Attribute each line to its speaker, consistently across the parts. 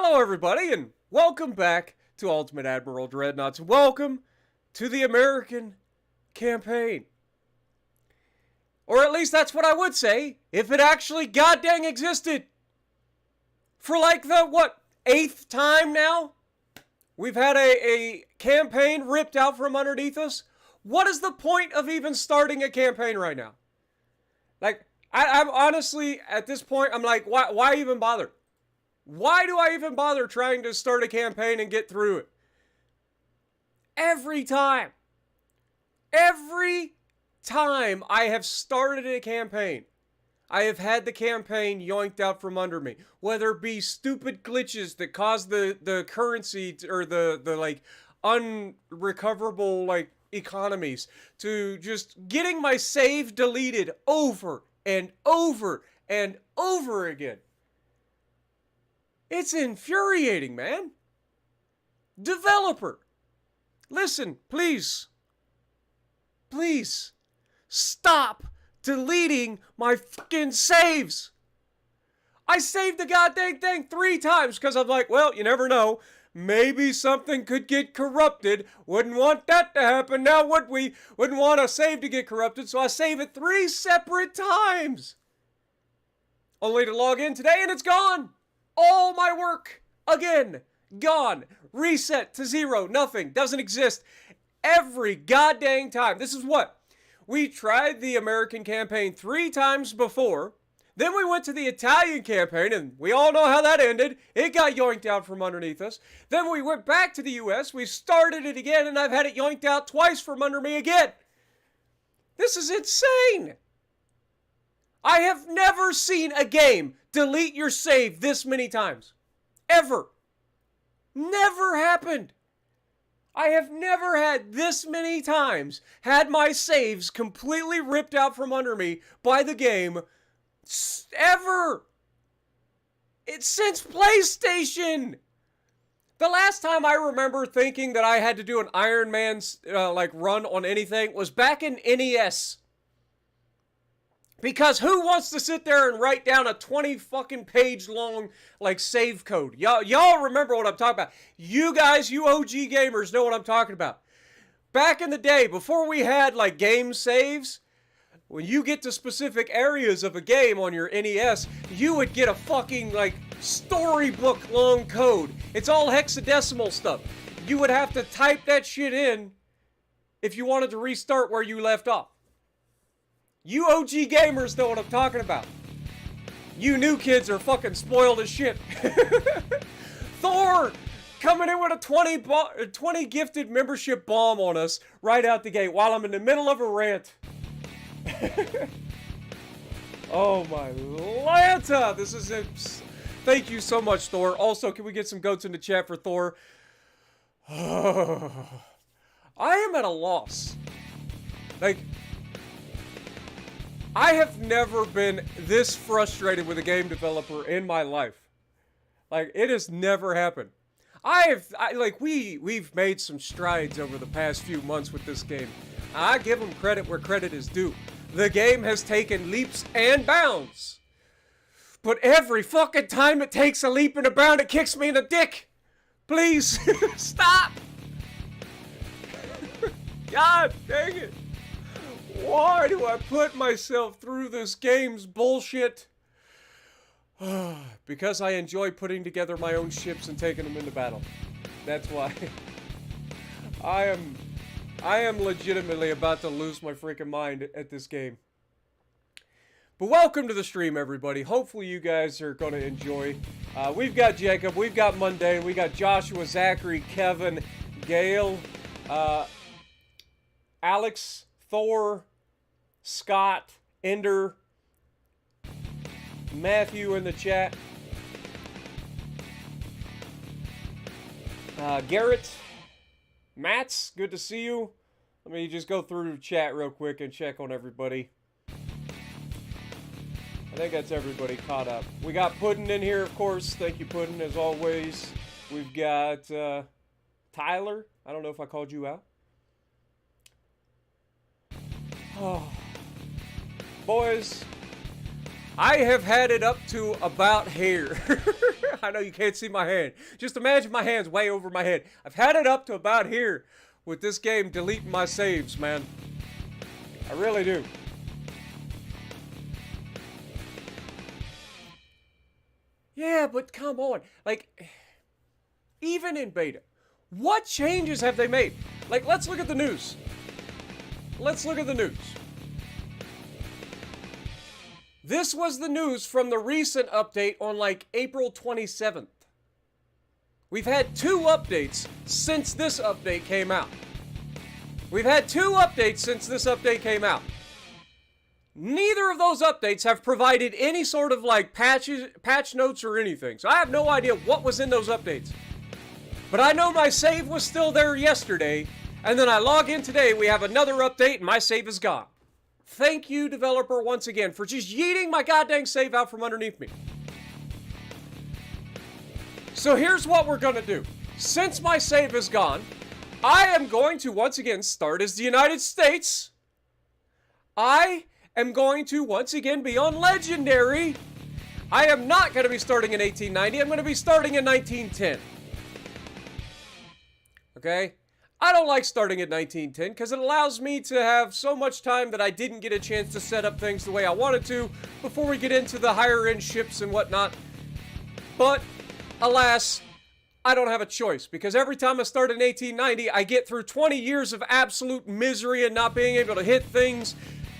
Speaker 1: Hello, everybody, and welcome back to Ultimate Admiral Dreadnoughts. Welcome to the American campaign. Or at least that's what I would say if it actually goddamn existed. For like the, 8th time now? We've had a campaign ripped out from underneath us. What is the point of even starting a campaign right now? Like, I'm honestly, at this point, I'm like, why even bother? Why do I even bother trying to start a campaign and get through it? Every time I have started a campaign, I have had the campaign yoinked out from under me. Whether it be stupid glitches that cause the currency or the like unrecoverable like economies, to just getting my save deleted over and over and over again. It's infuriating, man. Developer, listen, please. Please, stop deleting my fucking saves. I saved the goddamn thing 3 times because I'm like, well, you never know. Maybe something could get corrupted. Wouldn't want that to happen now, would we? Wouldn't want a save to get corrupted, so I save it 3 separate times. Only to log in today and it's gone. All my work, again, gone. Reset to 0, nothing, doesn't exist. Every goddamn time. This is what? We tried the American campaign 3 times before. Then we went to the Italian campaign, and we all know how that ended. It got yoinked out from underneath us. Then we went back to the US. We started it again, and I've had it yoinked out twice from under me again. This is insane. I have never seen a game delete your save this many times. Ever. Never happened. I have never had this many times had my saves completely ripped out from under me by the game. Ever. It's since PlayStation. The last time I remember thinking that I had to do an Iron Man run on anything was back in NES. Because who wants to sit there and write down a 20 fucking page long, save code? Y'all remember what I'm talking about. You guys, you OG gamers know what I'm talking about. Back in the day, before we had, game saves, when you get to specific areas of a game on your NES, you would get a fucking, storybook long code. It's all hexadecimal stuff. You would have to type that shit in if you wanted to restart where you left off. You OG gamers know what I'm talking about. You new kids are fucking spoiled as shit. Thor coming in with a 20 gifted membership bomb on us right out the gate while I'm in the middle of a rant. Oh my Lanta! This is it. Thank you so much, Thor. Also, can we get some goats in the chat for Thor? I am at a loss. I have never been this frustrated with a game developer in my life. It has never happened. We've made some strides over the past few months with this game. I give them credit where credit is due. The game has taken leaps and bounds. But every fucking time it takes a leap and a bound, it kicks me in the dick. Please, stop. God dang it. Why do I put myself through this game's bullshit? Because I enjoy putting together my own ships and taking them into battle. That's why. I am legitimately about to lose my freaking mind at this game. But welcome to the stream, everybody. Hopefully you guys are going to enjoy. We've got Jacob, we've got Mundane, we got Joshua, Zachary, Kevin, Gail, Alex, Thor, Scott, Ender, Matthew in the chat, Garrett, Mats, good to see you. Let me just go through chat real quick and check on everybody. I think that's everybody caught up. We got Puddin' in here, of course. Thank you, Puddin', as always. We've got Tyler. I don't know if I called you out. Oh. Boys, I have had it up to about here. I know you can't see my hand. Just imagine my hand's way over my head. I've had it up to about here with this game deleting my saves, man. I really do. Yeah, but come on. Like, even in beta, what changes have they made? Like, let's look at the news. Let's look at the news. This was the news from the recent update on like April 27th. We've had 2 updates since this update came out. We've had 2 updates since this update came out. Neither of those updates have provided any sort of like patch notes or anything. So I have no idea what was in those updates. But I know my save was still there yesterday. And then I log in today, we have another update and my save is gone. Thank you, developer, once again, for just yeeting my goddamn save out from underneath me. So here's what we're gonna do. Since my save is gone, I am going to once again start as the United States. I am going to once again be on Legendary. I am not going to be starting in 1890. I'm going to be starting in 1910. Okay? I don't like starting at 1910 because it allows me to have so much time that I didn't get a chance to set up things the way I wanted to before we get into the higher end ships and whatnot. But, alas, I don't have a choice because every time I start in 1890, I get through 20 years of absolute misery and not being able to hit things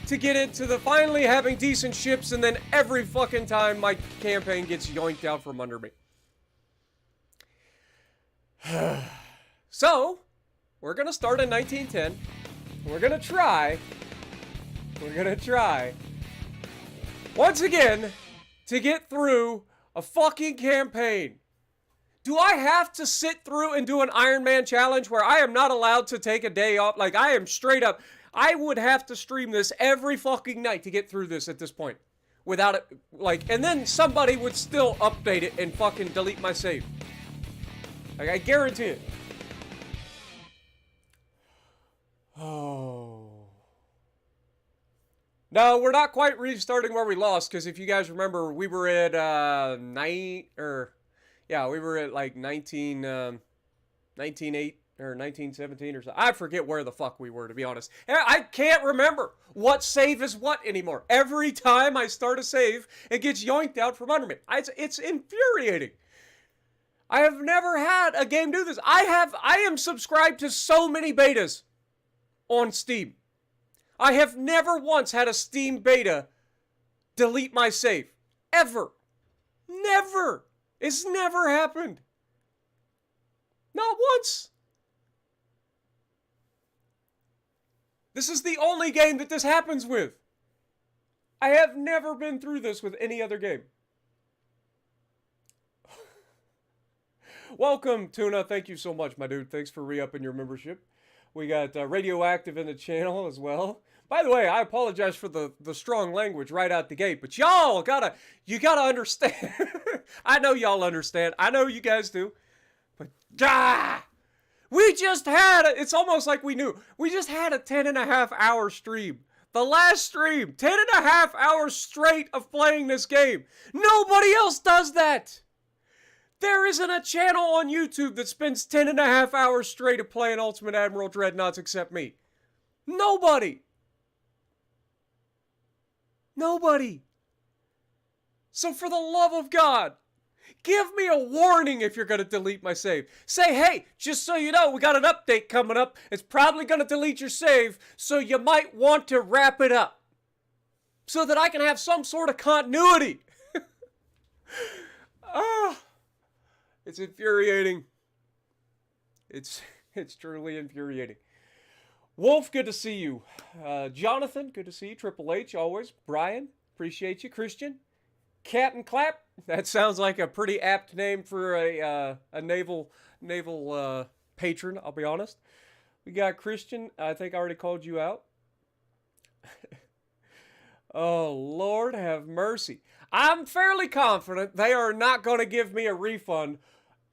Speaker 1: to get into the finally having decent ships, and then every fucking time my campaign gets yoinked out from under me. So, we're gonna start in 1910. We're gonna try, once again, to get through a fucking campaign. Do I have to sit through and do an Iron Man challenge where I am not allowed to take a day off? Like, I am straight up, I would have to stream this every fucking night to get through this at this point. Without it, like, and then somebody would still update it and fucking delete my save. Like, I guarantee it. Oh. No, we're not quite restarting where we lost, because if you guys remember, we were at, we were at, like, 1908 or 1917 or something. I forget where the fuck we were, to be honest. I can't remember what save is what anymore. Every time I start a save, it gets yoinked out from under me. It's infuriating. I have never had a game do this. I am subscribed to so many betas on Steam. I have never once had a Steam beta delete my save. Ever. Never. It's never happened. Not once. This is the only game that this happens with. I have never been through this with any other game. Welcome, Tuna. Thank you so much, my dude. Thanks for re-upping your membership. We got Radioactive in the channel as well. By the way, I apologize for the strong language right out the gate, but y'all gotta understand. I know y'all understand. I know you guys do. But, we just had it's almost like we knew. We just had a 10.5-hour stream. The last stream, 10.5 hours straight of playing this game. Nobody else does that. There isn't a channel on YouTube that spends 10.5 hours straight of playing Ultimate Admiral Dreadnoughts except me. Nobody. Nobody. So for the love of God, give me a warning if you're going to delete my save. Say, hey, just so you know, we got an update coming up. It's probably going to delete your save, so you might want to wrap it up. So that I can have some sort of continuity. It's infuriating. It's truly infuriating. Wolf, good to see you. Jonathan, good to see you. Triple H, always. Brian, appreciate you. Christian, Captain Clap. That sounds like a pretty apt name for a naval patron, I'll be honest. We got Christian. I think I already called you out. Oh, Lord have mercy. I'm fairly confident they are not going to give me a refund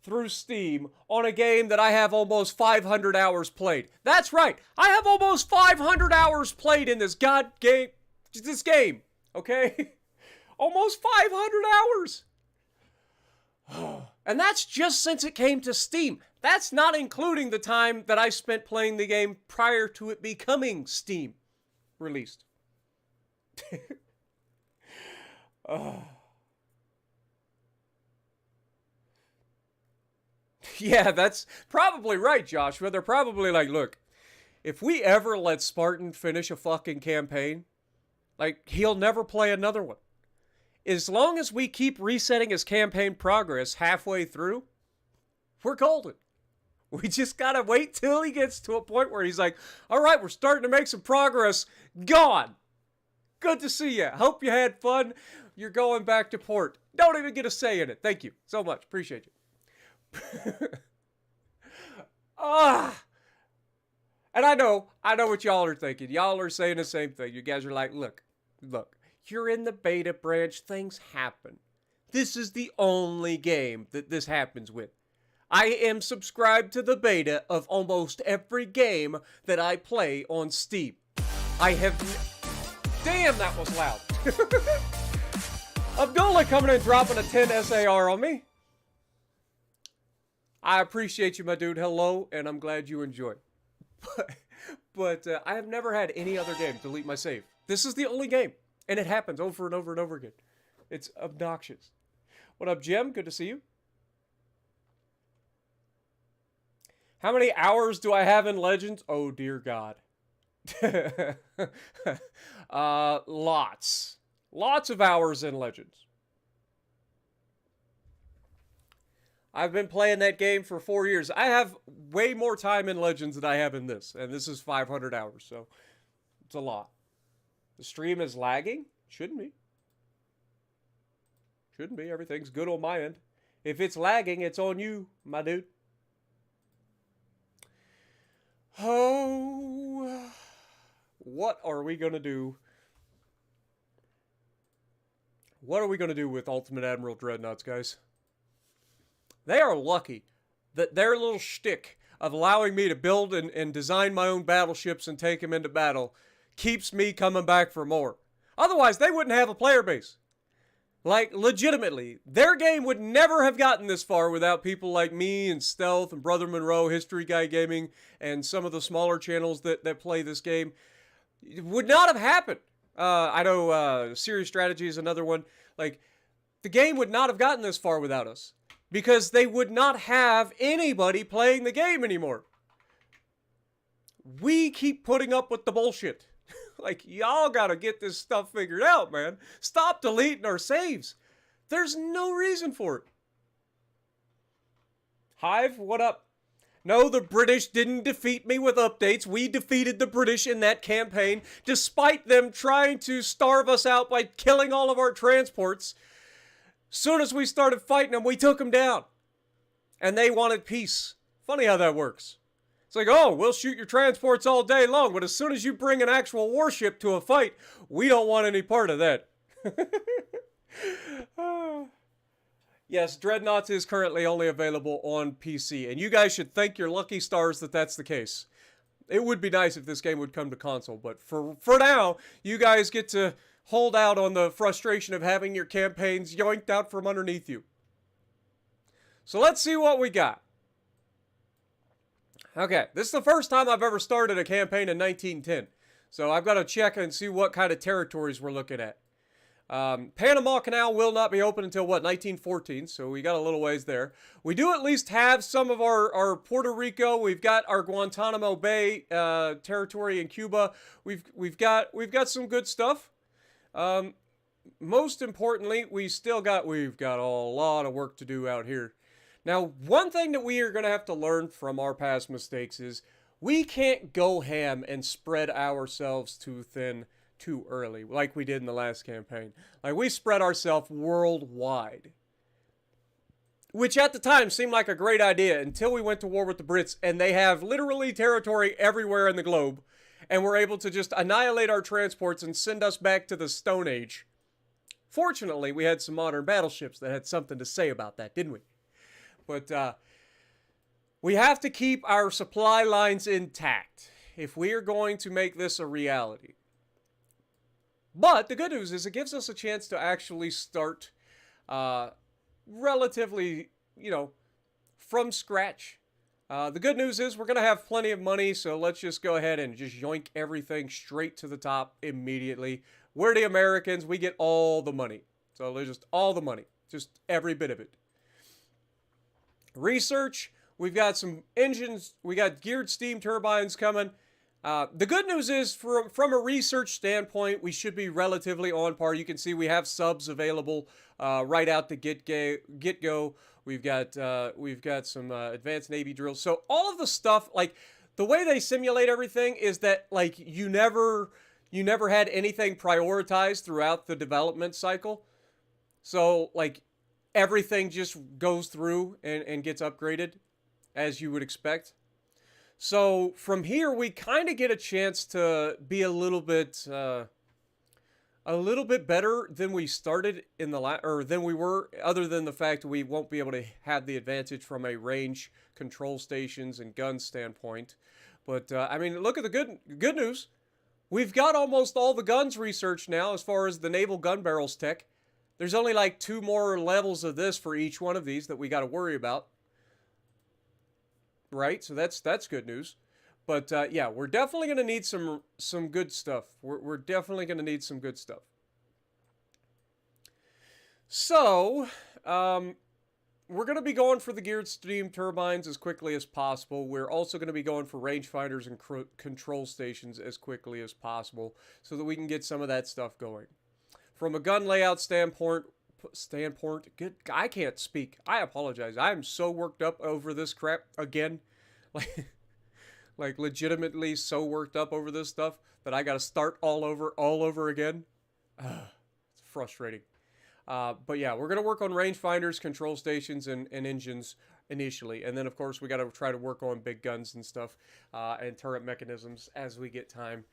Speaker 1: through Steam on a game that I have almost 500 hours played. That's right. I have almost 500 hours played in this game, okay? Almost 500 hours. And that's just since it came to Steam. That's not including the time that I spent playing the game prior to it becoming Steam released. Yeah, that's probably right, Joshua. They're probably like, look, if we ever let Spartan finish a fucking campaign, like, he'll never play another one. As long as we keep resetting his campaign progress halfway through, we're golden. We just gotta wait till he gets to a point where he's like, all right, we're starting to make some progress. Gone. Good to see you. Hope you had fun. You're going back to port. Don't even get a say in it. Thank you so much. Appreciate you. And I know what y'all are thinking. Y'all are saying the same thing. You guys are like, look, you're in the beta branch. Things happen. This is the only game that this happens with. I am subscribed to the beta of almost every game that I play on Steam. I have... Damn, that was loud. Abdullah coming in dropping a 10 SAR on me. I appreciate you, my dude. Hello, and I'm glad you enjoy. But I have never had any other game delete my save. This is the only game, and it happens over and over and over again. It's obnoxious. What up, Jim? Good to see you. How many hours do I have in Legends? Oh, dear God. Lots. Lots of hours in Legends. I've been playing that game for 4 years. I have way more time in Legends than I have in this. And this is 500 hours, so it's a lot. The stream is lagging? Shouldn't be. Shouldn't be. Everything's good on my end. If it's lagging, it's on you, my dude. Oh, what are we going to do? What are we going to do with Ultimate Admiral Dreadnoughts, guys? They are lucky that their little shtick of allowing me to build and design my own battleships and take them into battle keeps me coming back for more. Otherwise, they wouldn't have a player base. Like, legitimately, their game would never have gotten this far without people like me and Stealth and Brother Monroe, History Guy Gaming, and some of the smaller channels that play this game. It would not have happened. I know Serious Strategy is another one. Like, the game would not have gotten this far without us. Because they would not have anybody playing the game anymore. We keep putting up with the bullshit. Like, y'all gotta get this stuff figured out, man. Stop deleting our saves. There's no reason for it. Hive, what up? No, the British didn't defeat me with updates. We defeated the British in that campaign, despite them trying to starve us out by killing all of our transports. Soon as we started fighting them, we took them down. And they wanted peace. Funny how that works. It's like, oh, we'll shoot your transports all day long, but as soon as you bring an actual warship to a fight, we don't want any part of that. Yes, Dreadnoughts is currently only available on PC, and you guys should thank your lucky stars that that's the case. It would be nice if this game would come to console, but for now, you guys get to hold out on the frustration of having your campaigns yoinked out from underneath you. So let's see what we got. Okay, this is the first time I've ever started a campaign in 1910. So I've got to check and see what kind of territories we're looking at. Panama Canal will not be open until, what, 1914, so we got a little ways there. We do at least have some of our Puerto Rico. We've got our Guantanamo Bay territory in Cuba. We've got some good stuff. Most importantly, we've got a lot of work to do out here. Now, one thing that we are going to have to learn from our past mistakes is we can't go ham and spread ourselves too thin too early, like we did in the last campaign. Like, we spread ourselves worldwide. Which at the time seemed like a great idea until we went to war with the Brits, and they have literally territory everywhere in the globe, and we're able to just annihilate our transports and send us back to the Stone Age. Fortunately, we had some modern battleships that had something to say about that, didn't we? But we have to keep our supply lines intact if we are going to make this a reality. But the good news is it gives us a chance to actually start uh, relatively, from scratch. The good news is we're going to have plenty of money, so let's just go ahead and just yoink everything straight to the top immediately. We're the Americans. We get all the money. So there's just all the money, just every bit of it. Research, we've got some engines, we got geared steam turbines coming. The good news is, from a research standpoint, we should be relatively on par. You can see we have subs available right out the get go. We've got some advanced Navy drills. So all of the stuff, like the way they simulate everything, is that like you never had anything prioritized throughout the development cycle. So like everything just goes through and gets upgraded as you would expect. So from here, we kind of get a chance to be a little bit better than we started in or than we were, other than the fact we won't be able to have the advantage from a range, control stations, and gun standpoint. But I mean, look at the good news. We've got almost all the guns researched now as far as the naval gun barrels tech. There's only like 2 more levels of this for each one of these that we got to worry about. Right? So that's good news. But yeah, we're definitely going to need some good stuff. We're definitely going to need some good stuff. So, we're going to be going for the geared steam turbines as quickly as possible. We're also going to be going for rangefinders and control stations as quickly as possible so that we can get some of that stuff going. From a gun layout good, I can't speak. I apologize. I'm so worked up over this crap again. Like legitimately so worked up over this stuff that I got to start all over again. It's frustrating. But yeah, we're going to work on rangefinders, control stations, and engines initially. And then, of course, we got to try to work on big guns and stuff and turret mechanisms as we get time.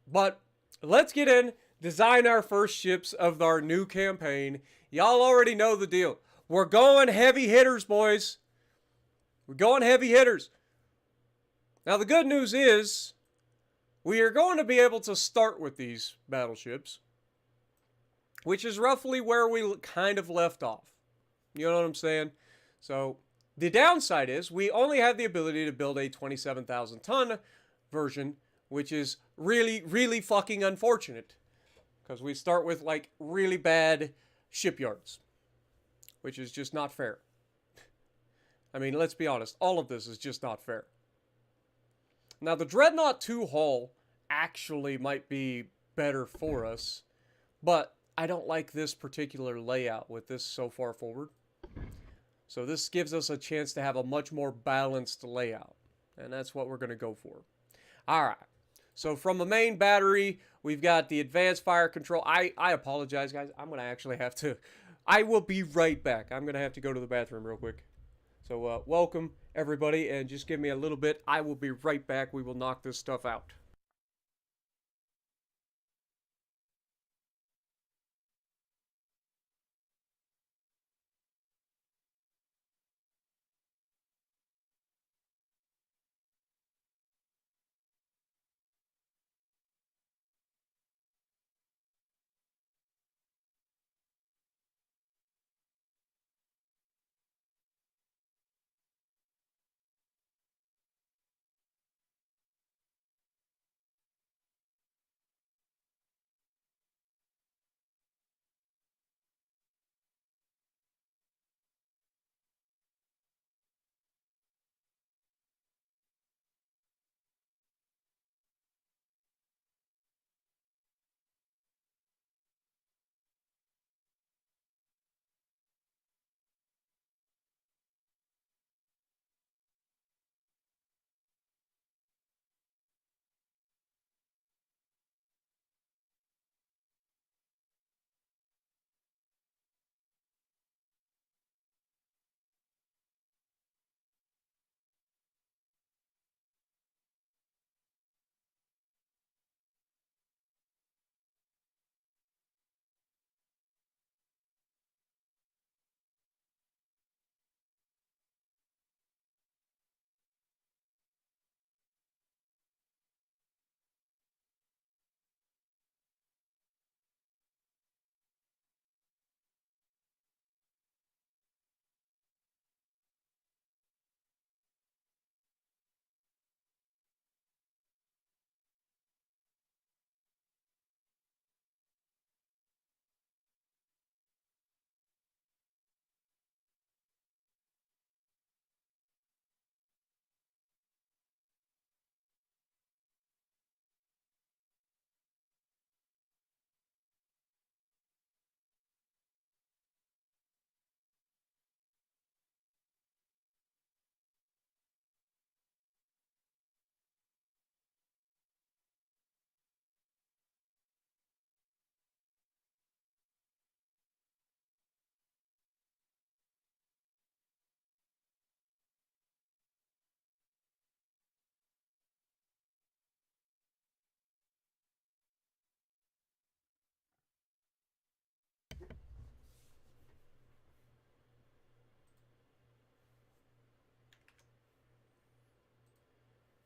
Speaker 1: But let's get in, design our first ships of our new campaign. Y'all already know the deal. We're going heavy hitters, boys. We're going heavy hitters. Now, the good news is we are going to be able to start with these battleships, which is roughly where we kind of left off. You know what I'm saying? So the downside is we only have the ability to build a 27,000 ton version, which is really, really fucking unfortunate because we start with like really bad shipyards, which is just not fair. I mean, let's be honest, all of this is just not fair. Now, the Dreadnought 2 hull actually might be better for us, but I don't like this particular layout with this so far forward. So this gives us a chance to have a much more balanced layout, and that's what we're going to go for. All right. So from the main battery, we've got the advanced fire control. I apologize, guys. I'm going to actually have to... I will be right back. I'm going to have to go to the bathroom real quick. So welcome, everybody, and just give me a little bit. I will be right back. We will knock this stuff out.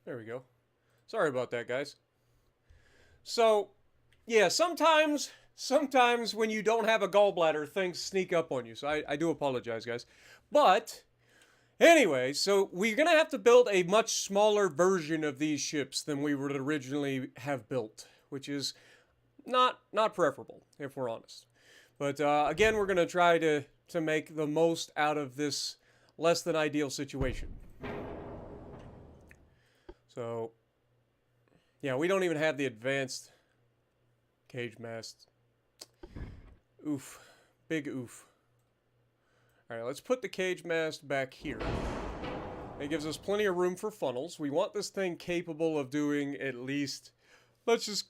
Speaker 1: There we go. Sorry about that, guys. So, yeah, sometimes when you don't have a gallbladder, things sneak up on you. So I do apologize, guys. But anyway, so we're going to have to build a much smaller version of these ships than we would originally have built, which is not preferable, if we're honest. But again, we're going to try to make the most out of this less than ideal situation. So, yeah, we don't even have the advanced cage mast. Oof. Big oof. Alright, let's put the cage mast back here. It gives us plenty of room for funnels. We want this thing capable of doing at least, let's just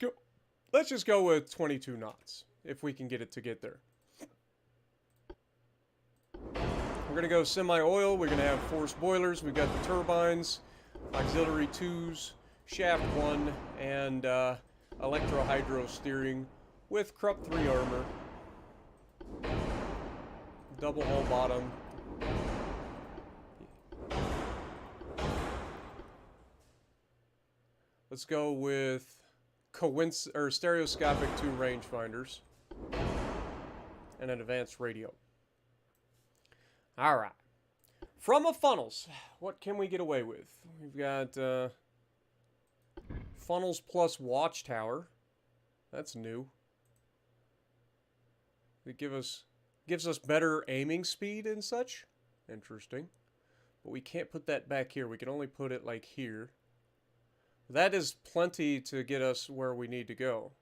Speaker 1: go with 22 knots, if we can get it to get there. We're going to go semi-oil. We're going to have forced boilers. We've got the turbines, auxiliary 2s, shaft 1, and electro-hydro steering with Krupp 3 armor. Double hull bottom. Let's go with stereoscopic 2 rangefinders and an advanced radio. Alright. From a funnels, what can we get away with? We've got funnels plus watchtower. That's new. It gives us better aiming speed and such. Interesting. But we can't put that back here. We can only put it like here. That is plenty to get us where we need to go.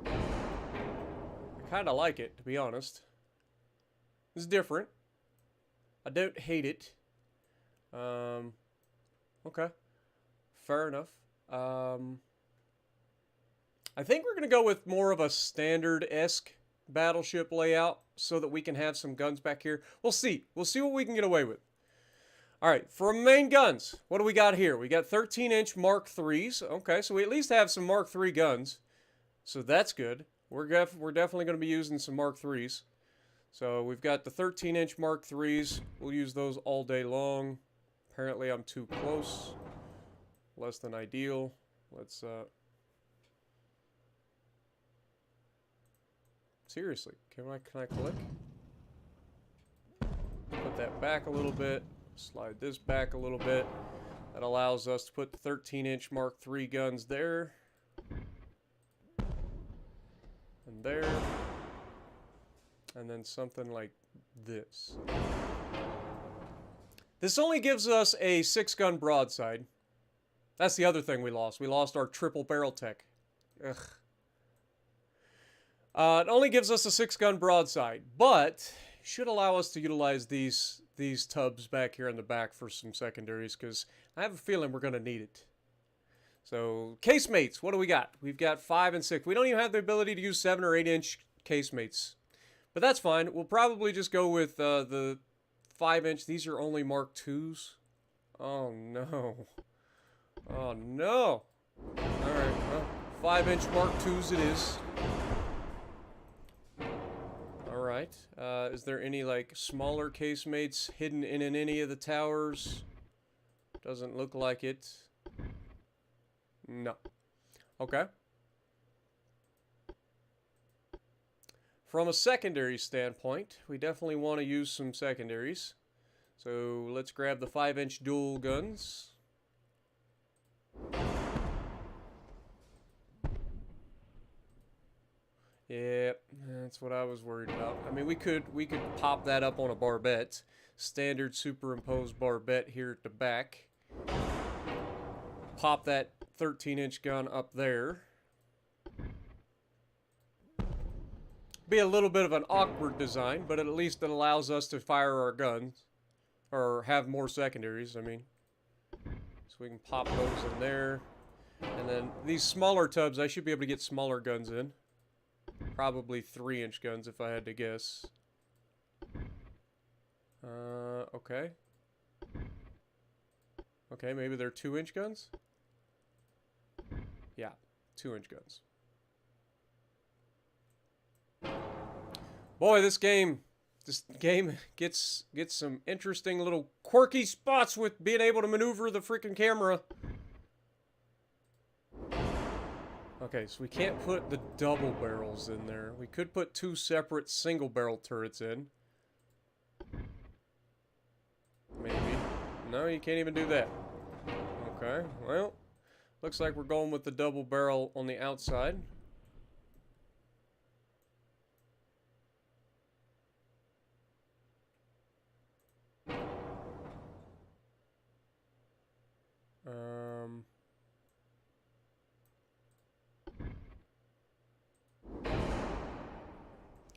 Speaker 1: I kind of like it, to be honest. It's different. I don't hate it. Okay. Fair enough. I think we're going to go with more of a standard-esque battleship layout so that we can have some guns back here. We'll see. We'll see what we can get away with. Alright, for main guns, what do we got here? We got 13-inch Mark IIIs. Okay, so we at least have some Mark III guns. So that's good. We're definitely going to be using some Mark IIIs. So we've got the 13-inch Mark IIIs. We'll use those all day long. Apparently I'm too close. Less than ideal. Let's, seriously, can I click? Put that back a little bit. Slide this back a little bit. That allows us to put the 13-inch Mark III guns there. And there. And then something like this. This only gives us a 6-gun broadside. That's the other thing we lost. We lost our triple barrel tech. Ugh. It only gives us a 6-gun broadside, but should allow us to utilize these tubs back here in the back for some secondaries, because I have a feeling we're going to need it. So, casemates, what do we got? We've got 5 and 6. We don't even have the ability to use 7 or 8-inch casemates, but that's fine. We'll probably just go with the 5-inch. These are only Mark IIs. Oh, no. Oh, no. Alright, well, 5-inch Mark IIs it is. Alright, is there any, like, smaller casemates hidden in any of the towers? Doesn't look like it. No. Okay. From a secondary standpoint, we definitely want to use some secondaries. So, let's grab the 5-inch dual guns. Yeah, that's what I was worried about. I mean, we could pop that up on a barbette. Standard superimposed barbette here at the back. Pop that 13-inch gun up there. Be a little bit of an awkward design, but at least it allows us to fire our guns. Or have more secondaries, I mean. So we can pop those in there. And then these smaller tubs, I should be able to get smaller guns in. Probably 3-inch guns if I had to guess. Okay. Okay, maybe they're 2-inch guns? Yeah, 2-inch guns. Boy, this game This game gets some interesting little quirky spots with being able to maneuver the freaking camera. Okay, so we can't put the double barrels in there. We could put 2 separate single barrel turrets in. Maybe. No, you can't even do that. Okay, well, looks like we're going with the double barrel on the outside.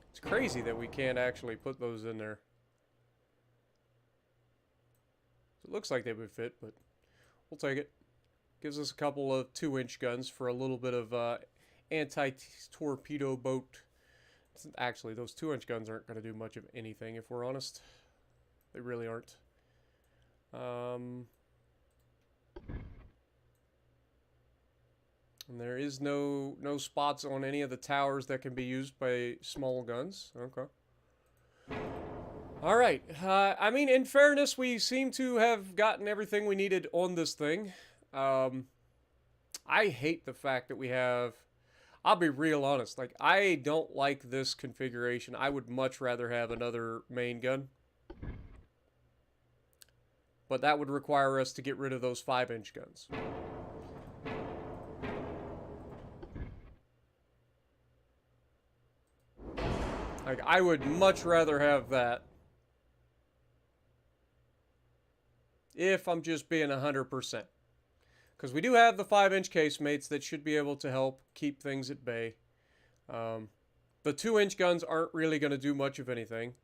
Speaker 1: It's crazy that we can't actually put those in there. So it looks like they would fit, but we'll take it. Gives us a couple of 2-inch guns for a little bit of anti-torpedo boat. Actually, those 2-inch guns aren't going to do much of anything, if we're honest. They really aren't. And there is no spots on any of the towers that can be used by small guns. Okay. Alright. I mean, in fairness, we seem to have gotten everything we needed on this thing. I hate the fact that we have... I'll be real honest. Like, I don't like this configuration. I would much rather have another main gun. But that would require us to get rid of those 5-inch guns. Like, I would much rather have that. If I'm just being 100%. Because we do have the 5-inch casemates that should be able to help keep things at bay. The 2-inch guns aren't really going to do much of anything.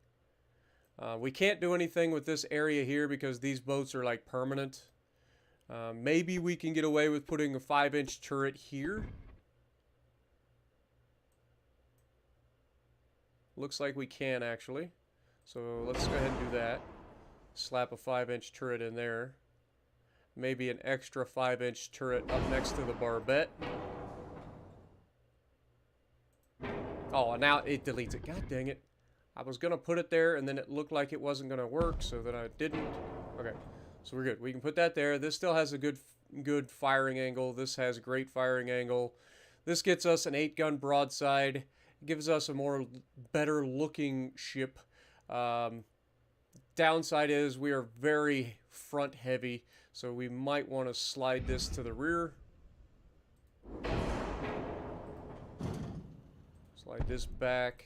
Speaker 1: We can't do anything with this area here because these boats are like permanent. Maybe we can get away with putting a 5-inch turret here. Looks like we can actually. So let's go ahead and do that. Slap a 5-inch turret in there. Maybe an extra 5-inch turret up next to the barbette. Oh, now it deletes it. God dang it. I was going to put it there, and then it looked like it wasn't going to work, so that I didn't. Okay, so we're good. We can put that there. This still has a good firing angle. This has a great firing angle. This gets us an 8-gun broadside. It gives us a better-looking ship. Downside is we are very front-heavy, so we might want to slide this to the rear. Slide this back.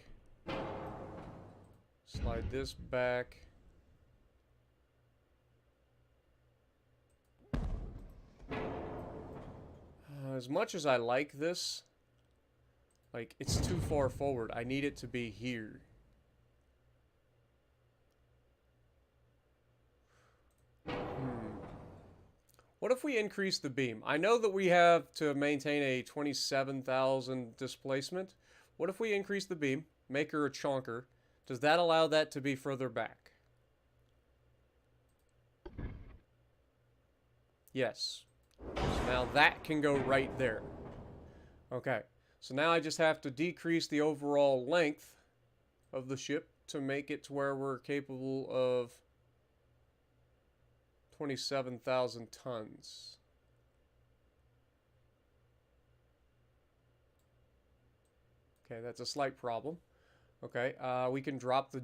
Speaker 1: Slide this back. As much as I like this, like, it's too far forward. I need it to be here. What if we increase the beam? I know that we have to maintain a 27,000 displacement. What if we increase the beam, make her a chonker? Does that allow that to be further back? Yes. So now that can go right there. Okay. So now I just have to decrease the overall length of the ship to make it to where we're capable of 27,000 tons. Okay, that's a slight problem. Okay, we can drop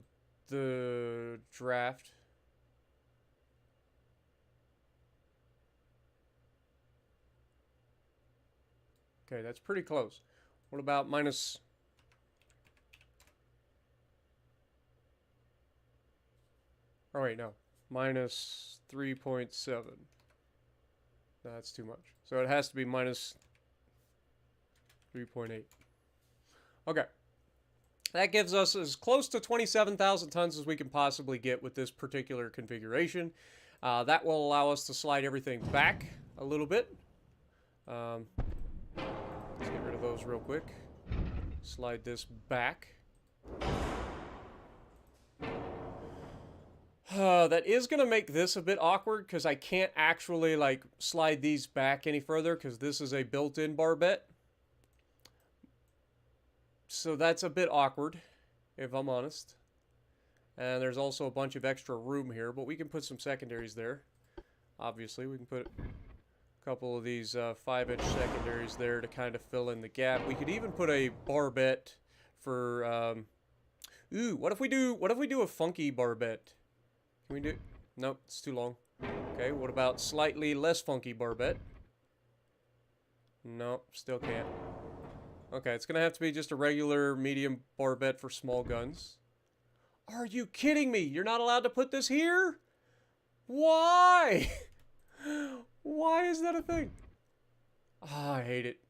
Speaker 1: the draft. Okay, that's pretty close. What about minus... Oh, wait, no. Minus 3.7. No, that's too much. So it has to be minus 3.8. Okay. That gives us as close to 27,000 tons as we can possibly get with this particular configuration. That will allow us to slide everything back a little bit. Let's get rid of those real quick. Slide this back. That is going to make this a bit awkward because I can't actually like slide these back any further because this is a built-in barbette. So that's a bit awkward, if I'm honest. And there's also a bunch of extra room here, but we can put some secondaries there. Obviously, we can put a couple of these 5-inch secondaries there to kind of fill in the gap. We could even put a barbette for, ooh, what if we do a funky barbette? Can we do, nope, it's too long. Okay, what about slightly less funky barbette? Nope, still can't. Okay, it's gonna have to be just a regular medium barbette for small guns. Are you kidding me? You're not allowed to put this here? Why? Why is that a thing? Ah, I hate it.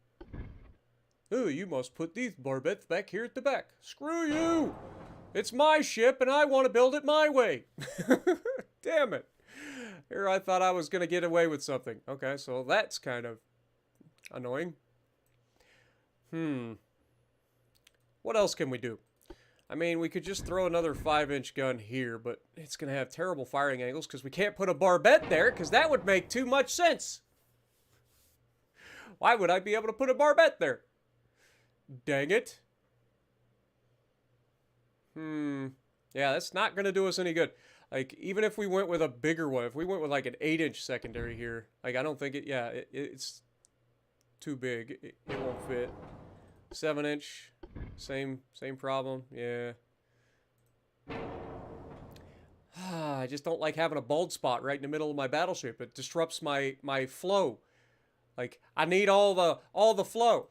Speaker 1: Ooh, you must put these barbettes back here at the back. Screw you! It's my ship and I want to build it my way. Damn it. Here I thought I was going to get away with something. Okay, so that's kind of annoying. What else can we do? I mean, we could just throw another 5-inch gun here, but it's going to have terrible firing angles because we can't put a barbette there because that would make too much sense. Why would I be able to put a barbette there? Dang it. Yeah, that's not going to do us any good. Like, even if we went with a bigger one, if we went with like an 8-inch secondary here, like, I don't think it, yeah, it's too big. It won't fit. 7-inch, same problem, yeah. I just don't like having a bald spot right in the middle of my battleship. It disrupts my flow. Like, I need all the flow.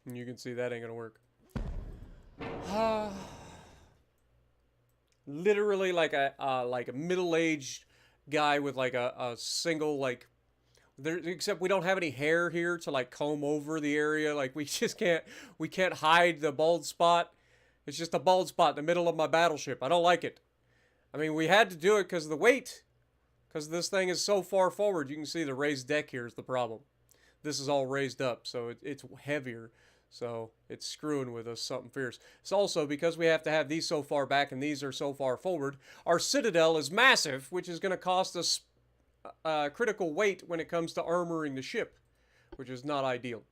Speaker 1: And you can see that ain't gonna work. Literally like a middle-aged guy with like a single like there, except we don't have any hair here to like comb over the area. Like we can't hide the bald spot. It's just a bald spot in the middle of my battleship. I don't like it. I mean, we had to do it because of the weight. Because this thing is so far forward. You can see the raised deck here is the problem. This is all raised up, so it's heavier. So it's screwing with us something fierce. It's also because we have to have these so far back and these are so far forward. Our citadel is massive, which is going to cost us critical weight when it comes to armoring the ship, which is not ideal.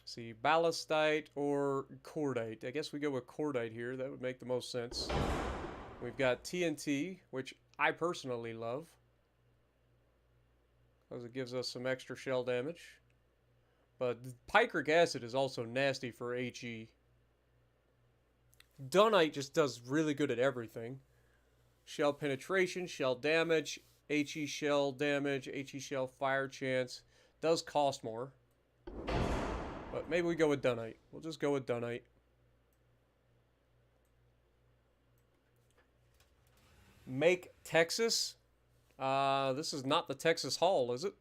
Speaker 1: See, ballastite or cordite. I guess we go with cordite here. That would make the most sense. We've got TNT, which I personally love, because it gives us some extra shell damage. But picric acid is also nasty for HE. Dunite just does really good at everything. Shell penetration, shell damage, HE shell damage, HE shell fire chance. Does cost more. But maybe we go with Dunite. We'll just go with Dunite. Make Texas. This is not the Texas Hull, is it?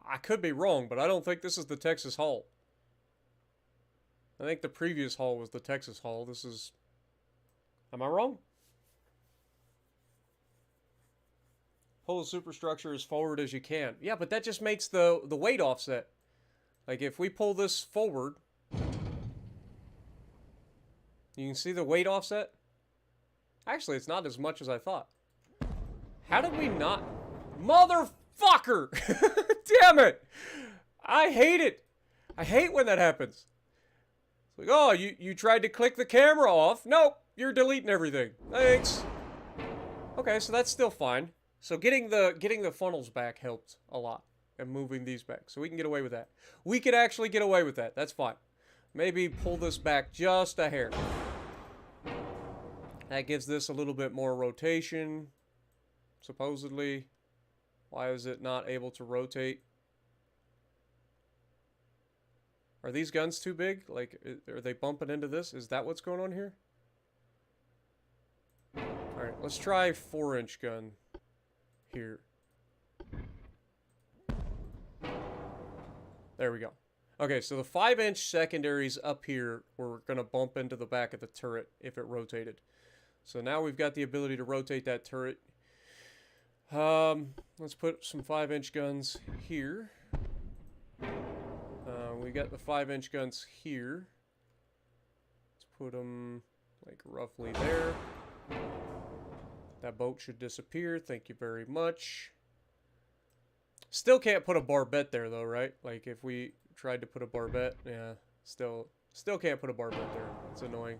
Speaker 1: I could be wrong, but I don't think this is the Texas Hull. I think the previous hull was the Texas Hull. This is... Am I wrong? Pull the superstructure as forward as you can. Yeah, but that just makes the weight offset. Like, if we pull this forward... You can see the weight offset? Actually, it's not as much as I thought. How did we not... Motherfucker! Damn it! I hate it! I hate when that happens. It's like, oh, you tried to click the camera off. Nope, you're deleting everything. Thanks. Okay, so that's still fine. So getting the funnels back helped a lot. And moving these back. So we can get away with that. We could actually get away with that. That's fine. Maybe pull this back just a hair. That gives this a little bit more rotation. Supposedly. Why is it not able to rotate? Are these guns too big? Like, are they bumping into this? Is that what's going on here? Alright, let's try 4-inch gun here. There we go. Okay, so the 5-inch secondaries up here were going to bump into the back of the turret if it rotated. So now we've got the ability to rotate that turret. Let's put some 5-inch guns here. We got the 5-inch guns here. Let's put them like roughly there. That boat should disappear. Thank you very much. Still can't put a barbette there, though, right? Like, if we tried to put a barbette, yeah, still can't put a barbette there. It's annoying.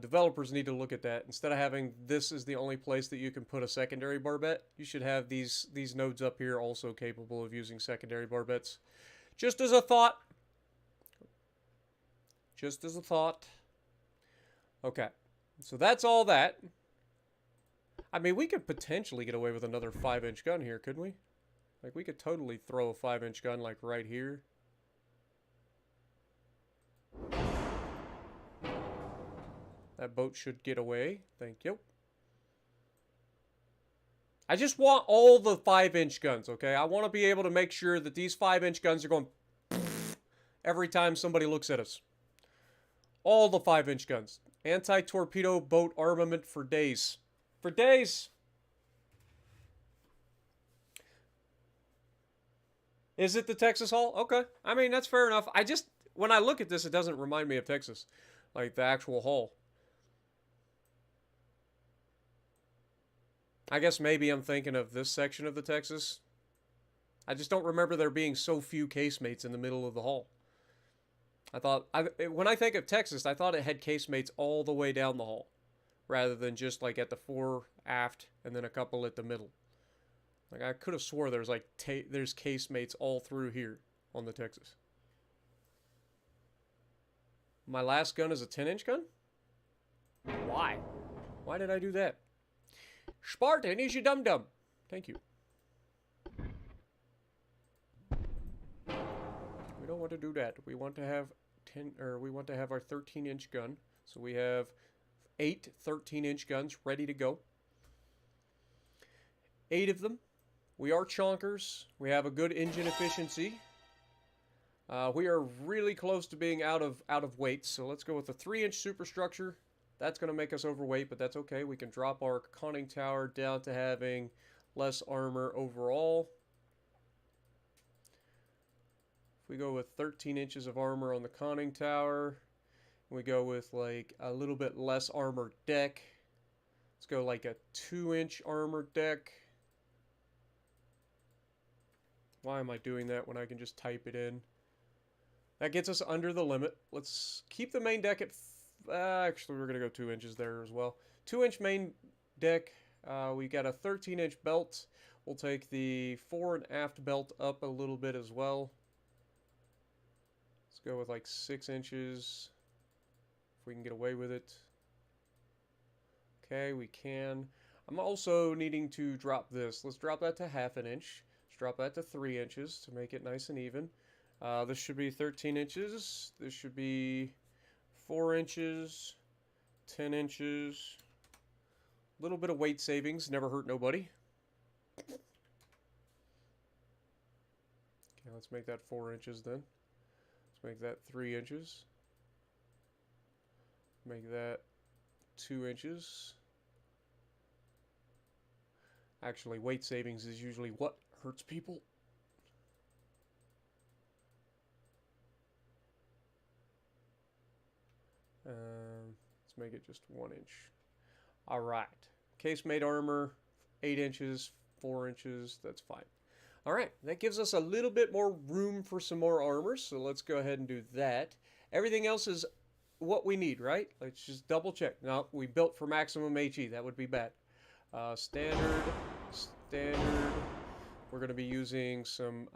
Speaker 1: Developers need to look at that. Instead of having this is the only place that you can put a secondary barbette, you should have these nodes up here also capable of using secondary barbettes. Just as a thought. Just as a thought. Okay. So that's all that. I mean, we could potentially get away with another 5-inch gun here, couldn't we? Like, we could totally throw a 5-inch gun, like, right here. That boat should get away. Thank you. I just want all the 5-inch guns, okay? I want to be able to make sure that these 5-inch guns are going every time somebody looks at us. All the 5-inch guns. Anti-torpedo boat armament for days. For days. Is it the Texas Hull? Okay. I mean, that's fair enough. I just, when I look at this, it doesn't remind me of Texas. Like, the actual hull. I guess maybe I'm thinking of this section of the Texas. I just don't remember there being so few casemates in the middle of the hull. When I think of Texas, I thought it had casemates all the way down the hull, rather than just like at the fore, aft, and then a couple at the middle. Like, I could have swore there's like there's casemates all through here on the Texas. My last gun is a 10-inch gun? Why? Why did I do that? Spartan is you dum-dum. Thank you. We don't want to do that. We want to have our 13-inch gun. So we have 8 13-inch guns ready to go. 8 of them. We are chonkers. We have a good engine efficiency. We are really close to being out of weight. So let's go with a 3-inch superstructure. That's going to make us overweight, but that's okay. We can drop our conning tower down to having less armor overall. If we go with 13 inches of armor on the conning tower, we go with like a little bit less armored deck. Let's go like a 2-inch armored deck. Why am I doing that when I can just type it in? That gets us under the limit. Let's keep the main deck at... actually, we're going to go 2 inches there as well. 2-inch main deck. We got a 13-inch belt. We'll take the fore and aft belt up a little bit as well. Let's go with like 6 inches. If we can get away with it. Okay, we can. I'm also needing to drop this. Let's drop that to 1/2 inch. Let's drop that to 3 inches to make it nice and even. This should be 13 inches. This should be 4 inches, 10 inches. A little bit of weight savings, never hurt nobody. Okay, let's make that 4 inches then. Let's make that 3 inches. Make that 2 inches. Actually, weight savings is usually what hurts people. Let's make it just 1 inch. All right. Casemate armor, 8 inches, 4 inches. That's fine. All right. That gives us a little bit more room for some more armor. So let's go ahead and do that. Everything else is what we need, right? Let's just double check. No, we built for maximum HE. That would be bad. Standard. We're going to be using some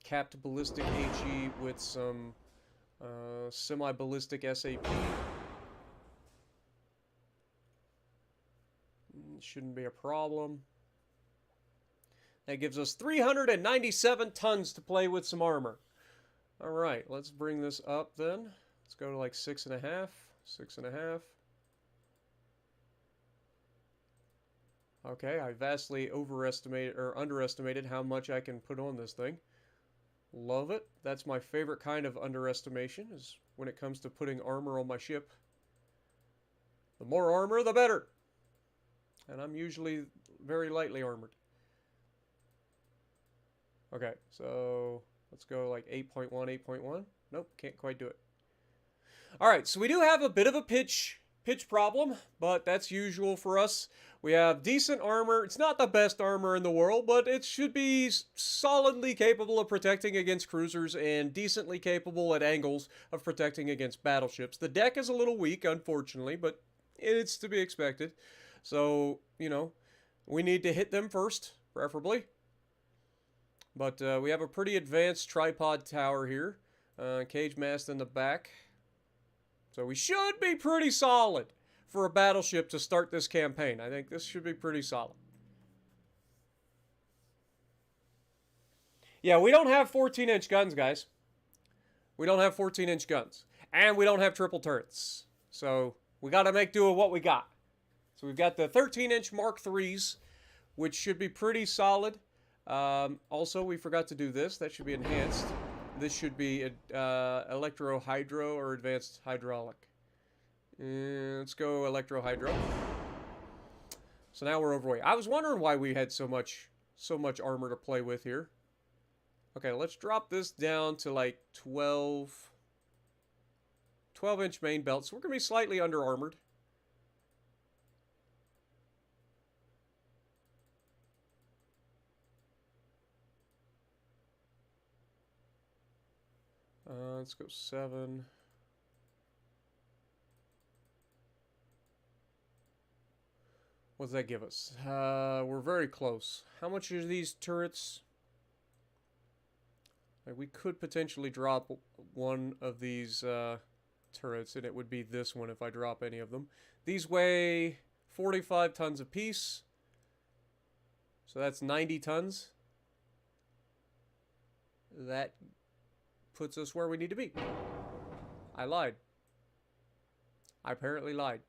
Speaker 1: capped ballistic HE with some semi-ballistic SAP. Shouldn't be a problem. That gives us 397 tons to play with some armor. Alright, let's bring this up then. Let's go to like 6.5. 6.5. Okay, I vastly overestimated or underestimated how much I can put on this thing. Love it. That's my favorite kind of underestimation, is when it comes to putting armor on my ship. The more armor, the better. And I'm usually very lightly armored. Okay, so let's go like 8.1, 8.1. Nope, can't quite do it. Alright, so we do have a bit of a pitch Pitch problem, but that's usual for us. We have decent armor. It's not the best armor in the world, but it should be solidly capable of protecting against cruisers and decently capable at angles of protecting against battleships. The deck is a little weak, unfortunately, but it's to be expected. So, you know, we need to hit them first, preferably. But we have a pretty advanced tripod tower here. Cage mast in the back. So we should be pretty solid for a battleship to start this campaign. I think this should be pretty solid. Yeah, we don't have 14-inch guns, guys. We don't have 14-inch guns. And we don't have triple turrets. So we got to make do with what we got. So we've got the 13-inch Mark IIIs, which should be pretty solid. Also, we forgot to do this. That should be enhanced. This should be electro-hydro or advanced hydraulic. Let's go electro-hydro. So now we're overweight. I was wondering why we had so much armor to play with here. Okay, let's drop this down to like 12-inch main belt. So we're going to be slightly under-armored. Let's go 7. What does that give us? We're very close. How much are these turrets? Like, we could potentially drop one of these turrets, and it would be this one if I drop any of them. These weigh 45 tons apiece. So that's 90 tons. That puts us where we need to be. I lied. I apparently lied.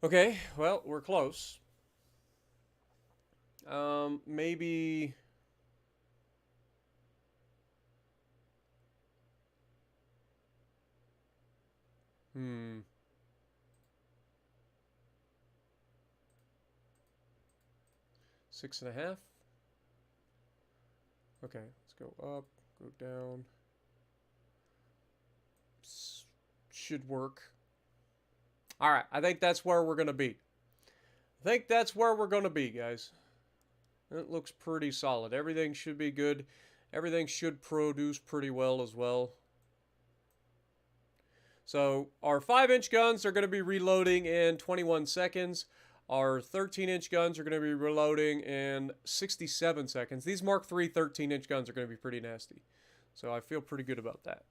Speaker 1: Okay, well, we're close. Maybe... Hmm. Six and a half. Okay, let's go up, go down. Should work. Alright, I think that's where we're going to be. I think that's where we're going to be, guys. It looks pretty solid. Everything should be good. Everything should produce pretty well as well. So, our 5-inch guns are going to be reloading in 21 seconds. Our 13-inch guns are going to be reloading in 67 seconds. These Mark III 13-inch guns are going to be pretty nasty. So, I feel pretty good about that.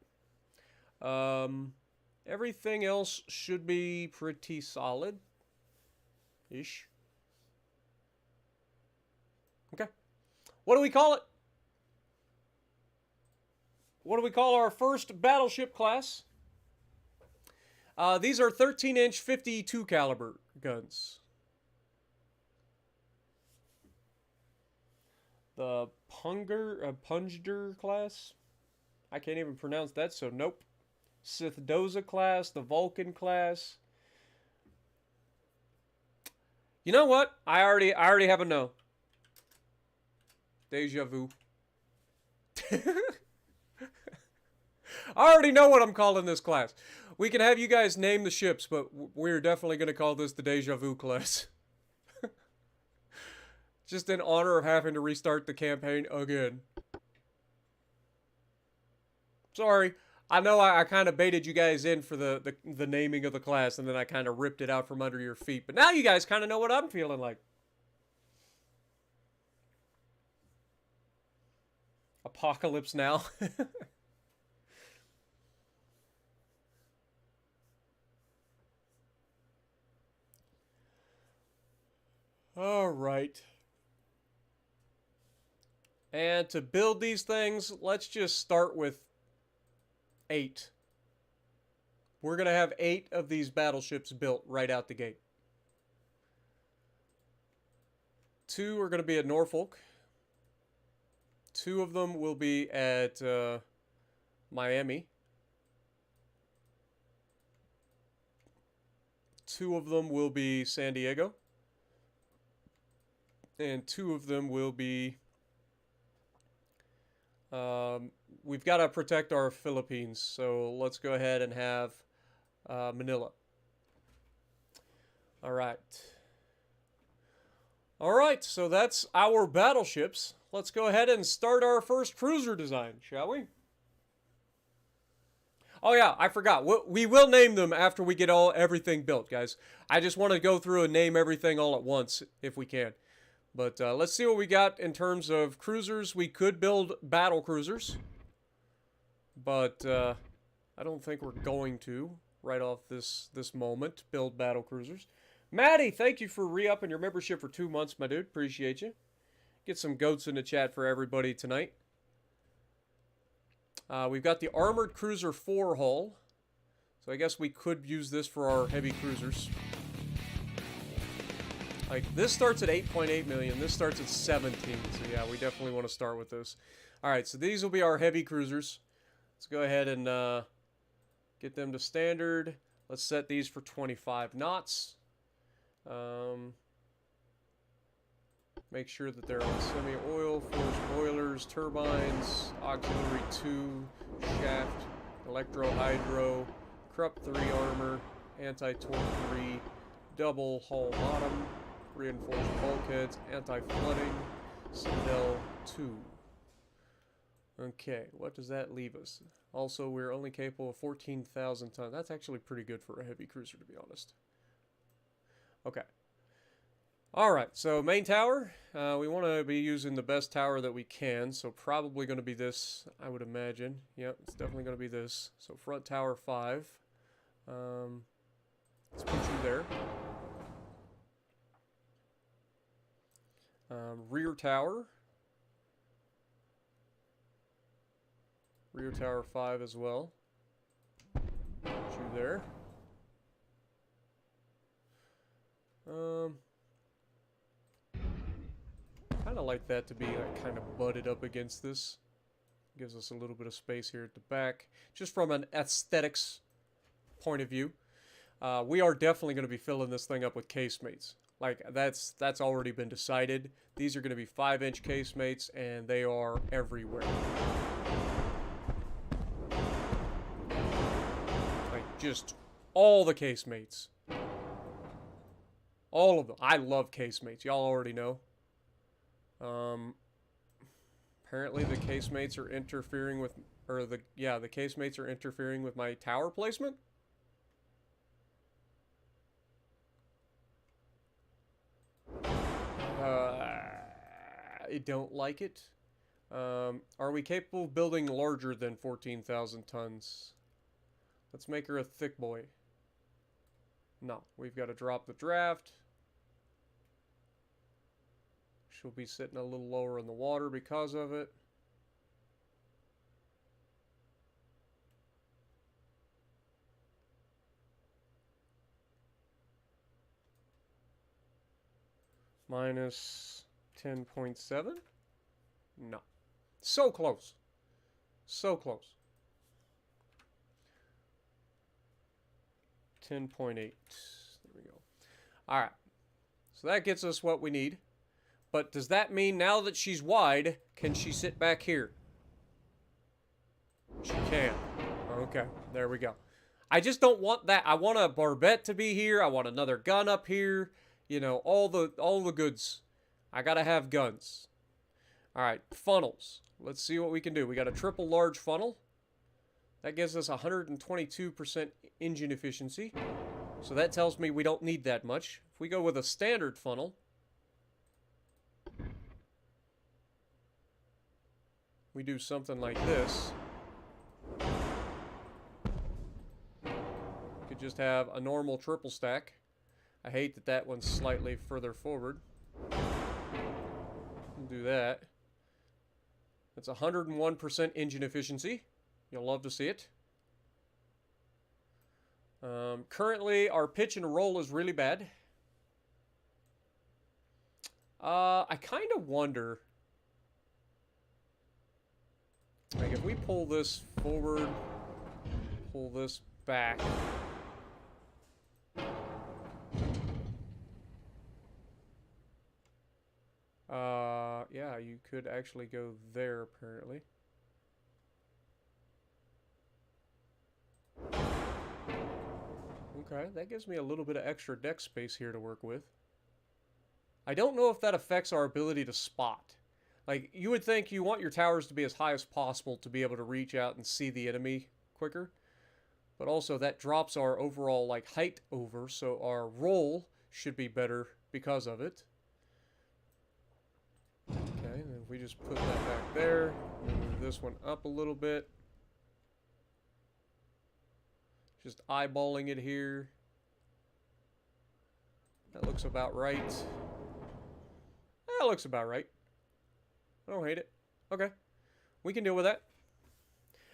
Speaker 1: Everything else should be pretty solid-ish. Okay. What do we call it? What do we call our first battleship class? These are 13-inch 52 caliber guns. The Pungder class? I can't even pronounce that, so nope. Sithdoza class, the Vulcan class. You know what? I already have a no. Deja vu. I already know what I'm calling this class. We can have you guys name the ships, but we're definitely going to call this the Deja Vu class. Just in honor of having to restart the campaign again. Sorry. I know I kind of baited you guys in for the naming of the class, and then I kind of ripped it out from under your feet. But now you guys kind of know what I'm feeling like. Apocalypse Now. All right. And to build these things, let's just start with 8. We're going to have 8 of these battleships built right out the gate. 2 are going to be at Norfolk. 2 of them will be at Miami. 2 of them will be San Diego. And 2 of them will be... we've got to protect our Philippines, so let's go ahead and have Manila. All right. All right, so that's our battleships. Let's go ahead and start our first cruiser design, shall we? Oh yeah, I forgot. We will name them after we get everything built, guys. I just want to go through and name everything all at once if we can. But let's see what we got in terms of cruisers. We could build battle cruisers, but I don't think we're going to right off this moment build battle cruisers. Maddie, thank you for re-upping your membership for 2 months, my dude. Appreciate you. Get some goats in the chat for everybody tonight. We've got the Armored Cruiser 4 hull. So I guess we could use this for our heavy cruisers. Like, this starts at 8.8 million. This starts at 17. So yeah, we definitely want to start with this. Alright, so these will be our heavy cruisers. Let's go ahead and get them to standard. Let's set these for 25 knots. Make sure that they're on semi-oil, forced boilers, turbines, auxiliary 2, shaft, electro-hydro, Krupp 3 armor, anti-torque 3, double hull bottom, reinforced bulkheads, anti-flooding, Citadel 2. Okay, what does that leave us? Also, we're only capable of 14,000 tons. That's actually pretty good for a heavy cruiser, to be honest. Okay. Alright, so main tower. We want to be using the best tower that we can, so probably going to be this, I would imagine. Yep, it's definitely going to be this. So front tower 5. Let's put you there. Rear tower. Rear tower 5 as well. Put you there. Kind of like that to be like kind of butted up against this. Gives us a little bit of space here at the back. Just from an aesthetics point of view. We are definitely going to be filling this thing up with casemates. Like, that's already been decided. These are going to be 5-inch casemates, and they are everywhere. Like, just all the casemates. All of them. I love casemates. Y'all already know. Apparently the casemates are interfering with, the casemates are interfering with my tower placement. I don't like it. Are we capable of building larger than 14,000 tons? Let's make her a thick boy. No, we've got to drop the draft. She'll be sitting a little lower in the water because of it. Minus 10.7? No. So close. So close. 10.8. There we go. Alright. So that gets us what we need. But does that mean now that she's wide, can she sit back here? She can. Okay, there we go. I just don't want that. I want a barbette to be here. I want another gun up here. You know, all the goods. I gotta have guns. Alright, funnels. Let's see what we can do. We got a triple large funnel. That gives us 122% engine efficiency. So that tells me we don't need that much. If we go with a standard funnel, we do something like this. Could just have a normal triple stack. I hate that that one's slightly further forward. Do that. That's 101% engine efficiency. You'll love to see it. Currently, our pitch and roll is really bad. I kind of wonder, like, if we pull this forward, pull this back. Yeah, you could actually go there, apparently. We Okay, that gives me a little bit of extra deck space here to work with. I don't know if that affects our ability to spot. Like, you would think you want your towers to be as high as possible to be able to reach out and see the enemy quicker. But also, that drops our overall, like, height over, so our roll should be better because of it. Okay, and then if we just put that back there, move this one up a little bit. Just eyeballing it here. That looks about right. That looks about right. I don't hate it. Okay. We can deal with that.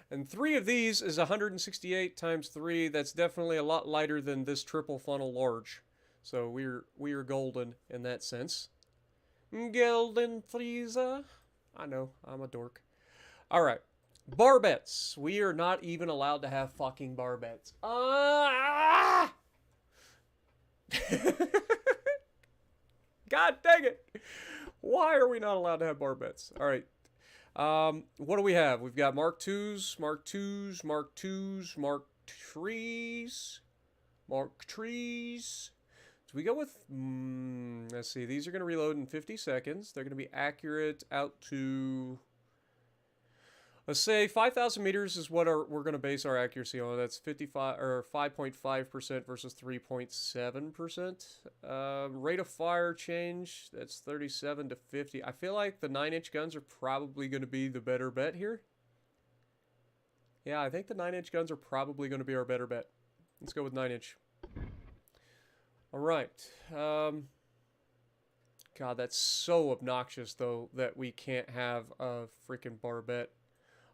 Speaker 1: And 3 of these is 168 times 3. That's definitely a lot lighter than this triple funnel large. So we're golden in that sense. Golden Frieza. I know, I'm a dork. Alright. Barbettes. We are not even allowed to have fucking barbettes. God dang it. Why are we not allowed to have barbettes? Alright. What do we have? We've got Mark 2s, Mark 2s, Mark 2s, Mark 3s, Mark 3s. Do we go with... let's see. These are going to reload in 50 seconds. They're going to be accurate out to... Let's say 5,000 meters is what we're going to base our accuracy on. That's 55 or 5.5% versus 3.7%. Rate of fire change, that's 37 to 50. I feel like the 9-inch guns are probably going to be the better bet here. Yeah, I think the 9-inch guns are probably going to be our better bet. Let's go with 9-inch. All right. God, that's so obnoxious, though, that we can't have a freaking barbette.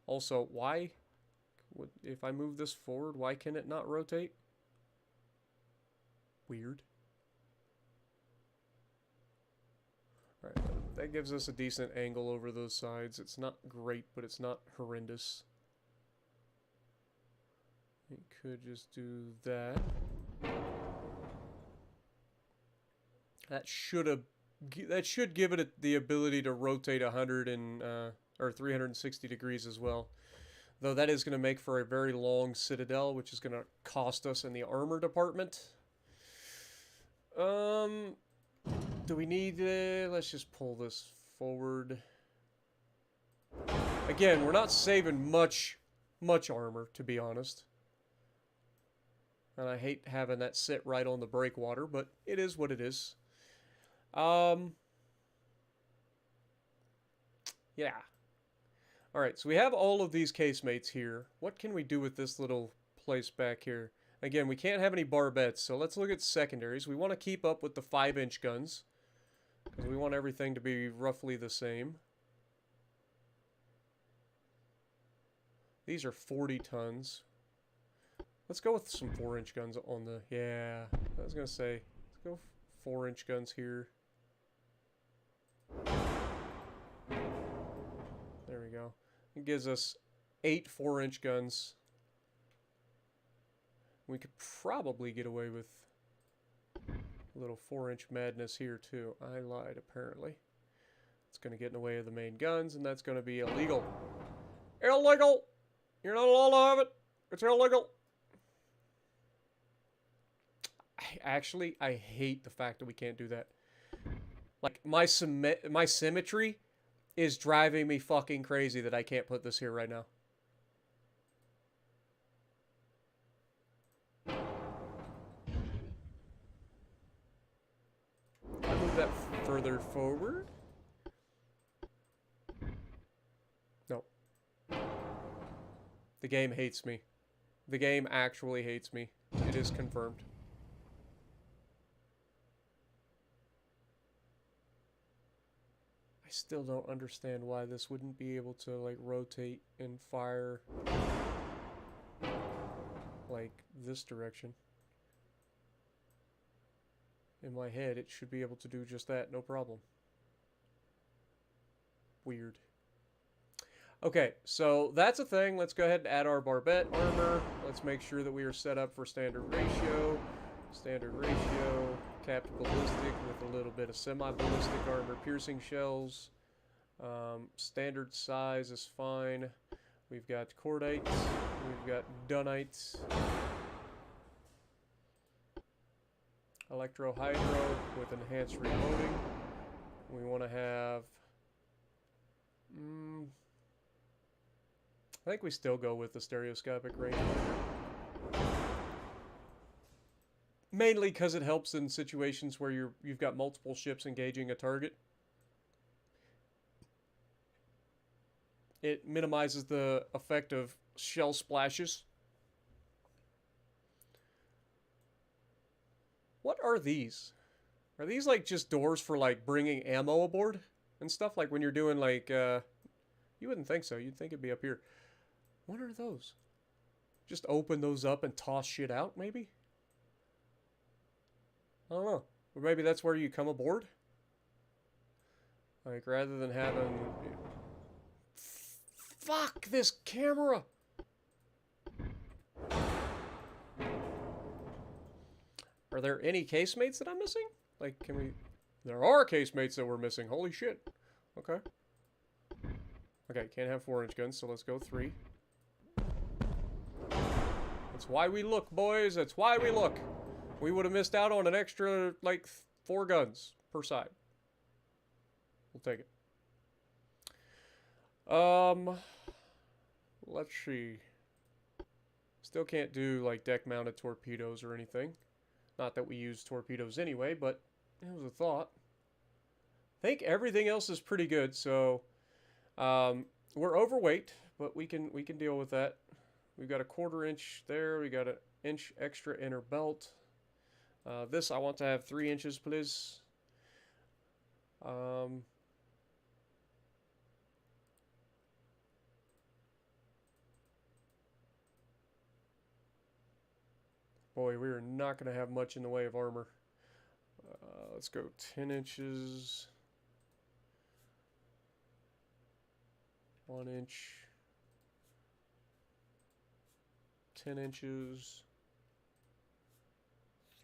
Speaker 1: Also, why, if I move this forward, why can it not rotate? Weird. Alright, that gives us a decent angle over those sides. It's not great, but it's not horrendous. It could just do that. That should give it the ability to rotate 100 and or 360 degrees as well. Though that is going to make for a very long citadel, which is going to cost us in the armor department. Do we need... let's just pull this forward. Again, we're not saving much armor, to be honest. And I hate having that sit right on the breakwater, but it is what it is. Yeah. Alright, so we have all of these casemates here. What can we do with this little place back here? Again, we can't have any barbettes, so let's look at secondaries. We want to keep up with the 5-inch guns, because we want everything to be roughly the same. These are 40 tons. Let's go with some 4-inch guns on the... Yeah, I was going to say, let's go 4-inch guns here. There we go. It gives us 8 4-inch guns. We could probably get away with a little 4-inch madness here too. I lied, apparently. It's going to get in the way of the main guns, and that's going to be illegal. Illegal! You're not allowed to have it. It's illegal. I hate the fact that we can't do that. Like, my symmetry is driving me fucking crazy that I can't put this here right now. I move that further forward. No. The game hates me. The game actually hates me. It is confirmed. I still don't understand why this wouldn't be able to, like, rotate and fire, like, this direction. In my head, it should be able to do just that, no problem. Weird. Okay, so that's a thing. Let's go ahead and add our barbette armor. Let's make sure that we are set up for standard ratio. Standard ratio, capped ballistic with a little bit of semi-ballistic armor piercing shells. Standard size is fine. We've got cordites, we've got dunites. Electro hydro with enhanced reloading. We want to have... I think we still go with the stereoscopic range. Mainly because it helps in situations where you've got multiple ships engaging a target. It minimizes the effect of shell splashes. What are these? Are these like just doors for like bringing ammo aboard and stuff? Like when you're doing like, you wouldn't think so. You'd think it'd be up here. What are those? Just open those up and toss shit out, maybe? I don't know. Or maybe that's where you come aboard? Like, rather than having... Fuck this camera! Are there any casemates that I'm missing? Like, can we... There are casemates that we're missing. Holy shit. Okay. Okay, can't have 4-inch guns, so let's go 3. That's why we look, boys. That's why we look. We would have missed out on an extra, like, 4 guns per side. We'll take it. Let's see. Still can't do, like, deck-mounted torpedoes or anything. Not that we use torpedoes anyway, but it was a thought. I think everything else is pretty good, so... we're overweight, but we can deal with that. We've got a 1/4 inch there. We got an inch extra inner belt. This I want to have 3 inches, please. Boy, we are not going to have much in the way of armor. Let's go 10 inches. 1 inch. 10 inches.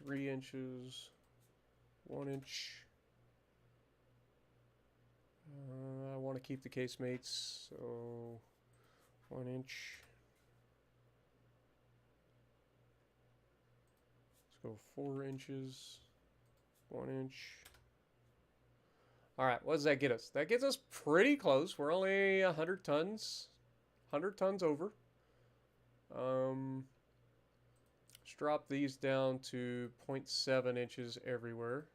Speaker 1: 3 inches. 1 inch. I want to keep the casemates, so 1 inch. Let's go 4 inches. 1 inch. Alright, what does that get us? That gets us pretty close. We're only 100 tons. 100 tons over. Let's drop these down to 0.7 inches everywhere.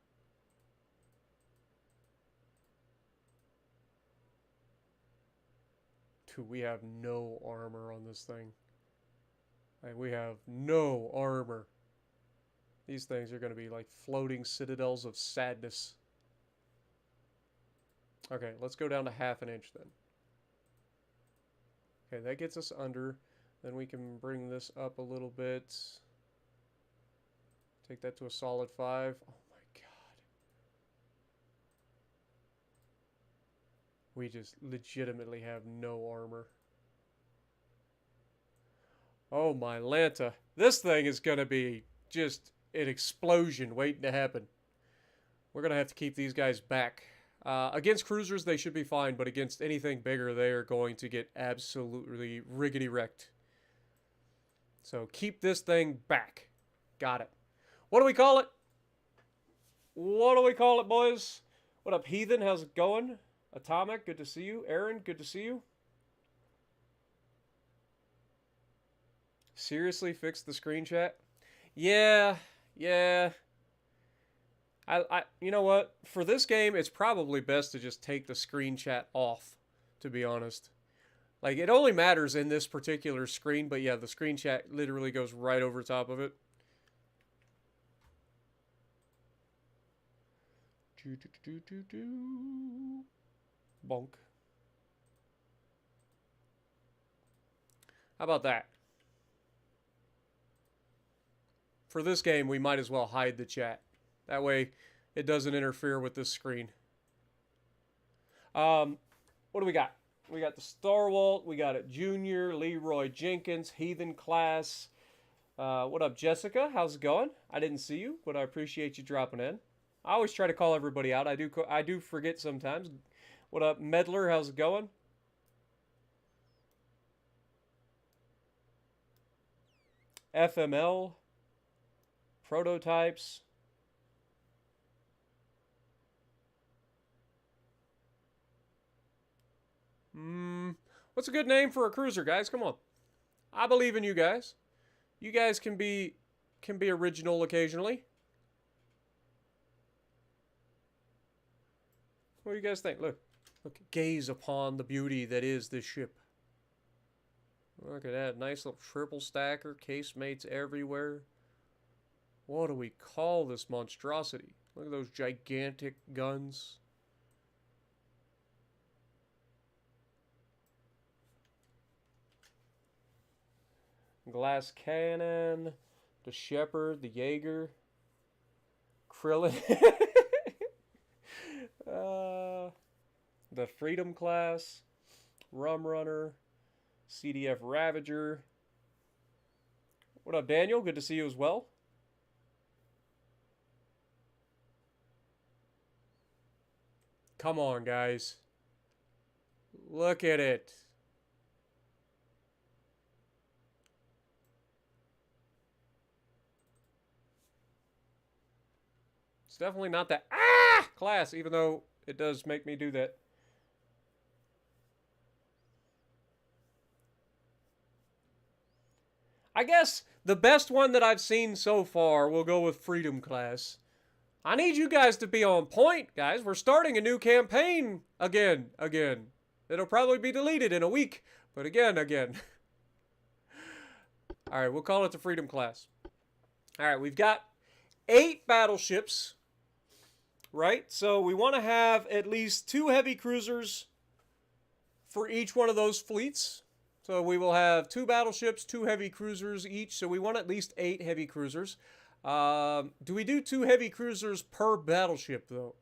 Speaker 1: Dude, we have no armor on this thing. Like, we have no armor. These things are going to be like floating citadels of sadness. Okay, let's go down to 1/2 inch then. Okay, that gets us under. Then we can bring this up a little bit. Take that to a solid 5. Oh my god. We just legitimately have no armor. Oh my Lanta. This thing is going to be just an explosion waiting to happen. We're going to have to keep these guys back. Against cruisers, they should be fine, but against anything bigger, they are going to get absolutely riggedy wrecked. So keep this thing back. Got it. What do we call it? What do we call it, boys? What up, Heathen? How's it going? Atomic, good to see you. Aaron, good to see you. Seriously, fix the screen chat? Yeah. You know what? For this game, it's probably best to just take the screen chat off, to be honest. Like, it only matters in this particular screen, but yeah, the screen chat literally goes right over top of it. Bonk. How about that? For this game, we might as well hide the chat. That way, it doesn't interfere with this screen. What do we got? We got the Star Walt. We got it Junior, Leroy Jenkins, Heathen Class. What up, Jessica? How's it going? I didn't see you, but I appreciate you dropping in. I always try to call everybody out. I do forget sometimes. What up, Meddler? How's it going? FML. Prototypes. What's a good name for a cruiser, guys? Come on. I believe in you guys. You guys can be original occasionally. What do you guys think? Look, gaze upon the beauty that is this ship. Look at that, nice little triple stacker, casemates everywhere. What do we call this monstrosity? Look at those gigantic guns. Glass cannon, the Shepherd, the Jaeger, Krillin, the Freedom class, Rum Runner, CDF Ravager. What up, Daniel? Good to see you as well. Come on, guys. Look at it. It's definitely not that class, even though it does make me do that. I guess the best one that I've seen so far will go with Freedom class. I need you guys to be on point, guys. We're starting a new campaign again. It'll probably be deleted in a week, but again. All right, we'll call it the Freedom class. All right, we've got 8 battleships, right? So we want to have at least 2 heavy cruisers for each one of those fleets. So we will have 2 battleships, 2 heavy cruisers each. So we want at least 8 heavy cruisers. Do we do 2 heavy cruisers per battleship, though?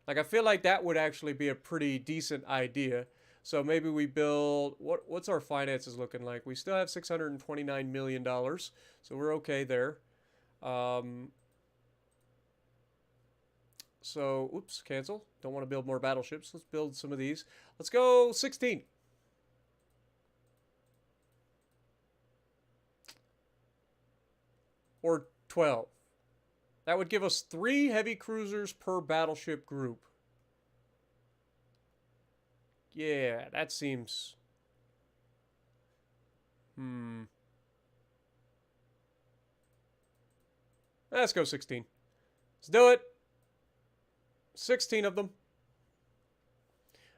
Speaker 1: Like, I feel like that would actually be a pretty decent idea. So maybe we build... What's our finances looking like? We still have $629 million. So we're okay there. So, oops, cancel. Don't want to build more battleships. Let's build some of these. Let's go 16. Or 12. That would give us 3 heavy cruisers per battleship group. Yeah, that seems... Let's go 16. Let's do it. 16 of them.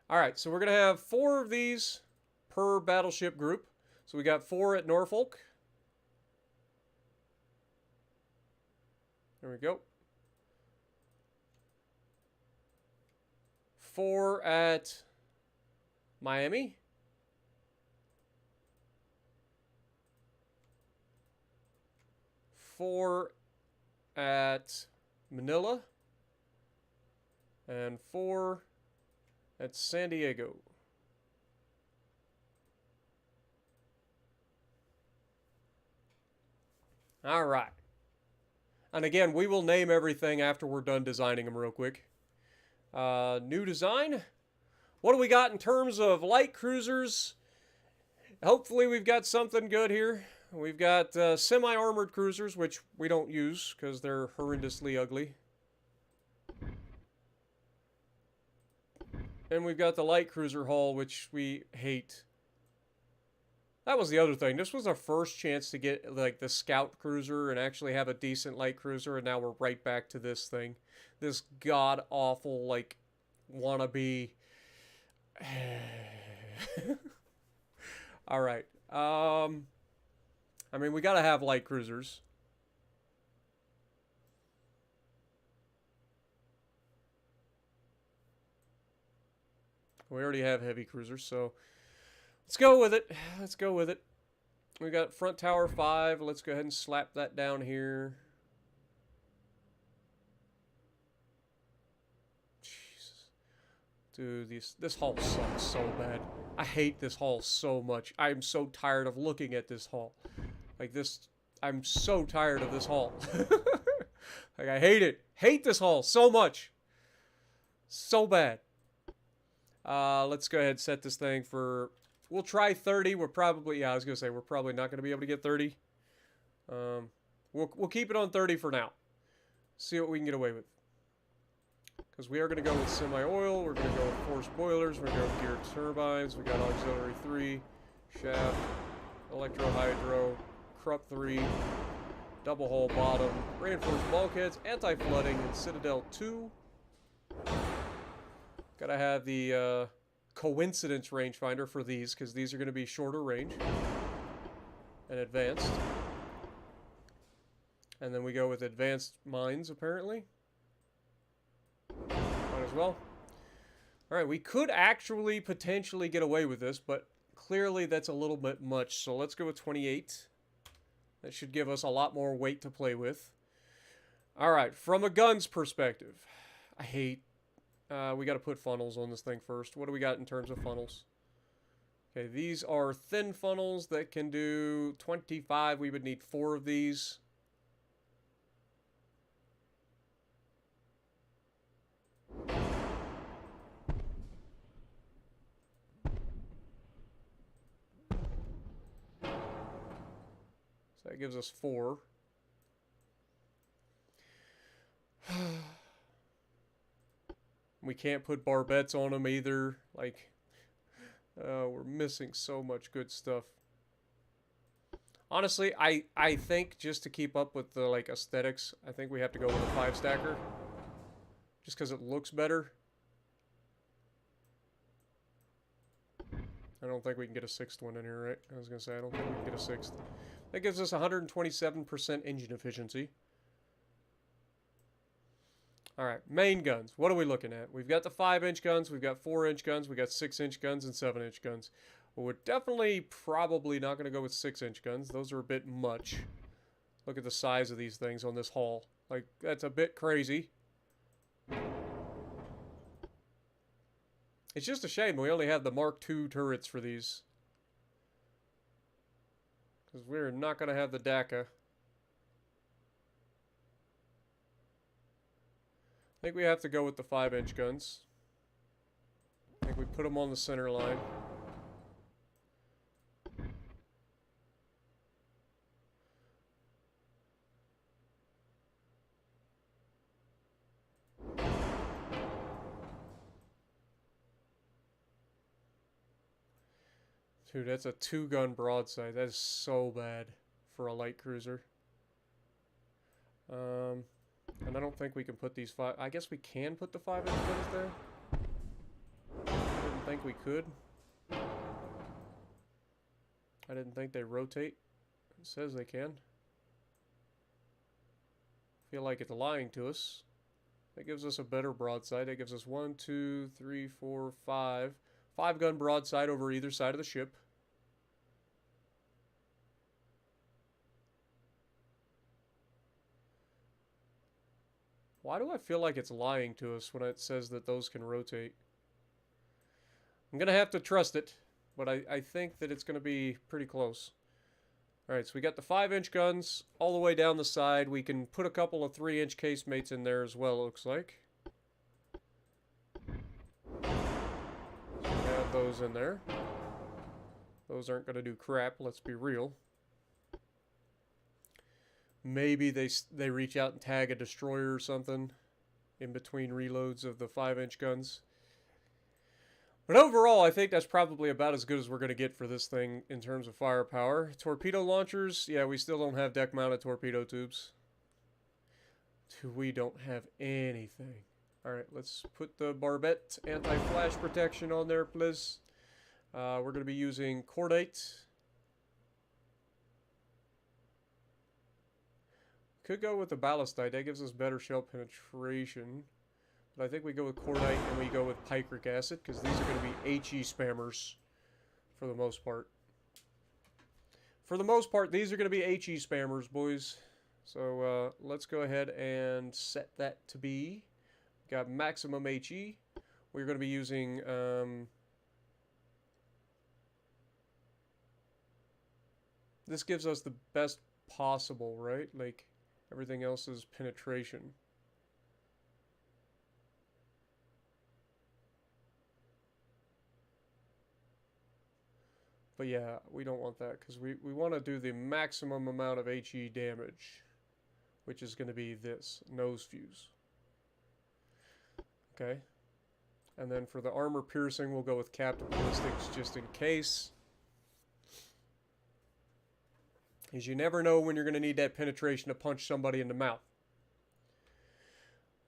Speaker 1: Alright, so we're going to have 4 of these per battleship group. So we got 4 at Norfolk. There we go. 4 at Miami. 4 at Manila. And 4 at San Diego. All right. And again, we will name everything after we're done designing them real quick. New design. What do we got in terms of light cruisers? Hopefully we've got something good here. We've got semi-armored cruisers, which we don't use because they're horrendously ugly. And we've got the light cruiser hull, which we hate. That was the other thing. This was our first chance to get like the scout cruiser and actually have a decent light cruiser, and now we're right back to this thing. This god-awful, like, wannabe... Alright. I mean, we gotta have light cruisers. We already have heavy cruisers, so let's go with it. Let's go with it. We got front tower 5. Let's go ahead and slap that down here. Jesus. Dude, this hull sucks so bad. I hate this hull so much. I'm so tired of looking at this hull. Like this, I'm so tired of this hull. Like, I hate it. Hate this hull so much. So bad. Let's go ahead and set this thing for... We'll try 30. We're probably... Yeah, I was going to say, we're probably not going to be able to get 30. We'll keep it on 30 for now. See what we can get away with. Because we are going to go with semi-oil, we're going to go with forced boilers, we're going to go with geared turbines, we got auxiliary 3, shaft, electro-hydro, Krupp 3, double hull bottom, reinforced bulkheads, anti-flooding, and Citadel 2. Gotta have the coincidence rangefinder for these, because these are going to be shorter range and advanced. And then we go with advanced mines, apparently. Might as well. Alright, we could actually potentially get away with this, but clearly that's a little bit much. So let's go with 28. That should give us a lot more weight to play with. Alright, from a guns perspective. I hate... we got to put funnels on this thing first. What do we got in terms of funnels? Okay, these are thin funnels that can do 25. We would need 4 of these. So that gives us 4. We can't put barbettes on them either. Like, we're missing so much good stuff. Honestly, I think just to keep up with the like aesthetics, I think we have to go with a 5-stacker. Just because it looks better. I don't think we can get a 6th one in here, right? I was going to say, I don't think we can get a 6th. That gives us 127% engine efficiency. Alright, main guns. What are we looking at? We've got the 5-inch guns, we've got 4-inch guns, we've got 6-inch guns, and 7-inch guns. Well, we're definitely probably not going to go with 6-inch guns. Those are a bit much. Look at the size of these things on this hull. Like, that's a bit crazy. It's just a shame we only have the Mark II turrets for these. Because we're not going to have the DACA. I think we have to go with the 5-inch guns. I think we put them on the center line. Dude, that's a 2-gun broadside. That is so bad for a light cruiser. And I don't think we can put these 5... I guess we can put the 5-inch guns there. I didn't think we could. I didn't think they rotate. It says they can. Feel like it's lying to us. That gives us a better broadside. That gives us 1, 2, 3, 4, 5. 5-gun broadside over either side of the ship. Why do I feel like it's lying to us when it says that those can rotate? I'm going to have to trust it, but I think that it's going to be pretty close. Alright, so we got the 5-inch guns all the way down the side. We can put a couple of 3-inch casemates in there as well, it looks like. So we have those in there. Those aren't going to do crap, let's be real. Maybe they reach out and tag a destroyer or something in between reloads of the 5-inch guns. But overall, I think that's probably about as good as we're going to get for this thing in terms of firepower. Torpedo launchers, yeah, we still don't have deck-mounted torpedo tubes. We don't have anything. Alright, let's put the barbette anti-flash protection on there, please. We're going to be using cordite. Could go with the ballistite. That gives us better shell penetration. But I think we go with cordite and we go with picric acid, because these are going to be HE spammers for the most part. For the most part, these are going to be HE spammers, boys. So let's go ahead and set that to be. Got maximum HE. We're going to be using... this gives us the best possible, right? Like... everything else is penetration. But yeah, we don't want that because we want to do the maximum amount of HE damage, which is going to be this nose fuse. Okay. And then for the armor piercing, we'll go with captive ballistics just in case. Because you never know when you're going to need that penetration to punch somebody in the mouth.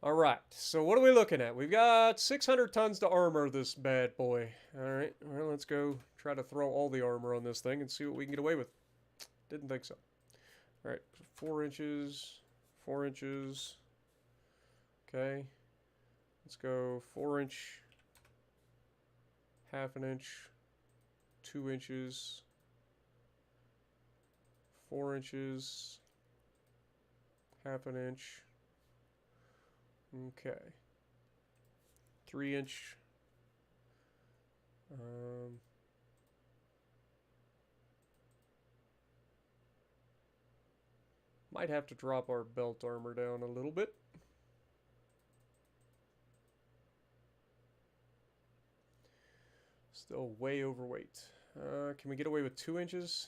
Speaker 1: Alright, so what are we looking at? We've got 600 tons to armor this bad boy. Alright, well, let's go try to throw all the armor on this thing and see what we can get away with. Didn't think so. Alright, 4 inches, 4 inches. Okay. Let's go 4 inch, half an inch, 2 inches, 4 inches, half an inch. Okay. 3 inch. Might have to drop our belt armor down a little bit. Still way overweight. Can we get away with 2 inches?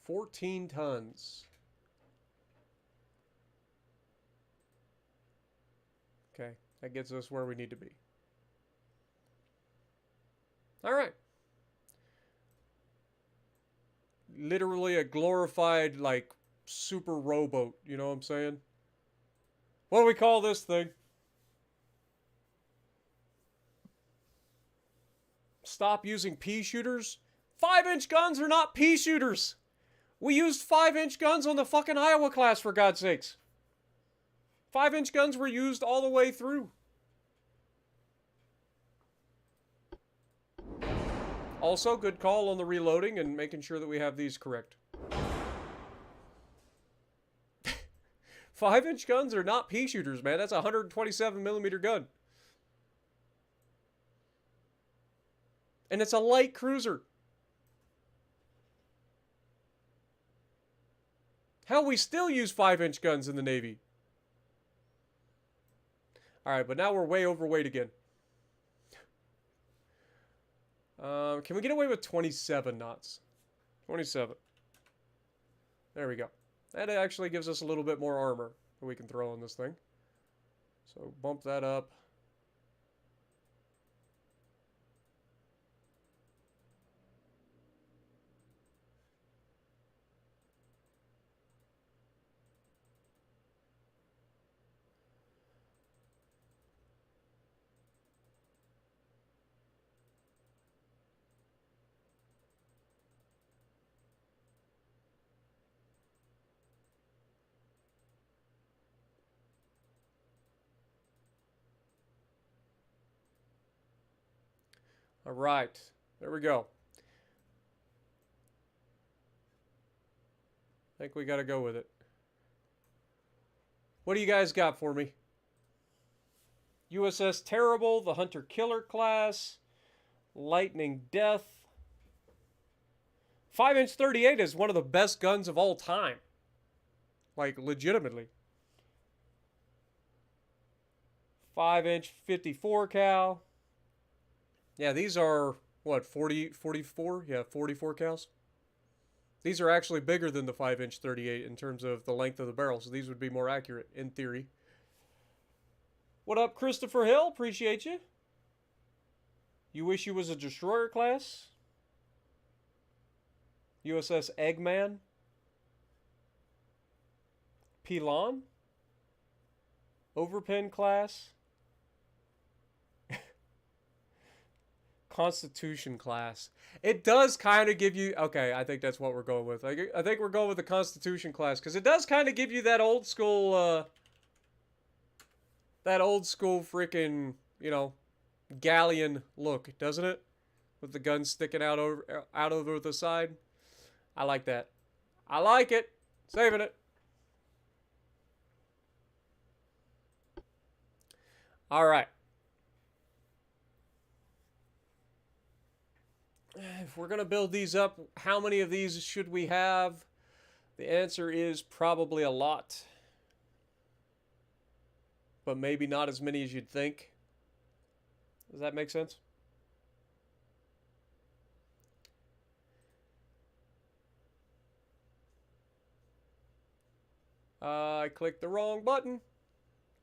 Speaker 1: $14 tons. Okay, that gets us where we need to be. All right. Literally a glorified, like, super rowboat. You know what I'm saying? What do we call this thing? Stop using pea shooters? 5-inch guns are not pea shooters. We used 5-inch guns on the fucking Iowa class, for God's sakes. 5-inch guns were used all the way through. Also, good call on the reloading and making sure that we have these correct. 5-inch guns are not pea shooters, man. That's a 127mm gun. And it's a light cruiser. Hell, we still use 5-inch guns in the Navy. Alright, but now we're way overweight again. Can we get away with 27 knots? 27. There we go. That actually gives us a little bit more armor that we can throw on this thing. So bump that up. All right, there we go. I think we got to go with it. What do you guys got for me? USS Terrible, the Hunter Killer class, Lightning Death. 5-inch 38 is one of the best guns of all time. Like, legitimately. 5-inch 54 cal. Yeah, these are, what, 44? Yeah, 44 cals. These are actually bigger than the 5-inch 38 in terms of the length of the barrel, so these would be more accurate, in theory. What up, Christopher Hill? Appreciate you. You wish you was a destroyer class? USS Eggman? Pilon? Overpen class? Constitution class. It does kind of give you... Okay, I think that's what we're going with. I think we're going with the Constitution class, because it does kind of give you that old school... that old school freaking, you know, galleon look, doesn't it? With the gun sticking out over the side. I like that. I like it. Saving it. All right. If we're going to build these up, how many of these should we have? The answer is probably a lot. But maybe not as many as you'd think. Does that make sense? I clicked the wrong button.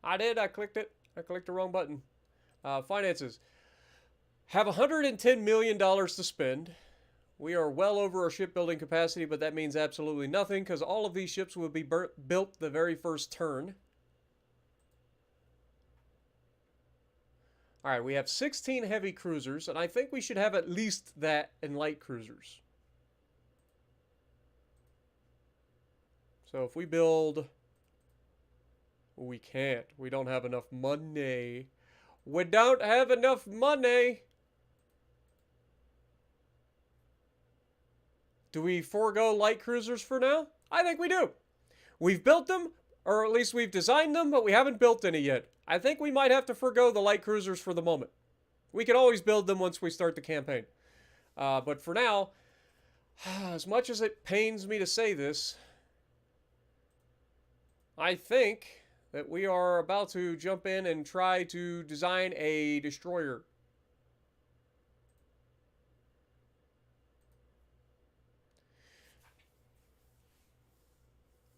Speaker 1: I did. I clicked it. I clicked the wrong button. Finances. Have $110 million to spend. We are well over our shipbuilding capacity, but that means absolutely nothing because all of these ships will be built the very first turn. All right, we have 16 heavy cruisers, and I think we should have at least that in light cruisers. So if we build... We can't. We don't have enough money. We don't have enough money. Do we forego light cruisers for now? I think we do. We've built them, or at least we've designed them, but we haven't built any yet. I think we might have to forego the light cruisers for the moment. We can always build them once we start the campaign. But for now, as much as it pains me to say this, I think that we are about to jump in and try to design a destroyer.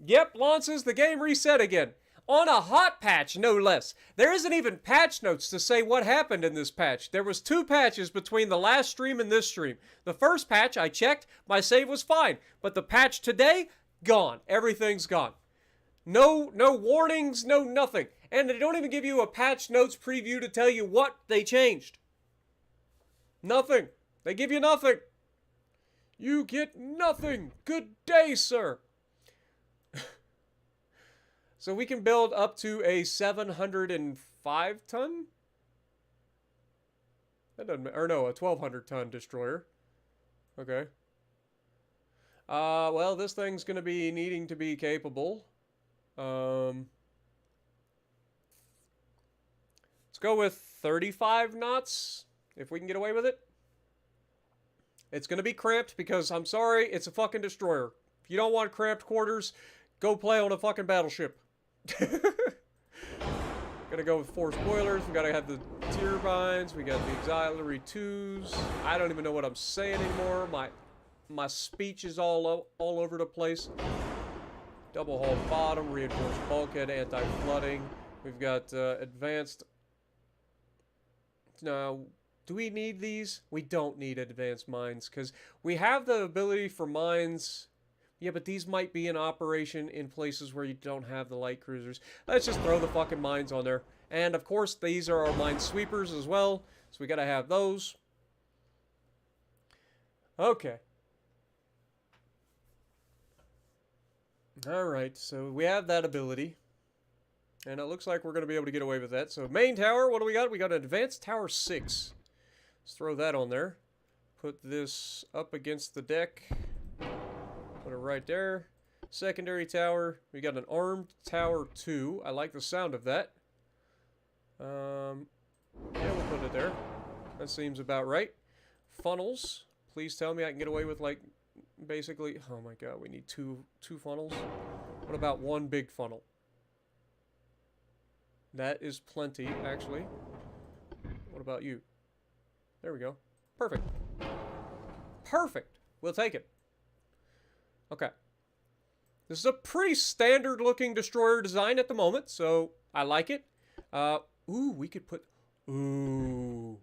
Speaker 1: Yep, Launces, the game reset again. On a hot patch, no less. There isn't even patch notes to say what happened in this patch. There was 2 patches between the last stream and this stream. The first patch, I checked, my save was fine. But the patch today, gone. Everything's gone. No warnings, no nothing. And they don't even give you a patch notes preview to tell you what they changed. Nothing. They give you nothing. You get nothing. Good day, sir. So we can build up to a 705 ton? That doesn't, or no, a 1200 ton destroyer. Okay. Well, this thing's going to be needing to be capable. Let's go with 35 knots, if we can get away with it. It's going to be cramped because, I'm sorry, it's a fucking destroyer. If you don't want cramped quarters, go play on a fucking battleship. Gonna go with 4 spoilers. We gotta have the turbines. We got the auxiliary 2s. I don't even know what I'm saying anymore. My speech is all over the place. Double hull bottom, reinforced bulkhead, anti-flooding. We've got advanced. Now, do we need these? We don't need advanced mines because we have the ability for mines. Yeah, but these might be in operation in places where you don't have the light cruisers. Let's just throw the fucking mines on there. And, of course, these are our mine sweepers as well. So we gotta have those. Okay. Alright, so we have that ability. And it looks like we're gonna be able to get away with that. So, main tower, what do we got? We got an advanced tower 6. Let's throw that on there. Put this up against the deck. Put it right there. Secondary tower. We got an armed tower 2. I like the sound of that. Yeah, we'll put it there. That seems about right. Funnels. Please tell me I can get away with, like, basically... Oh my god, we need two funnels. What about 1 big funnel? That is plenty, actually. What about you? There we go. Perfect. Perfect. We'll take it. Okay. This is a pretty standard looking destroyer design at the moment, so I like it. Ooh, we could put... Ooh.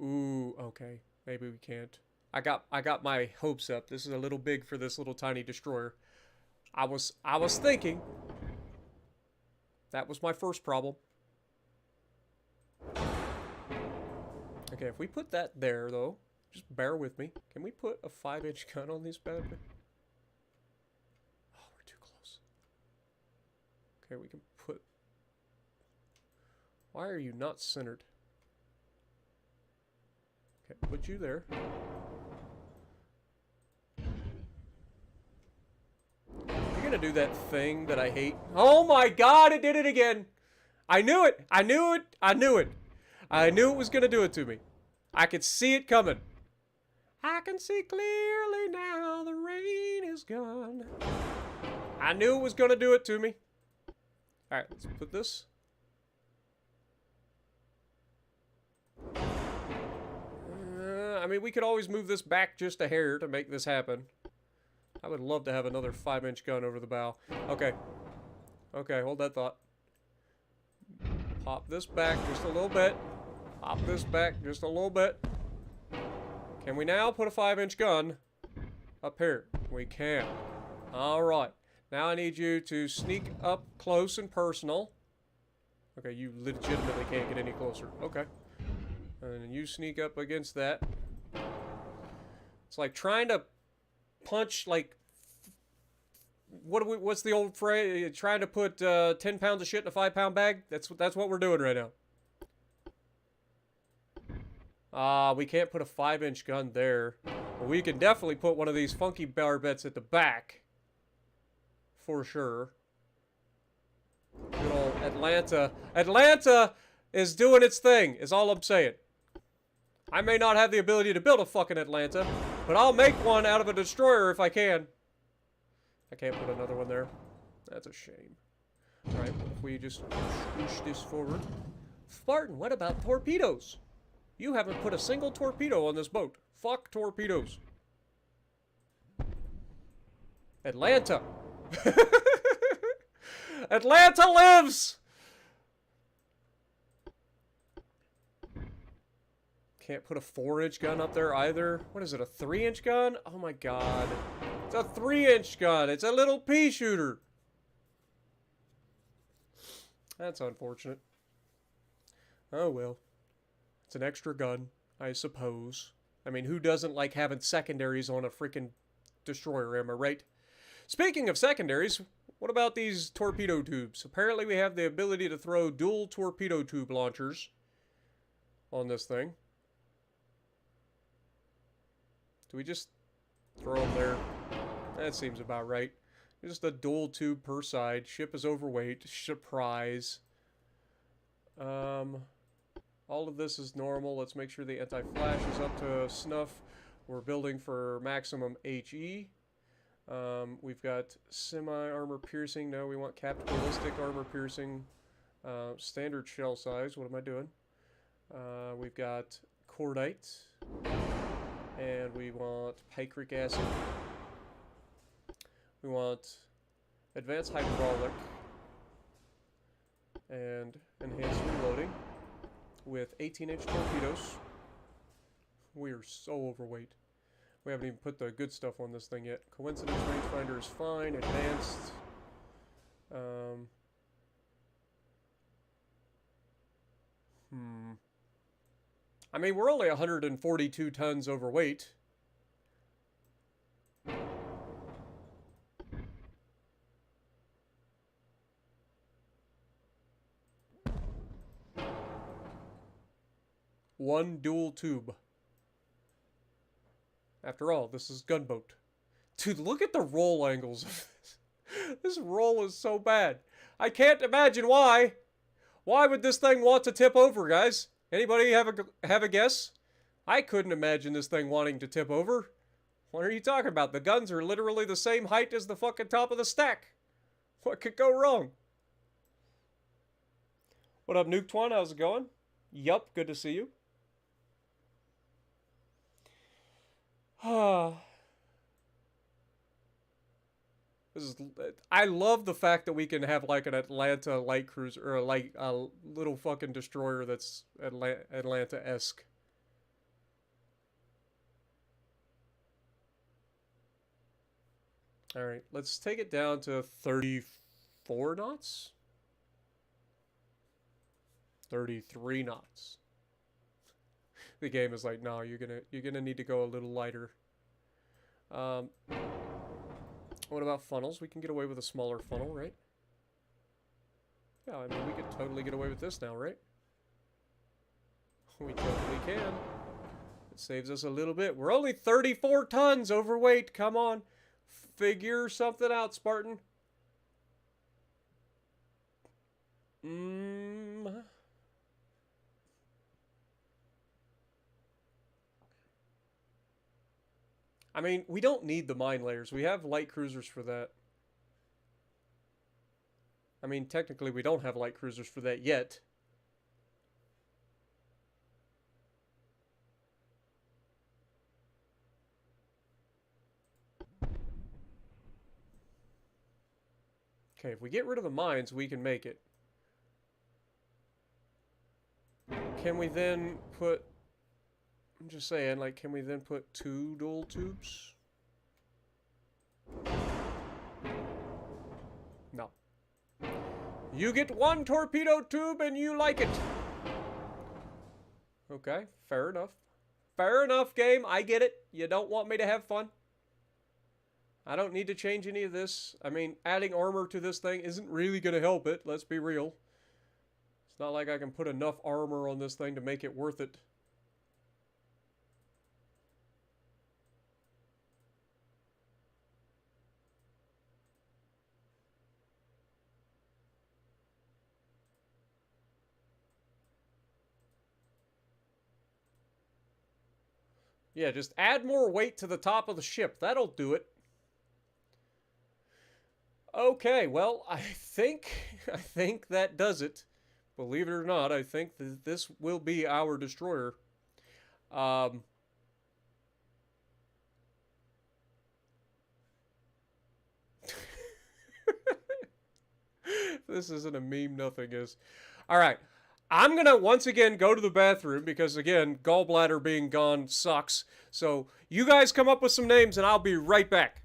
Speaker 1: Ooh, okay. Maybe we can't. I got my hopes up. This is a little big for this little tiny destroyer. I was thinking. That was my first problem. Okay, if we put that there, though, just bear with me. Can we put a 5-inch gun on these bad boys? Okay, we can put... Why are you not centered? Okay, put you there. You're gonna do that thing that I hate. Oh my god, it did it again! I knew it! I knew it! I knew it! I knew it was gonna do it to me. I could see it coming. I can see clearly now the rain is gone. I knew it was gonna do it to me. Alright, let's put this. I mean, we could always move this back just a hair to make this happen. I would love to have another 5-inch gun over the bow. Okay. Okay, hold that thought. Pop this back just a little bit. Pop this back just a little bit. Can we now put a 5-inch gun up here? We can. Alright. Now I need you to sneak up close and personal. Okay, you legitimately can't get any closer. Okay. And then you sneak up against that. It's like trying to punch, like, what's the old phrase? Trying to put 10 pounds of shit in a 5-pound bag? That's what we're doing right now. We can't put a 5-inch gun there. But we can definitely put one of these funky barbettes at the back. For sure. Good old Atlanta. Atlanta is doing its thing, is all I'm saying. I may not have the ability to build a fucking Atlanta, but I'll make one out of a destroyer if I can. I can't put another one there. That's a shame. Alright, what if we just push this forward? Spartan, what about torpedoes? You haven't put a single torpedo on this boat. Fuck torpedoes. Atlanta. Atlanta lives! Can't put a 4-inch gun up there either. What is it, a 3-inch gun? Oh my god. It's a 3-inch gun. It's a little pea shooter. That's unfortunate. Oh well. It's an extra gun, I suppose. I mean, who doesn't like having secondaries on a freaking destroyer, am I right? Speaking of secondaries, what about these torpedo tubes? Apparently we have the ability to throw dual torpedo tube launchers on this thing. Do we just throw them there? That seems about right. Just a dual tube per side. Ship is overweight. Surprise. All of this is normal. Let's make sure the anti-flash is up to snuff. We're building for maximum HE. We've got semi-armor piercing. No, we want capped ballistic armor piercing. Standard shell size. What am I doing? We've got cordite. And we want picric acid. We want advanced hydraulic. And enhanced reloading. With 18-inch torpedoes. We are so overweight. We haven't even put the good stuff on this thing yet. Coincidence rangefinder is fine. Advanced. I mean, we're only 142 tons overweight. One dual tube. After all, this is gunboat. Dude, look at the roll angles of this. This roll is so bad. I can't imagine why. Why would this thing want to tip over, guys? Anybody have a guess? I couldn't imagine this thing wanting to tip over. What are you talking about? The guns are literally the same height as the fucking top of the stack. What could go wrong? What up, Nuke Twan? How's it going? Yup, good to see you. I love the fact that we can have like an Atlanta light cruiser, or like a little fucking destroyer that's Atlanta-esque. Alright, let's take it down to 34 knots? 33 knots. The game is like, no, you're gonna need to go a little lighter. What about funnels? We can get away with a smaller funnel, right? Yeah, I mean, we could totally get away with this now, right? We totally can. It saves us a little bit. We're only 34 tons overweight. Come on. Figure something out, Spartan. I mean, we don't need the mine layers. We have light cruisers for that. I mean, technically we don't have light cruisers for that yet. Okay, if we get rid of the mines, we can make it. Can we then put... I'm just saying, like, can we then put 2 dual tubes? No. You get 1 torpedo tube and you like it. Okay, fair enough. Fair enough, game. I get it. You don't want me to have fun. I don't need to change any of this. I mean, adding armor to this thing isn't really going to help it. Let's be real. It's not like I can put enough armor on this thing to make it worth it. Yeah, just add more weight to the top of the ship. That'll do it. Okay, well, I think that does it. Believe it or not, I think that this will be our destroyer. Um, this isn't a meme, nothing is. All right. I'm going to once again go to the bathroom because, again, gallbladder being gone sucks. So you guys come up with some names and I'll be right back.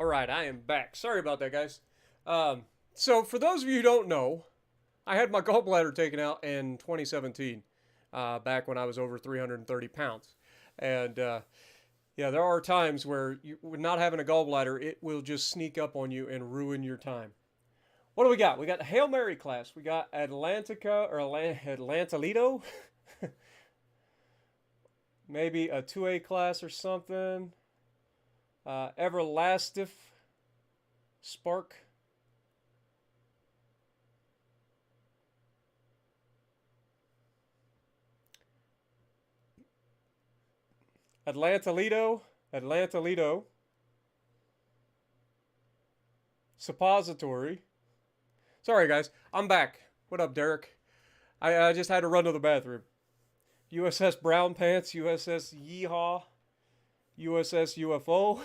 Speaker 1: All right, I am back. Sorry about that, guys. So, for those of you who don't know, I had my gallbladder taken out in 2017, back when I was over 330 pounds. And yeah, there are times where with not having a gallbladder, it will just sneak up on you and ruin your time. What do we got? We got the Hail Mary class. We got Atlantica or Atlantalido. Maybe a 2A class or something. Everlastif Spark. Atlantalido. Suppository. Sorry, guys. I'm back. What up, Derek? I just had to run to the bathroom. USS Brown Pants, USS Yeehaw, USS UFO.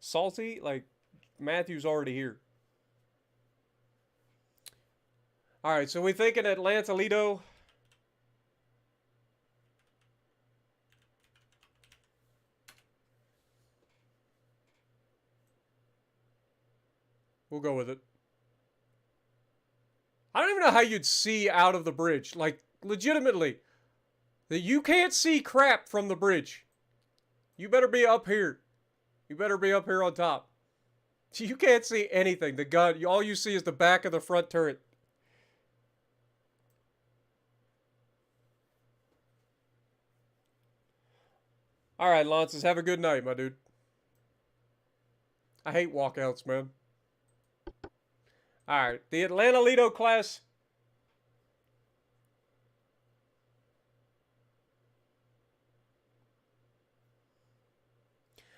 Speaker 1: Salty? Like, Matthew's already here. Alright, so we thinking Atlantalido. We'll go with it. I don't even know how you'd see out of the bridge. Like, legitimately. That you can't see crap from the bridge. You better be up here. You better be up here on top. You can't see anything. The gun, all you see is the back of the front turret. Alright, Lances, have a good night, my dude. I hate walkouts, man. Alright, the Atlanta class.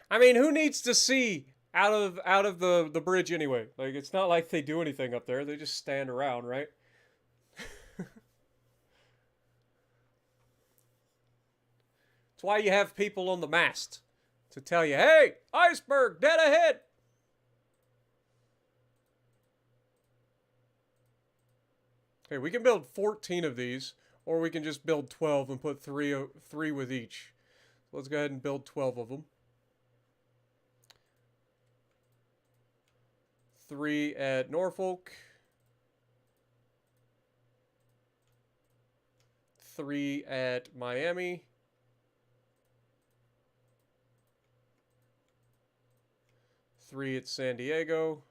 Speaker 1: I mean, who needs to see out of the bridge anyway? Like, it's not like they do anything up there. They just stand around, right? That's why you have people on the mast to tell you, hey, iceberg, dead ahead. Okay, we can build 14 of these, or we can just build 12 and put three with each. So let's go ahead and build 12 of them. 3 at Norfolk. 3 at Miami. 3 at San Diego.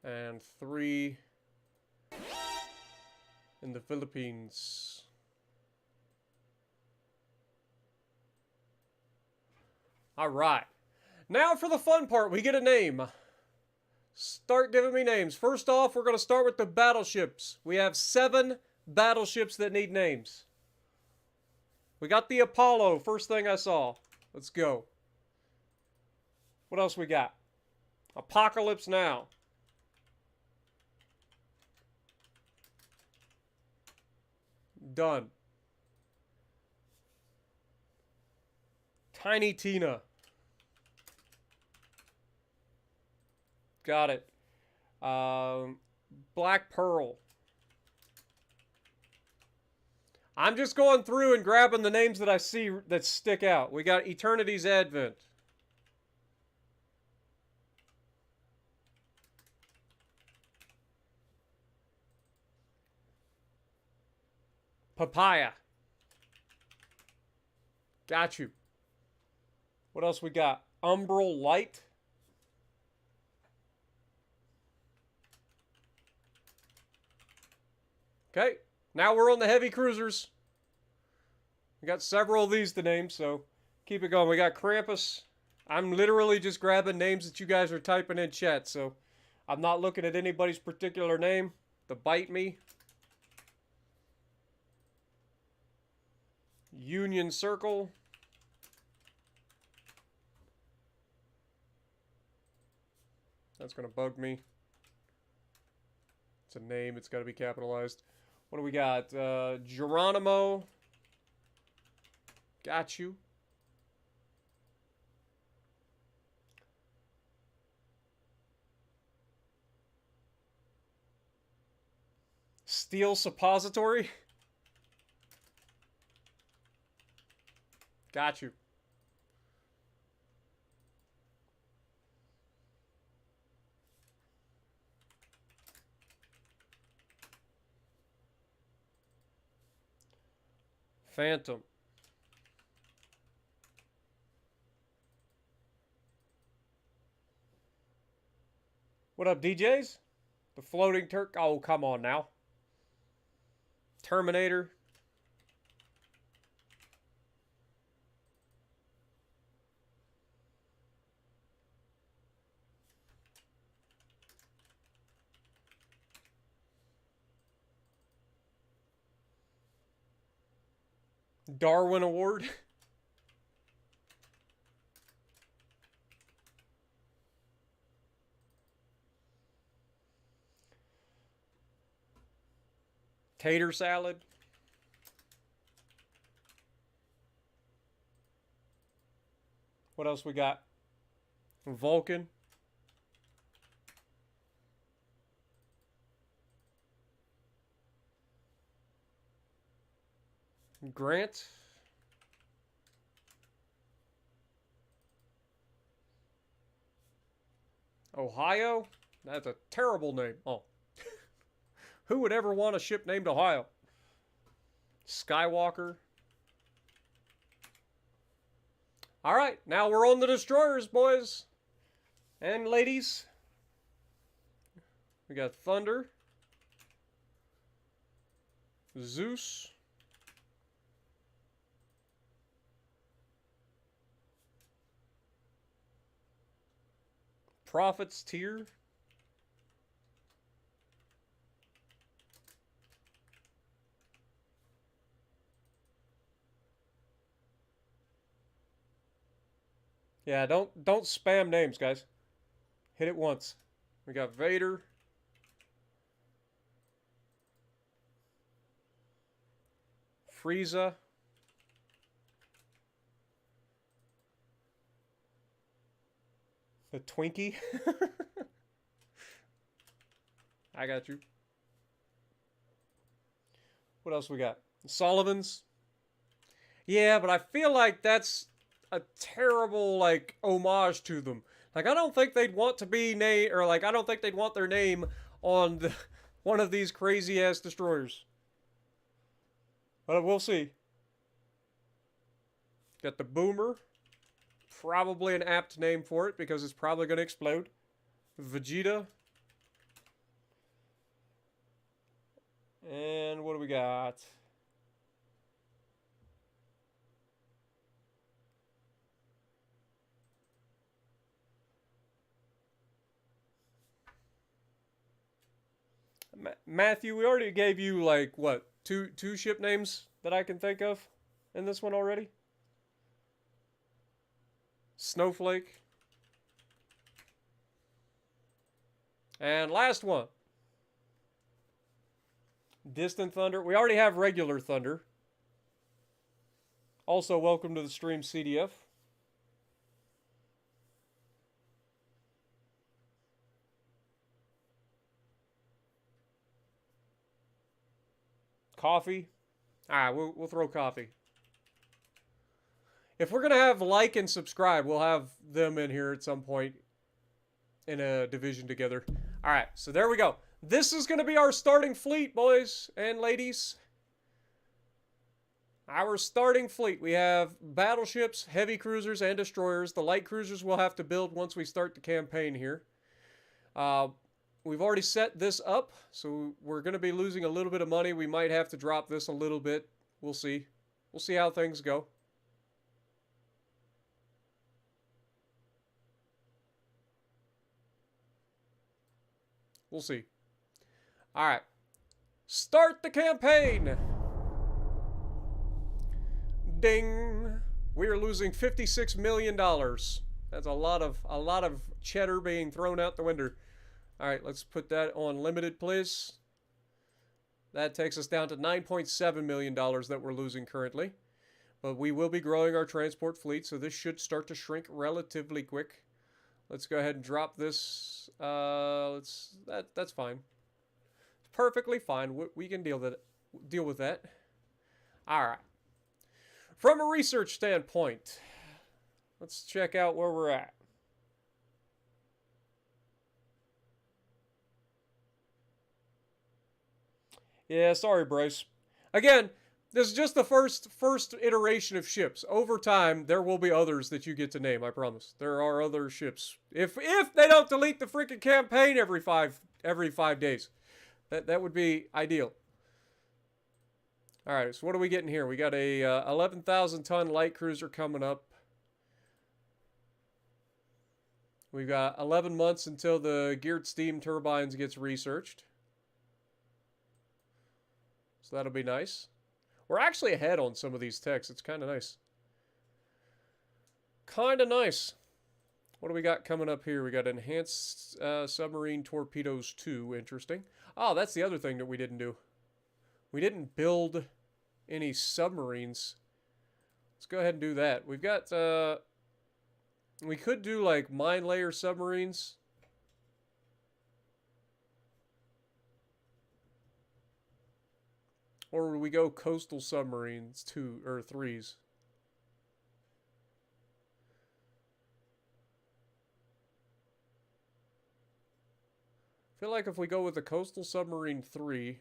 Speaker 1: And 3 in the Philippines. All right. Now for the fun part, we get a name. Start giving me names. First off, we're going to start with the battleships. We have 7 battleships that need names. We got the Apollo, first thing I saw. Let's go. What else we got? Apocalypse Now. Done. Tiny Tina. Got it. Black Pearl. I'm just going through and grabbing the names that I see that stick out. We got Eternity's Advent. Papaya. Got you. What else we got? Umbral Light. Okay. Now we're on the heavy cruisers. We got several of these to name, so keep it going. We got Krampus. I'm literally just grabbing names that you guys are typing in chat, so I'm not looking at anybody's particular name to bite me. Union Circle. That's going to bug me. It's a name. It's got to be capitalized. What do we got? Geronimo. Got you. Steel suppository. Got you. Phantom. What up, DJs? The floating Turk. Oh, come on now. Terminator. Darwin Award. Tater salad. What else we got? Vulcan. Grant. Ohio? That's a terrible name. Oh. Who would ever want a ship named Ohio? Skywalker. All right, now we're on the destroyers, boys and ladies. We got Thunder. Zeus. Prophet's Tier. Yeah, don't spam names, guys. Hit it once. We got Vader. Frieza. The Twinkie. I got you. What else we got? Sullivan's. Yeah, but I feel like that's a terrible, like, homage to them. Like, I don't think they'd want to be named, or like, I don't think they'd want their name on one of these crazy-ass destroyers. But we'll see. Got the Boomer. Probably an apt name for it because it's probably going to explode. Vegeta. And what do we got? Matthew, we already gave you like what, two ship names that I can think of in this one already. Snowflake. And last one. Distant Thunder. We already have regular Thunder. Also, welcome to the stream, CDF. Coffee. We'll throw coffee. If we're going to have like and subscribe, we'll have them in here at some point in a division together. All right, so there we go. This is going to be our starting fleet, boys and ladies. Our starting fleet. We have battleships, heavy cruisers, and destroyers. The light cruisers we'll have to build once we start the campaign here. We've already set this up, so we're going to be losing a little bit of money. We might have to drop this a little bit. We'll see. We'll see how things go. We'll see. All right. Start the campaign. Ding. We are losing $56 million. That's a lot of cheddar being thrown out the window. All right, let's put that on limited, please. That takes us down to $9.7 million that we're losing currently. But we will be growing our transport fleet, so this should start to shrink relatively quick. Let's go ahead and drop this. That's fine. perfectly fine. We can deal with that. All right. From a research standpoint, let's check out where we're at. Yeah, sorry, Bryce. Again, this is just the first iteration of ships. Over time, there will be others that you get to name. I promise. There are other ships. If they don't delete the freaking campaign every 5 days, that would be ideal. All right. So what are we getting here? We got a 11,000-ton light cruiser coming up. We've got 11 months until the geared steam turbines gets researched. So that'll be nice. We're actually ahead on some of these techs. It's kind of nice. Kind of nice. What do we got coming up here? We got enhanced submarine torpedoes 2. Interesting. Oh, that's the other thing that we didn't do. We didn't build any submarines. Let's go ahead and do that. We've got... we could do like mine layer submarines. Or would we go coastal submarines 2 or 3s? I feel like if we go with the coastal submarine 3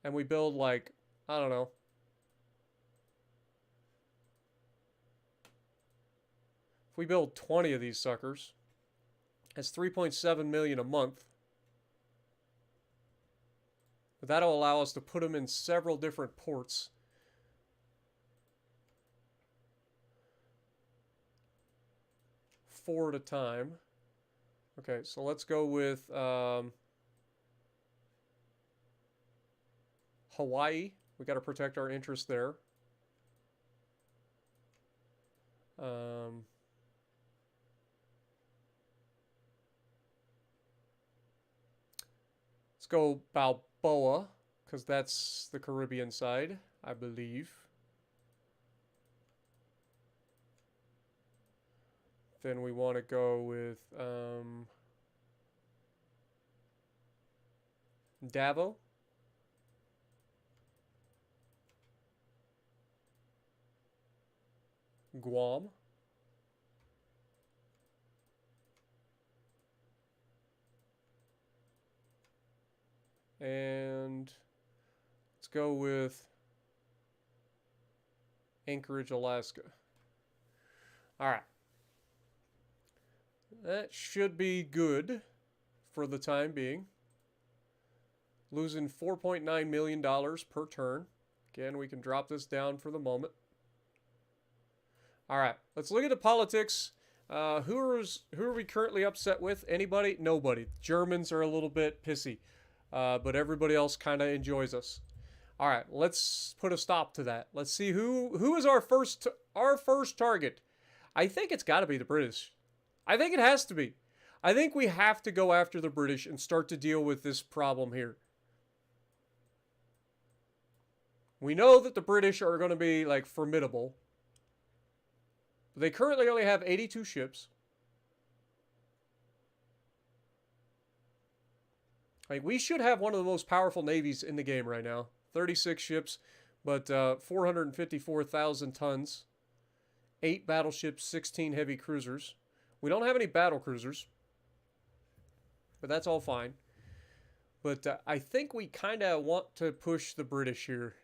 Speaker 1: and we build like, I don't know, if we build 20 of these suckers, that's 3.7 million a month. But that'll allow us to put them in several different ports. Four at a time. Okay, so let's go with Hawaii. We got to protect our interests there. Let's go Balboa, because that's the Caribbean side, I believe. Then we want to go with Davao. Guam. And let's go with Anchorage, Alaska. All right. That should be good for the time being. Losing $4.9 million per turn. Again, we can drop this down for the moment. All right. Let's look at the politics. Who are we currently upset with? Anybody? Nobody. Germans are a little bit pissy. But everybody else kind of enjoys us. All right, let's put a stop to that. Let's see who is our first target. I think it's got to be the British. I think it has to be. I think we have to go after the British and start to deal with this problem here. We know that the British are going to be like formidable. They currently only have 82 ships. Like, we should have one of the most powerful navies in the game right now. 36 ships, but 454,000 tons. 8 battleships, 16 heavy cruisers. We don't have any battle cruisers, but that's all fine. But I think we kind of want to push the British here.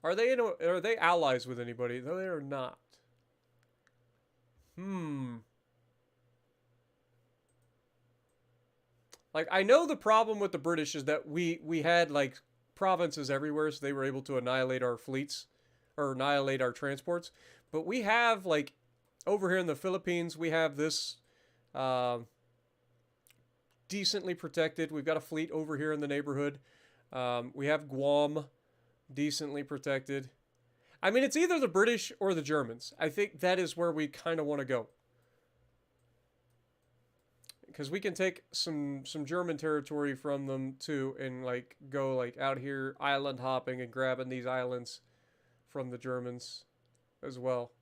Speaker 1: Are they allies with anybody? No, they are not. Like, I know the problem with the British is that we had, like, provinces everywhere, so they were able to annihilate our fleets, or annihilate our transports. But we have, like, over here in the Philippines, we have this decently protected. We've got a fleet over here in the neighborhood. We have Guam, decently protected. I mean, it's either the British or the Germans. I think that is where we kind of want to go. Because we can take some German territory from them too, and like go like out here island hopping and grabbing these islands from the Germans as well.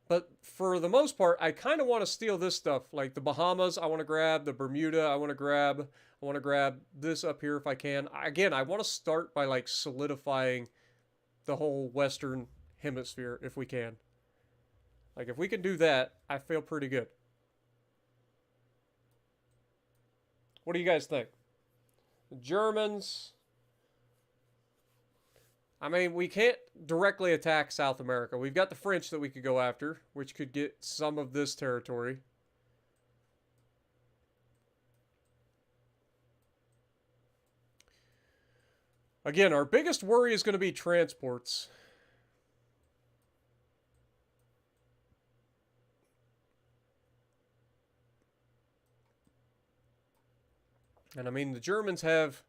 Speaker 1: But for the most part, I kind of want to steal this stuff. Like the Bahamas, I want to grab. The Bermuda, I want to grab. I want to grab this up here if I can. Again, I want to start by like solidifying the whole Western Hemisphere if we can. Like if we can do that, I feel pretty good. What do you guys think? The Germans. I mean, we can't directly attack South America. We've got the French that we could go after, which could get some of this territory. Again, our biggest worry is going to be transports. And I mean, the Germans have...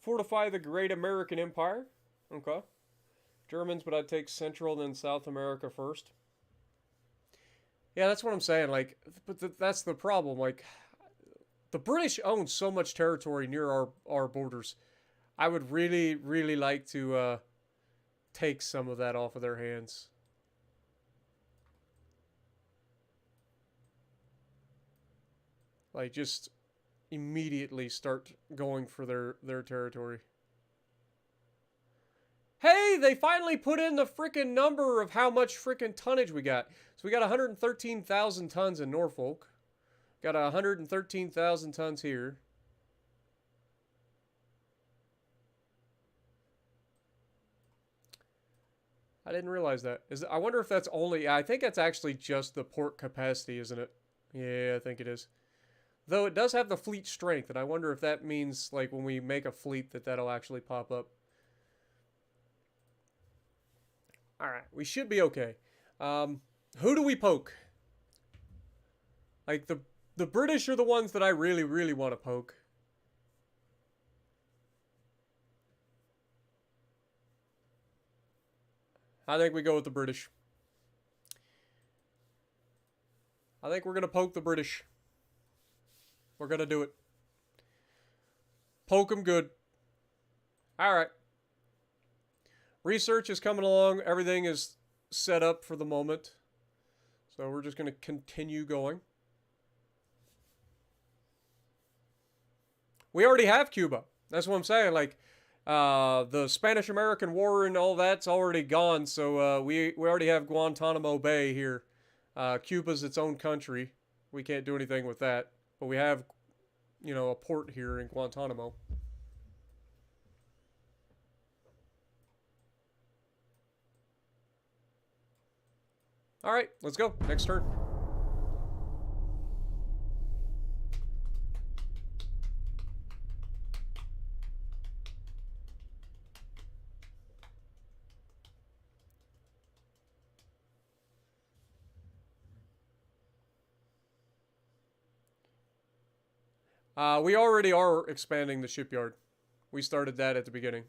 Speaker 1: Fortify the Great American Empire. Okay. Germans, but I'd take Central then South America first. Yeah, that's what I'm saying. Like, but that's the problem. Like, the British own so much territory near our borders. I would really, really like to take some of that off of their hands. Like, just immediately start going for their territory. Hey, they finally put in the freaking number of how much freaking tonnage we got. So we got 113,000 tons in Norfolk. Got 113,000 tons here. I didn't realize that. I wonder if that's only... I think that's actually just the port capacity, isn't it? Yeah, I think it is. Though it does have the fleet strength, and I wonder if that means, like, when we make a fleet that'll actually pop up. Alright, we should be okay. Who do we poke? Like, the British are the ones that I really, really want to poke. I think we go with the British. I think we're going to poke the British. We're going to do it. Poke them good. Alright. Research is coming along. Everything is set up for the moment. So we're just going to continue going. We already have Cuba. That's what I'm saying. Like, the Spanish-American War and all that's already gone. So we already have Guantanamo Bay here. Cuba's its own country. We can't do anything with that. But we have, you know, a port here in Guantanamo. All right, let's go. Next turn. We already are expanding the shipyard. We started that at the beginning.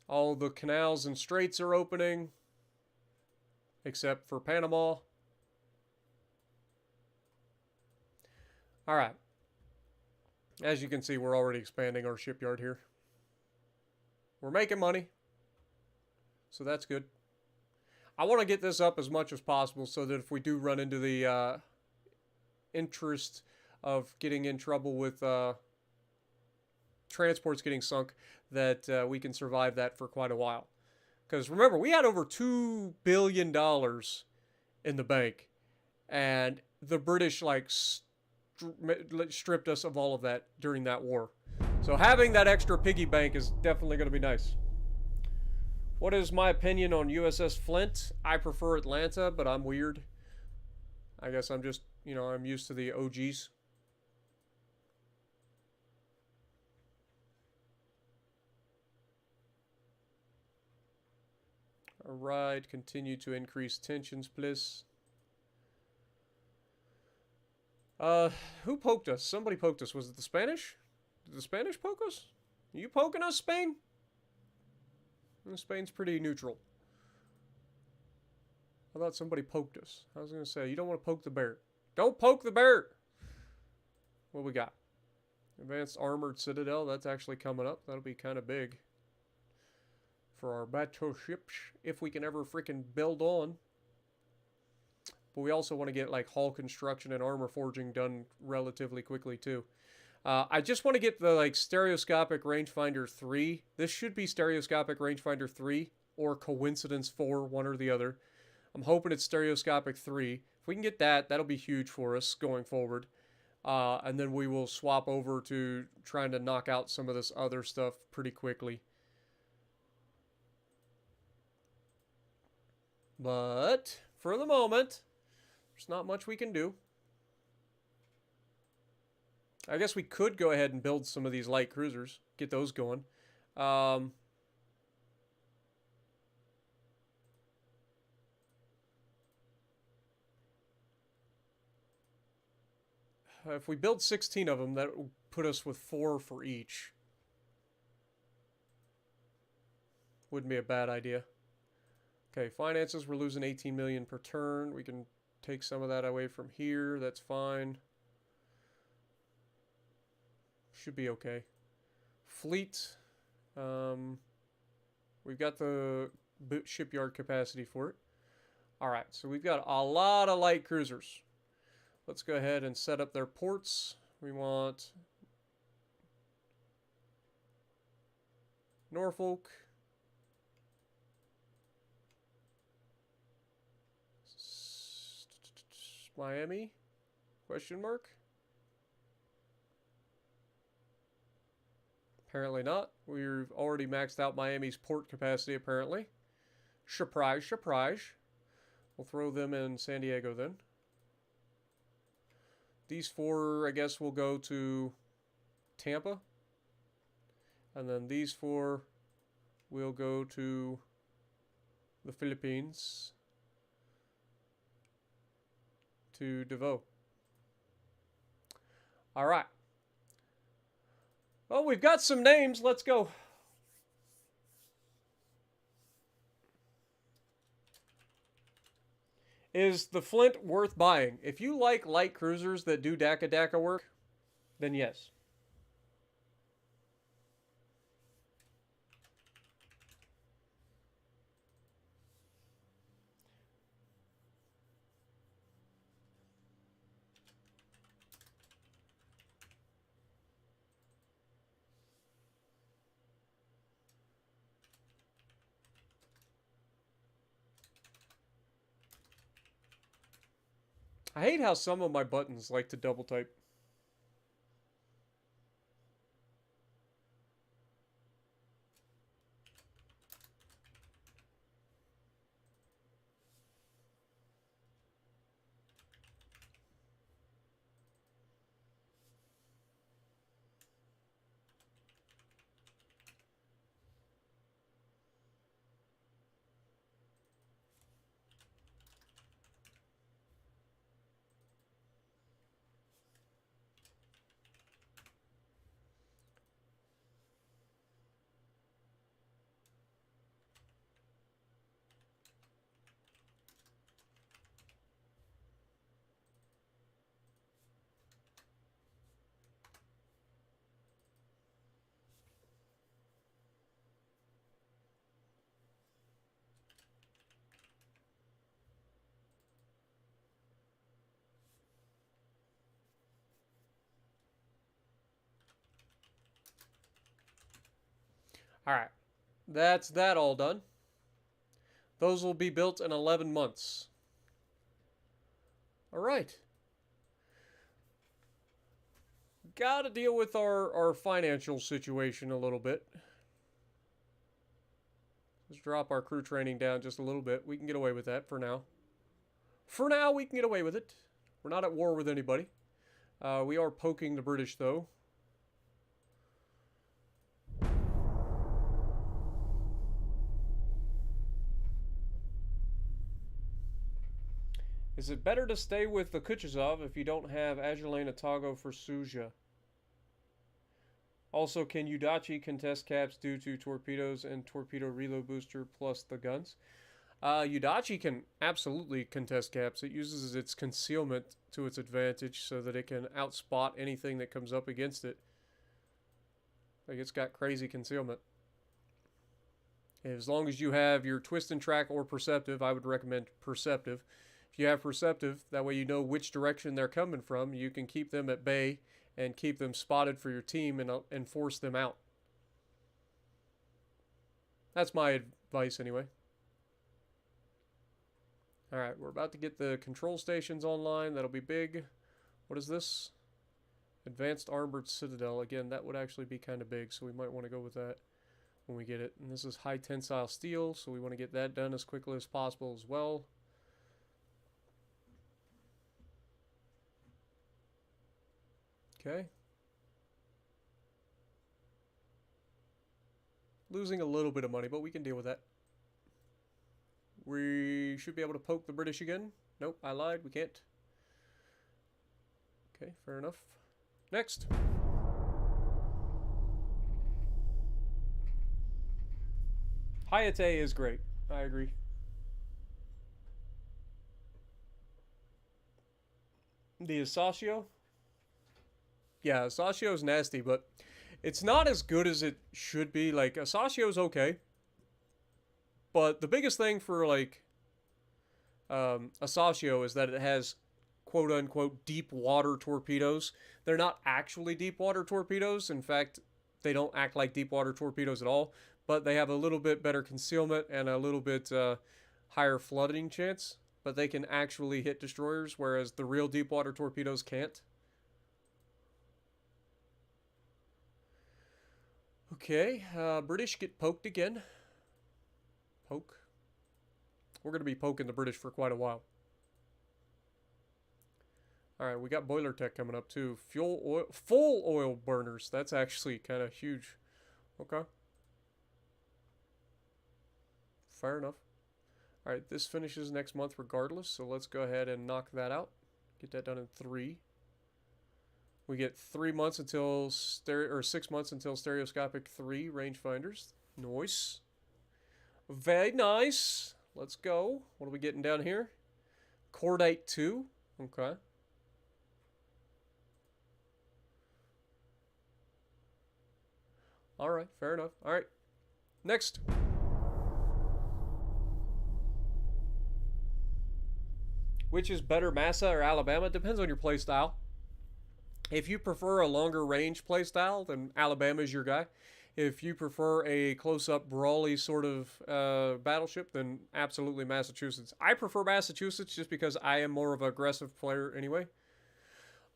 Speaker 1: All the canals and straits are opening, except for Panama. All right. As you can see, we're already expanding our shipyard here. We're making money, so that's good. I want to get this up as much as possible so that if we do run into the interest of getting in trouble with transports getting sunk, that we can survive that for quite a while. Because remember, we had over $2 billion in the bank, and the British like stripped us of all of that during that war. So having that extra piggy bank is definitely going to be nice. What is my opinion on USS Flint? I prefer Atlanta, but I'm weird. I guess I'm just, you know, I'm used to the OGs. Alright, continue to increase tensions, please. Who poked us? Somebody poked us. Was it the Spanish? Did the Spanish poke us? Are you poking us, Spain? Spain's pretty neutral. I thought somebody poked us. I was going to say, you don't want to poke the bear. Don't poke the bear! What we got? Advanced Armored Citadel. That's actually coming up. That'll be kind of big for our battleships, if we can ever freaking build on. But we also want to get like hull construction and armor forging done relatively quickly too. I just want to get the like stereoscopic rangefinder 3. This should be stereoscopic rangefinder 3 or coincidence 4, one or the other. I'm hoping it's stereoscopic 3. If we can get that, that'll be huge for us going forward. And then we will swap over to trying to knock out some of this other stuff pretty quickly. But for the moment, there's not much we can do. I guess we could go ahead and build some of these light cruisers. Get those going. If we build 16 of them, that will put us with 4 for each. Wouldn't be a bad idea. Okay, finances, we're losing 18 million per turn. We can take some of that away from here. That's fine. Should be okay. Fleet. We've got the shipyard capacity for it. Alright, so we've got a lot of light cruisers. Let's go ahead and set up their ports. We want Norfolk. Miami? Question mark? Apparently not. We've already maxed out Miami's port capacity, apparently. Surprise, surprise. We'll throw them in San Diego then. These 4, I guess, will go to Tampa. And then these 4 will go to the Philippines. To Davao. Alright. Well, we've got some names. Let's go. Is the Flint worth buying? If you like light cruisers that do DACA work, then yes. I hate how some of my buttons like to double type. Alright, that's that all done. Those will be built in 11 months. Alright. Gotta deal with our financial situation a little bit. Let's drop our crew training down just a little bit. We can get away with that for now. For now, we can get away with it. We're not at war with anybody. We are poking the British, though. Is it better to stay with the Kutuzov if you don't have Agilane Atago for Suja? Also, can Udachi contest caps due to torpedoes and torpedo reload booster plus the guns? Yudachi can absolutely contest gaps. It uses its concealment to its advantage so that it can outspot anything that comes up against it. Like, it's got crazy concealment. As long as you have your twist and track or perceptive, I would recommend perceptive. If you have perceptive, that way you know which direction they're coming from. You can keep them at bay and keep them spotted for your team and force them out. That's my advice anyway. Alright, we're about to get the control stations online. That'll be big. What is this? Advanced Armored Citadel. Again, that would actually be kind of big, so we might want to go with that when we get it. And this is high tensile steel, so we want to get that done as quickly as possible as well. Okay. Losing a little bit of money, but we can deal with that. We should be able to poke the British again. Nope, I lied. We can't. Okay, fair enough. Next. Hayate is great. I agree. The Asashio? Yeah, Asashio's nasty, but it's not as good as it should be. Like, Asashio's okay. But the biggest thing for, like, Asashio is that it has quote-unquote deep water torpedoes. They're not actually deep water torpedoes. In fact, they don't act like deep water torpedoes at all. But they have a little bit better concealment and a little bit higher flooding chance. But they can actually hit destroyers, whereas the real deep water torpedoes can't. Okay, British get poked again. Poke. We're going to be poking the British for quite a while. Alright, we got boiler tech coming up too. Full oil burners. That's actually kind of huge. Okay. Fair enough. Alright, this finishes next month regardless, so let's go ahead and knock that out. Get that done in 3. We get 3 months until 6 months until stereoscopic 3 rangefinders. Nice. Very nice. Let's go. What are we getting down here? Cordite 2. Okay. Alright, fair enough. Alright. Next. Which is better, Massa or Alabama? Depends on your playstyle. If you prefer a longer range playstyle, then Alabama is your guy. If you prefer a close-up brawly sort of battleship, then absolutely Massachusetts. I prefer Massachusetts just because I am more of an aggressive player anyway.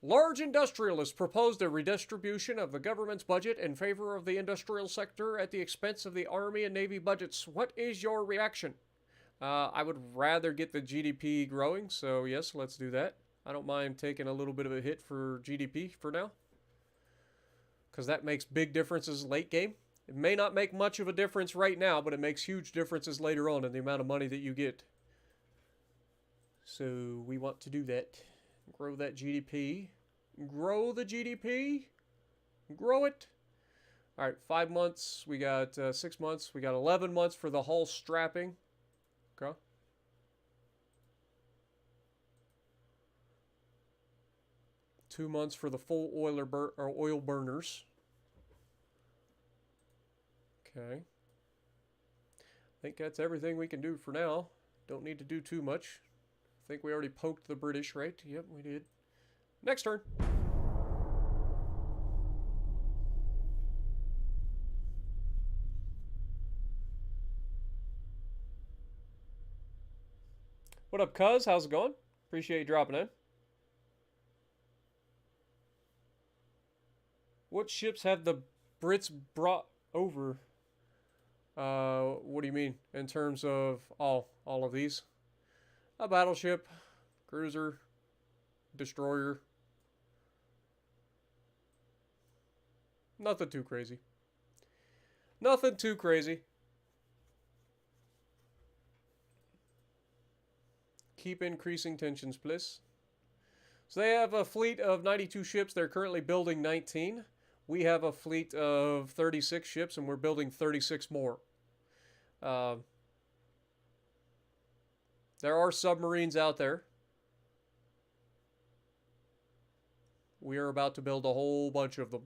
Speaker 1: Large industrialists proposed a redistribution of the government's budget in favor of the industrial sector at the expense of the Army and Navy budgets. What is your reaction? I would rather get the GDP growing, so yes, let's do that. I don't mind taking a little bit of a hit for GDP for now, because that makes big differences late game. It may not make much of a difference right now, but it makes huge differences later on in the amount of money that you get. So we want to do that. Grow that GDP. Grow the GDP. Grow it. All right, 5 months. We got 6 months. We got 11 months for the hull strapping. Okay. Two months for the full oil burners. Okay. I think that's everything we can do for now. Don't need to do too much. I think we already poked the British, right? Yep, we did. Next turn. What up, cuz? How's it going? Appreciate you dropping in. What ships have the Brits brought over? What do you mean in terms of all of these? A battleship, cruiser, destroyer. Nothing too crazy. Nothing too crazy. Keep increasing tensions, please. So they have a fleet of 92 ships. They're currently building 19. We have a fleet of 36 ships, and we're building 36 more. There are submarines out there. We are about to build a whole bunch of them.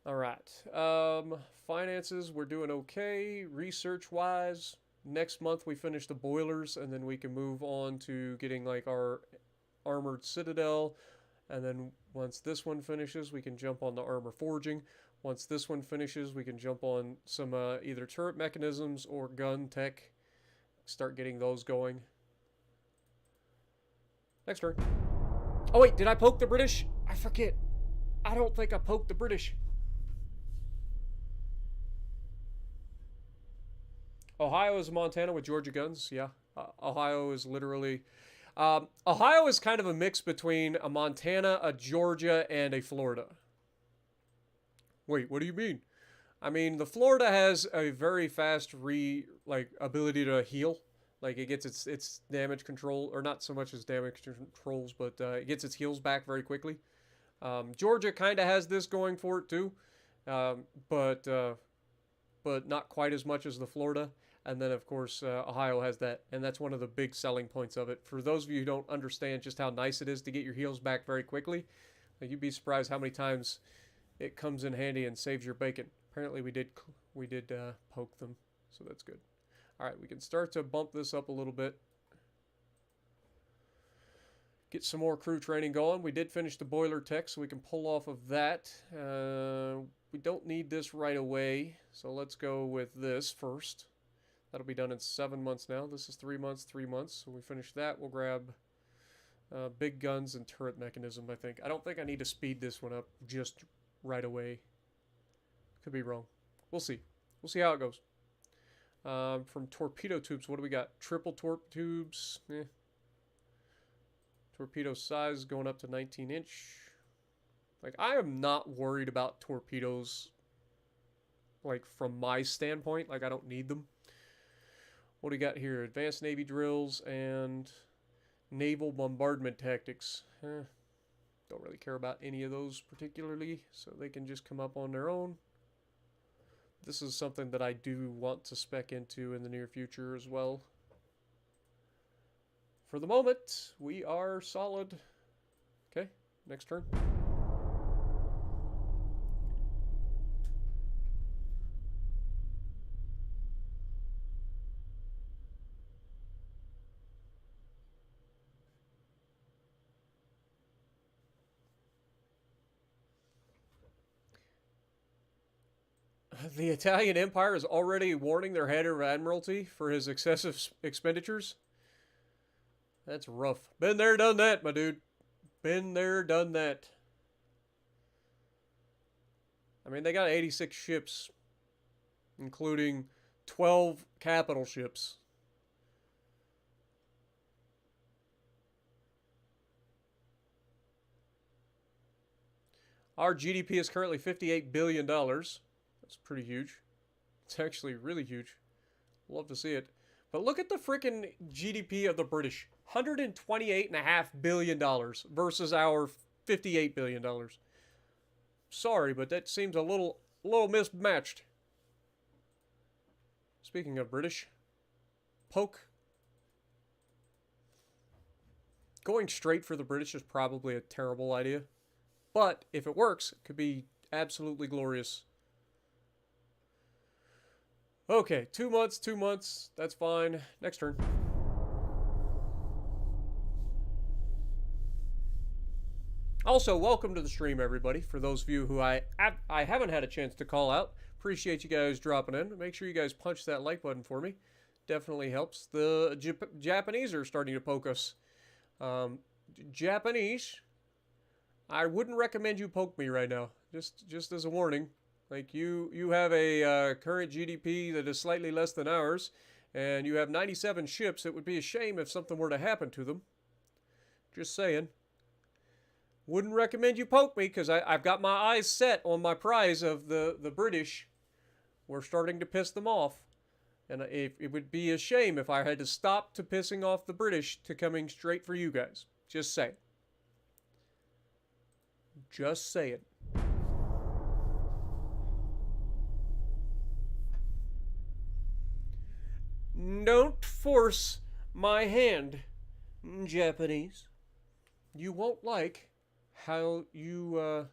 Speaker 1: All right. Finances, we're doing okay. Research-wise, next month we finish the boilers, and then we can move on to getting like our armored citadel. And then once this one finishes, we can jump on the armor forging. Once this one finishes, we can jump on some either turret mechanisms or gun tech. Start getting those going. Next turn. Oh wait, did I poke the British? I forget. I don't think I poked the British. Ohio is Montana with Georgia guns. Yeah. Ohio is literally... Ohio is kind of a mix between a Montana, a Georgia, and a Florida. Wait, what do you mean? I mean, the Florida has a very fast ability to heal. Like, it gets its damage control, or not so much as damage controls, but it gets its heals back very quickly. Georgia kind of has this going for it too, but not quite as much as the Florida. And then, of course, Ohio has that, and that's one of the big selling points of it. For those of you who don't understand just how nice it is to get your heals back very quickly, like, you'd be surprised how many times it comes in handy and saves your bacon. Apparently, we did poke them, so that's good. All right, we can start to bump this up a little bit. Get some more crew training going. We did finish the boiler tech, so we can pull off of that. We don't need this right away, so let's go with this first. That'll be done in 7 months now. This is 3 months, 3 months. So we finish that. We'll grab big guns and turret mechanism, I think. I don't think I need to speed this one up just right away. Could be wrong. We'll see. We'll see how it goes. From torpedo tubes, what do we got? Triple torp tubes. Torpedo size going up to 19-inch. Like, I am not worried about torpedoes, like, from my standpoint. Like, I don't need them. What do we got here? Advanced Navy drills and naval bombardment tactics. Don't really care about any of those particularly, so they can just come up on their own. This is something that I do want to spec into in the near future as well. For the moment, we are solid. Okay, next turn. The Italian Empire is already warning their head of admiralty for his excessive expenditures. That's rough. Been there, done that, my dude. Been there, done that. I mean, they got 86 ships, including 12 capital ships. Our GDP is currently $58 billion. That's pretty huge. It's actually really huge. Love to see it. But look at the freaking GDP of the British. $128.5 billion versus our $58 billion. Sorry, but that seems a little mismatched. Speaking of British, poke. Going straight for the British is probably a terrible idea. But if it works, it could be absolutely glorious. Okay, 2 months, 2 months. That's fine. Next turn. Also, welcome to the stream, everybody. For those of you who I haven't had a chance to call out, appreciate you guys dropping in. Make sure you guys punch that like button for me. Definitely helps. The Japanese are starting to poke us. Japanese, I wouldn't recommend you poke me right now. Just as a warning. Like, you have a current GDP that is slightly less than ours, and you have 97 ships. It would be a shame if something were to happen to them. Just saying. Wouldn't recommend you poke me, because I've got my eyes set on my prize of the British. We're starting to piss them off. And it would be a shame if I had to stop to pissing off the British to coming straight for you guys. Just saying. Just saying. don't force my hand, Japanese. You won't like how you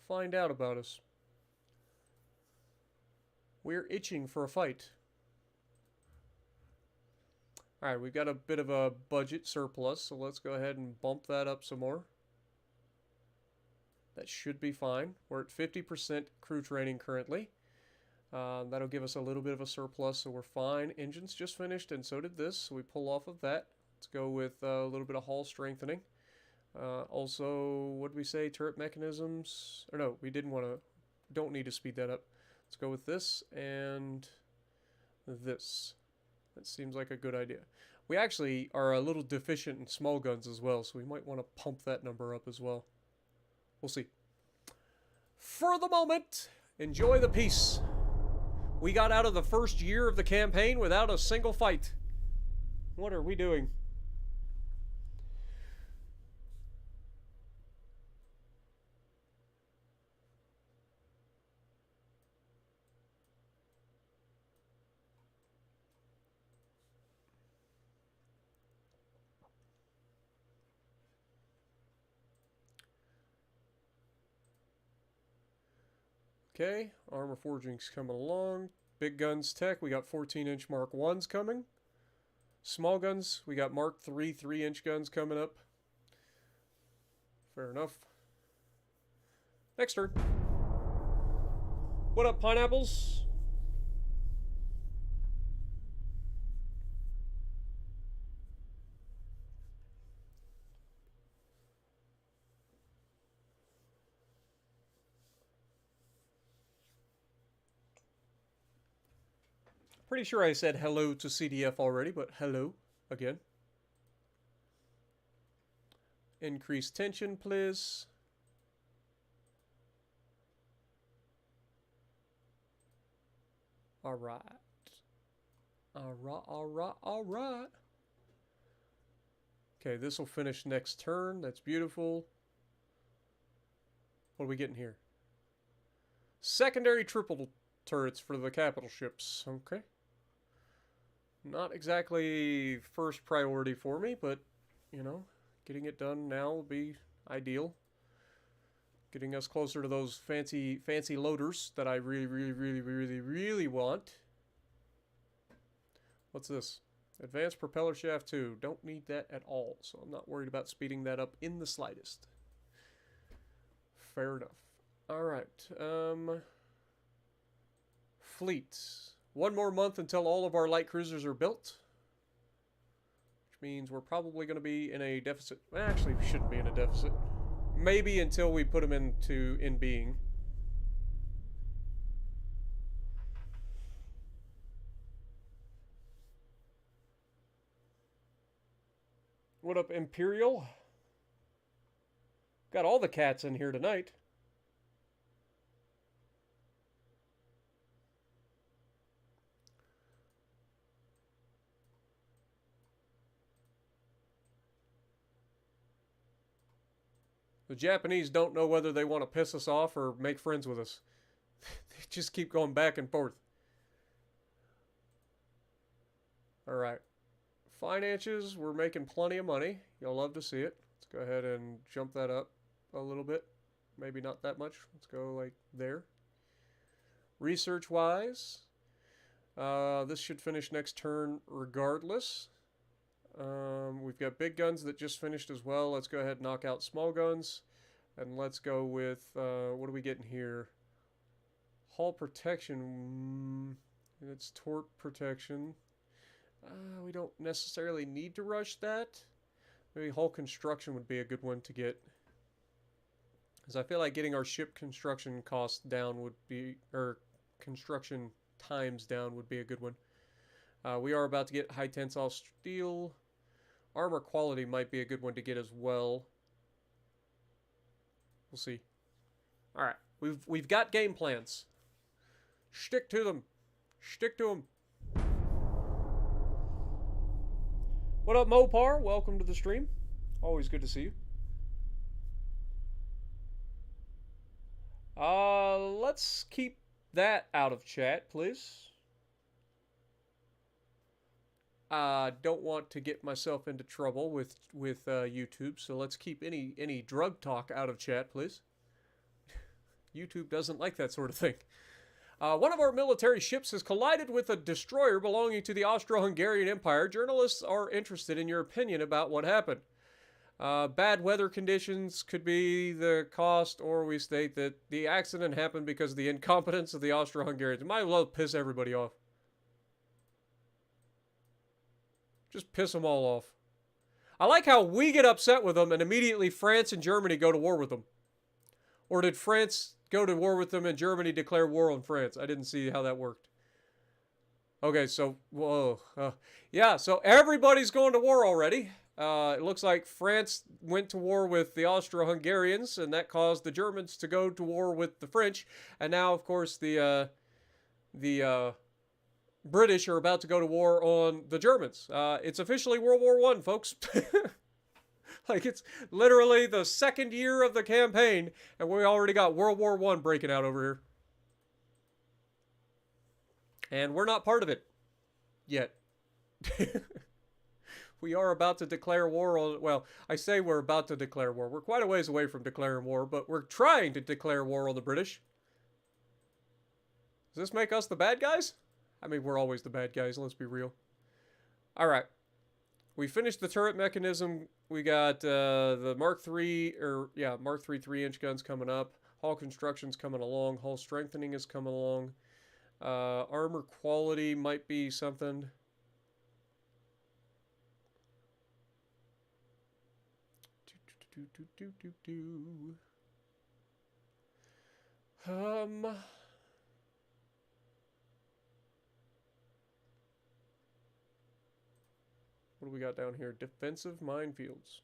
Speaker 1: find out about us. We're itching for a fight. Alright, we've got a bit of a budget surplus, so let's go ahead and bump that up some more. That should be fine. We're at 50% crew training currently. That'll give us a little bit of a surplus, so we're fine. Engines just finished, and so did this, so we pull off of that. Let's go with a little bit of hull strengthening. Also, what did we say? Turret mechanisms? Or no, we don't need to speed that up. Let's go with this and this. That seems like a good idea. We actually are a little deficient in small guns as well, so we might want to pump that number up as well. We'll see. For the moment, enjoy the peace. We got out of the first year of the campaign without a single fight. What are we doing? Okay, armor forging's coming along. Big guns tech, we got 14-inch Mark 1s coming. Small guns, we got Mark 3 3-inch guns coming up. Fair enough. Next turn. What up, pineapples? Pretty sure I said hello to CDF already, but hello again. Increase tension, please. Alright. Alright. Okay, this will finish next turn. That's beautiful. What are we getting here? Secondary triple turrets for the capital ships. Okay. Not exactly first priority for me, but, you know, getting it done now will be ideal. Getting us closer to those fancy loaders that I really want. What's this? Advanced propeller shaft 2. Don't need that at all, so I'm not worried about speeding that up in the slightest. Fair enough. Alright, fleet. 1 more month until all of our light cruisers are built. Which means we're probably going to be in a deficit. Well, actually, we shouldn't be in a deficit. Maybe until we put them in being. What up, Imperial? Got all the cats in here tonight. The Japanese don't know whether they want to piss us off or make friends with us. They just keep going back and forth. Alright. Finances, we're making plenty of money. You'll love to see it. Let's go ahead and jump that up a little bit. Maybe not that much. Let's go like there. Research-wise, this should finish next turn regardless. We've got big guns that just finished as well. Let's go ahead and knock out small guns. And let's go with, what are we getting here? Hull protection. It's torque protection. We don't necessarily need to rush that. Maybe hull construction would be a good one to get. Because I feel like getting our ship construction costs down would be, or construction times down would be a good one. We are about to get high tensile steel. Armor quality might be a good one to get as well. We'll see. Alright, we've got game plans. Stick to them. Stick to them. What up, Mopar? Welcome to the stream. Always good to see you. Let's keep that out of chat, please. Don't want to get myself into trouble with YouTube, so let's keep any drug talk out of chat, please. YouTube doesn't like that sort of thing. One of our military ships has collided with a destroyer belonging to the Austro-Hungarian Empire. Journalists are interested in your opinion about what happened. Bad weather conditions could be the cost, or we state that the accident happened because of the incompetence of the Austro-Hungarians. It might as well piss everybody off. Just piss them all off. I like how we get upset with them and immediately France and Germany go to war with them. Or did France go to war with them and Germany declare war on France? I didn't see how that worked. Okay, so, whoa. Yeah, so everybody's going to war already. It looks like France went to war with the Austro-Hungarians, and that caused the Germans to go to war with the French. And now, of course, the British are about to go to war on the Germans. It's officially World War I, folks. Like, it's literally the second year of the campaign, and we already got World War I breaking out over here. And we're not part of it yet. We are about to declare war on... Well, I say we're about to declare war. We're quite a ways away from declaring war, but we're trying to declare war on the British. Does this make us the bad guys? I mean, we're always the bad guys, let's be real. Alright. We finished the turret mechanism. We got the Mark III, Mark III 3-inch guns coming up. Hull construction's coming along. Hull strengthening is coming along. Armor quality might be something. What do we got down here? Defensive minefields.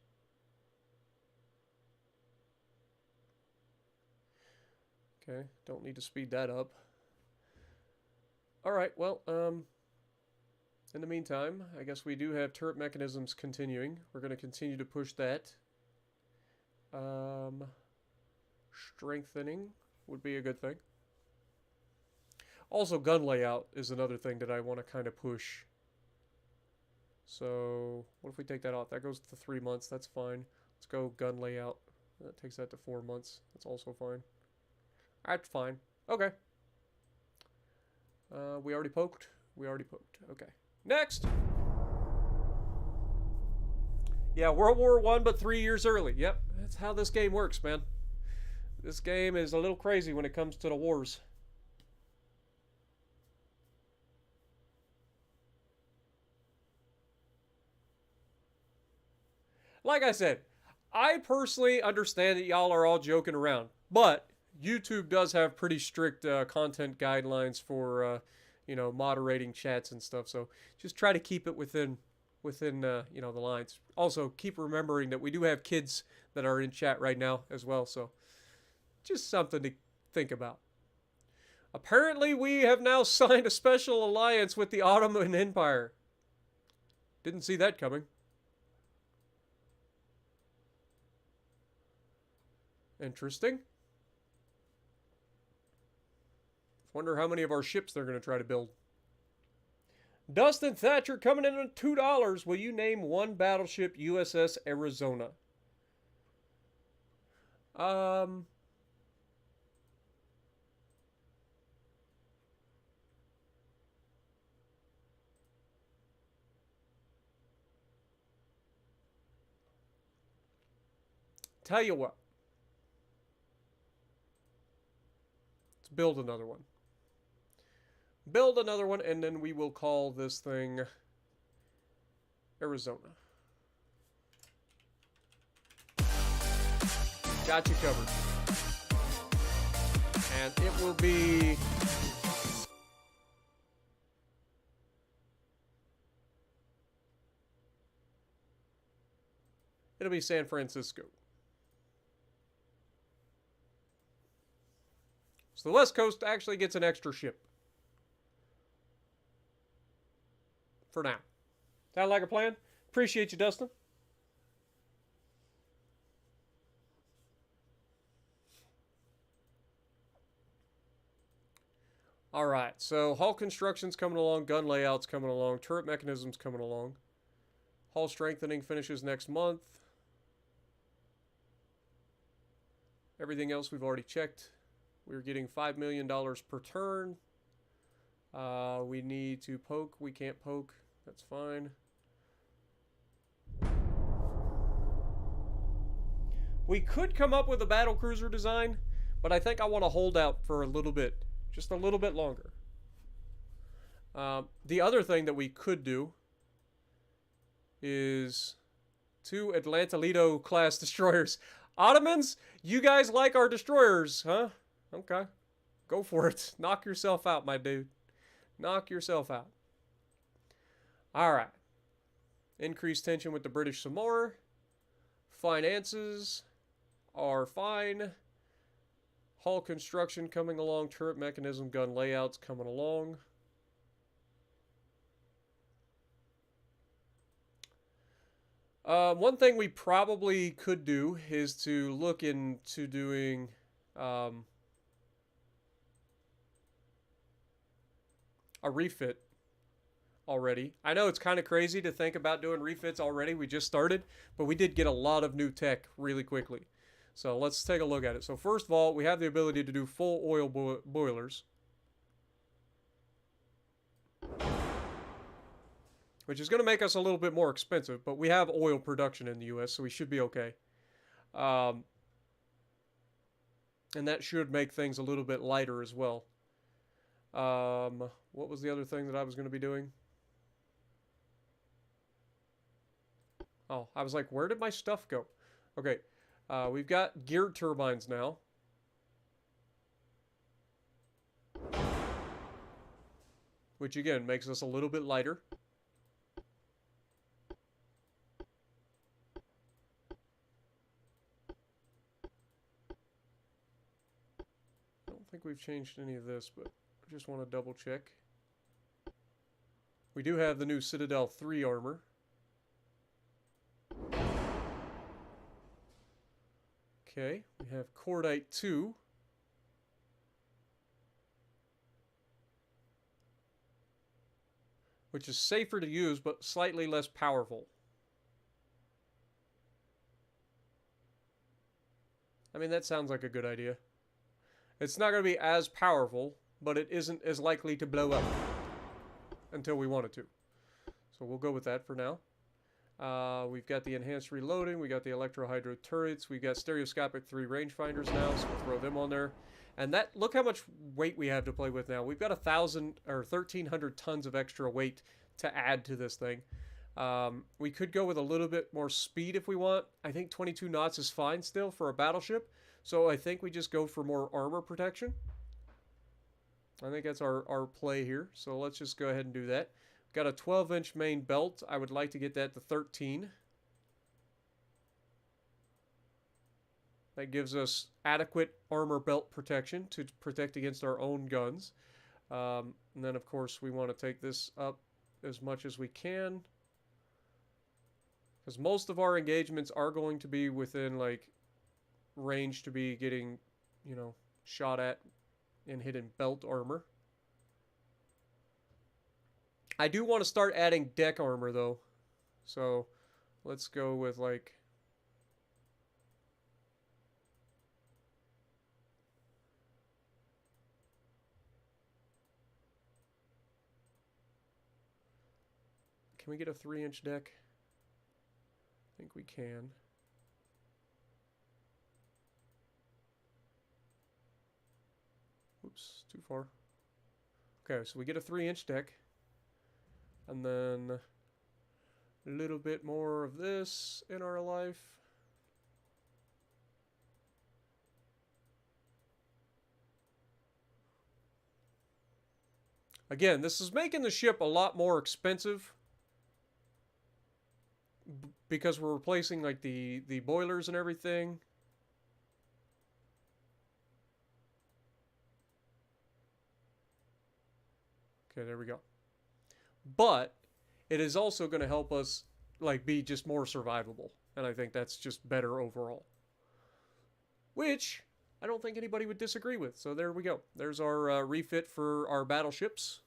Speaker 1: Okay, don't need to speed that up. Alright, well, in the meantime, I guess we do have turret mechanisms continuing. We're going to continue to push that. Strengthening would be a good thing. Also, gun layout is another thing that I want to kind of push. So, what if we take that off? That goes to 3 months. That's fine. Let's go gun layout. That takes that to 4 months. That's also fine. That's fine. Okay. We already poked? We already poked. Okay. Next! Yeah, World War I, but 3 years early. Yep, that's how this game works, man. This game is a little crazy when it comes to the wars. Like I said, I personally understand that y'all are all joking around, but YouTube does have pretty strict content guidelines for, you know, moderating chats and stuff. So just try to keep it within you know, the lines. Also, keep remembering that we do have kids that are in chat right now as well. So just something to think about. Apparently, we have now signed a special alliance with the Ottoman Empire. Didn't see that coming. Interesting. Wonder how many of our ships they're going to try to build. Dustin Thatcher coming in at $2. Will you name one battleship USS Arizona? Tell you what. Let's build another one. Build another one, and then we will call this thing Arizona. Got you covered. And it will be... It'll be San Francisco. So the West Coast actually gets an extra ship. For now. Sound like a plan? Appreciate you, Dustin. All right, so hull construction's coming along, gun layouts coming along, turret mechanisms coming along. Hull strengthening finishes next month. Everything else we've already checked. We're getting $5 million per turn. We need to poke. We can't poke. That's fine. We could come up with a battlecruiser design, but I think I want to hold out for a little bit. Just a little bit longer. The other thing that we could do is 2 Atlantolito class destroyers. Ottomans, you guys like our destroyers, huh? Okay. Go for it. Knock yourself out, my dude. Knock yourself out. Alright. Increased tension with the British some more. Finances are fine. Hull construction coming along. Turret mechanism, gun layouts coming along. One thing we probably could do is to look into doing a refit already. I know it's kind of crazy to think about doing refits already. We just started, but we did get a lot of new tech really quickly. So let's take a look at it. So first of all, we have the ability to do full oil boilers, which is going to make us a little bit more expensive, but we have oil production in the US, so we should be okay. And that should make things a little bit lighter as well. What was the other thing that I was going to be doing? Oh, I was like, where did my stuff go? Okay, we've got geared turbines now. Which again, makes us a little bit lighter. I don't think we've changed any of this, but I just want to double check. We do have the new Citadel 3 armor. Okay, we have Cordite 2. Which is safer to use, but slightly less powerful. I mean, that sounds like a good idea. It's not going to be as powerful, but it isn't as likely to blow up until we want it to. So we'll go with that for now. We've got the enhanced reloading. We got the electro-hydro turrets. We've got stereoscopic 3 rangefinders now, so we'll throw them on there. And that, look how much weight we have to play with now. We've got 1,000 or 1,300 tons of extra weight to add to this thing. We could go with a little bit more speed if we want. I think 22 knots is fine still for a battleship. So I think we just go for more armor protection. I think that's our play here. So let's just go ahead and do that. Got a 12-inch main belt. I would like to get that to 13. That gives us adequate armor belt protection to protect against our own guns. And then, of course, we want to take this up as much as we can. Because most of our engagements are going to be within, like, range to be getting, you know, shot at and hit in belt armor. I do want to start adding deck armor, though. So, let's go with, like... Can we get a 3-inch deck? I think we can. Oops, too far. Okay, so we get a 3-inch deck. And then a little bit more of this in our life. Again, this is making the ship a lot more expensive because we're replacing like the boilers and everything. Okay, there we go. But it is also going to help us like be just more survivable, and I think that's just better overall. Which I don't think anybody would disagree with. So there we go. There's our refit for our battleships.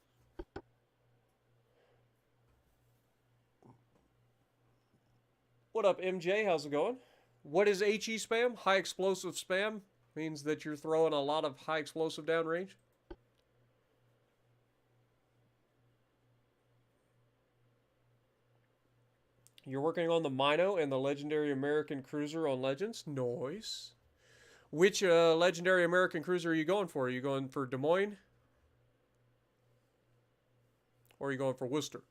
Speaker 1: What up, MJ? How's it going? What is HE spam? High explosive spam means that you're throwing a lot of high explosive downrange. You're working on the Mino and the legendary American cruiser on Legends. Nice. Which legendary American cruiser are you going for? Are you going for Des Moines? Or are you going for Worcester?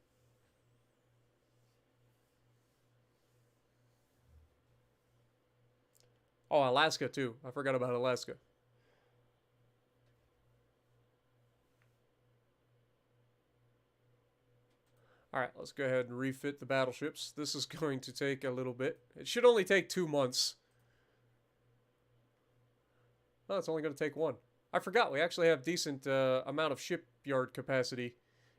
Speaker 1: Oh, Alaska too. I forgot about Alaska. Alright, let's go ahead and refit the battleships. This is going to take a little bit. It should only take 2 months. Oh, it's only going to take 1. I forgot, we actually have decent amount of shipyard capacity.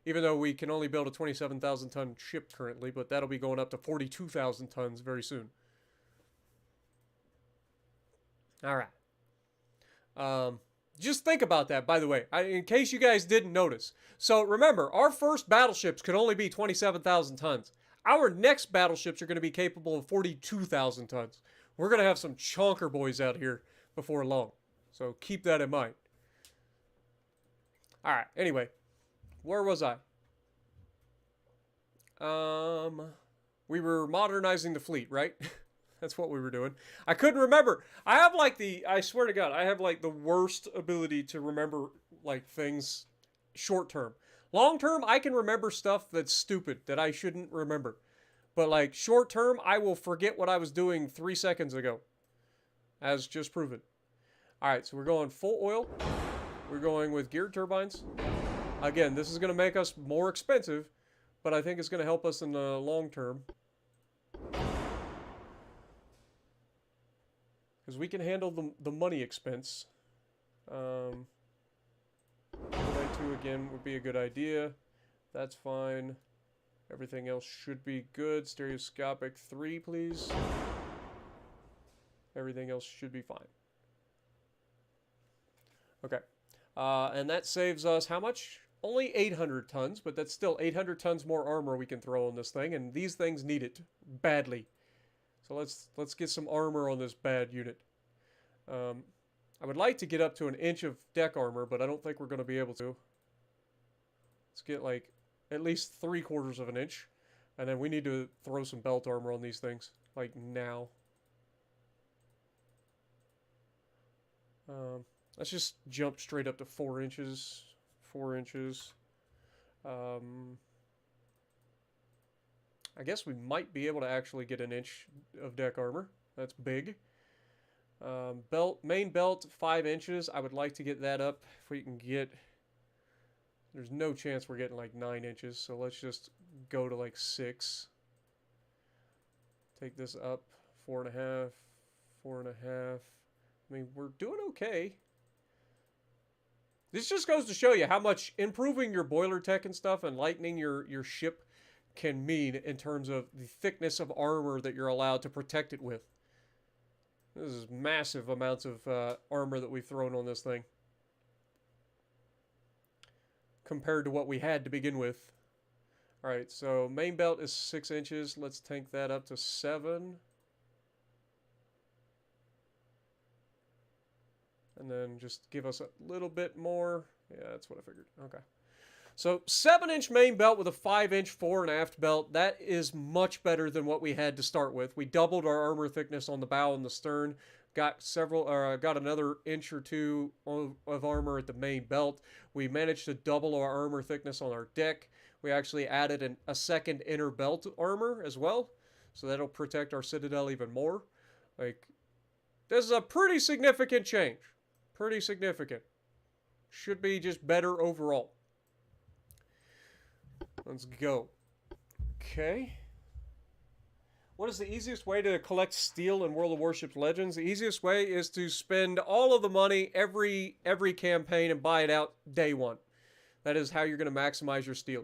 Speaker 1: Even though we can only build a 27,000 ton ship currently, but that'll be going up to 42,000 tons very soon. Alright. Just think about that, by the way, in case you guys didn't notice. So remember, our first battleships could only be 27,000 tons. Our next battleships are going to be capable of 42,000 tons. We're going to have some chonker boys out here before long. So keep that in mind. Alright, anyway. Where was I? We were modernizing the fleet, right? That's what we were doing. I couldn't remember. I have like I swear to God, I have like the worst ability to remember like things short term. Long term, I can remember stuff that's stupid that I shouldn't remember. But like short term, I will forget what I was doing 3 seconds ago. As just proven. Alright, so we're going full oil. We're going with geared turbines. Again, this is going to make us more expensive, but I think it's going to help us in the long term. Because we can handle the money expense. 2 again would be a good idea. That's fine. Everything else should be good. Stereoscopic 3, please. Everything else should be fine. Okay. And that saves us how much? Only 800 tons, but that's still 800 tons more armor we can throw on this thing, and these things need it badly. So let's get some armor on this bad unit. I would like to get up to 1 inch of deck armor, but I don't think we're going to be able to. Let's get like at least 3/4 of an inch, and then we need to throw some belt armor on these things like now. Let's just jump straight up to 4 inches. 4 inches. I guess we might be able to actually get 1 inch of deck armor. That's big. Main belt, 5 inches. I would like to get that up if we can get... There's no chance we're getting like 9 inches, so let's just go to like 6. Take this up, 4.5, 4.5. I mean, we're doing okay. This just goes to show you how much improving your boiler tech and stuff and lightening your ship can mean in terms of the thickness of armor that you're allowed to protect it with. This is massive amounts of armor that we've thrown on this thing. Compared to what we had to begin with. Alright, so main belt is 6 inches. Let's tank that up to 7. And then just give us a little bit more. Yeah, that's what I figured. Okay. So 7-inch main belt with a 5-inch fore and aft belt. That is much better than what we had to start with. We doubled our armor thickness on the bow and the stern. Got another inch or 2 of armor at the main belt. We managed to double our armor thickness on our deck. We actually added a second inner belt armor as well. So that'll protect our citadel even more. Like, this is a pretty significant change. Pretty significant. Should be just better overall. Let's go. Okay. What is the easiest way to collect steel in World of Warships Legends? The easiest way is to spend all of the money every campaign and buy it out day 1. That is how you're going to maximize your steel.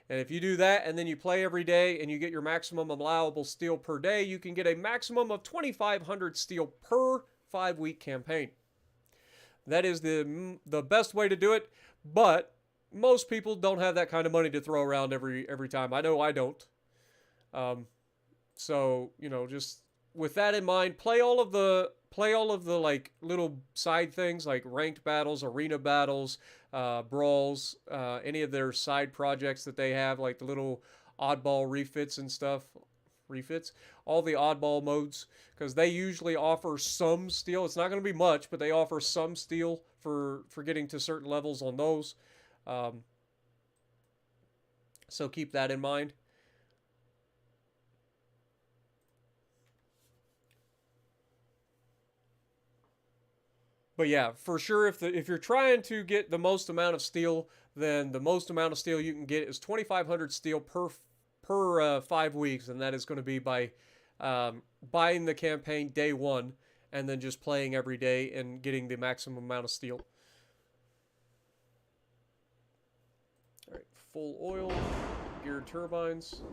Speaker 1: And if you do that and then you play every day and you get your maximum allowable steel per day, you can get a maximum of 2,500 steel per 5-week campaign. That is the best way to do it, but most people don't have that kind of money to throw around every time. I know I don't. Um, so you know, just with that in mind, play all of the like little side things like ranked battles, arena battles, brawls, any of their side projects that they have, like the little oddball refits and stuff. Refits, all the oddball modes, because they usually offer some steel. It's not going to be much, but they offer some steel for getting to certain levels on those. Um, so keep that in mind. But yeah, for sure, if you're trying to get the most amount of steel, then the most amount of steel you can get is 2,500 steel per 5 weeks, and that is going to be by buying the campaign day one, and then just playing every day and getting the maximum amount of steel. All right, full oil, geared turbines,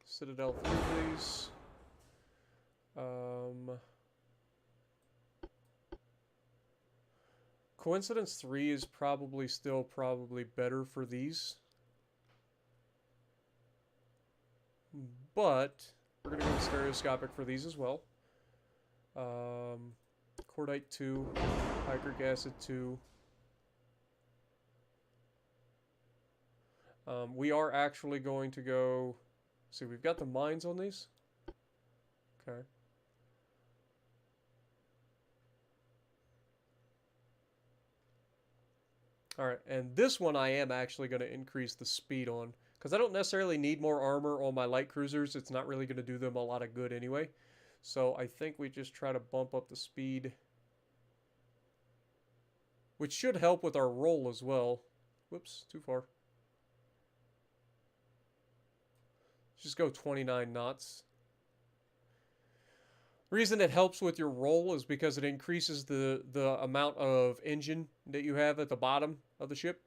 Speaker 1: Citadel 3, please. Coincidence 3 is probably still better for these. But we're going to go stereoscopic for these as well. Cordite 2, hydric acid 2. We are actually going to go... See, we've got the mines on these. Okay. Alright, and this one I am actually going to increase the speed on. Because I don't necessarily need more armor on my light cruisers. It's not really going to do them a lot of good anyway. So I think we just try to bump up the speed. Which should help with our roll as well. Whoops, too far. Just go 29 knots. The reason it helps with your roll is because it increases the amount of engine that you have at the bottom of the ship.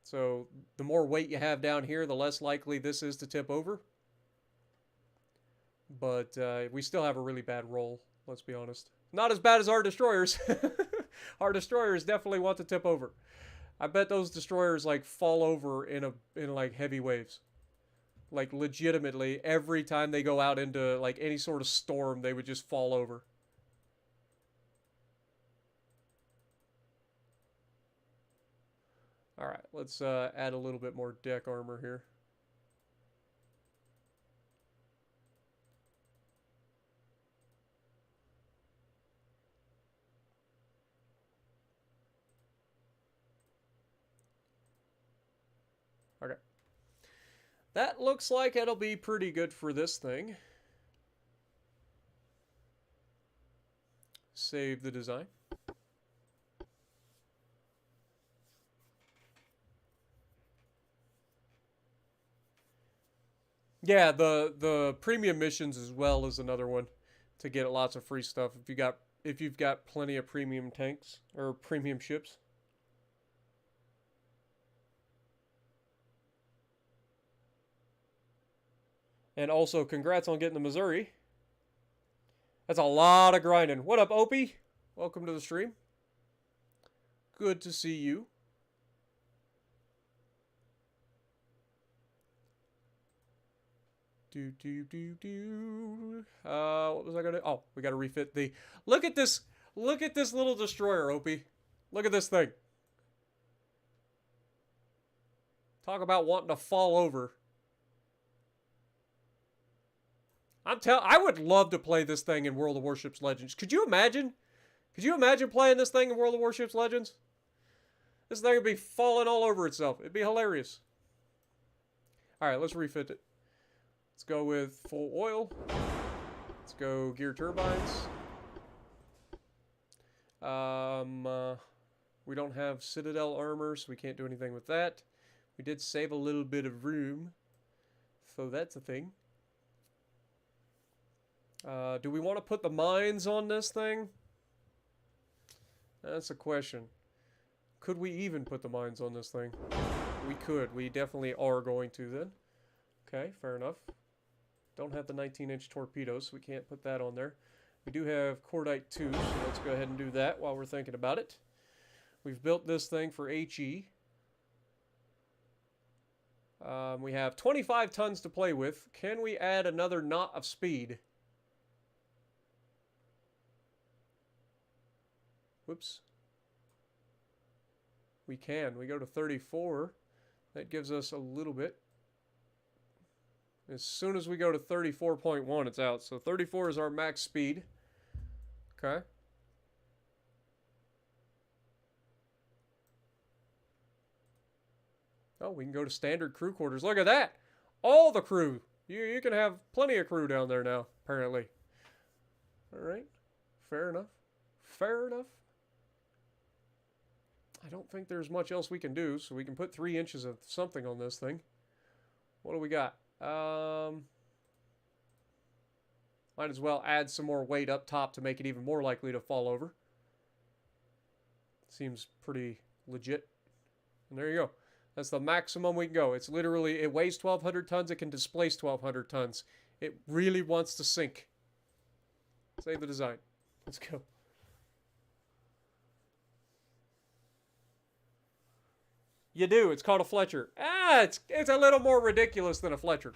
Speaker 1: So the more weight you have down here, the less likely this is to tip over. But we still have a really bad roll, let's be honest. Not as bad as our destroyers. Our destroyers definitely want to tip over. I bet those destroyers like fall over in like heavy waves. Like legitimately, every time they go out into like any sort of storm, they would just fall over. All right, let's add a little bit more deck armor here. Okay. That looks like it'll be pretty good for this thing. Save the design. Yeah, the premium missions as well is another one to get lots of free stuff if you've got plenty of premium tanks or premium ships. And also, congrats on getting the Missouri. That's a lot of grinding. What up, Opie? Welcome to the stream. Good to see you. What was I gonna... Oh, we gotta refit the... Look at this little destroyer, Opie. Look at this thing. Talk about wanting to fall over. I would love to play this thing in World of Warships Legends. Could you imagine? Could you imagine playing this thing in World of Warships Legends? This thing would be falling all over itself. It'd be hilarious. Alright, let's refit it. Let's go with full oil. Let's go gear turbines. We don't have Citadel armor, so we can't do anything with that. We did save a little bit of room, so that's a thing. Do we want to put the mines on this thing? That's a question. Could we even put the mines on this thing? We could. We definitely are going to then. Okay, fair enough. Don't have the 19-inch torpedoes, so we can't put that on there. We do have cordite too, so let's go ahead and do that while we're thinking about it. We've built this thing for HE. We have 25 tons to play with. Can we add another knot of speed? Whoops. We can. We go to 34. That gives us a little bit. As soon as we go to 34.1, it's out. So 34 is our max speed. Okay. Oh, we can go to standard crew quarters. Look at that! All the crew. You can have plenty of crew down there now, apparently. Alright. Fair enough. Fair enough. I don't think there's much else we can do, so we can put 3 inches of something on this thing. What do we got? Might as well add some more weight up top to make it even more likely to fall over. Seems pretty legit. And there you go. That's the maximum we can go. It's literally, it weighs 1,200 tons. It can displace 1,200 tons. It really wants to sink. Save the design. Let's go. You do. It's called a Fletcher. It's a little more ridiculous than a Fletcher.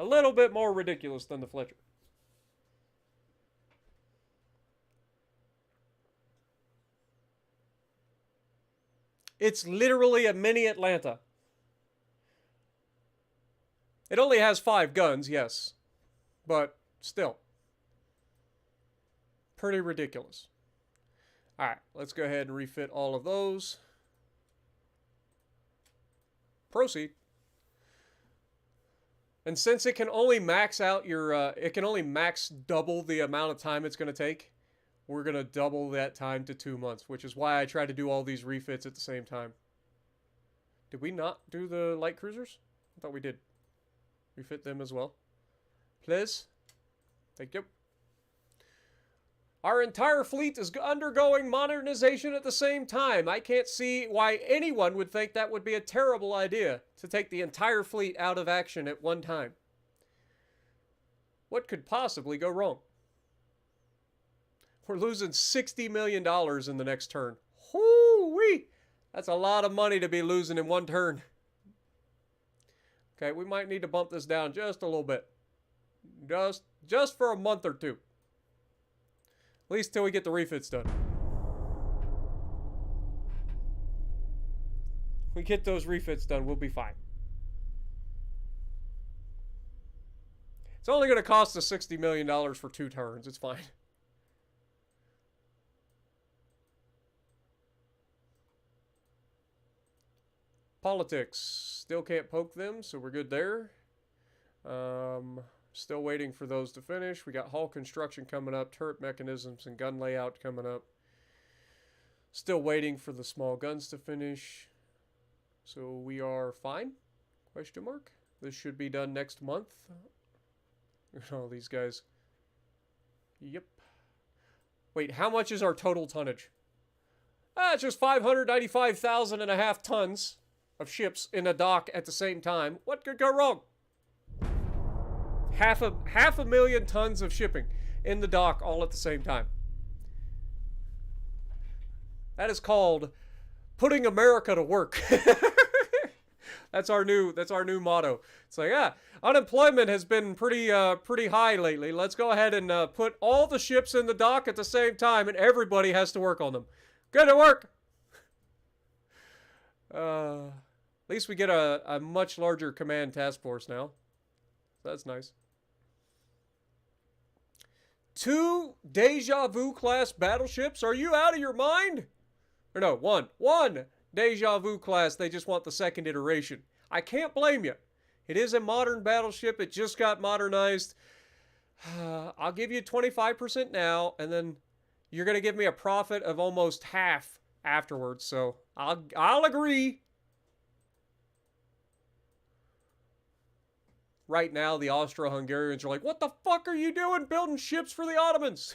Speaker 1: A little bit more ridiculous than the Fletcher. It's literally a mini Atlanta. It only has 5 guns, yes. But still. Pretty ridiculous. Alright, let's go ahead and refit all of those. Proceed. And since it can only max out your, it can only max double the amount of time it's going to take, we're going to double that time to 2 months, which is why I try to do all these refits at the same time. Did we not do the light cruisers? I thought we did. Refit them as well. Please. Thank you. Our entire fleet is undergoing modernization at the same time. I can't see why anyone would think that would be a terrible idea to take the entire fleet out of action at one time. What could possibly go wrong? We're losing $60 million in the next turn. Hoo-wee! That's a lot of money to be losing in one turn. Okay, we might need to bump this down just a little bit. Just for a month or two. At least till we get the refits done. We get those refits done, we'll be fine. It's only going to cost us $60 million for 2 turns. It's fine. Politics. Still can't poke them, so we're good there. Still waiting for those to finish. We got hull construction coming up, turret mechanisms and gun layout coming up. Still waiting for the small guns to finish. So we are fine? Question mark. This should be done next month. All these guys. Yep. Wait, how much is our total tonnage? It's just 595,500 tons of ships in a dock at the same time. What could go wrong? Half a million tons of shipping in the dock all at the same time. That is called putting America to work. That's our new motto. It's like, unemployment has been pretty high lately. Let's go ahead and put all the ships in the dock at the same time, and everybody has to work on them. Good to work. At least we get a much larger command task force now. That's nice. 2 Deja Vu class battleships? Are you out of your mind? Or no, one Deja Vu class. They just want the second iteration. I can't blame you. It is a modern battleship. It just got modernized. I'll give you 25% now, and then you're going to give me a profit of almost half afterwards. So I'll agree. Right now, the Austro-Hungarians are like, what the fuck are you doing building ships for the Ottomans?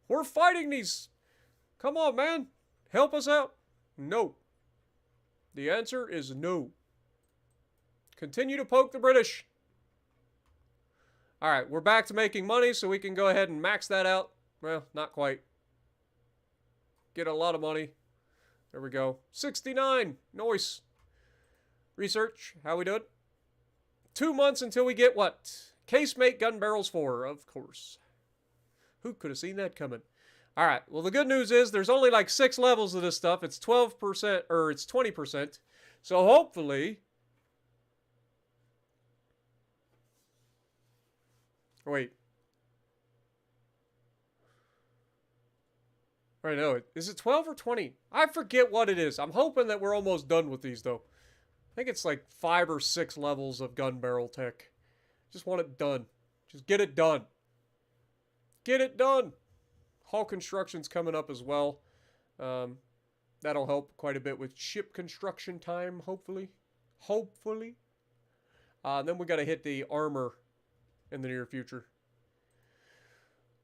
Speaker 1: We're fighting these. Come on, man. Help us out. No. The answer is no. Continue to poke the British. All right, we're back to making money, so we can go ahead and max that out. Well, not quite. Get a lot of money. There we go. 69. Nice. Research. How we doing? 2 months until we get what? Casemate gun barrels 4, of course. Who could have seen that coming? All right. Well, the good news is there's only like 6 levels of this stuff. It's 12%, or it's 20%. So hopefully... Wait. I know. Is it 12 or 20? I forget what it is. I'm hoping that we're almost done with these, though. I think it's like 5 or 6 levels of gun barrel tech. Just want it done. Just get it done. Get it done. Hull construction's coming up as well. That'll help quite a bit with ship construction time, hopefully. Hopefully. Then we got to hit the armor in the near future.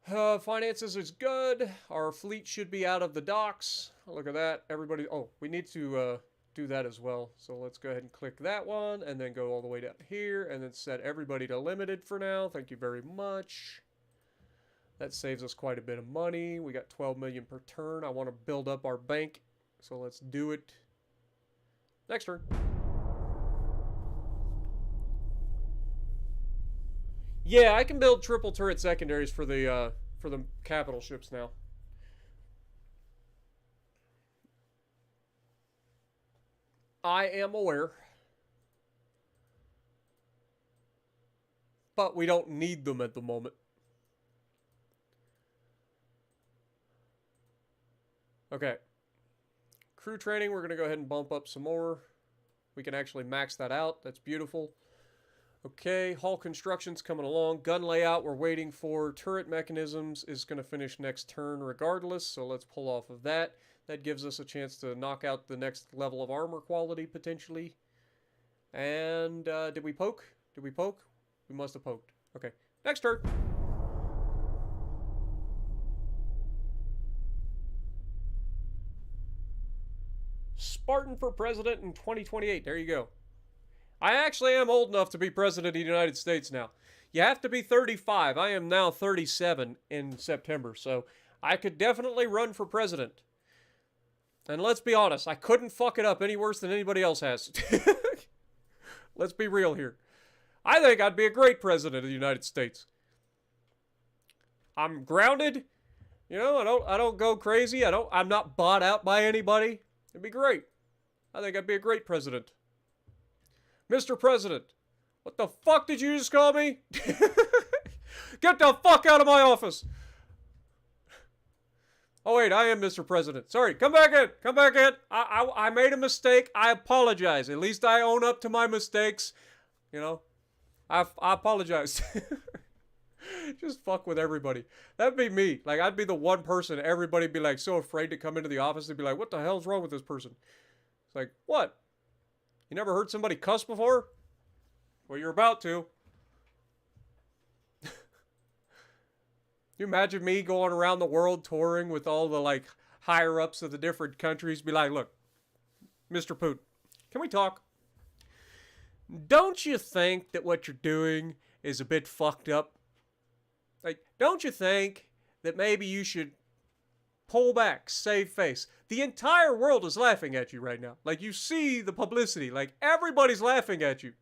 Speaker 1: Finances is good. Our fleet should be out of the docks. Look at that. Everybody... Oh, we need to do that as well. So let's go ahead and click that one and then go all the way down here and then set everybody to limited for now. Thank you very much. That saves us quite a bit of money. We got 12 million per turn. I want to build up our bank. So let's do it. Next turn. Yeah, I can build triple turret secondaries for the capital ships now. I am aware. But we don't need them at the moment. Okay. Crew training, we're going to go ahead and bump up some more. We can actually max that out. That's beautiful. Okay, hull construction's coming along. Gun layout, we're waiting for. Turret mechanisms is going to finish next turn regardless, so let's pull off of that. That gives us a chance to knock out the next level of armor quality, potentially. And, did we poke? Did we poke? We must have poked. Okay, next turn. Spartan for president in 2028. There you go. I actually am old enough to be president of the United States now. You have to be 35. I am now 37 in September, so I could definitely run for president. And let's be honest, I couldn't fuck it up any worse than anybody else has. Let's be real here. I think I'd be a great president of the United States. I'm grounded. You know, I don't go crazy. I'm not bought out by anybody. It'd be great. I think I'd be a great president. Mr. President, what the fuck did you just call me? Get the fuck out of my office. Oh, wait, I am Mr. President. Sorry, come back in. Come back in. I made a mistake. I apologize. At least I own up to my mistakes. You know, I apologize. Just fuck with everybody. That'd be me. Like, I'd be the one person everybody'd be, like, so afraid to come into the office. They'd be like, what the hell's wrong with this person? It's like, what? You never heard somebody cuss before? Well, you're about to. You imagine me going around the world touring with all the, like, higher-ups of the different countries? Be like, look, Mr. Putin, can we talk? Don't you think that what you're doing is a bit fucked up? Like, don't you think that maybe you should pull back, save face? The entire world is laughing at you right now. Like, you see the publicity. Like, everybody's laughing at you.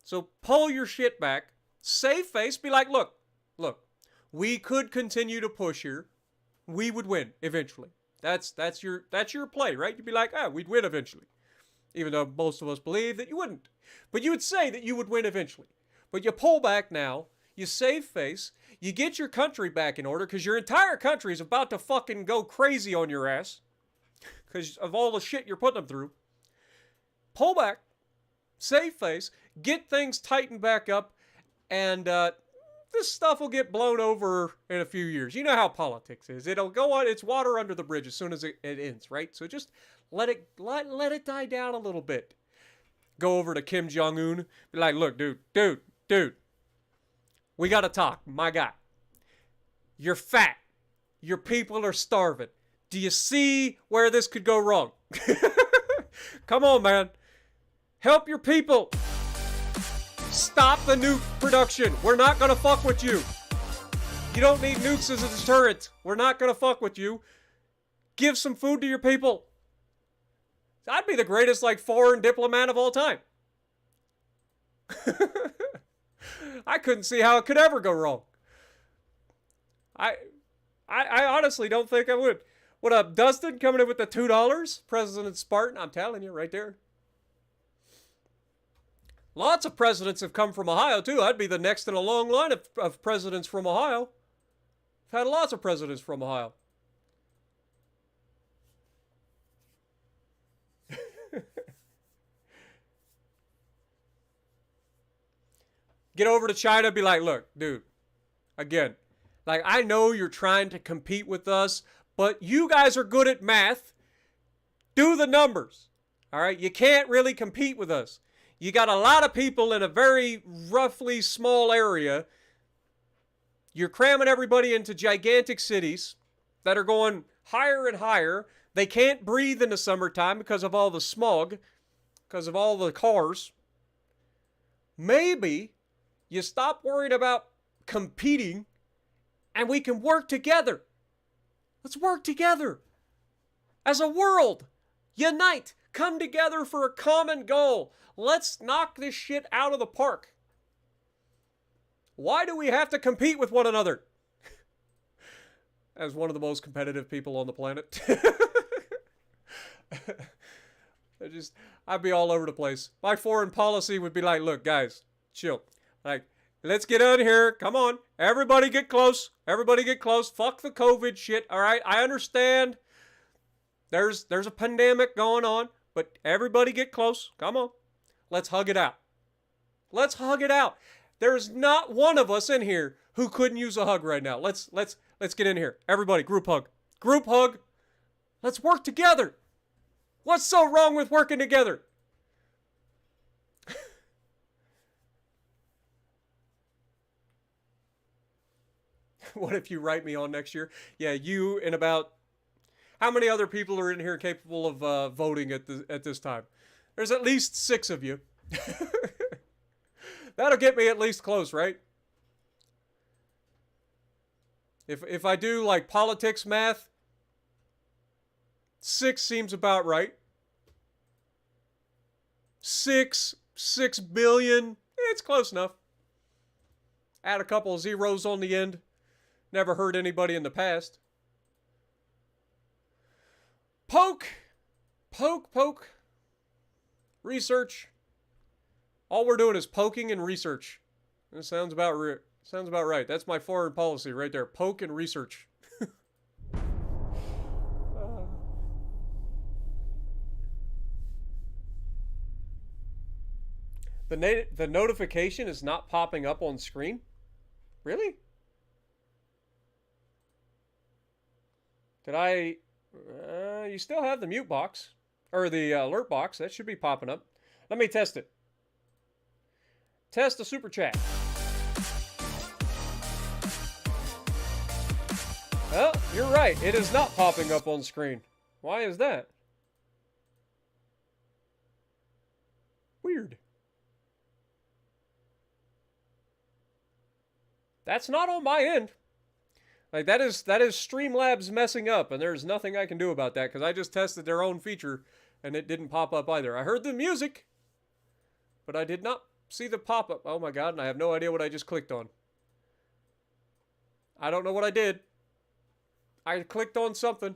Speaker 1: So pull your shit back, save face, be like, look, we could continue to push here. We would win eventually. That's your play, right? You'd be like, we'd win eventually. Even though most of us believe that you wouldn't. But you would say that you would win eventually. But you pull back now, you save face, you get your country back in order, because your entire country is about to fucking go crazy on your ass. Because of all the shit you're putting them through. Pull back, save face, get things tightened back up, and this stuff will get blown over in a few years. You know how politics is. It'll go on, it's water under the bridge as soon as it ends, right? So just let it die down a little bit. Go over to Kim Jong-un, be like, look, dude, we gotta talk, my guy. You're fat. Your people are starving. Do you see where this could go wrong? Come on, man. Help your people. Stop the nuke production. We're not gonna fuck with you. You don't need nukes as a deterrent. We're not gonna fuck with you. Give some food to your people. I'd be the greatest, like, foreign diplomat of all time. I couldn't see how it could ever go wrong. I honestly don't think I would. What up, Dustin? Coming in with the $2? President Spartan, I'm telling you, right there. Lots of presidents have come from Ohio, too. I'd be the next in a long line of presidents from Ohio. I've had lots of presidents from Ohio. Get over to China, be like, look, dude, again, like, I know you're trying to compete with us, but you guys are good at math. Do the numbers, all right? You can't really compete with us. You got a lot of people in a very roughly small area. You're cramming everybody into gigantic cities that are going higher and higher. They can't breathe in the summertime because of all the smog, because of all the cars. Maybe you stop worrying about competing and we can work together. Let's work together. As a world, unite, come together for a common goal. Let's knock this shit out of the park. Why do we have to compete with one another? As one of the most competitive people on the planet. I'd be all over the place. My foreign policy would be like, look, guys, chill. Like, let's get out of here. Come on. Everybody get close. Everybody get close. Fuck the COVID shit. All right. I understand. There's a pandemic going on, but everybody get close. Come on. Let's hug it out. Let's hug it out. There's not one of us in here who couldn't use a hug right now. Let's get in here. Everybody, group hug. Group hug. Let's work together. What's so wrong with working together? What if you write me on next year? Yeah, you and about... How many other people are in here capable of voting at this time? There's at least 6 of you. That'll get me at least close, right? If I do like politics math, 6 seems about right. 6 billion, it's close enough. Add a couple of zeros on the end. Never hurt anybody in the past. Poke. Research. All we're doing is poking and research. That sounds about right. That's my foreign policy right there. Poke and research. The notification is not popping up on screen? Really? Did I... you still have the mute box. Or the alert box. That should be popping up. Let me test it. Test the super chat. Well, you're right. It is not popping up on screen. Why is that? Weird. That's not on my end. Like, that is Streamlabs messing up, and there's nothing I can do about that, because I just tested their own feature, and it didn't pop up either. I heard the music, but I did not see the pop-up. Oh my god, and I have no idea what I just clicked on. I don't know what I did. I clicked on something.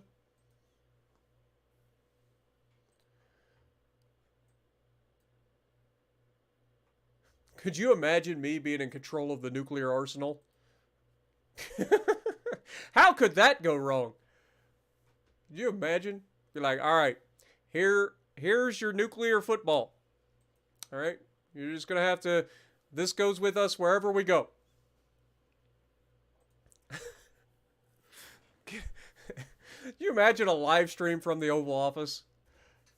Speaker 1: Could you imagine me being in control of the nuclear arsenal? How could that go wrong? Could you imagine? You're like, all right, here's your nuclear football. All right? You're just going to have to, this goes with us wherever we go. Can you imagine a live stream from the Oval Office?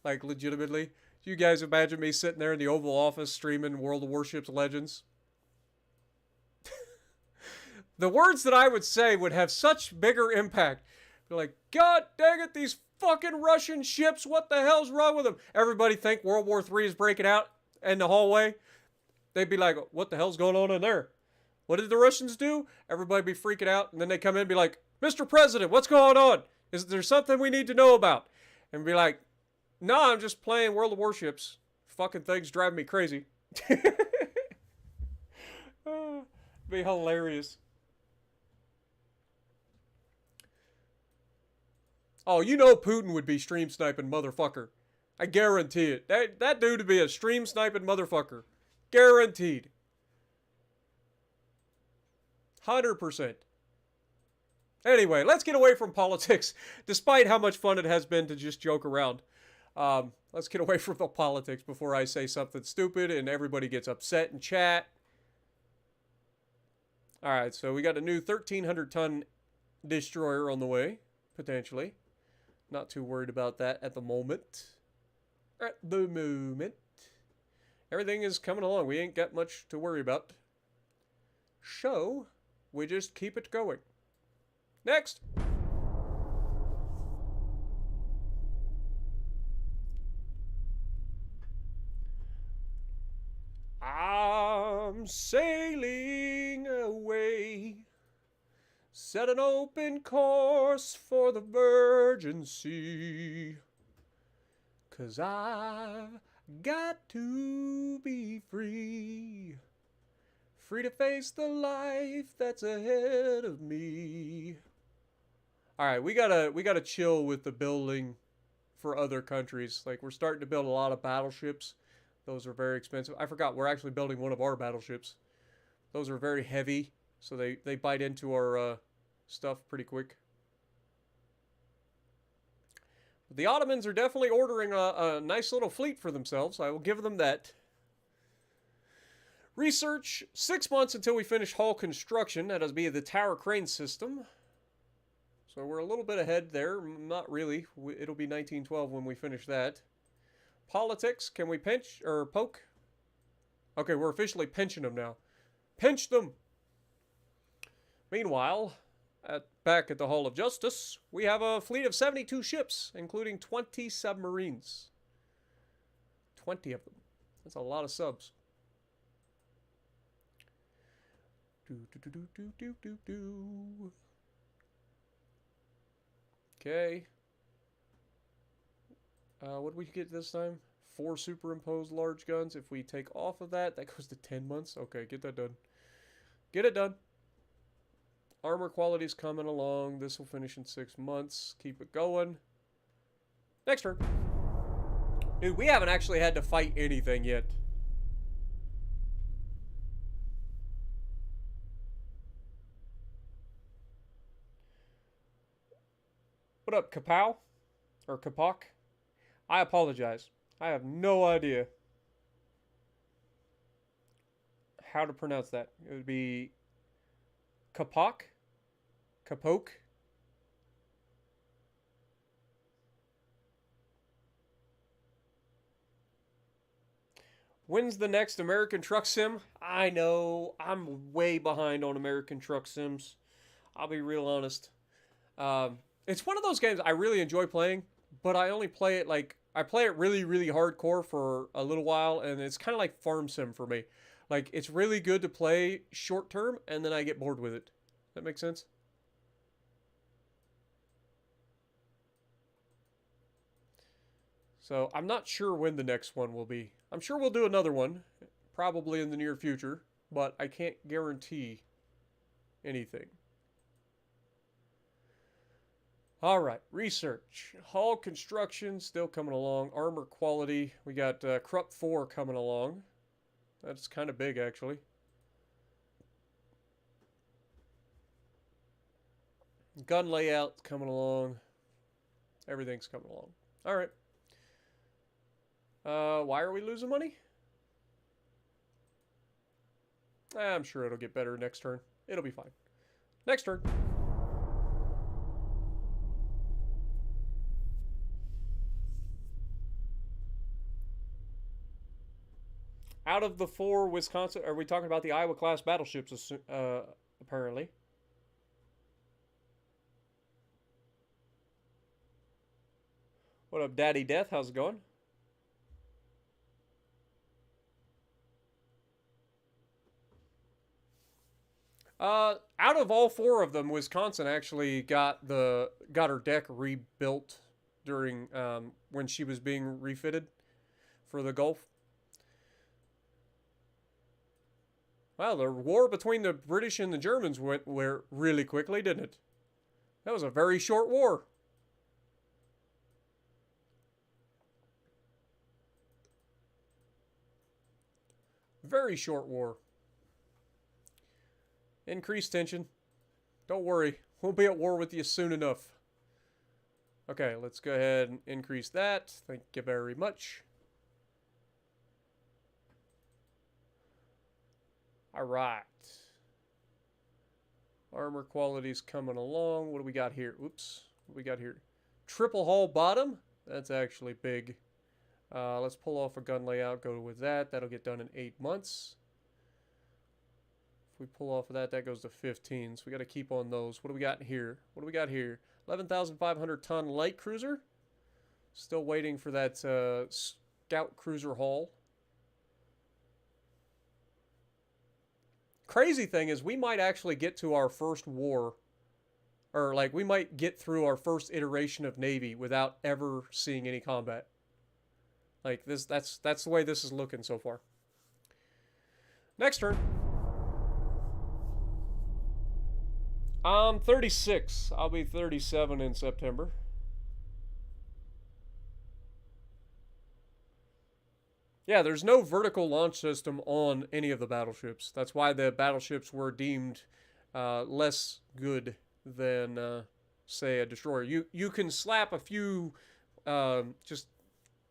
Speaker 1: Like, legitimately? Do you guys imagine me sitting there in the Oval Office streaming World of Warships Legends? The words that I would say would have such bigger impact. Be like, God dang it, these fucking Russian ships, what the hell's wrong with them? Everybody think World War III is breaking out in the hallway. they'd be like, what the hell's going on in there? What did the Russians do? Everybody be freaking out, and then they come in and be like, Mr. President, what's going on? Is there something we need to know about? And be like, no, I'm just playing World of Warships. Fucking things drive me crazy. Be hilarious. Oh, you know Putin would be stream sniping motherfucker. I guarantee it. That dude would be a stream sniping motherfucker. Guaranteed. 100%. Anyway, let's get away from politics, despite how much fun it has been to just joke around. Let's get away from the politics before I say something stupid and everybody gets upset in chat. Alright, so we got a new 1,300-ton destroyer on the way, potentially. Not too worried about that at the moment. At the moment. Everything is coming along. We ain't got much to worry about. So, we just keep it going. Next! I'm sailing away, set an open course for the virgin sea, 'cause I've got to be free, free to face the life that's ahead of me. Alright, we gotta chill with the building for other countries. Like, we're starting to build a lot of battleships. Those are very expensive. I forgot, we're actually building one of our battleships. Those are very heavy, so they bite into our stuff pretty quick. But the Ottomans are definitely ordering a nice little fleet for themselves. I will give them that. Research, 6 months until we finish hull construction. That is via the tower crane system. So we're a little bit ahead there. Not really. It'll be 1912 when we finish that. Politics, can we pinch or poke? Okay, we're officially pinching them now. Pinch them! Meanwhile, back at the Hall of Justice, we have a fleet of 72 ships, including 20 submarines. 20 of them. That's a lot of subs. Okay. What did we get this time? 4 superimposed large guns. If we take off of that, that goes to 10 months. Okay, get that done. Get it done. Armor quality's coming along. This will finish in 6 months. Keep it going. Next turn. Dude, we haven't actually had to fight anything yet. What up, Kapow? Or Kapok? I apologize. I have no idea how to pronounce that. It would be Kapok? Kapok? When's the next American Truck Sim? I know. I'm way behind on American Truck Sims. I'll be real honest. It's one of those games I really enjoy playing, but I only play it like... I play it really, really hardcore for a little while, and it's kind of like Farm Sim for me. Like, it's really good to play short term, and then I get bored with it. That makes sense? So, I'm not sure when the next one will be. I'm sure we'll do another one, probably in the near future, but I can't guarantee anything. Alright, research. Hull construction, still coming along. Armor quality, we got Krupp 4 coming along. That's kind of big, actually. Gun layout coming along. Everything's coming along. Alright. Why are we losing money? I'm sure it'll get better next turn. It'll be fine. Next turn. Out of the 4 Wisconsin... Are we talking about the Iowa-class battleships, apparently? What up, Daddy Death? How's it going? Out of all four of them, Wisconsin actually got her deck rebuilt during when she was being refitted for the Gulf. Wow, the war between the British and the Germans went really quickly, didn't it? That was a very short war. Very short war. Increased tension. Don't worry, we'll be at war with you soon enough. Okay, let's go ahead and increase that. Thank you very much. All right. Armor quality's coming along. What do we got here? Oops. What do we got here? Triple hull bottom. That's actually big. Let's pull off a gun layout. Go with that. That'll get done in 8 months. If we pull off of that, that goes to 15. So we got to keep on those. What do we got here? What do we got here? 11,500 ton light cruiser. Still waiting for that scout cruiser hull. Crazy thing is we might actually get to our first war, or like we might get through our first iteration of Navy without ever seeing any combat. Like this, that's the way this is looking so far. Next turn. I'm 36. I'll be 37 in September. Yeah, there's no vertical launch system on any of the battleships. That's why the battleships were deemed less good than, say, a destroyer. You can slap a few just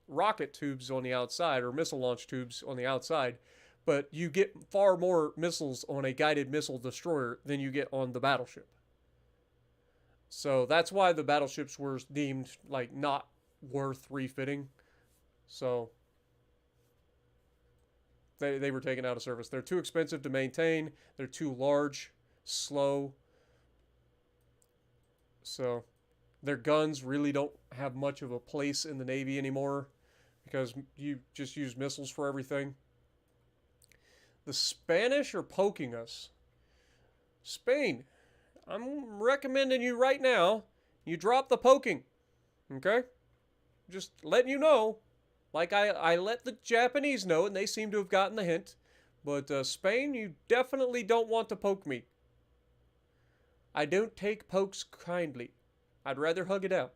Speaker 1: rocket tubes on the outside or missile launch tubes on the outside, but you get far more missiles on a guided missile destroyer than you get on the battleship. So that's why the battleships were deemed like not worth refitting. So they were taken out of service. They're too expensive to maintain. They're too large, slow. So their guns really don't have much of a place in the Navy anymore because you just use missiles for everything. The Spanish are poking us. Spain, I'm recommending you right now, you drop the poking. Okay? Just letting you know. Like I let the Japanese know, and they seem to have gotten the hint. But Spain, you definitely don't want to poke me. I don't take pokes kindly. I'd rather hug it out.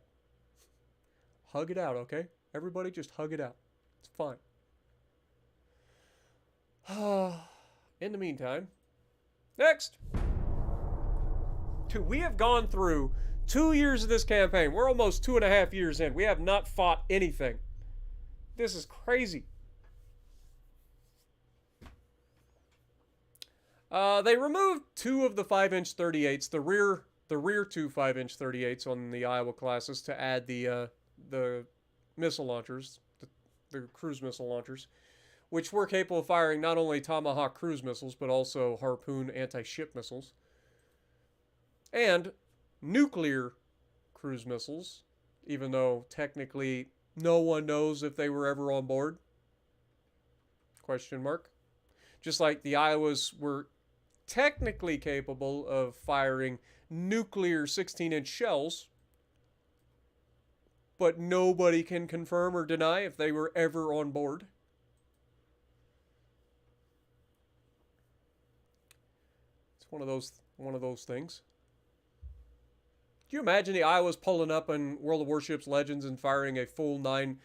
Speaker 1: Hug it out, okay? Everybody just hug it out. It's fine. In the meantime, next. Dude, we have gone through 2 years of this campaign. We're almost 2.5 years in. We have not fought anything. This is crazy. They removed 2 of the 5-inch 38s, the rear 2 5-inch 38s on the Iowa classes to add the missile launchers, the cruise missile launchers, which were capable of firing not only Tomahawk cruise missiles but also Harpoon anti-ship missiles and nuclear cruise missiles, even though technically no one knows if they were ever on board. Question mark. Just like the Iowas were technically capable of firing nuclear 16-inch shells, but nobody can confirm or deny if they were ever on board. It's one of those things. Do you imagine the Iowas pulling up in World of Warships Legends and firing a full nine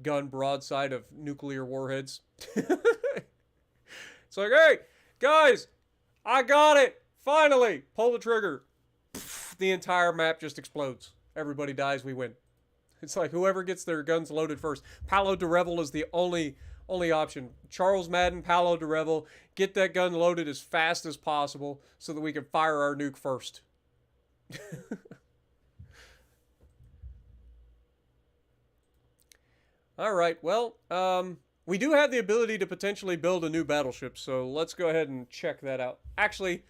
Speaker 1: gun broadside of nuclear warheads? It's like, hey, guys, I got it. Finally, pull the trigger. Pff, the entire map just explodes. Everybody dies, we win. It's like whoever gets their guns loaded first. Paolo de Revel is the only option. Charles Madden, Paolo de Revel, get that gun loaded as fast as possible so that we can fire our nuke first. All right, well, we do have the ability to potentially build a new battleship, so let's go ahead and check that out. Actually,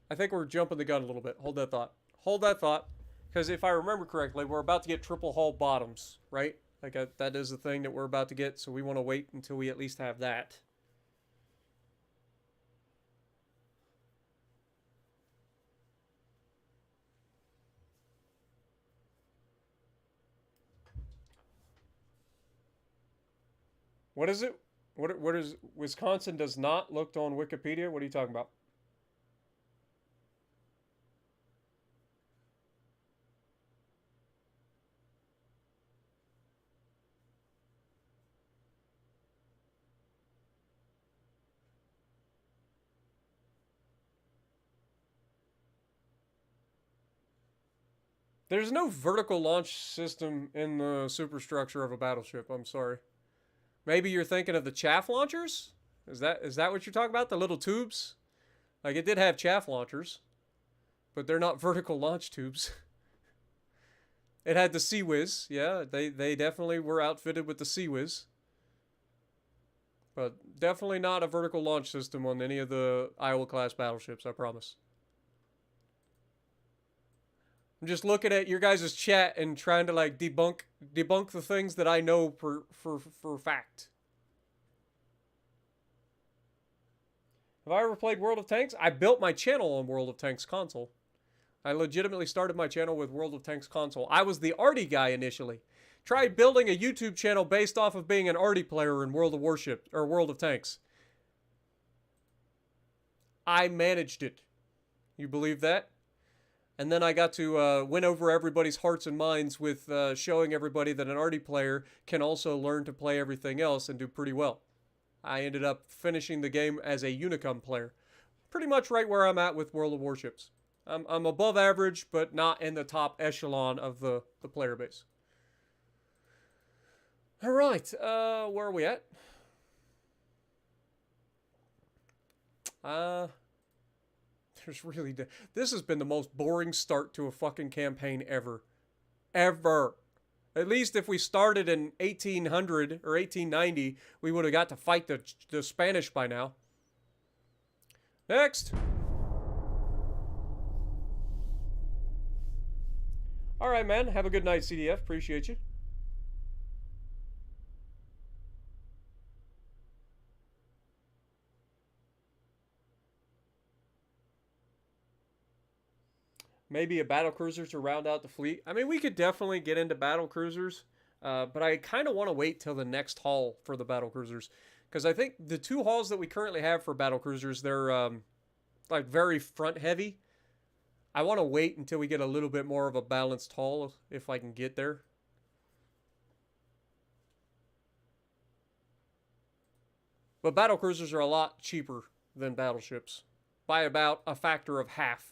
Speaker 1: I think we're jumping the gun a little bit. Hold that thought. Hold that thought, because if I remember correctly, we're about to get triple hull bottoms, right? Like that is the thing that we're about to get, so we want to wait until we at least have that. What is it? What is Wisconsin does not looked on Wikipedia? What are you talking about? There's no vertical launch system in the superstructure of a battleship. I'm sorry. Maybe you're thinking of the chaff launchers? Is that what you're talking about? The little tubes? Like it did have chaff launchers, but they're not vertical launch tubes. It had the Sea Whiz. Yeah, they definitely were outfitted with the Sea Whiz. But definitely not a vertical launch system on any of the Iowa class battleships, I promise. I'm just looking at your guys' chat and trying to like debunk the things that I know for fact. Have I ever played World of Tanks? I built my channel on World of Tanks console. I legitimately started my channel with World of Tanks console. I was the arty guy initially. Tried building a YouTube channel based off of being an arty player in World of Warship or World of Tanks. I managed it. You believe that? And then I got to win over everybody's hearts and minds with showing everybody that an arty player can also learn to play everything else and do pretty well. I ended up finishing the game as a Unicum player. Pretty much right where I'm at with World of Warships. I'm above average, but not in the top echelon of the player base. All right, where are we at? This has been the most boring start to a fucking campaign ever. Ever. At least if we started in 1800 or 1890, we would have got to fight the Spanish by now. Next. All right, man. Have a good night, CDF. Appreciate you. Maybe a battle cruiser to round out the fleet. I mean, we could definitely get into battle cruisers, but I kind of want to wait till the next haul for the battle cruisers, because I think the two hauls that we currently have for battle cruisers, they're like very front heavy. I want to wait until we get a little bit more of a balanced haul if I can get there. But battle cruisers are a lot cheaper than battleships by about a factor of half.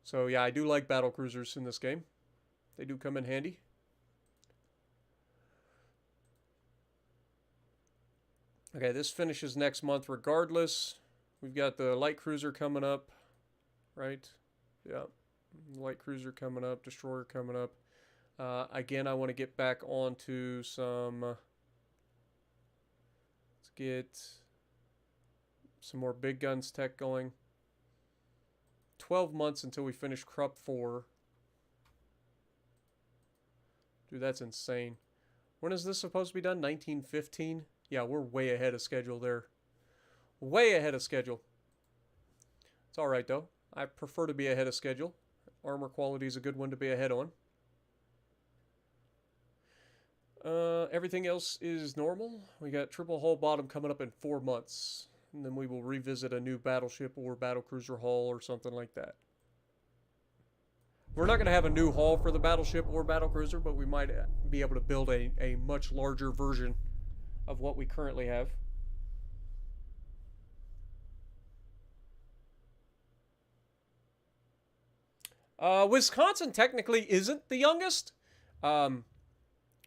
Speaker 1: So yeah, I do like battle cruisers in this game. They do come in handy. Okay, this finishes next month regardless. We've got the light cruiser coming up, right? Yeah, light cruiser coming up, destroyer coming up. Again, I want to get back onto some... let's get some more big guns tech going. 12 months until we finish Krupp 4. Dude, that's insane. When is this supposed to be done? 1915? Yeah, we're way ahead of schedule there. Way ahead of schedule. It's alright, though. I prefer to be ahead of schedule. Armor quality is a good one to be ahead on. Everything else is normal. We got triple hull bottom coming up in 4 months. And then we will revisit a new battleship or battlecruiser hull or something like that. We're not going to have a new hull for the battleship or battlecruiser, but we might be able to build a much larger version of what we currently have. Wisconsin technically isn't the youngest.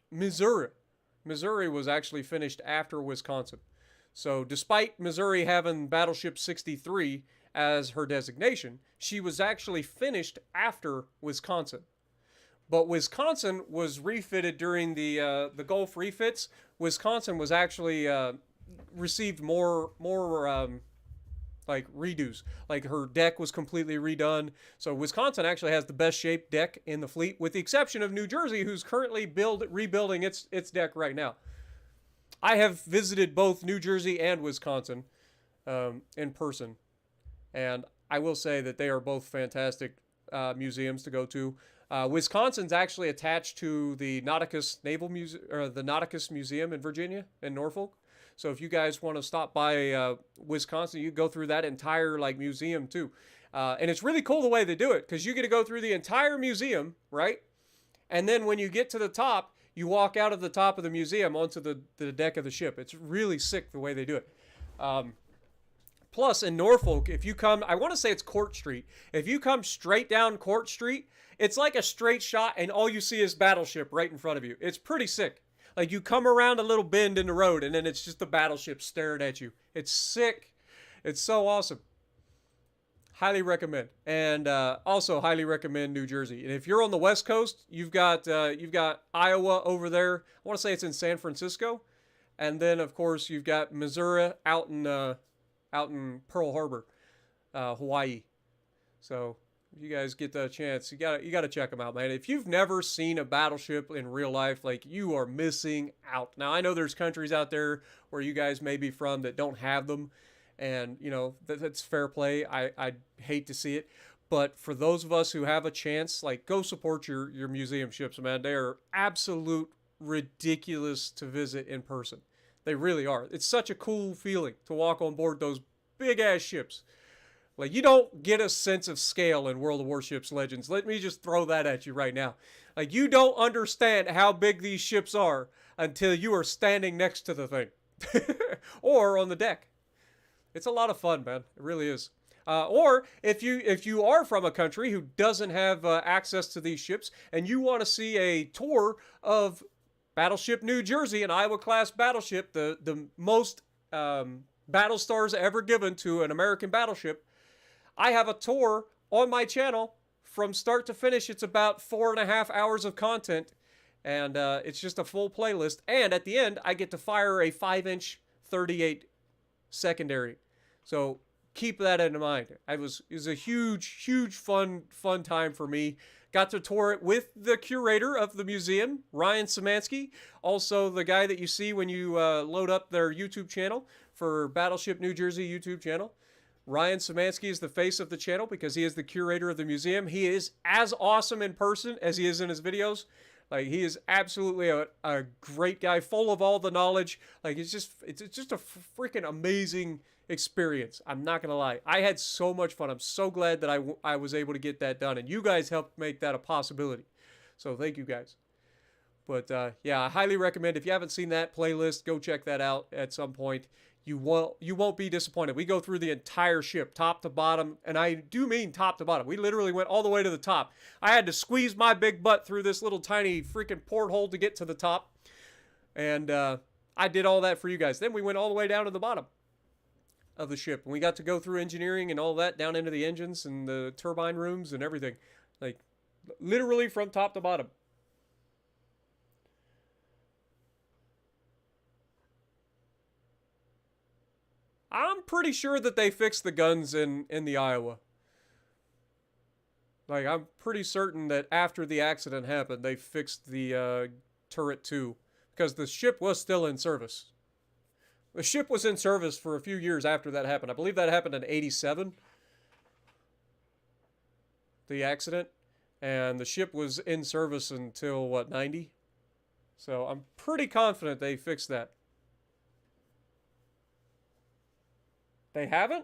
Speaker 1: Missouri was actually finished after Wisconsin. So despite Missouri having Battleship 63 as her designation, she was actually finished after Wisconsin. But Wisconsin was refitted during the Gulf refits. Wisconsin was actually received more like redos. Like her deck was completely redone. So Wisconsin actually has the best shaped deck in the fleet, with the exception of New Jersey, who's currently rebuilding its deck right now. I have visited both New Jersey and Wisconsin in person, and I will say that they are both fantastic museums to go to. Wisconsin's actually attached to the Nauticus Naval Museum, or the Nauticus Museum in Virginia, in Norfolk. So if you guys want to stop by Wisconsin, you go through that entire like museum too, and it's really cool the way they do it because you get to go through the entire museum, right? And then when you get to the top, you walk out of the top of the museum onto the deck of the ship. It's really sick the way they do it. Plus, in Norfolk, if you come, I want to say it's Court Street. If you come straight down Court Street, it's like a straight shot, and all you see is battleship right in front of you. It's pretty sick. Like, you come around a little bend in the road, and then it's just the battleship staring at you. It's sick. It's so awesome. Highly recommend, and also highly recommend New Jersey. And if you're on the West Coast, you've got Iowa over there. I want to say it's in San Francisco, and then of course you've got Missouri out in Pearl Harbor, Hawaii. So if you guys get the chance, you gotta check them out, man. If you've never seen a battleship in real life, like, you are missing out. Now I know there's countries out there where you guys may be from that don't have them. And, you know, that's fair play. I hate to see it. But for those of us who have a chance, like, go support your museum ships, man. They are absolute ridiculous to visit in person. They really are. It's such a cool feeling to walk on board those big-ass ships. Like, you don't get a sense of scale in World of Warships Legends. Let me just throw that at you right now. Like, you don't understand how big these ships are until you are standing next to the thing. Or on the deck. It's a lot of fun, man. It really is. Or if you are from a country who doesn't have access to these ships and you want to see a tour of Battleship New Jersey, an Iowa-class battleship, the most battle stars ever given to an American battleship, I have a tour on my channel from start to finish. It's about 4.5 hours of content, and it's just a full playlist. And at the end, I get to fire a 5-inch 38 secondary. So keep that in mind. It was a huge fun time for me. Got to tour it with the curator of the museum, Ryan Szymanski. Also the guy that you see when you load up their YouTube channel for Battleship New Jersey YouTube channel. Ryan Szymanski is the face of the channel because he is the curator of the museum. He is as awesome in person as he is in his videos. Like, he is absolutely a great guy, full of all the knowledge. Like, it's just a freaking amazing experience. I'm not gonna lie. I had so much fun. I'm so glad that I was able to get that done, and you guys helped make that a possibility. So thank you guys. But yeah, I highly recommend, if you haven't seen that playlist, go check that out at some point. You won't be disappointed. We go through the entire ship, top to bottom, and I do mean top to bottom. We literally went all the way to the top. I had to squeeze my big butt through this little tiny freaking porthole to get to the top, and I did all that for you guys. Then we went all the way down to the bottom of the ship, and we got to go through engineering and all that, down into the engines and the turbine rooms and everything, like literally from top to bottom. I'm pretty sure that they fixed the guns in the Iowa. Like, I'm pretty certain that after the accident happened, they fixed the turret too, because the ship was still in service. The ship was in service for a few years after that happened. I believe that happened in '87, the accident, and the ship was in service until, what, '90? So I'm pretty confident they fixed that. They haven't?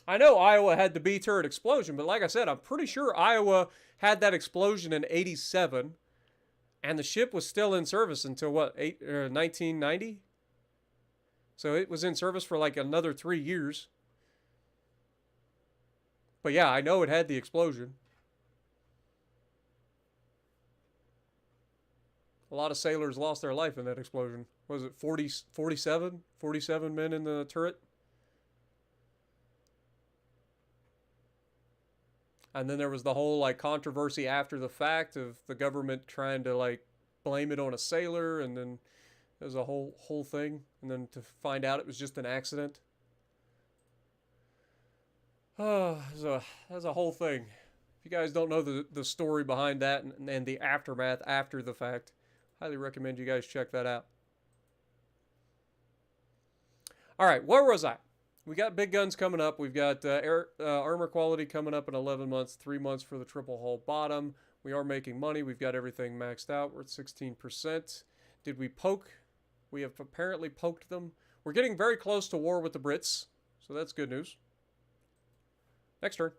Speaker 1: I know Iowa had the B turret explosion, but like I said, I'm pretty sure Iowa had that explosion in '87, and the ship was still in service until, what, 1990? So it was in service for like another 3 years. But yeah, I know it had the explosion. A lot of sailors lost their life in that explosion. Was it 47 men in the turret? And then there was the whole like controversy after the fact of the government trying to like blame it on a sailor, and then there was a whole thing, and then to find out it was just an accident. Oh, that was a whole thing. If you guys don't know the story behind that and the aftermath after the fact, highly recommend you guys check that out. All right, where was I? We got big guns coming up. We've got armor quality coming up in 11 months, 3 months for the triple hull bottom. We are making money. We've got everything maxed out. We're at 16%. Did we poke? We have apparently poked them. We're getting very close to war with the Brits, so that's good news. Next turn.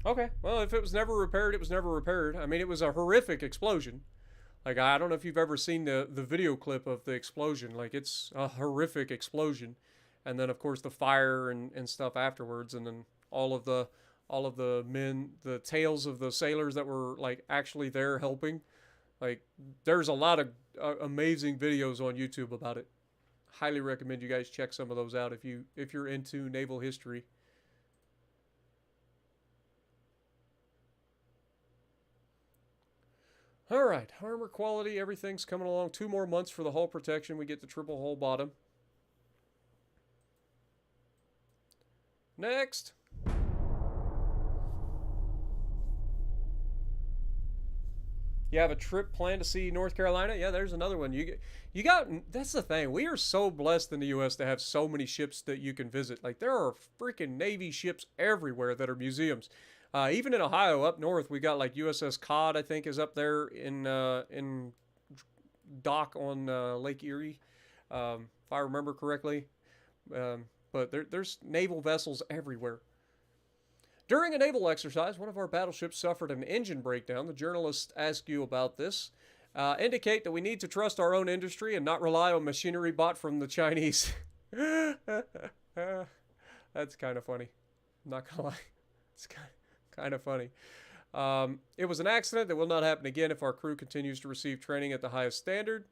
Speaker 1: Okay, well, if it was never repaired, it was never repaired. I mean, it was a horrific explosion. Like, I don't know if you've ever seen the video clip of the explosion. Like, it's a horrific explosion. And then, of course, the fire and stuff afterwards. And then all of the men, the tales of the sailors that were, like, actually there helping. Like, there's a lot of amazing videos on YouTube about it. Highly recommend you guys check some of those out if you're into naval history. All right, armor quality, everything's coming along. 2 more months for the hull protection. We get the triple hull bottom. Next. You have a trip planned to see North Carolina? Yeah, there's another one. You got, that's the thing. We are so blessed in the U.S. to have so many ships that you can visit. Like, there are freaking Navy ships everywhere that are museums. Even in Ohio, up north, we got like USS Cod, I think, is up there in dock on Lake Erie, if I remember correctly. But there's naval vessels everywhere. During a naval exercise, one of our battleships suffered an engine breakdown. The journalists ask you about this. Indicate that we need to trust our own industry and not rely on machinery bought from the Chinese. That's kind of funny. I'm not gonna lie. It's kind of funny. It was an accident that will not happen again if our crew continues to receive training at the highest standard.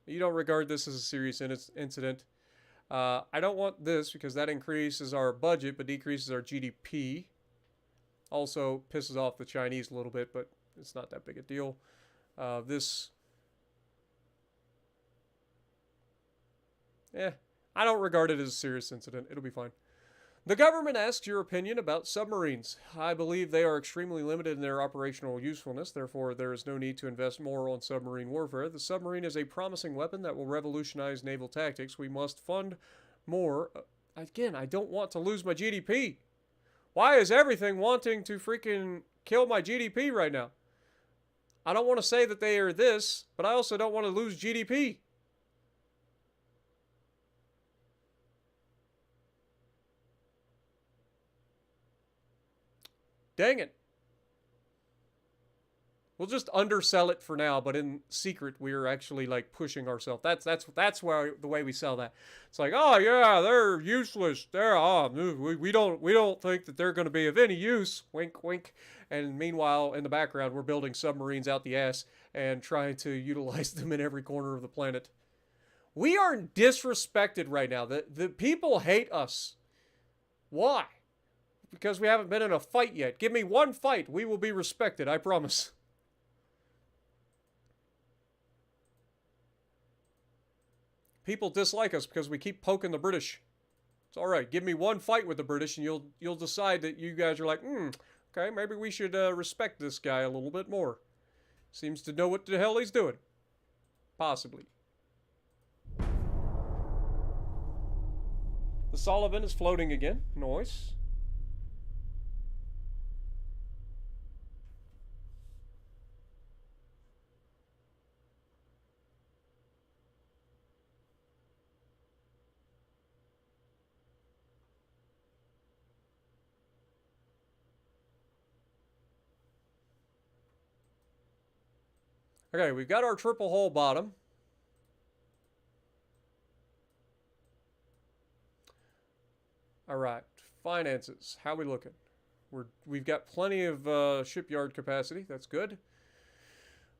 Speaker 1: You don't regard this as a serious incident. I don't want this because that increases our budget but decreases our GDP. Also pisses off the Chinese a little bit, but it's not that big a deal. I don't regard it as a serious incident. It'll be fine. The government asks your opinion about submarines. I believe they are extremely limited in their operational usefulness. Therefore, there is no need to invest more on submarine warfare. The submarine is a promising weapon that will revolutionize naval tactics. We must fund more. Again, I don't want to lose my GDP. Why is everything wanting to freaking kill my GDP right now? I don't want to say that they are this, but I also don't want to lose GDP. Dang it. We'll just undersell it for now, but in secret we're actually like pushing ourselves. That's where the way we sell that. It's like, oh yeah, they're useless. We don't think that they're going to be of any use. Wink, wink. And meanwhile, in the background, we're building submarines out the ass and trying to utilize them in every corner of the planet. We are disrespected right now. The people hate us. Why? Because we haven't been in a fight yet. Give me one fight. We will be respected. I promise. People dislike us because we keep poking the British. It's all right. Give me one fight with the British, and you'll decide that you guys are like, okay, maybe we should respect this guy a little bit more. Seems to know what the hell he's doing. Possibly. The Sullivan is floating again. Nice. Okay, we've got our triple hull bottom. All right, finances. How we looking? We've got plenty of shipyard capacity. That's good.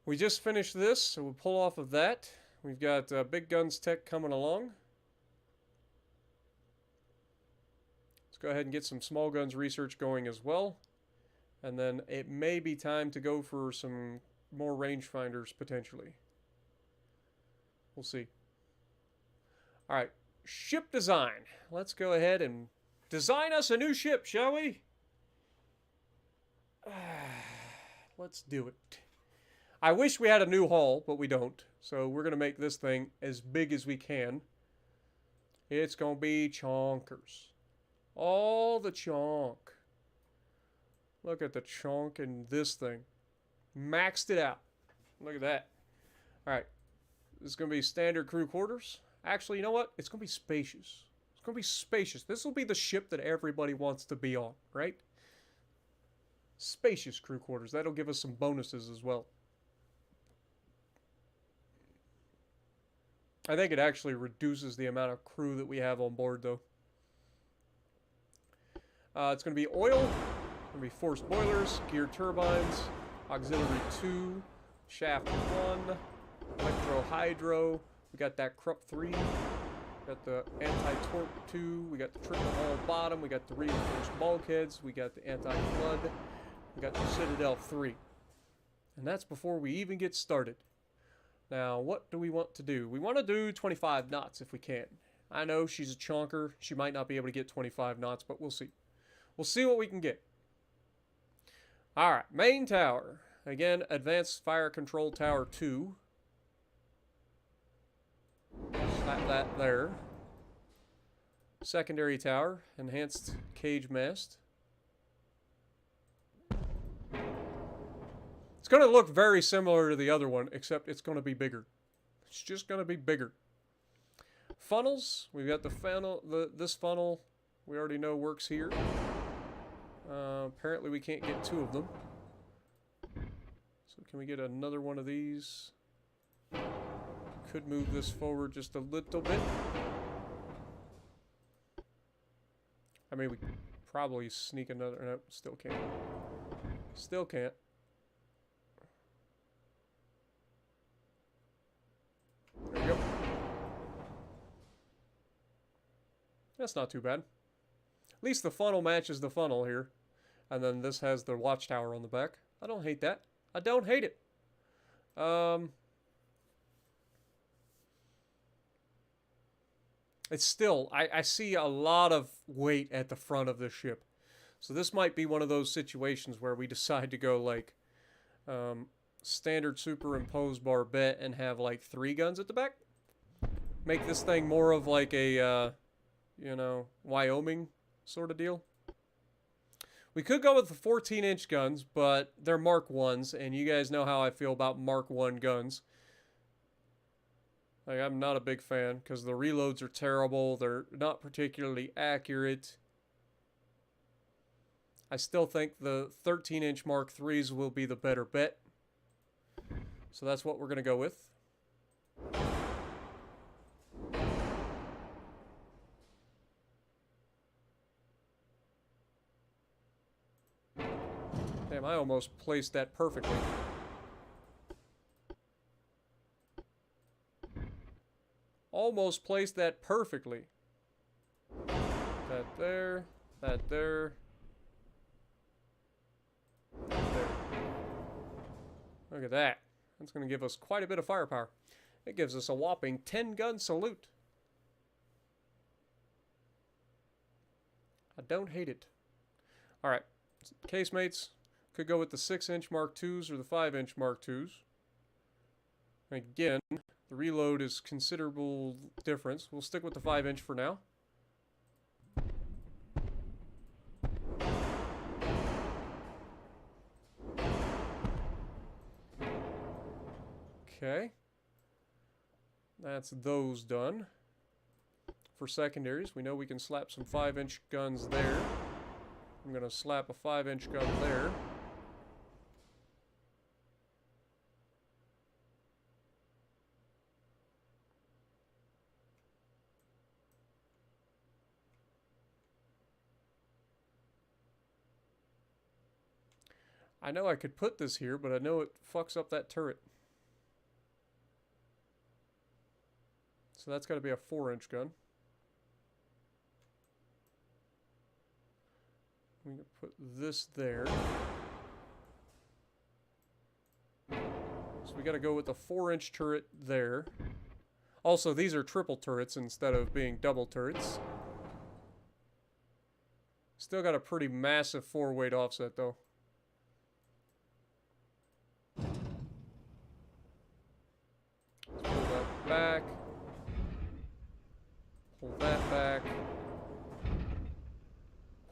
Speaker 1: We just finished this, so we'll pull off of that. We've got big guns tech coming along. Let's go ahead and get some small guns research going as well. And then it may be time to go for some more rangefinders potentially. We'll see. All right. ship design. Let's go ahead and design us a new ship, shall we? Let's do it. I wish we had a new hull, but we don't. So we're going to make this thing as big as we can. It's going to be chonkers. All the chonk. Look at the chonk in this thing. Maxed it out. Look at that. Alright. This is going to be standard crew quarters. Actually, you know what? It's going to be spacious. It's going to be spacious. This will be the ship that everybody wants to be on, right? Spacious crew quarters. That'll give us some bonuses as well. I think it actually reduces the amount of crew that we have on board, though. It's going to be oil. It's going to be forced boilers, gear turbines, auxiliary 2, shaft 1, electro-hydro. We got that Krupp 3. We got the anti-torque 2. We got the triple hull bottom. We got the reinforced bulkheads. We got the anti-flood. We got the Citadel 3. And that's before we even get started. Now, what do we want to do? We want to do 25 knots if we can. I know she's a chonker. She might not be able to get 25 knots, but we'll see. We'll see what we can get. Alright, main tower. Again, advanced fire control tower 2. Slap that there. Secondary tower, enhanced cage mast. It's going to look very similar to the other one, except it's going to be bigger. It's just going to be bigger. Funnels. We've got the funnel. This funnel we already know works here. Apparently we can't get 2 of them. So can we get another one of these? Could move this forward just a little bit. I mean, we could probably sneak another. No, still can't. Still can't. There we go. That's not too bad. At least the funnel matches the funnel here. And then this has the watchtower on the back. I don't hate that. I don't hate it. It's still, I see a lot of weight at the front of this ship. So this might be one of those situations where we decide to go like standard superimposed barbette and have like 3 guns at the back. Make this thing more of like a, you know, Wyoming sort of deal. We could go with the 14-inch guns, but they're Mark 1s, and you guys know how I feel about Mark 1 guns. Like, I'm not a big fan, because the reloads are terrible, they're not particularly accurate. I still think the 13-inch Mark 3s will be the better bet. So that's what we're going to go with. Damn, I almost placed that perfectly. Almost placed that perfectly. That there. That there. That there. Look at that. That's going to give us quite a bit of firepower. It gives us a whopping 10-gun salute. I don't hate it. Alright. Casemates. Could go with the 6-inch Mark IIs or the 5-inch Mark IIs. Again, the reload is considerable difference. We'll stick with the 5-inch for now. Okay. That's those done. For secondaries, we know we can slap some 5-inch guns there. I'm going to slap a 5-inch gun there. I know I could put this here, but I know it fucks up that turret. So that's got to be a 4-inch gun. We can put this there. So we got to go with the 4-inch turret there. Also, these are triple turrets instead of being double turrets. Still got a pretty massive 4-weight offset, though. Let's pull that back. Pull that back.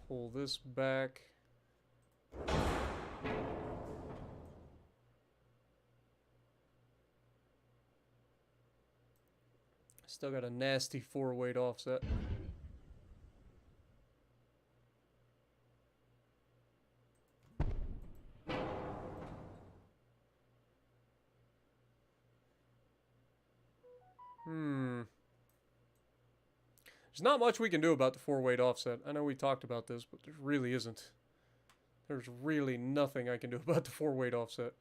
Speaker 1: Pull this back. Still got a nasty 4-weight offset. There's not much we can do about the 4-weight offset. I know we talked about this, but there really isn't. There's really nothing I can do about the 4-weight offset.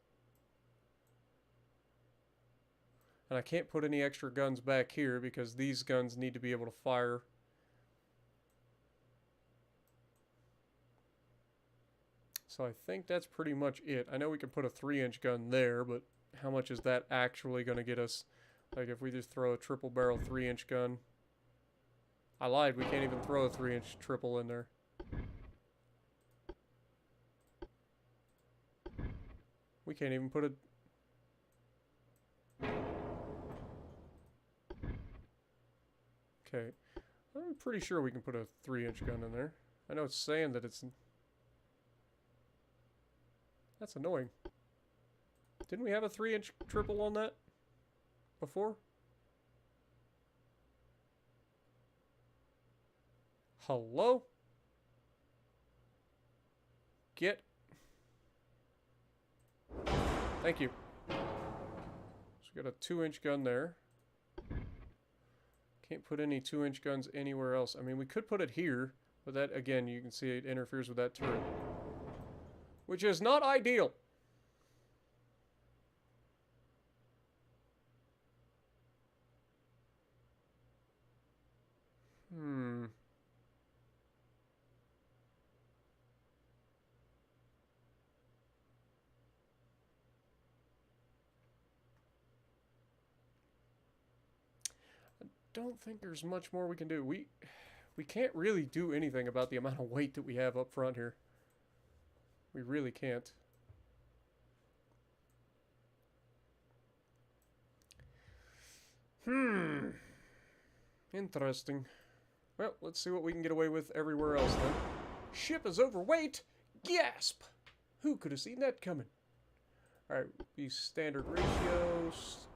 Speaker 1: And I can't put any extra guns back here because these guns need to be able to fire. So I think that's pretty much it. I know we can put a 3-inch gun there, but how much is that actually going to get us? Like if we just throw a triple barrel 3-inch gun. I lied, we can't even throw a 3-inch triple in there. We can't even put a... Okay. I'm pretty sure we can put a 3-inch gun in there. I know it's saying that it's... That's annoying. Didn't we have a 3-inch triple on that before? Hello? Get... Thank you. So we got a 2-inch gun there. Can't put any 2-inch guns anywhere else. I mean, we could put it here, but that, again, you can see it interferes with that turret. Which is not ideal. Don't think there's much more we can do. We can't really do anything about the amount of weight that we have up front here. We really can't. Interesting. Well, let's see what we can get away with everywhere else then. Ship is overweight! Gasp! Who could have seen that coming? Alright, these standard ratios.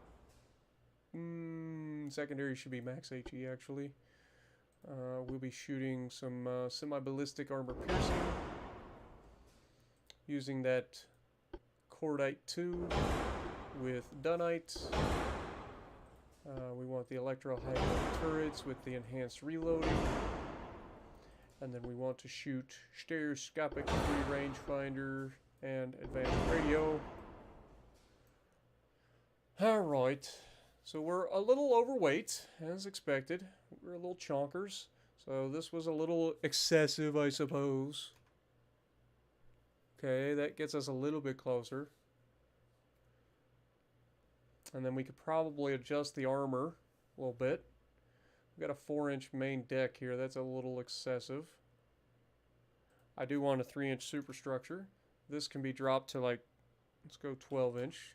Speaker 1: Secondary should be max HE, actually. We'll be shooting some semi-ballistic armor piercing. Using that Cordite 2 with Dunite. We want the electro-high turrets with the enhanced reloading. And then we want to shoot stereoscopic free rangefinder and advanced radio. Alright. So we're a little overweight, as expected. We're a little chonkers. So this was a little excessive, I suppose. Okay, that gets us a little bit closer. And then we could probably adjust the armor a little bit. We've got a 4-inch main deck here. That's a little excessive. I do want a 3-inch superstructure. This can be dropped to, like, let's go 12-inch.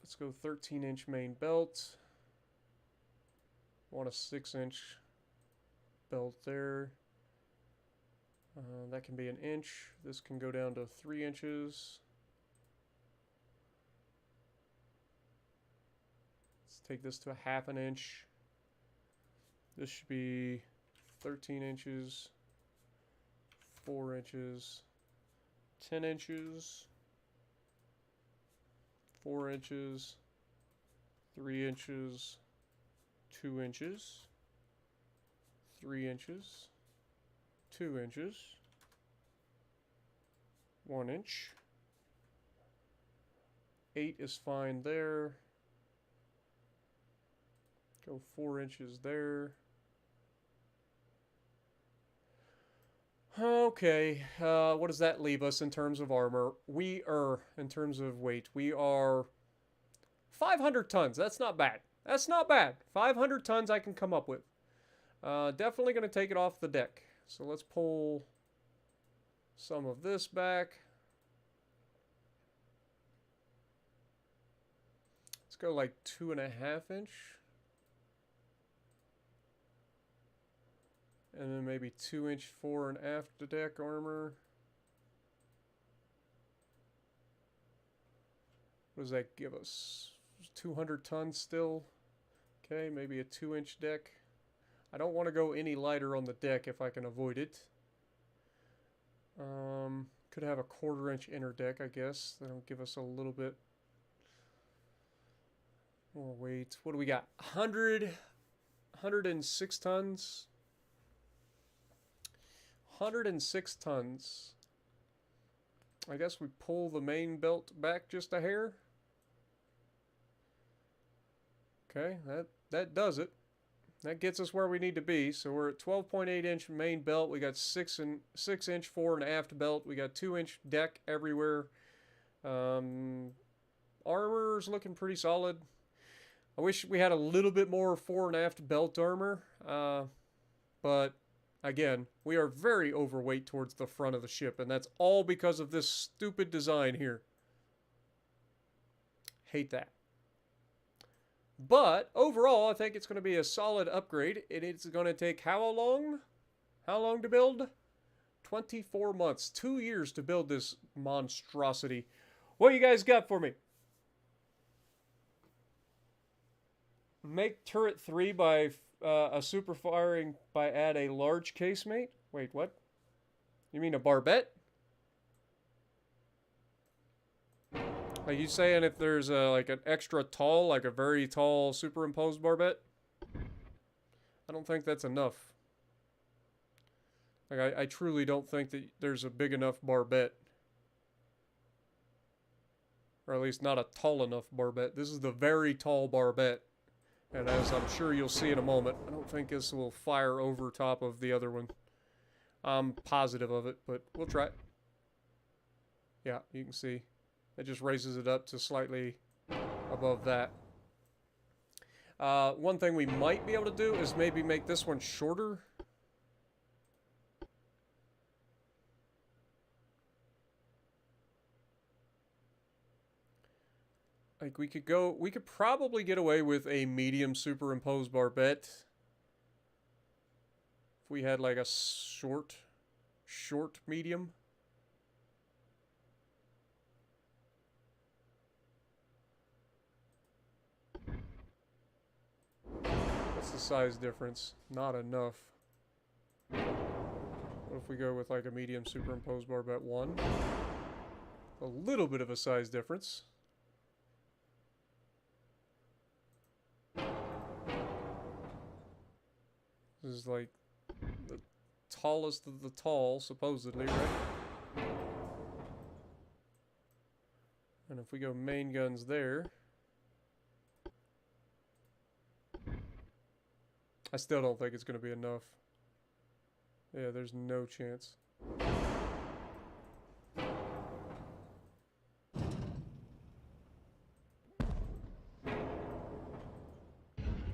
Speaker 1: Let's go 13-inch main belt. I want a 6-inch belt there. That can be an inch. This can go down to 3 inches. Let's take this to a 1/2 inch. This should be 13 inches, 4 inches, 10 inches, 4 inches, 3 inches, 2 inches, 3 inches, 2 inches, 1 inch. 8 is fine there. Go 4 inches there. Okay, what does that leave us in terms of armor? In terms of weight, we are 500 tons. That's not bad. That's not bad. 500 tons I can come up with. Definitely going to take it off the deck. So let's pull some of this back. Let's go like 2.5 inch. And then maybe 2-inch fore and aft deck armor. What does that give us? 200 tons still. Okay, maybe a 2-inch deck. I don't want to go any lighter on the deck if I can avoid it. Could have a 1/4-inch inner deck, I guess. That'll give us a little bit more weight. What do we got? 106 tons. 106 tons. I guess we pull the main belt back just a hair. Okay, that does it. That gets us where we need to be. So we're at 12.8 inch main belt. We got 6-inch fore and aft belt. We got 2-inch deck everywhere. Armor's looking pretty solid. I wish we had a little bit more fore and aft belt armor. But again, we are very overweight towards the front of the ship, and that's all because of this stupid design here. Hate that. But overall, I think it's going to be a solid upgrade. It's going to take how long? How long to build? 24 months. 2 years to build this monstrosity. What you guys got for me? Make turret 3 by a super firing by add a large casemate? Wait, what? You mean a barbette? Are you saying if there's a, like an extra tall, like a very tall superimposed barbette? I don't think that's enough. Like, I truly don't think that there's a big enough barbette. Or at least not a tall enough barbette. This is the very tall barbette. And as I'm sure you'll see in a moment, I don't think this will fire over top of the other one. I'm positive of it, but we'll try it. Yeah, you can see. It just raises it up to slightly above that. One thing we might be able to do is maybe make this one shorter. Like we could probably get away with a medium superimposed barbette. If we had like a short medium. What's the size difference? Not enough. What if we go with like a medium superimposed barbette 1? A little bit of a size difference. This is like the tallest of the tall, supposedly, right? And if we go main guns there, I still don't think it's going to be enough. Yeah, there's no chance.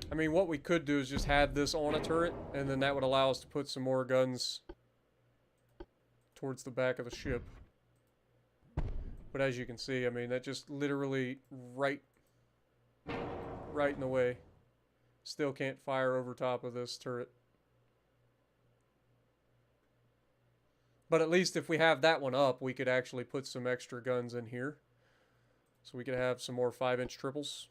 Speaker 1: I mean, what we could do is just have this on a turret, and then that would allow us to put some more guns towards the back of the ship. But as you can see, I mean, that just literally right in the way. Still can't fire over top of this turret. But at least if we have that one up, we could actually put some extra guns in here. So we could have some more 5-inch triples.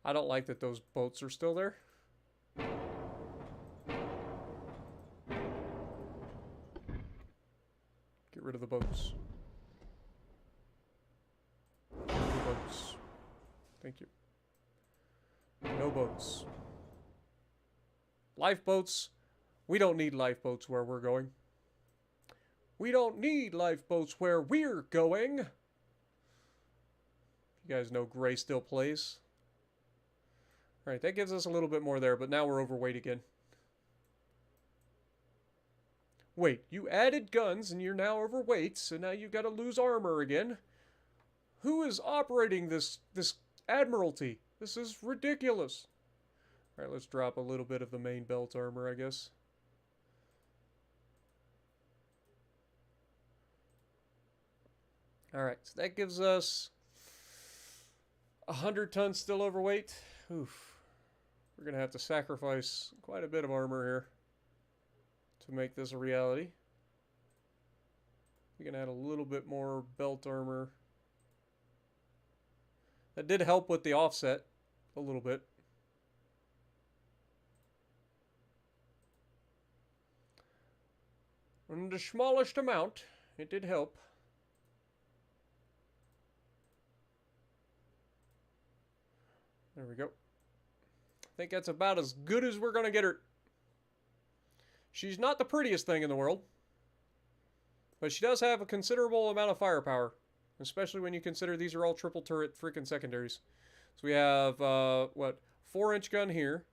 Speaker 1: I don't like that those boats are still there. Get rid of the boats. No boats. Thank you. No boats. Lifeboats. We don't need lifeboats where we're going. We don't need lifeboats where we're going. You guys know Gray still plays. Alright, that gives us a little bit more there, but now we're overweight again. Wait, you added guns and you're now overweight, so now you've got to lose armor again. Who is operating this admiralty? This is ridiculous. Alright, let's drop a little bit of the main belt armor, I guess. Alright, so that gives us 100 tons still overweight. Oof. We're going to have to sacrifice quite a bit of armor here to make this a reality. We can add a little bit more belt armor. That did help with the offset a little bit. In the smallest amount, it did help. There we go. I think that's about as good as we're going to get her. She's not the prettiest thing in the world, but she does have a considerable amount of firepower, especially when you consider these are all triple turret freaking secondaries. So we have, 4-inch gun here,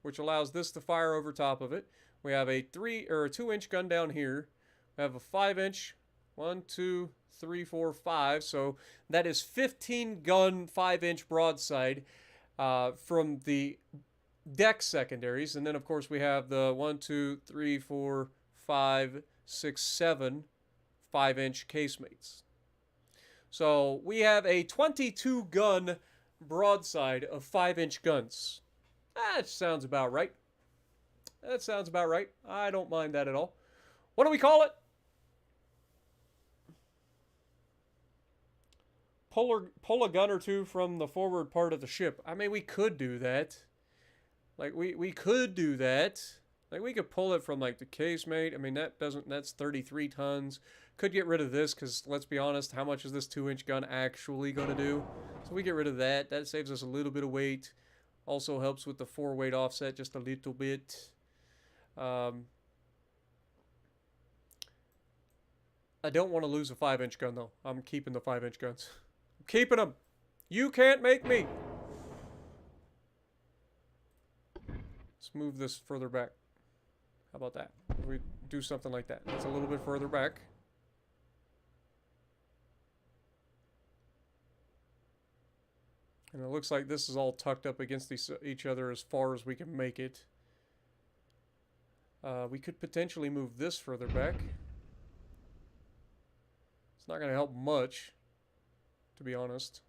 Speaker 1: which allows this to fire over top of it. We have a 2-inch gun down here. We have a 5-inch, 1, 2, 3, 4, 5. So that is 15 gun 5-inch broadside from the deck secondaries. And then, of course, we have the 1, 2, 3, 4, 5, 6, 7 5-inch casemates. So we have a 22 gun broadside of 5-inch guns. That sounds about right. That sounds about right. I don't mind that at all. What do we call it? Pull a gun or two from the forward part of the ship. I mean, we could do that. Like, we could do that. Like, we could pull it from, like, the casemate. I mean, that's 33 tons. Could get rid of this, because, let's be honest, how much is this 2-inch gun actually going to do? So we get rid of that. That saves us a little bit of weight. Also helps with the 4-weight offset just a little bit. I don't want to lose a 5-inch gun, though. I'm keeping the 5-inch guns. I'm keeping them. You can't make me. Let's move this further back. How about that? We do something like that. That's a little bit further back. And it looks like this is all tucked up against each other as far as we can make it. We could potentially move this further back. It's not going to help much, to be honest.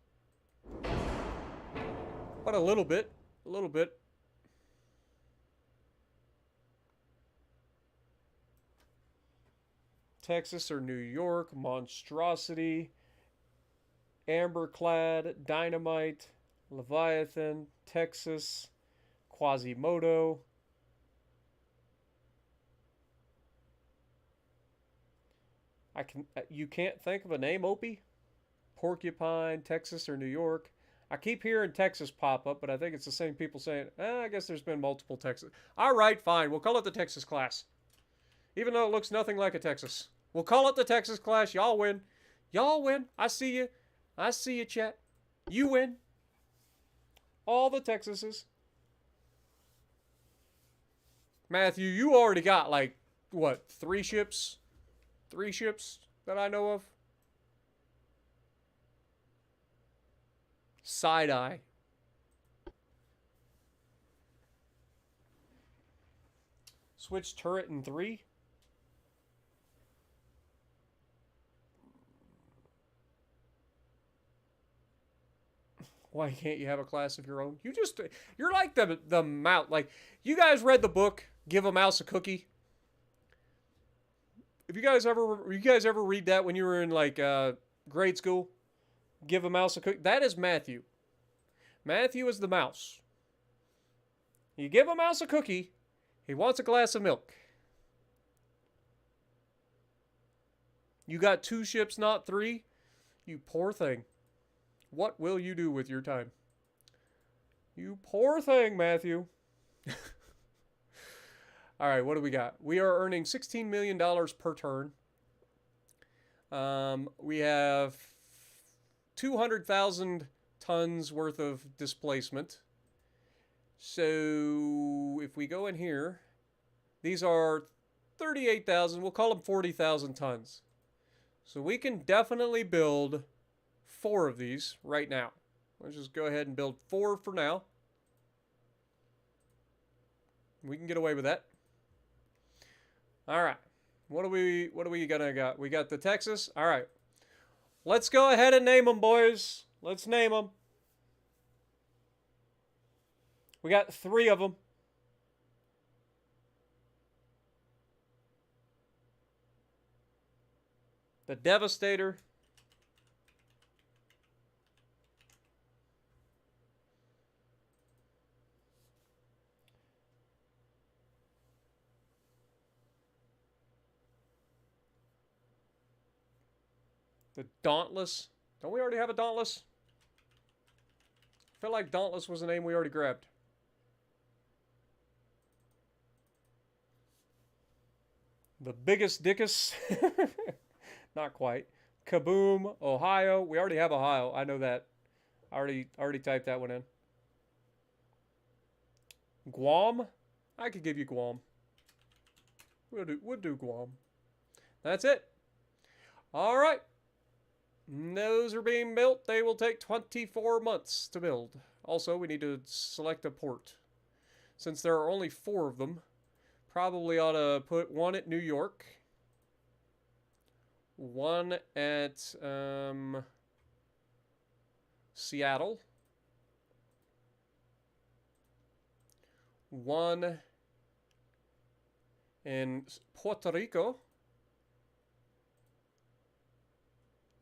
Speaker 1: But a little bit. A little bit. Texas or New York, Monstrosity, Amberclad, Dynamite, Leviathan, Texas, Quasimodo. You can't think of a name, Opie? Porcupine, Texas, or New York. I keep hearing Texas pop up, but I think it's the same people saying, I guess there's been multiple Texas. All right, fine. We'll call it the Texas class. Even though it looks nothing like a Texas. We'll call it the Texas class. Y'all win. Y'all win. I see you. I see you, chat. You win. All the Texases. Matthew, you already got, like, what, 3 ships? 3 ships that I know of? Side-eye. Switch turret in 3? Why can't you have a class of your own? You're like the mouse. Like, you guys read the book, Give a Mouse a Cookie? Have you guys ever read that when you were in, like, grade school? Give a mouse a cookie? That is Matthew. Matthew is the mouse. You give a mouse a cookie, he wants a glass of milk. You got 2 ships, not 3? You poor thing. What will you do with your time? You poor thing, Matthew. All right, what do we got? We are earning $16 million per turn. We have 200,000 tons worth of displacement. So if we go in here, these are 38,000. We'll call them 40,000 tons. So we can definitely build 4 of these right now. Let's just go ahead and build 4 for now. We can get away with that. All right. What do we gonna got? We got the Texas. All right. Let's go ahead and name them, boys. Let's name them. We got 3 of them. The Devastator. The Dauntless. Don't we already have a Dauntless? I feel like Dauntless was a name we already grabbed. The Biggest Dickus. Not quite. Kaboom, Ohio. We already have Ohio. I know that. I already typed that one in. Guam. I could give you Guam. We'll do Guam. That's it. All right. Those are being built. They will take 24 months to build. Also, we need to select a port. Since there are only 4 of them, probably ought to put 1 at New York, 1 at Seattle, 1 in Puerto Rico,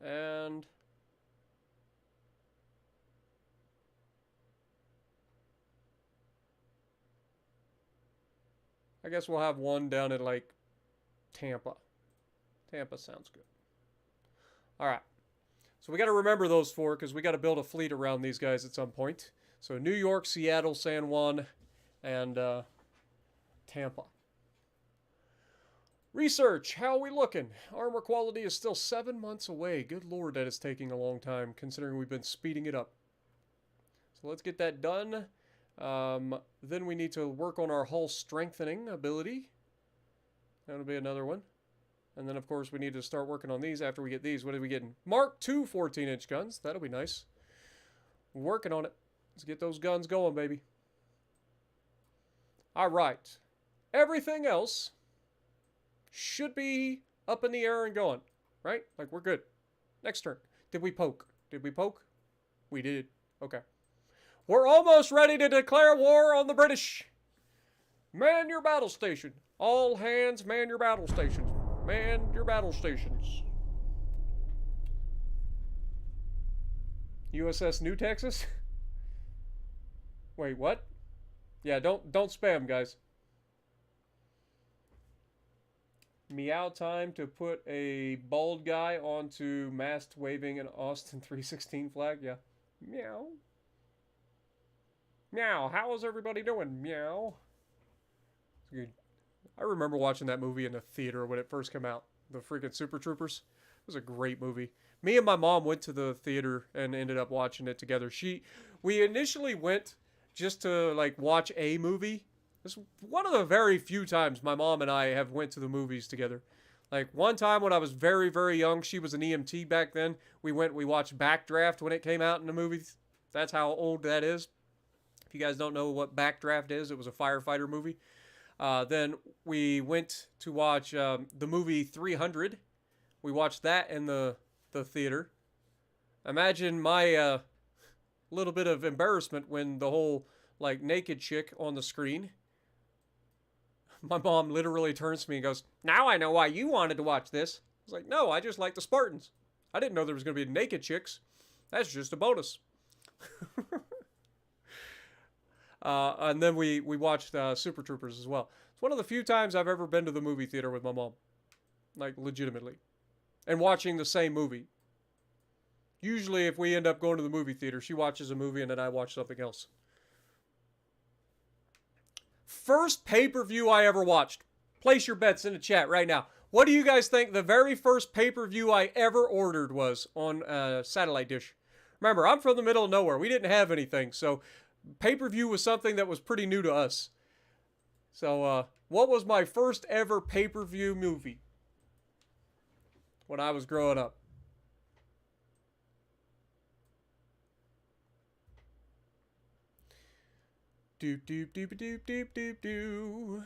Speaker 1: and I guess we'll have 1 down in like Tampa. Tampa sounds good. All right. So we got to remember those 4 because we got to build a fleet around these guys at some point. So New York, Seattle, San Juan, and Tampa. Research. How are we looking? Armor quality is still 7 months away. Good lord, that is taking a long time considering we've been speeding it up. So let's get that done. Then we need to work on our hull strengthening ability. That'll be another one. And then, of course, we need to start working on these after we get these. What are we getting? Mark II 14-inch guns. That'll be nice. Working on it. Let's get those guns going, baby. All right. Everything else should be up in the air and going, right? Like, we're good. Next turn. Did we poke? Did we poke? We did. Okay. We're almost ready to declare war on the British. Man your battle station. All hands, man your battle stations. Man your battle stations. USS New Texas? Wait, what? Yeah, don't spam, guys. Meow time to put a bald guy onto mast waving an Austin 316 flag. Yeah. Meow. Meow. How is everybody doing? Meow. I remember watching that movie in the theater when it first came out. The freaking Super Troopers. It was a great movie. Me and my mom went to the theater and ended up watching it together. We initially went just to like watch a movie. This is one of the very few times my mom and I have went to the movies together. Like one time when I was very, very young, she was an EMT back then. We watched Backdraft when it came out in the movies. That's how old that is. If you guys don't know what Backdraft is, it was a firefighter movie. Then we went to watch the movie 300. We watched that in the theater. Imagine my little bit of embarrassment when the whole like naked chick on the screen. My mom literally turns to me and goes, "Now I know why you wanted to watch this." I was like, "No, I just like the Spartans. I didn't know there was going to be naked chicks. That's just a bonus." And then we watched Super Troopers as well. It's one of the few times I've ever been to the movie theater with my mom. Like, legitimately. And watching the same movie. Usually, if we end up going to the movie theater, she watches a movie and then I watch something else. First pay-per-view I ever watched. Place your bets in the chat right now. What do you guys think the very first pay-per-view I ever ordered was on a satellite dish? Remember, I'm from the middle of nowhere. We didn't have anything, so pay-per-view was something that was pretty new to us. So, what was my first ever pay-per-view movie when I was growing up? Doop doop doop doop doop doop doop.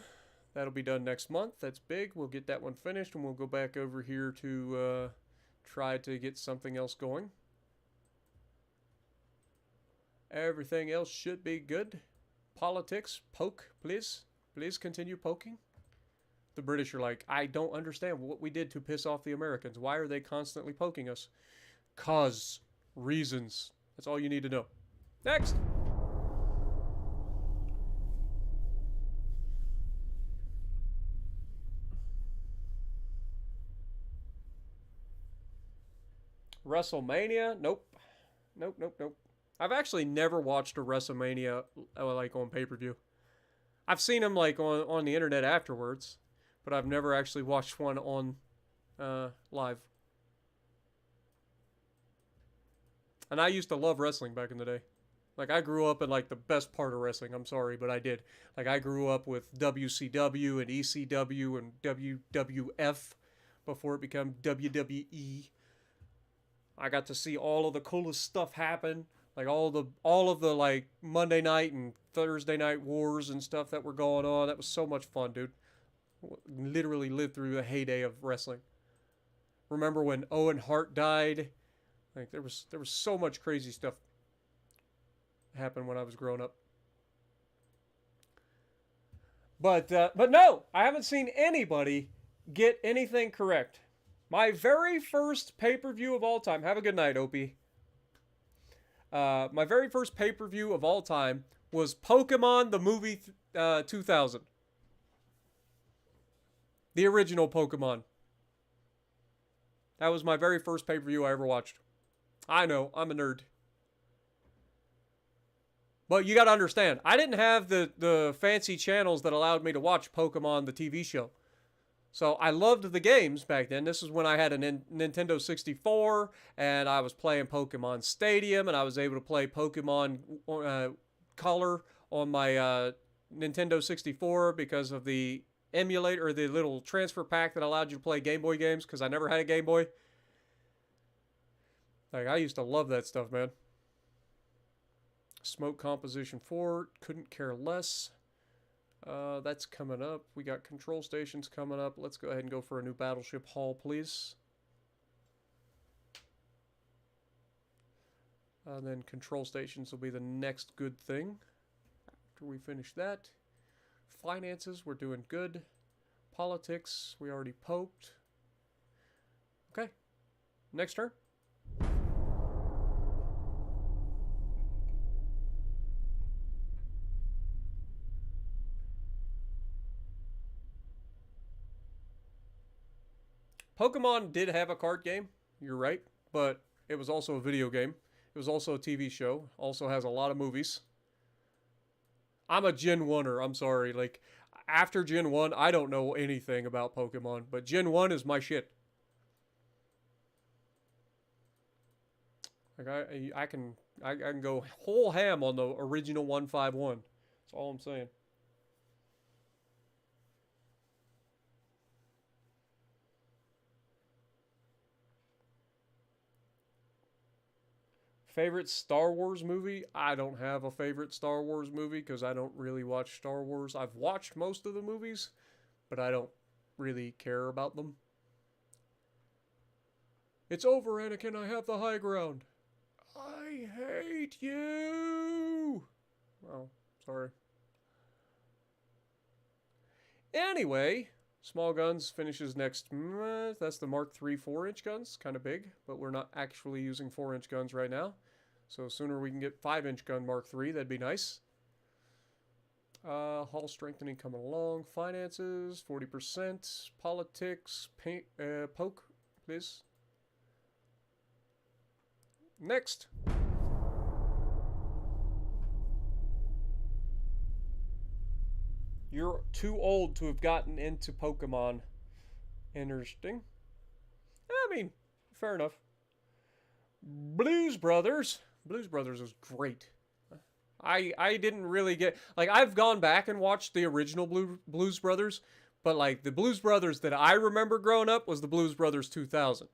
Speaker 1: That'll be done next month. That's big. We'll get that one finished, and we'll go back over here to try to get something else going. Everything else should be good. Politics, poke, please. Please continue poking. The British are like, I don't understand what we did to piss off the Americans. Why are they constantly poking us? Cause. Reasons. That's all you need to know. Next. WrestleMania? Nope. Nope, nope, nope. I've actually never watched a WrestleMania like on pay-per-view. I've seen them like on the internet afterwards, but I've never actually watched one on live. And I used to love wrestling back in the day. Like, I grew up in like the best part of wrestling. I'm sorry, but I did. Like, I grew up with WCW and ECW and WWF before it became WWE. I got to see all of the coolest stuff happen, like all of the like Monday night and Thursday night wars and stuff that were going on. That was so much fun, dude. Literally lived through the heyday of wrestling. Remember when Owen Hart died? Like there was so much crazy stuff happened when I was growing up. But no, I haven't seen anybody get anything correct. My very first pay-per-view of all time. Have a good night, Opie. My very first pay-per-view of all time was Pokemon the movie 2000. The original Pokemon. That was my very first pay-per-view I ever watched. I know, I'm a nerd. But you gotta understand, I didn't have the fancy channels that allowed me to watch Pokemon the TV show. So I loved the games back then. This is when I had a Nintendo 64, and I was playing Pokemon Stadium, and I was able to play Pokemon Color on my Nintendo 64 because of the emulator, or the little transfer pack that allowed you to play Game Boy games, because I never had a Game Boy. Like, I used to love that stuff, man. Smoke Composition 4, couldn't care less. That's coming up. We got control stations coming up. Let's go ahead and go for a new battleship haul, please. And then control stations will be the next good thing. After we finish that. Finances, we're doing good. Politics, we already poked. Okay. Next turn. Pokemon did have a card game, you're right, but it was also a video game. It was also a TV show, also has a lot of movies. I'm a Gen 1er, I'm sorry. Like, after Gen 1, I don't know anything about Pokemon, but Gen 1 is my shit. Like, I can go whole ham on the original 151. That's all I'm saying. Favorite Star Wars movie? I don't have a favorite Star Wars movie because I don't really watch Star Wars. I've watched most of the movies, but I don't really care about them. It's over, Anakin. I have the high ground. I hate you. Oh, sorry. Anyway, small guns finishes next month. That's the Mark III 4-inch guns. Kind of big, but we're not actually using 4-inch guns right now. So sooner we can get 5-inch gun Mark III, that'd be nice. Hull strengthening coming along. Finances, 40%. Politics, paint, poke, please. Next. You're too old to have gotten into Pokemon. Interesting. I mean, fair enough. Blues Brothers. Blues Brothers was great. I didn't really get like I've gone back and watched the original Blues Brothers, but like the Blues Brothers that I remember growing up was the Blues Brothers 2000.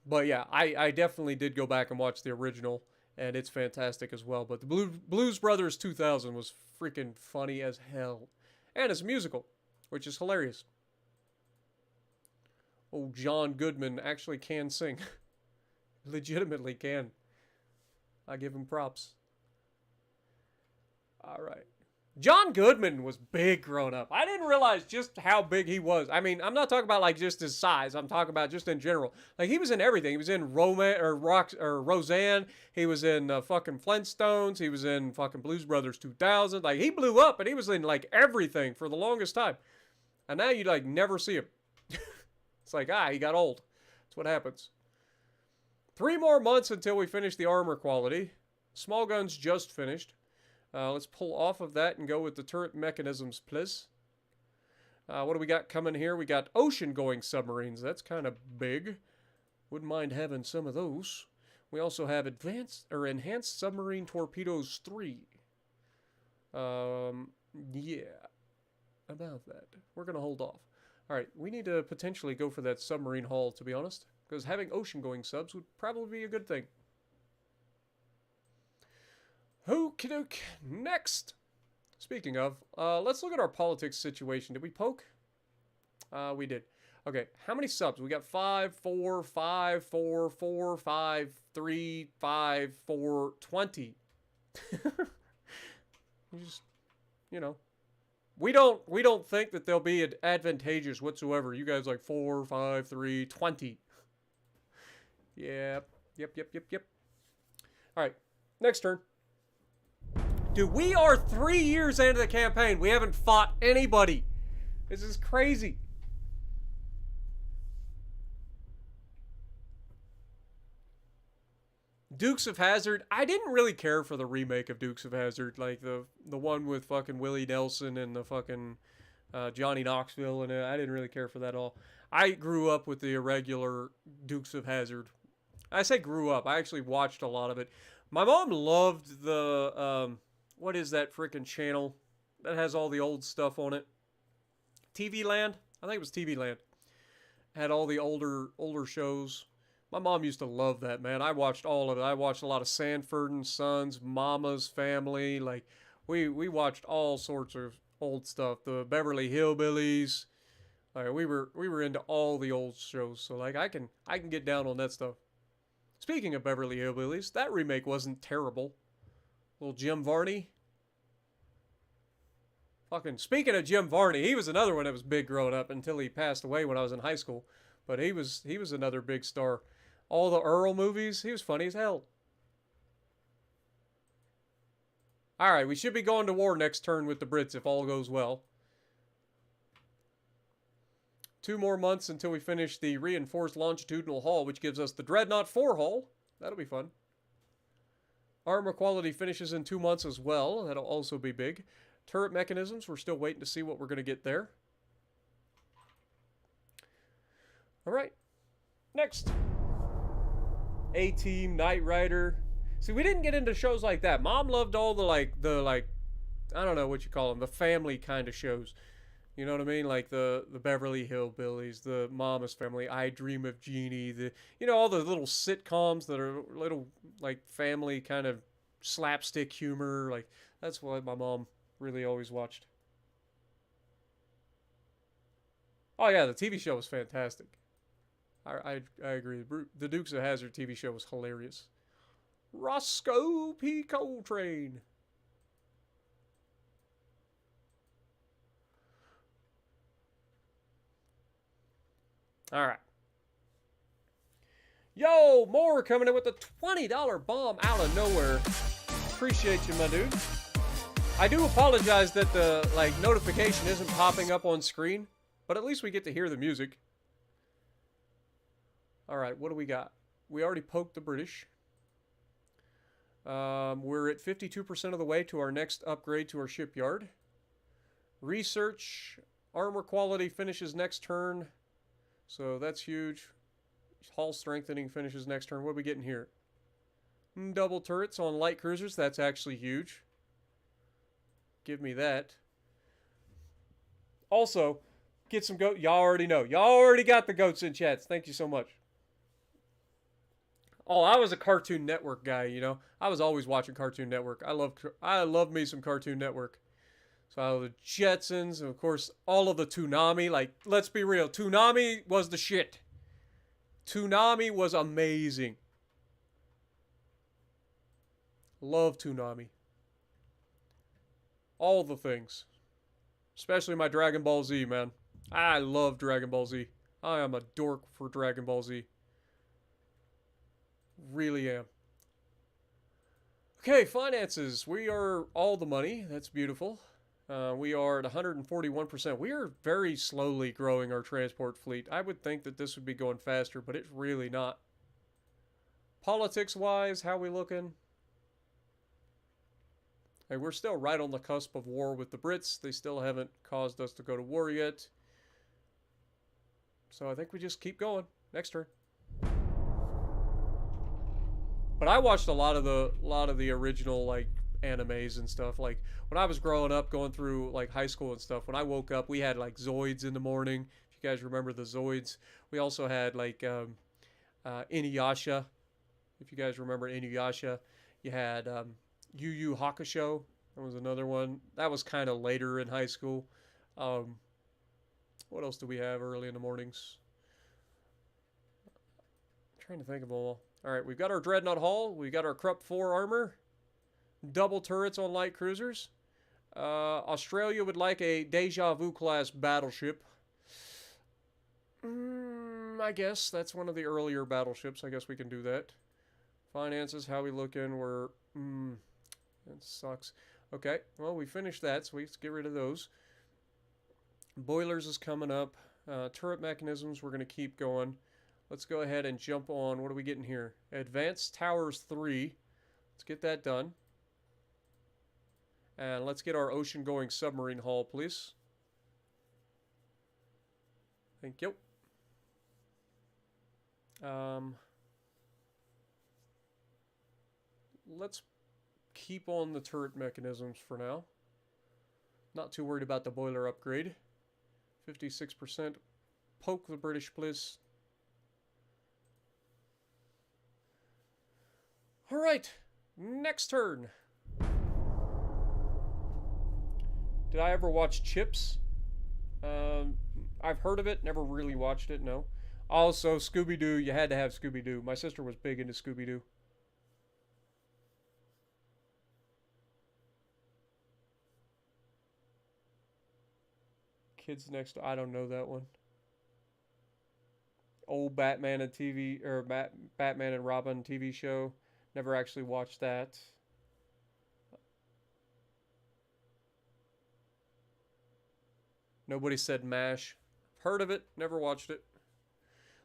Speaker 1: But yeah, I definitely did go back and watch the original, and it's fantastic as well. But the Blues Brothers 2000 was freaking funny as hell, and it's a musical, which is hilarious. Oh, John Goodman actually can sing, legitimately can. I give him props. All right. John Goodman was big growing up. I didn't realize just how big he was. I mean, I'm not talking about like just his size. I'm talking about just in general. Like he was in everything. He was in Roseanne. He was in fucking Flintstones. He was in fucking Blues Brothers 2000. Like he blew up and he was in like everything for the longest time. And now you like never see him. It's like he got old. That's what happens. 3 more months until we finish the armor quality. Small guns just finished. Let's pull off of that and go with the turret mechanisms, please. What do we got coming here? We got ocean-going submarines. That's kind of big. Wouldn't mind having some of those. We also have enhanced submarine torpedoes 3. Yeah, about that. We're gonna hold off. All right, we need to potentially go for that submarine hull, to be honest, because having ocean-going subs would probably be a good thing. Okie doke. Next. Speaking of, let's look at our politics situation. Did we poke? We did. Okay, how many subs? We got 5, 4, 5, 4, 4, 5, 3, 5, 4, 20. Just, you know. We don't think that they'll be advantageous whatsoever. You guys like 4, 5, 3, 20. Yeah. Yep. All right. Next turn. Dude, we are 3 years into the campaign. We haven't fought anybody. This is crazy. Dukes of Hazzard. I didn't really care for the remake of Dukes of Hazzard, like the one with fucking Willie Nelson and the fucking Johnny Knoxville, and I didn't really care for that at all. I grew up with the irregular Dukes of Hazzard. I say grew up. I actually watched a lot of it. My mom loved the what is that freaking channel that has all the old stuff on it? TV Land? I think it was TV Land. Had all the older shows. My mom used to love that, man. I watched all of it. I watched a lot of Sanford and Sons, Mama's Family. Like, we watched all sorts of old stuff. The Beverly Hillbillies. Like, we were into all the old shows. So like I can get down on that stuff. Speaking of Beverly Hillbillies, that remake wasn't terrible. Little Jim Varney. Fucking speaking of Jim Varney, he was another one that was big growing up until he passed away when I was in high school. But he was another big star. All the Earl movies, he was funny as hell. Alright, we should be going to war next turn with the Brits if all goes well. 2 more months until we finish the reinforced longitudinal hull, which gives us the Dreadnought 4 hull. That'll be fun. Armor quality finishes in 2 months as well. That'll also be big. Turret mechanisms, we're still waiting to see what we're going to get there. Alright. Next. A-Team, Knight Rider. See, we didn't get into shows like that. Mom loved all the I don't know what you call them, the family kind of shows. You know what I mean? Like the Beverly Hillbillies, the Mama's Family, I Dream of Jeannie, all the little sitcoms that are little, like, family kind of slapstick humor. Like, that's what my mom really always watched. Oh, yeah, the TV show was fantastic. I agree. The Dukes of Hazzard TV show was hilarious. Roscoe P. Coltrane. Alright. Yo, more coming in with a $20 bomb out of nowhere. Appreciate you, my dude. I do apologize that the notification isn't popping up on screen, but at least we get to hear the music. Alright, what do we got? We already poked the British. We're at 52% of the way to our next upgrade to our shipyard. Research Armor quality finishes next turn. So that's huge. Hull strengthening finishes next turn. What are we getting here? Double turrets on light cruisers. That's actually huge. Give me that. Also, get some goat. Y'all already know. Y'all already got the goats in chats. Thank you so much. Oh, I was a Cartoon Network guy, you know. I was always watching Cartoon Network. I love me some Cartoon Network. So the Jetsons, and of course, all of the Toonami. Like, let's be real. Toonami was the shit. Toonami was amazing. Love Toonami. All the things. Especially my Dragon Ball Z, man. I love Dragon Ball Z. I am a dork for Dragon Ball Z. Really am. Okay, finances. We are all the money. That's beautiful. We are at 141%. We are very slowly growing our transport fleet. I would think that this would be going faster, but it's really not. Politics-wise, how we looking? Hey, we're still right on the cusp of war with the Brits. They still haven't caused us to go to war yet. So I think we just keep going. Next turn. But I watched a lot of the original like animes and stuff. Like when I was growing up, going through like high school and stuff. When I woke up, we had like Zoids in the morning. If you guys remember the Zoids, we also had like Inuyasha. If you guys remember Inuyasha, you had Yu Yu Hakusho. That was another one. That was kind of later in high school. What else do we have early in the mornings? I'm trying to think of them all. All right, we've got our Dreadnought Hull. We've got our Krupp 4 armor. Double turrets on light cruisers. Australia would like a Deja Vu class battleship. I guess that's one of the earlier battleships. I guess we can do that. Finances, how we looking? We're... that sucks. Okay, well, we finished that, so let's get rid of those. Boilers is coming up. Turret mechanisms, we're going to keep going. Let's go ahead and jump on. What are we getting here? Advanced Towers 3. Let's get that done. And let's get our ocean-going submarine hull, please. Thank you. Let's keep on the turret mechanisms for now. Not too worried about the boiler upgrade. 56%. Poke the British, please. Alright, next turn. Did I ever watch Chips? I've heard of it, never really watched it, no. Also, Scooby-Doo, you had to have Scooby-Doo. My sister was big into Scooby-Doo. Kids Next Door, I don't know that one. Old Batman and TV, or Batman and Robin TV show. Never actually watched that. Nobody said MASH. Heard of it, never watched it.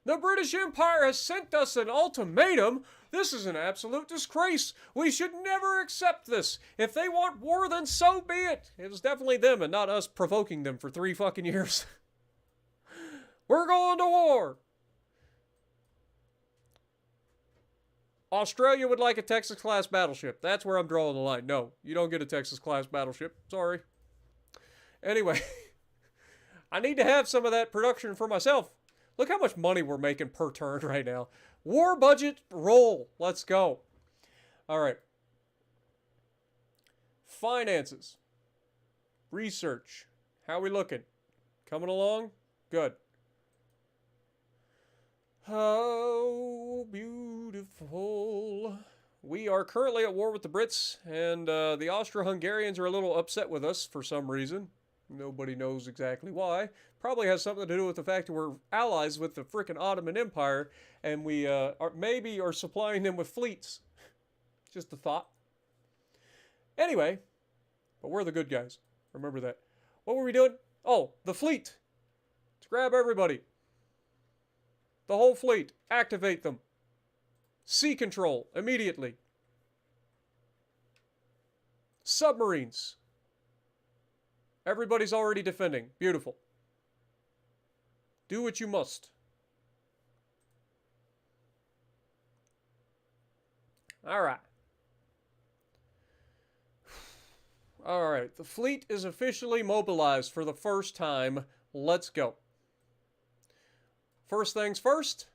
Speaker 1: The British Empire has sent us an ultimatum. This is an absolute disgrace. We should never accept this. If they want war, then so be it. It was definitely them and not us provoking them for 3 fucking years. We're going to war. Australia would like a Texas-class battleship. That's where I'm drawing the line. No, you don't get a Texas-class battleship. Sorry. Anyway, I need to have some of that production for myself. Look how much money we're making per turn right now. War budget, roll. Let's go. All right. Finances. Research. How we looking? Coming along? Good. How beautiful. We are currently at war with the Brits, and the Austro-Hungarians are a little upset with us for some reason. Nobody knows exactly why. Probably has something to do with the fact that we're allies with the frickin' Ottoman Empire, and we maybe are supplying them with fleets. Just a thought. Anyway, but we're the good guys. Remember that. What were we doing? Oh, the fleet. Let's grab everybody. The whole fleet. Activate them. Sea control. Immediately. Submarines. Everybody's already defending. Beautiful. Do what you must. All right. All right. The fleet is officially mobilized for the first time. Let's go. First things first.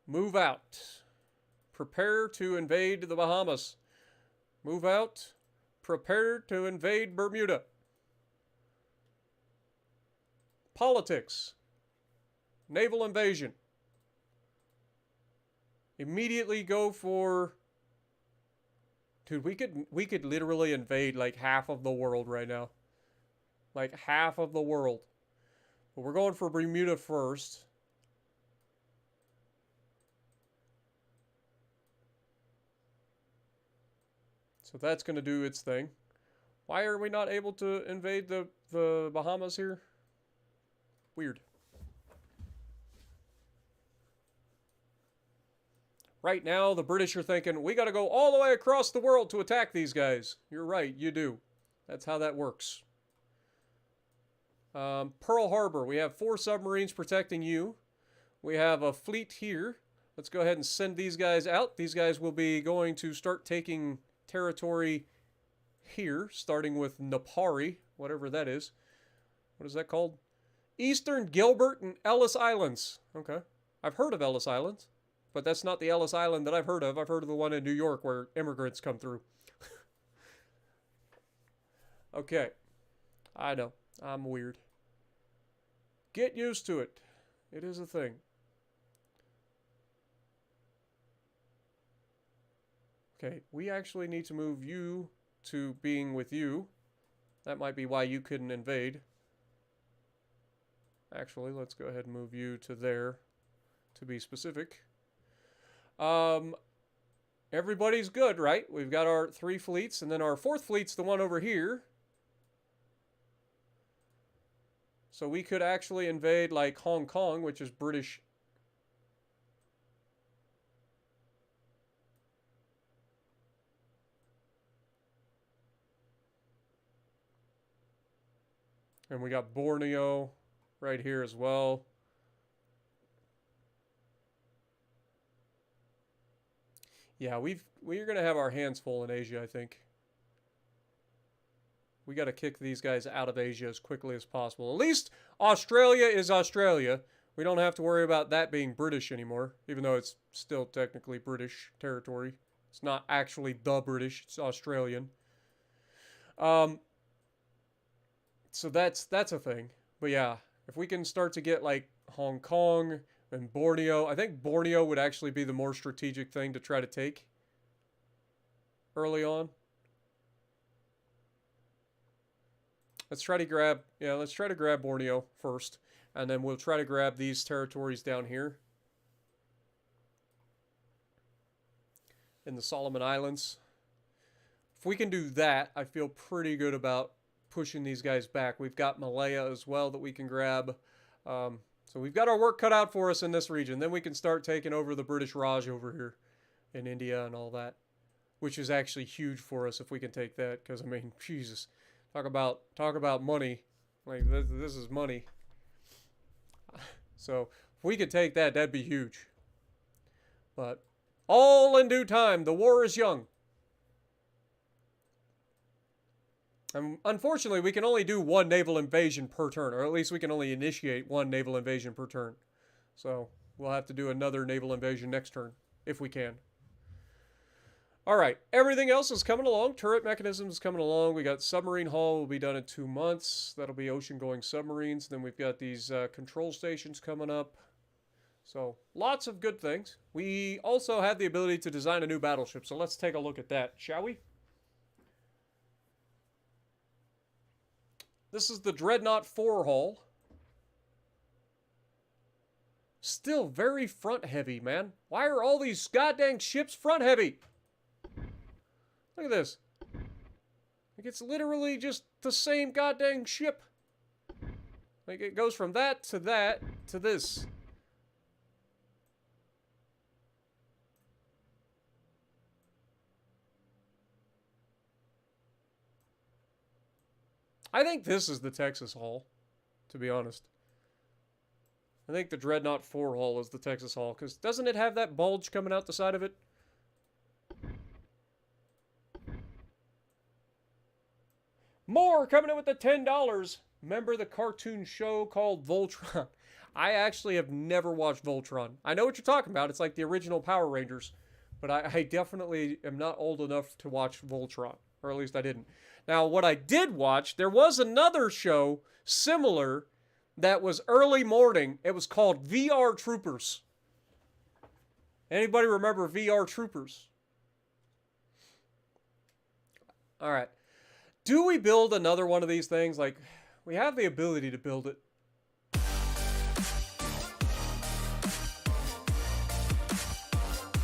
Speaker 1: Move out. Prepare to invade the Bahamas. Move out. Prepare to invade Bermuda. Politics. Naval invasion. Immediately go for... Dude, we could literally invade like half of the world right now. Like half of the world. But we're going for Bermuda first. So that's going to do its thing. Why are we not able to invade the Bahamas here? Weird. Right now, the British are thinking, we got to go all the way across the world to attack these guys. You're right, you do. That's how that works. Pearl Harbor, we have 4 submarines protecting you. We have a fleet here. Let's go ahead and send these guys out. These guys will be going to start taking territory here, starting with Napari, whatever that is. What is that called? Eastern Gilbert and Ellis Islands. Okay. I've heard of Ellis Islands, but that's not the Ellis Island that I've heard of. I've heard of the one in New York where immigrants come through. Okay. I know. I'm weird. Get used to it. It is a thing. Okay, we actually need to move you to being with you. That might be why you couldn't invade. Actually, let's go ahead and move you to there, to be specific. Everybody's good, right? We've got our 3 fleets, and then our 4th fleet's the one over here. So we could actually invade, like, Hong Kong, which is British. And we got Borneo right here as well. Yeah, we're going to have our hands full in Asia, I think. We got to kick these guys out of Asia as quickly as possible. At least Australia is Australia. We don't have to worry about that being British anymore, even though it's still technically British territory. It's not actually the British, it's Australian. So that's a thing. But yeah, if we can start to get like Hong Kong and Borneo, I think Borneo would actually be the more strategic thing to try to take early on. Let's try to grab Borneo first, and then we'll try to grab these territories down here in the Solomon Islands. If we can do that, I feel pretty good about pushing these guys back. We've got Malaya as well that we can grab. So we've got our work cut out for us in this region. Then we can start taking over the British Raj over here in India and all that, which is actually huge for us if we can take that. Because I mean, Jesus, talk about money. Like this is money. So if we could take that, that'd be huge. But all in due time. The war is young. And unfortunately, we can only do 1 naval invasion per turn, or at least we can only initiate 1 naval invasion per turn. So we'll have to do another naval invasion next turn, if we can. All right, everything else is coming along. Turret mechanism is coming along. We got submarine hull will be done in 2 months. That'll be ocean-going submarines. Then we've got these control stations coming up. So lots of good things. We also have the ability to design a new battleship. So let's take a look at that, shall we? This is the Dreadnought 4 hull. Still very front heavy, man. Why are all these goddamn ships front heavy? Look at this. Like it's literally just the same goddamn ship. Like it goes from that to this. I think this is the Texas hull, to be honest. I think the Dreadnought 4 hull is the Texas hull, because doesn't it have that bulge coming out the side of it? More coming in with the $10. Remember the cartoon show called Voltron? I actually have never watched Voltron. I know what you're talking about. It's like the original Power Rangers. But I definitely am not old enough to watch Voltron. Or at least I didn't. Now, what I did watch, there was another show similar that was early morning. It was called VR Troopers. Anybody remember VR Troopers? All right. Do we build another one of these things? Like, we have the ability to build it.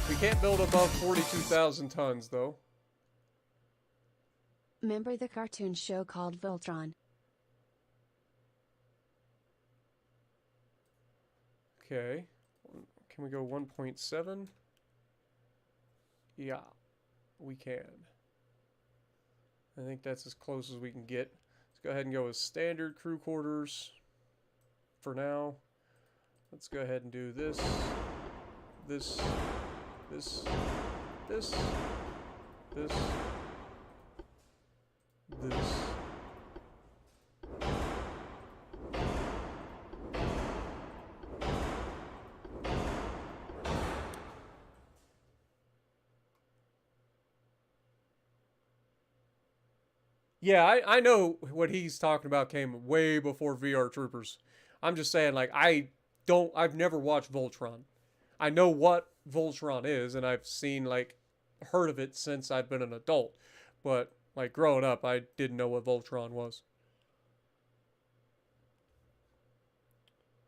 Speaker 1: We can't build above 42,000 tons, though.
Speaker 2: Remember the cartoon show called Voltron?
Speaker 1: Okay. Can we go 1.7? Yeah, we can. I think that's as close as we can get. Let's go ahead and go with standard crew quarters for now. Let's go ahead and do this, this, this, this, this, this. Yeah, I know what he's talking about came way before VR Troopers. I'm just saying, like, I've never watched Voltron. I know what Voltron is, and I've seen, like, heard of it since I've been an adult. But, like, growing up, I didn't know what Voltron was.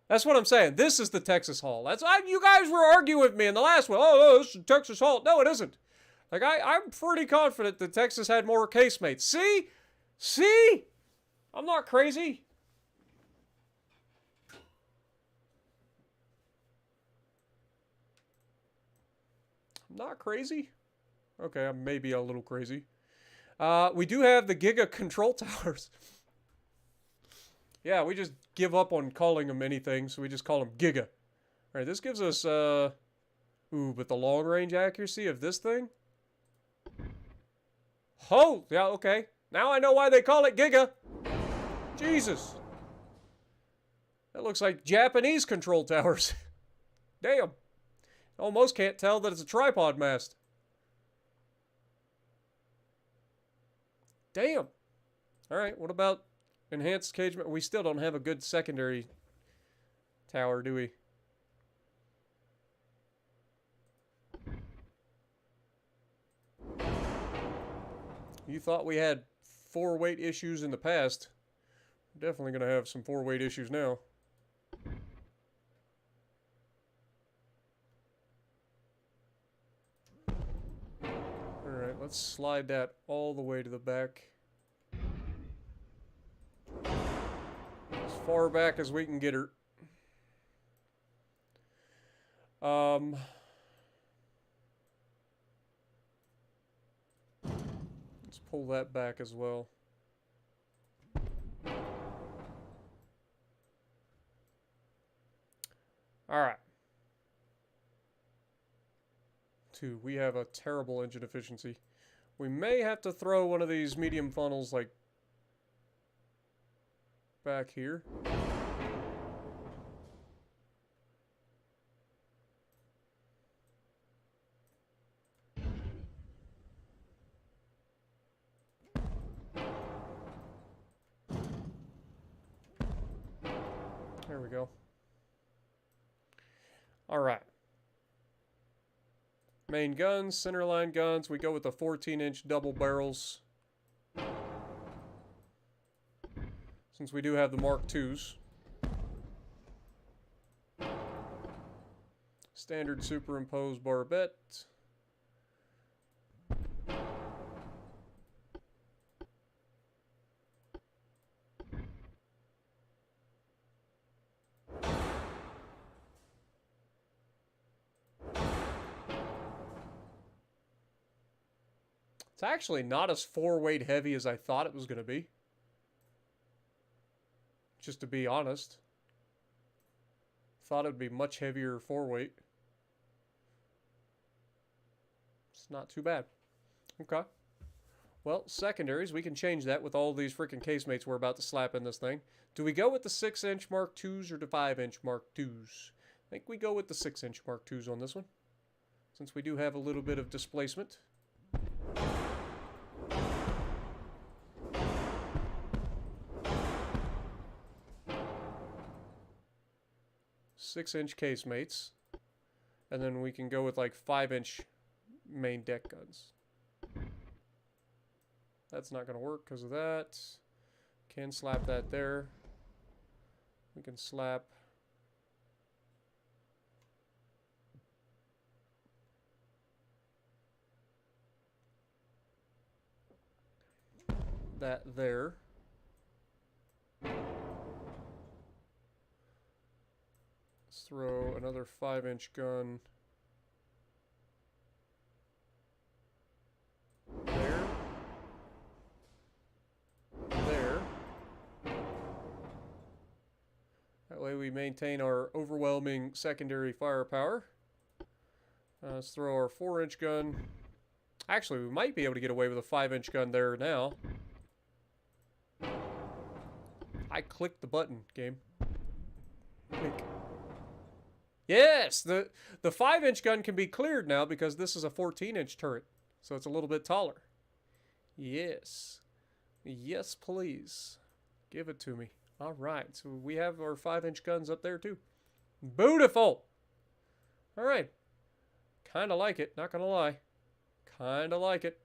Speaker 1: That's what I'm saying. This is the Texas Hall. You guys were arguing with me in the last one. Oh, this is Texas Hall. No, it isn't. Like, I'm pretty confident that Texas had more casemates. See? See? I'm not crazy. I'm not crazy. Okay, I'm maybe a little crazy. We do have the Giga control towers. Yeah, we just give up on calling them anything, so we just call them Giga. Alright, this gives us, ooh, but the long range accuracy of this thing? Oh, yeah, okay. Now I know why they call it Giga. Jesus. That looks like Japanese control towers. Damn. Almost can't tell that it's a tripod mast. Damn. Alright, what about enhanced cage? We still don't have a good secondary tower, do we? You thought we had 4-weight issues in the past. We're definitely going to have some 4-weight issues now. Alright, let's slide that all the way to the back. As far back as we can get her. Let's pull that back as well. Alright. 2. We have a terrible engine efficiency. We may have to throw one of these medium funnels, like, back here. There we go. Alright. Main guns, centerline guns. We go with the 14-inch double barrels. Since we do have the Mark IIs. Standard superimposed barbette. It's actually not as 4-weight heavy as I thought it was going to be. just to be honest. Thought it would be much heavier 4-weight. It's not too bad. Okay. Well, secondaries, we can change that with all these freaking casemates we're about to slap in this thing. Do we go with the 6-inch Mark IIs or the 5-inch Mark IIs? I think we go with the 6-inch Mark IIs on this one, since we do have a little bit of displacement. 6-inch casemates, and then we can go with like 5-inch main deck guns. That's not going to work because of that. Can slap that there. We can slap that there. Let's throw another 5-inch gun there. There. That way we maintain our overwhelming secondary firepower. Let's throw our 4-inch gun. Actually, we might be able to get away with a 5-inch gun there now. I clicked the button, game. Click. Yes! The 5-inch gun can be cleared now because this is a 14-inch turret. So it's a little bit taller. Yes. Yes, please. Give it to me. Alright, so we have our 5-inch guns up there too. Beautiful! Alright. Kinda like it, not gonna lie. Kinda like it.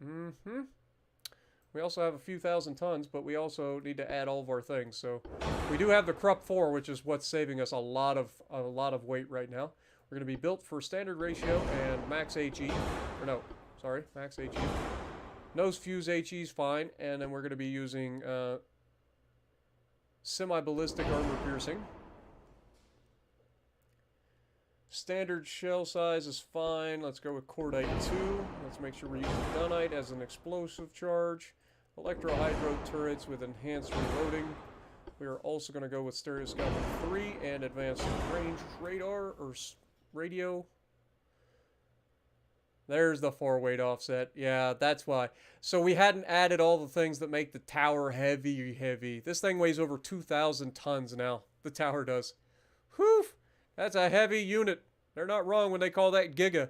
Speaker 1: Mm-hmm. We also have a few thousand tons, but we also need to add all of our things. So we do have the Krupp 4, which is what's saving us a lot of weight right now. We're going to be built for standard ratio and max HE. Or no, sorry, max HE. Nose fuse HE is fine, and then we're going to be using semi-ballistic armor piercing. Standard shell size is fine. Let's go with cordite 2. Let's make sure we're using dunite as an explosive charge. Electro-hydro turrets with enhanced reloading. We are also going to go with stereoscopic 3 and advanced range radar or radio. There's the 4-weight offset. Yeah, that's why. So we hadn't added all the things that make the tower heavy. This thing weighs over 2,000 tons now. The tower does. Whew! That's a heavy unit. They're not wrong when they call that giga.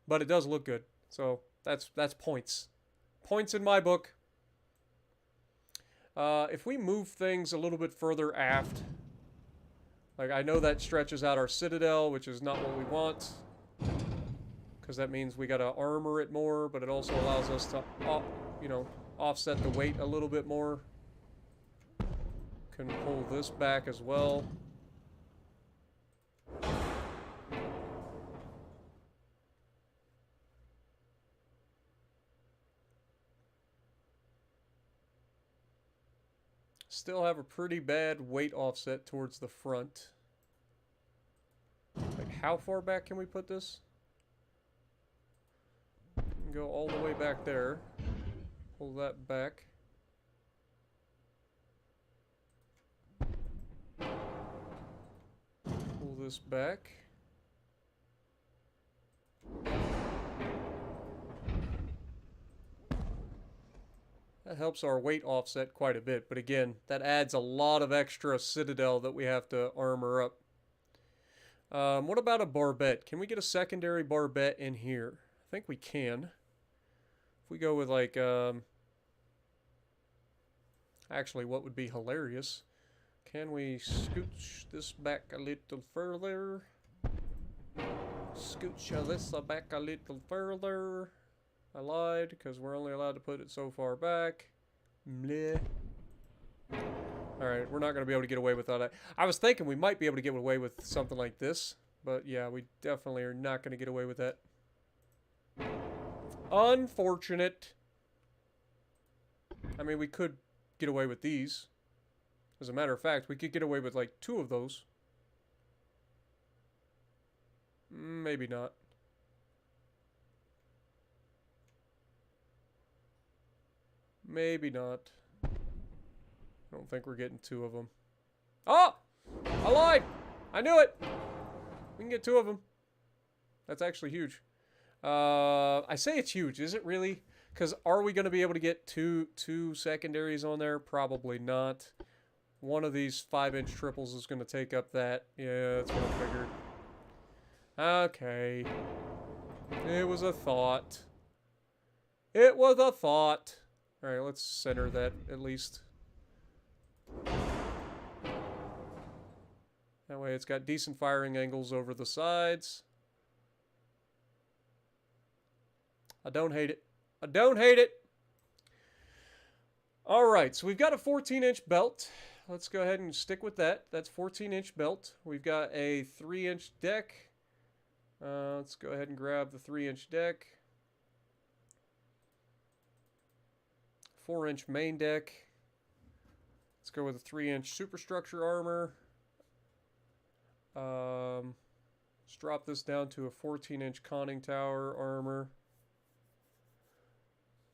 Speaker 1: But it does look good. So that's points. Points in my book. If we move things a little bit further aft, like I know that stretches out our citadel, which is not what we want, because that means we gotta armor it more, but it also allows us to, offset the weight a little bit more. Can pull this back as well. Still have a pretty bad weight offset towards the front. Like, how far back can we put this? Go all the way back there. Pull that back. Pull this back. That helps our weight offset quite a bit, but again, that adds a lot of extra citadel that we have to armor up. What about a barbette? Can we get a secondary barbette in here? I think we can. If we go with like, actually what would be hilarious, can we scooch this back a little further? Scooch this back a little further. I lied, because we're only allowed to put it so far back. Mleh. Alright, we're not going to be able to get away with all that. I was thinking we might be able to get away with something like this. But yeah, we definitely are not going to get away with that. Unfortunate. I mean, we could get away with these. As a matter of fact, we could get away with like 2 of those. Maybe not. Maybe not. I don't think we're getting 2 of them. Oh! I lied! I knew it! We can get 2 of them. That's actually huge. I say it's huge. Is it really? Because are we going to be able to get two secondaries on there? Probably not. One of these 5-inch triples is going to take up that. Yeah, that's what I figured. Okay. It was a thought. It was a thought. Alright, let's center that at least. That way it's got decent firing angles over the sides. I don't hate it. I don't hate it. Alright, so we've got a 14-inch belt. Let's go ahead and stick with that. That's 14-inch belt. We've got a 3-inch deck. Let's go ahead and grab the 3-inch deck. 4-inch main deck. Let's go with a 3-inch superstructure armor. Let's drop this down to a 14-inch conning tower armor.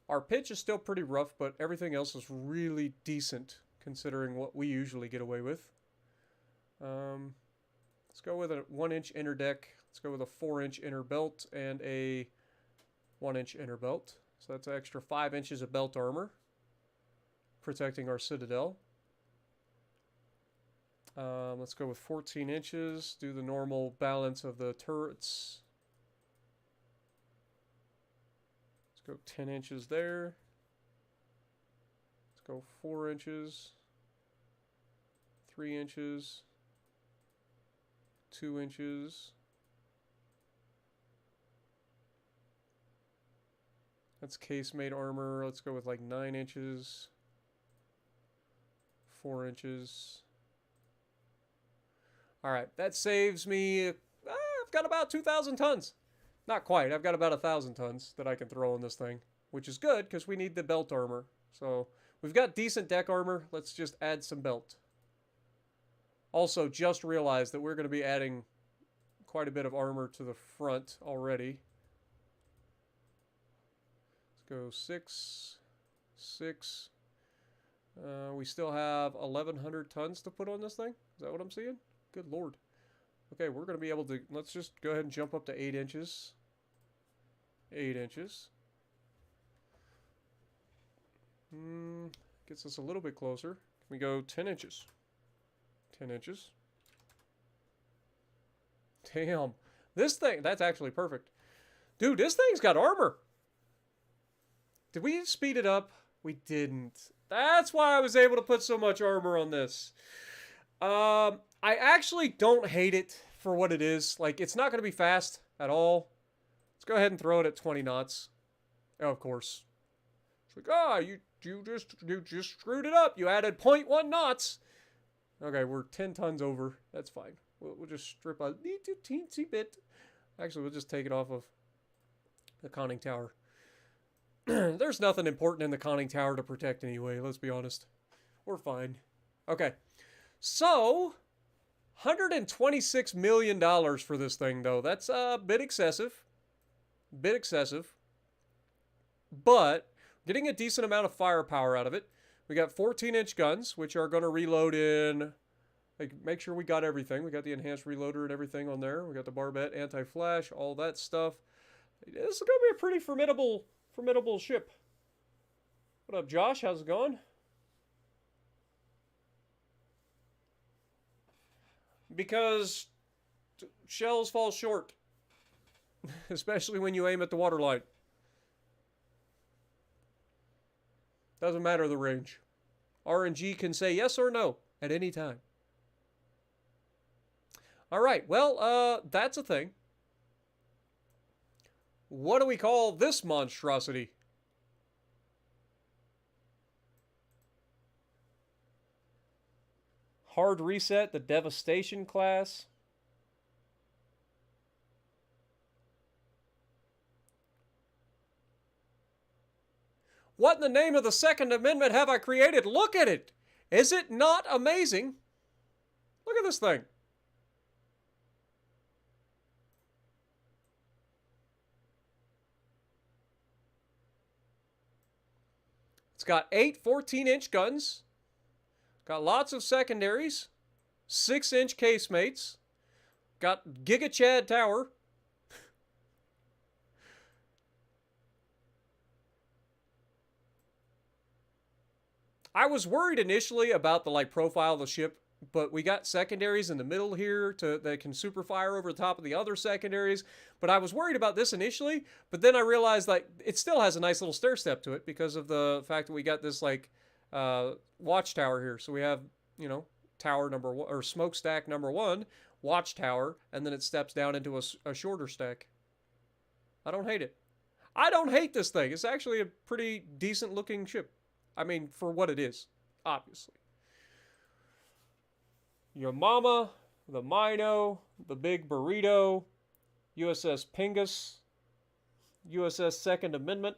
Speaker 1: Our pitch is still pretty rough, but everything else is really decent considering what we usually get away with. Let's go with a 1-inch inner deck. Let's go with a 4-inch inner belt and a 1-inch inner belt. So that's an extra 5 inches of belt armor, protecting our citadel. Let's go with 14 inches. Do the normal balance of the turrets. Let's go 10 inches there. Let's go 4 inches. 3 inches. 2 inches. That's casemate armor. Let's go with like 9 inches. 4 inches. Alright, that saves me... I've got about 2,000 tons. Not quite. I've got about 1,000 tons that I can throw in this thing. Which is good, because we need the belt armor. So, we've got decent deck armor. Let's just add some belt. Also, just realized that we're going to be adding quite a bit of armor to the front already. Let's go 6, 6. We still have 1,100 tons to put on this thing. Is that what I'm seeing? Good lord. Okay, we're going to be able to... Let's just go ahead and jump up to 8 inches. 8 inches. Gets us a little bit closer. Can we go 10 inches? 10 inches. Damn. This thing... That's actually perfect. Dude, this thing's got armor. Did we speed it up? We didn't. That's why I was able to put so much armor on this. I actually don't hate it for what it is. Like, it's not going to be fast at all. Let's go ahead and throw it at 20 knots. Oh, of course. It's like, you just screwed it up. You added 0.1 knots. Okay, we're 10 tons over. That's fine. We'll just strip a little teensy bit. Actually, we'll just take it off of the conning tower. There's nothing important in the conning tower to protect anyway, let's be honest. We're fine. Okay. So, $126 million for this thing, though. That's a bit excessive. Bit excessive. But, getting a decent amount of firepower out of it. We got 14-inch guns, which are going to reload in... Like, make sure we got everything. We got the enhanced reloader and everything on there. We got the barbette, anti-flash, all that stuff. This is going to be a pretty formidable ship. What up, Josh? How's it going? Because shells fall short. Especially when you aim at the waterline. Doesn't matter the range. RNG can say yes or no at any time. Alright, well, that's a thing. What do we call this monstrosity? Hard reset, the devastation class. What in the name of the Second Amendment have I created? Look at it! Is it not amazing? Look at this thing. It's got 8 14-inch guns. Got lots of secondaries. 6-inch casemates. Got Giga Chad Tower. I was worried initially about the profile of the ship, but we got secondaries in the middle here that can super fire over the top of the other secondaries. But I was worried about this initially, but then I realized it still has a nice little stair step to it because of the fact that we got this watchtower here. So we have, tower number 1 or smokestack number 1, watchtower, and then it steps down into a shorter stack. I don't hate it. I don't hate this thing. It's actually a pretty decent looking ship. I mean, for what it is, obviously. Your Mama, the Mino, the Big Burrito, USS Pingus, USS Second Amendment,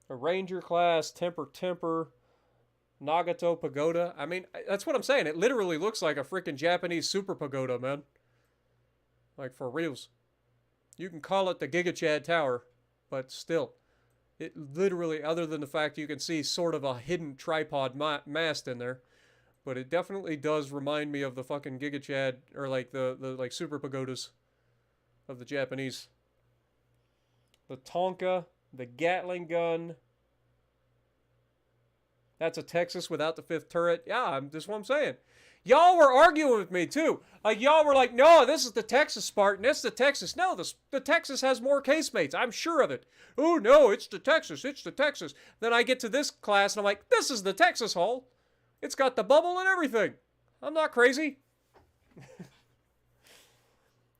Speaker 1: a Ranger class, Temper, Nagato Pagoda. I mean, that's what I'm saying. It literally looks like a freaking Japanese super pagoda, man. Like, for reals. You can call it the Giga Chad Tower, but still. It literally, other than the fact you can see sort of a hidden tripod mast in there, but it definitely does remind me of the fucking Giga Chad, or the super pagodas of the Japanese. The Tonka, the Gatling gun. That's a Texas without the 5th turret. Yeah, that's what I'm saying. Y'all were arguing with me, too. Y'all were like, no, this is the Texas Spartan. This is the Texas. No, the Texas has more casemates. I'm sure of it. Oh, no, it's the Texas. It's the Texas. Then I get to this class, and I'm like, this is the Texas hull. It's got the bubble and everything. I'm not crazy.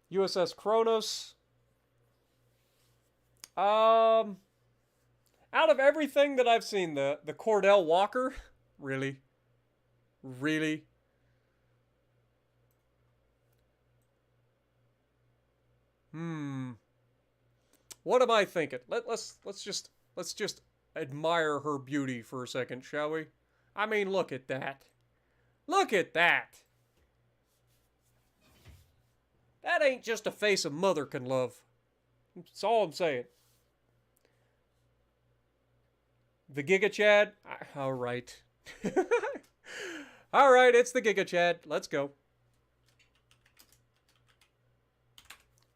Speaker 1: USS Kronos. Out of everything that I've seen, the Cordell Walker, really? What am I thinking? Let's just admire her beauty for a second, shall we? I mean, look at that. Look at that. That ain't just a face a mother can love. That's all I'm saying. The Giga Chad? All right. All right, it's the Giga Chad. Let's go.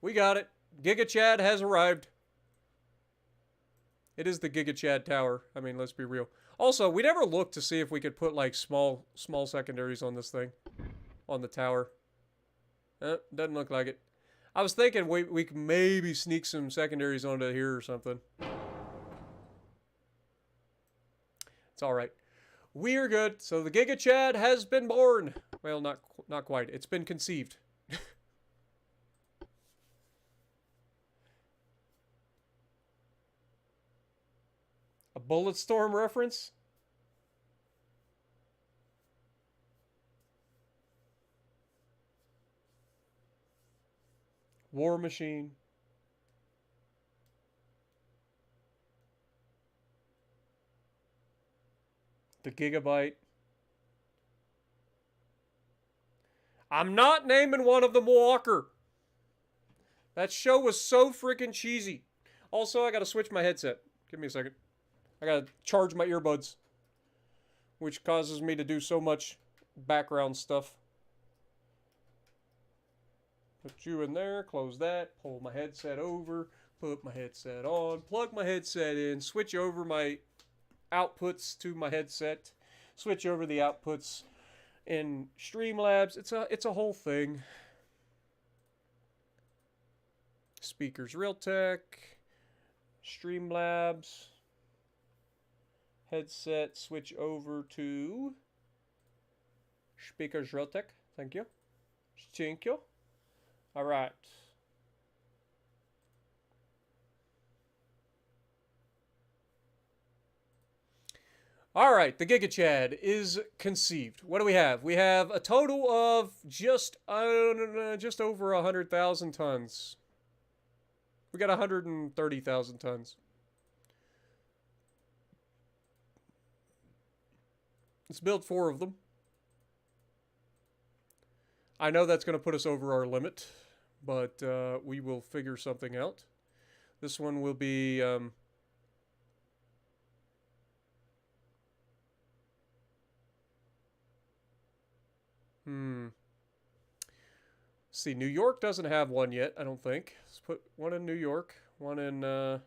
Speaker 1: We got it. Giga Chad has arrived. It is the Giga Chad Tower. I mean, let's be real. Also, we never looked to see if we could put small secondaries on this thing, on the tower. Doesn't look like it. I was thinking we could maybe sneak some secondaries onto here or something. It's all right. We're good. So the Giga Chad has been born. Well, not quite. It's been conceived. A Bulletstorm reference? War Machine. The Gigabyte. I'm not naming one of them Walker. That show was so freaking cheesy. Also, I gotta switch my headset. Give me a second. I gotta charge my earbuds, which causes me to do so much background stuff. Put you in there, close that, pull my headset over, put my headset on, plug my headset in, switch over my outputs to my headset, switch over the outputs in Streamlabs. It's a whole thing. Speakers Realtek, Streamlabs, headset switch over to Speakers Realtek. Thank you. Thank you. All right. All right, the Giga Chad is conceived. What do we have? We have a total of just over 100,000 tons. We got 130,000 tons. Let's build 4 of them. I know that's going to put us over our limit, but we will figure something out. This one will be see, New York doesn't have one yet, I don't think. Let's put one in New York, one in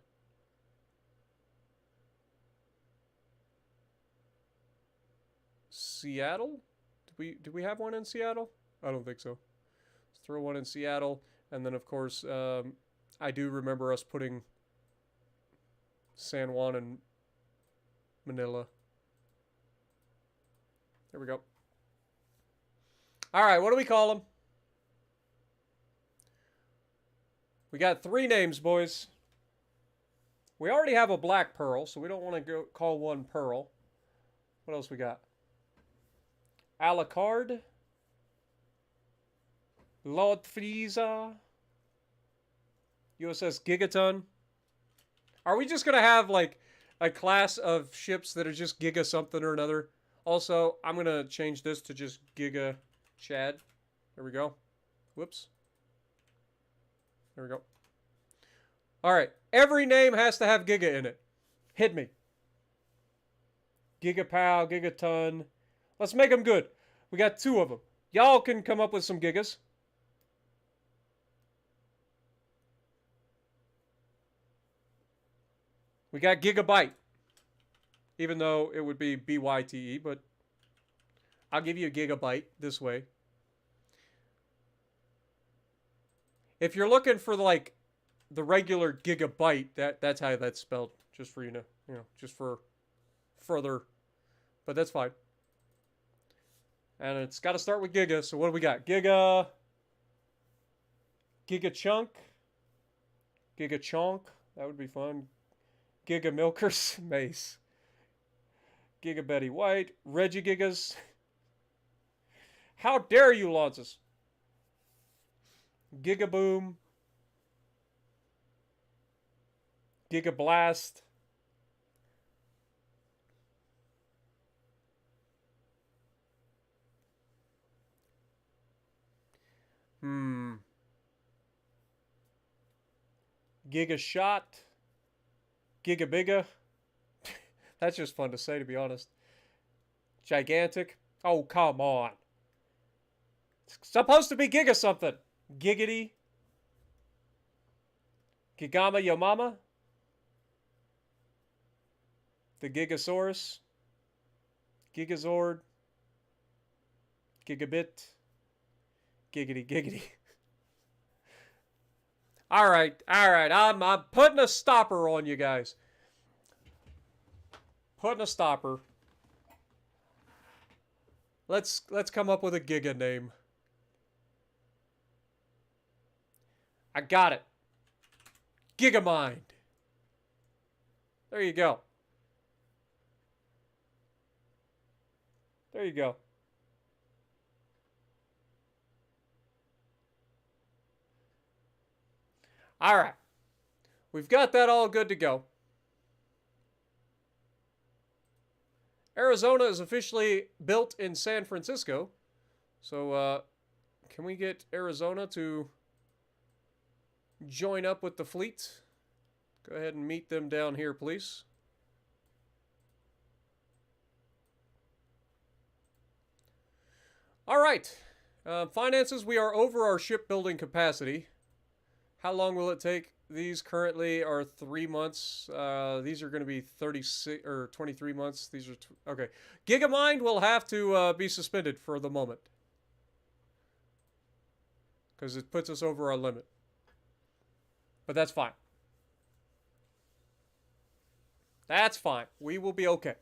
Speaker 1: Seattle. Do we have one in Seattle? I don't think so. Let's throw one in Seattle, and then of course I do remember us putting San Juan and Manila. There we go. All right, what do we call them? We got 3 names, boys. We already have a black pearl, so we don't want to go call one pearl. What else we got? Alucard. Lord Frieza. USS Gigaton. Are we just going to have like a class of ships that are just Giga something or another? Also, I'm going to change this to just Giga Chad. There we go. Whoops. There we go. All right. Every name has to have Giga in it. Hit me. Gigapow, Gigaton. Let's make them good. We got 2 of them. Y'all can come up with some gigas. We got Gigabyte. Even though it would be B-Y-T-E, but I'll give you a gigabyte this way. If you're looking for like the regular gigabyte, that's how that's spelled. Just for you know, just for further. But that's fine. And it's got to start with Giga. So what do we got? Giga Chunk. Giga Chonk. That would be fun. Giga Milkers. Mace. Giga Betty White. Reggie Gigas. How dare you, Launces? Giga Boom. Giga Blast. Giga Shot. Giga Biga. That's just fun to say, to be honest. Gigantic. Oh, come on. It's supposed to be Giga something. Giggity. Gigama Yomama. The Gigasaurus. Gigazord. Gigabit. Giggity giggity. All right. I'm putting a stopper on you guys. Putting a stopper. Let's come up with a Giga name. I got it. Gigamind. There you go. There you go. All right. We've got that all good to go. Arizona is officially built in San Francisco. So, can we get Arizona to join up with the fleet? Go ahead and meet them down here, please. All right. Finances, we are over our shipbuilding capacity. How long will it take? These currently are 3 months. These are going to be 36 or 23 months. These are okay. Gigamind will have to be suspended for the moment because it puts us over our limit. But that's fine. That's fine. We will be okay.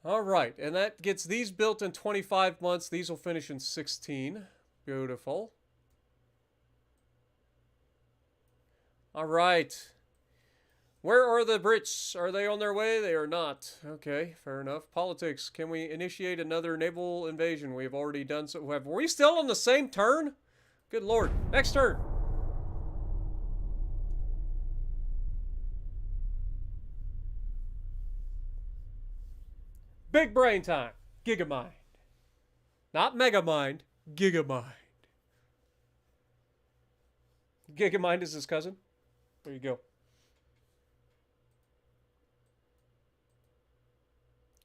Speaker 1: All right, and that gets these built in 25 months. These will finish in 16. Beautiful. All right. Where are the Brits? Are they on their way? They are not. Okay, fair enough. Politics. Can we initiate another naval invasion? We've already done so. Were we still on the same turn? Good Lord. Next turn. Big brain time. Gigamind. Not Megamind. Gigamind. Gigamind is his cousin. There you go.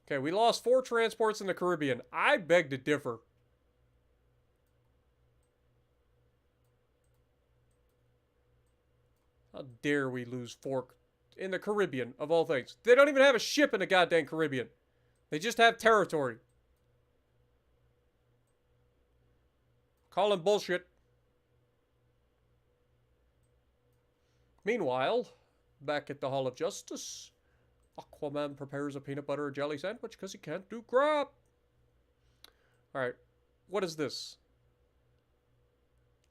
Speaker 1: Okay, we lost 4 transports in the Caribbean. I beg to differ. How dare we lose 4 in the Caribbean, of all things? They don't even have a ship in the goddamn Caribbean. They just have territory. Calling bullshit. Meanwhile, back at the Hall of Justice, Aquaman prepares a peanut butter and jelly sandwich because he can't do crap. Alright, what is this?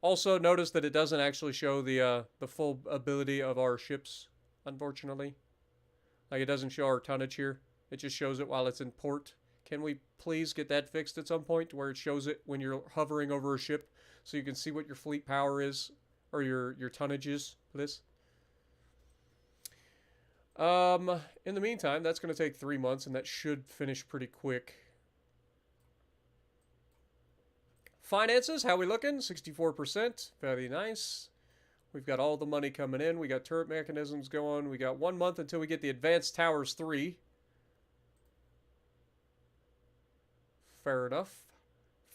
Speaker 1: Also, notice that it doesn't actually show the full ability of our ships, unfortunately. Like, it doesn't show our tonnage here. It just shows it while it's in port. Can we please get that fixed at some point, where it shows it when you're hovering over a ship, so you can see what your fleet power is, or your tonnage is, please? In the meantime, that's going to take 3 months, and that should finish pretty quick. Finances, how we looking? 64%. Very nice. We've got all the money coming in. We got turret mechanisms going. We got 1 month until we get the Advanced Towers 3. Fair enough.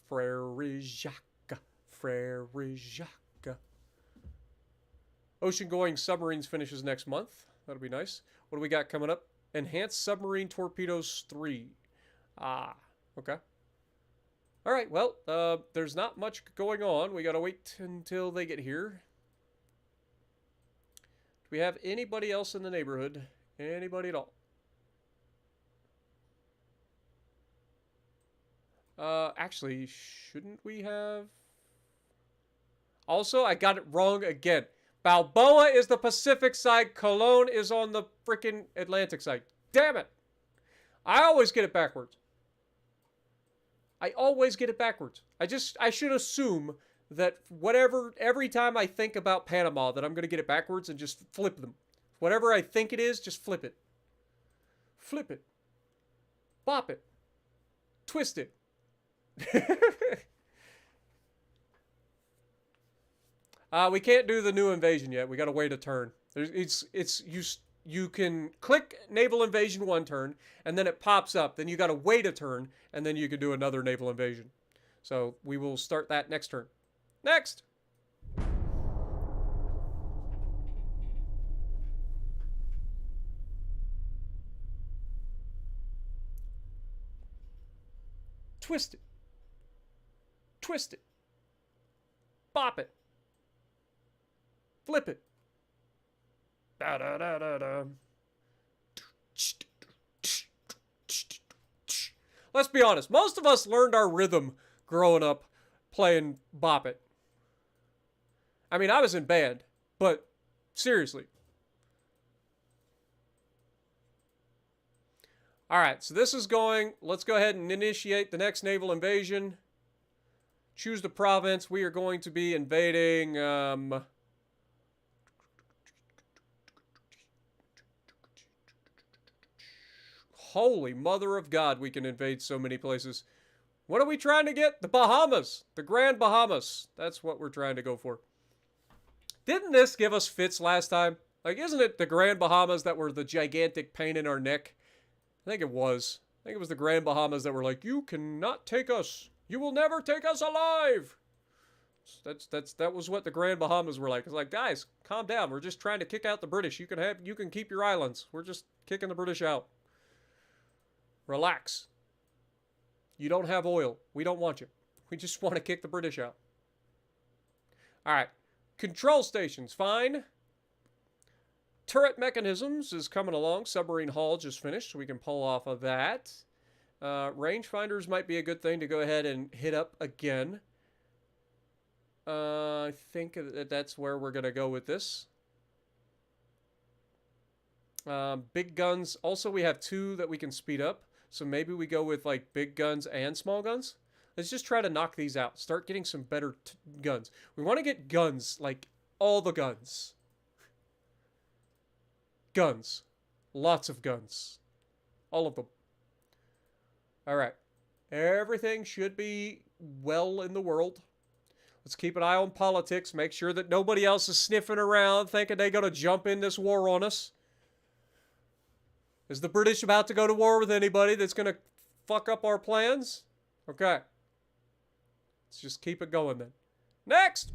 Speaker 1: Frere Jacques. Frere Jacques. Ocean-going submarines finishes next month. That'll be nice. What do we got coming up? Enhanced Submarine Torpedoes 3. Ah, okay. Alright, well, there's not much going on. We gotta wait until they get here. Do we have anybody else in the neighborhood? Anybody at all? Actually, shouldn't we have... Also, I got it wrong again. Balboa is the Pacific side. Cologne is on the freaking Atlantic side. Damn it. I always get it backwards. I always get it backwards. I should assume that every time I think about Panama, that I'm going to get it backwards and just flip them. Whatever I think it is, just flip it. Flip it. Bop it. Twist it. We can't do the new invasion yet. We gotta wait a turn. You can click naval invasion 1 turn, and then it pops up. Then you gotta wait a turn, and then you can do another naval invasion. So we will start that next turn. Next! Twist it. Twist it. Bop it. Flip it. Da da da da da. Let's be honest. Most of us learned our rhythm growing up playing Bop It. I mean, I was in band, but seriously. Alright, so this is going. Let's go ahead and initiate the next naval invasion. Choose the province. We are going to be invading... Holy mother of God, we can invade so many places. What are we trying to get? The Bahamas. The Grand Bahamas. That's what we're trying to go for. Didn't this give us fits last time? Like, isn't it the Grand Bahamas that were the gigantic pain in our neck? I think it was. I think it was the Grand Bahamas that were like, you cannot take us. You will never take us alive. That was what the Grand Bahamas were like. It's like, guys, calm down. We're just trying to kick out the British. You can keep your islands. We're just kicking the British out. Relax. You don't have oil. We don't want you. We just want to kick the British out. Alright. Control stations, fine. Turret mechanisms is coming along. Submarine hull just finished, so we can pull off of that. Rangefinders might be a good thing to go ahead and hit up again. I think that's where we're going to go with this. Big guns. Also, we have 2 that we can speed up. So maybe we go with like big guns and small guns. Let's just try to knock these out. Start getting some better guns. We want to get guns, like all the guns. Guns. Lots of guns. All of them. Alright. Everything should be well in the world. Let's keep an eye on politics. Make sure that nobody else is sniffing around thinking they're going to jump in this war on us. Is the British about to go to war with anybody that's going to fuck up our plans? Okay. Let's just keep it going then. Next!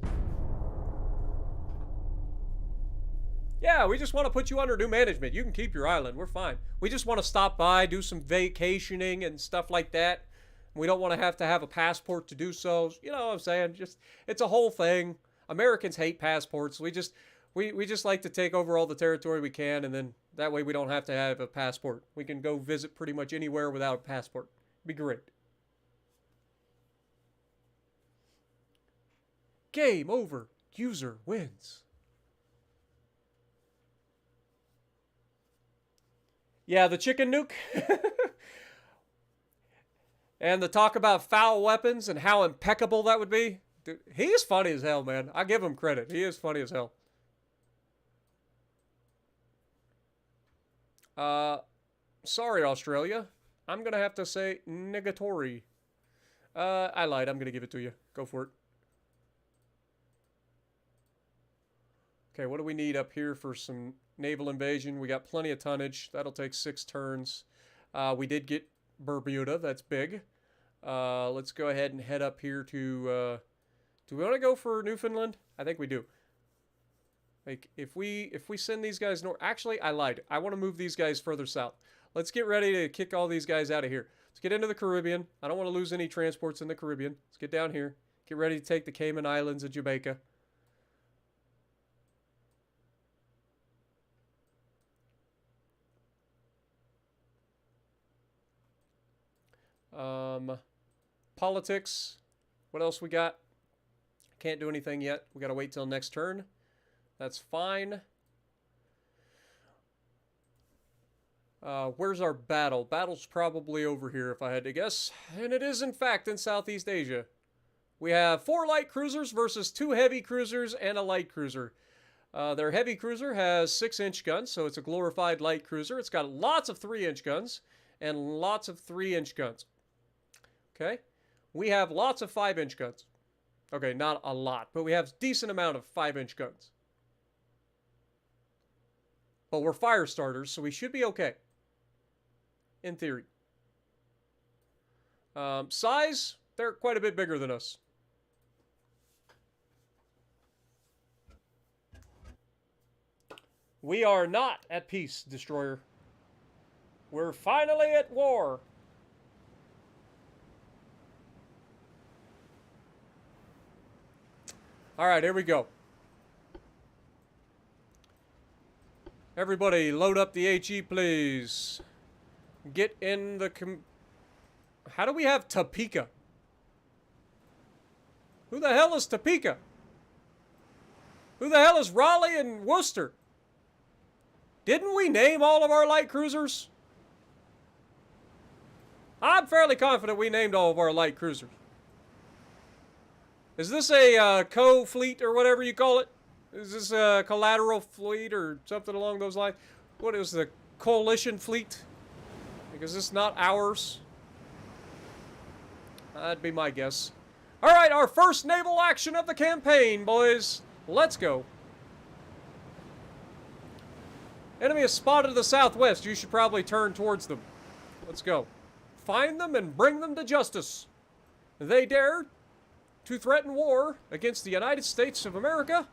Speaker 1: Yeah, we just want to put you under new management. You can keep your island. We're fine. We just want to stop by, do some vacationing and stuff like that. We don't want to have a passport to do so. You know what I'm saying? Just, it's a whole thing. Americans hate passports. We just like to take over all the territory we can, and then that way we don't have to have a passport. We can go visit pretty much anywhere without a passport. It'd be great. Game over. User wins. Yeah, the chicken nuke. And the talk about foul weapons and how impeccable that would be. Dude, he is funny as hell, man. I give him credit. He is funny as hell. Sorry, Australia. I'm going to have to say negatory. I lied. I'm going to give it to you. Go for it. Okay, what do we need up here for some naval invasion? We got plenty of tonnage. That'll take 6 turns. We did get Bermuda. That's big. Let's go ahead and head up here to... do we want to go for Newfoundland? I think we do. Like, if we send these guys north... Actually, I lied. I want to move these guys further south. Let's get ready to kick all these guys out of here. Let's get into the Caribbean. I don't want to lose any transports in the Caribbean. Let's get down here. Get ready to take the Cayman Islands of Jamaica. Politics. What else we got? Can't do anything yet. We got to wait till next turn. That's fine. Where's our battle? Battle's probably over here if I had to guess. And it is in fact in Southeast Asia. We have 4 light cruisers versus 2 heavy cruisers and a light cruiser. Their heavy cruiser has 6-inch guns, so it's a glorified light cruiser. It's got lots of 3-inch guns and lots of 3-inch guns. Okay? We have lots of 5-inch guns. Okay, not a lot, but we have a decent amount of 5-inch guns. But we're fire starters, so we should be okay. In theory. Size, they're quite a bit bigger than us. We are not at peace, destroyer. We're finally at war. All right, here we go. Everybody, load up the HE, please. Get in the... How do we have Topeka? Who the hell is Topeka? Who the hell is Raleigh and Worcester? Didn't we name all of our light cruisers? I'm fairly confident we named all of our light cruisers. Is this a co-fleet or whatever you call it? Is this a collateral fleet or something along those lines? What is the coalition fleet? Because this is not ours. That'd be my guess. All right, our first naval action of the campaign, boys. Let's go. Enemy is spotted to the southwest. You should probably turn towards them. Let's go. Find them and bring them to justice. They dare to threaten war against the United States of America,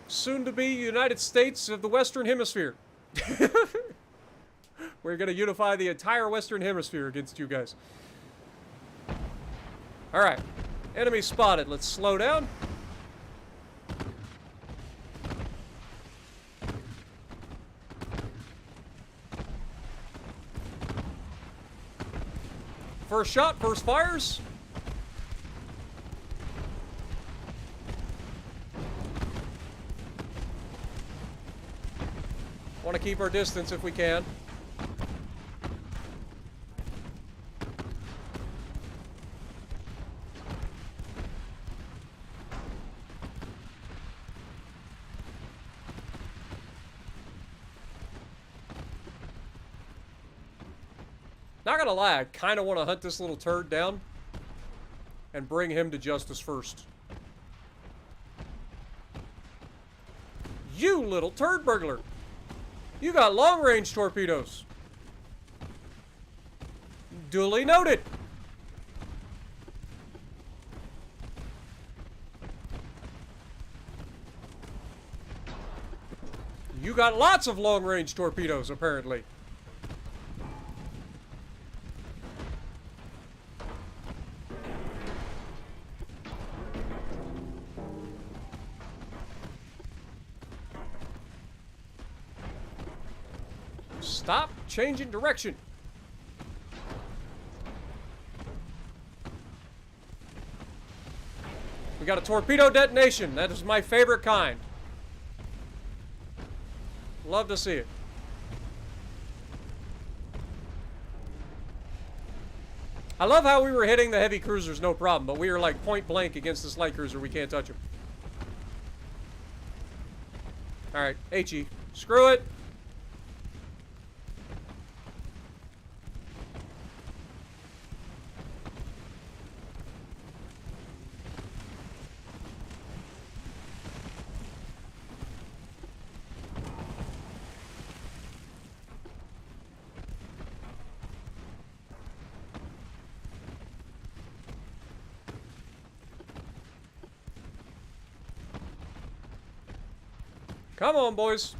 Speaker 1: soon to be United States of the Western Hemisphere. We're going to unify the entire Western Hemisphere against you guys. All right, enemy spotted. Let's slow down. First shot, first fires. Want to keep our distance if we can. Not gonna lie, I kind of want to hunt this little turd down and bring him to justice first. You little turd burglar. You got long-range torpedoes. Duly noted. You got lots of long-range torpedoes, apparently. Stop changing direction. We got a torpedo detonation. That is my favorite kind. Love to see it. I love how we were hitting the heavy cruisers, no problem, but we were like point blank against this light cruiser. We can't touch him. Alright, HE. Screw it. Come on, boys.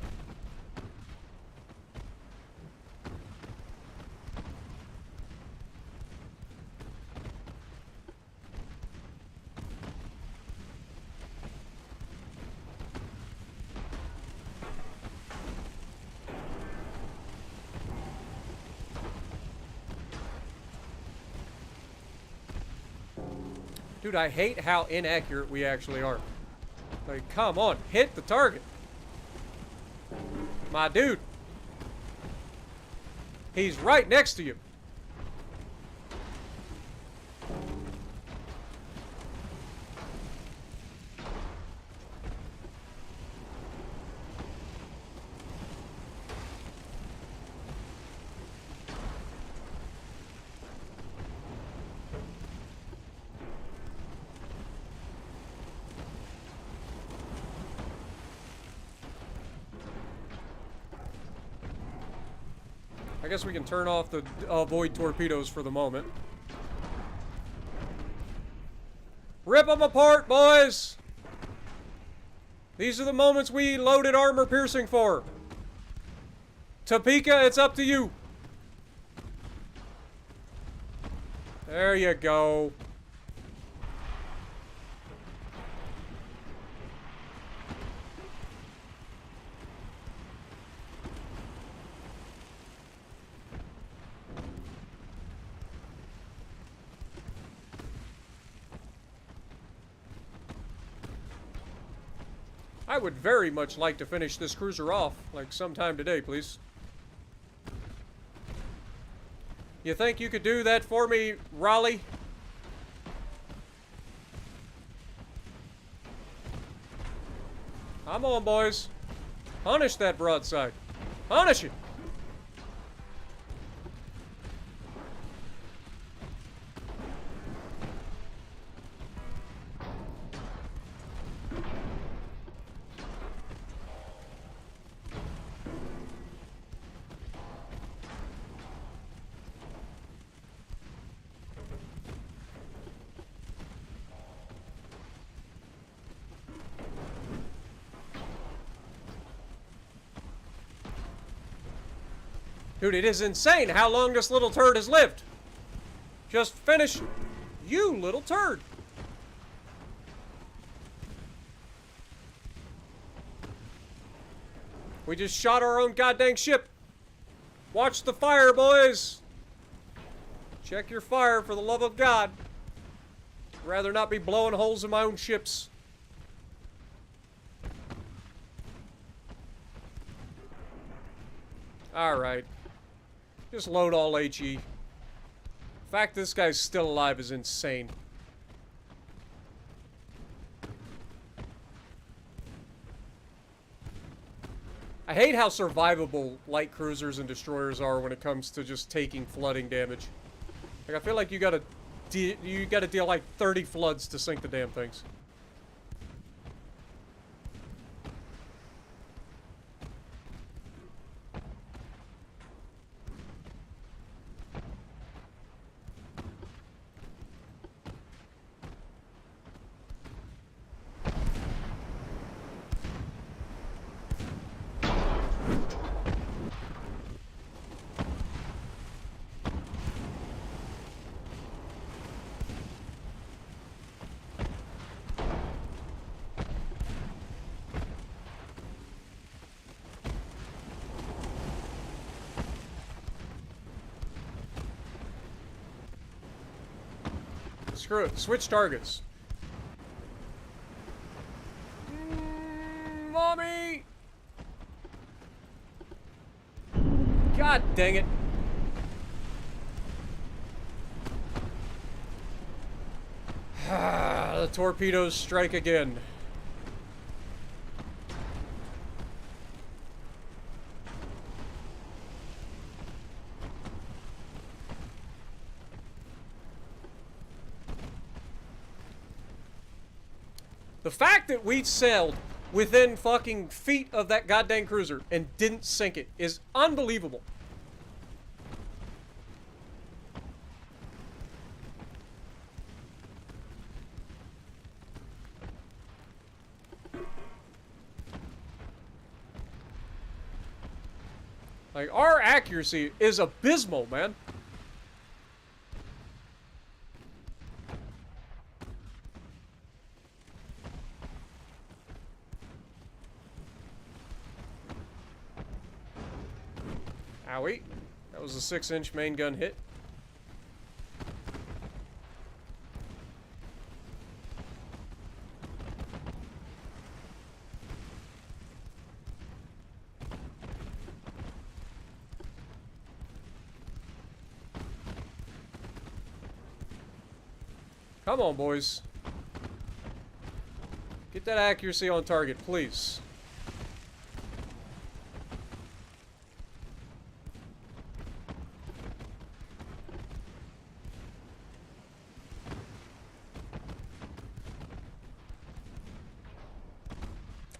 Speaker 1: Dude, I hate how inaccurate we actually are. Like, come on, hit the target. My dude. He's right next to you. I guess we can turn off the avoid torpedoes for the moment. Rip them apart, boys! These are the moments we loaded armor piercing for. Topeka, it's up to you. There you go. I would very much like to finish this cruiser off, like sometime today, please. You think you could do that for me, Raleigh? Come on, boys. Punish that broadside. Punish it! Dude, it is insane how long this little turd has lived. Just finish, you little turd. We just shot our own goddamn ship. Watch the fire, boys. Check your fire, for the love of God. I'd rather not be blowing holes in my own ships. Alright. Just load all HE. The fact this guy's still alive is insane. I hate how survivable light cruisers and destroyers are when it comes to just taking flooding damage. Like, I feel like you gotta you got to deal like 30 floods to sink the damn things. Screw it. Switch targets. Mommy! God dang it. The torpedoes strike again. The fact that we sailed within fucking feet of that goddamn cruiser and didn't sink it is unbelievable. Like, our accuracy is abysmal, man. Owie. That was a 6-inch main gun hit. Come on, boys. Get that accuracy on target, please.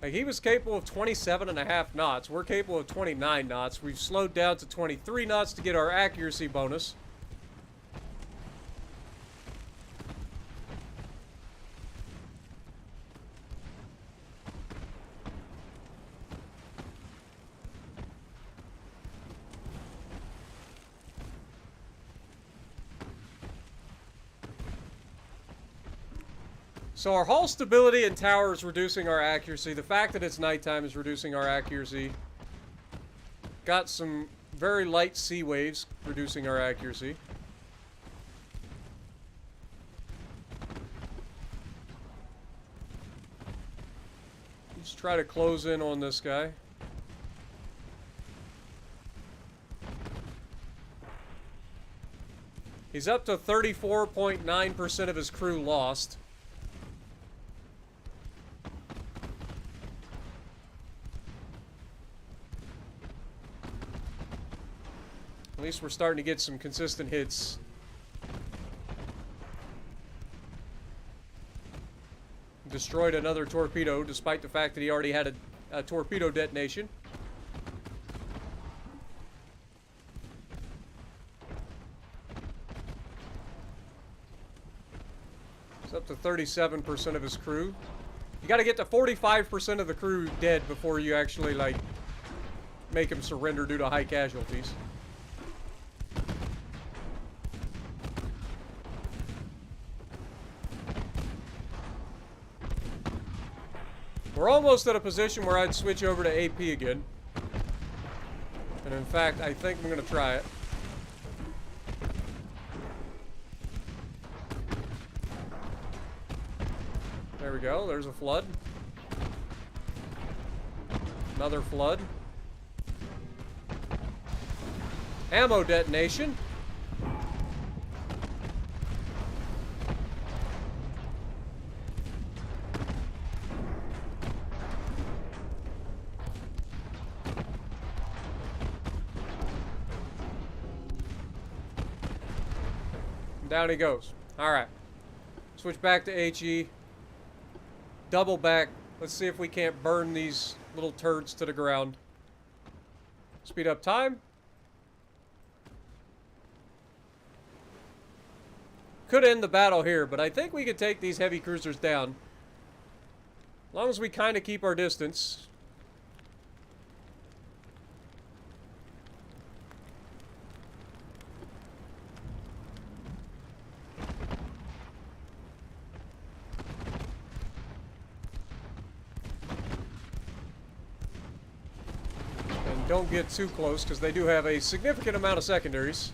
Speaker 1: Like, he was capable of 27.5 knots. We're capable of 29 knots. We've slowed down to 23 knots to get our accuracy bonus. So our hull stability and tower is reducing our accuracy. The fact that it's nighttime is reducing our accuracy. Got some very light sea waves reducing our accuracy. Let's try to close in on this guy. He's up to 34.9% of his crew lost. At least we're starting to get some consistent hits. Destroyed another torpedo, despite the fact that he already had a torpedo detonation. It's up to 37% of his crew. You got to get to 45% of the crew dead before you actually, like, make him surrender due to high casualties. We're almost at a position where I'd switch over to AP again. And in fact, I think I'm going to try it. There we go. There's a flood. Another flood. Ammo detonation. Down he goes. Alright. Switch back to HE. Double back. Let's see if we can't burn these little turds to the ground. Speed up time. Could end the battle here, but I think we could take these heavy cruisers down. As long as we kind of keep our distance. And don't get too close, because they do have a significant amount of secondaries.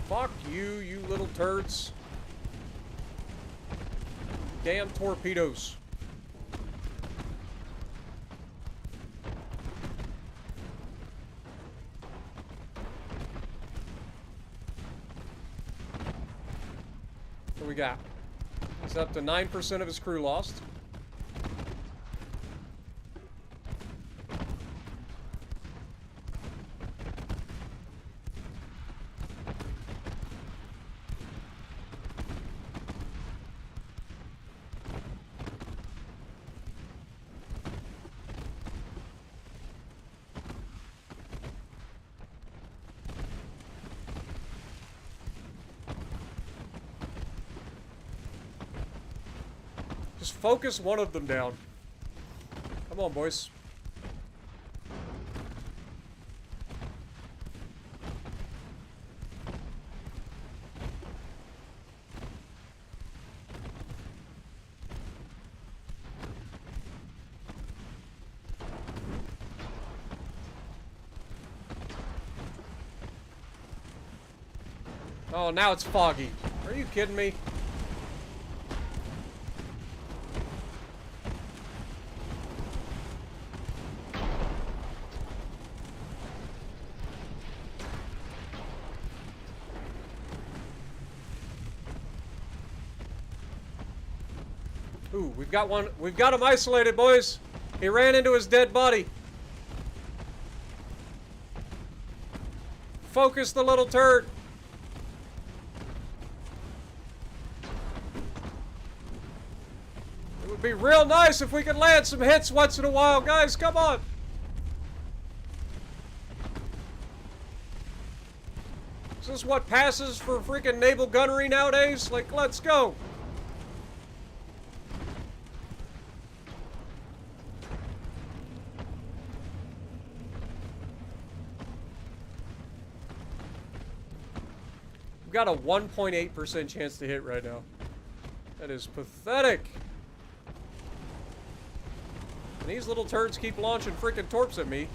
Speaker 1: Fuck you, you little turds. Damn torpedoes. What we got? He's up to 9% of his crew lost. Just focus one of them down. Come on, boys. Oh, now it's foggy. Are you kidding me? Ooh, we've got one. We've got him isolated, boys. He ran into his dead body. Focus the little turd. It would be real nice if we could land some hits once in a while, guys. Come on. Is this what passes for freaking naval gunnery nowadays? Like, let's go. Got a 1.8% chance to hit right now. That is pathetic. And these little turds keep launching freaking torps at me.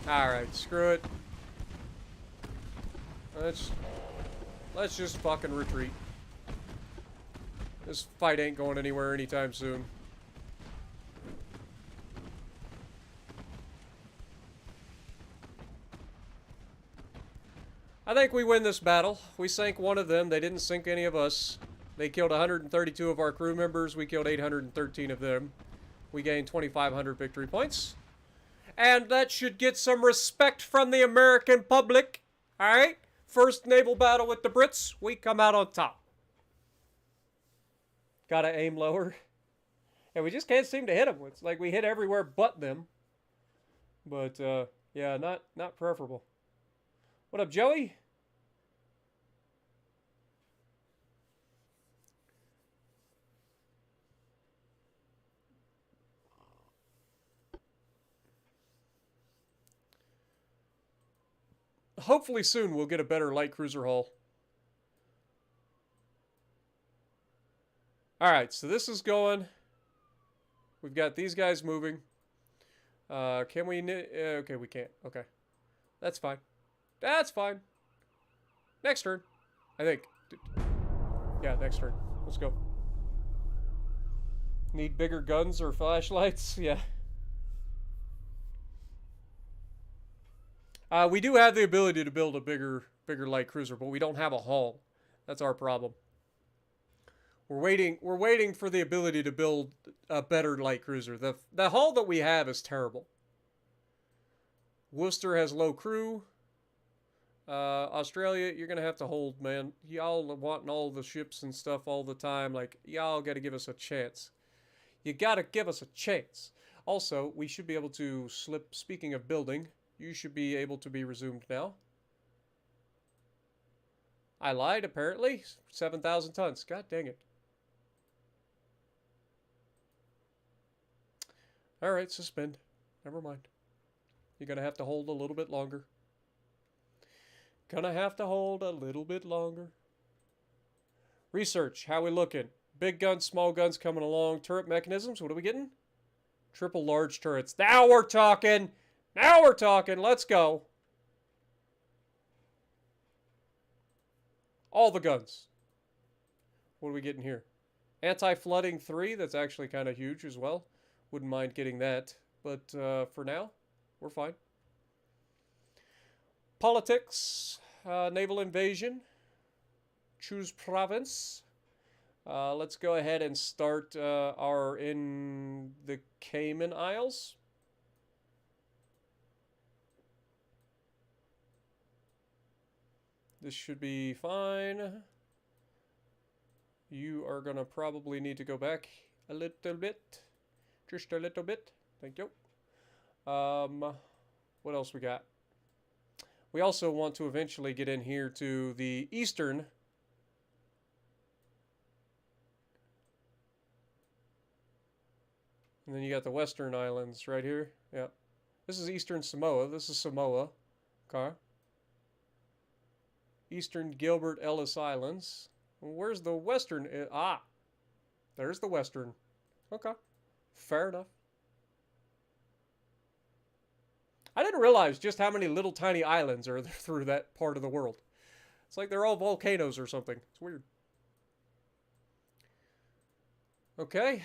Speaker 1: Alright, screw it. Let's just fucking retreat. This fight ain't going anywhere anytime soon. I think we win this battle. We sank one of them. They didn't sink any of us. They killed 132 of our crew members. We killed 813 of them. We gained 2,500 victory points. And that should get some respect from the American public. Alright? First naval battle with the Brits. We come out on top. Gotta aim lower. And we just can't seem to hit them. It's like we hit everywhere but them. But, yeah, not preferable. What up, Joey? Hopefully soon we'll get a better light cruiser hull. Alright, so this is going. We've got these guys moving. Can we... okay, we can't. Okay. That's fine. That's fine. Next turn. I think. Yeah, next turn. Let's go. Need bigger guns or flashlights? Yeah. We do have the ability to build a bigger light cruiser, but we don't have a hull. That's our problem. We're waiting for the ability to build a better light cruiser. The hull that we have is terrible. Worcester has low crew. Australia, you're gonna have to hold, man. Y'all wanting all the ships and stuff all the time. Like, y'all gotta give us a chance. You gotta give us a chance. Also, we should be able to slip, speaking of building, you should be able to be resumed now. I lied, apparently. 7,000 tons. God dang it. Alright, suspend. Never mind. You're gonna have to hold a little bit longer. Gonna have to hold a little bit longer. Research. How we looking? Big guns, small guns coming along. Turret mechanisms. What are we getting? Triple large turrets. Now we're talking. Now we're talking. Let's go. All the guns. What are we getting here? Anti-flooding 3. That's actually kind of huge as well. Wouldn't mind getting that. But for now, we're fine. Politics. Naval invasion. Choose province. Let's go ahead and start our in the Cayman Isles. This should be fine. You are going to probably need to go back a little bit. Just a little bit. Thank you. What else we got? We also want to eventually get in here to the eastern. And then you got the western islands right here. Yeah. This is eastern Samoa. This is Samoa. Okay. Eastern Gilbert Ellis Islands. Where's the western? There's the western. Okay. Fair enough. I didn't realize just how many little tiny islands are there through that part of the world. It's like they're all volcanoes or something. It's weird. Okay.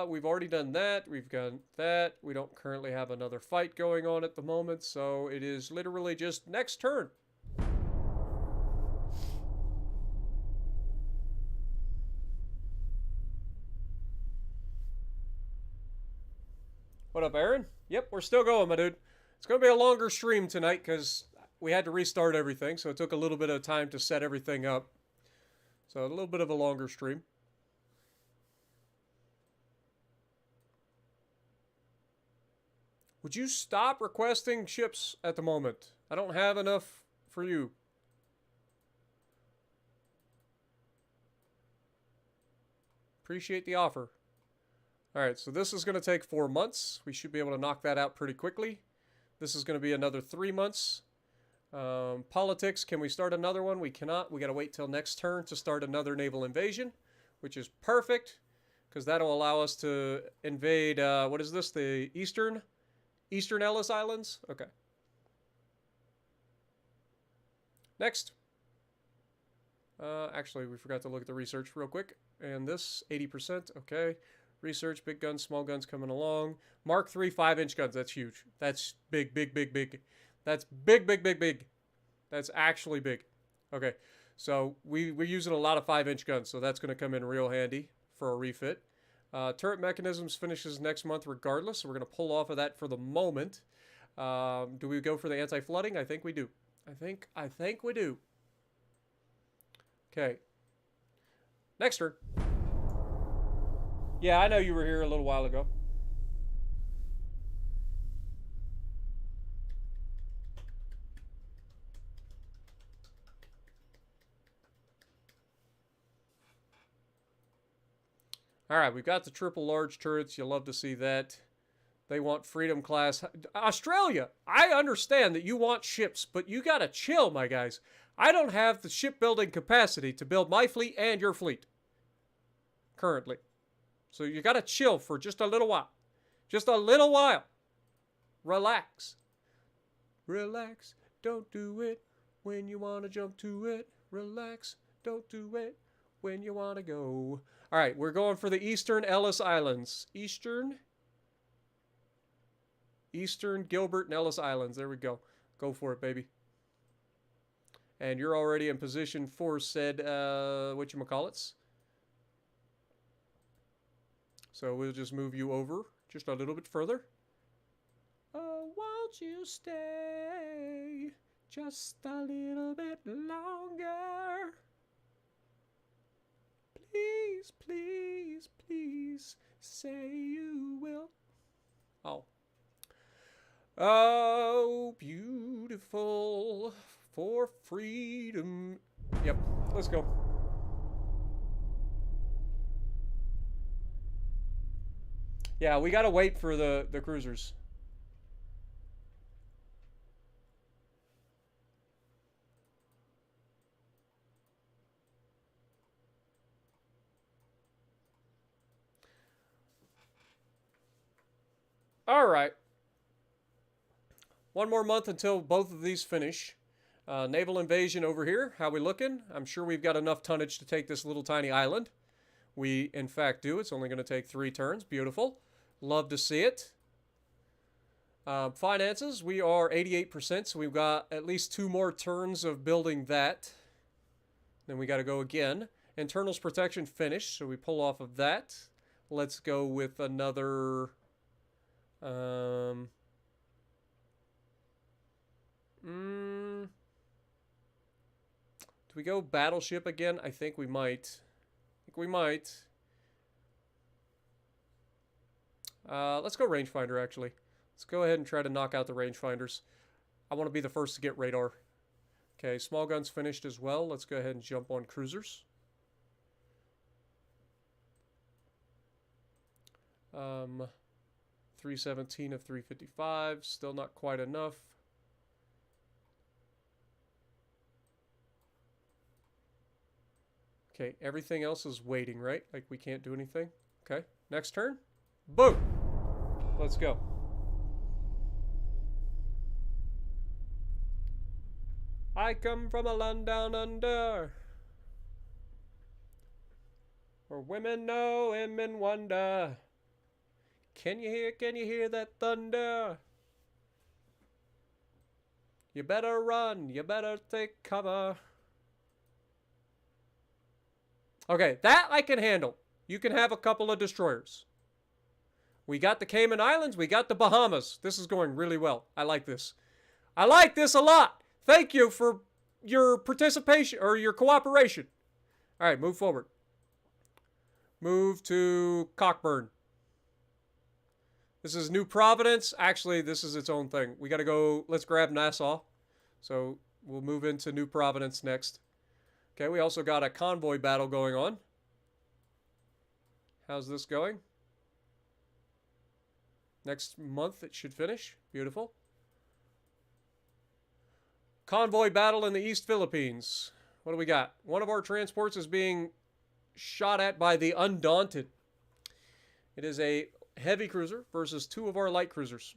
Speaker 1: We've already done that. We've done that. We don't currently have another fight going on at the moment, so it is literally just next turn. What up, Aaron? Yep, we're still going, my dude. It's going to be a longer stream tonight because we had to restart everything, so it took a little bit of time to set everything up. So a little bit of a longer stream. Would you stop requesting ships at the moment? I don't have enough for you. Appreciate the offer. Alright, so this is going to take 4 months. We should be able to knock that out pretty quickly. This is going to be another 3 months. Politics, can we start another one? We cannot. We got to wait till next turn to start another naval invasion, which is perfect, because that'll allow us to invade, what is this, the Eastern Ellis Islands? Okay. Next. Actually, we forgot to look at the research real quick. And this, 80%, okay. Research, big guns, small guns coming along. Mark III 5-inch guns. That's huge. That's big, big, big, big. That's big, big, big, big. That's actually big. Okay, so we're using a lot of 5-inch guns, so that's going to come in real handy for a refit. Turret mechanisms finishes next month regardless, so we're going to pull off of that for the moment. Do we go for the anti-flooding? I think we do. I think we do. Okay. Next turn. Yeah, I know you were here a little while ago. Alright, we've got the triple large turrets. You'll love to see that. They want Freedom class. Australia, I understand that you want ships, but you gotta chill, my guys. I don't have the shipbuilding capacity to build my fleet and your fleet. Currently. So you gotta chill for just a little while. Just a little while. Relax. Relax. Don't do it when you want to jump to it. Relax. Don't do it when you want to go. All right, we're going for the Eastern Ellis Islands. Eastern Gilbert and Ellis Islands. There we go. Go for it, baby. And you're already in position for said, whatchamacallits. So we'll just move you over just a little bit further. Oh, won't you stay just a little bit longer? Please, please, please say you will. Oh. Oh, beautiful for freedom. Yep, let's go. Yeah, we gotta wait for the cruisers. All right. One more month until both of these finish. Naval invasion over here. How we looking? I'm sure we've got enough tonnage to take this little tiny island. We, in fact, do. It's only going to take 3 turns. Beautiful. Love to see it. Finances, we are 88%, so we've got at least 2 more turns of building that. Then we got to go again. Internals protection finished, so we pull off of that. Let's go with another... do we go battleship again? I think we might. Let's go rangefinder, actually. Let's go ahead and try to knock out the rangefinders. I want to be the first to get radar. Okay, small guns finished as well. Let's go ahead and jump on cruisers. 317 of 355. Still not quite enough. Okay, everything else is waiting, right? Like we can't do anything. Okay, next turn. Boom! Let's go. I come from a land down under, where women know him and wonder. Can you hear that thunder? You better run, you better take cover. Okay, that I can handle. You can have a couple of destroyers. We got the Cayman Islands, we got the Bahamas. This is going really well. I like this. I like this a lot. Thank you for your participation, or your cooperation. All right, move forward. Move to Cockburn. This is New Providence. Actually, this is its own thing. We got to go, let's grab Nassau. So we'll move into New Providence next. Okay, we also got a convoy battle going on. How's this going? Next month it should finish. Beautiful. Convoy battle in the East Philippines. What do we got? One of our transports is being shot at by the Undaunted. It is a heavy cruiser versus 2 of our light cruisers.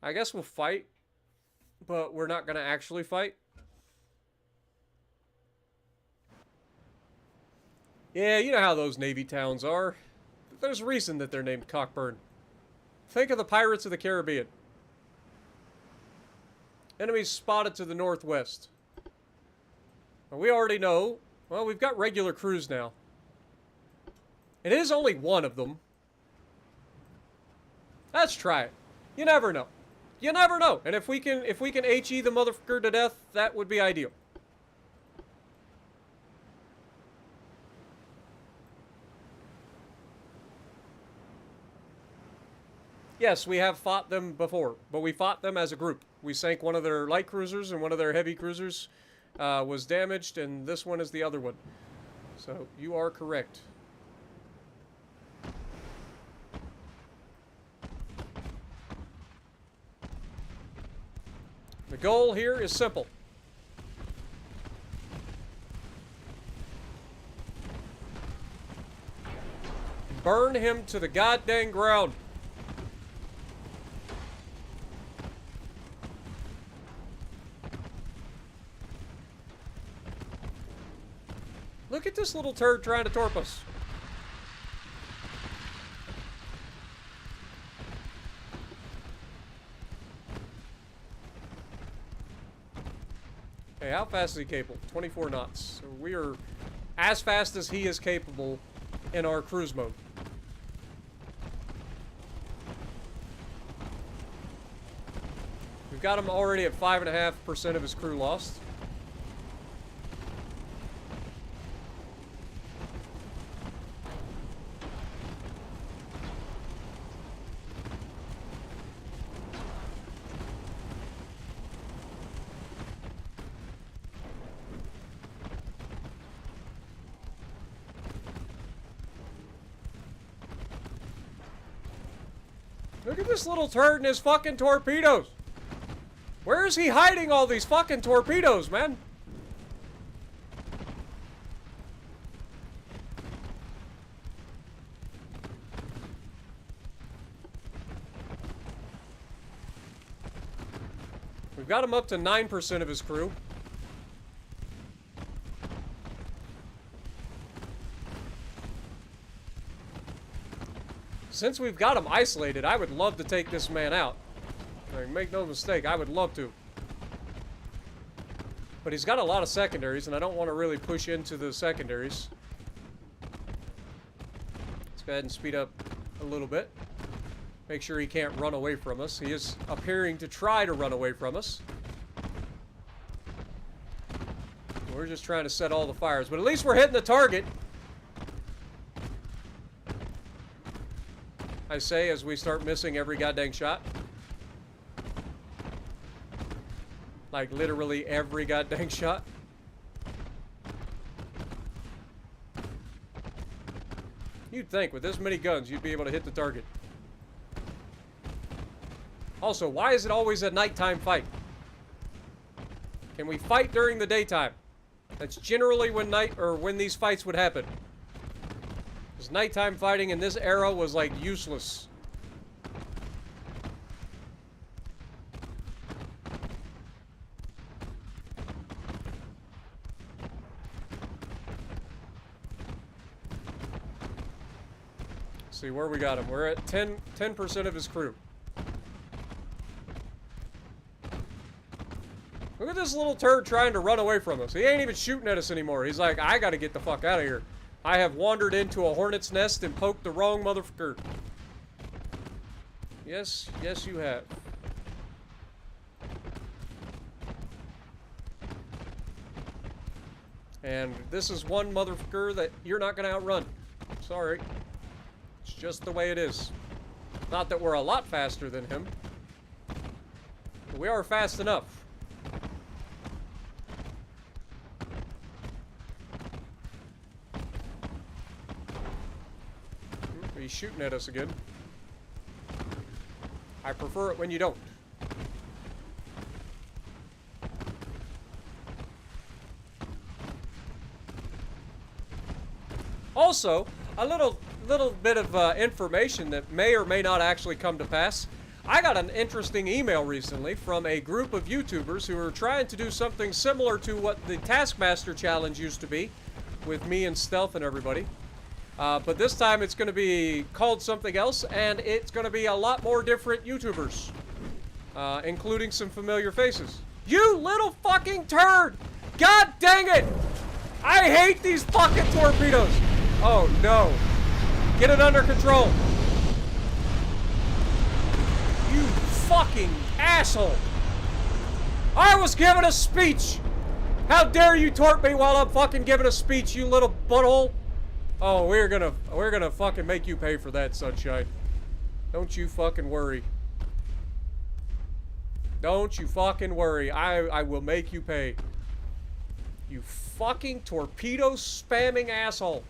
Speaker 1: I guess we'll fight, but we're not going to actually fight. Yeah, you know how those Navy towns are. There's a reason that they're named Cockburn. Think of the Pirates of the Caribbean. Enemies spotted to the northwest. Well, we already know. Well, we've got regular crews now. It is only one of them. Let's try it. You never know. You never know. And if we can HE the motherfucker to death, that would be ideal. Yes, we have fought them before, but we fought them as a group. We sank one of their light cruisers, and one of their heavy cruisers was damaged, and this one is the other one. So, you are correct. The goal here is simple. Burn him to the goddamn ground. Look at this little turd trying to torp us. Okay, how fast is he capable? 24 knots. So we are as fast as he is capable in our cruise mode. We've got him already at 5.5% of his crew lost. Look at this little turd and his fucking torpedoes. Where is he hiding all these fucking torpedoes, man? We've got him up to 9% of his crew. Since we've got him isolated, I would love to take this man out. I mean, make no mistake, I would love to. But he's got a lot of secondaries, and I don't want to really push into the secondaries. Let's go ahead and speed up a little bit. Make sure he can't run away from us. He is appearing to try to run away from us. We're just trying to set all the fires, but at least we're hitting the target. I say as we start missing every goddamn shot. Like literally every goddamn shot. You'd think with this many guns you'd be able to hit the target. Also, why is it always a nighttime fight? Can we fight during the daytime? That's generally when these fights would happen. Because nighttime fighting in this era was like useless. See where we got him. We're at 10% of his crew. Look at this little turd trying to run away from us. He ain't even shooting at us anymore. He's like, I gotta get the fuck out of here. I have wandered into a hornet's nest and poked the wrong motherfucker. Yes, yes you have. And this is one motherfucker that you're not gonna outrun. Sorry. It's just the way it is. Not that we're a lot faster than him. But we are fast enough. He's shooting at us again. I prefer it when you don't. Also, a little bit of information that may or may not actually come to pass. I got an interesting email recently from a group of YouTubers who are trying to do something similar to what the Taskmaster Challenge used to be, with me and Stealth and everybody. But this time it's going to be called something else, and it's going to be a lot more different YouTubers, including some familiar faces. You little fucking turd! God dang it! I hate these fucking torpedoes! Oh no. Get it under control. You fucking asshole! I was giving a speech! How dare you torp me while I'm fucking giving a speech, you little butthole! Oh, we're gonna fucking make you pay for that, sunshine. Don't you fucking worry. Don't you fucking worry. I will make you pay. You fucking torpedo spamming asshole.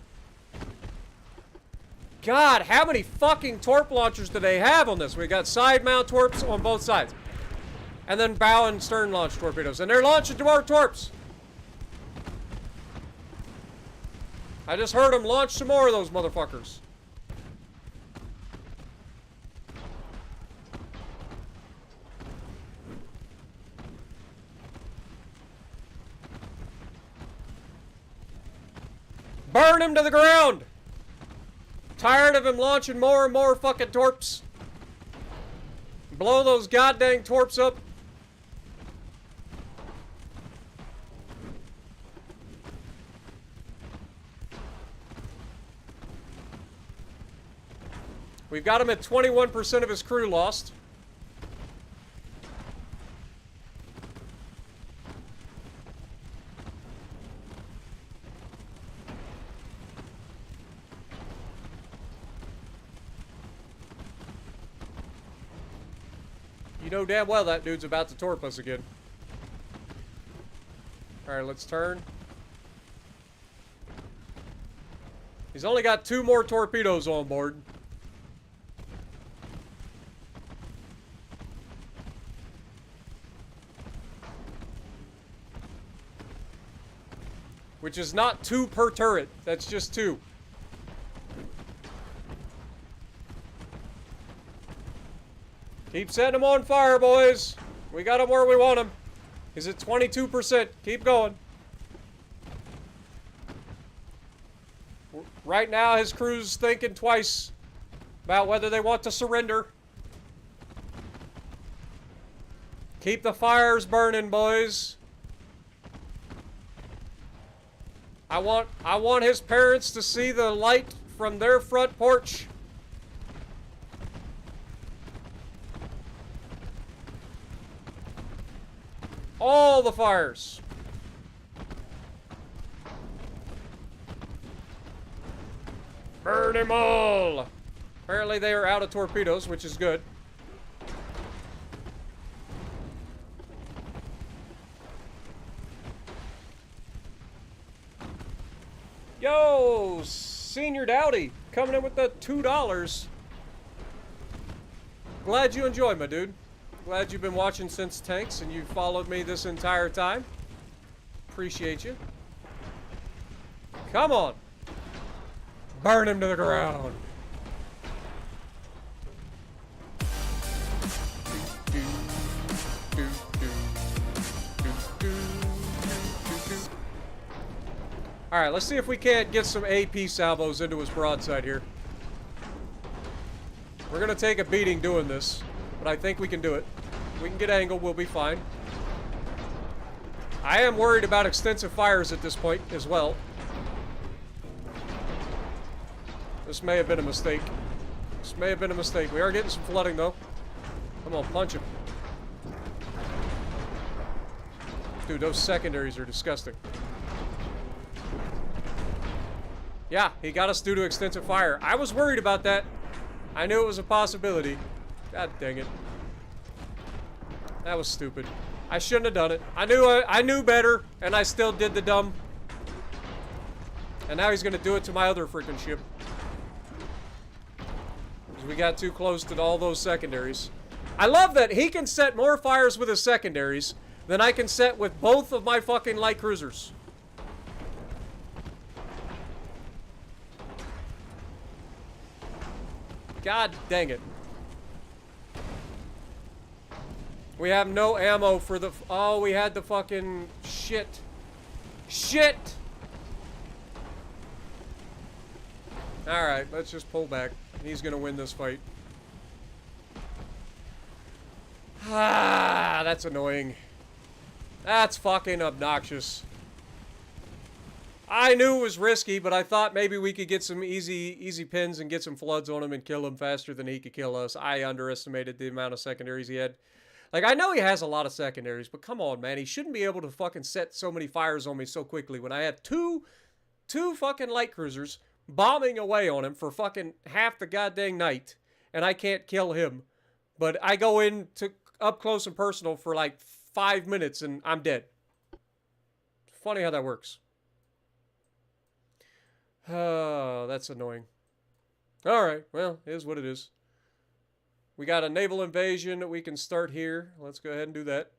Speaker 1: God, how many fucking torp launchers do they have on this? We got side mount torps on both sides. And then bow and stern launch torpedoes. And they're launching to our torps. I just heard them launch some more of those motherfuckers. Burn him to the ground! Tired of him launching more and more fucking torps. Blow those goddamn torps up. We've got him at 21% of his crew lost. You know damn well that dude's about to torp us again. Alright, let's turn. He's only got 2 more torpedoes on board. Which is not 2 per turret. That's just 2. Keep setting them on fire, boys. We got them where we want them. He's at 22%. Keep going. Right now, his crew's thinking twice about whether they want to surrender. Keep the fires burning, boys. I want his parents to see the light from their front porch. All the fires. Burn them all. Apparently they are out of torpedoes, which is good. Yo, Senior Dowdy, coming in with the $2. Glad you enjoyed, my dude. Glad you've been watching since Tanks and you followed me this entire time. Appreciate you. Come on. Burn him to the ground. Alright, let's see if we can't get some AP salvos into his broadside here. We're going to take a beating doing this, but I think we can do it. We can get angle, we'll be fine. I am worried about extensive fires at this point as well. This may have been a mistake. This may have been a mistake. We are getting some flooding though. Come on, punch him. Dude, those secondaries are disgusting. Yeah, he got us due to extensive fire. I was worried about that. I knew it was a possibility. God dang it. That was stupid. I shouldn't have done it. I knew better, and I still did the dumb. And now he's gonna do it to my other freaking ship. Because we got too close to all those secondaries. I love that he can set more fires with his secondaries than I can set with both of my fucking light cruisers. God dang it. We have no ammo for the... Oh, we had the fucking... Shit. Shit! Alright, let's just pull back. He's gonna win this fight. Ah, that's annoying. That's fucking obnoxious. I knew it was risky, but I thought maybe we could get some easy pins and get some floods on him and kill him faster than he could kill us. I underestimated the amount of secondaries he had. Like, I know he has a lot of secondaries, but come on, man. He shouldn't be able to fucking set so many fires on me so quickly when I have two fucking light cruisers bombing away on him for fucking half the goddamn night, and I can't kill him. But I go in to up close and personal for like 5 minutes and I'm dead. Funny how that works. Oh, that's annoying. Alright, well, it is what it is. We got a naval invasion that we can start here. Let's go ahead and do that.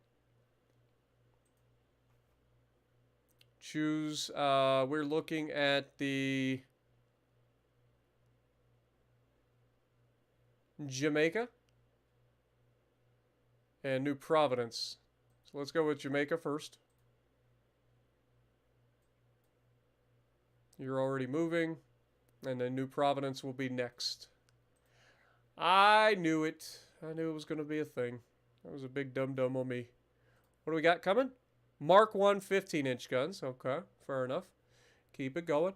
Speaker 1: Choose, we're looking at the Jamaica and New Providence. So let's go with Jamaica first. You're already moving, and then New Providence will be next. I knew it. I knew it was going to be a thing. That was a big dum-dum on me. What do we got coming? Mark 1 15-inch guns. Okay, fair enough. Keep it going.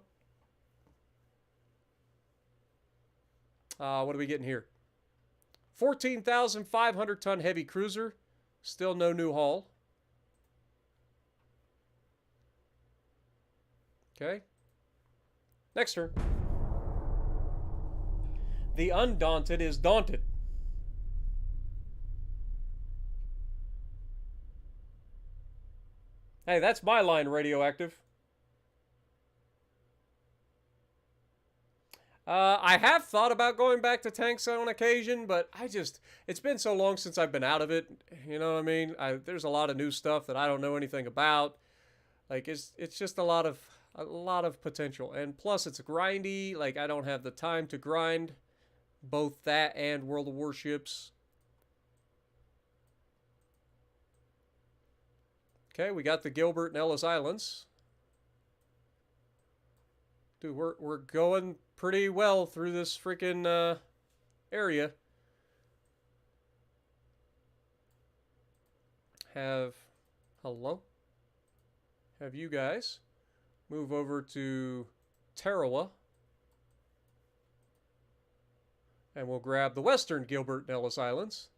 Speaker 1: What are we getting here? 14,500-ton heavy cruiser. Still no new hull. Okay. Next turn. The undaunted is daunted. Hey, that's my line, Radioactive. I have thought about going back to tanks on occasion, but it's been so long since I've been out of it. You know what I mean? There's a lot of new stuff that I don't know anything about. Like, it's just a lot of potential. And plus, it's grindy. Like, I don't have the time to grind both that and World of Warships. Okay, we got the Gilbert and Ellis Islands. Dude, we're going pretty well through this freaking area. Hello? Have you guys move over to Tarawa. And we'll grab the western Gilbert and Ellis Islands.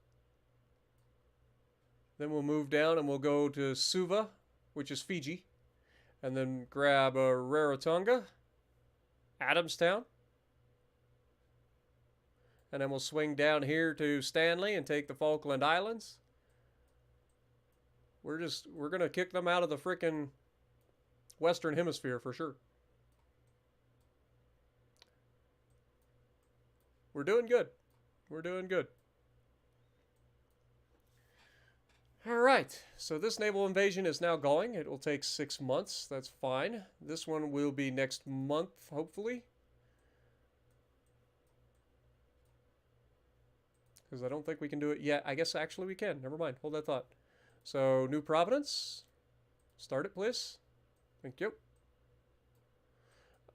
Speaker 1: Then we'll move down and we'll go to Suva, which is Fiji. And then grab Rarotonga, Adamstown. And then we'll swing down here to Stanley and take the Falkland Islands. We're going to kick them out of the frickin' Western Hemisphere for sure. We're doing good. We're doing good. All right, so this naval invasion is now going. It will take 6 months. That's fine. This one will be next month, hopefully. Because I don't think we can do it yet. I guess actually we can. Never mind. Hold that thought. So, New Providence. Start it, please. Thank you.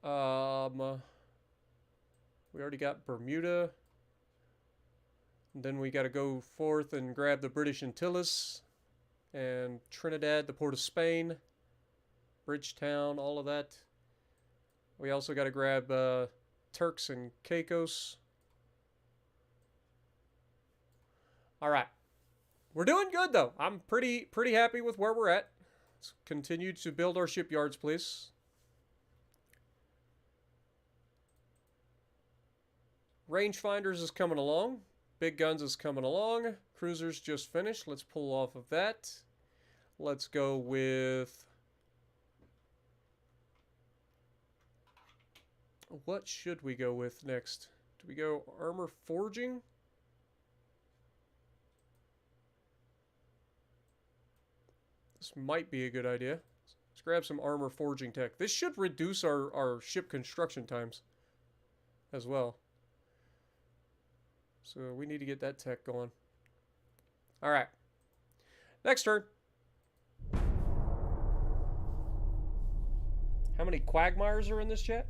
Speaker 1: We already got Bermuda. And then we got to go forth and grab the British Antilles and Trinidad, the Port of Spain, Bridgetown, all of that. We also got to grab Turks and Caicos. All right. We're doing good, though. I'm pretty happy with where we're at. Let's continue to build our shipyards, please. Rangefinders is coming along. Big guns is coming along. Cruisers just finished. Let's pull off of that. Let's go with... What should we go with next? Do we go armor forging? This might be a good idea. Let's grab some armor forging tech. This should reduce our ship construction times as well. So we need to get that tech going. All right. Next turn. How many quagmires are in this chat?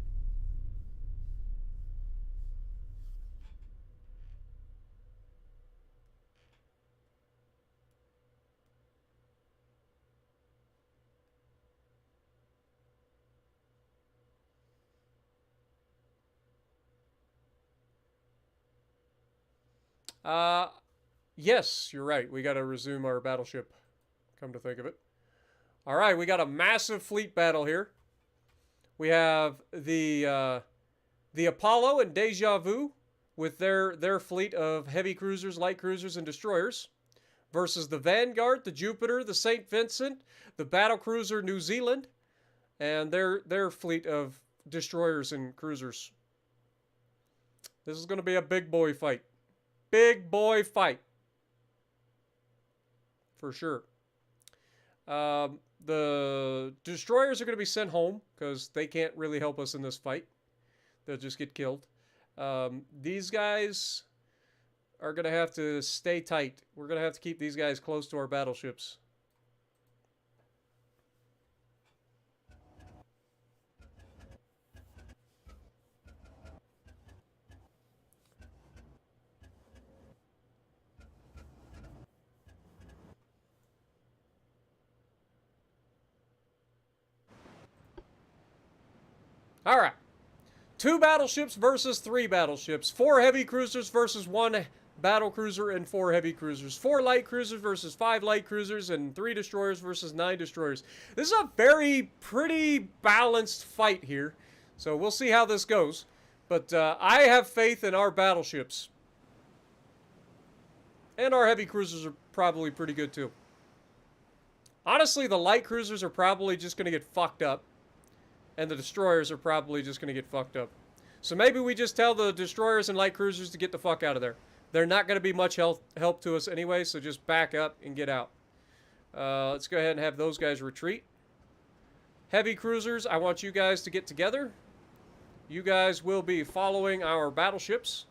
Speaker 1: Yes, you're right. We got to resume our battleship, come to think of it. All right, we got a massive fleet battle here. We have the Apollo and Deja Vu with their fleet of heavy cruisers, light cruisers, and destroyers versus the Vanguard, the Jupiter, the St. Vincent, the battlecruiser New Zealand, and their fleet of destroyers and cruisers. This is going to be a big boy fight. big boy fight. For sure. The destroyers are going to be sent home because they can't really help us in this fight. They'll just get killed. These guys are going to have to stay tight. We're going to have to keep these guys close to our battleships. All right. 2 battleships versus 3 battleships. 4 heavy cruisers versus 1 battle cruiser and 4 heavy cruisers. 4 light cruisers versus 5 light cruisers and 3 destroyers versus 9 destroyers. This is a pretty balanced fight here. So we'll see how this goes. But I have faith in our battleships. And our heavy cruisers are probably pretty good too. Honestly, the light cruisers are probably just going to get fucked up. And the destroyers are probably just going to get fucked up. So maybe we just tell the destroyers and light cruisers to get the fuck out of there. They're not going to be much help to us anyway, so just back up and get out. Let's go ahead and have those guys retreat. Heavy cruisers, I want you guys to get together. You guys will be following our battleships.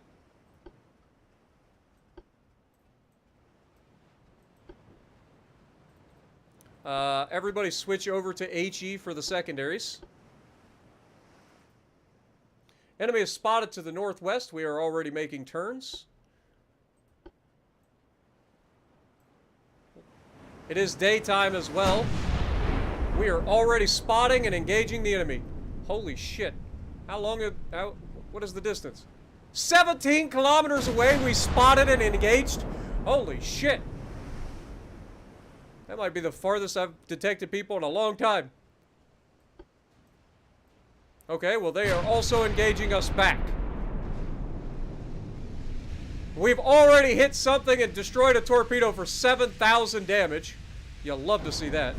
Speaker 1: Everybody switch over to HE for the secondaries. Enemy is spotted to the northwest. We are already making turns. It is daytime as well. We are already spotting and engaging the enemy. Holy shit. What is the distance? 17 kilometers away, we spotted and engaged. Holy shit. That might be the farthest I've detected people in a long time. Okay, well, they are also engaging us back. We've already hit something and destroyed a torpedo for 7,000 damage. You'll love to see that.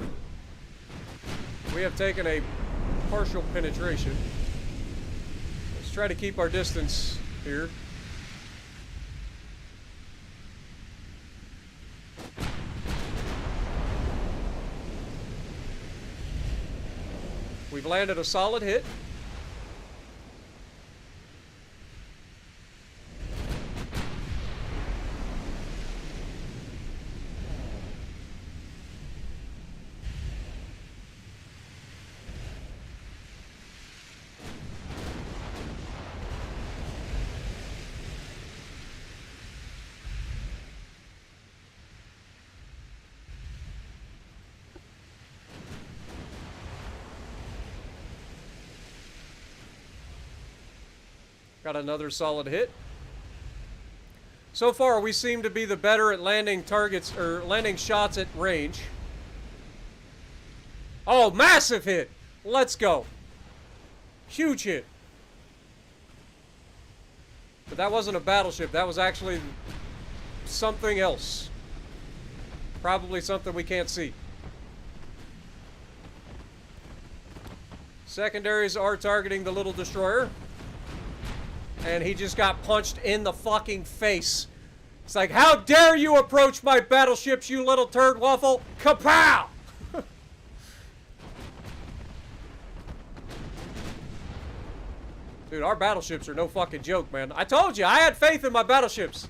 Speaker 1: We have taken a partial penetration. Let's try to keep our distance here. We've landed a solid hit. Got another solid hit. So far, we seem to be the better at landing targets, or landing shots at range. Oh, massive hit! Let's go. Huge hit. But that wasn't a battleship. That was actually something else. Probably something we can't see. Secondaries are targeting the little destroyer. And he just got punched in the fucking face. It's like, how dare you approach my battleships, you little turd waffle? Kapow! Dude, our battleships are no fucking joke, man. I told you, I had faith in my battleships.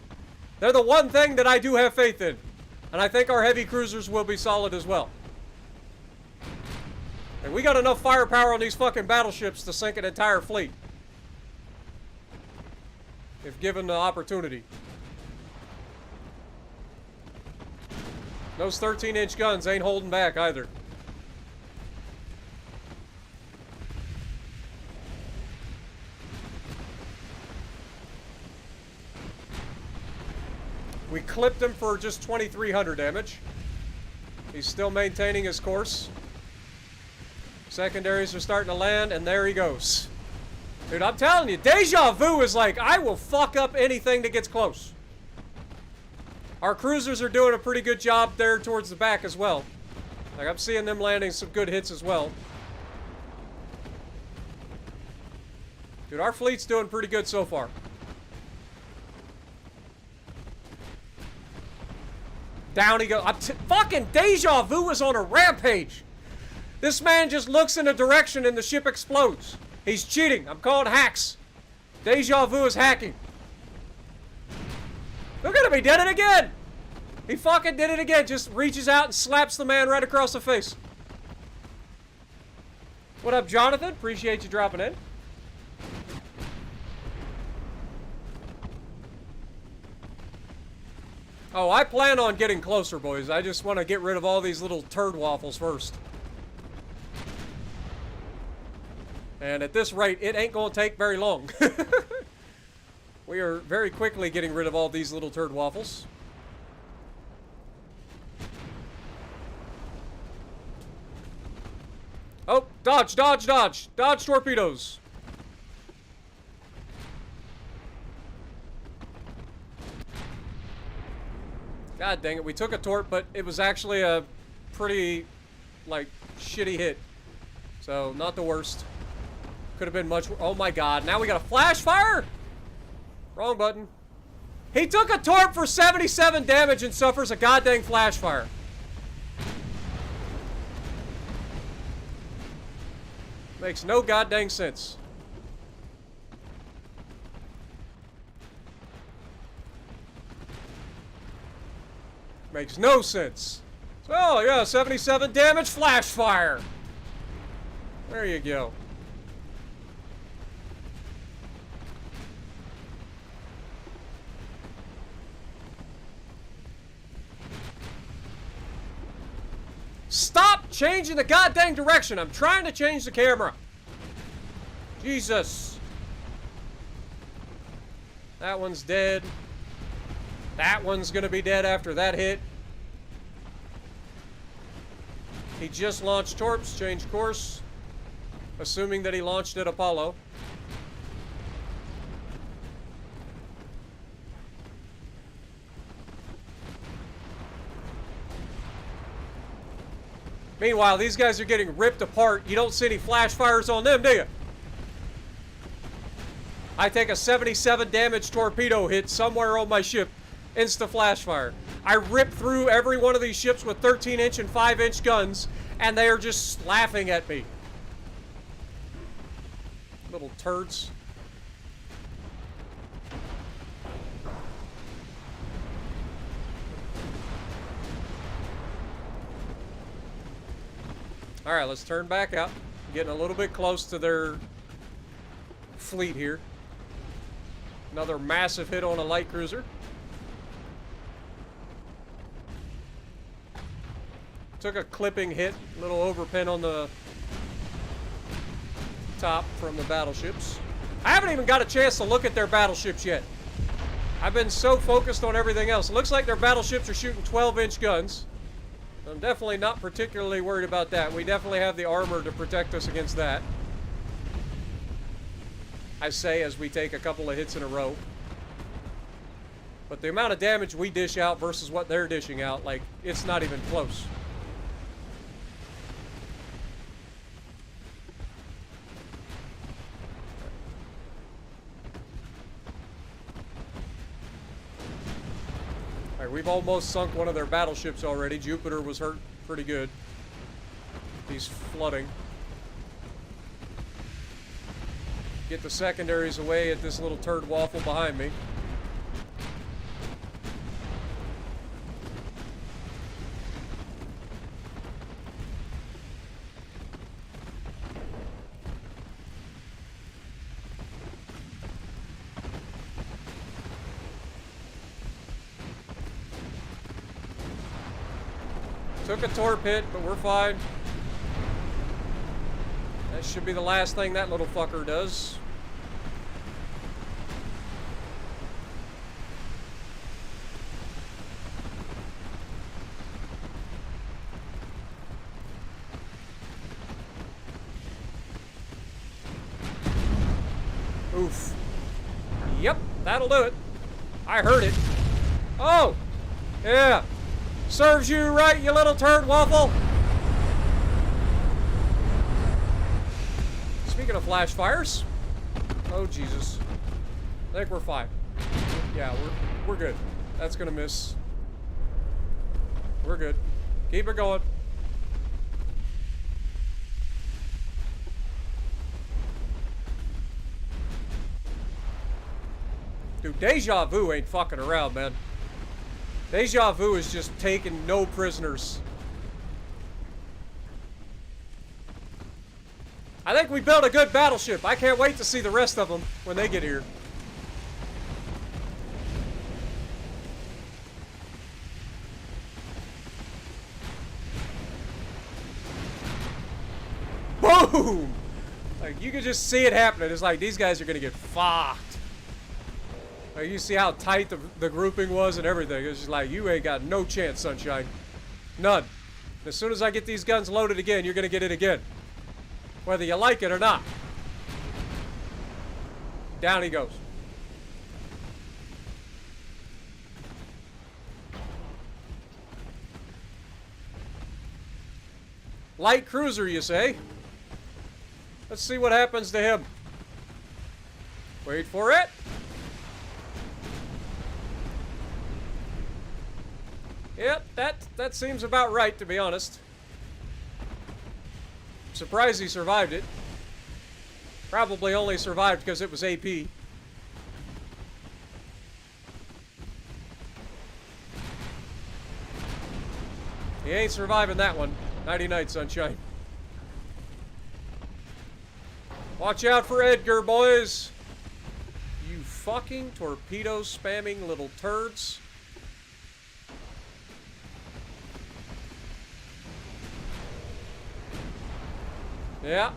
Speaker 1: They're the one thing that I do have faith in. And I think our heavy cruisers will be solid as well. And we got enough firepower on these fucking battleships to sink an entire fleet. If given the opportunity. Those 13-inch guns ain't holding back either. We clipped him for just 2,300 damage. He's still maintaining his course. Secondaries are starting to land, and there he goes. Dude, I'm telling you, deja vu is like, I will fuck up anything that gets close. Our cruisers are doing a pretty good job there towards the back as well. Like, I'm seeing them landing some good hits as well. Dude, our fleet's doing pretty good so far. Down he goes. Fucking deja vu is on a rampage. This man just looks in a direction and the ship explodes. He's cheating. I'm calling hacks. Deja vu is hacking. They're gonna be dead it again. He fucking did it again. Just reaches out and slaps the man right across the face. What up, Jonathan? Appreciate you dropping in. Oh, I plan on getting closer, boys. I just want to get rid of all these little turd waffles first. And at this rate, it ain't gonna take very long. We are very quickly getting rid of all these little turd waffles. Oh, dodge, dodge, dodge. Dodge torpedoes. God dang it, we took a torp, but it was actually a pretty, like, shitty hit. So, not the worst. Could have been much. Oh my god, now we got a flash fire? Wrong button. He took a torp for 77 damage and suffers a goddamn flash fire. Makes no goddamn sense. Makes no sense. So, oh yeah, 77 damage, flash fire. There you go. Stop changing the goddamn direction. I'm trying to change the camera. Jesus. That one's dead. That one's gonna be dead after that hit. He just launched torps, changed course. Assuming that he launched at Apollo. Meanwhile, these guys are getting ripped apart. You don't see any flash fires on them, do you? I take a 77 damage torpedo hit somewhere on my ship. Insta flash fire. I rip through every one of these ships with 13-inch and 5-inch guns, and they are just laughing at me. Little turds. Alright, let's turn back out. Getting a little bit close to their fleet here. Another massive hit on a light cruiser. Took a clipping hit, a little overpin on the top from the battleships. I haven't even got a chance to look at their battleships yet. I've been so focused on everything else. It looks like their battleships are shooting 12-inch guns. I'm definitely not particularly worried about that. We definitely have the armor to protect us against that. I say as we take a couple of hits in a row. But the amount of damage we dish out versus what they're dishing out, like, it's not even close. Alright, we've almost sunk one of their battleships already. Jupiter was hurt pretty good. He's flooding. Get the secondaries away at this little turd waffle behind me. Took a torp hit, but we're fine. That should be the last thing that little fucker does. Oof. Yep, that'll do it. I heard it. Oh! Yeah. Serves you right, you little turd waffle. Speaking of flash fires. Oh, Jesus. I think we're fine. Yeah, we're good. That's gonna miss. We're good. Keep it going. Dude, Deja Vu ain't fucking around, man. Deja Vu is just taking no prisoners. I think we built a good battleship. I can't wait to see the rest of them when they get here. Boom! Like, you can just see it happening. It's like, these guys are gonna get fucked. Like, you see how tight the grouping was and everything. It's just like, you ain't got no chance, Sunshine. None. As soon as I get these guns loaded again, you're gonna get it again. Whether you like it or not. Down he goes. Light cruiser, you say? Let's see what happens to him. Wait for it. Yep, that seems about right, to be honest. Surprised he survived it. Probably only survived because it was AP. He ain't surviving that one. Nighty night, Sunshine. Watch out for Edgar, boys. You fucking torpedo spamming little turds. Yeah.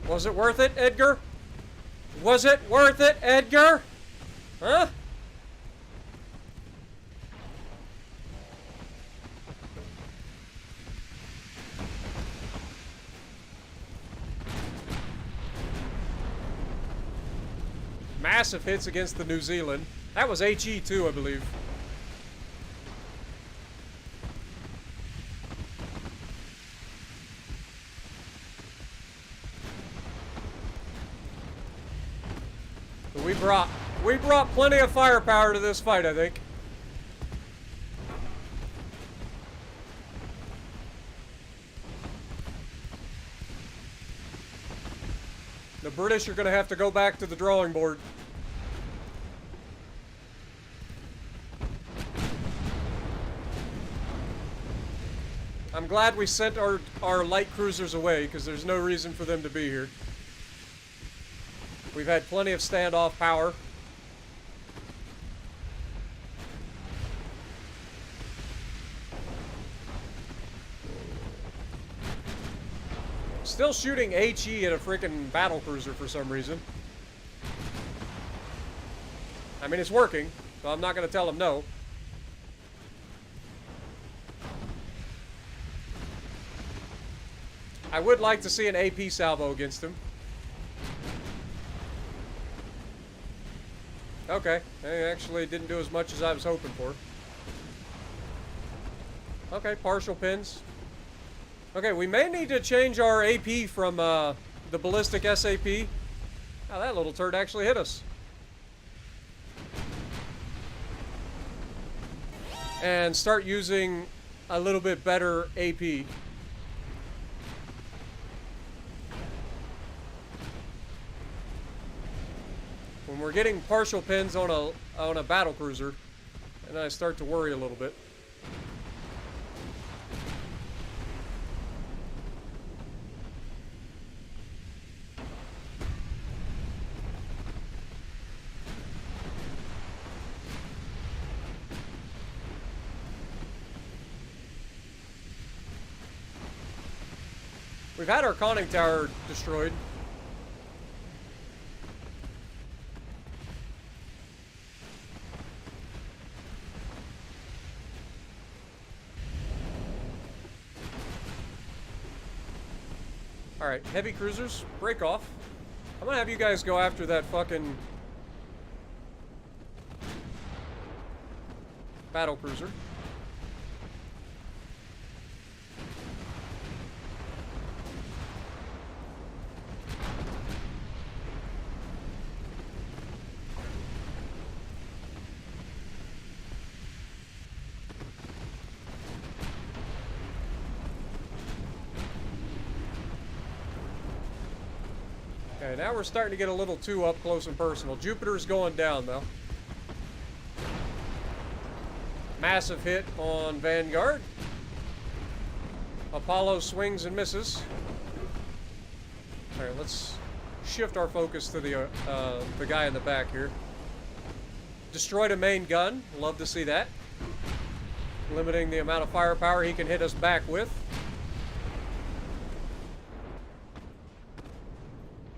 Speaker 1: Was it worth it, Edgar? Was it worth it, Edgar? Huh? Massive hits against the New Zealand. That was HE too, I believe. We brought plenty of firepower to this fight, I think. The British are going to have to go back to the drawing board. I'm glad we sent our light cruisers away, because there's no reason for them to be here. We've had plenty of standoff power. Still shooting HE at a freaking battle cruiser for some reason. I mean, it's working, so I'm not going to tell him no. I would like to see an AP salvo against him. Okay, they actually didn't do as much as I was hoping for. Okay, partial pins. Okay, we may need to change our AP from the ballistic SAP. Oh, that little turd actually hit us. And start using a little bit better AP. When we're getting partial pins on a battle cruiser, and I start to worry a little bit. We've had our conning tower destroyed. Alright, heavy cruisers, break off. I'm gonna have you guys go after that fucking battle cruiser. Okay, now we're starting to get a little too up close and personal. Jupiter's going down, though. Massive hit on Vanguard. Apollo swings and misses. Alright, let's shift our focus to the guy in the back here. Destroyed a main gun. Love to see that. Limiting the amount of firepower he can hit us back with.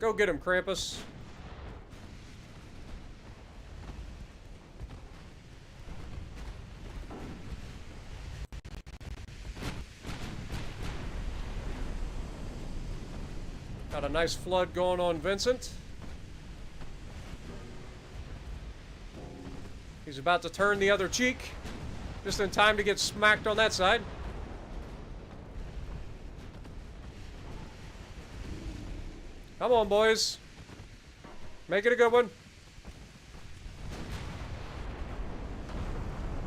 Speaker 1: Go get him, Krampus. Got a nice flood going on Vincent. He's about to turn the other cheek. Just in time to get smacked on that side. Come on, boys. Make it a good one.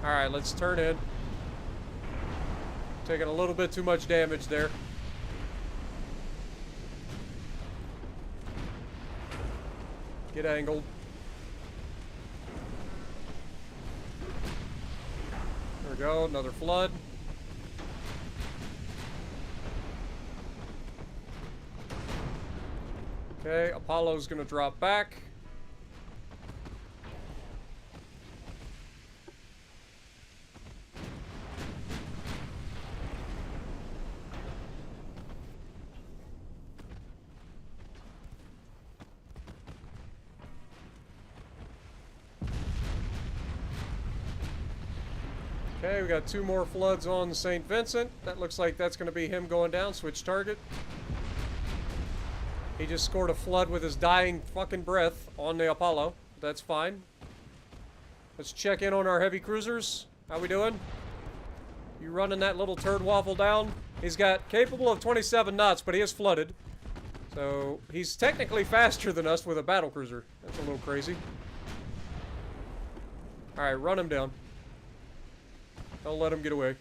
Speaker 1: Alright, let's turn in. Taking a little bit too much damage there. Get angled. There we go, another flood. Okay, Apollo's gonna drop back. Okay, we got 2 more floods on St. Vincent. That looks like that's gonna be him going down. Switch target. He just scored a flood with his dying fucking breath on the Apollo. That's fine. Let's check in on our heavy cruisers. How we doing? You running that little turd waffle down? He's got capable of 27 knots, but he is flooded. So he's technically faster than us with a battle cruiser. That's a little crazy. Alright, run him down. Don't let him get away.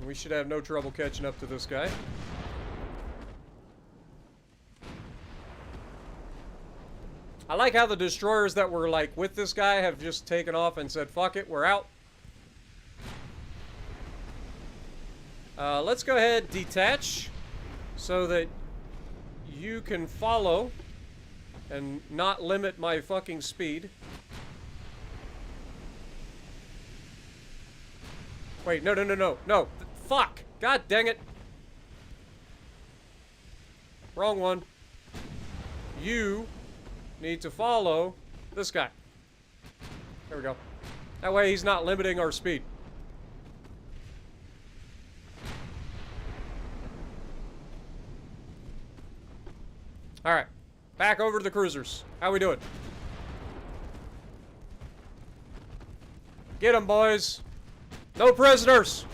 Speaker 1: We should have no trouble catching up to this guy. I like how the destroyers that were like with this guy have just taken off and said, fuck it, we're out. Let's go ahead, detach, so that you can follow and not limit my fucking speed. Wait, no. Fuck! God dang it! Wrong one. You need to follow this guy. There we go. That way he's not limiting our speed. Alright. Back over to the cruisers. How we doing? Get them, boys. No prisoners.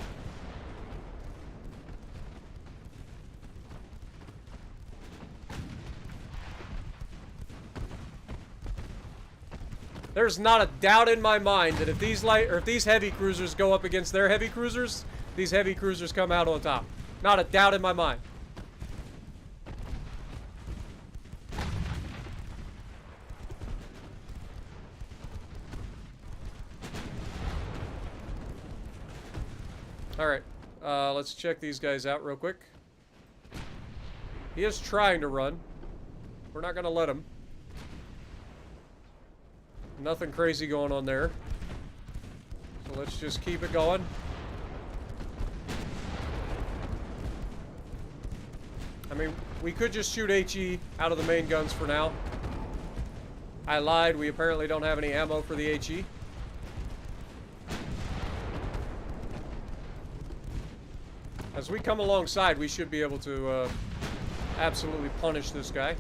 Speaker 1: There's not a doubt in my mind that if these heavy cruisers go up against their heavy cruisers, these heavy cruisers come out on top. Not a doubt in my mind. Alright, let's check these guys out real quick. He is trying to run. We're not gonna let him. Nothing crazy going on there. So let's just keep it going. I mean, we could just shoot HE out of the main guns for now. I lied, we apparently don't have any ammo for the HE. As we come alongside, we should be able to absolutely punish this guy.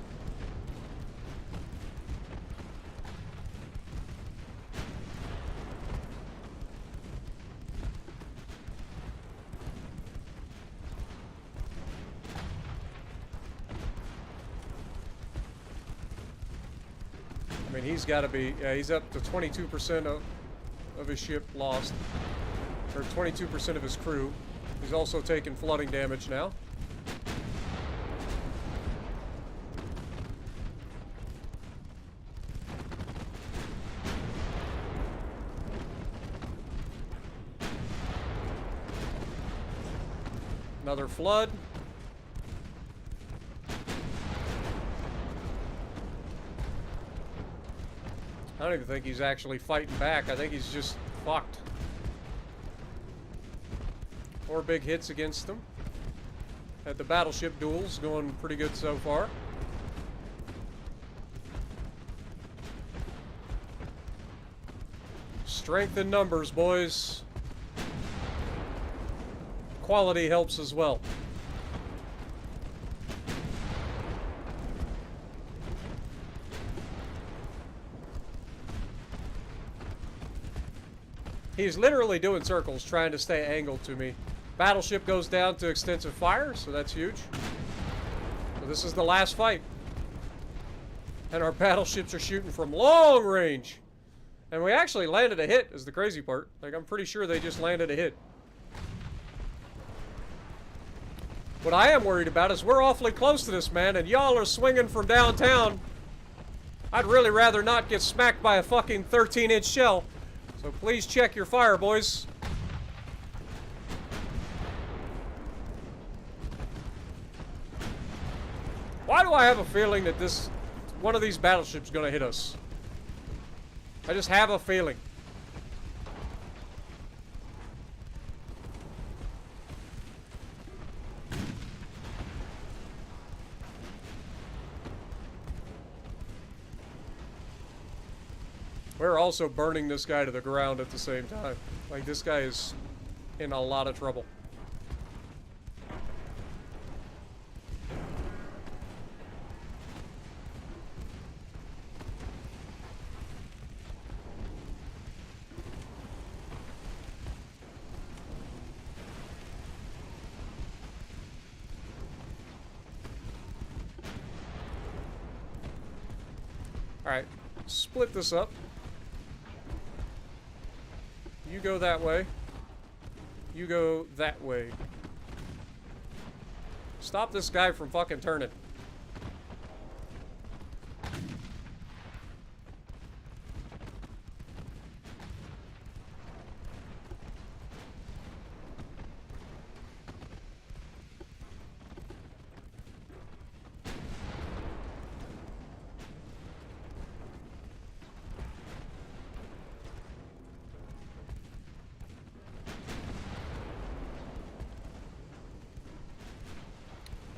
Speaker 1: I mean, he's got to be, yeah, he's up to 22% of his ship lost. Or 22% of his crew. He's also taking flooding damage now. Another flood. I don't even think he's actually fighting back. I think he's just fucked. 4 big hits against them. Had the battleship duels going pretty good so far. Strength in numbers, boys. Quality helps as well. He's literally doing circles trying to stay angled to me. Battleship goes down to extensive fire, so that's huge. So this is the last fight. And our battleships are shooting from long range. And we actually landed a hit, is the crazy part. Like, I'm pretty sure they just landed a hit. What I am worried about is we're awfully close to this, man, and y'all are swinging from downtown. I'd really rather not get smacked by a fucking 13-inch shell. So please check your fire, boys. Why do I have a feeling that one of these battleships is going to hit us? I just have a feeling. We're also burning this guy to the ground at the same time. Like, this guy is in a lot of trouble. Alright, split this up. You go that way. You go that way. Stop this guy from fucking turning.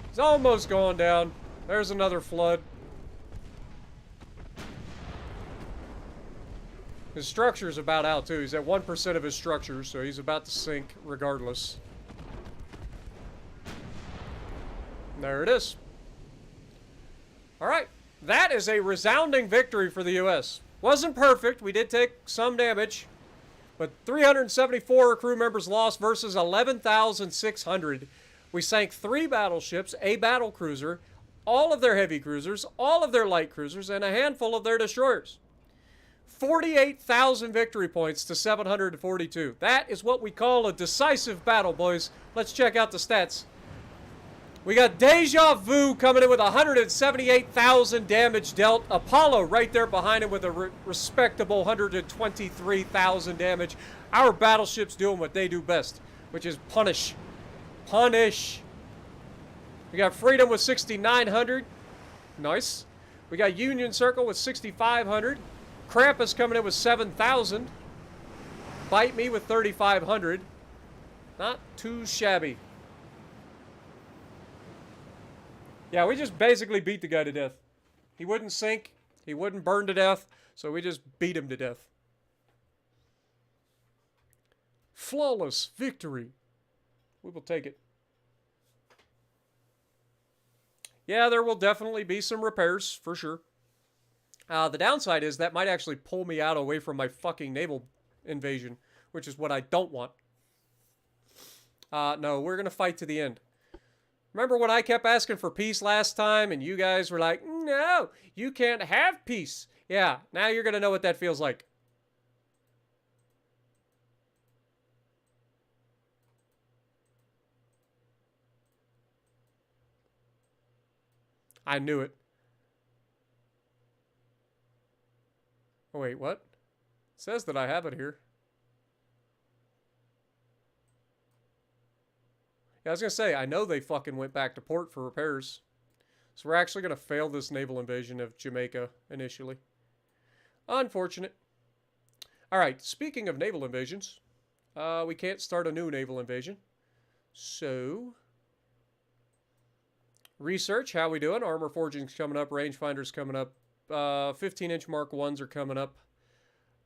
Speaker 1: It's almost going down. There's another flood. His structure's about out too. He's at 1% of his structure, so he's about to sink regardless. There it is. Alright. That is a resounding victory for the U.S. Wasn't perfect. We did take some damage. But 374 crew members lost versus 11,600. We sank 3 battleships, a battle cruiser, all of their heavy cruisers, all of their light cruisers, and a handful of their destroyers. 48,000 victory points to 742. That is what we call a decisive battle, boys. Let's check out the stats. We got Deja Vu coming in with 178,000 damage dealt. Apollo right there behind him with a respectable 123,000 damage. Our battleship's doing what they do best, which is punish. Punish. We got Freedom with 6,900. Nice. We got Union Circle with 6,500. Krampus coming in with 7,000. Bite Me with 3,500. Not too shabby. Yeah, we just basically beat the guy to death. He wouldn't sink. He wouldn't burn to death. So we just beat him to death. Flawless victory. We will take it. Yeah, there will definitely be some repairs, for sure. The downside is that might actually pull me out away from my fucking naval invasion, which is what I don't want. No, we're going to fight to the end. Remember when I kept asking for peace last time and you guys were like, no, you can't have peace. Yeah, now you're going to know what that feels like. I knew it. Oh, wait, what? It says that I have it here. Yeah, I was going to say, I know they fucking went back to port for repairs. So we're actually going to fail this naval invasion of Jamaica initially. Unfortunate. Alright, speaking of naval invasions, we can't start a new naval invasion. So, research, how we doing? Armor forging's coming up, rangefinder's coming up. 15-inch Mark 1s are coming up.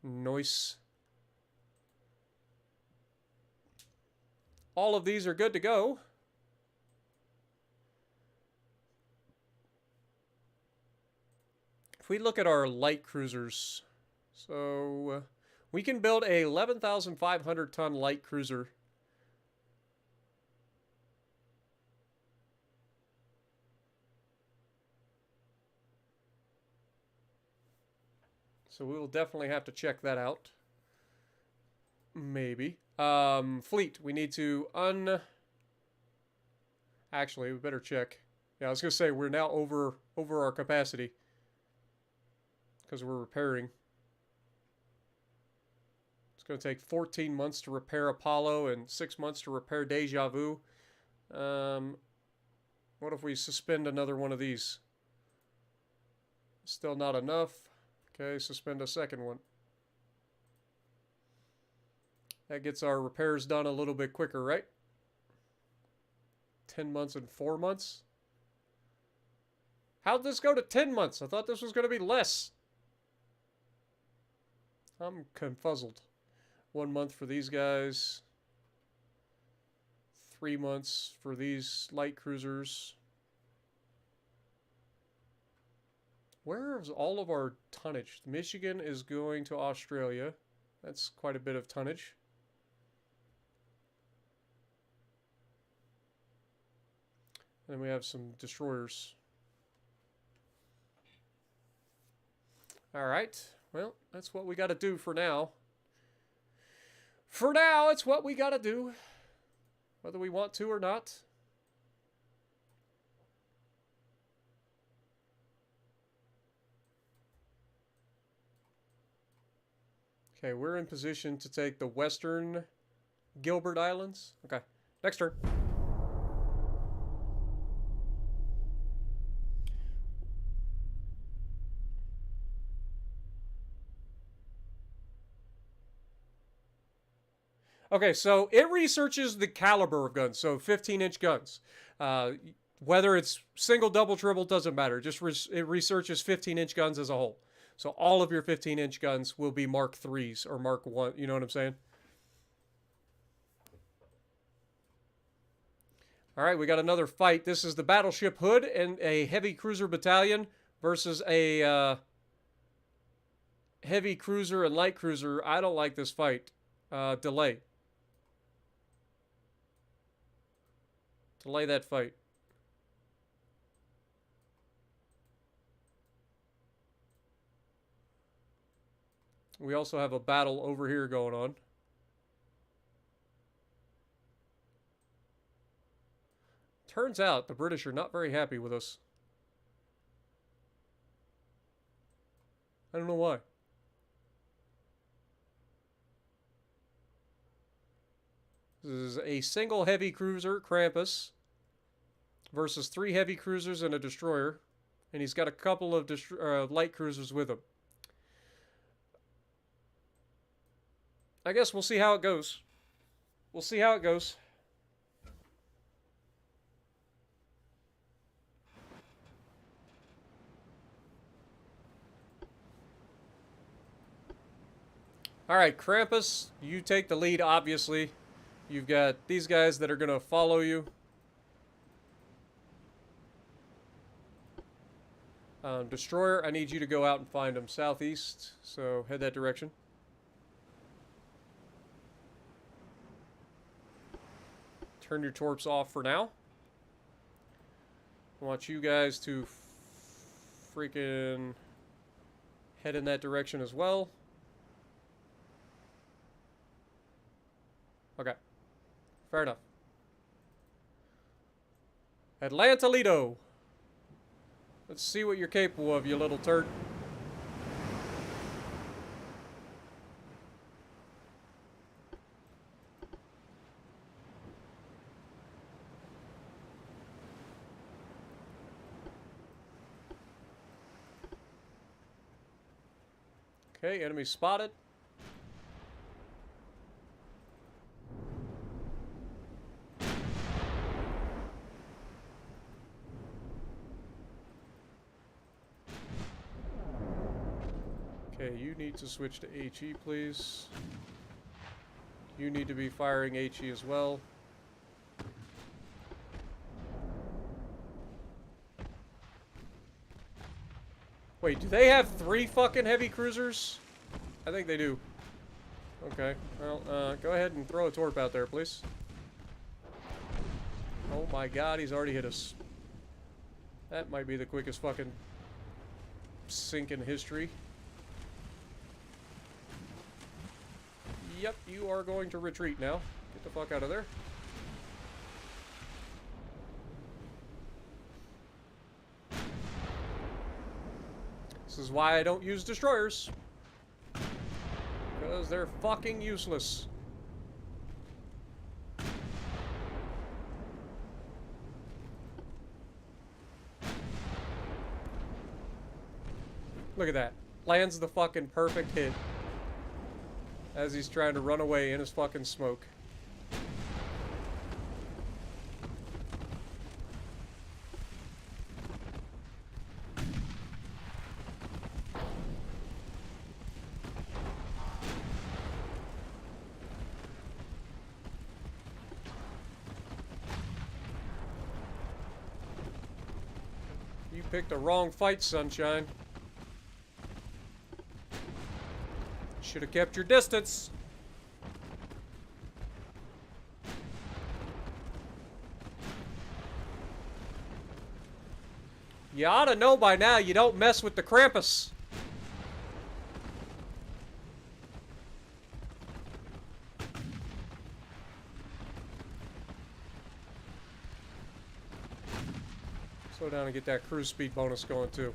Speaker 1: Nice. All of these are good to go. If we look at our light cruisers, so we can build a 11,500 ton light cruiser. So we will definitely have to check that out. Maybe. Fleet. We need to Actually, we better check. Yeah, I was going to say, we're now over our capacity. Because we're repairing. It's going to take 14 months to repair Apollo and 6 months to repair Deja Vu. What if we suspend another one of these? Still not enough. Okay, suspend a second one. That gets our repairs done a little bit quicker, right? 10 months and 4 months? How'd this go to 10 months? I thought this was going to be less. I'm confuzzled. 1 month for these guys. 3 months for these light cruisers. Where is all of our tonnage? Michigan is going to Australia. That's quite a bit of tonnage. And then we have some destroyers. Alright. Well, that's what we got to do for now. For now, it's what we got to do. Whether we want to or not. Okay, we're in position to take the western Gilbert Islands. Okay, next turn. Okay, so it researches the caliber of guns, so 15-inch guns. Whether it's single, double, triple, doesn't matter. Just it researches 15-inch guns as a whole. So all of your 15-inch guns will be Mark 3s or Mark 1. You know what I'm saying? All right, we got another fight. This is the battleship Hood and a heavy cruiser battalion versus a heavy cruiser and light cruiser. I don't like this fight. Delay. Delay that fight. We also have a battle over here going on. Turns out the British are not very happy with us. I don't know why. This is a single heavy cruiser, Krampus, versus 3 heavy cruisers and a destroyer. And he's got a couple of light cruisers with him. I guess we'll see how it goes. We'll see how it goes. Alright, Krampus, you take the lead, obviously. You've got these guys that are going to follow you. Destroyer, I need you to go out and find them southeast, so head that direction. Turn your torps off for now. I want you guys to freaking head in that direction as well. Okay. Fair enough. Atlanta-Lido. Let's see what you're capable of, you little turd. Okay, enemy spotted. Okay, you need to switch to HE, please. You need to be firing HE as well. Wait, do they have 3 fucking heavy cruisers? I think they do. Okay, well, go ahead and throw a torp out there, please. Oh my god, he's already hit us. That might be the quickest fucking sink in history. Yep, you are going to retreat now. Get the fuck out of there. This is why I don't use destroyers. Because they're fucking useless. Look at that. Lands the fucking perfect hit. As he's trying to run away in his fucking smoke. You picked the wrong fight, sunshine. Should have kept your distance. You ought to know by now you don't mess with the Krampus. Slow down and get that cruise speed bonus going too.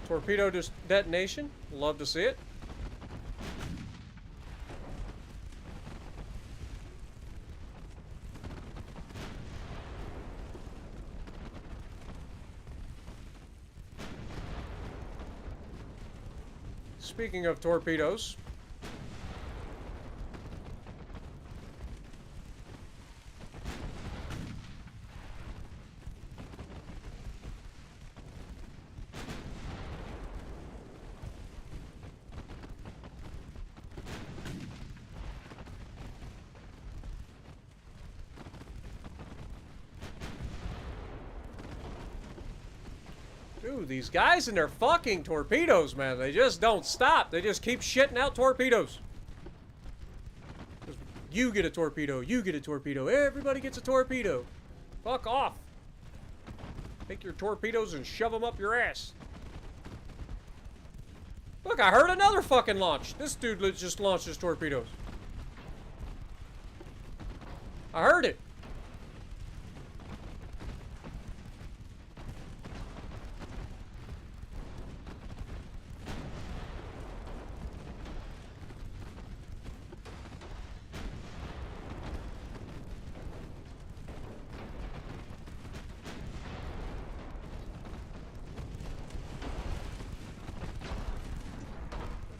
Speaker 1: Torpedo detonation. Love to see it. Speaking of torpedoes, dude, these guys and their fucking torpedoes, man. They just don't stop. They just keep shitting out torpedoes. You get a torpedo. You get a torpedo. Everybody gets a torpedo. Fuck off. Take your torpedoes and shove them up your ass. Look, I heard another fucking launch. This dude just launched his torpedoes. I heard it.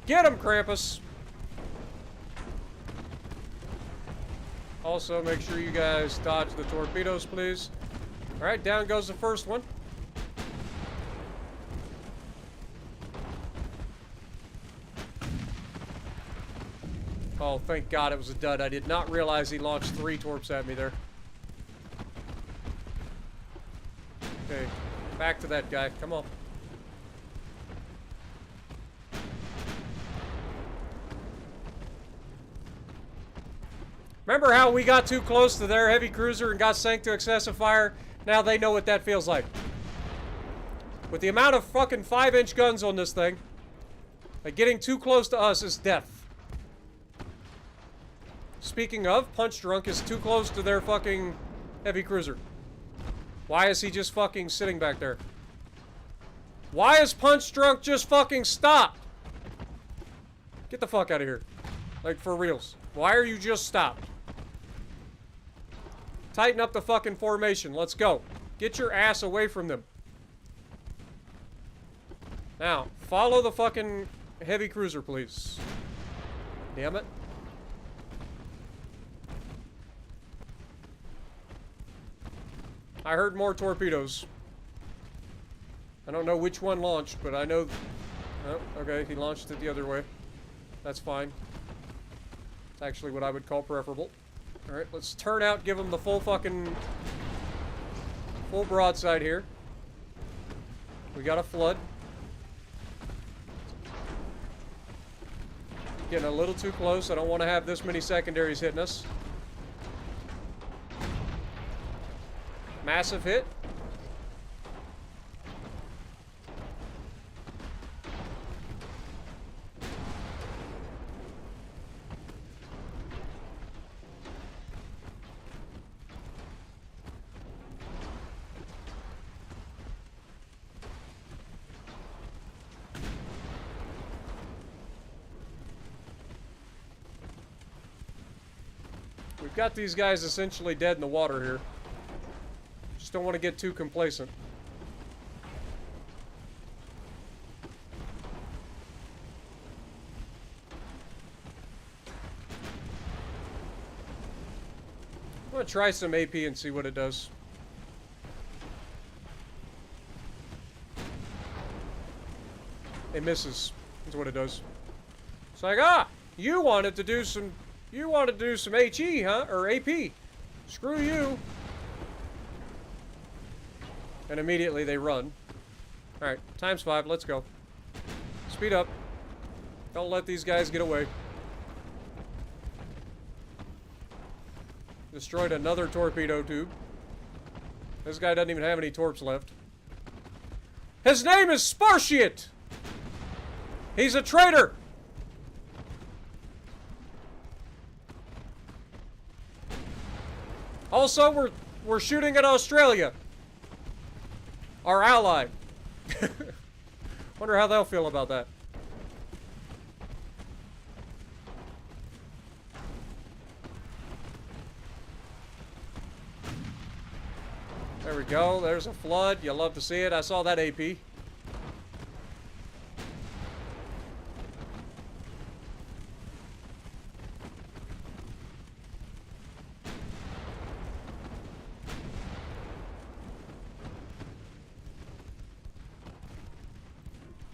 Speaker 1: Get him, Krampus! Also, make sure you guys dodge the torpedoes, please. Alright, down goes the first one. Oh, thank God it was a dud. I did not realize he launched 3 torps at me there. Okay, back to that guy. Come on. Remember how we got too close to their heavy cruiser and got sank to excessive fire? Now they know what that feels like. With the amount of fucking 5-inch guns on this thing, like getting too close to us is death. Speaking of, Punch Drunk is too close to their fucking heavy cruiser. Why is he just fucking sitting back there? Why is Punch Drunk just fucking stopped? Get the fuck out of here. Like, for reals. Why are you just stopped? Tighten up the fucking formation. Let's go. Get your ass away from them. Now, follow the fucking heavy cruiser, please. Damn it. I heard more torpedoes. I don't know which one launched, but I know... Oh, okay, he launched it the other way. That's fine. It's actually what I would call preferable. Alright, let's turn out, give him the full fucking... full broadside here. We got a flood. Getting a little too close. I don't want to have this many secondaries hitting us. Massive hit. We've got these guys essentially dead in the water here. Just don't want to get too complacent. I'm going to try some AP and see what it does. It misses. That's what it does. It's like, ah, you wanted to do some HE, huh? Or AP. Screw you. And immediately they run. Alright, ×5, let's go. Speed up. Don't let these guys get away. Destroyed another torpedo tube. This guy doesn't even have any torps left. His name is Spartiate! He's a traitor! Also, we're shooting at Australia. Our ally. Wonder how they'll feel about that. There we go. There's a flood. You'll love to see it. I saw that AP.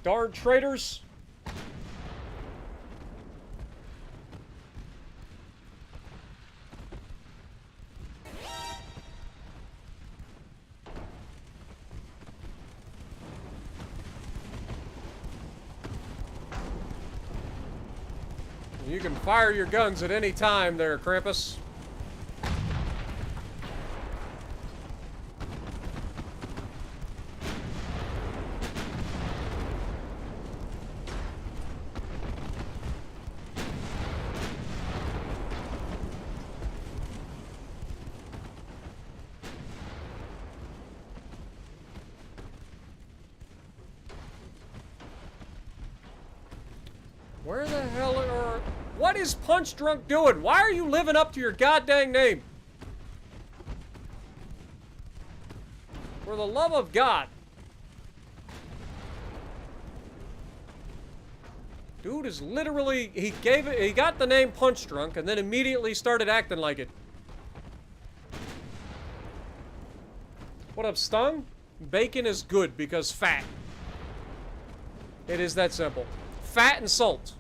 Speaker 1: Darn traitors. You can fire your guns at any time there, Krampus. Where the hell are... What is Punch Drunk doing? Why are you living up to your goddamn name? For the love of God. Dude is literally... He got the name Punch Drunk and then immediately started acting like it. What up, Stung? Bacon is good because fat. It is that simple. Fat and salt.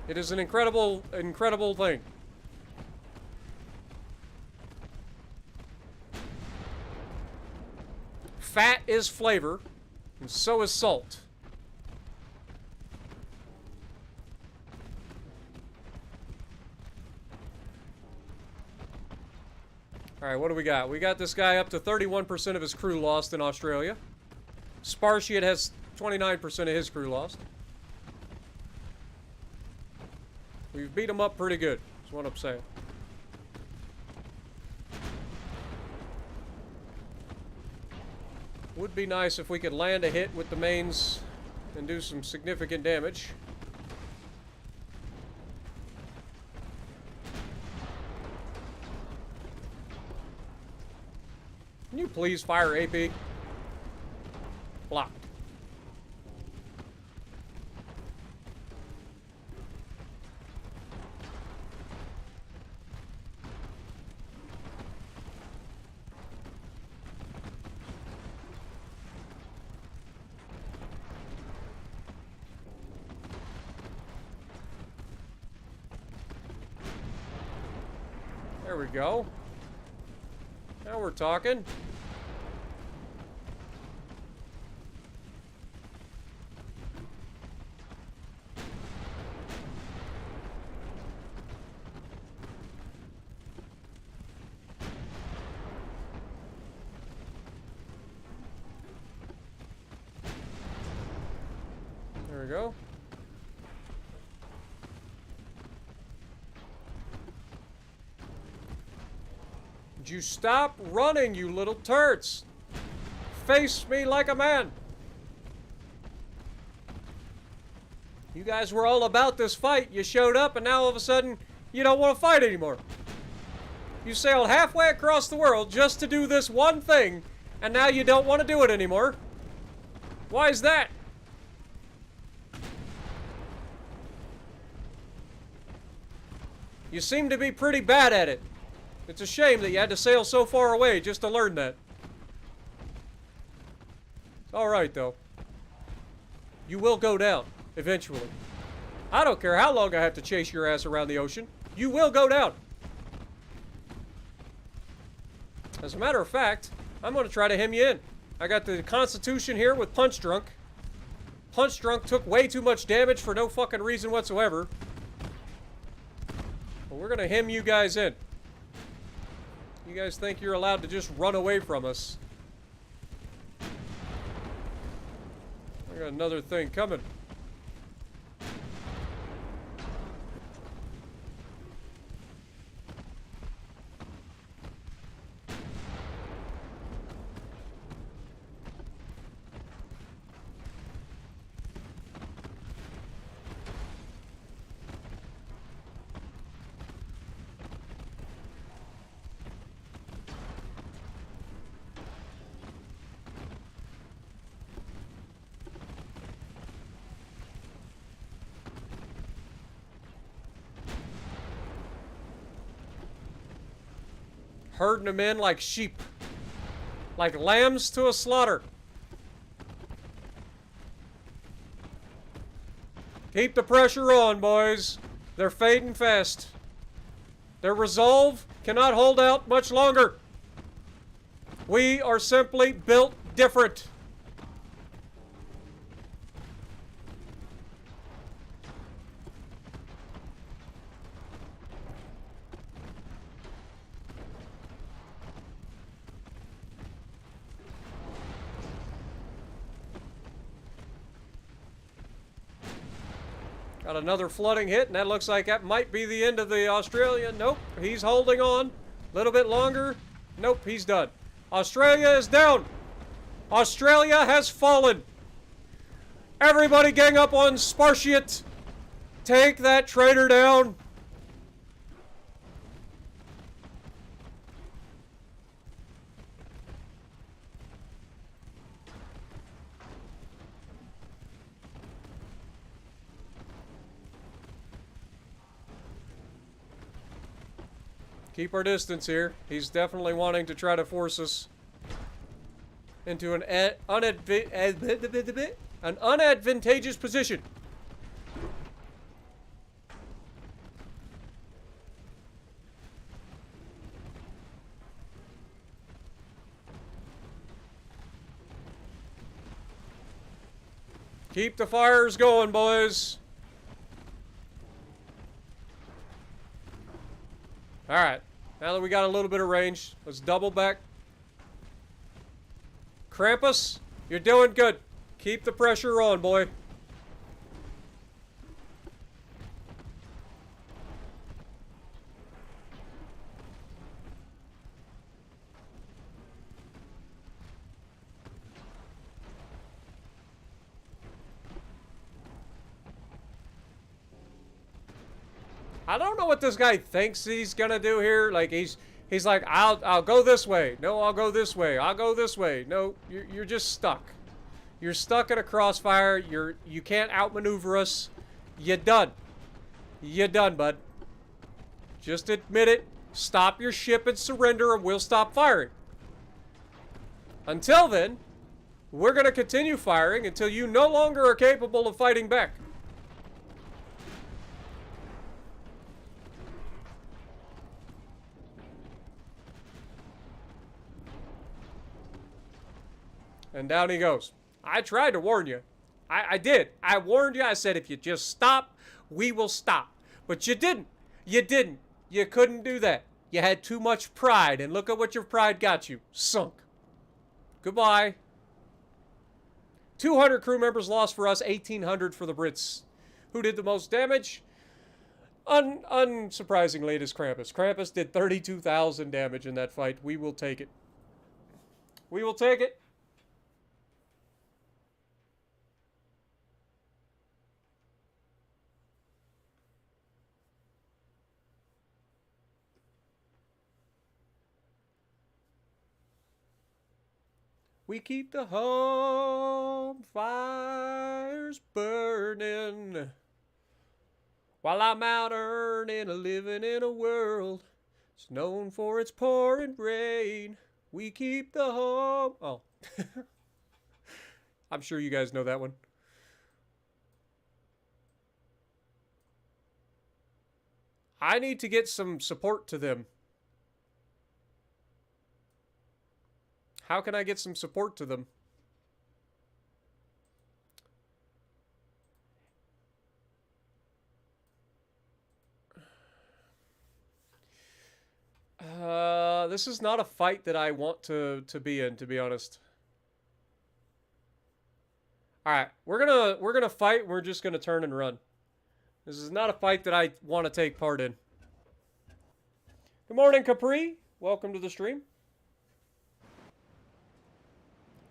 Speaker 1: It is an incredible, incredible thing. Fat is flavor, and so is salt. Alright, what do we got? We got this guy up to 31% of his crew lost in Australia. Spartiate has 29% of his crew lost. We've beat them up pretty good, is what I'm saying. Would be nice if we could land a hit with the mains and do some significant damage. Can you please fire AP? Blocked. There we go. Now we're talking. There we go. Would you stop running, you little turds? Face me like a man. You guys were all about this fight. You showed up and now all of a sudden you don't want to fight anymore. You sailed halfway across the world just to do this one thing and now you don't want to do it anymore. Why is that? You seem to be pretty bad at it. It's a shame that you had to sail so far away just to learn that. It's alright, though. You will go down, eventually. I don't care how long I have to chase your ass around the ocean. You will go down. As a matter of fact, I'm going to try to hem you in. I got the Constitution here with Punch Drunk. Punch Drunk took way too much damage for no fucking reason whatsoever. But we're going to hem you guys in. You guys think you're allowed to just run away from us. I got another thing coming. Herding them in like sheep. Like lambs to a slaughter. Keep the pressure on, boys. They're fading fast. Their resolve cannot hold out much longer. We are simply built different. Got another flooding hit, and that looks like that might be the end of the Australia. Nope, he's holding on. A little bit longer. Nope, he's done. Australia is down. Australia has fallen. Everybody gang up on Spartiate. Take that traitor down. Keep our distance here. He's definitely wanting to try to force us into an unadvantageous position. Keep the fires going, boys. Alright, now that we got a little bit of range, let's double back. Krampus, you're doing good. Keep the pressure on, boy. I don't know what this guy thinks he's gonna do here. Like he's like, I'll go this way. No, I'll go this way. I'll go this way. No, you're just stuck. You're stuck in a crossfire. You can't outmaneuver us. You're done. You're done, bud. Just admit it. Stop your ship and surrender, and we'll stop firing. Until then, we're going to continue firing until you no longer are capable of fighting back. And down he goes. I tried to warn you. I did. I warned you. I said, if you just stop, we will stop. But you didn't. You didn't. You couldn't do that. You had too much pride, and look at what your pride got you. Sunk. Goodbye. 200 crew members lost for us, 1,800 for the Brits. Who did the most damage? Unsurprisingly, it is Krampus. Krampus did 32,000 damage in that fight. We will take it. We will take it. We keep the home fires burning while I'm out earning a living in a world it's known for its pouring rain. We keep the home... Oh. I'm sure you guys know that one. I need to get some support to them. How can I get some support to them? This is not a fight that I want to be in, to be honest. All right, we're gonna fight. We're just gonna turn and run. This is not a fight that I want to take part in. Good morning, Capri. Welcome to the stream.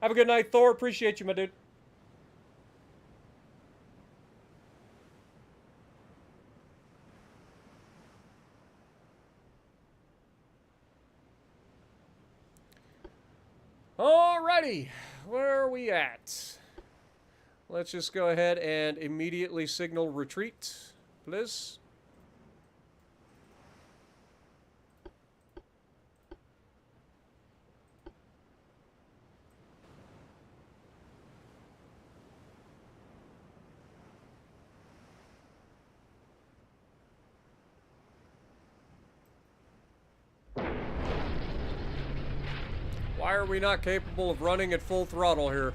Speaker 1: Have a good night, Thor. Appreciate you, my dude. Alrighty. Where are we at? Let's just go ahead and immediately signal retreat, please. Why are we not capable of running at full throttle here?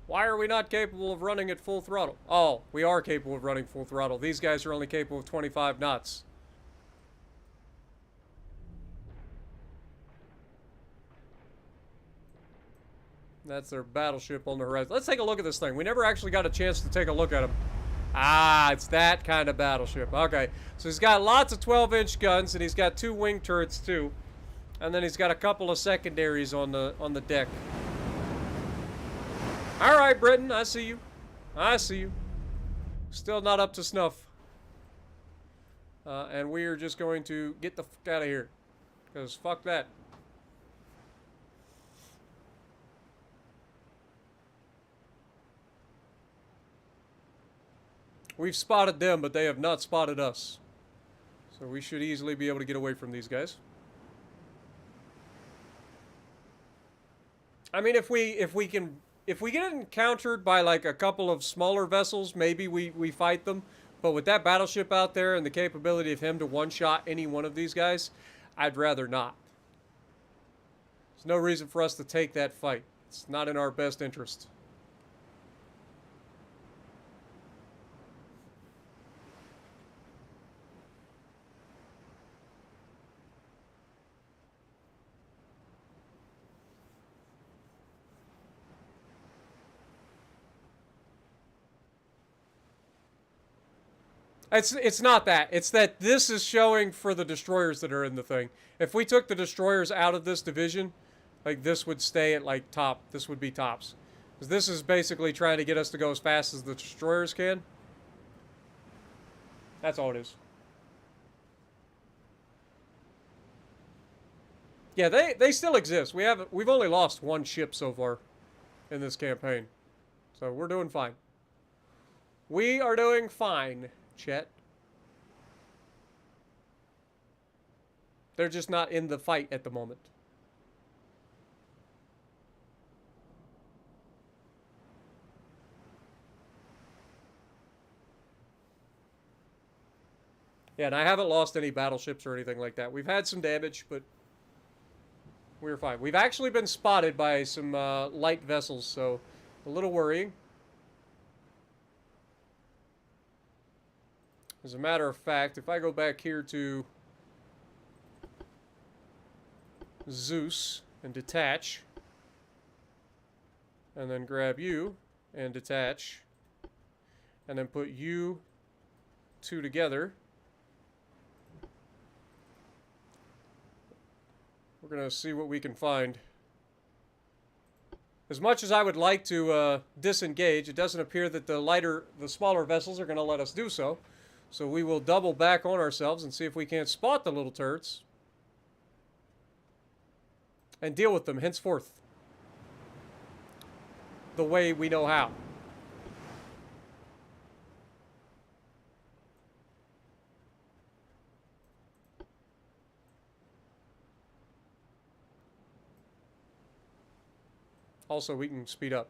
Speaker 1: Why are we not capable of running at full throttle? Oh, we are capable of running full throttle. These guys are only capable of 25 knots. That's their battleship on the horizon. Let's take a look at this thing. We never actually got a chance to take a look at him. Ah, it's that kind of battleship. Okay, so he's got lots of 12-inch guns, and he's got 2 wing turrets too, and then he's got a couple of secondaries on the deck. All right, Britain, I see you. I see you. Still not up to snuff. And we are just going to get the fuck out of here, because fuck that. We've spotted them, but they have not spotted us. So we should easily be able to get away from these guys. I mean, if we get encountered by like a couple of smaller vessels, maybe we fight them. But with that battleship out there and the capability of him to one-shot any one of these guys, I'd rather not. There's no reason for us to take that fight. It's not in our best interest. It's not that. It's that this is showing for the destroyers that are in the thing. If we took the destroyers out of this division, like this would stay at like top. This would be tops. Because this is basically trying to get us to go as fast as the destroyers can. That's all it is. Yeah, they still exist. We've only lost one ship so far in this campaign. So we're doing fine. We are doing fine, Chet. They're just not in the fight at the moment. Yeah, and I haven't lost any battleships or anything like that. We've had some damage, but we're fine. We've actually been spotted by some light vessels, so a little worrying. As a matter of fact, if I go back here to Zeus and detach, and then grab you and detach, and then put you two together, we're going to see what we can find. As much as I would like to disengage, it doesn't appear that the smaller vessels are going to let us do so. So we will double back on ourselves and see if we can't spot the little turrets and deal with them henceforth the way we know how. Also, we can speed up.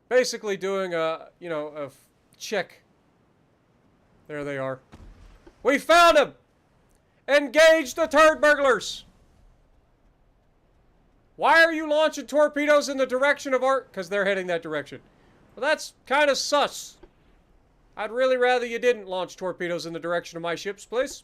Speaker 1: Basically doing a check. There they are. We found them! Engage the turret burglars! Why are you launching torpedoes in the direction of our... Because they're heading that direction. Well, that's kind of sus. I'd really rather you didn't launch torpedoes in the direction of my ships, please.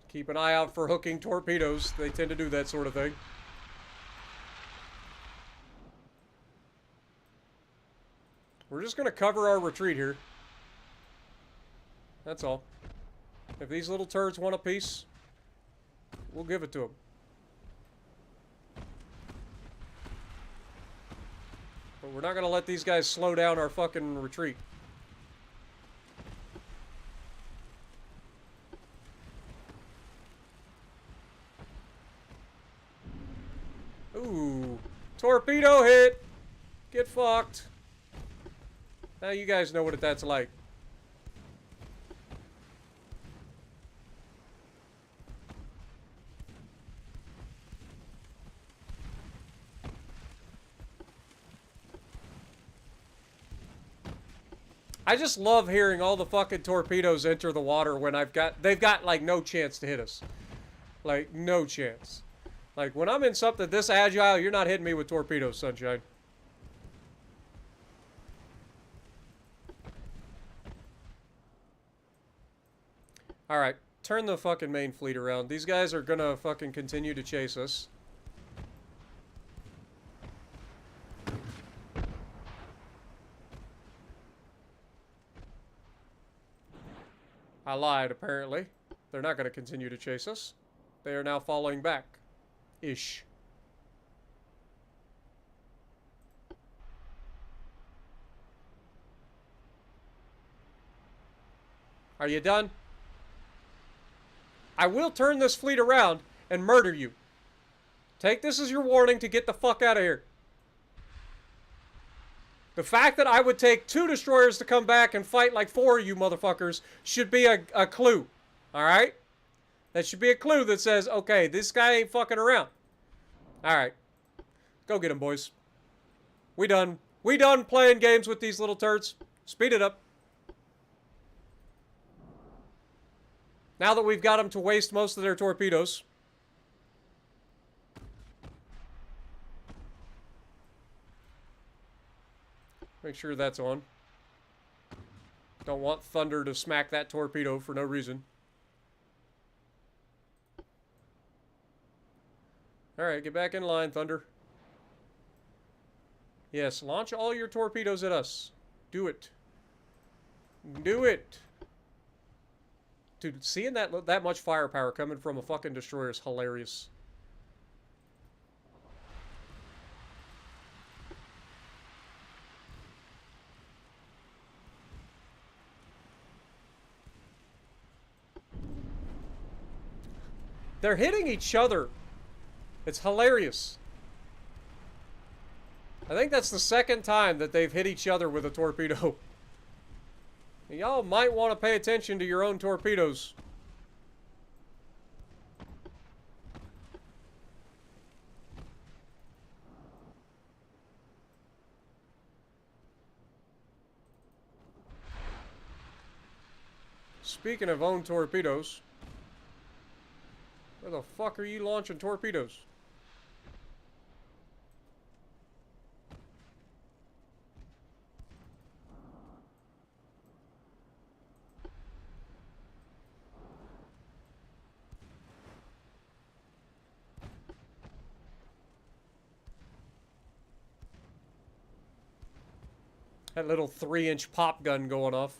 Speaker 1: Keep an eye out for hooking torpedoes. They tend to do that sort of thing. We're just going to cover our retreat here. That's all. If these little turds want a piece, we'll give it to them. But we're not going to let these guys slow down our fucking retreat. Ooh. Torpedo hit! Get fucked. Now you guys know what that's like. I just love hearing all the fucking torpedoes enter the water when they've got like no chance to hit us. Like no chance. Like when I'm in something this agile, you're not hitting me with torpedoes, sunshine. Alright, turn the fucking main fleet around. These guys are gonna fucking continue to chase us. I lied, apparently. They're not gonna continue to chase us. They are now falling back. Ish. Are you done? I will turn this fleet around and murder you. Take this as your warning to get the fuck out of here. The fact that I would take 2 destroyers to come back and fight like 4 of you motherfuckers should be a clue. Alright? That should be a clue that says, okay, this guy ain't fucking around. Alright. Go get him, boys. We done. We done playing games with these little turds. Speed it up. Now that we've got them to waste most of their torpedoes. Make sure that's on. Don't want Thunder to smack that torpedo for no reason. Alright, get back in line, Thunder. Yes, launch all your torpedoes at us. Do it. Do it. Dude, seeing that much firepower coming from a fucking destroyer is hilarious. They're hitting each other. It's hilarious. I think that's the second time that they've hit each other with a torpedo. Y'all might want to pay attention to your own torpedoes. Speaking of own torpedoes, where the fuck are you launching torpedoes? That little 3-inch pop gun going off.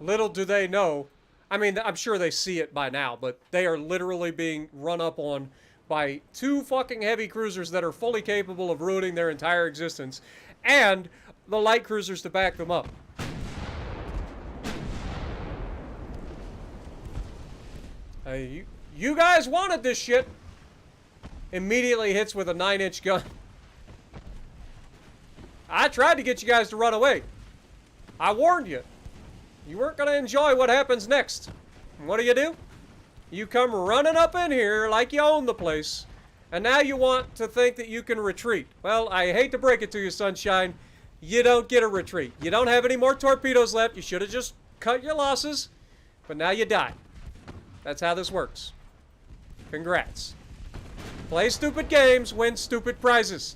Speaker 1: Little do they know, I mean, I'm sure they see it by now, but they are literally being run up on by 2 fucking heavy cruisers that are fully capable of ruining their entire existence, and the light cruisers to back them up. You guys wanted this shit. Immediately hits with a 9-inch gun. I tried to get you guys to run away. I warned you. You weren't going to enjoy what happens next. And what do? You come running up in here like you own the place, and now you want to think that you can retreat. Well, I hate to break it to you, Sunshine. You don't get a retreat. You don't have any more torpedoes left. You should have just cut your losses, but now you die. That's how this works. Congrats. Play stupid games, win stupid prizes.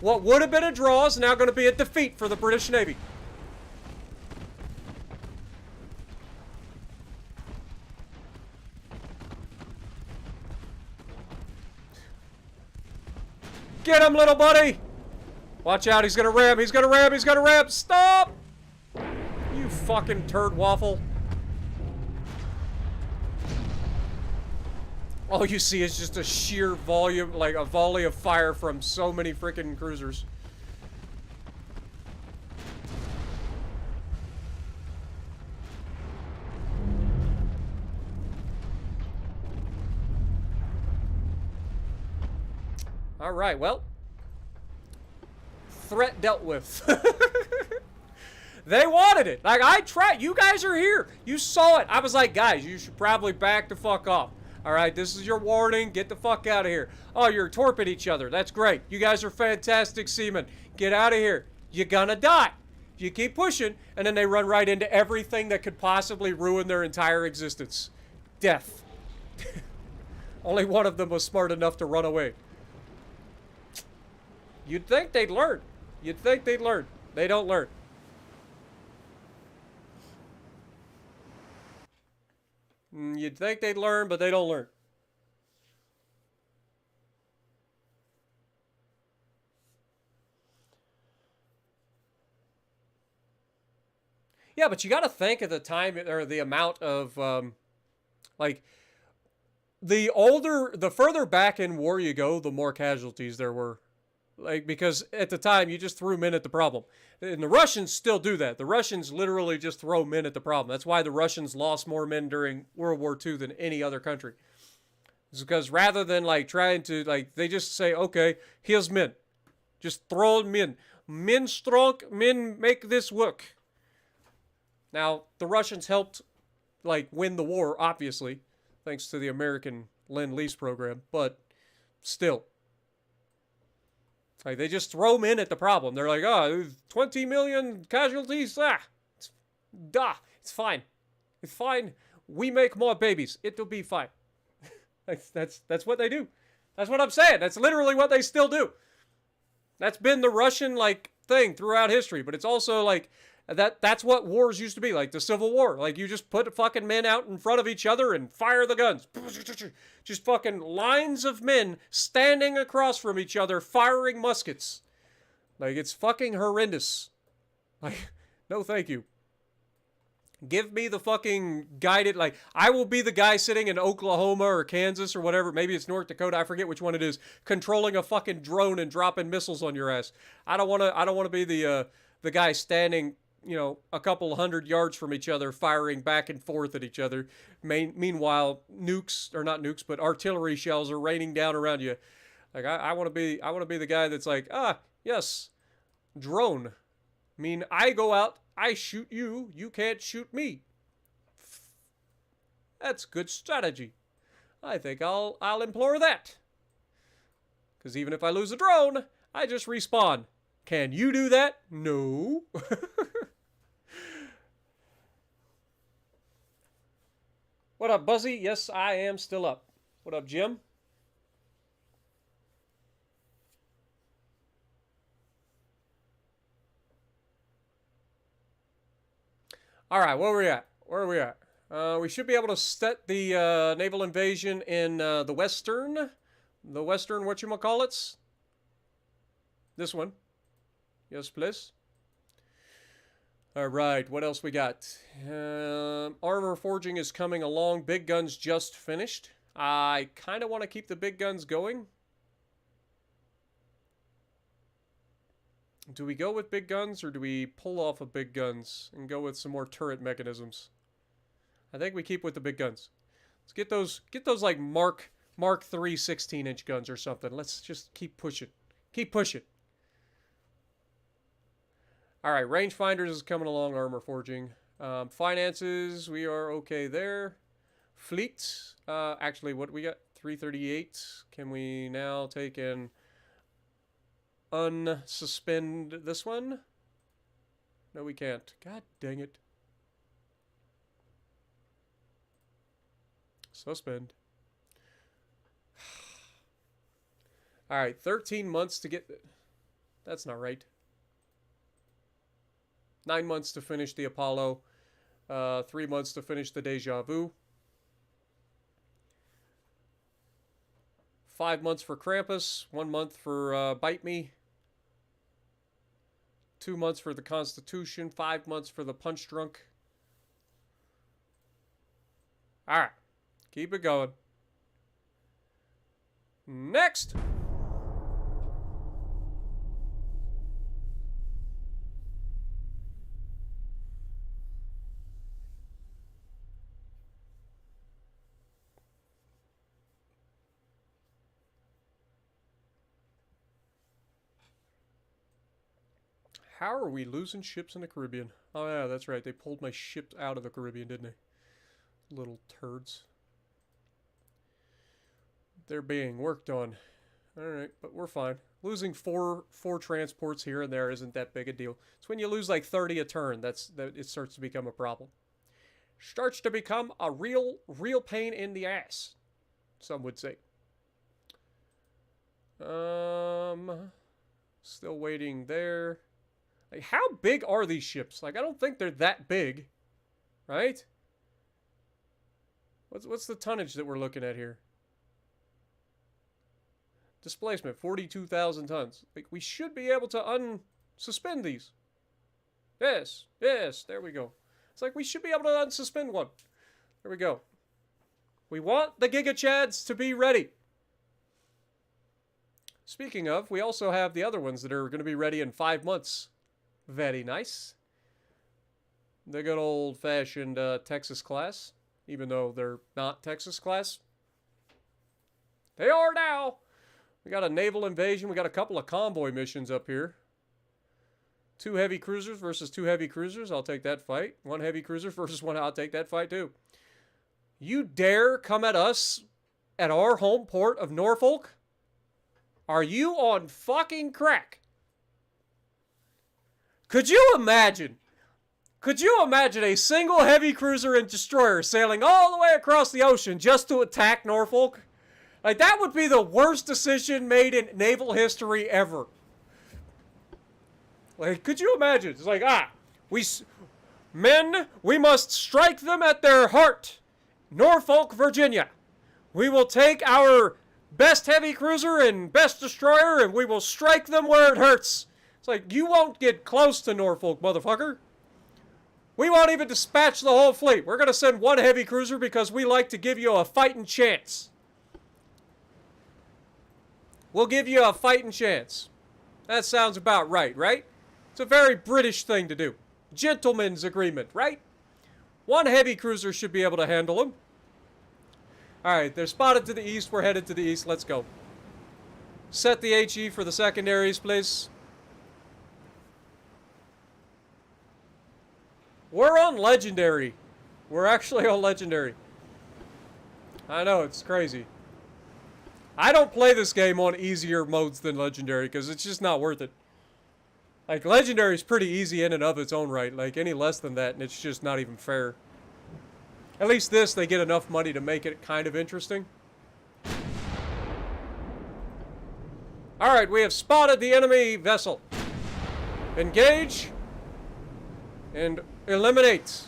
Speaker 1: What would have been a draw is now going to be a defeat for the British Navy. Get him, little buddy! Watch out, he's gonna ram, he's gonna ram, he's gonna ram! Stop! You fucking turd waffle. All you see is just a sheer volume, like a volley of fire from so many freaking cruisers. Alright, well. Threat dealt with. They wanted it. Like, I tried. You guys are here. You saw it. I was like, guys, you should probably back the fuck off. Alright, this is your warning. Get the fuck out of here. Oh, you're torpid each other. That's great. You guys are fantastic seamen. Get out of here. You're gonna die. You keep pushing, and then they run right into everything that could possibly ruin their entire existence. Death. Only one of them was smart enough to run away. You'd think they'd learn. You'd think they'd learn. They don't learn. You'd think they'd learn, but they don't learn. Yeah, but you got to think of the time or the amount of, like, the further back in war you go, the more casualties there were. Like, because at the time, you just threw men at the problem. And the Russians still do that. The Russians literally just throw men at the problem. That's why the Russians lost more men during World War II than any other country. It's because rather than, like, trying to, like, they just say, okay, here's men. Just throw men. Men strong, men make this work. Now, the Russians helped, like, win the war, obviously, thanks to the American Lend-Lease program, but still. Like, they just throw them in at the problem. They're like, oh, 20 million casualties. It's fine. It's fine. We make more babies. It'll be fine. That's what they do. That's what I'm saying. That's literally what they still do. That's been the Russian, like, thing throughout history. But it's also, like, that's what wars used to be, like the Civil War. Like, you just put fucking men out in front of each other and fire the guns. Just fucking lines of men standing across from each other firing muskets. Like, it's fucking horrendous. Like, no thank you. Give me the fucking guided, like, I will be the guy sitting in Oklahoma or Kansas or whatever, maybe it's North Dakota, I forget which one it is, controlling a fucking drone and dropping missiles on your ass. I don't want to be the guy standing, you know, a couple hundred yards from each other, firing back and forth at each other. Meanwhile, nukes, or not nukes, but artillery shells are raining down around you. Like, I want to be the guy that's like, yes, drone. I mean, I go out, I shoot you, you can't shoot me. That's good strategy. I think I'll employ that. Because even if I lose a drone, I just respawn. Can you do that? No. What up, Buzzy? Yes, I am still up. What up, Jim? All right, where are we at? Where are we at? We should be able to set the naval invasion in the western, whatchamacallits? This one. Yes, please. All right, what else we got? Armor forging is coming along. Big guns just finished. I kind of want to keep the big guns going. Do we go with big guns or do we pull off of big guns and go with some more turret mechanisms? I think we keep with the big guns. Let's get those like Mark III 16-inch guns or something. Let's just keep pushing. Keep pushing. All right, rangefinders is coming along, armor forging. Finances, we are okay there. Fleet, actually, what we got? 338. Can we now take and unsuspend this one? No, we can't. God dang it. Suspend. All right, 13 months to get... That's not right. 9 months to finish the Apollo. 3 months to finish the Deja Vu. 5 months for Krampus. 1 month for Bite Me. 2 months for the Constitution. 5 months for the Punch Drunk. Alright. Keep it going. Next! How are we losing ships in the Caribbean? Oh yeah, that's right. They pulled my ships out of the Caribbean, didn't they? Little turds. They're being worked on. Alright, but we're fine. Losing four transports here and there isn't that big a deal. It's when you lose like 30 a turn that it starts to become a problem. Starts to become a real pain in the ass, some would say. Still waiting there. Like, how big are these ships? Like, I don't think they're that big, right? What's the tonnage that we're looking at here? Displacement, 42,000 tons. Like, we should be able to unsuspend these. Yes, there we go. It's like we should be able to unsuspend one. There we go. We want the Giga Chads to be ready. Speaking of, we also have the other ones that are going to be ready in 5 months. Very nice. The good old-fashioned Texas class, even though they're not Texas class. They are now. We got a naval invasion. We got a couple of convoy missions up here. 2 heavy cruisers versus 2 heavy cruisers. I'll take that fight. 1 heavy cruiser versus 1. I'll take that fight too. You dare come at us at our home port of Norfolk? Are you on fucking crack? Could you imagine? Could you imagine a single heavy cruiser and destroyer sailing all the way across the ocean just to attack Norfolk? Like, that would be the worst decision made in naval history ever. Like, could you imagine? It's like, we must strike them at their heart. Norfolk, Virginia. We will take our best heavy cruiser and best destroyer and we will strike them where it hurts. It's like, you won't get close to Norfolk, motherfucker. We won't even dispatch the whole fleet. We're going to send one heavy cruiser because we like to give you a fighting chance. We'll give you a fighting chance. That sounds about right, right? It's a very British thing to do. Gentleman's agreement, right? One heavy cruiser should be able to handle them. Alright, they're spotted to the east. We're headed to the east. Let's go. Set the HE for the secondaries, please. We're on Legendary. We're actually on Legendary. I know, it's crazy. I don't play this game on easier modes than Legendary because it's just not worth it. Like, Legendary is pretty easy in and of its own right. Like, any less than that, and it's just not even fair. At least this, they get enough money to make it kind of interesting. Alright, we have spotted the enemy vessel. Engage. And eliminate.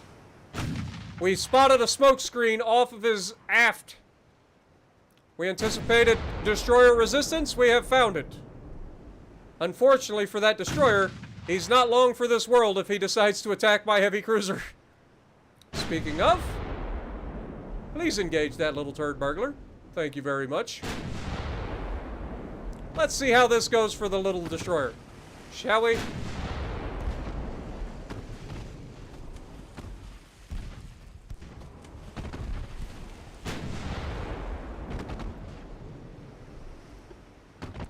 Speaker 1: We spotted a smoke screen off of his aft. We anticipated destroyer resistance. We have found it. Unfortunately for that destroyer, he's not long for this world if he decides to attack my heavy cruiser. Speaking of, please engage that little turd burglar. Thank you very much. Let's see how this goes for the little destroyer. Shall we?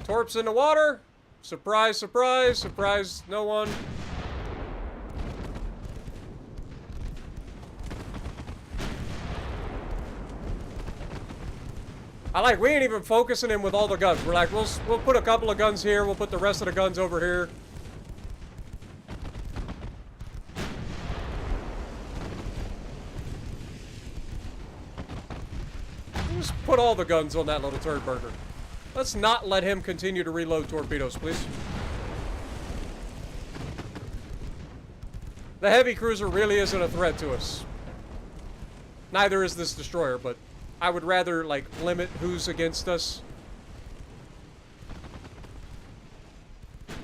Speaker 1: Torps in the water. Surprise, surprise, surprise, no one. We ain't even focusing him with all the guns. We're like, we'll put a couple of guns here, we'll put the rest of the guns over here. Just put all the guns on that little turd burger. Let's not let him continue to reload torpedoes, please. The heavy cruiser really isn't a threat to us. Neither is this destroyer, but I would rather, like, limit who's against us. If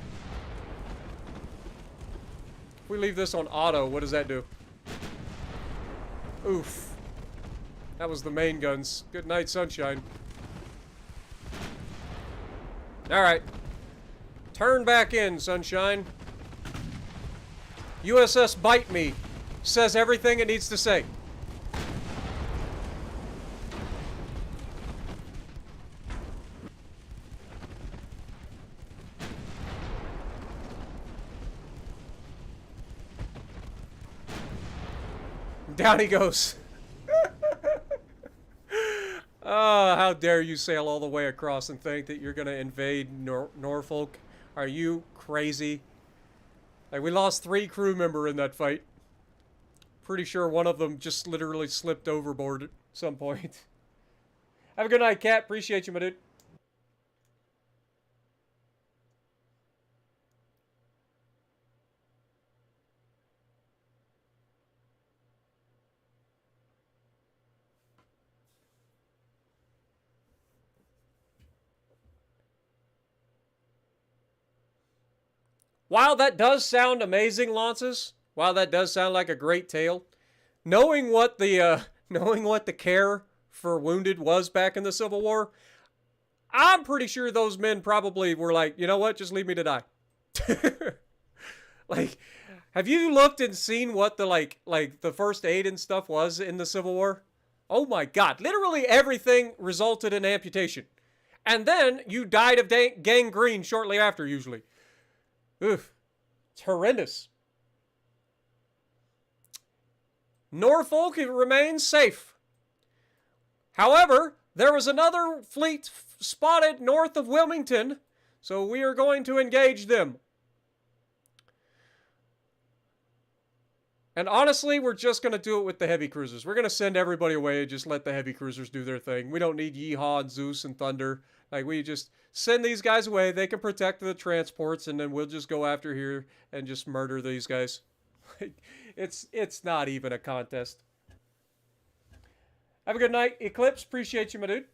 Speaker 1: we leave this on auto, what does that do? Oof. That was the main guns. Good night, sunshine. Alright. Turn back in, sunshine. USS Bite Me says everything it needs to say. Down he goes. Oh, how dare you sail all the way across and think that you're going to invade Norfolk? Are you crazy? Like, we lost 3 crew members in that fight. Pretty sure one of them just literally slipped overboard at some point. Have a good night, Cat. Appreciate you, my dude. While that does sound amazing, Launces, while that does sound like a great tale, knowing what the care for wounded was back in the Civil War, I'm pretty sure those men probably were like, you know what, just leave me to die. Like, have you looked and seen what the like the first aid and stuff was in the Civil War? Oh my God, literally everything resulted in amputation. And then you died of gangrene shortly after, usually. Oof. It's horrendous. Norfolk remains safe. However, There was another fleet spotted north of Wilmington, so we are going to engage them. And honestly, we're just going to do it with the heavy cruisers. We're going to send everybody away and just let the heavy cruisers do their thing. We don't need Yeehaw and Zeus and Thunder. Like, we just send these guys away. They can protect the transports, and then we'll just go after here and just murder these guys. It's not even a contest. Have a good night, Eclipse. Appreciate you, my dude.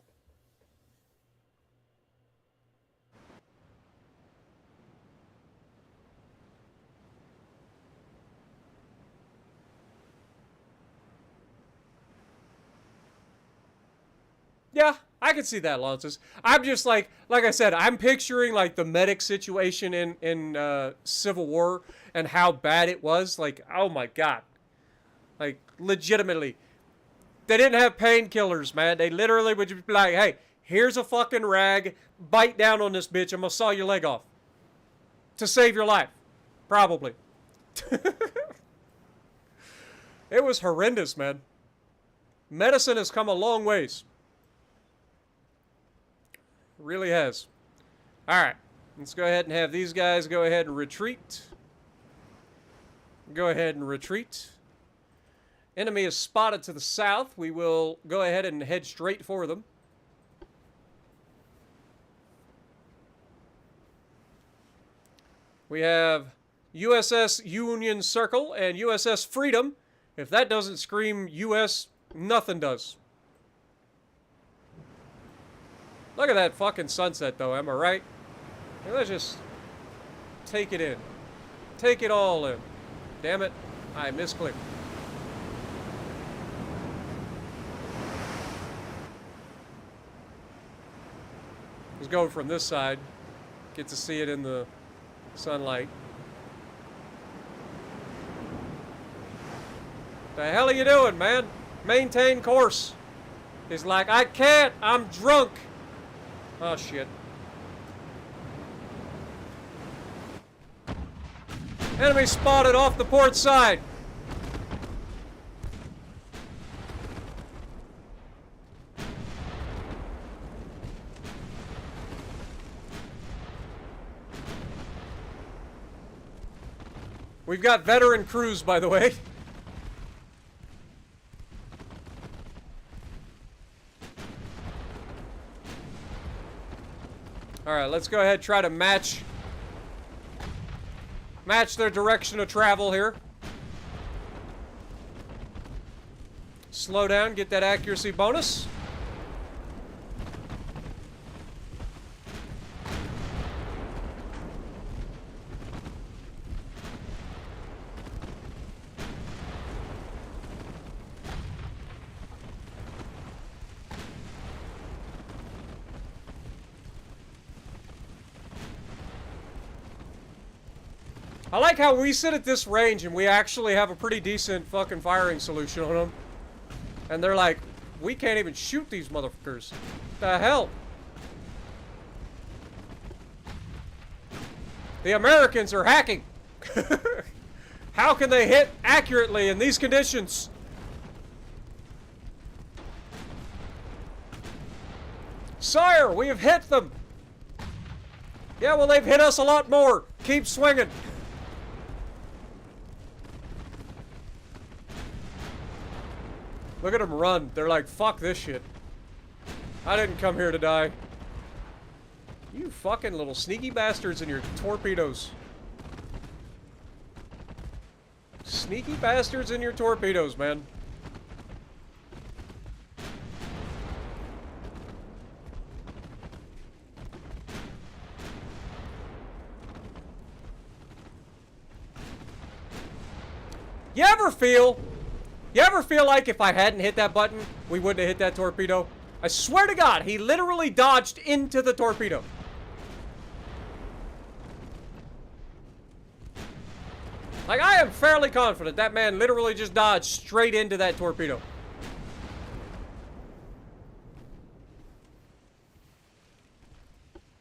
Speaker 1: Yeah, I can see that, Lances. I'm just like I said, I'm picturing like the medic situation in Civil War and how bad it was. Like, oh my god, like legitimately, they didn't have painkillers, man. They literally would just be like, hey, here's a fucking rag, bite down on this bitch, I'm gonna saw your leg off to save your life, probably. It was horrendous, man. Medicine has come a long ways. Really has. Alright. Let's go ahead and have these guys go ahead and retreat. Go ahead and retreat. Enemy is spotted to the south. We will go ahead and head straight for them. We have USS Union Circle and USS Freedom. If that doesn't scream US, nothing does. Look at that fucking sunset, though, am I right? Hey, let's just take it in. Take it all in. Damn it, I misclicked. Let's go from this side. Get to see it in the sunlight. The hell are you doing, man? Maintain course. He's like, I can't, I'm drunk. Oh, shit. Enemy spotted off the port side. We've got veteran crews, by the way. Alright, let's go ahead and try to match their direction of travel here. Slow down, get that accuracy bonus. I like how we sit at this range and we actually have a pretty decent fucking firing solution on them. And they're like, we can't even shoot these motherfuckers. The hell? The Americans are hacking. How can they hit accurately in these conditions? Sire, we have hit them. Yeah, well, they've hit us a lot more. Keep swinging. Look at them run. They're like, fuck this shit. I didn't come here to die. You fucking little sneaky bastards and your torpedoes. Sneaky bastards and your torpedoes, man. You ever feel like if I hadn't hit that button, we wouldn't have hit that torpedo? I swear to God, he literally dodged into the torpedo. Like, I am fairly confident that man literally just dodged straight into that torpedo.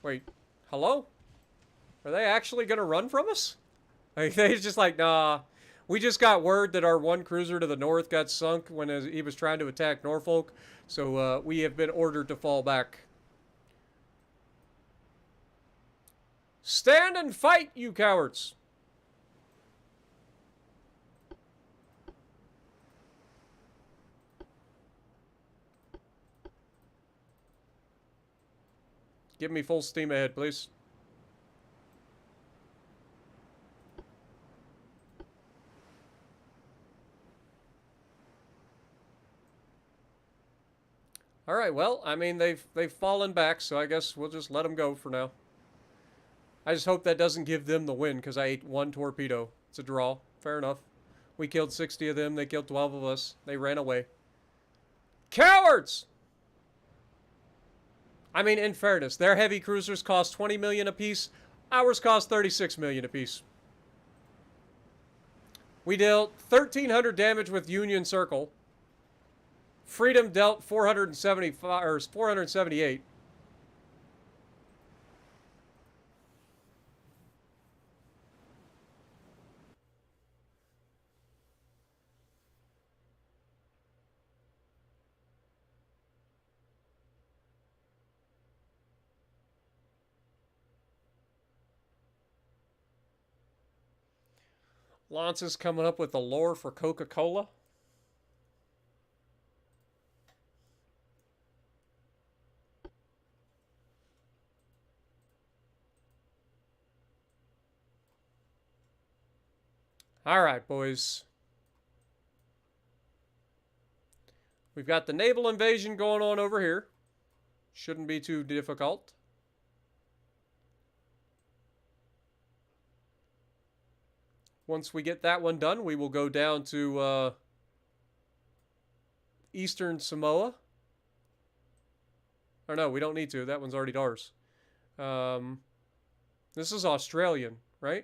Speaker 1: Wait, hello? Are they actually gonna run from us? Like, they're just like, nah, We just got word that our one cruiser to the north got sunk when he was trying to attack Norfolk, so we have been ordered to fall back. Stand and fight, you cowards! Give me full steam ahead, please. All right, well, I mean, they've fallen back, so I guess we'll just let them go for now. I just hope that doesn't give them the win, because I ate one torpedo. It's a draw. Fair enough. We killed 60 of them. They killed 12 of us. They ran away. Cowards! I mean, in fairness, their heavy cruisers cost 20 million apiece. Ours cost 36 million apiece. We dealt 1,300 damage with Union Circle. Freedom dealt 475 or 478. Lance is coming up with the lore for Coca-Cola. All right, boys. We've got the naval invasion going on over here. Shouldn't be too difficult. Once we get that one done, we will go down to Eastern Samoa. Or no, we don't need to. That one's already ours. This is Australian, right?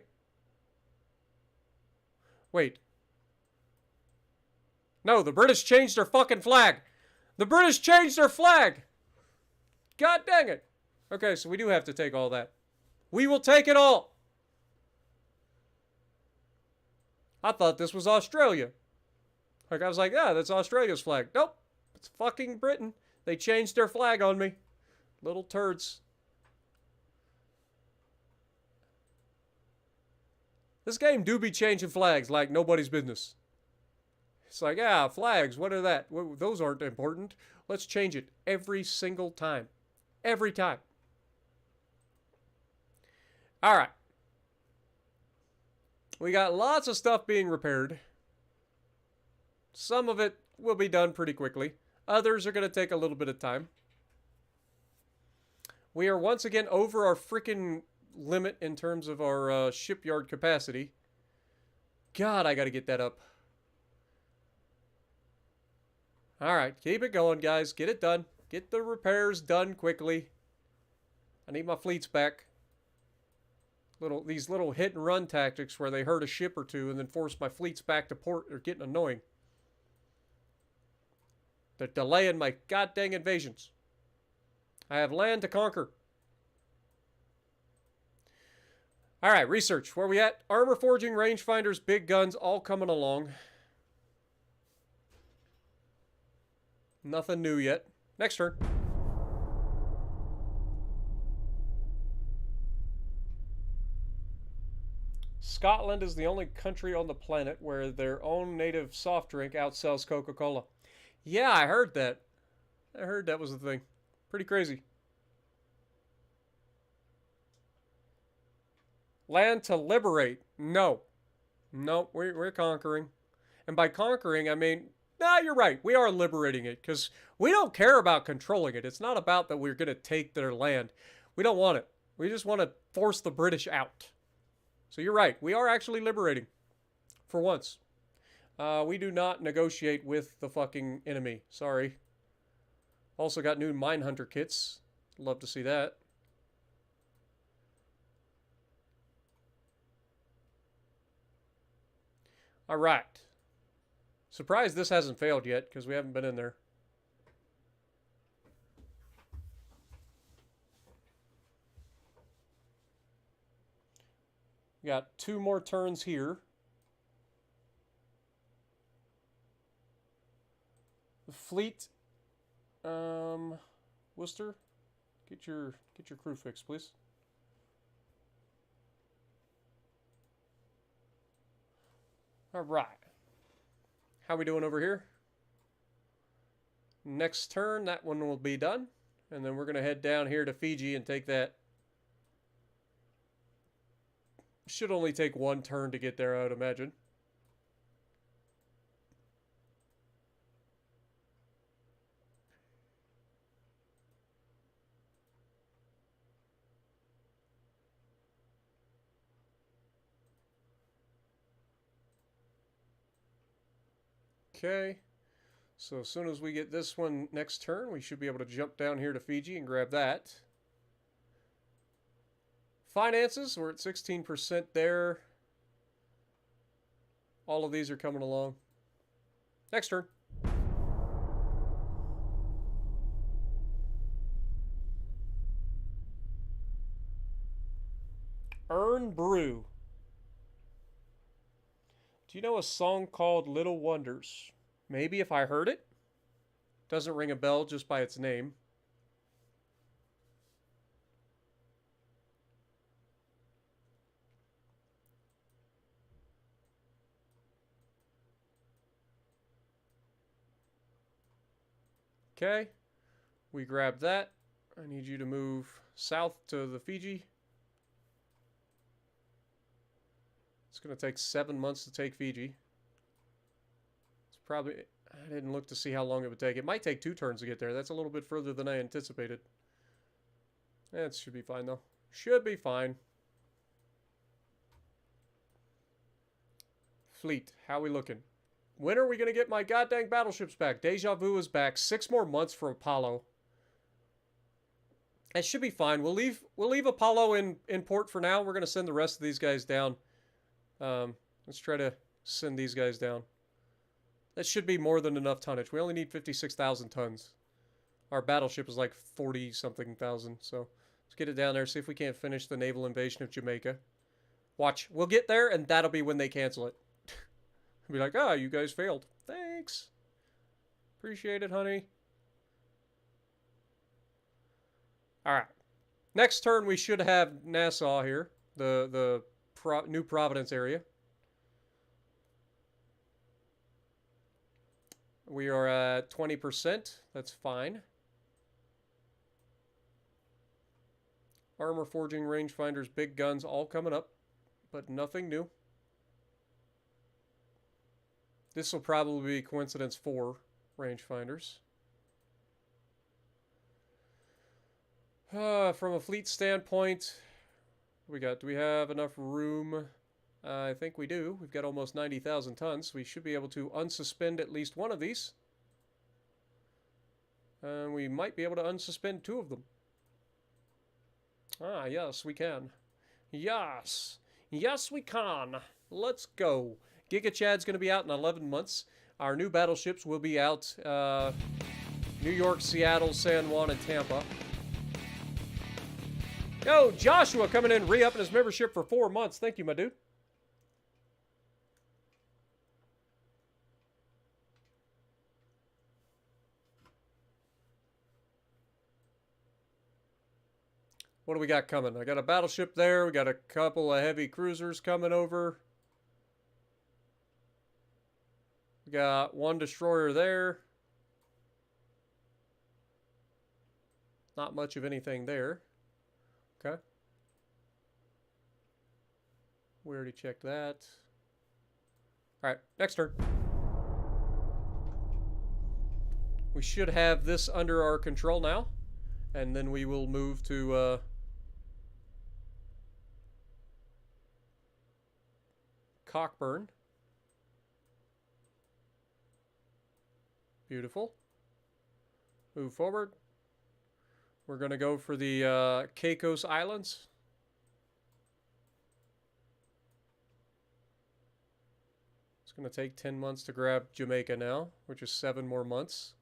Speaker 1: Wait. No, the British changed their fucking flag. The British changed their flag. God dang it. Okay, so we do have to take all that. We will take it all. I thought this was Australia. Like, I was like, yeah, that's Australia's flag. Nope. It's fucking Britain. They changed their flag on me. Little turds. This game do be changing flags like nobody's business. It's like, yeah, flags, what are that? Those aren't important. Let's change it every single time. Every time. All right. We got lots of stuff being repaired. Some of it will be done pretty quickly. Others are going to take a little bit of time. We are once again over our freaking limit in terms of our shipyard capacity. God, I got to get that up. All right, keep it going, guys. Get it done. Get the repairs done quickly. I need my fleets back. These little hit and run tactics where they hurt a ship or two and then force my fleets back to port are getting annoying. They're delaying my goddamn invasions. I have land to conquer. All right, research. Where we at? Armor forging, rangefinders, big guns, all coming along. Nothing new yet. Next turn. Scotland is the only country on the planet where their own native soft drink outsells Coca-Cola. Yeah, I heard that. I heard that was the thing. Pretty crazy. Land to liberate. No. No, we're conquering. And by conquering, I mean, nah, you're right. We are liberating it because we don't care about controlling it. It's not about that we're going to take their land. We don't want it. We just want to force the British out. So you're right. We are actually liberating. For once. We do not negotiate with the fucking enemy. Sorry. Also got new Minehunter kits. Love to see that. Alright. Surprised this hasn't failed yet, because we haven't been in there. We got 2 more turns here. fleet. Worcester, get your crew fixed, please. All right. How we doing over here? Next turn, that one will be done. And then we're going to head down here to Fiji and take that. Should only take one turn to get there, I would imagine. Okay. So as soon as we get this one next turn, we should be able to jump down here to Fiji and grab that. Finances, we're at 16% there. All of these are coming along. Next turn. Earn Brew. Do you know a song called Little Wonders? Maybe if I heard it. Doesn't ring a bell just by its name. Okay. We grab that. I need you to move south to the Fiji. It's going to take 7 months to take Fiji. It's probably... I didn't look to see how long it would take. It might take 2 turns to get there. That's a little bit further than I anticipated. That should be fine, though. Should be fine. Fleet. How we looking? When are we going to get my goddamn battleships back? Deja Vu is back. 6 more months for Apollo. That should be fine. We'll leave Apollo in port for now. We're going to send the rest of these guys down. Let's try to send these guys down. That should be more than enough tonnage. We only need 56,000 tons. Our battleship is like 40-something thousand. So let's get it down there. See if we can't finish the naval invasion of Jamaica. Watch. We'll get there, and that'll be when they cancel it. Be like, ah, you guys failed. Thanks. Appreciate it, honey. All right. Next turn, we should have Nassau here. The New Providence area. We are at 20%. That's fine. Armor forging, rangefinders, big guns, all coming up. But nothing new. This will probably be coincidence 4 rangefinders. From a fleet standpoint, do we have enough room? I think we do. We've got almost 90,000 tons. We should be able to unsuspend at least one of these. And we might be able to unsuspend 2 of them. Ah, yes, we can. Yes. Yes, we can. Let's go. Giga Chad's going to be out in 11 months. Our new battleships will be out New York, Seattle, San Juan, and Tampa. Yo, Joshua coming in, re-upping his membership for 4 months. Thank you, my dude. What do we got coming? I got a battleship there. We got a couple of heavy cruisers coming over. We got 1 destroyer there. Not much of anything there. Okay. We already checked that. All right, next turn. We should have this under our control now. And then we will move to... Cockburn. Beautiful. Move forward. We're going to go for the Caicos Islands. It's going to take 10 months to grab Jamaica now, which is 7 more months.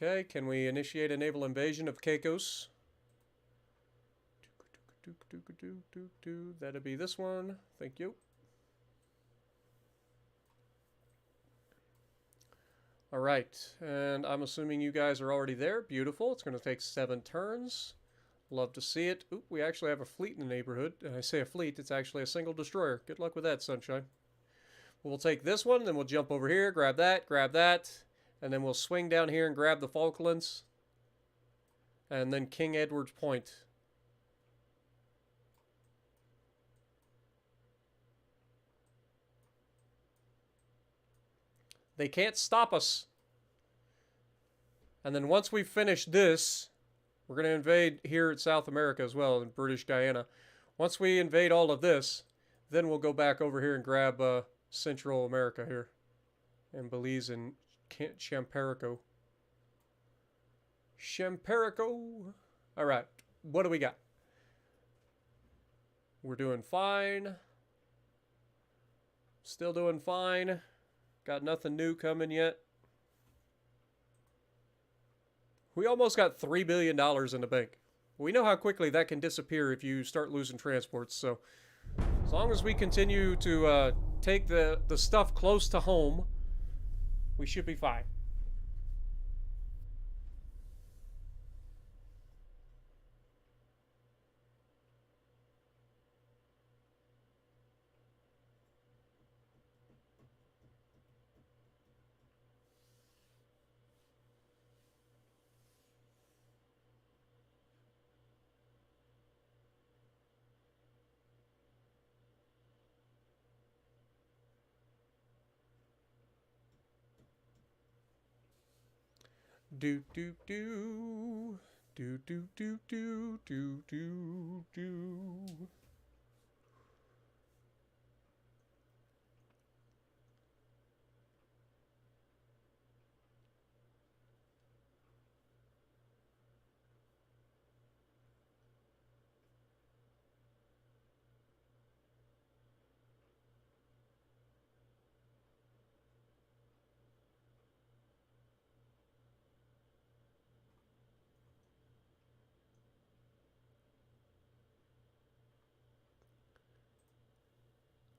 Speaker 1: Okay, can we initiate a naval invasion of Caicos? That'll be this one. Thank you. All right, and I'm assuming you guys are already there. Beautiful. It's going to take 7 turns. Love to see it. Oop, we actually have a fleet in the neighborhood. I say a fleet, it's actually a single destroyer. Good luck with that, Sunshine. We'll take this one, then we'll jump over here, grab that, and then we'll swing down here and grab the Falklands. And then King Edward's Point. They can't stop us. And then once we finish this, we're going to invade here at South America as well, in British Guyana. Once we invade all of this, then we'll go back over here and grab Central America here. And Belize and Champerico. Champerico. All right, what do we got? We're doing fine. Still doing fine. Got nothing new coming yet. We almost got $3 billion in the bank. We know how quickly that can disappear if you start losing transports, so as long as we continue to take the stuff close to home, we should be fine. Do do do do do do do do do do.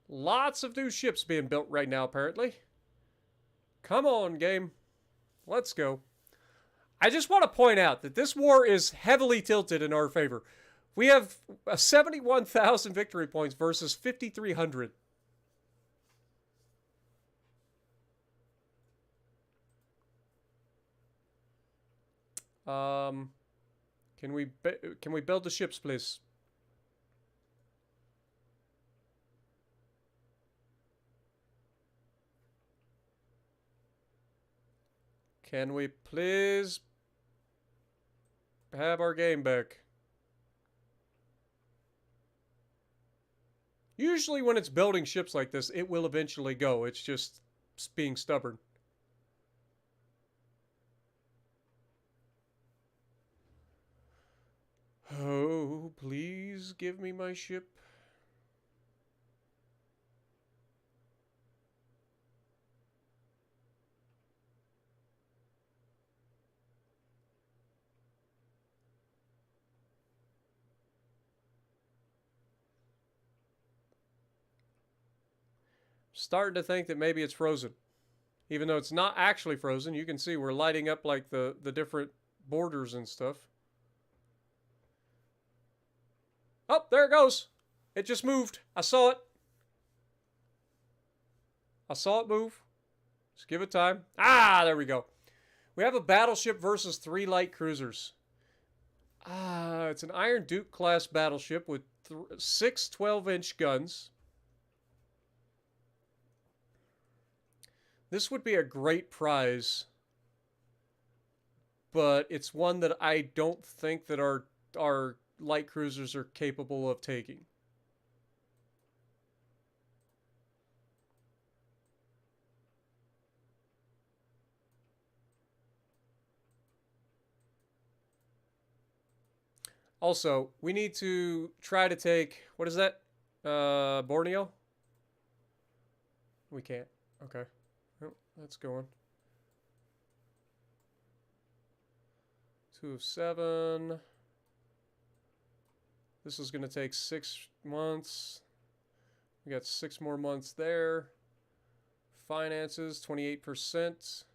Speaker 1: Lots of new ships being built right now, apparently. Come on, game. Let's go. I just want to point out that this war is heavily tilted in our favor. We have 71,000 victory points versus 5,300. Can we build the ships, please? Can we please have our game back? Usually when it's building ships like this, it will eventually go. It's just being stubborn. Oh, please give me my ship. Starting to think that maybe it's frozen. Even though it's not actually frozen, you can see we're lighting up like the different borders and stuff. Oh, there it goes. It just moved. I saw it. I saw it move. Just give it time. Ah, there we go. We have a battleship versus 3 light cruisers. It's an Iron Duke class battleship with 6 12-inch guns. This would be a great prize, but it's one that I don't think that our light cruisers are capable of taking. Also, we need to try to take, what is that? Borneo? We can't. Okay. Oh, that's going. 2 of 7. This is going to take 6 months. We got 6 more months there. Finances, 28%.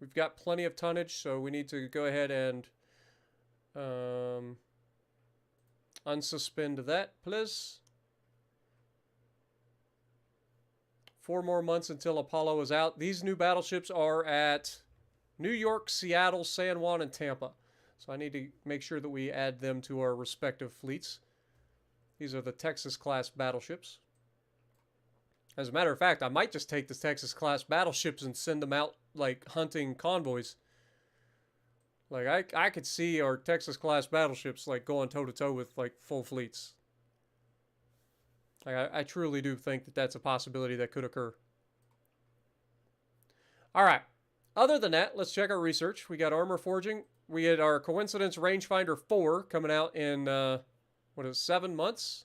Speaker 1: We've got plenty of tonnage, so we need to go ahead and unsuspend that, please. 4 more months until Apollo is out. These new battleships are at New York, Seattle, San Juan, and Tampa. So I need to make sure that we add them to our respective fleets. These are the Texas-class battleships. As a matter of fact, I might just take the Texas-class battleships and send them out, like, hunting convoys. Like, I could see our Texas-class battleships, like, going toe-to-toe with, like, full fleets. Like, I truly do think that that's a possibility that could occur. All right. Other than that, let's check our research. We got armor forging. We had our Coincidence Rangefinder 4 coming out in, 7 months?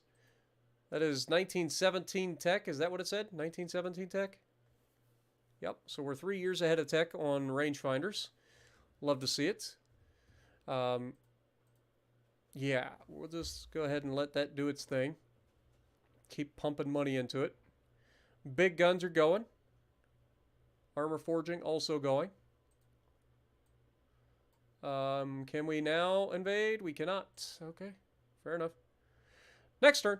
Speaker 1: That is 1917 tech. Is that what it said? 1917 tech? Yep. So we're 3 years ahead of tech on rangefinders. Love to see it. Yeah, we'll just go ahead and let that do its thing. Keep pumping money into it. Big guns are going. Armor forging also going. Can we now invade? We cannot. Okay, fair enough. Next turn.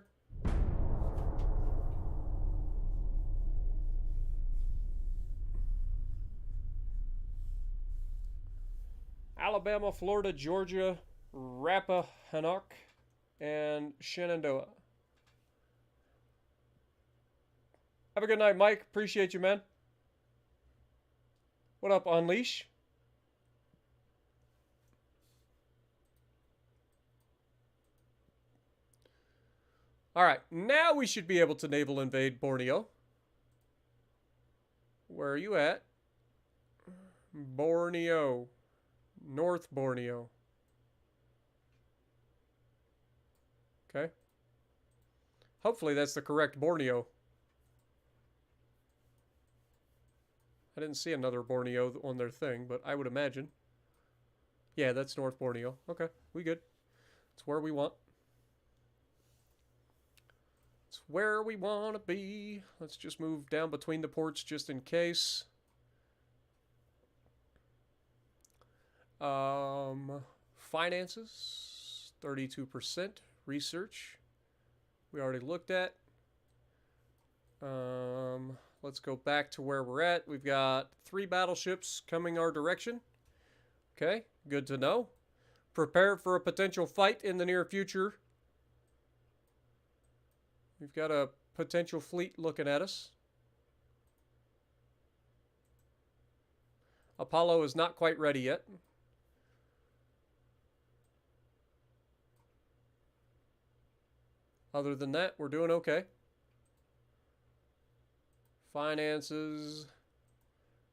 Speaker 1: Alabama, Florida, Georgia, Rappahannock, and Shenandoah. Have a good night, Mike. Appreciate you, man. What up, Unleash? All right, now we should be able to naval invade Borneo. Where are you at? Borneo. North Borneo. Okay. Hopefully that's the correct Borneo. I didn't see another Borneo on their thing, but I would imagine. Yeah, that's North Borneo. Okay, we good. It's where we want. It's where we want to be. Let's just move down between the ports just in case. Finances, 32%. Research, we already looked at. Let's go back to where we're at. We've got 3 battleships coming our direction. Okay, good to know. Prepare for a potential fight in the near future. We've got a potential fleet looking at us. Apollo is not quite ready yet. Other than that, we're doing okay. Finances,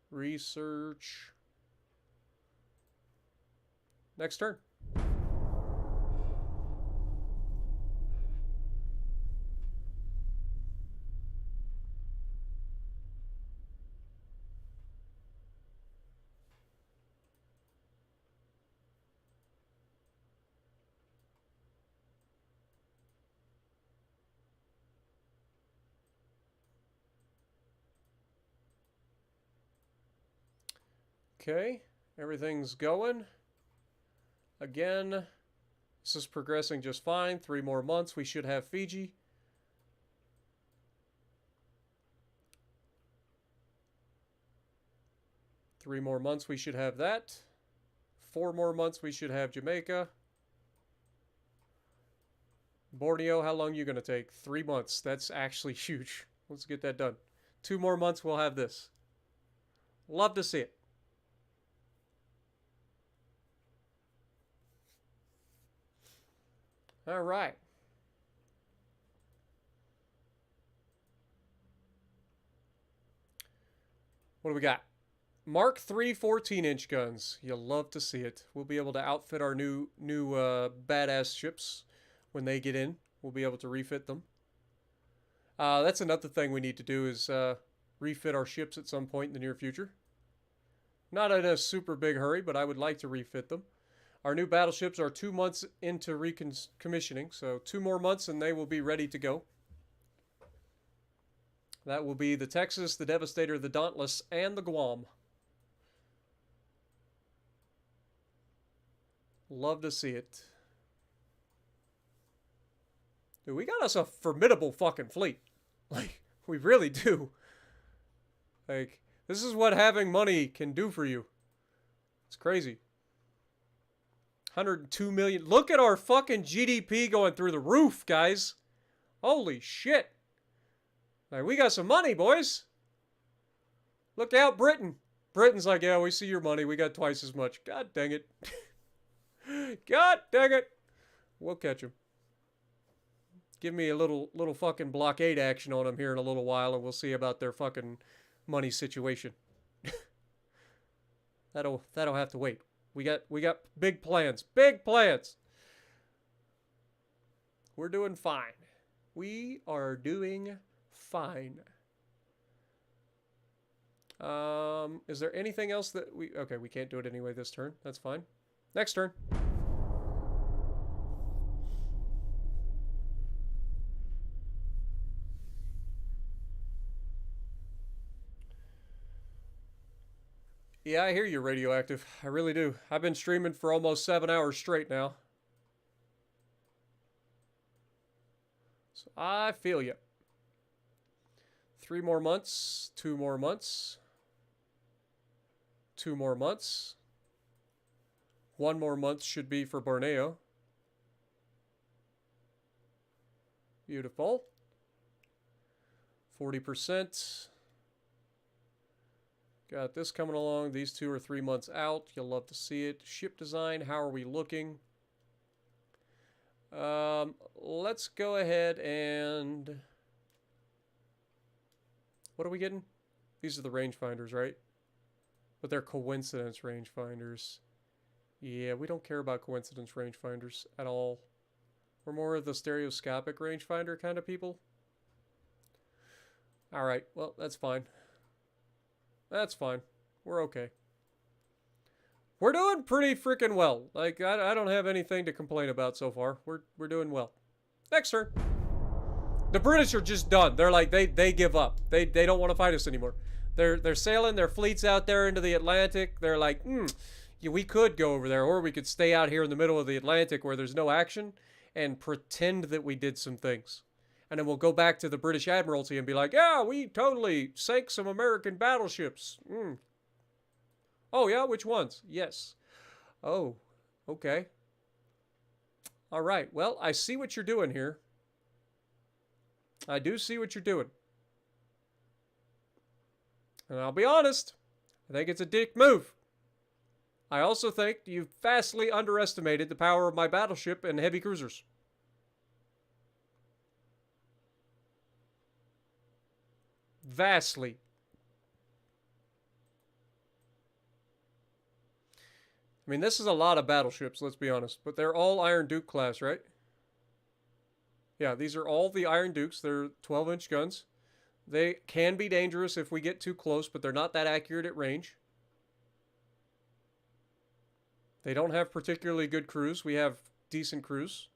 Speaker 1: research. Next turn. Okay, everything's going. Again, this is progressing just fine. 3 more months, we should have Fiji. Three more months, we should have that. 4 more months, we should have Jamaica. Borneo, how long are you going to take? 3 months. That's actually huge. Let's get that done. 2 more months, we'll have this. Love to see it. All right. What do we got? Mark III 14-inch guns. You'll love to see it. We'll be able to outfit our new badass ships when they get in. We'll be able to refit them. That's another thing we need to do is refit our ships at some point in the near future. Not in a super big hurry, but I would like to refit them. Our new battleships are 2 months into recommissioning, so 2 more months and they will be ready to go. That will be the Texas, the Devastator, the Dauntless, and the Guam. Love to see it. Dude, we got us a formidable fucking fleet. Like, we really do. Like, this is what having money can do for you. It's crazy. 102 million. Look at our fucking GDP going through the roof, guys. Holy shit. Like, we got some money, boys. Look out, Britain. Britain's like, yeah, we see your money. We got twice as much. God dang it. God dang it. We'll catch him. Give me a little fucking blockade action on them here in a little while, and we'll see about their fucking money situation. That'll have to wait. We got big plans. Big plans. We're doing fine. We are doing fine. Is there anything else that okay, we can't do it anyway this turn. That's fine. Next turn. Yeah, I hear you, Radioactive. I really do. I've been streaming for almost 7 hours straight now. So I feel you. 3 more months. 2 more months. 2 more months. 1 more month should be for Borneo. Beautiful. 40%. Got this coming along. These 2 or 3 months out. You'll love to see it. Ship design. How are we looking? Let's go ahead and... What are we getting? These are the rangefinders, right? But they're coincidence rangefinders. Yeah, we don't care about coincidence rangefinders at all. We're more of the stereoscopic rangefinder kind of people. Alright, well, that's fine. That's fine. We're okay. We're doing pretty freaking well. Like, I don't have anything to complain about so far. We're doing well. Next turn. The British are just done. They're like, they give up. They don't want to fight us anymore. They're sailing their fleets out there into the Atlantic. They're like, yeah, we could go over there, or we could stay out here in the middle of the Atlantic where there's no action and pretend that we did some things. And then we'll go back to the British Admiralty and be like, yeah, we totally sank some American battleships. Oh, yeah? Which ones? Yes. Oh, okay. All right. Well, I see what you're doing here. I do see what you're doing. And I'll be honest, I think it's a dick move. I also think you've vastly underestimated the power of my battleship and heavy cruisers. Vastly. I mean, this is a lot of battleships, let's be honest. But they're all Iron Duke class, right? Yeah, these are all the Iron Dukes. They're 12-inch guns. They can be dangerous if we get too close, but they're not that accurate at range. They don't have particularly good crews. We have decent crews.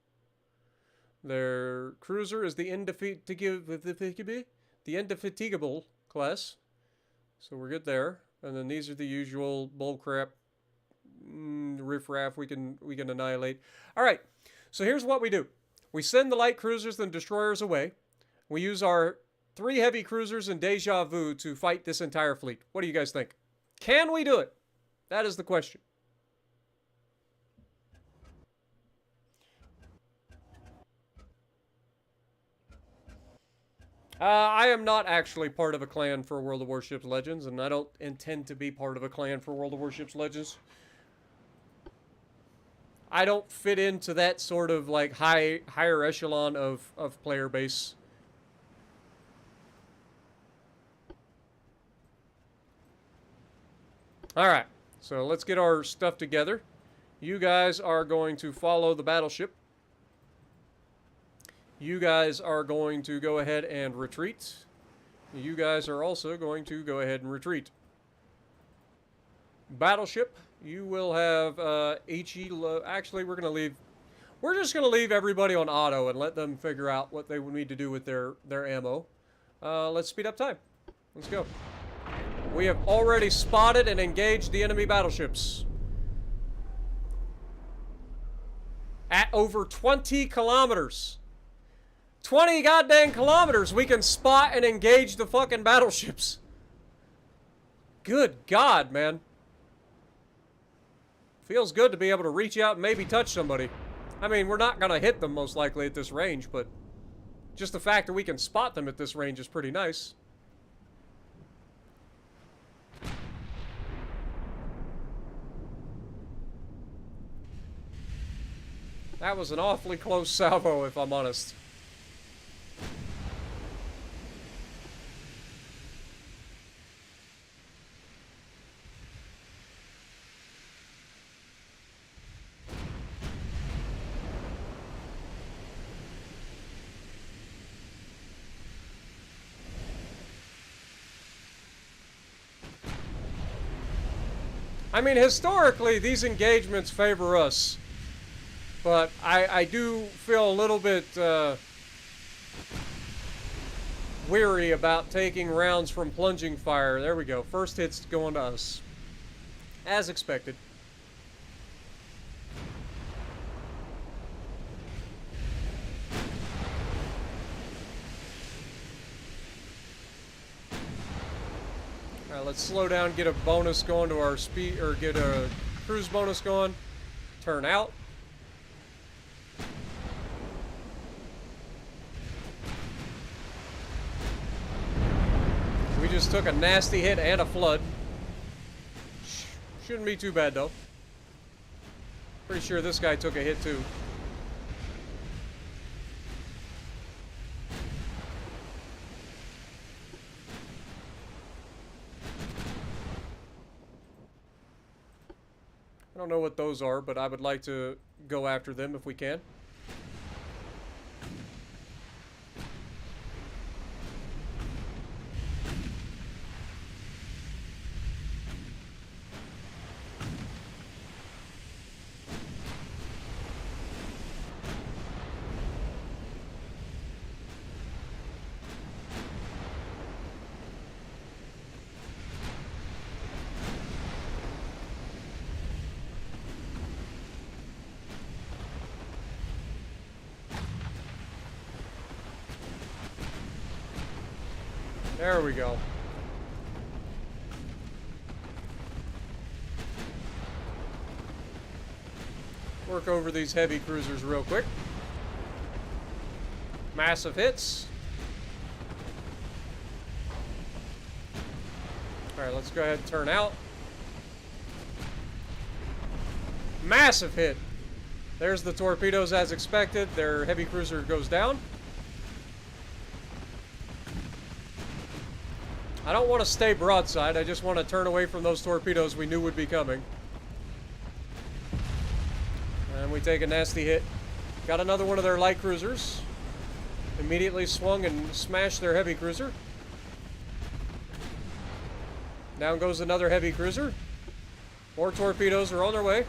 Speaker 1: Their cruiser is the indefatigable class. So we're good there. And then these are the usual bullcrap riffraff we can annihilate. All right. So here's what we do. We send the light cruisers and destroyers away. We use our 3 heavy cruisers and Deja Vu to fight this entire fleet. What do you guys think? Can we do it? That is the question. I am not actually part of a clan for World of Warships Legends, and I don't intend to be part of a clan for World of Warships Legends. I don't fit into that sort of like higher echelon of player base. Alright, so let's get our stuff together. You guys are going to follow the battleship. You guys are going to go ahead and retreat. You guys are also going to go ahead and retreat. Battleship, you will have actually, we're going to leave. We're just going to leave everybody on auto and let them figure out what they would need to do with their ammo. Let's speed up time. Let's go. We have already spotted and engaged the enemy battleships. At over 20 kilometers. 20 goddamn kilometers, we can spot and engage the fucking battleships. Good God, man. Feels good to be able to reach out and maybe touch somebody. I mean, we're not going to hit them most likely at this range, but just the fact that we can spot them at this range is pretty nice. That was an awfully close salvo, if I'm honest. I mean, historically, these engagements favor us. But I do feel a little bit weary about taking rounds from plunging fire. There we go. First hit's going to us. As expected. Alright, let's slow down, get a bonus going to our speed, or get a cruise bonus going. Turn out. We just took a nasty hit and a flood. Shouldn't be too bad, though. Pretty sure this guy took a hit, too. I don't know what those are, but I would like to go after them if we can. There we go. Work over these heavy cruisers real quick. Massive hits. Alright, let's go ahead and turn out. Massive hit. There's the torpedoes as expected. Their heavy cruiser goes down. I don't want to stay broadside, I just want to turn away from those torpedoes we knew would be coming. And we take a nasty hit. Got another one of their light cruisers. Immediately swung and smashed their heavy cruiser. Down goes another heavy cruiser. More torpedoes are on their way.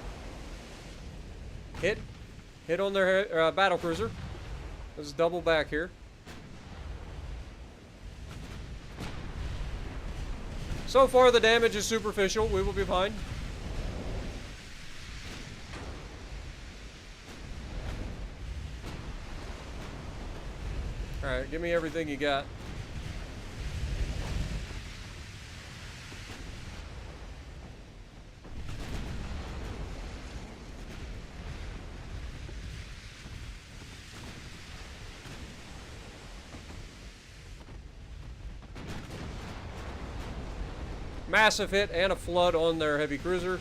Speaker 1: Hit on their battle cruiser. Let's double back here. So far, the damage is superficial. We will be fine. Alright, give me everything you got. Massive hit and a flood on their heavy cruiser.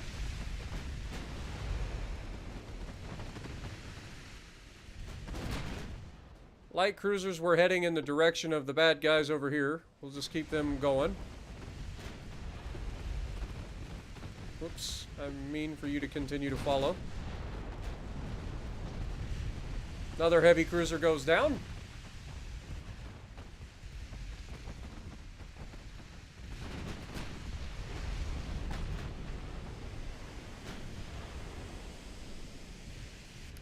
Speaker 1: Light cruisers were heading in the direction of the bad guys over here. We'll just keep them going. Whoops, I mean for you to continue to follow. Another heavy cruiser goes down.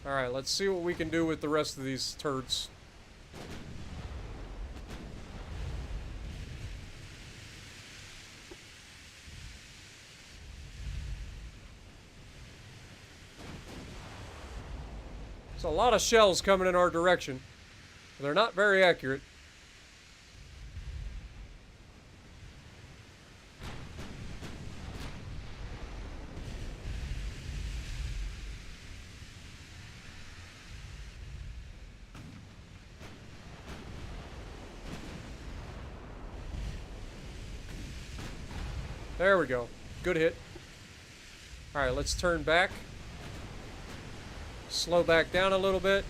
Speaker 1: Alright, let's see what we can do with the rest of these turds. There's a lot of shells coming in our direction. They're not very accurate. There we go. Good hit. Alright, let's turn back. Slow back down a little bit.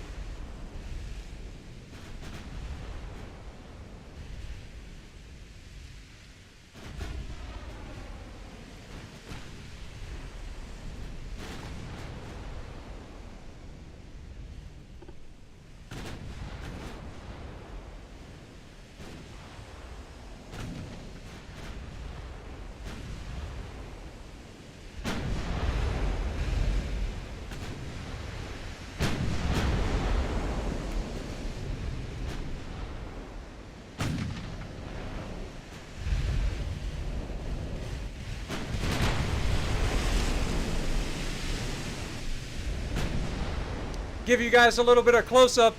Speaker 1: Give you guys a little bit of close-up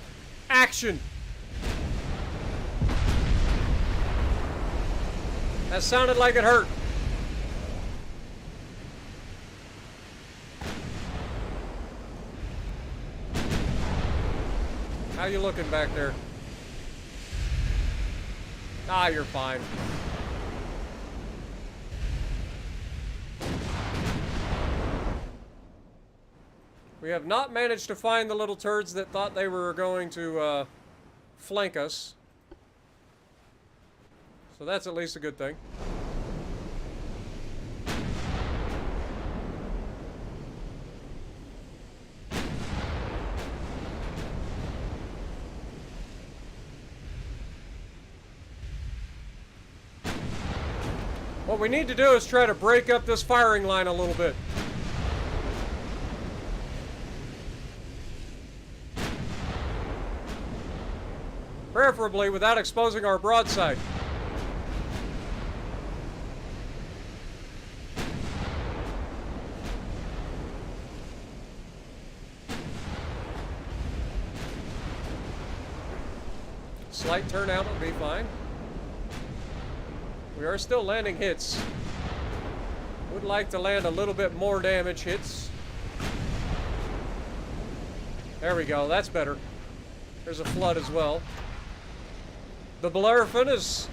Speaker 1: action. That sounded like it hurt. How you looking back there? Ah, you're fine. We have not managed to find the little turds that thought they were going to flank us. So that's at least a good thing. What we need to do is try to break up this firing line a little bit. Preferably without exposing our broadside. Slight turnout will be fine. We are still landing hits. Would like to land a little bit more damage hits. There we go, that's better. There's a flood as well. The Bellerophon has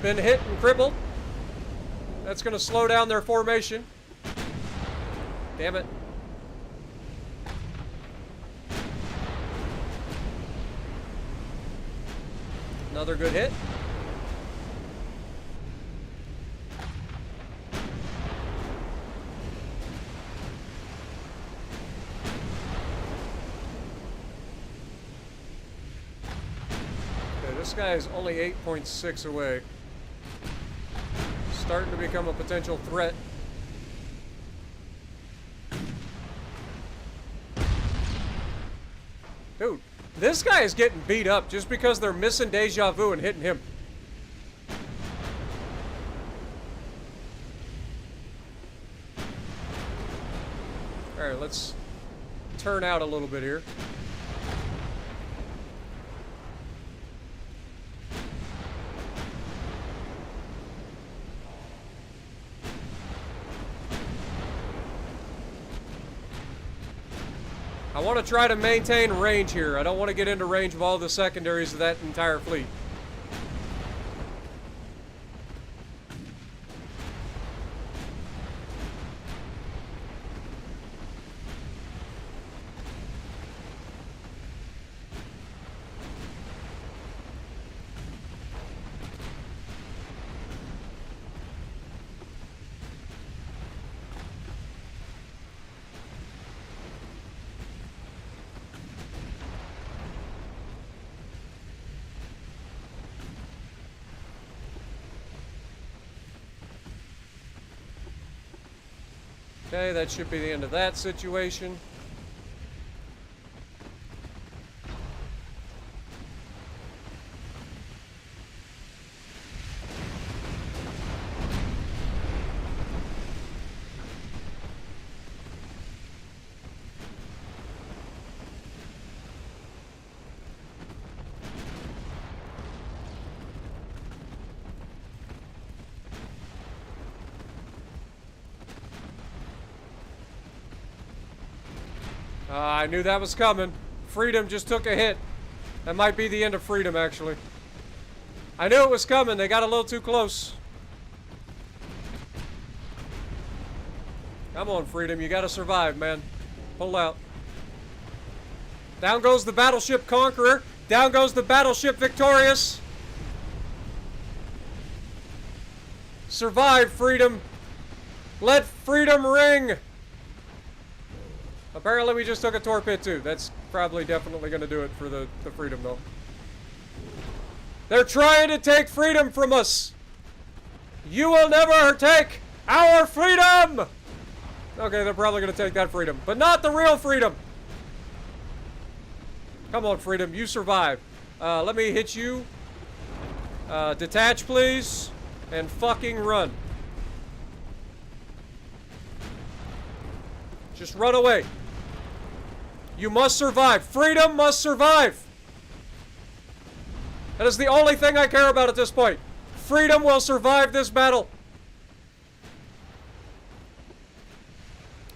Speaker 1: been hit and crippled. That's going to slow down their formation. Damn it. Another good hit. This guy is only 8.6 away. Starting to become a potential threat. Dude, this guy is getting beat up just because they're missing Deja Vu and hitting him. Alright, let's turn out a little bit here. I want to try to maintain range here. I don't want to get into range of all the secondaries of that entire fleet. Okay, that should be the end of that situation. I knew that was coming. Freedom just took a hit. That might be the end of freedom, actually. I knew it was coming. They got a little too close. Come on, freedom. You gotta survive, man. Pull out. Down goes the battleship Conqueror. Down goes the battleship Victorious. Survive, freedom. Let freedom ring. Apparently we just took a torpedo too. That's probably definitely going to do it for the freedom though. They're trying to take freedom from us. You will never take our freedom. Okay, they're probably going to take that freedom, but not the real freedom. Come on, freedom, you survive. Let me hit you. Detach, please, and fucking run. Just run away. You must survive. Freedom must survive. That is the only thing I care about at this point. Freedom will survive this battle.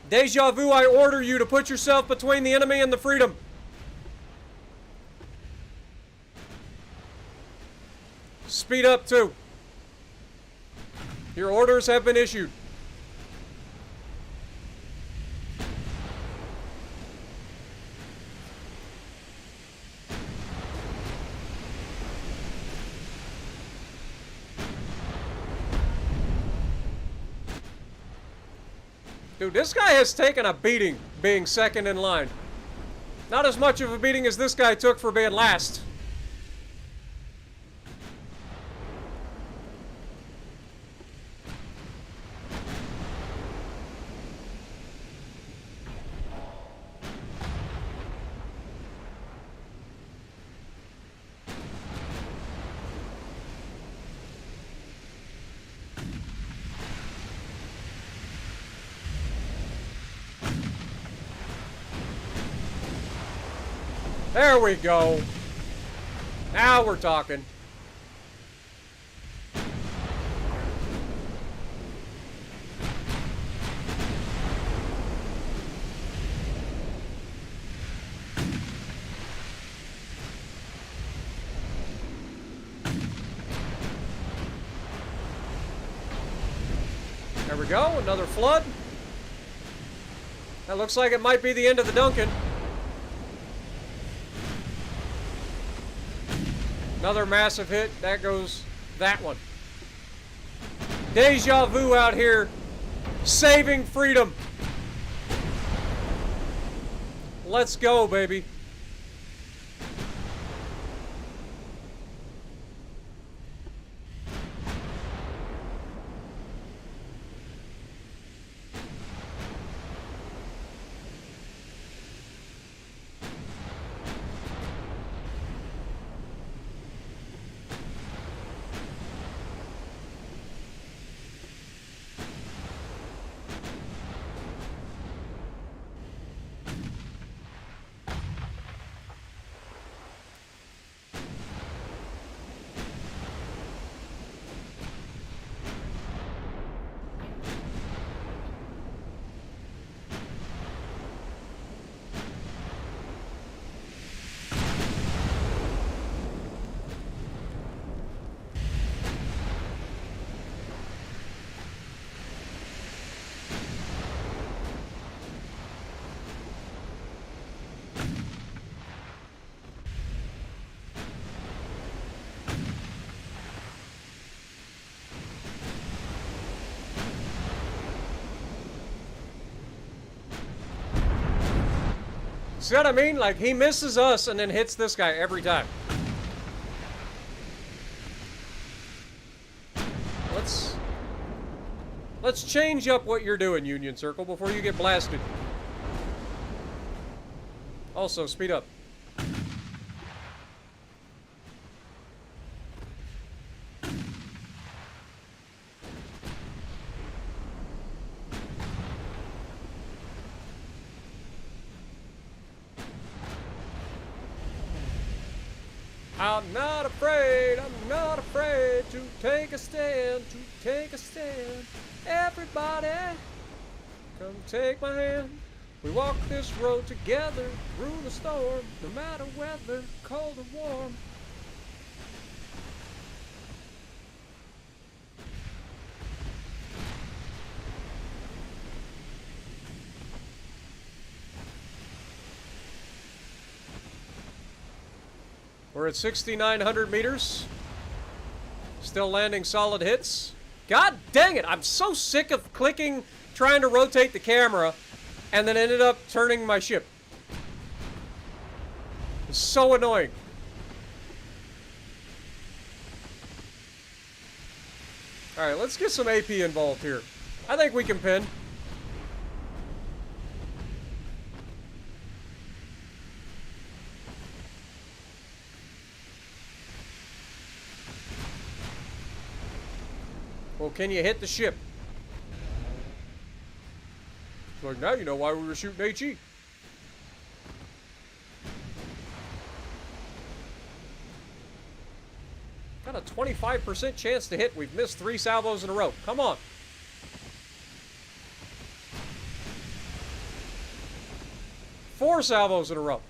Speaker 1: Deja vu, I order you to put yourself between the enemy and the freedom. Speed up, too. Your orders have been issued. Dude, this guy has taken a beating being second in line. Not as much of a beating as this guy took for being last. There we go. Now we're talking. There we go, another flood. That looks like it might be the end of the Duncan. Another massive hit. That goes that one. Deja vu out here. Saving freedom. Let's go, baby. See what I mean? Like, he misses us and then hits this guy every time. Let's change up what you're doing, Union Circle, before you get blasted. Also, speed up. I'm not afraid to take a stand, Everybody, come take my hand. We walk this road together through the storm, no matter weather, cold or warm. We're at 6,900 meters. Still landing solid hits. God dang it, I'm so sick of clicking, trying to rotate the camera, and then ended up turning my ship. It's so annoying. Alright, let's get some AP involved here. I think we can pin. Well, can you hit the ship? Like, now you know why we were shooting HE. Got a 25% chance to hit. We've missed 3 salvos in a row. Come on. Four salvos in a row.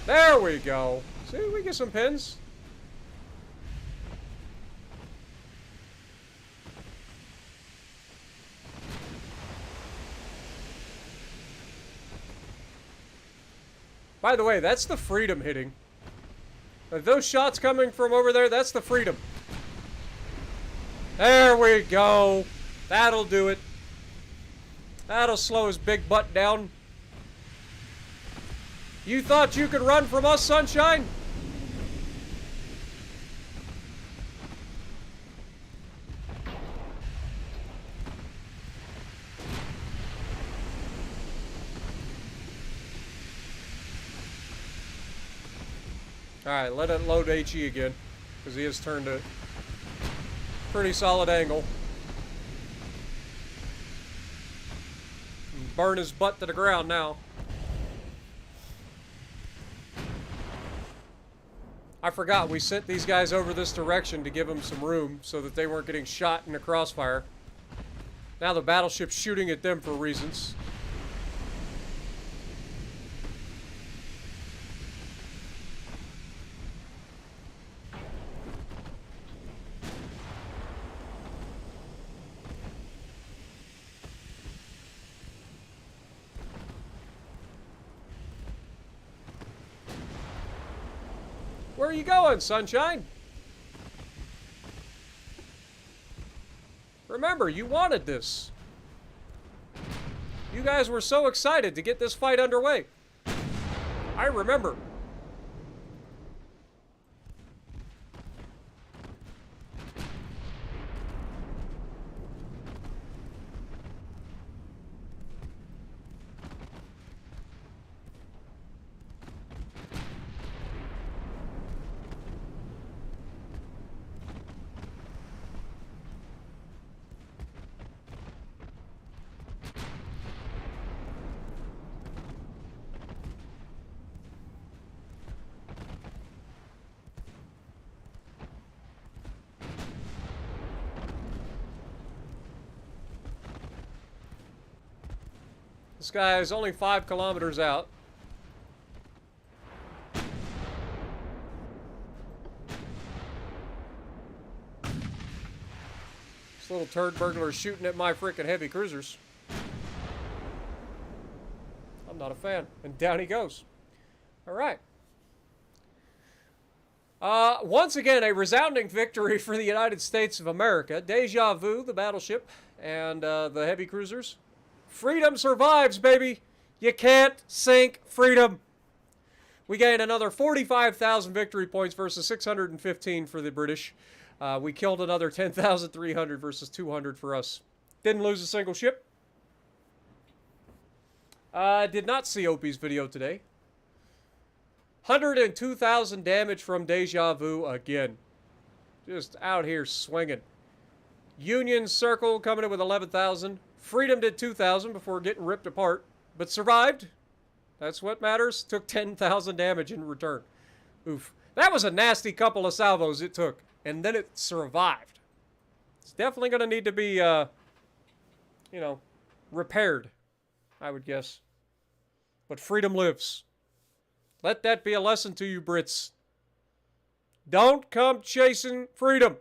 Speaker 1: There we go. See, we get some pins. By the way, that's the Freedom hitting. Those shots coming from over there, that's the Freedom. There we go. That'll do it. That'll slow his big butt down. You thought you could run from us, sunshine? Alright, let it load HE again, because he has turned a pretty solid angle. Burn his butt to the ground now. I forgot, we sent these guys over this direction to give them some room so that they weren't getting shot in the crossfire. Now the battleship's shooting at them for reasons. Where are you going, sunshine? Remember, you wanted this. You guys were so excited to get this fight underway. I remember. This guy is only 5 kilometers out. This little turd burglar is shooting at my frickin' heavy cruisers. I'm not a fan. And down he goes. All right. Once again, a resounding victory for the United States of America. Deja Vu, the battleship, and the heavy cruisers. Freedom survives, baby. You can't sink freedom. We gained another 45,000 victory points versus 615 for the British. We killed another 10,300 versus 200 for us. Didn't lose a single ship. Did not see Opie's video today. 102,000 damage from Deja Vu again. Just out here swinging. Union Circle coming in with 11,000. Freedom did 2,000 before getting ripped apart, but survived. That's what matters. Took 10,000 damage in return. Oof. That was a nasty couple of salvos it took. and then it survived. It's definitely going to need to be, repaired, I would guess. But freedom lives. Let that be a lesson to you, Brits. Don't come chasing freedom.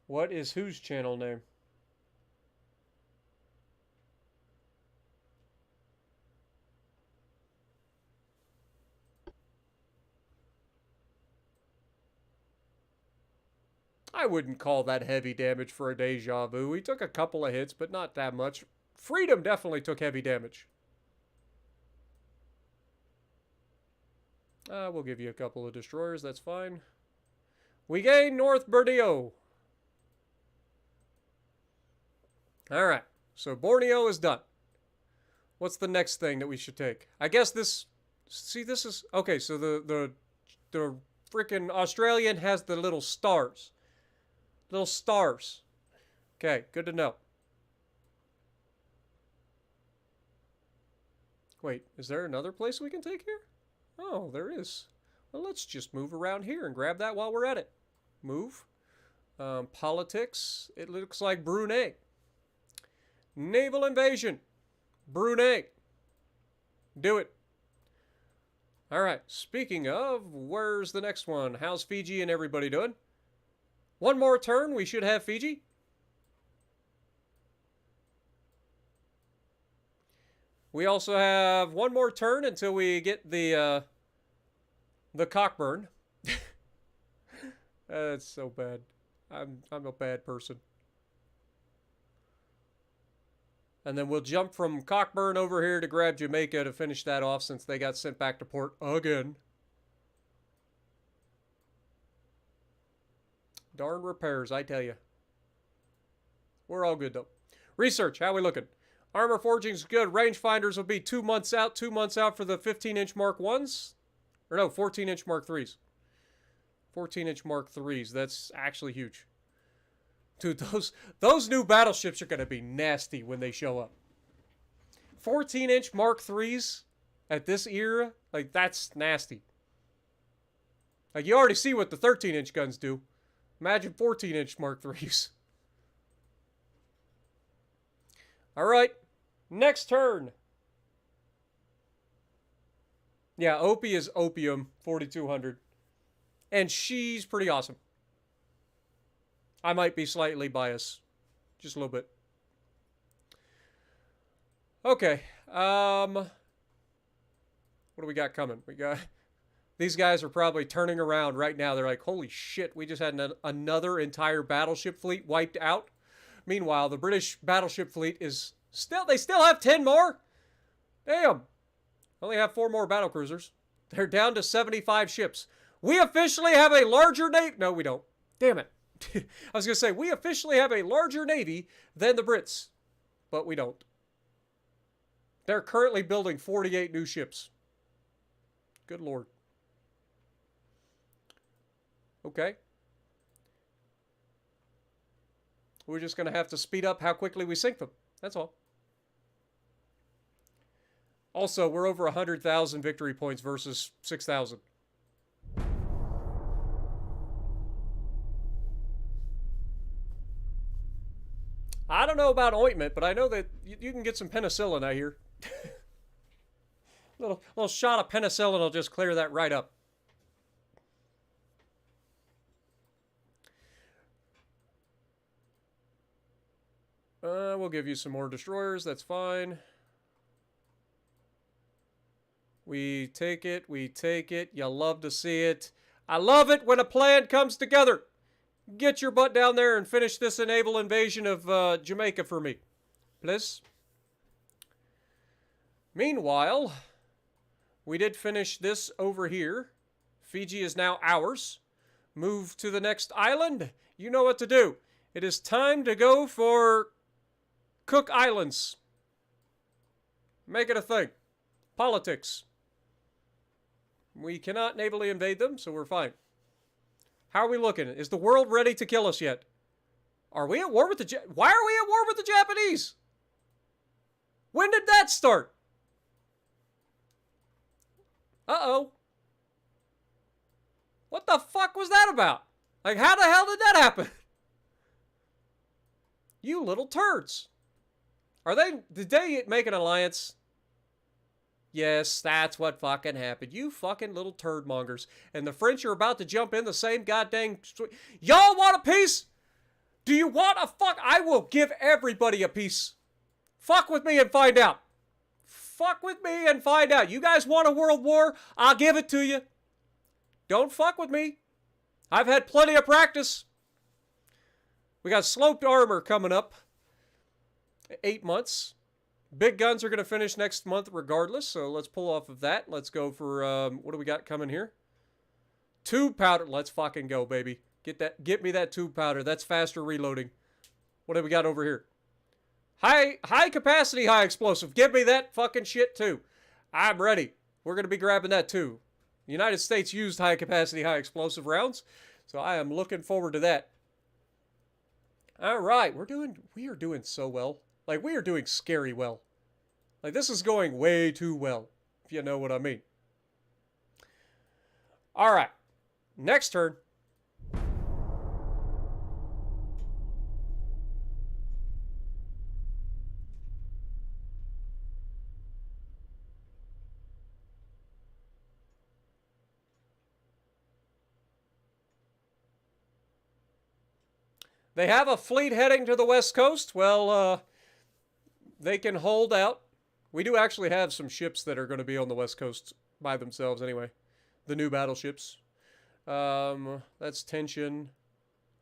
Speaker 1: What is whose channel name? I wouldn't call that heavy damage for a deja vu. He took a couple of hits, but not that much. Freedom definitely took heavy damage. We'll give you a couple of destroyers, that's fine. We gain North Borneo. Alright, so Borneo is done. What's the next thing that we should take? I guess this... See, this is... Okay, so the freaking Australian has the little stars. Little stars. Okay, good to know. Wait, is there another place we can take here? Oh, there is. Well, let's just move around here and grab that while we're at it. Move. Politics. It looks like Brunei. Naval invasion. Brunei. Do it. All right. Speaking of, where's the next one? How's Fiji and everybody doing? One more turn. We should have Fiji. We also have one more turn until we get the cockburn. That's so bad. I'm a bad person. And then we'll jump from Cockburn over here to grab Jamaica to finish that off since they got sent back to port again. Darn repairs, I tell you. We're all good, though. Research, how we looking? Armor forging's good. Rangefinders will be 2 months out. 2 months out for the 15-inch Mark 1s. Or no, 14-inch Mark 3s. 14-inch Mark 3s. That's actually huge. Dude, those new battleships are going to be nasty when they show up. 14-inch Mark 3s at this era, like, that's nasty. Like, you already see what the 13-inch guns do. Imagine 14-inch Mark 3s. All right, next turn. Yeah, Opie is Opium, 4200. And she's pretty awesome. I might be slightly biased. Just a little bit. Okay. What do we got coming? We got... These guys are probably turning around right now. They're like, holy shit, we just had another entire battleship fleet wiped out. Meanwhile, the British battleship fleet is still... They still have 10 more? Damn. Only have 4 more battlecruisers. They're down to 75 ships. We officially have a larger navy... No, we don't. Damn it. I was going to say, we officially have a larger navy than the Brits. But we don't. They're currently building 48 new ships. Good lord. Okay. We're just going to have to speed up how quickly we sink them. That's all. Also, we're over 100,000 victory points versus 6,000. I don't know about ointment, but I know that you can get some penicillin, I hear. little shot of penicillin will just clear that right up. We'll give you some more destroyers. That's fine. We take it. We take it. You love to see it. I love it when a plan comes together. Get your butt down there and finish this naval invasion of Jamaica for me. Please. Meanwhile, we did finish this over here. Fiji is now ours. Move to the next island. You know what to do. It is time to go for Cook Islands. Make it a thing. Politics. We cannot navally invade them, so we're fine. How are we looking? Is the world ready to kill us yet? Are we at war with the Why are we at war with the Japanese? When did that start? Uh-oh. What the fuck was that about? Like, how the hell did that happen? You little turds. Did they make an alliance? Yes, that's what fucking happened. You fucking little turd mongers. And the French are about to jump in the same goddamn... Y'all want a peace? Do you want a fuck? I will give everybody a peace. Fuck with me and find out. Fuck with me and find out. You guys want a world war? I'll give it to you. Don't fuck with me. I've had plenty of practice. We got sloped armor coming up. 8 months. Big guns are going to finish next month regardless, so let's pull off of that. Let's go for, what do we got coming here? Tube powder. Let's fucking go, baby. Get me that tube powder. That's faster reloading. What do we got over here? High capacity, high explosive. Give me that fucking shit too. I'm ready. We're going to be grabbing that too. The United States used high capacity, high explosive rounds, so I am looking forward to that. All right, we are doing so well. Like, we are doing scary well. Like, this is going way too well, if you know what I mean. All right, next turn. They have a fleet heading to the west coast. Well, they can hold out. We do actually have some ships that are going to be on the west coast by themselves anyway. The new battleships. That's tension.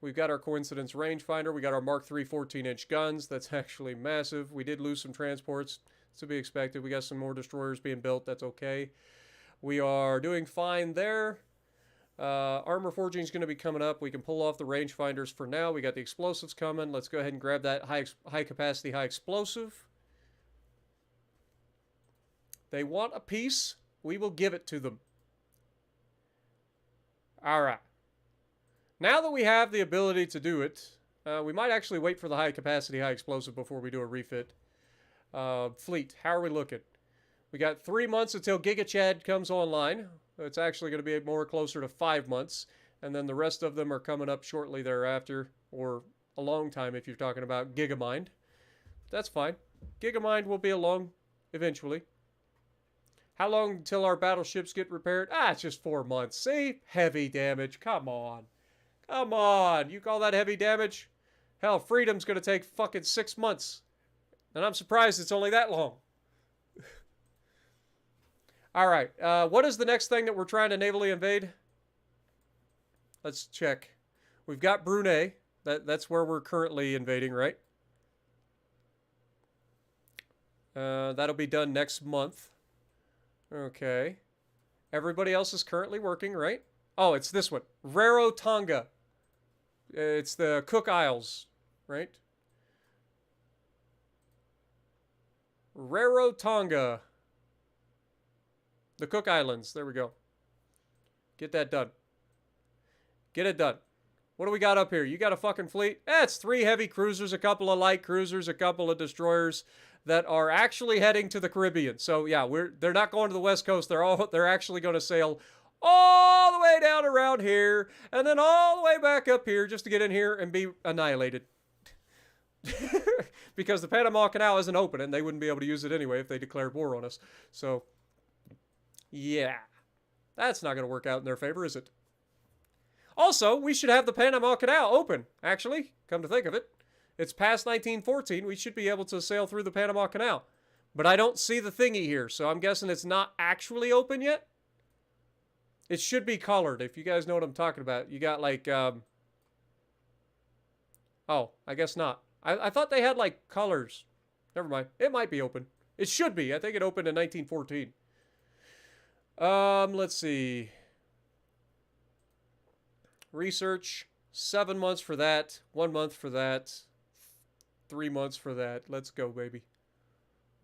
Speaker 1: We've got our coincidence rangefinder. We got our Mark III 14-inch guns. That's actually massive. We did lose some transports. It's to be expected. We got some more destroyers being built. That's okay. We are doing fine there. Armor forging is going to be coming up. We can pull off the rangefinders for now. We got the explosives coming. Let's go ahead and grab that high capacity, high explosive. They want a piece. We will give it to them. All right. Now that we have the ability to do it, we might actually wait for the high capacity, high explosive before we do a refit. Fleet, how are we looking? We got 3 months until Giga Chad comes online. It's actually going to be more closer to 5 months. And then the rest of them are coming up shortly thereafter, or a long time if you're talking about Gigamind. That's fine. Gigamind will be along eventually. How long until our battleships get repaired? It's just 4 months. See? Heavy damage. Come on. Come on. You call that heavy damage? Hell, Freedom's going to take fucking 6 months. And I'm surprised it's only that long. Alright, what is the next thing that we're trying to navally invade? Let's check. We've got Brunei. That's where we're currently invading, right? That'll be done next month. Okay. Everybody else is currently working, right? Oh, it's this one. Rarotonga. It's the Cook Isles, right? Rarotonga. The Cook Islands. There we go. Get that done. Get it done. What do we got up here? You got a fucking fleet? It's 3 heavy cruisers, a couple of light cruisers, a couple of destroyers that are actually heading to the Caribbean. So yeah, they're not going to the West Coast. They're actually going to sail all the way down around here and then all the way back up here just to get in here and be annihilated. Because the Panama Canal isn't open and they wouldn't be able to use it anyway if they declared war on us. So yeah, that's not going to work out in their favor, is it? Also, we should have the Panama Canal open, actually, come to think of it. It's past 1914. We should be able to sail through the Panama Canal. But I don't see the thingy here, so I'm guessing it's not actually open yet. It should be colored, if you guys know what I'm talking about. You got like, oh, I guess not. I thought they had like colors. Never mind. It might be open. It should be. I think it opened in 1914. Let's see. Research, 7 months for that, 1 month for that, 3 months for that. Let's go, baby.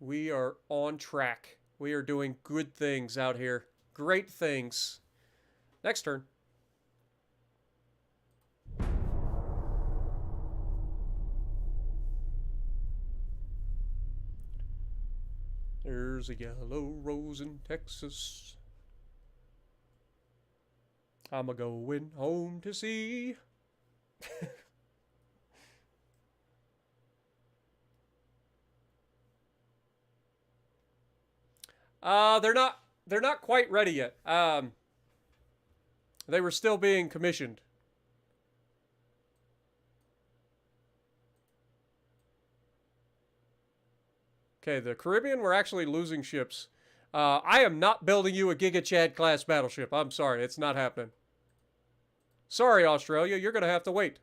Speaker 1: We are on track. We are doing good things out here. Great things. Next turn. There's a yellow rose in Texas. I'm a-going home to see. They're not quite ready yet. They were still being commissioned. Okay, the Caribbean, we're actually losing ships. I am not building you a Giga Chad class battleship. I'm sorry, it's not happening. Sorry, Australia, you're going to have to wait.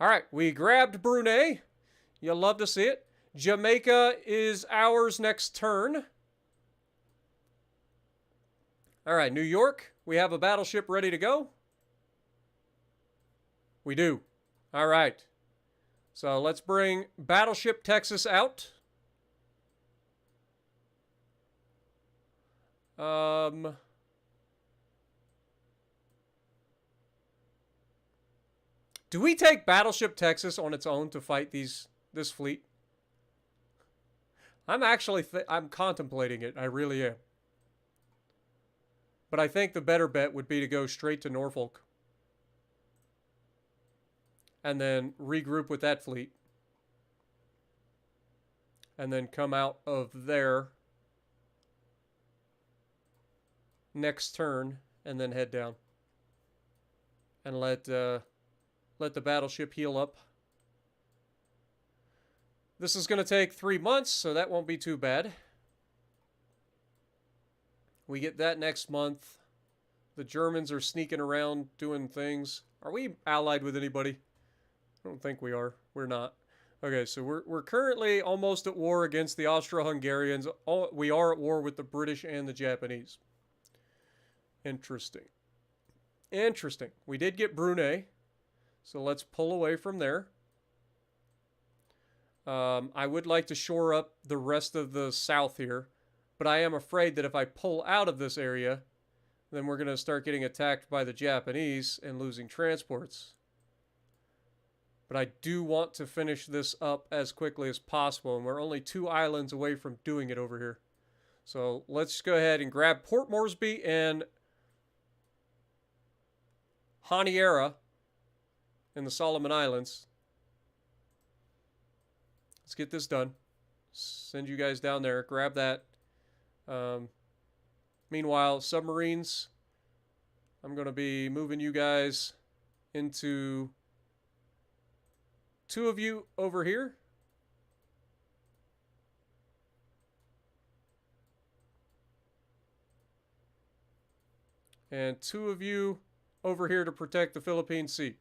Speaker 1: All right, we grabbed Brunei. You'll love to see it. Jamaica is ours next turn. All right, New York, we have a battleship ready to go. We do. All right. So let's bring Battleship Texas out. Do we take Battleship Texas on its own to fight this fleet? I'm contemplating it. I really am. But I think the better bet would be to go straight to Norfolk. And then regroup with that fleet. And then come out of there next turn and then head down. And let the battleship heal up. This is going to take 3 months, so that won't be too bad. We get that next month. The Germans are sneaking around doing things. Are we allied with anybody? I don't think we are. We're not. Okay, so we're currently almost at war against the Austro-Hungarians. We are at war with the British and the Japanese. Interesting. Interesting. We did get Brunei, so let's pull away from there. I would like to shore up the rest of the south here, but I am afraid that if I pull out of this area, then we're going to start getting attacked by the Japanese and losing transports. But I do want to finish this up as quickly as possible, and we're only 2 islands away from doing it over here. So let's go ahead and grab Port Moresby and Honiara in the Solomon Islands. Let's get this done. Send you guys down there. Grab that. Meanwhile, submarines. I'm going to be moving you guys into 2 of you over here. And 2 of you over here to protect the Philippine Sea.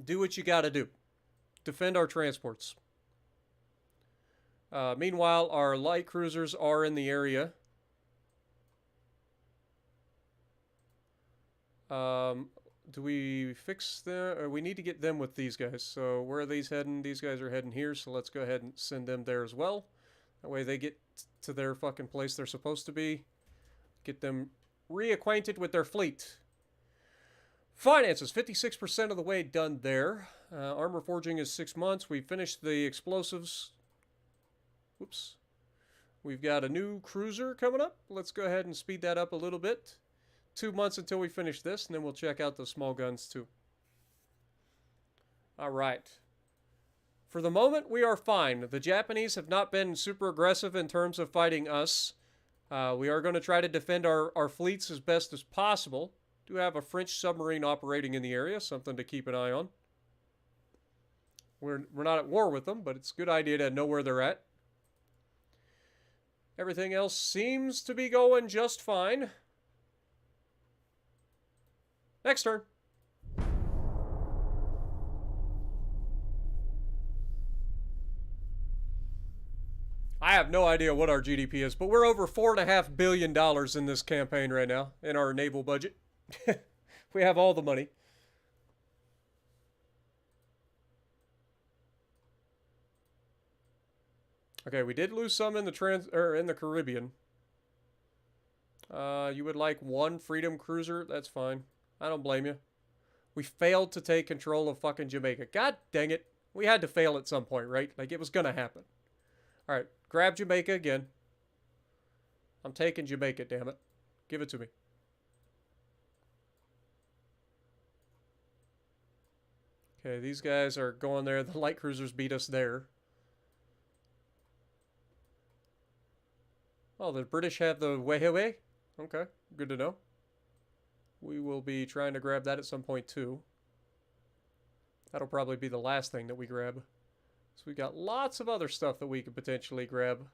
Speaker 1: Do what you got to do. Defend our transports. Meanwhile, our light cruisers are in the area. Do we fix them? We need to get them with these guys. So where are these heading? These guys are heading here, so let's go ahead and send them there as well. That way they get to their fucking place they're supposed to be. Get them reacquainted with their fleet. Finances, 56% of the way done there. Armor forging is 6 months. We finished the explosives. Whoops. We've got a new cruiser coming up. Let's go ahead and speed that up a little bit. 2 months until we finish this, and then we'll check out the small guns too. All right. For the moment, we are fine. The Japanese have not been super aggressive in terms of fighting us. We are going to try to defend our fleets as best as possible. Do have a French submarine operating in the area, something to keep an eye on. We're not at war with them, but it's a good idea to know where they're at. Everything else seems to be going just fine. Next turn. I have no idea what our GDP is, but we're over $4.5 billion in this campaign right now, in our naval budget. We have all the money. Okay, we did lose some in the Caribbean. You would like one freedom cruiser? That's fine. I don't blame you. We failed to take control of fucking Jamaica. God dang it. We had to fail at some point, right? Like, it was gonna happen. Alright, grab Jamaica again. I'm taking Jamaica, damn it. Give it to me. Okay, these guys are going there. The light cruisers beat us there. Oh, the British have the Wehewe? Okay, good to know. We will be trying to grab that at some point too. That'll probably be the last thing that we grab. So we got lots of other stuff that we could potentially grab.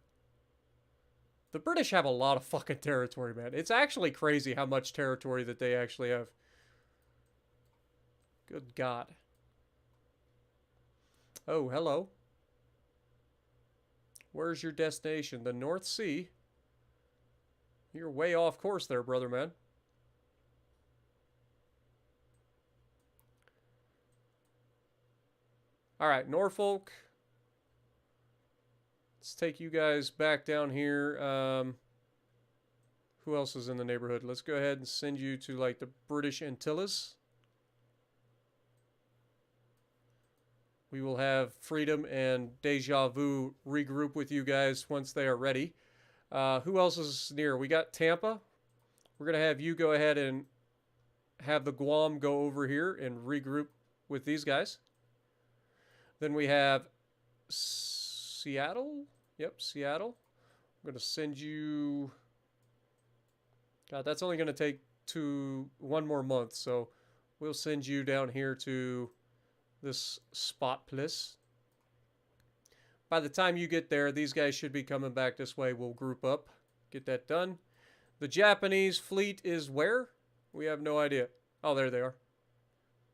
Speaker 1: The British have a lot of fucking territory, man. It's actually crazy how much territory that they actually have. Good God. Oh, hello. Where's your destination? The North Sea? You're way off course there, brother man. Alright, Norfolk. Let's take you guys back down here. Who else is in the neighborhood? Let's go ahead and send you to, like, the British Antilles. We will have Freedom and Deja Vu regroup with you guys once they are ready. Who else is near? We got Tampa. We're going to have you go ahead and have the Guam go over here and regroup with these guys. Then we have Seattle. Yep, Seattle. I'm going to send you... God, that's only going to take one more month, so we'll send you down here to this spot place. By the time you get there, these guys should be coming back this way. We'll group up, get that done. The Japanese fleet is where? We have no idea. Oh, there they are.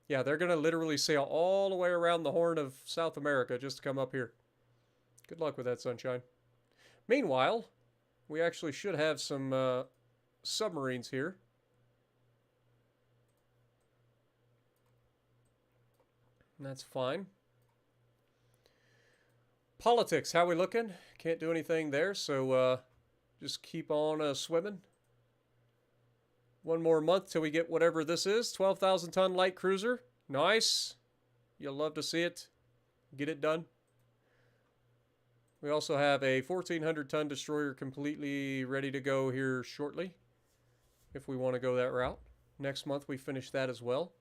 Speaker 1: Yeah, they're going to literally sail all the way around the Horn of South America just to come up here. Good luck with that, sunshine. Meanwhile, we actually should have some submarines here. And that's fine. Politics, how we looking? Can't do anything there, so just keep on swimming. One more month till we get whatever this is. 12,000 ton light cruiser. Nice. You'll love to see it. Get it done. We also have a 1,400 ton destroyer completely ready to go here shortly, if we want to go that route. Next month we finish that as well.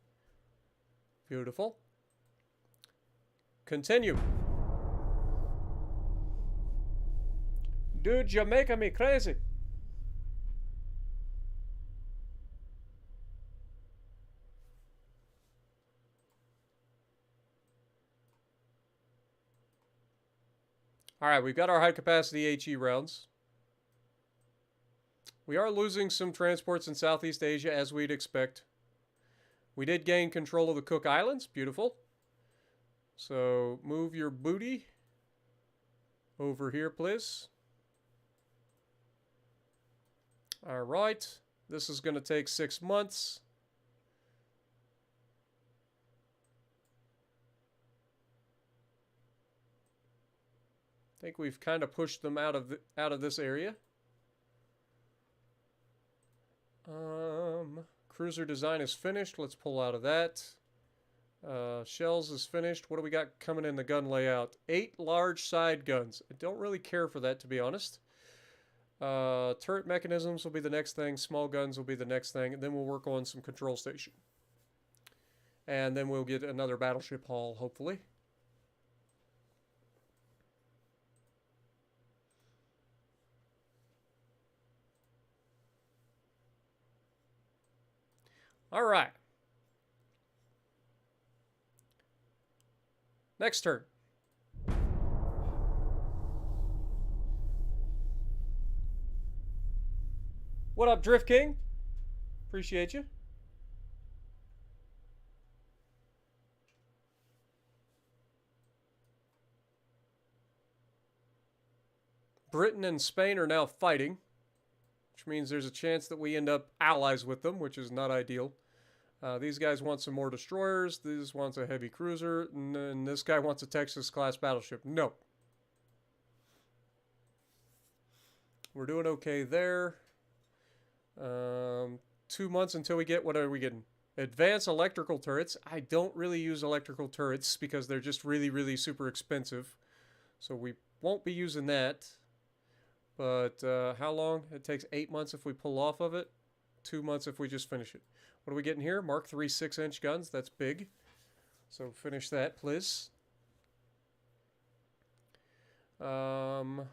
Speaker 1: Beautiful. Continue. Dude, you're making me crazy. Alright, we've got our high-capacity HE rounds. We are losing some transports in Southeast Asia, as we'd expect. We did gain control of the Cook Islands. Beautiful. So, move your booty over here, please. Alright. This is going to take 6 months. I think we've kind of pushed them out of this area. Cruiser design is finished. Let's pull out of that. Shells is finished. What do we got coming in the gun layout? 8 large side guns. I don't really care for that, to be honest. Turret mechanisms will be the next thing. Small guns will be the next thing. And then we'll work on some control station. And then we'll get another battleship haul, hopefully. All right. Next turn. What up, Drift King? Appreciate you. Britain and Spain are now fighting, which means there's a chance that we end up allies with them, which is not ideal. These guys want some more destroyers. This wants a heavy cruiser. And this guy wants a Texas-class battleship. No. We're doing okay there. 2 months until we get, what are we getting? Advanced electrical turrets. I don't really use electrical turrets because they're just really, really super expensive. So we won't be using that. But how long? It takes 8 months if we pull off of it. 2 months if we just finish it. What are we getting here? Mark III 6-inch guns. That's big. So finish that, please. Yeah,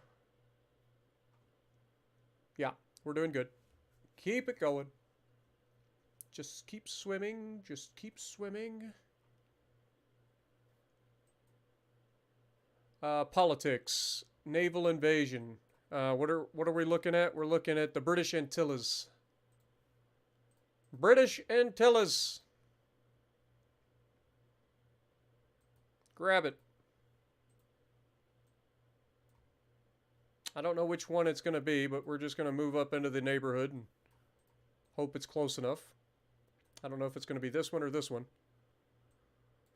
Speaker 1: we're doing good. Keep it going. Just keep swimming. Just keep swimming. Politics. Naval invasion. What are we looking at? We're looking at the British Antilles. British Antilles. Grab it. I don't know which one it's going to be, but we're just going to move up into the neighborhood and hope it's close enough. I don't know if it's going to be this one or this one.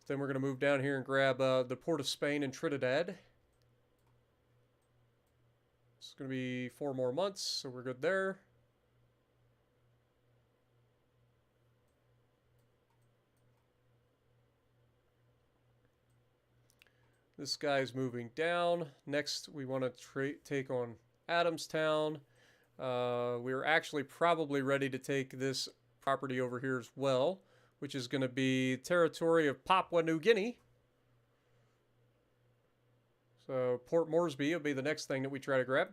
Speaker 1: Then we're going to move down here and grab the Port of Spain and Trinidad. It's going to be 4 more months, so we're good there. This guy's moving down. Next, we want to take on Adamstown. We're actually probably ready to take this property over here as well, which is going to be territory of Papua New Guinea. So Port Moresby will be the next thing that we try to grab.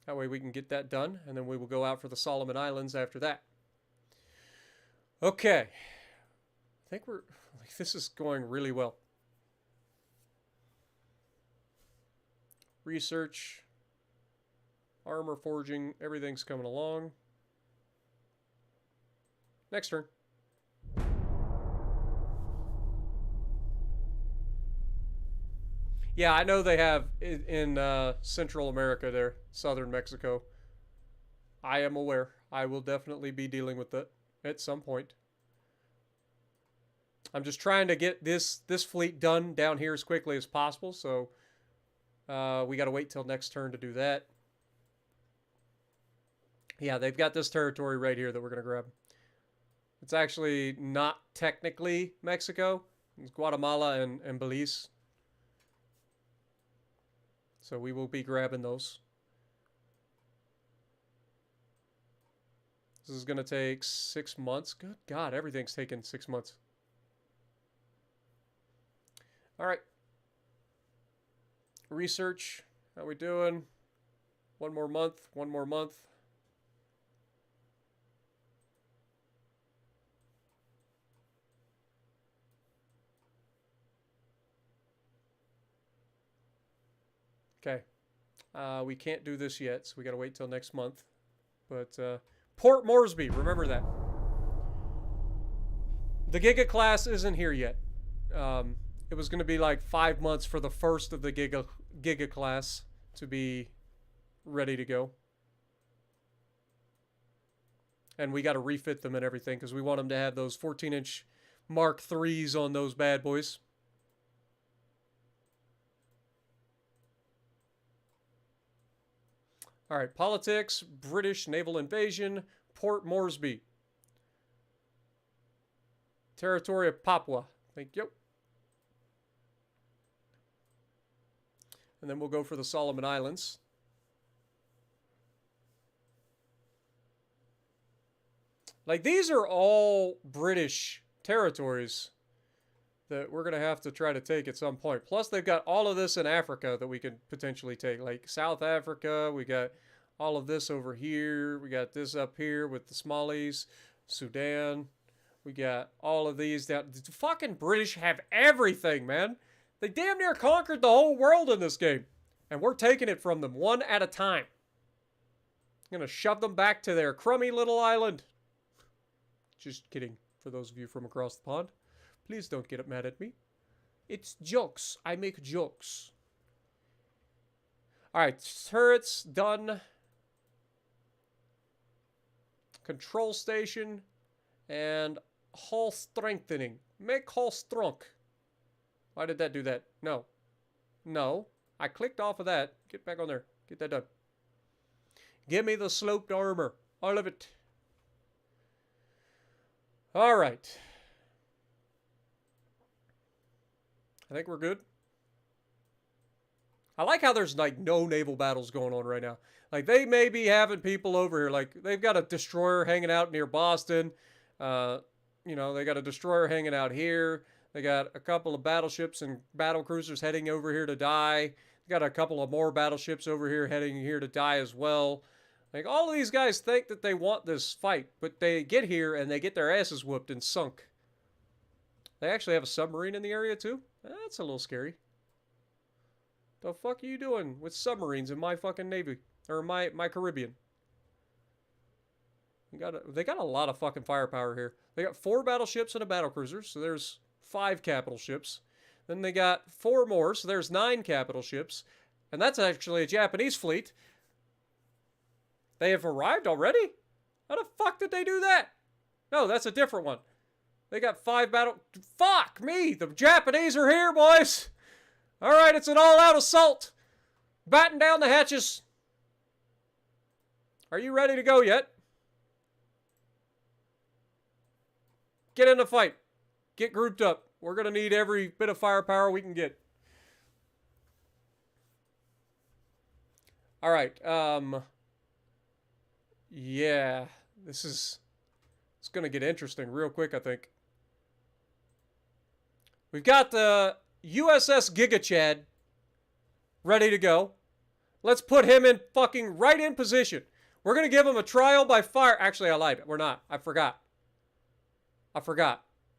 Speaker 1: That way we can get that done, and then we will go out for the Solomon Islands after that. Okay. I think this is going really well. Research, armor forging, everything's coming along. Next turn. Yeah, I know they have in Central America there, southern Mexico. I am aware. I will definitely be dealing with that at some point. I'm just trying to get this fleet done down here as quickly as possible, so we got to wait till next turn to do that. Yeah, they've got this territory right here that we're going to grab. It's actually not technically Mexico. It's Guatemala and Belize. So we will be grabbing those. This is going to take 6 months. Good God, everything's taking 6 months. All right. Research. How we doing? 1 more month. 1 more month. Okay. We can't do this yet, so we got to wait till next month. But Port Moresby, remember that. The Giga class isn't here yet. It was going to be like 5 months for the first of the Giga class to be ready to go. And we got to refit them and everything because we want them to have those 14-inch Mark IIIs on those bad boys. All right, politics, British naval invasion, Port Moresby. Territory of Papua. Thank you. And then we'll go for the Solomon Islands. Like, these are all British territories that we're going to have to try to take at some point. Plus, they've got all of this in Africa that we could potentially take. Like, South Africa, we got all of this over here. We got this up here with the Somalis, Sudan. We got all of these down. The fucking British have everything, man. They damn near conquered the whole world in this game. And we're taking it from them one at a time. I'm going to shove them back to their crummy little island. Just kidding, for those of you from across the pond. Please don't get mad at me. It's jokes. I make jokes. Alright, turrets done. Control station. And hull strengthening. Make hull strong. Why did that do that? No. No. I clicked off of that. Get back on there. Get that done. Give me the sloped armor. All of it. All right. I think we're good. I like how there's like no naval battles going on right now. Like they may be having people over here. Like they've got a destroyer hanging out near Boston. You know, they got a destroyer hanging out here. They got a couple of battleships and battle cruisers heading over here to die. They got a couple of more battleships over here heading here to die as well. Like all of these guys think that they want this fight, but they get here and they get their asses whooped and sunk. They actually have a submarine in the area too. That's a little scary. The fuck are you doing with submarines in my fucking Navy? Or my Caribbean? They got a lot of fucking firepower here. They got 4 battleships and a battlecruiser, so there's 5 capital ships. Then they got 4 more, so there's 9 capital ships. And that's actually a Japanese fleet. They have arrived already? How the fuck did they do that? No, that's a different one. They got 5 battle... Fuck me! The Japanese are here, boys! Alright, it's an all-out assault! Batten down the hatches! Are you ready to go yet? Get in the fight. Get grouped up. We're going to need every bit of firepower we can get. Alright, yeah, it's going to get interesting real quick, I think. We've got the USS Giga Chad ready to go. Let's put him in fucking right in position. We're going to give him a trial by fire. Actually, I lied. We're not. I forgot.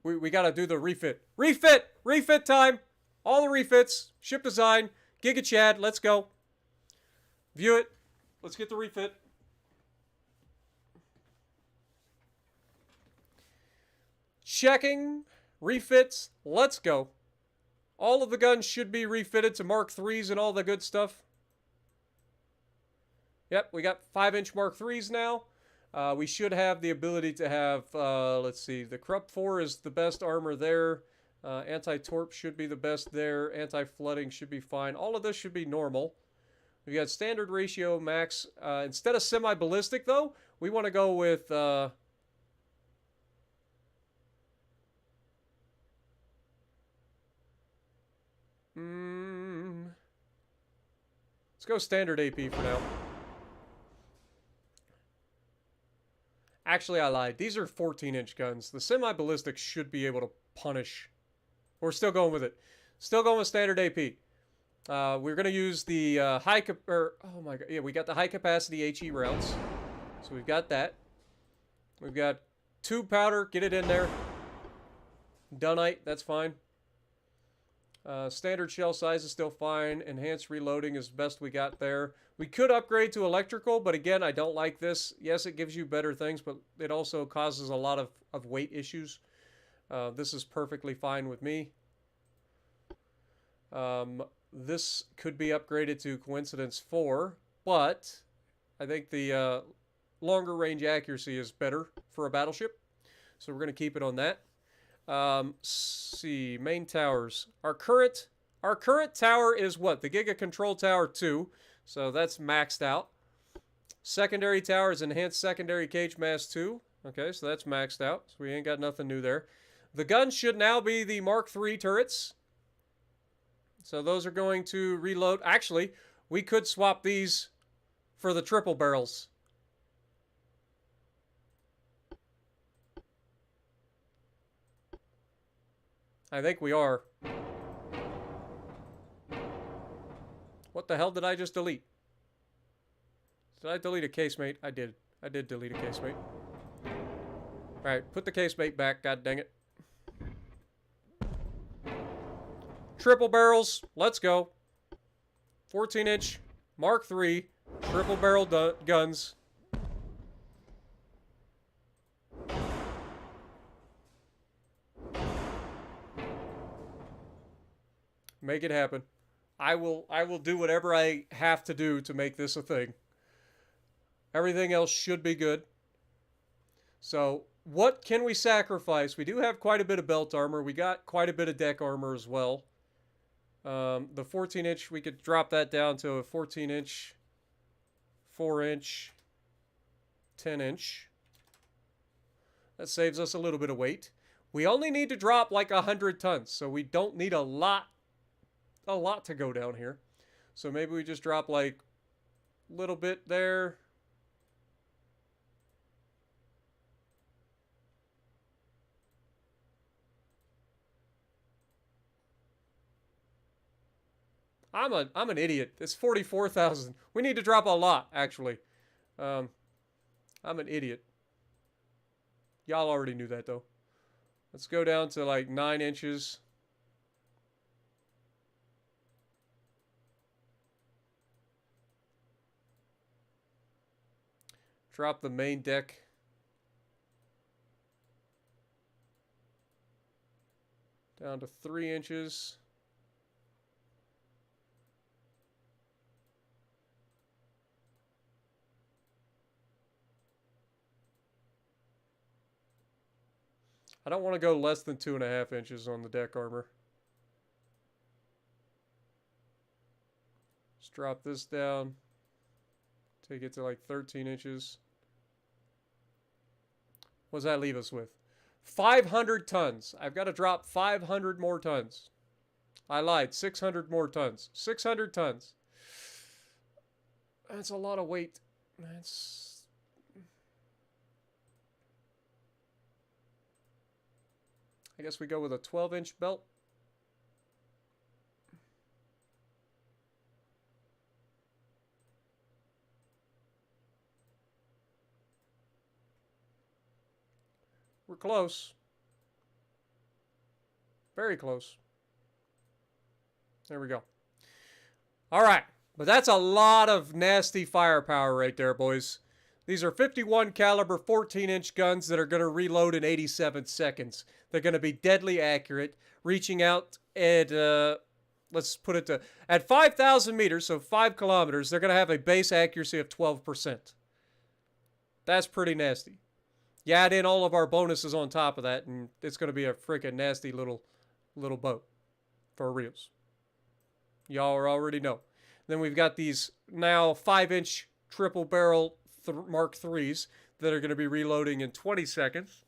Speaker 1: We got to do the refit. Refit time. All the refits. Ship design. Giga Chad. Let's go. View it. Let's get the refit. Checking. Refits. Let's go. All of the guns should be refitted to Mark IIIs and all the good stuff. Yep, we got 5-inch Mark IIIs now. We should have the ability to have, let's see, the Krupp 4 is the best armor there. Anti-torp should be the best there. Anti-flooding should be fine. All of this should be normal. We've got standard ratio max. Instead of semi-ballistic, though, we want to go with... let's go standard AP for now. Actually, I lied. These are 14-inch guns. The semi-ballistic should be able to punish. We're still going with it. Still going with standard AP. We're going to use the oh my god. Yeah, we got the high-capacity HE rounds. So we've got that. We've got tube powder. Get it in there. Dunite. That's fine. Standard shell size is still fine. Enhanced reloading is the best we got there. We could upgrade to electrical, but again, I don't like this. Yes, it gives you better things, but it also causes a lot of weight issues. This is perfectly fine with me. This could be upgraded to Coincidence 4, but I think the longer range accuracy is better for a battleship. So we're going to keep it on that. See, main towers. Our current tower is what? The Giga Control Tower 2. So that's maxed out. Secondary tower is Enhanced Secondary Cage Mass 2. Okay, so that's maxed out. So we ain't got nothing new there. The guns should now be the Mark III turrets. So those are going to reload. Actually, we could swap these for the triple barrels. I think we are. What the hell did I just delete? Did I delete a casemate? I did. I did delete a casemate. Alright, put the casemate back, god dang it. Triple barrels, let's go. 14-inch, Mark III, triple barrel guns. Make it happen. I will do whatever I have to do to make this a thing. Everything else should be good. So, what can we sacrifice? We do have quite a bit of belt armor. We got quite a bit of deck armor as well. The 14-inch, we could drop that down to a 14-inch, 4-inch. 10-inch. That saves us a little bit of weight. We only need to drop like 100 tons, so we don't need a lot to go down here. So maybe we just drop like a little bit there. I'm an idiot. It's 44,000. We need to drop a lot, actually. I'm an idiot. Y'all already knew that, though. Let's go down to like 9 inches. Drop the main deck. Down to 3 inches. I don't want to go less than 2.5 inches on the deck armor. Just drop this down. Take it to like 13 inches. What does that leave us with? 500 tons. I've got to drop 500 more tons. I lied. 600 more tons. 600 tons. That's a lot of weight. I guess we go with a 12-inch belt. We're close. Very close. There we go. All right. But that's a lot of nasty firepower right there, boys. These are 51 caliber 14-inch guns that are going to reload in 87 seconds. They're going to be deadly accurate, reaching out at, let's put it to, at 5,000 meters, so 5 kilometers, they're going to have a base accuracy of 12%. That's pretty nasty. You add in all of our bonuses on top of that, and it's going to be a freaking nasty little boat for reals. Y'all already know. Then we've got these now 5-inch triple barrel Mark IIIs that are going to be reloading in 20 seconds.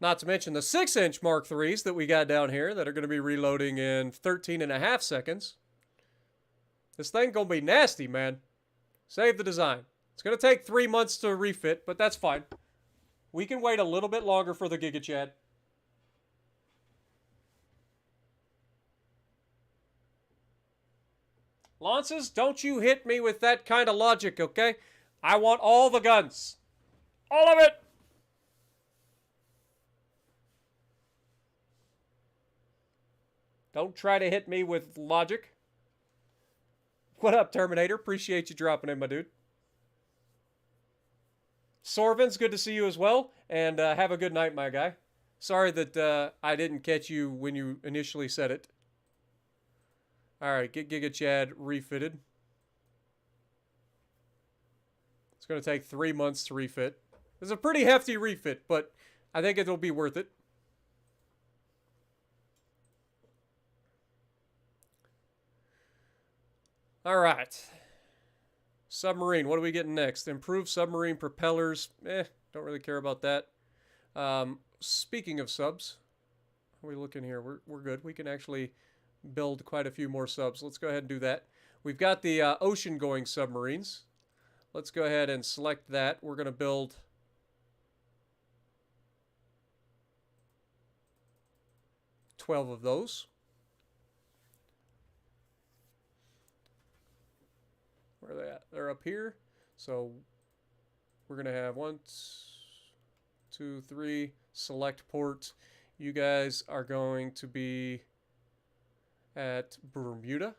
Speaker 1: Not to mention the 6-inch Mark IIIs that we got down here that are going to be reloading in 13.5 seconds. This thing going to be nasty, man. Save the design. It's going to take 3 months to refit, but that's fine. We can wait a little bit longer for the Giga Chad. Lances, don't you hit me with that kind of logic, okay? I want all the guns. All of it! Don't try to hit me with logic. What up, Terminator? Appreciate you dropping in, my dude. Sorvin's good to see you as well. And have a good night, my guy. Sorry that I didn't catch you when you initially said it. Alright, get Giga Chad refitted. It's going to take 3 months to refit. It's a pretty hefty refit, but I think it'll be worth it. Alright. Submarine, what are we getting next? Improved submarine propellers. Don't really care about that. Speaking of subs, how are we looking here? We're good. We can actually build quite a few more subs. Let's go ahead and do that. We've got the ocean-going submarines. Let's go ahead and select that. We're going to build 12 of those. Where are they at? They're up here. So we're going to have 1, 2, 3, select port. You guys are going to be at Bermuda.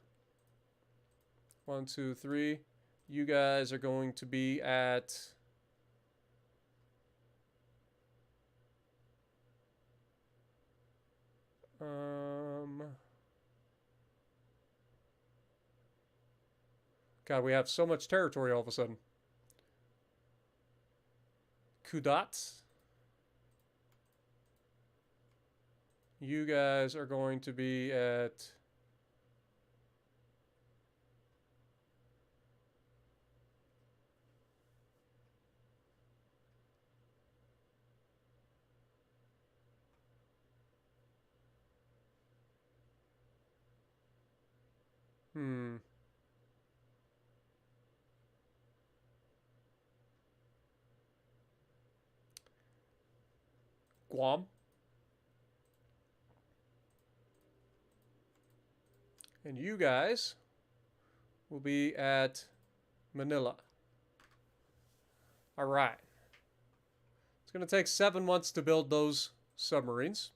Speaker 1: 1, 2, 3. You guys are going to be at God, we have so much territory all of a sudden. Kudat. You guys are going to be at Hmm. Guam. And you guys will be at Manila. All right. It's going to take 7 months to build those submarines.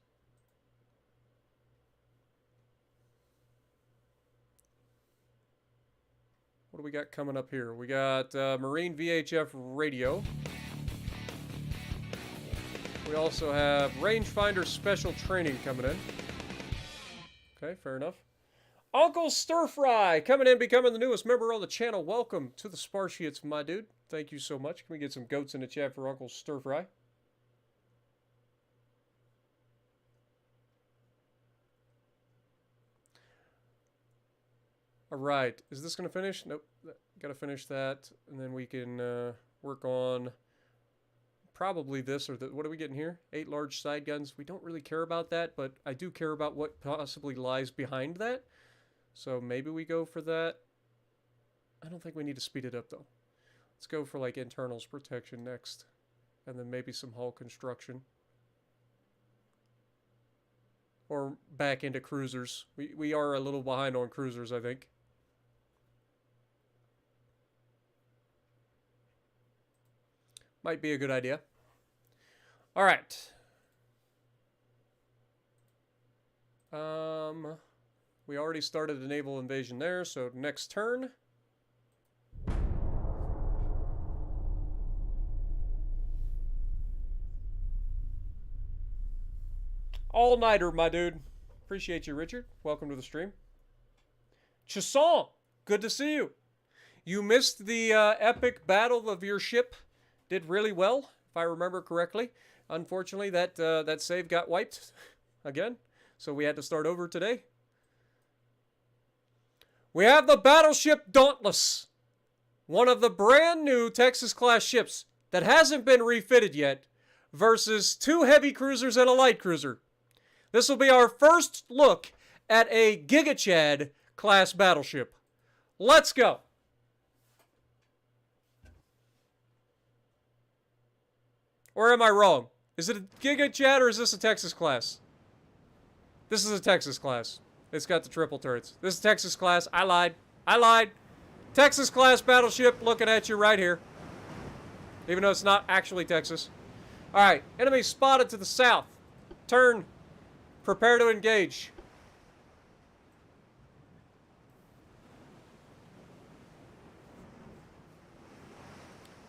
Speaker 1: What do we got coming up here? We got Marine VHF radio. We also have rangefinder special training coming in. Okay, fair enough. Uncle Stir Fry coming in, becoming the newest member on the channel. Welcome to the Sparshiets, my dude. Thank you so much. Can we get some goats in the chat for Uncle Stir Fry? All right. Is this going to finish? Nope. Got to finish that. And then we can work on probably this or the... What are we getting here? 8 large side guns. We don't really care about that, but I do care about what possibly lies behind that. So maybe we go for that. I don't think we need to speed it up, though. Let's go for, like, internals protection next. And then maybe some hull construction. Or back into cruisers. We are a little behind on cruisers, I think. Might be a good idea. All right. We already started the naval invasion there, so next turn. All-nighter, my dude. Appreciate you, Richard. Welcome to the stream. Chasson, good to see you. You missed the epic battle of your ship. Did really well, if I remember correctly. Unfortunately, that save got wiped again, so we had to start over today. We have the battleship Dauntless, one of the brand new Texas-class ships that hasn't been refitted yet, versus 2 heavy cruisers and a light cruiser. This will be our first look at a Giga Chad class battleship. Let's go. Or am I wrong? Is it a Giga Chad or is this a Texas class? This is a Texas class. It's got the triple turrets. This is Texas class. I lied. I lied. Texas class battleship looking at you right here. Even though it's not actually Texas. Alright, enemy spotted to the south. Turn. Prepare to engage.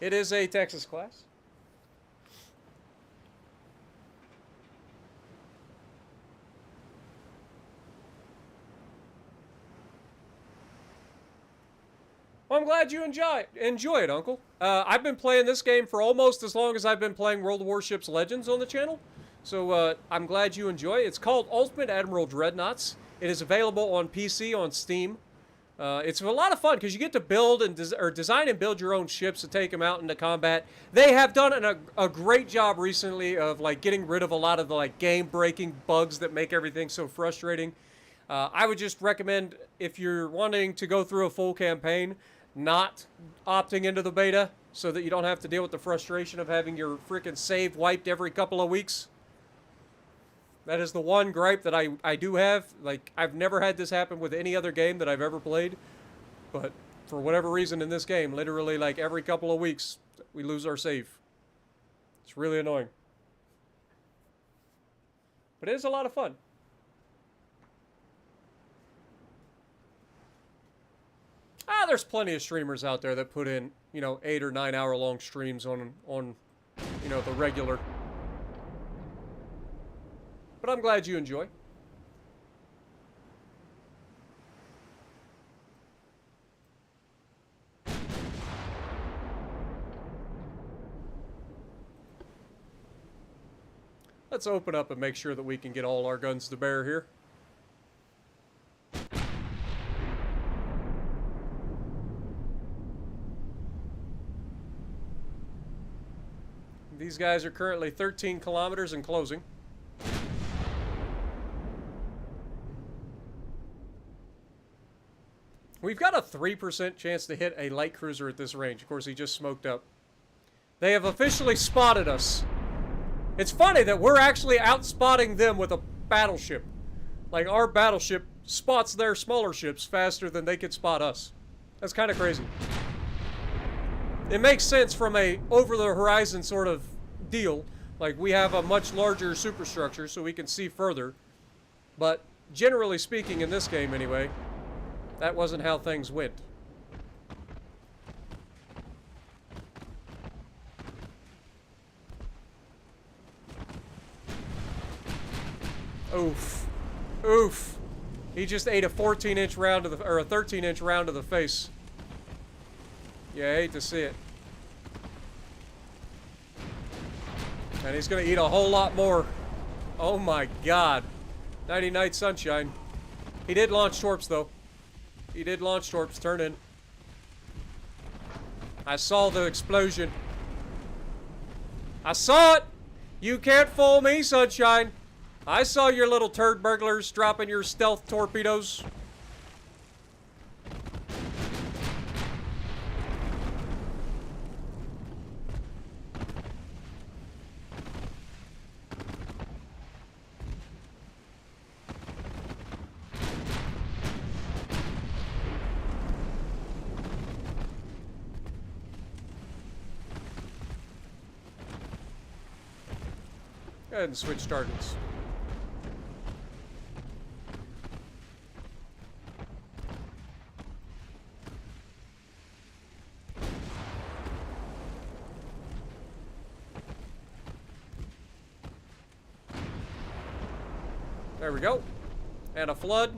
Speaker 1: It is a Texas class. Well, I'm glad you enjoy it, Uncle. I've been playing this game for almost as long as I've been playing World of Warships Legends on the channel. So I'm glad you enjoy it. It's called Ultimate Admiral Dreadnoughts. It is available on PC, on Steam. It's a lot of fun because you get to build and design and build your own ships to take them out into combat. They have done a great job recently of like getting rid of a lot of the like game-breaking bugs that make everything so frustrating. I would just recommend, if you're wanting to go through a full campaign, not opting into the beta so that you don't have to deal with the frustration of having your freaking save wiped every couple of weeks. That is the one gripe that I do have. Like, I've never had this happen with any other game that I've ever played. But for whatever reason in this game, literally like every couple of weeks, we lose our save. It's really annoying. But it is a lot of fun. There's plenty of streamers out there that put in, 8 or 9 hour long streams on the regular. But I'm glad you enjoy. Let's open up and make sure that we can get all our guns to bear here. These guys are currently 13 kilometers and closing. We've got a 3% chance to hit a light cruiser at this range. Of course, he just smoked up. They have officially spotted us. It's funny that we're actually outspotting them with a battleship. Like, our battleship spots their smaller ships faster than they could spot us. That's kind of crazy. It makes sense from a over-the-horizon sort of deal. Like, we have a much larger superstructure, so we can see further. But, generally speaking, in this game anyway, that wasn't how things went. Oof. Oof. He just ate a 14-inch round to the, or a 13-inch round to the face. Yeah, I hate to see it. And he's gonna eat a whole lot more. Oh my god. Nighty night sunshine. He did launch torps though. He did launch torps. Turn in. I saw the explosion. I saw it! You can't fool me, sunshine. I saw your little turd burglars dropping your stealth torpedoes. Go ahead and switch targets. There we go. And a flood.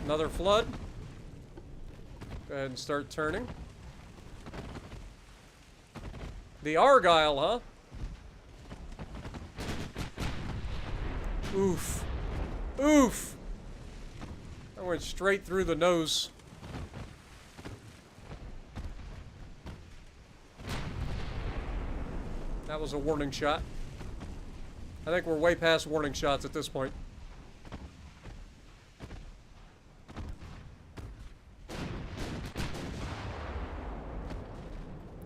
Speaker 1: Another flood. Go ahead and start turning. The Argyle, huh? Oof. Oof! I went straight through the nose. That was a warning shot. I think we're way past warning shots at this point.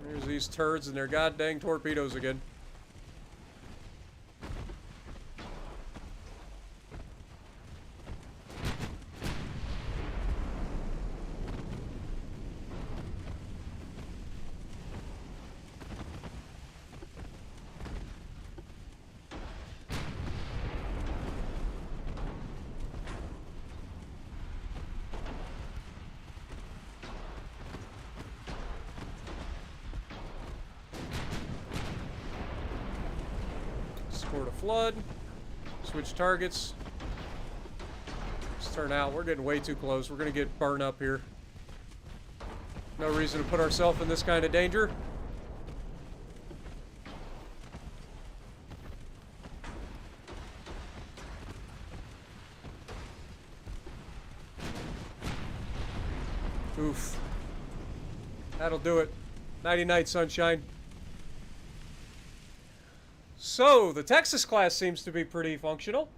Speaker 1: There's these turds and their goddamn torpedoes again. Scored a flood. Switch targets. Let's turn out. We're getting way too close. We're going to get burned up here. No reason to put ourselves in this kind of danger. Oof. That'll do it. Nighty night, sunshine. So, the Texas class seems to be pretty functional.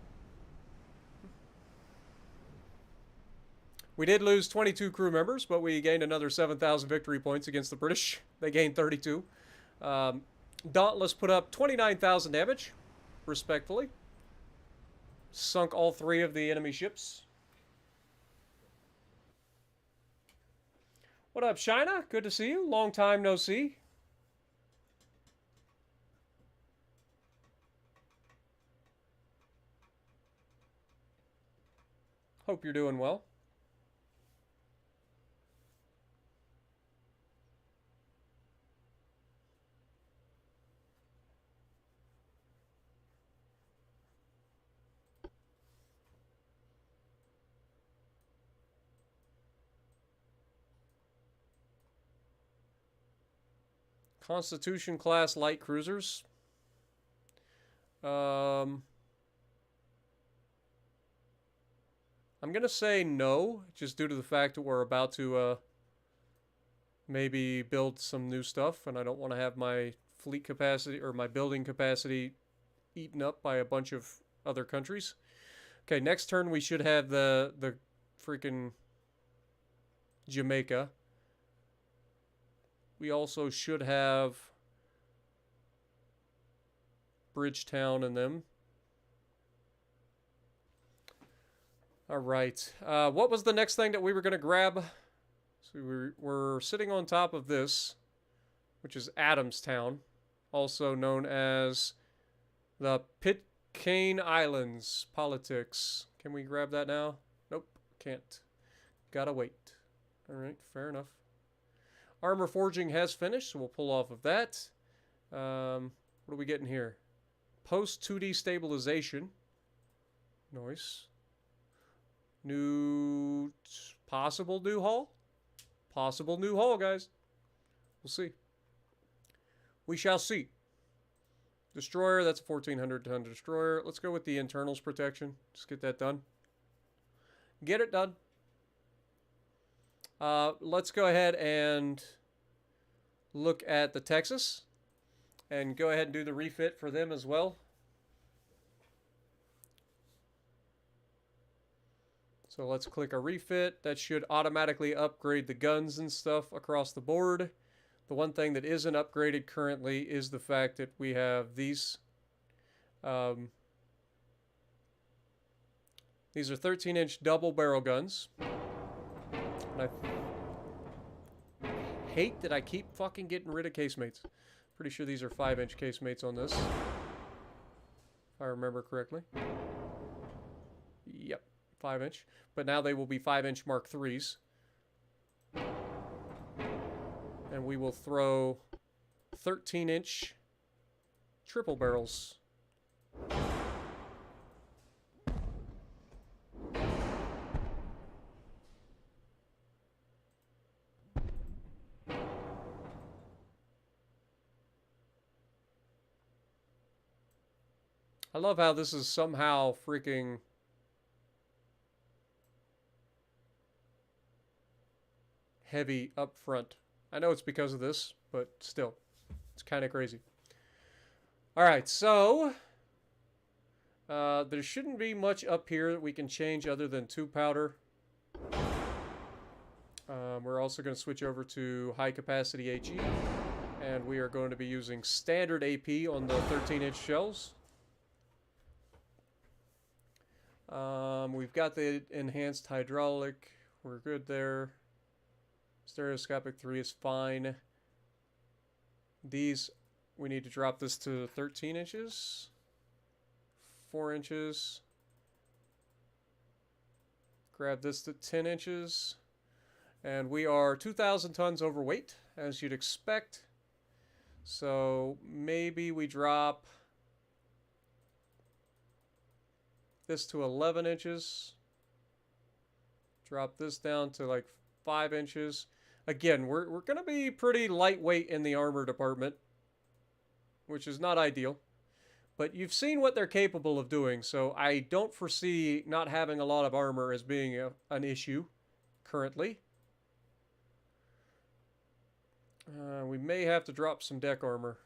Speaker 1: We did lose 22 crew members, but we gained another 7,000 victory points against the British. They gained 32. Dauntless put up 29,000 damage, respectfully. Sunk all 3 of the enemy ships. What up, China? Good to see you. Long time no see. Hope you're doing well. Constitution class light cruisers. I'm going to say no, just due to the fact that we're about to maybe build some new stuff, and I don't want to have my fleet capacity or my building capacity eaten up by a bunch of other countries. Okay, next turn we should have the freaking Jamaica. We also should have Bridgetown in them. All right. What was the next thing that we were going to grab? So we're sitting on top of this, which is Adamstown, also known as the Pitcairn Islands. Politics. Can we grab that now? Nope, can't. Gotta wait. All right, fair enough. Armor forging has finished, so we'll pull off of that. What are we getting here? Post 2D stabilization. Nice. New possible new hull? Possible new hull, guys. We'll see. We shall see. Destroyer, that's a 1,400 ton destroyer. Let's go with the internals protection. Just get that done. Get it done. Let's go ahead and look at the Texas. And go ahead and do the refit for them as well. So let's click a refit. That should automatically upgrade the guns and stuff across the board. The one thing that isn't upgraded currently is the fact that we have these. These are 13-inch double barrel guns. And I hate that I keep fucking getting rid of casemates. Pretty sure these are 5-inch casemates on this, if I remember correctly. Yep, 5-inch. But now they will be 5-inch Mark IIIs. And we will throw 13-inch triple barrels. I love how this is somehow freaking heavy up front. I know it's because of this, but still, it's kind of crazy. All right, so there shouldn't be much up here that we can change other than 2 powder. We're also going to switch over to high capacity HE, and we are going to be using standard AP on the 13-inch shells. We've got the enhanced hydraulic. We're good there. Stereoscopic 3 is fine. These, we need to drop this to 13 inches. 4 inches. Grab this to 10 inches. And we are 2,000 tons overweight, as you'd expect. So maybe we drop this to 11 inches. Drop this down to like 5 inches. Again, we're going to be pretty lightweight in the armor department, which is not ideal. But you've seen what they're capable of doing, so I don't foresee not having a lot of armor as being an issue currently. We may have to drop some deck armor.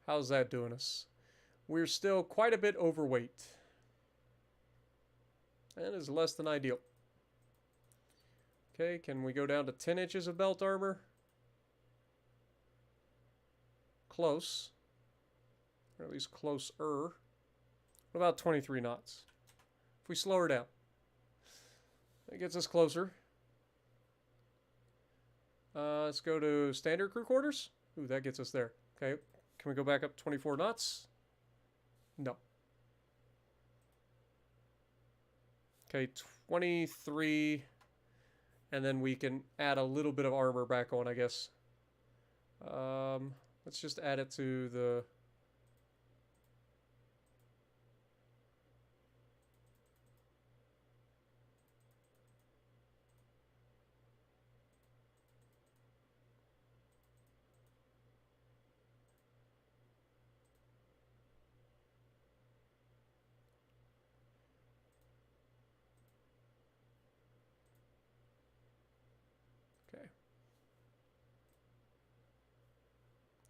Speaker 1: How's that doing us? We're still quite a bit overweight. And is less than ideal. Okay, can we go down to 10 inches of belt armor? Close. Or at least closer. What about 23 knots? If we slow her down. That gets us closer. Let's go to standard crew quarters. Ooh, that gets us there. Okay. Can we go back up 24 knots? No. Okay, 23. And then we can add a little bit of armor back on, I guess. Let's just add it to the...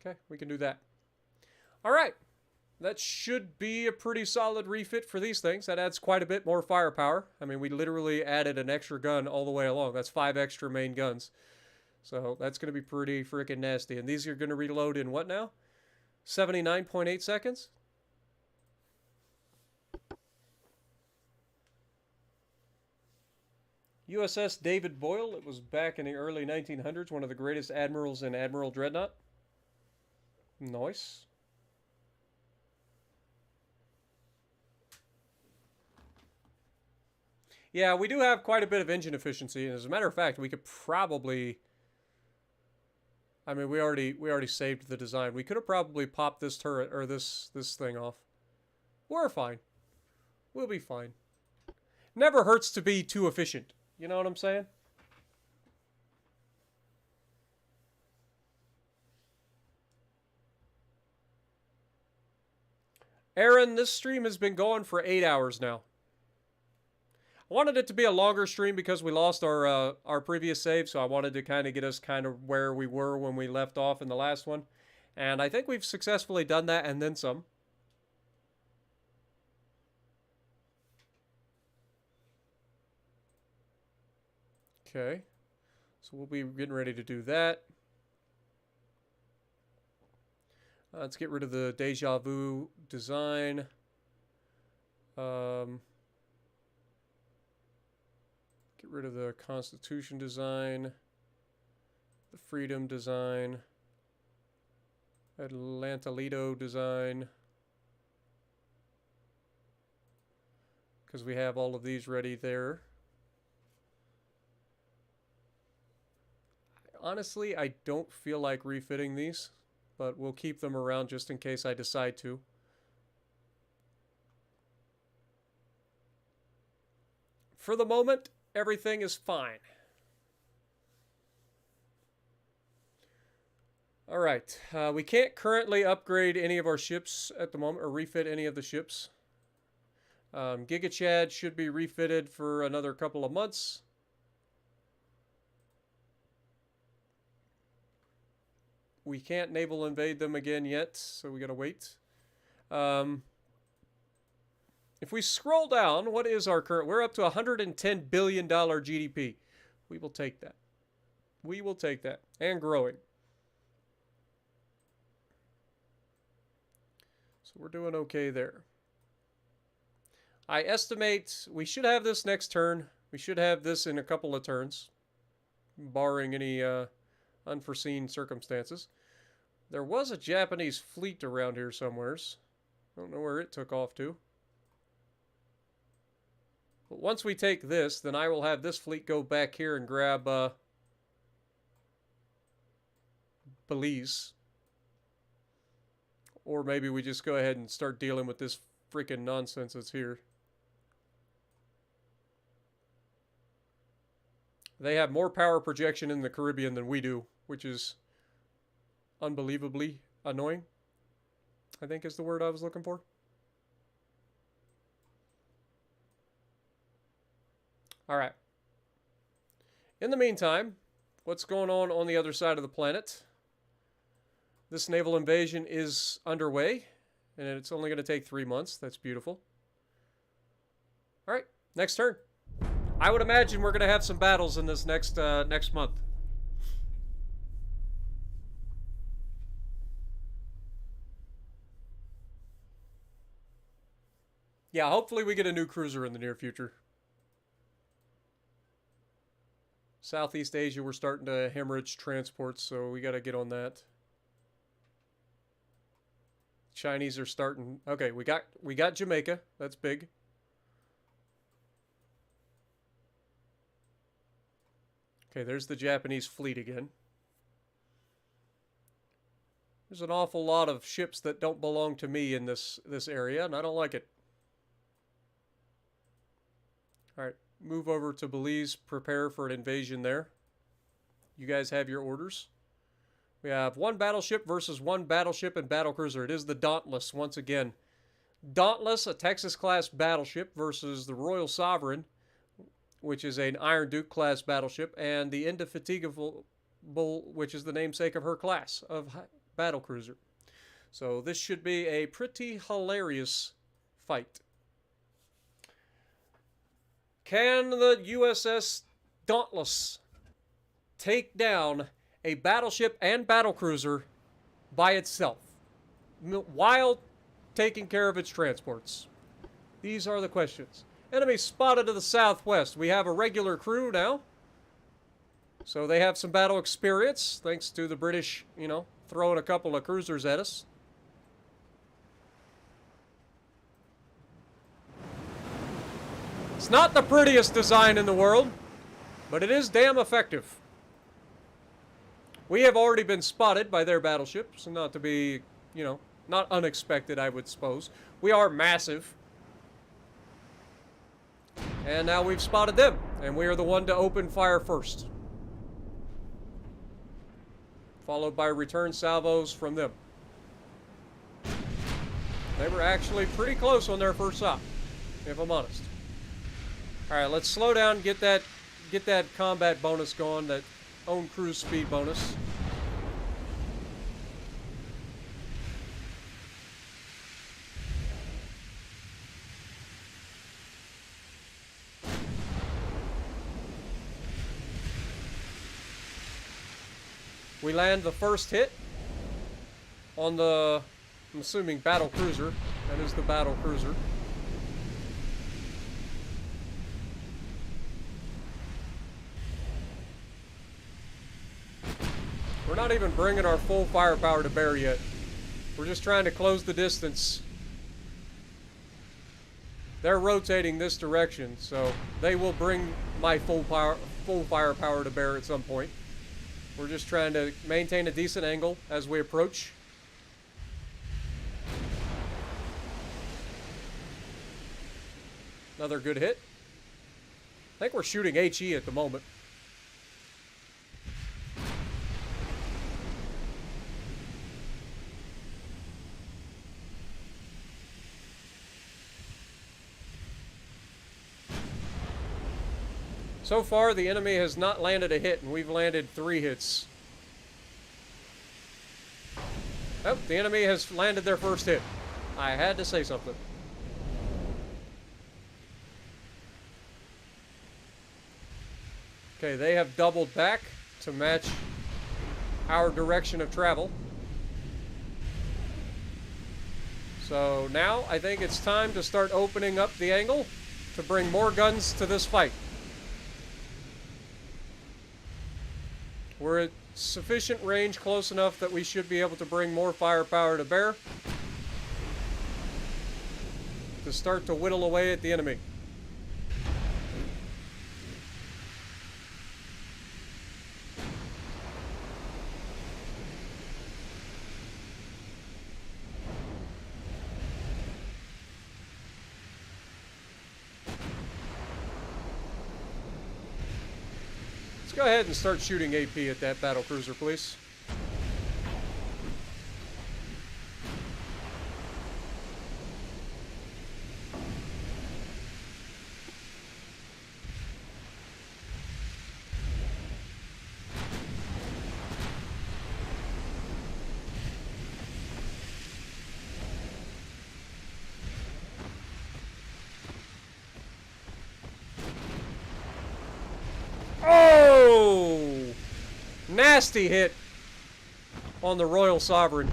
Speaker 1: Okay, we can do that. All right. That should be a pretty solid refit for these things. That adds quite a bit more firepower. I mean, we literally added an extra gun all the way along. That's 5 extra main guns. So that's going to be pretty freaking nasty. And these are going to reload in what now? 79.8 seconds? USS David Boyle. It was back in the early 1900s, one of the greatest admirals in Admiral Dreadnought. Nice. Yeah, we do have quite a bit of engine efficiency, and as a matter of fact, we could probably... I mean, we already saved the design. We could have probably popped this turret, or this thing off. We're fine. We'll be fine. Never hurts to be too efficient. You know what I'm saying? Aaron, this stream has been going for 8 hours now. I wanted it to be a longer stream because we lost our previous save, so I wanted to kind of get us kind of where we were when we left off in the last one. And I think we've successfully done that and then some. Okay. So we'll be getting ready to do that. Let's get rid of the Deja Vu design. Get rid of the Constitution design. The Freedom design. Atlantalido design. Because we have all of these ready there. Honestly, I don't feel like refitting these, but we'll keep them around just in case I decide to. For the moment, everything is fine. All right, we can't currently upgrade any of our ships at the moment, or refit any of the ships. Giga Chad should be refitted for another couple of months. We can't naval invade them again yet, so we gotta wait. If we scroll down, what is our current? We're up to $110 billion GDP. We will take that. We will take that. And growing. So we're doing okay there. I estimate we should have this next turn. We should have this in a couple of turns, barring any unforeseen circumstances. There was a Japanese fleet around here somewheres. I don't know where it took off to. But once we take this, then I will have this fleet go back here and grab Belize. Or maybe we just go ahead and start dealing with this freaking nonsense that's here. They have more power projection in the Caribbean than we do, which is unbelievably annoying, I think is the word I was looking for. All right. In the meantime, what's going on the other side of the planet? This naval invasion is underway, and it's only going to take 3 months. That's beautiful. All right, next turn. I would imagine we're going to have some battles in this next month. Yeah, hopefully we get a new cruiser in the near future. Southeast Asia, we're starting to hemorrhage transports, so we got to get on that. Chinese are starting. Okay, we got Jamaica. That's big. Okay, there's the Japanese fleet again. There's an awful lot of ships that don't belong to me in this area, and I don't like it. All right, move over to Belize. Prepare for an invasion there. You guys have your orders. We have 1 battleship versus 1 battleship and battlecruiser. It is the Dauntless once again. Dauntless, a Texas-class battleship, versus the Royal Sovereign, which is an Iron Duke-class battleship, and the Indefatigable, which is the namesake of her class of battlecruiser. So this should be a pretty hilarious fight. Can the USS Dauntless take down a battleship and battlecruiser by itself while taking care of its transports? These are the questions. Enemy spotted to the southwest. We have a regular crew now. So they have some battle experience, thanks to the British, throwing a couple of cruisers at us. It's not the prettiest design in the world, but it is damn effective. We have already been spotted by their battleships, not to be, not unexpected, I would suppose. We are massive. And now we've spotted them, and we are the one to open fire first. Followed by return salvos from them. They were actually pretty close on their first shot, if I'm honest. Alright, let's slow down, get that combat bonus going, that own cruise speed bonus. We land the first hit on the, I'm assuming, battle cruiser. That is the battle cruiser. We're not even bringing our full firepower to bear yet. We're just trying to close the distance. They're rotating this direction, so they will bring my full firepower to bear at some point. We're just trying to maintain a decent angle as we approach. Another good hit. I think we're shooting HE at the moment. So far, the enemy has not landed a hit, and we've landed 3 hits. Oh, the enemy has landed their first hit. I had to say something. Okay, they have doubled back to match our direction of travel. So now, I think it's time to start opening up the angle to bring more guns to this fight. We're at sufficient range, close enough that we should be able to bring more firepower to bear to start to whittle away at the enemy. Go ahead and start shooting AP at that battlecruiser, please. Nasty hit on the Royal Sovereign.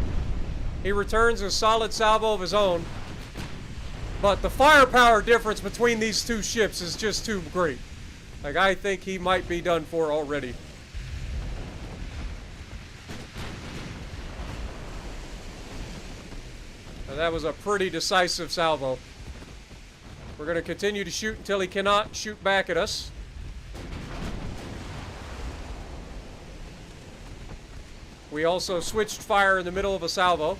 Speaker 1: He returns a solid salvo of his own, but the firepower difference between these two ships is just too great. Like, I think he might be done for already. And that was a pretty decisive salvo. We're going to continue to shoot until he cannot shoot back at us. We also switched fire in the middle of a salvo.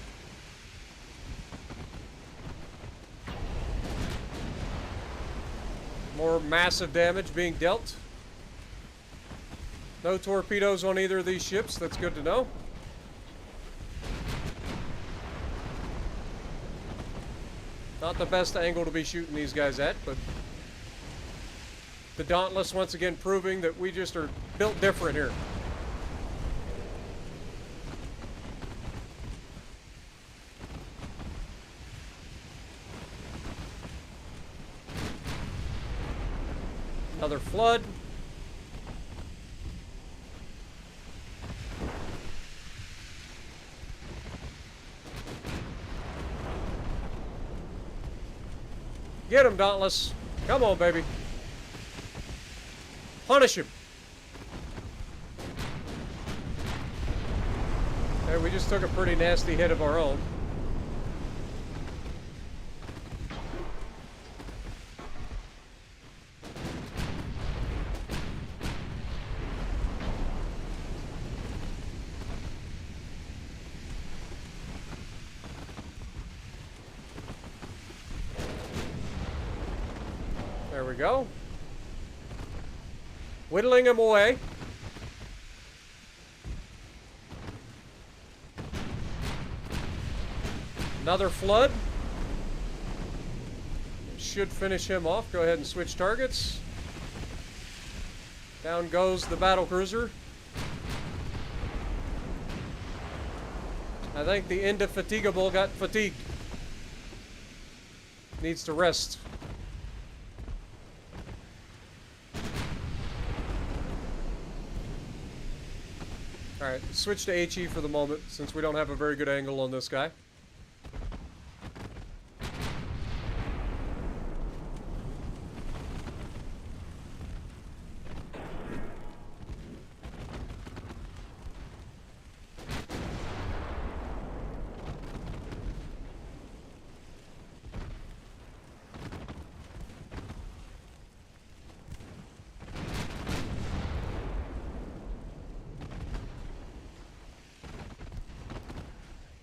Speaker 1: More massive damage being dealt. No torpedoes on either of these ships. That's good to know. Not the best angle to be shooting these guys at, but the Dauntless once again proving that we just are built different here. Another flood. Get him, Dauntless. Come on, baby. Punish him. Okay, we just took a pretty nasty hit of our own. There we go. Whittling him away. Another flood. Should finish him off. Go ahead and switch targets. Down goes the battle cruiser. I think the indefatigable got fatigued. Needs to rest. Alright, switch to HE for the moment, since we don't have a very good angle on this guy.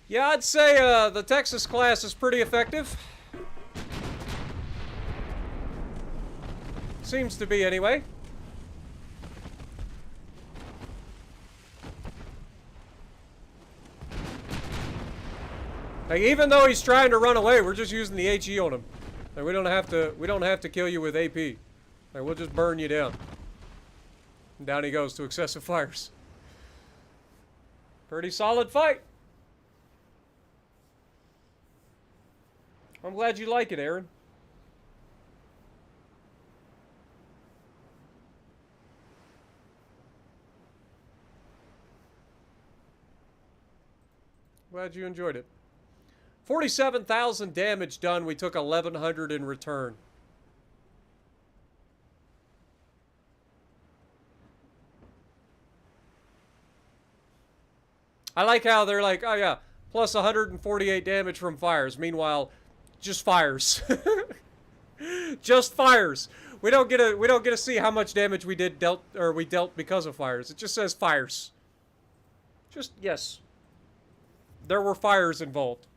Speaker 1: Yeah, I'd say the Texas class is pretty effective. Seems to be, anyway. Like, even though he's trying to run away, we're just using the HE on him. Like, we don't have to kill you with AP. Like, we'll just burn you down. And down he goes to excessive fires. Pretty solid fight. I'm glad you like it, Aaron. Glad you enjoyed it. 47,000 damage done. We took 1,100 in return. I like how they're like, oh yeah, plus 148 damage from fires. Meanwhile, just fires. Just fires. We don't get to see how much damage we dealt because of fires. It just says fires. Just yes. There were fires involved.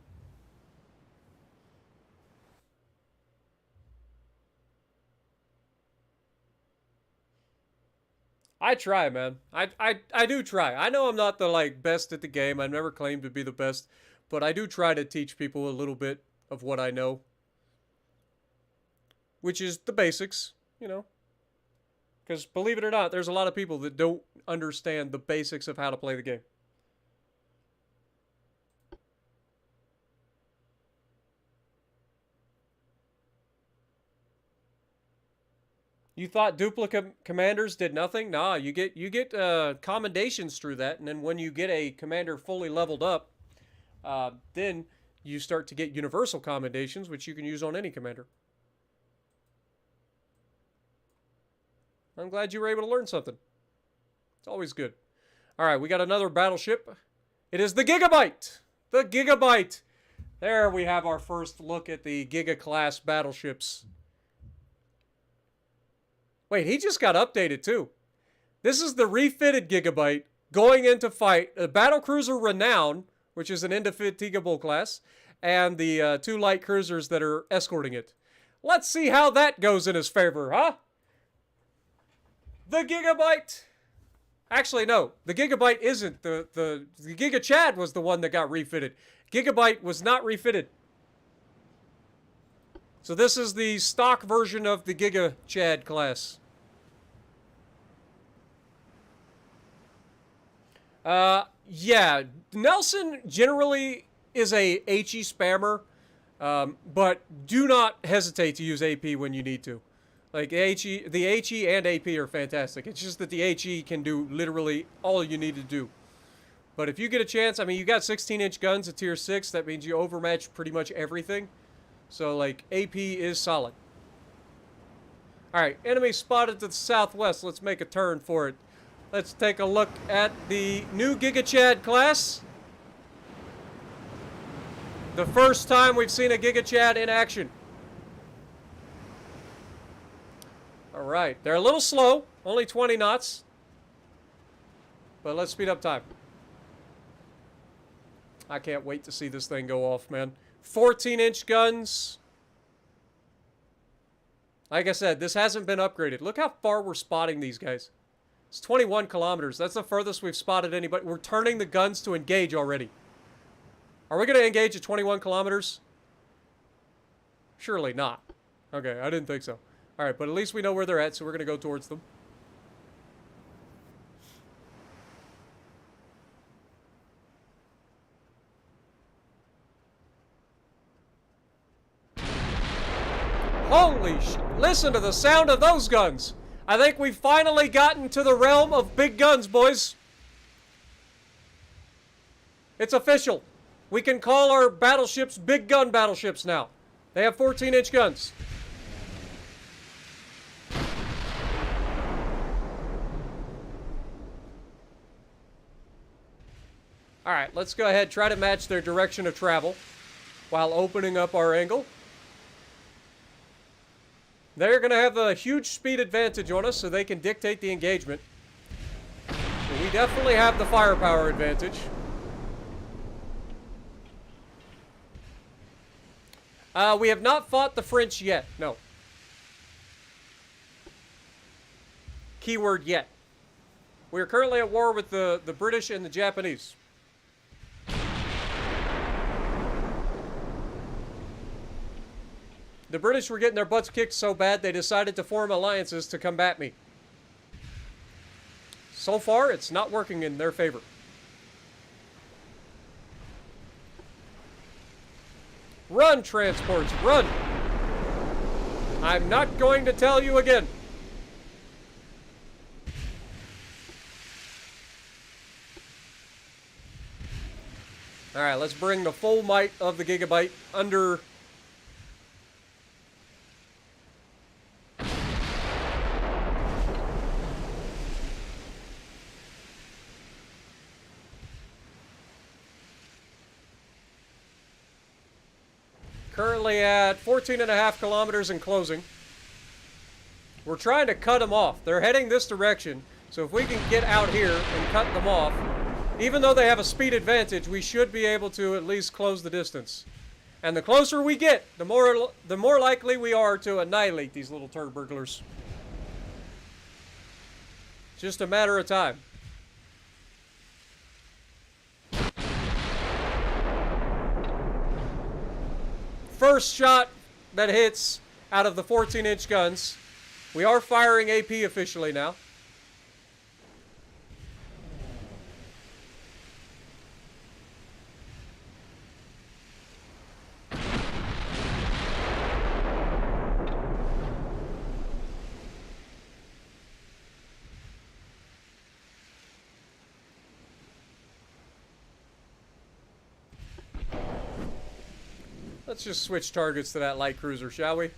Speaker 1: I try, man. I do try. I know I'm not the like best at the game. I never claimed to be the best, but I do try to teach people a little bit of what I know, which is the basics, you know, because believe it or not, there's a lot of people that don't understand the basics of how to play the game. You thought duplicate commanders did nothing? Nah, you get commendations through that, and then when you get a commander fully leveled up, then you start to get universal commendations, which you can use on any commander. I'm glad you were able to learn something. It's always good. All right, we got another battleship. It is the Gigabyte. The Gigabyte. There we have our first look at the Giga-class battleships. Wait, he just got updated too. This is the refitted Gigabyte going into fight a battlecruiser Renown, which is an indefatigable class, and the two light cruisers that are escorting it. Let's see how that goes in his favor, huh? The Gigabyte. Actually, no. The Gigabyte isn't. The Giga Chad was the one that got refitted. Gigabyte was not refitted. So this is the stock version of the Giga Chad class. Yeah, Nelson generally is a HE spammer, but do not hesitate to use AP when you need to. Like, the HE and AP are fantastic. It's just that the HE can do literally all you need to do. But if you get a chance, I mean, you got 16-inch guns at tier 6. That means you overmatch pretty much everything. So, like, AP is solid. Alright, enemy spotted to the southwest. Let's make a turn for it. Let's take a look at the new Giga Chad class. The first time we've seen a Giga Chad in action. Alright, they're a little slow. Only 20 knots. But let's speed up time. I can't wait to see this thing go off, man. 14-inch guns. Like I said, this hasn't been upgraded. Look how far we're spotting these guys. It's 21 kilometers. That's the furthest we've spotted anybody. We're turning the guns to engage already. Are we going to engage at 21 kilometers? Surely not. Okay, I didn't think so. Alright, but at least we know where they're at, so we're going to go towards them. Holy sh... Listen to the sound of those guns! I think we've finally gotten to the realm of big guns, boys. It's official. We can call our battleships big gun battleships now. They have 14-inch guns. Alright, let's go ahead, try to match their direction of travel while opening up our angle. They're going to have a huge speed advantage on us, so they can dictate the engagement. But we definitely have the firepower advantage. We have not fought the French yet. No. Keyword yet. We are currently at war with the British and the Japanese. The British were getting their butts kicked so bad they decided to form alliances to combat me. So far, it's not working in their favor. Run, transports, run! I'm not going to tell you again. Alright, let's bring the full might of the Gigabyte under... Currently at 14.5 kilometers and closing. We're trying to cut them off. They're heading this direction. So if we can get out here and cut them off, even though they have a speed advantage, we should be able to at least close the distance. And the closer we get, the more likely we are to annihilate these little turd burglars. Just a matter of time. First shot that hits out of the 14-inch guns. We are firing AP officially now. Let's just switch targets to that light cruiser, shall we?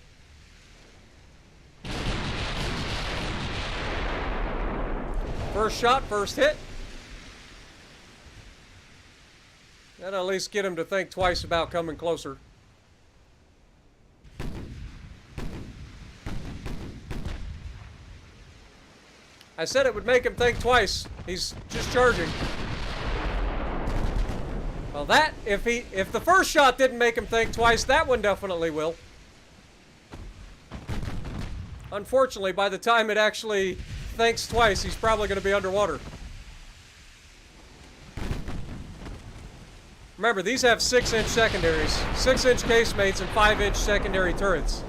Speaker 1: First shot, first hit. That'll at least get him to think twice about coming closer. I said it would make him think twice. He's just charging. Well, that, if the first shot didn't make him think twice, that one definitely will. Unfortunately, by the time it actually thinks twice, he's probably going to be underwater. Remember, these have 6-inch secondaries, 6-inch casemates, and 5-inch secondary turrets.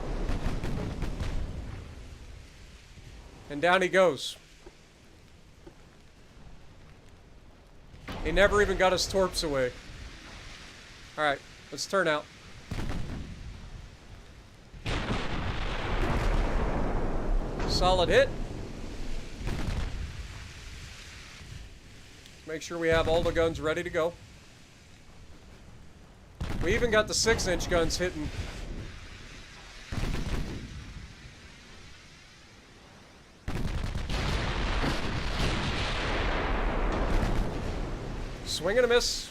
Speaker 1: And down he goes. He never even got his torps away. Alright, let's turn out. solid hit. Make sure we have all the guns ready to go. We even got the 6-inch guns hitting. Swing and a miss.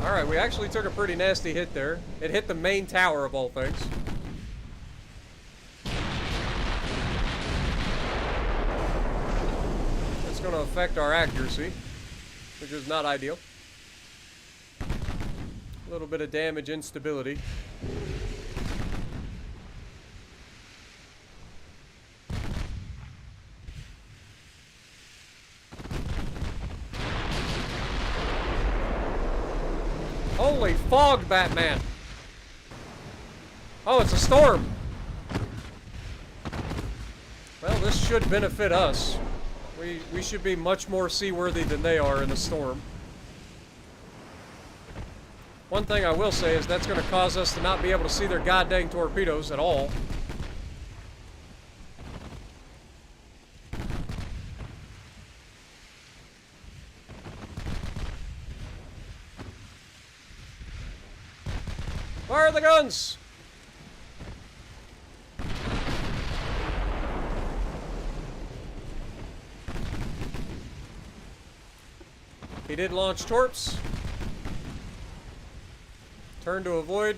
Speaker 1: Alright, we actually took a pretty nasty hit there. It hit the main tower of all things. That's going to affect our accuracy, which is not ideal. A little bit of damage instability. Holy fog, Batman! Oh, it's a storm! Well, this should benefit us. We should be much more seaworthy than they are in a storm. One thing I will say is that's going to cause us to not be able to see their goddamn torpedoes at all. Fire the guns! He did launch torps. Turn to avoid.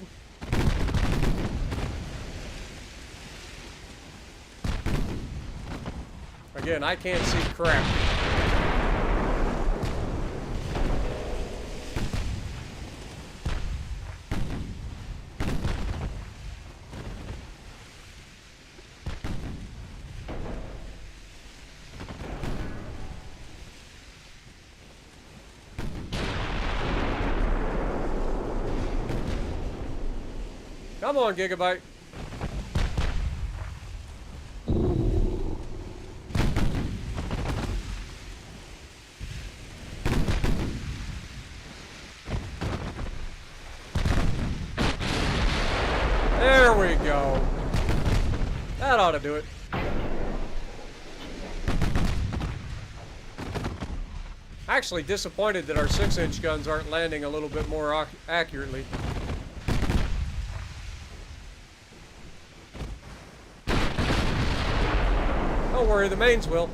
Speaker 1: Again, I can't see crap. Come on, Gigabyte. There we go. That ought to do it. Actually disappointed that our 6-inch guns aren't landing a little bit more accurately. Don't worry, the mains will.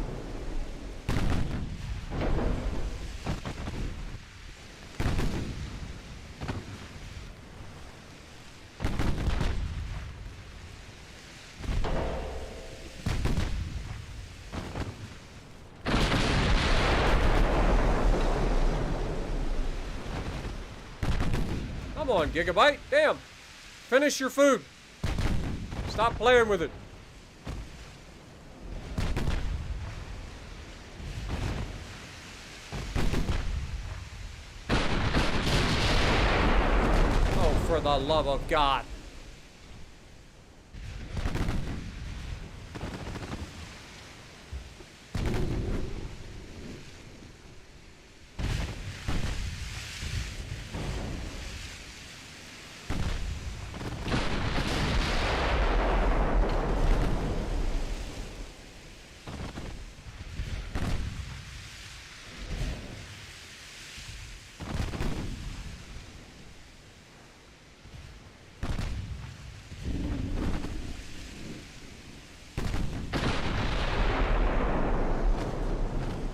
Speaker 1: Come on, Gigabyte. Damn. Finish your food. Stop playing with it. For the love of God.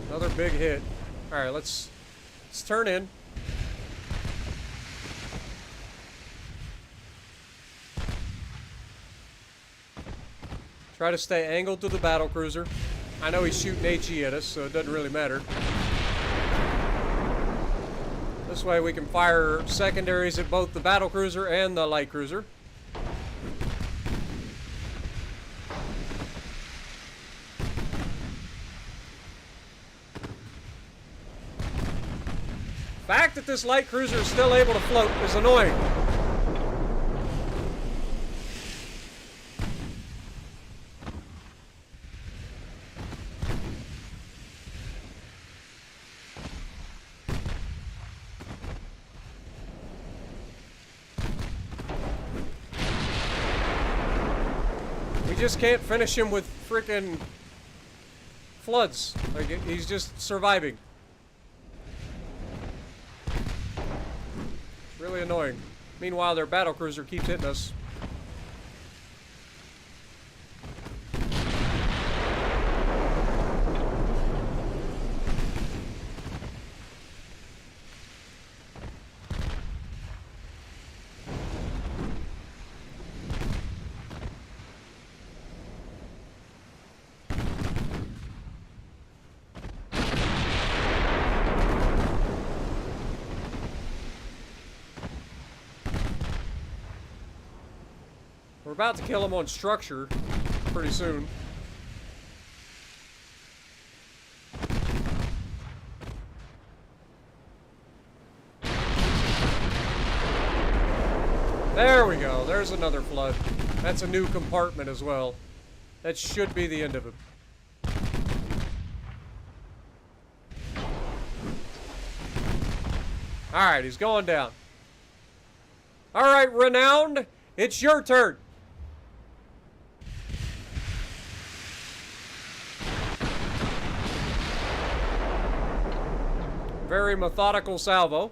Speaker 1: Another big hit. All right, let's turn in. Try to stay angled to the battle cruiser. I know he's shooting HE at us, so it doesn't really matter. This way we can fire secondaries at both the battle cruiser and the light cruiser. The fact that this light cruiser is still able to float is annoying. just can't finish him with frickin' floods. Like, he's just surviving. It's really annoying. Meanwhile, their battlecruiser keeps hitting us. We're about to kill him on structure pretty soon. There we go. There's another flood. That's a new compartment as well. That should be the end of him. Alright, he's going down. Alright, Renowned, it's your turn. Very methodical salvo.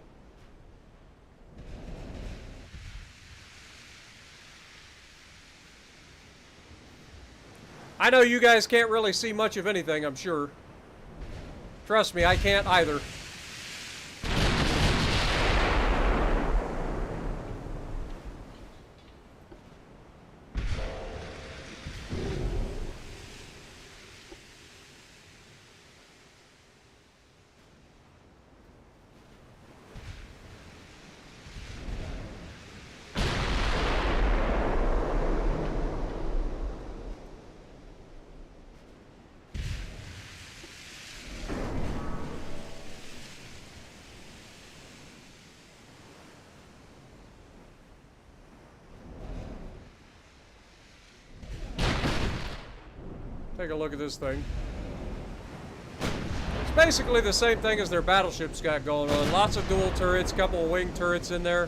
Speaker 1: I know you guys can't really see much of anything, I'm sure. Trust me, I can't either. Take a look at this thing. It's basically the same thing as their battleships got going on. Lots of dual turrets, couple of wing turrets in there.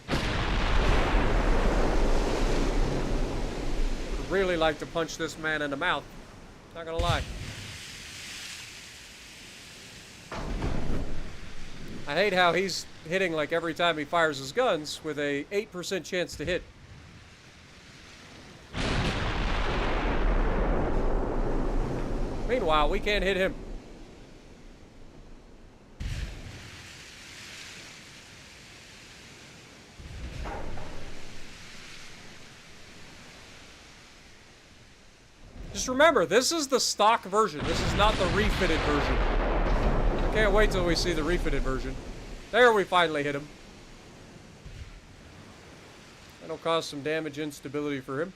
Speaker 1: Would really like to punch this man in the mouth. Not gonna lie. I hate how he's hitting like every time he fires his guns with a 8% chance to hit. Meanwhile, we can't hit him. Just remember, this is the stock version. This is not the refitted version. Can't wait till we see the refitted version. There, we finally hit him. That'll cause some damage instability for him.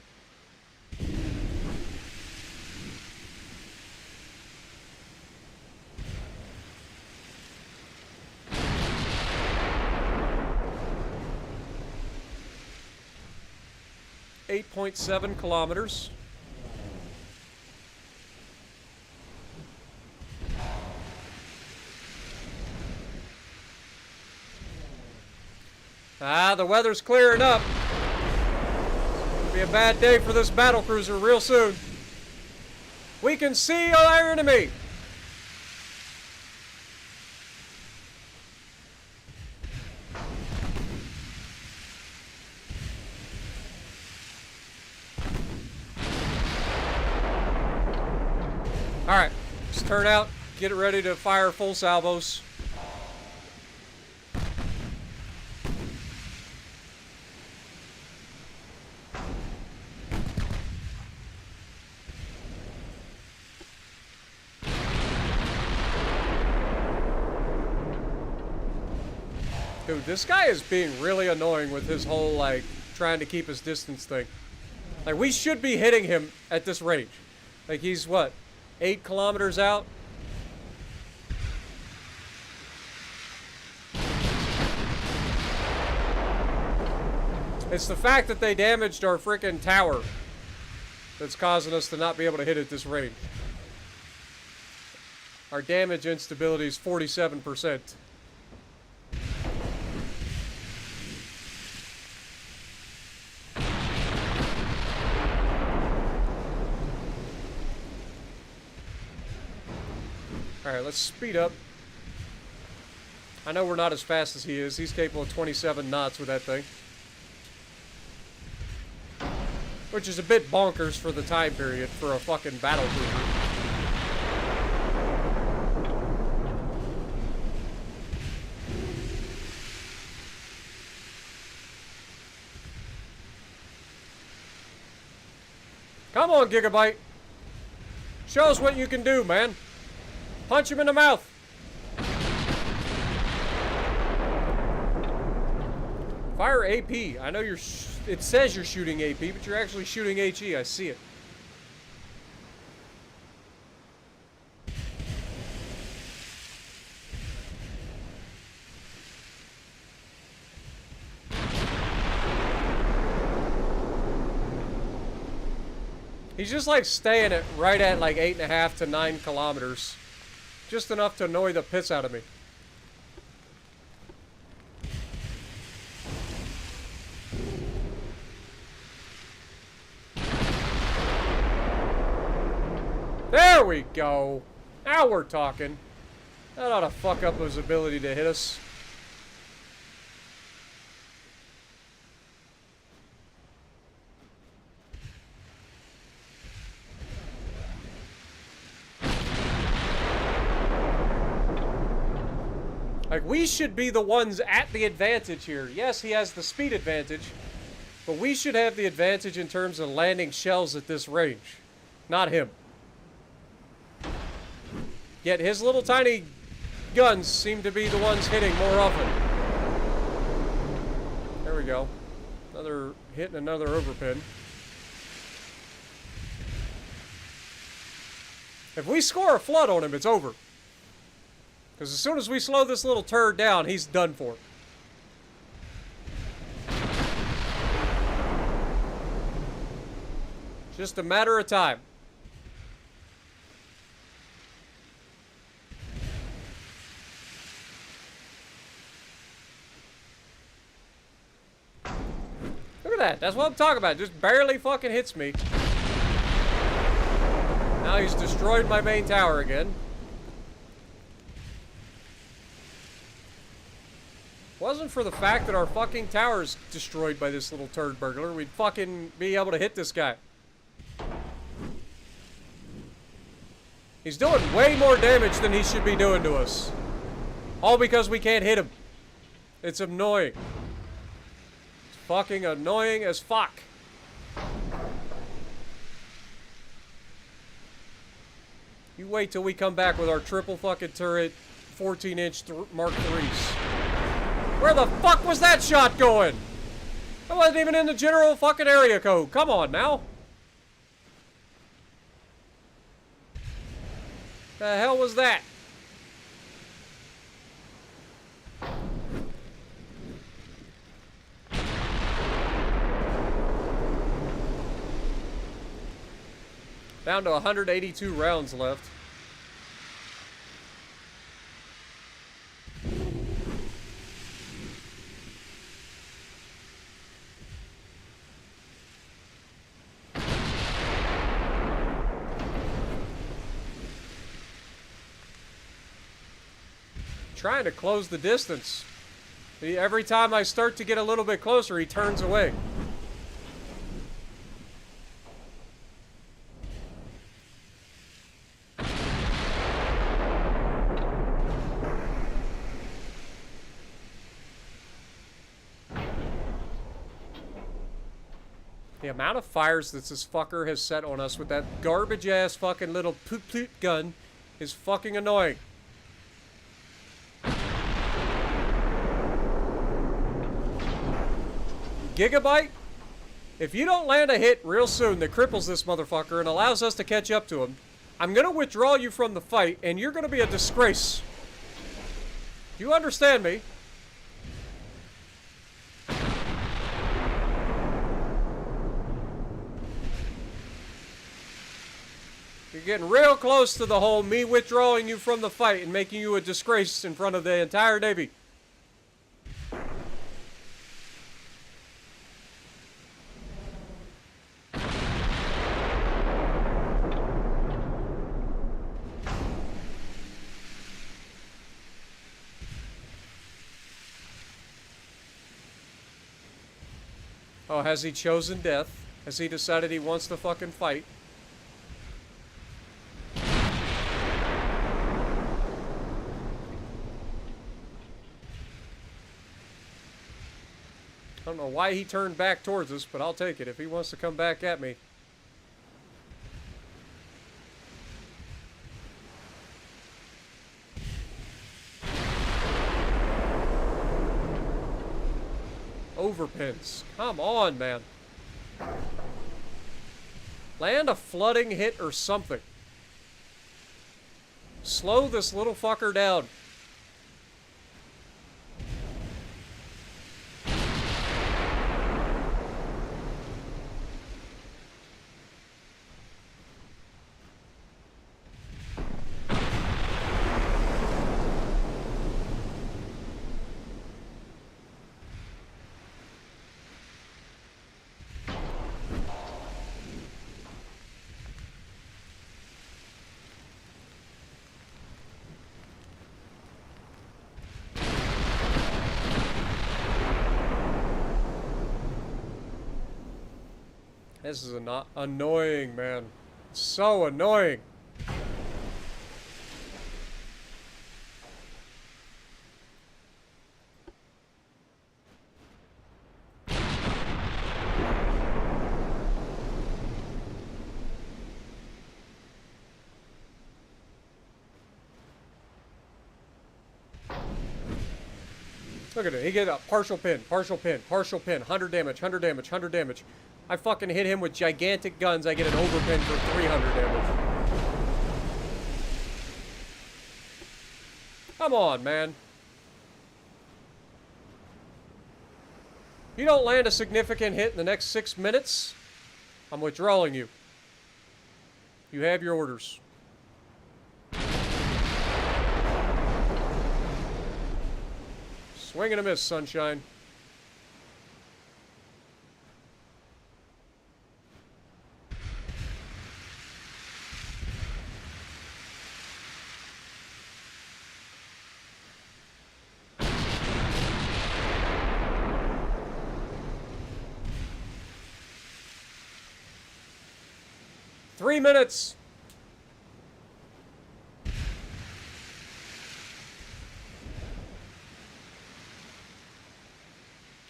Speaker 1: .7 kilometers. The weather's clearing up. It'll be a bad day for this battlecruiser real soon. We can see our enemy. Alright, let's turn out, get it ready to fire full salvos. Dude, this guy is being really annoying with his whole, like, trying to keep his distance thing. Like, we should be hitting him at this range. Like, he's, what, 8 kilometers out? It's the fact that they damaged our frickin' tower that's causing us to not be able to hit at this range. Our damage instability is 47%. Alright, let's speed up. I know we're not as fast as he is. He's capable of 27 knots with that thing. Which is a bit bonkers for the time period for a fucking battle cruiser. Come on, Gigabyte. Show us what you can do, man. Punch him in the mouth. Fire AP. I know you're... it says you're shooting AP, but you're actually shooting HE. I see it. He's just like staying at right at like 8.5 to 9 kilometers. Just enough to annoy the piss out of me. There we go. Now we're talking. That ought to fuck up his ability to hit us. Like, we should be the ones at the advantage here. Yes, he has the speed advantage, but we should have the advantage in terms of landing shells at this range. Not him. Yet his little tiny guns seem to be the ones hitting more often. There we go. Another hit and another overpin. If we score a flood on him, it's over. Because as soon as we slow this little turd down, he's done for. Just a matter of time. Look at that. That's what I'm talking about. Just barely fucking hits me. Now he's destroyed my main tower again. Wasn't for the fact that our fucking tower's destroyed by this little turd burglar, we'd fucking be able to hit this guy. He's doing way more damage than he should be doing to us. All because we can't hit him. It's annoying. It's fucking annoying as fuck. You wait till we come back with our triple fucking turret 14-inch Mark IIIs. Where the fuck was that shot going? That wasn't even in the general fucking area code. Come on now. The hell was that? Down to 182 rounds left. Trying to close the distance. Every time I start to get a little bit closer, he turns away. The amount of fires that this fucker has set on us with that garbage ass fucking little poop poop gun is fucking annoying. Gigabyte, if you don't land a hit real soon that cripples this motherfucker and allows us to catch up to him, I'm gonna withdraw you from the fight and you're gonna be a disgrace. Do you understand me? You're getting real close to the whole me withdrawing you from the fight and making you a disgrace in front of the entire Navy. Oh, has he chosen death? Has he decided he wants to fucking fight? I don't know why he turned back towards us, but I'll take it if he wants to come back at me. Overpins. Come on, man. Land a flooding hit or something. Slow this little fucker down. This is annoying, man. So annoying. Look at it. He get a partial pin, partial pin, partial pin. 100 damage, 100 damage, 100 damage. I fucking hit him with gigantic guns. I get an overpin for 300 damage. Come on, man. You don't land a significant hit in the next 6 minutes, I'm withdrawing you. You have your orders. Swing and a miss, sunshine. Three minutes.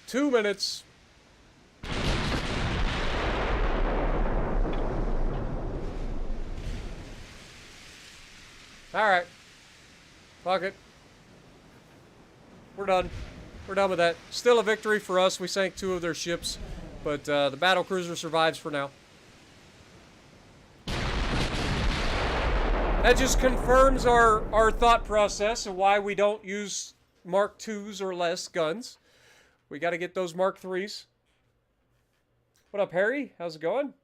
Speaker 1: Two minutes. Alright. Fuck it. We're done. We're done with that. Still a victory for us. We sank 2 of their ships, but the battle cruiser survives for now. That just confirms our thought process of why we don't use Mark IIs or less guns. We got to get those Mark IIIs. What up, Harry? How's it going?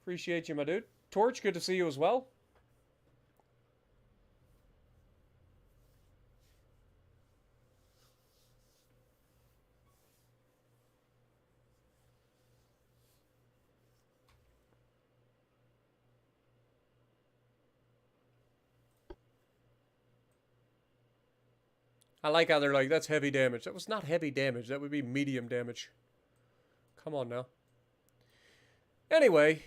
Speaker 1: Appreciate you, my dude. Torch, good to see you as well. I like how they're like, that's heavy damage. That was not heavy damage. That would be medium damage. Come on now. Anyway,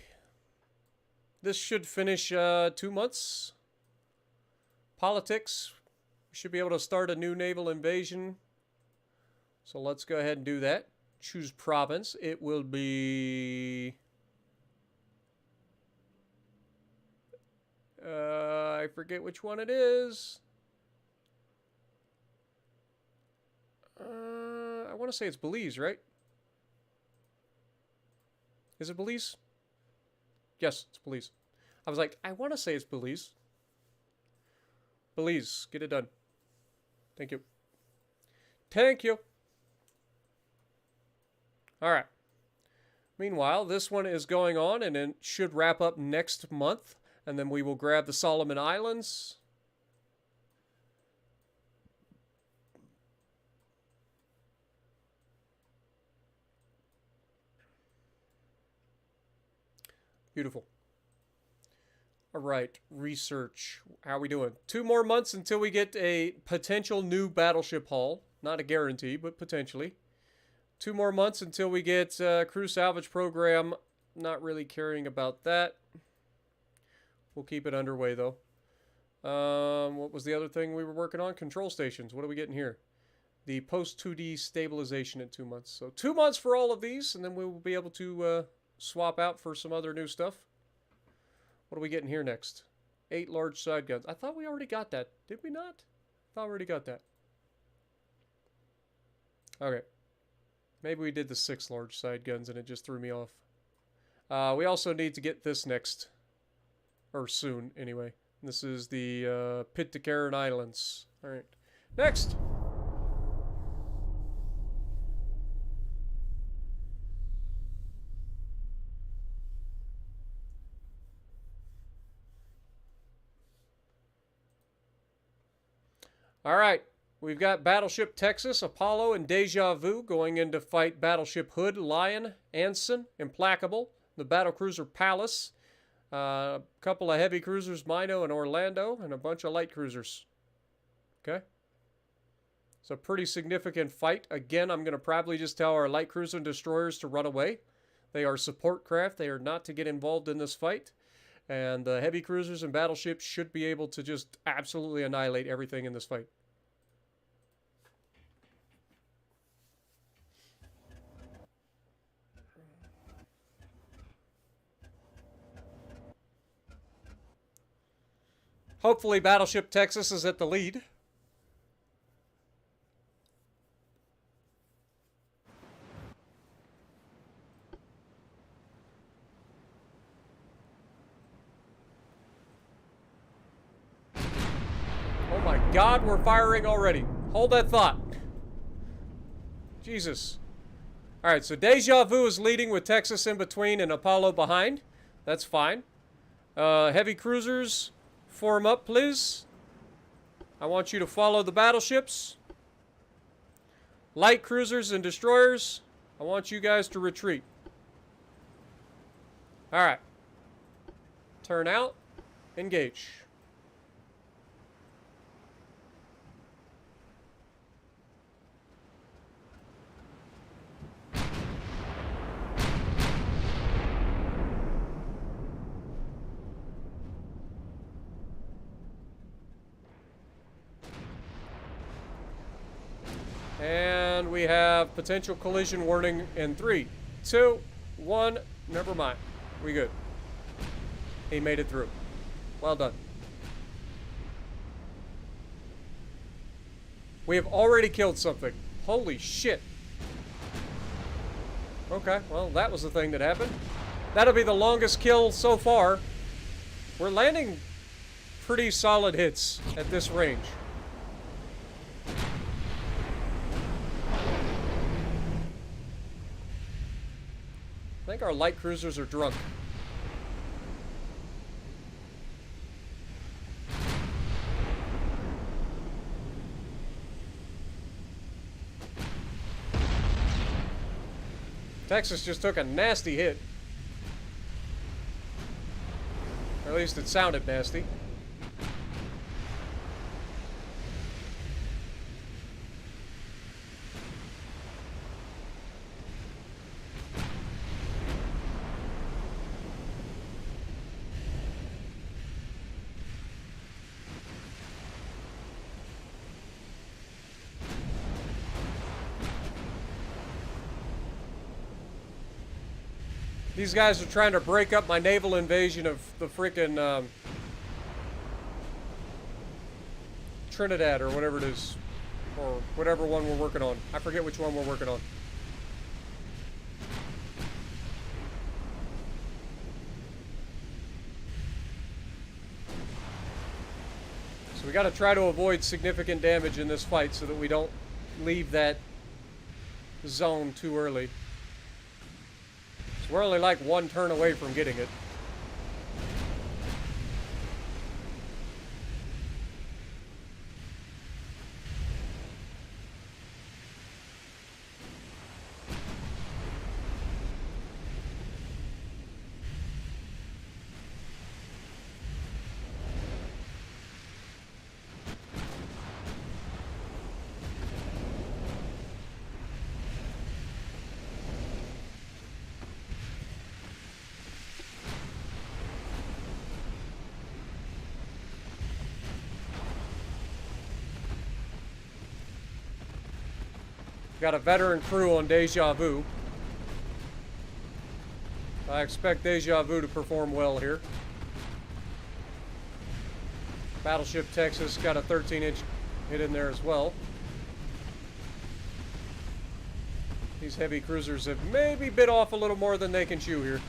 Speaker 1: this should finish 2 months. Politics. We should be able to start a new naval invasion. So let's go ahead and do that. Choose province. It will be... I forget which one it is. I want to say it's Belize, right? Is it Belize? Yes, it's Belize. I was like, I want to say it's Belize. Belize, get it done. Thank you. Thank you. All right. Meanwhile, this one is going on, and it should wrap up next month, and then we will grab the Solomon Islands. Beautiful. All right, research. How are we doing? 2 more months until we get a potential new battleship hull. Not a guarantee, but potentially. 2 more months until we get crew salvage program. Not really caring about that. We'll keep it underway, though. What was the other thing we were working on? Control stations. What are we getting here? The post-2D stabilization in 2 months. So 2 months for all of these, and then we will be able to swap out for some other new stuff. What are we getting here next? 8 large side guns. I thought we already got that. Did we not? I thought we already got that. Okay. Maybe we did the 6 large side guns and it just threw me off. We also need to get this next. Or soon, anyway. This is the Pitcairn Islands. Alright. Next! Alright. We've got Battleship Texas, Apollo, and Deja Vu going in to fight Battleship Hood, Lion, Anson, Implacable, the Battlecruiser Palace, a couple of heavy cruisers, Mino and Orlando, and a bunch of light cruisers. Okay? It's a pretty significant fight. Again, I'm going to probably just tell our light cruiser and destroyers to run away. They are support craft. They are not to get involved in this fight. And the heavy cruisers and battleships should be able to just absolutely annihilate everything in this fight. Hopefully Battleship Texas is at the lead. Oh my God, we're firing already. Hold that thought. Jesus. Alright, so Deja Vu is leading with Texas in between and Apollo behind. That's fine. Heavy cruisers, form up, please. I want you to follow the battleships. Light cruisers and destroyers, I want you guys to retreat. Alright. Turn out. Engage. And we have potential collision warning in 3, 2, 1. Never mind. We good. He made it through. Well done. We have already killed something. Holy shit. Okay, well, that was the thing that happened. That'll be the longest kill so far. We're landing pretty solid hits at this range. I think our light cruisers are drunk. Texas just took a nasty hit. Or at least it sounded nasty. These guys are trying to break up my naval invasion of the frickin' Trinidad or whatever it is. Or whatever one we're working on. I forget which one we're working on. So we gotta try to avoid significant damage in this fight so that we don't leave that zone too early. We're only like 1 turn away from getting it. Got a veteran crew on Deja Vu. I expect Deja Vu to perform well here. Battleship Texas got a 13-inch hit in there as well. These heavy cruisers have maybe bit off a little more than they can chew here.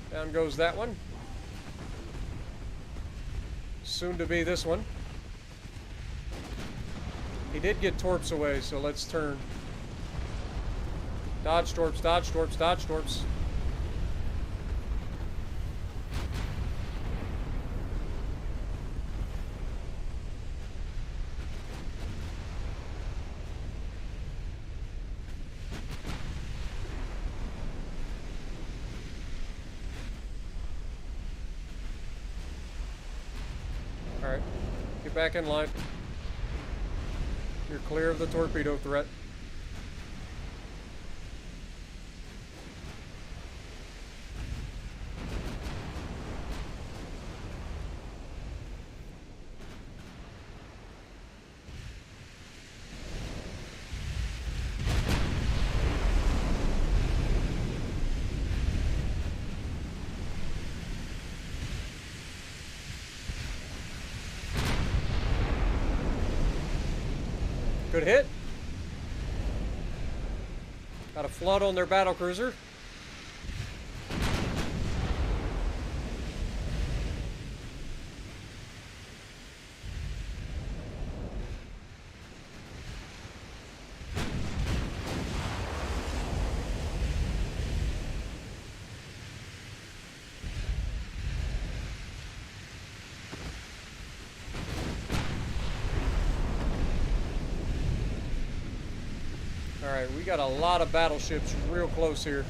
Speaker 1: Down goes that one. Soon to be this one. He did get torps away, so let's turn. Dodge torps, dodge torps, dodge torps. Alright, get back in line. You're clear of the torpedo threat. Good hit. Got a flood on their battle cruiser. Alright, we got a lot of battleships real close here.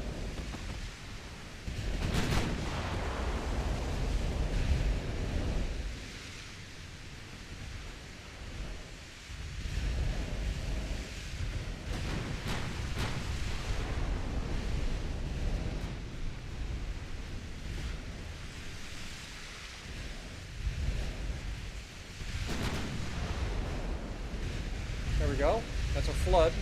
Speaker 1: There we go. That's a flood.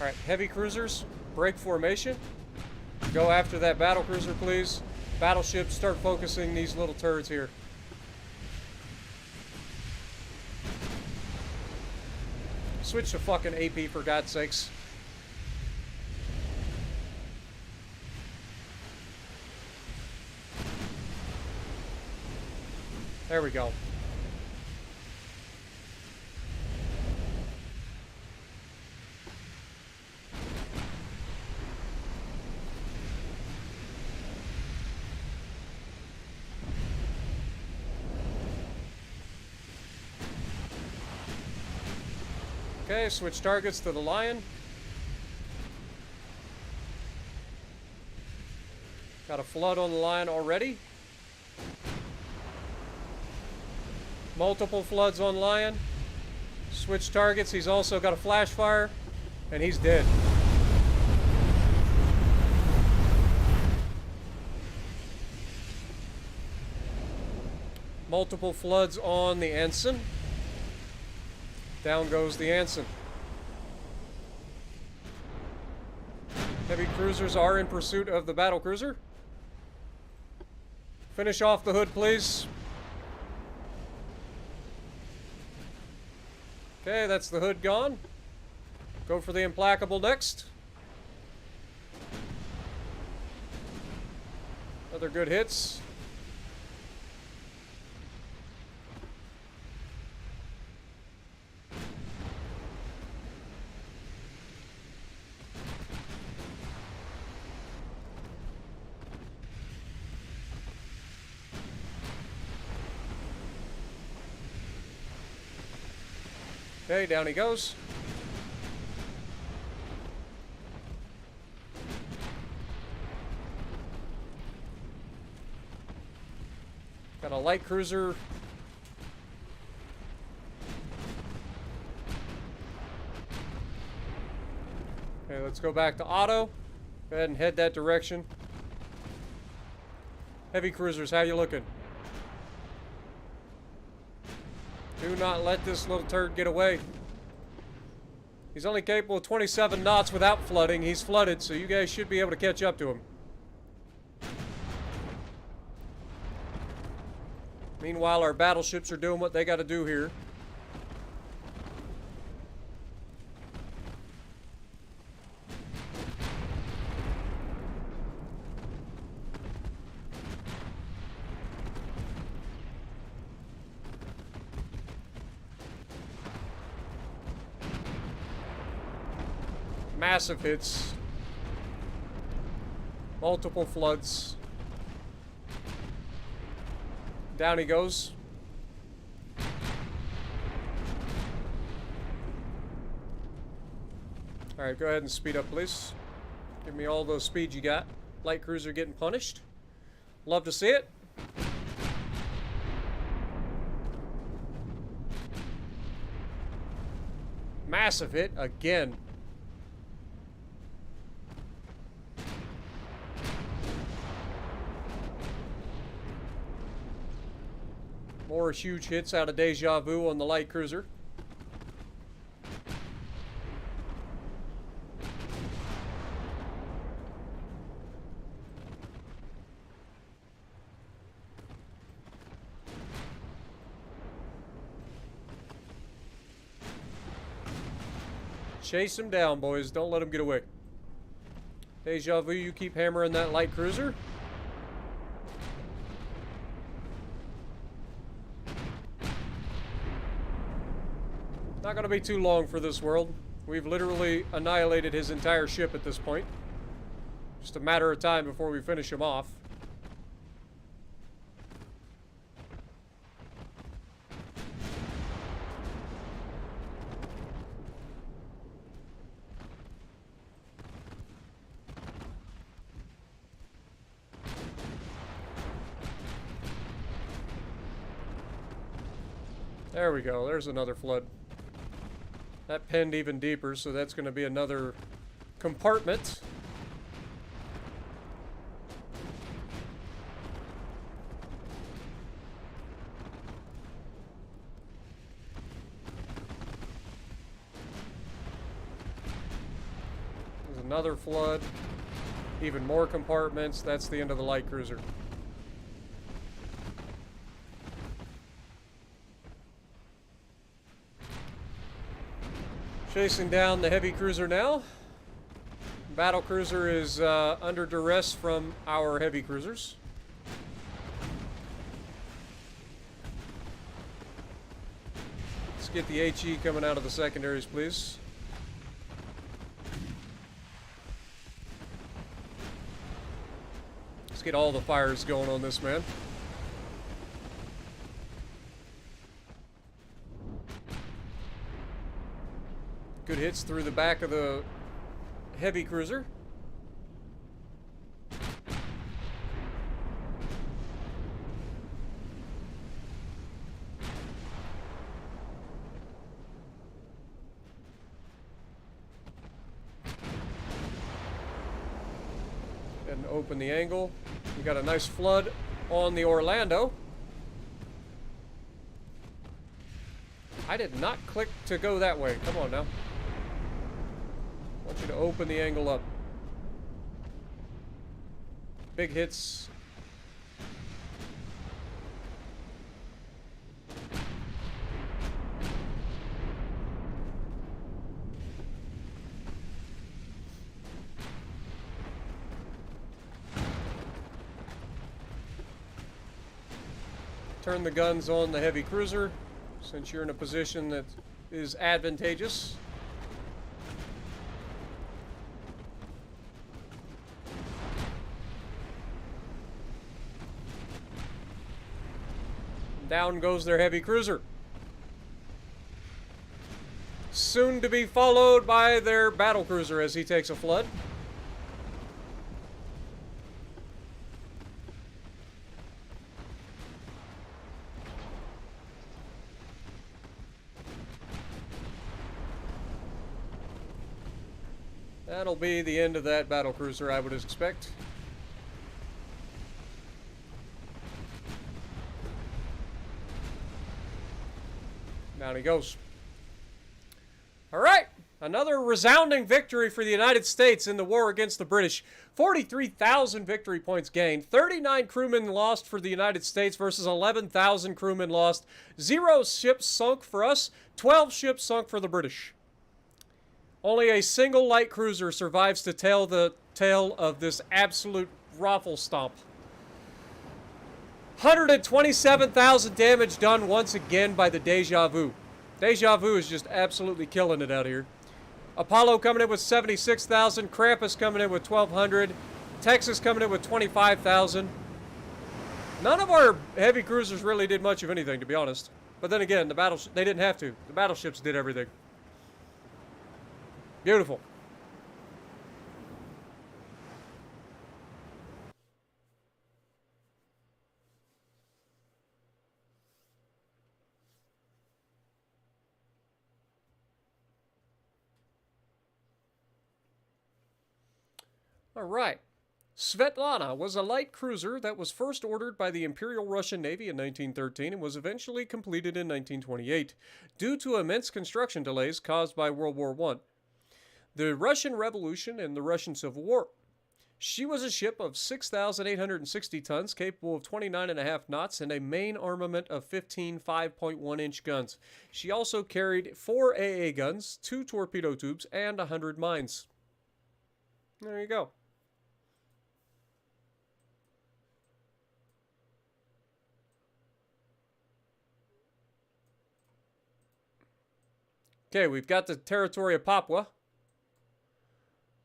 Speaker 1: Alright, heavy cruisers, break formation. Go after that battle cruiser, please. Battleships, start focusing these little turrets here. Switch to fucking AP for God's sakes. There we go. Okay, switch targets to the Lion. Got a flood on the Lion already. Multiple floods on Lion. Switch targets. He's also got a flash fire, and he's dead. Multiple floods on the Ensign. Down goes the Ensign. Heavy cruisers are in pursuit of the battle cruiser. Finish off the hood, please. Okay, that's the hood gone. Go for the Implacable next. Other good hits. Okay, down he goes. Got a light cruiser. Okay, let's go back to auto. Go ahead and head that direction. Heavy cruisers, how you looking? Do not let this little turd get away. He's only capable of 27 knots without flooding. He's flooded, so you guys should be able to catch up to him. Meanwhile, our battleships are doing what they got to do here. Massive hits. Multiple floods. Down he goes. Alright, go ahead and speed up, please. Give me all those speeds you got. Light cruiser getting punished. Love to see it. Massive hit again. More huge hits out of Deja Vu on the light cruiser. Chase him down, boys. Don't let him get away. Deja Vu, you keep hammering that light cruiser. Not going to be too long for this world. We've literally annihilated his entire ship at this point. Just a matter of time before we finish him off. There we go. There's another flood. That pinned even deeper, so that's going to be another compartment. There's another flood. Even more compartments. That's the end of the light cruiser. Chasing down the heavy cruiser now. Battle cruiser is under duress from our heavy cruisers. Let's get the HE coming out of the secondaries, please. Let's get all the fires going on this man. Good hits through the back of the heavy cruiser. And open the angle. We got a nice flood on the Orlando. I did not click to go that way. Come on now. I want you to open the angle up. Big hits. Turn the guns on the heavy cruiser, since you're in a position that is advantageous. Down goes their heavy cruiser. Soon to be followed by their battle cruiser as he takes a flood. That'll be the end of that battle cruiser, I would expect. Down he goes. All right. Another resounding victory for the United States in the war against the British. 43,000 victory points gained. 39 crewmen lost for the United States versus 11,000 crewmen lost. 0 ships sunk for us. 12 ships sunk for the British. Only a single light cruiser survives to tell the tale of this absolute raffle stomp. 127,000 damage done once again by the Deja Vu. Deja Vu is just absolutely killing it out here. Apollo coming in with 76,000. Krampus coming in with 1,200. Texas coming in with 25,000. None of our heavy cruisers really did much of anything, to be honest. But then again, they didn't have to. The battleships did everything. Beautiful. All right. Svetlana was a light cruiser that was first ordered by the Imperial Russian Navy in 1913 and was eventually completed in 1928 due to immense construction delays caused by World War I, the Russian Revolution, and the Russian Civil War. She was a ship of 6,860 tons, capable of 29.5 knots, and a main armament of 15 5.1-inch guns. She also carried 4 AA guns, 2 torpedo tubes, and 100 mines. There you go. Okay, we've got the territory of Papua.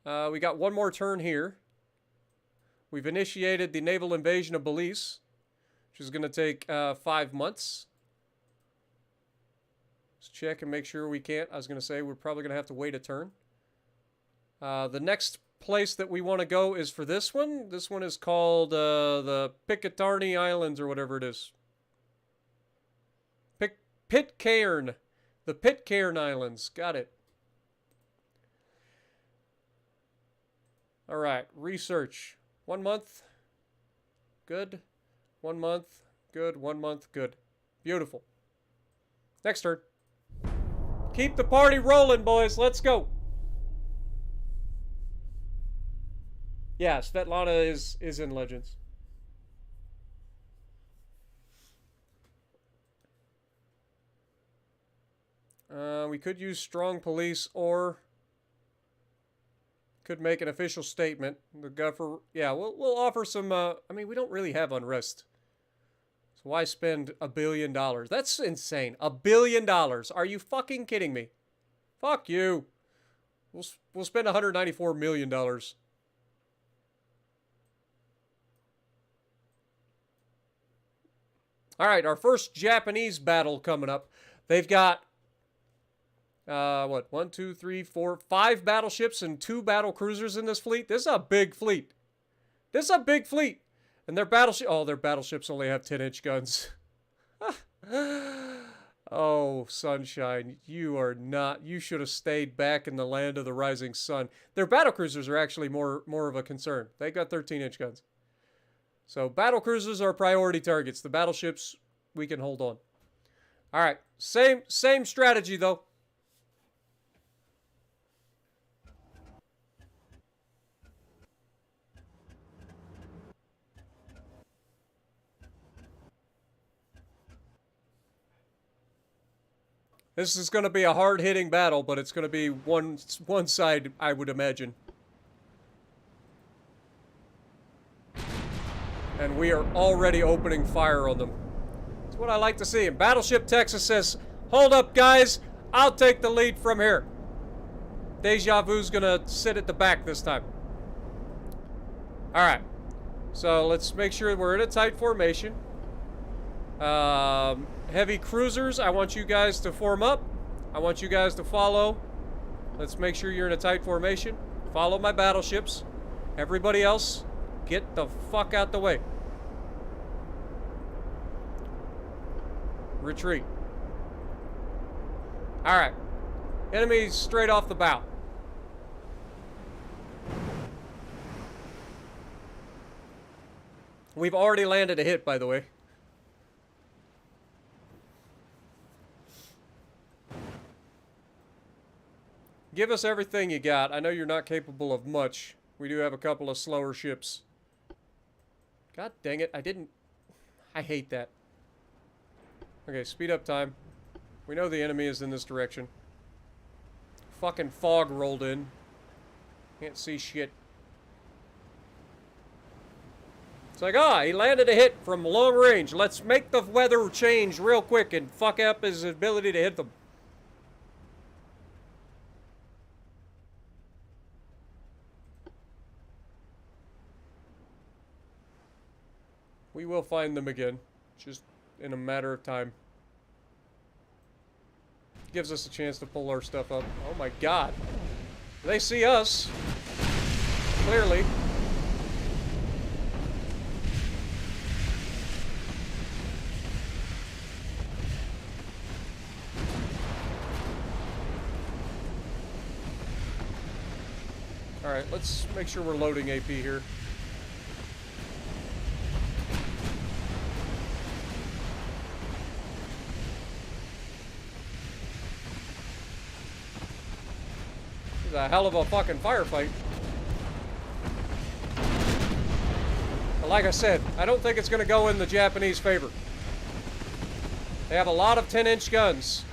Speaker 1: We got one more turn here. We've initiated the naval invasion of Belize, which is going to take 5 months. Let's check and make sure we can't. I was going to say we're probably going to have to wait a turn. The next place that we want to go is for this one. This one is called the Pitcairn Islands or whatever it is. Pitcairn. The Pitcairn Islands. Got it. All right. Research. 1 month. Good. 1 month. Good. 1 month. Good. Beautiful. Next turn. Keep the party rolling, boys. Let's go. Yeah, Svetlana is in Legends. We could use strong police or could make an official statement. The governor, yeah, we'll offer some. I mean, we don't really have unrest, so why spend $1 billion? That's insane. $1 billion. Are you fucking kidding me? Fuck you. We'll spend $194 million. All right, our first Japanese battle coming up. They've got, what, 1, 2, 3, 4, 5 battleships and 2 battle cruisers in this fleet. This is a big fleet. This is a big fleet. And their battleships only have 10-inch guns. Oh, sunshine. You should have stayed back in the land of the rising sun. Their battle cruisers are actually more of a concern. They got 13-inch guns. So battle cruisers are priority targets. The battleships, we can hold on. All right. Same strategy, though. This is going to be a hard-hitting battle, but it's going to be one side, I would imagine. And we are already opening fire on them. That's what I like to see. And Battleship Texas says, hold up, guys. I'll take the lead from here. Deja Vu's going to sit at the back this time. All right. So let's make sure we're in a tight formation. Heavy cruisers, I want you guys to form up. I want you guys to follow. Let's make sure you're in a tight formation. Follow my battleships. Everybody else, get the fuck out the way. Retreat. Alright. Enemies straight off the bow. We've already landed a hit, by the way. Give us everything you got. I know you're not capable of much. We do have a couple of slower ships. God dang it, I hate that. Okay, speed up time. We know the enemy is in this direction. Fucking fog rolled in. Can't see shit. It's like, he landed a hit from long range. Let's make the weather change real quick and fuck up his ability to hit them. We will find them again, just in a matter of time. Gives us a chance to pull our stuff up. Oh my god. They see us. Clearly. Alright, let's make sure we're loading AP here. It's a hell of a fucking firefight. But like I said, I don't think it's going to go in the Japanese favor. They have a lot of 10-inch guns.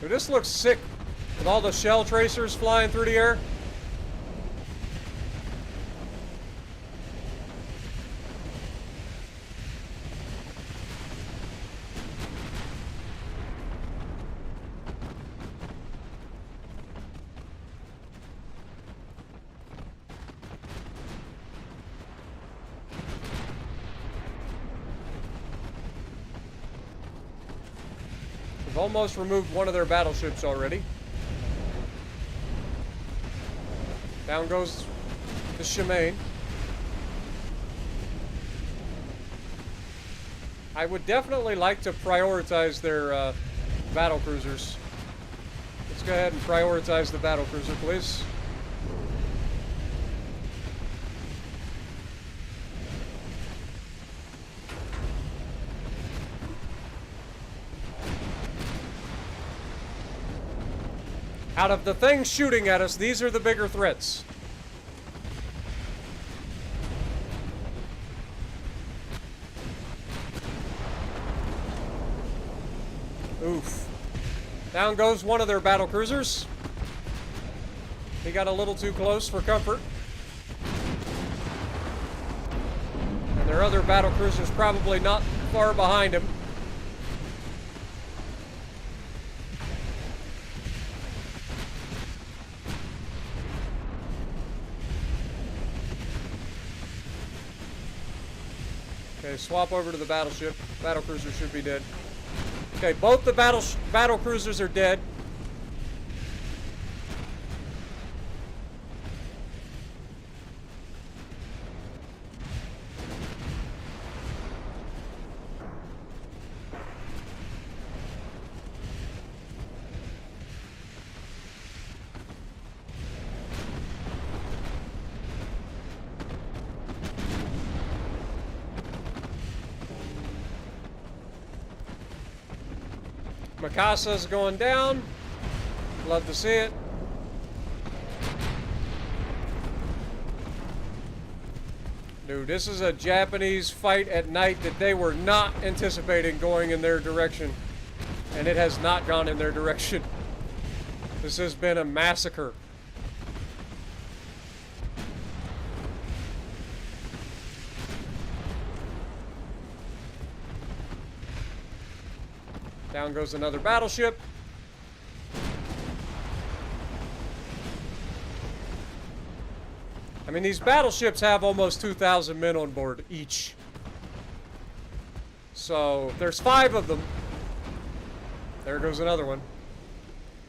Speaker 1: Dude, this looks sick with all the shell tracers flying through the air. We've almost removed one of their battleships already. Down goes the Shemaine. I would definitely like to prioritize their battle cruisers. Let's go ahead and prioritize the battle cruiser, please. Out of the things shooting at us, these are the bigger threats. Oof. Down goes one of their battle cruisers. He got a little too close for comfort. And their other battle cruiser's probably not far behind him. Okay, swap over to the battleship. Battle cruiser should be dead. Okay, both the battle cruisers are dead. Mikasa's going down. Love to see it. Dude, this is a Japanese fight at night that they were not anticipating going in their direction. And it has not gone in their direction. This has been a massacre. Down goes another battleship. I mean, these battleships have almost 2,000 men on board each. So, if there's 5 of them, there goes another one.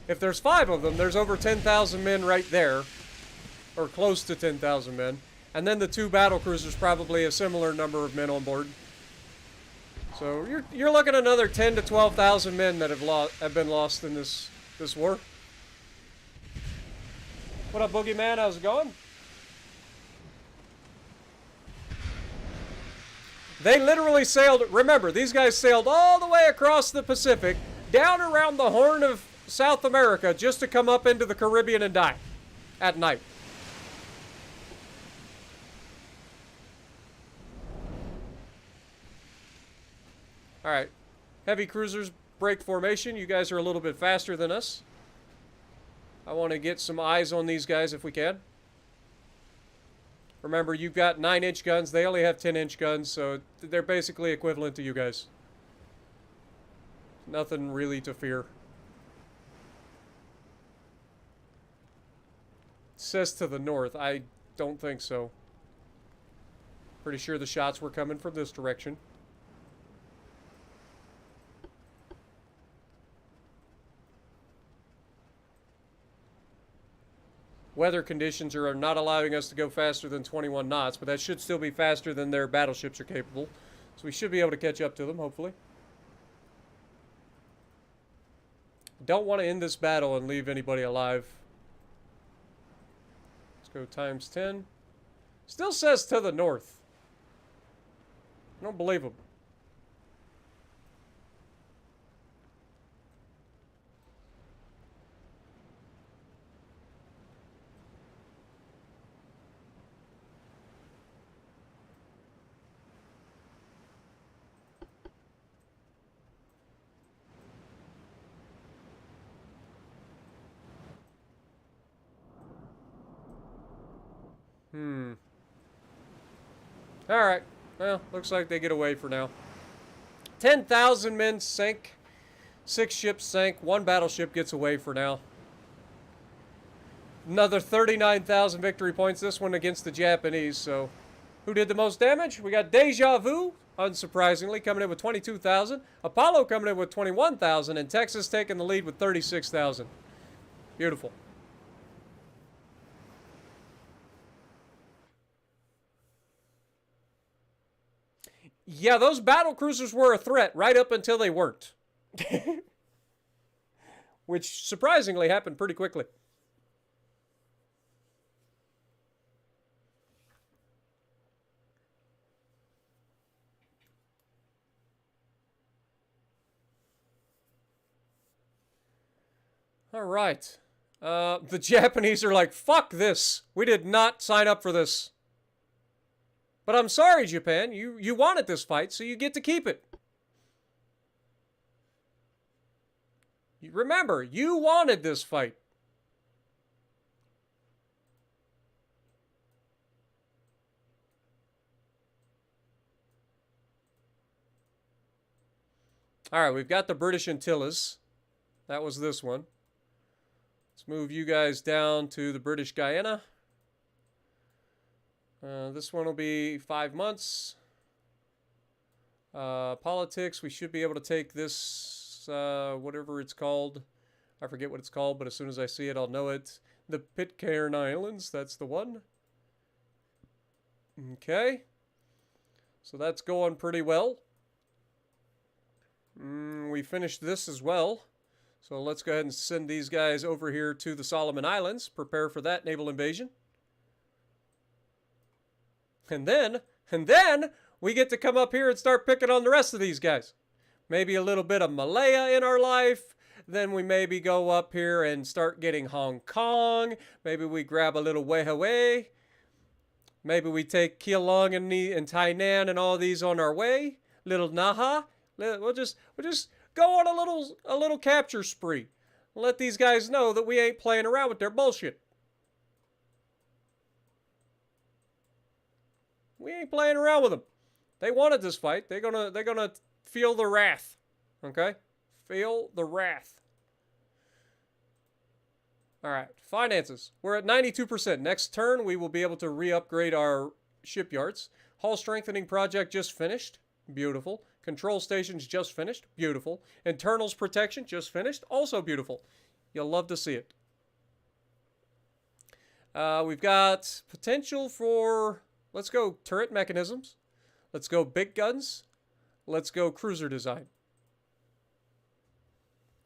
Speaker 1: If there's 5 of them, there's over 10,000 men right there. Or close to 10,000 men. And then the 2 battle cruisers, probably a similar number of men on board. So you're looking at another 10 to 12,000 men that have been lost in this war. What up, Boogeyman? How's it going? They literally sailed. Remember, these guys sailed all the way across the Pacific, down around the Horn of South America, just to come up into the Caribbean and die at night. Alright, heavy cruisers break formation. You guys are a little bit faster than us. I want to get some eyes on these guys if we can. Remember, you've got 9-inch guns. They only have 10-inch guns, so they're basically equivalent to you guys. Nothing really to fear. It says to the north. I don't think so. Pretty sure the shots were coming from this direction. Weather conditions are not allowing us to go faster than 21 knots, but that should still be faster than their battleships are capable. So we should be able to catch up to them, hopefully. Don't want to end this battle and leave anybody alive. Let's go times 10. Still says to the north. I don't believe them. Alright. Well, looks like they get away for now. 10,000 men sank. 6 ships sank. 1 battleship gets away for now. Another 39,000 victory points. This one against the Japanese. So, who did the most damage? We got Deja Vu, unsurprisingly, coming in with 22,000. Apollo coming in with 21,000. And Texas taking the lead with 36,000. Beautiful. Yeah, those battle cruisers were a threat right up until they weren't. Which surprisingly happened pretty quickly. All right. The Japanese are like, fuck this. We did not sign up for this. But I'm sorry, Japan. You wanted this fight, so you get to keep it. Remember, you wanted this fight. All right, we've got the British Antilles. That was this one. Let's move you guys down to the British Guyana. This one will be 5 months. Politics, we should be able to take this, whatever it's called. I forget what it's called, but as soon as I see it, I'll know it. The Pitcairn Islands, that's the one. Okay. So that's going pretty well. We finished this as well. So let's go ahead and send these guys over here to the Solomon Islands. Prepare for that naval invasion. And then we get to come up here and start picking on the rest of these guys. Maybe a little bit of Malaya in our life. Then we maybe go up here and start getting Hong Kong. Maybe we grab a little Weihawei. Maybe we take Keelung and Tainan and all these on our way. Little Naha. We'll just go on a little capture spree. Let these guys know that we ain't playing around with their bullshit. We ain't playing around with them. They wanted this fight. They're gonna feel the wrath. Okay? Feel the wrath. All right, finances. We're at 92%. Next turn, we will be able to re-upgrade our shipyards. Hull strengthening project just finished. Beautiful. Control stations just finished. Beautiful. Internals protection just finished. Also beautiful. You'll love to see it. We've got potential for, let's go turret mechanisms. Let's go big guns. Let's go cruiser design.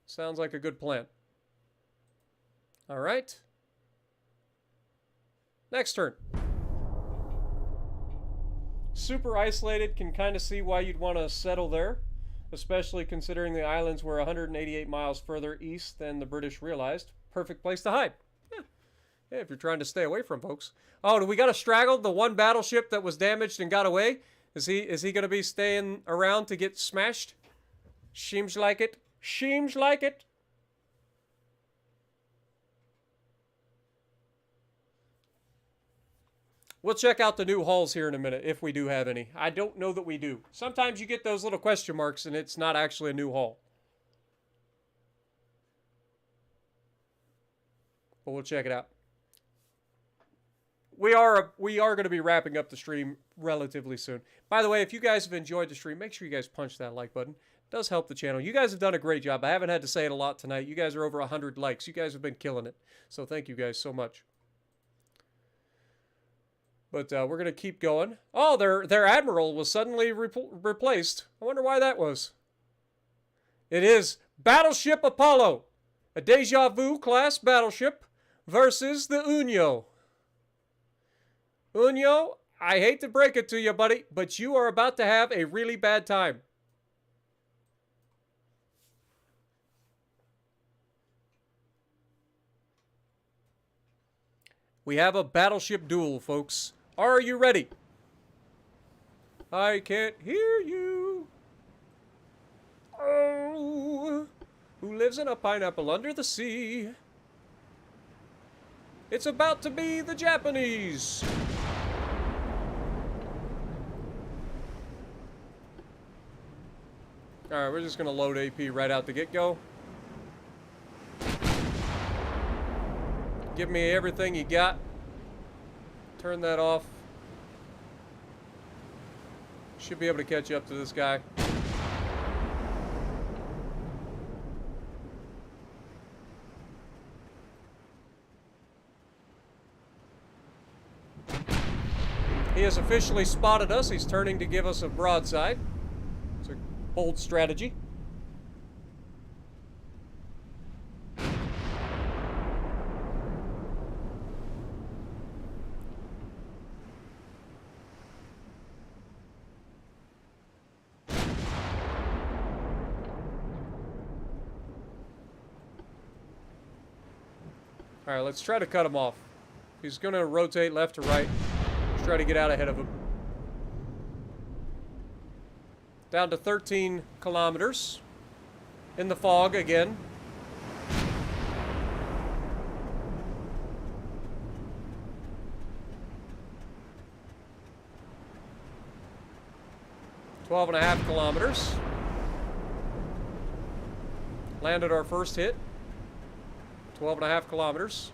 Speaker 1: Sounds like a good plan. All right. Next turn. Super isolated, can kind of see why you'd want to settle there, especially considering the islands were 188 miles further east than the British realized. Perfect place to hide. Yeah, if you're trying to stay away from folks. Oh, do we got a straggle? The one battleship that was damaged and got away? Is he going to be staying around to get smashed? Seems like it. Seems like it. We'll check out the new hulls here in a minute, if we do have any. I don't know that we do. Sometimes you get those little question marks and it's not actually a new hull. But we'll check it out. We are going to be wrapping up the stream relatively soon. By the way, if you guys have enjoyed the stream, make sure you guys punch that like button. It does help the channel. You guys have done a great job. I haven't had to say it a lot tonight. You guys are over 100 likes. You guys have been killing it. So thank you guys so much. But we're going to keep going. Oh, their admiral was suddenly replaced. I wonder why that was. It is Battleship Apollo, a Deja Vu class battleship versus the Unio. Unio, I hate to break it to you, buddy, but you are about to have a really bad time. We have a battleship duel, folks. Are you ready? I can't hear you. Oh, who lives in a pineapple under the sea? It's about to be the Japanese. All right, we're just going to load AP right out the get-go. Give me everything you got. Turn that off. Should be able to catch up to this guy. He has officially spotted us. He's turning to give us a broadside. It's a bold strategy. All right, let's try to cut him off. He's going to rotate left to right. Let's try to get out ahead of him. Down to 13 kilometers. In the fog again. .5 kilometers. Landed our first hit. 12.5 kilometers.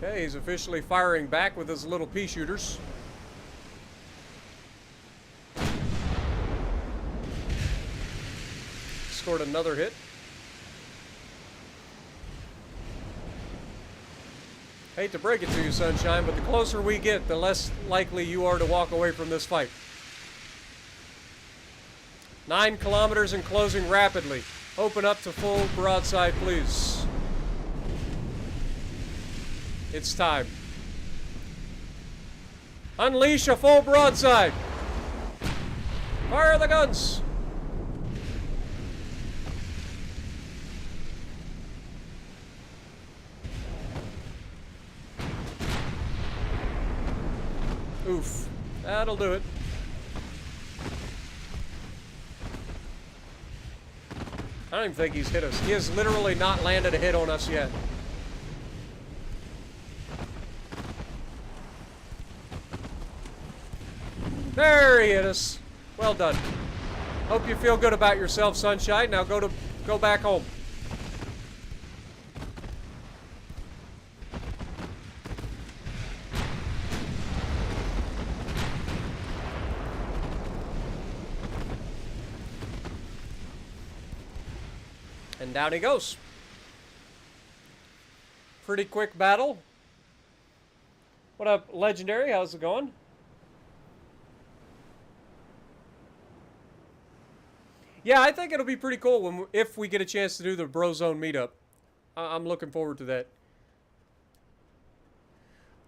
Speaker 1: Okay, he's officially firing back with his little pea shooters. Scored another hit. Hate to break it to you, Sunshine, but the closer we get, the less likely you are to walk away from this fight. 9 kilometers and closing rapidly. Open up to full broadside, please. It's time. Unleash a full broadside. Fire the guns. Oof. That'll do it. I don't even think he's hit us. He has literally not landed a hit on us yet. There he hit us. Well done. Hope you feel good about yourself, Sunshine. Now go back home. And down he goes. Pretty quick battle. What up, Legendary? How's it going? Yeah, I think it'll be pretty cool if we get a chance to do the Brozone meetup. I'm looking forward to that.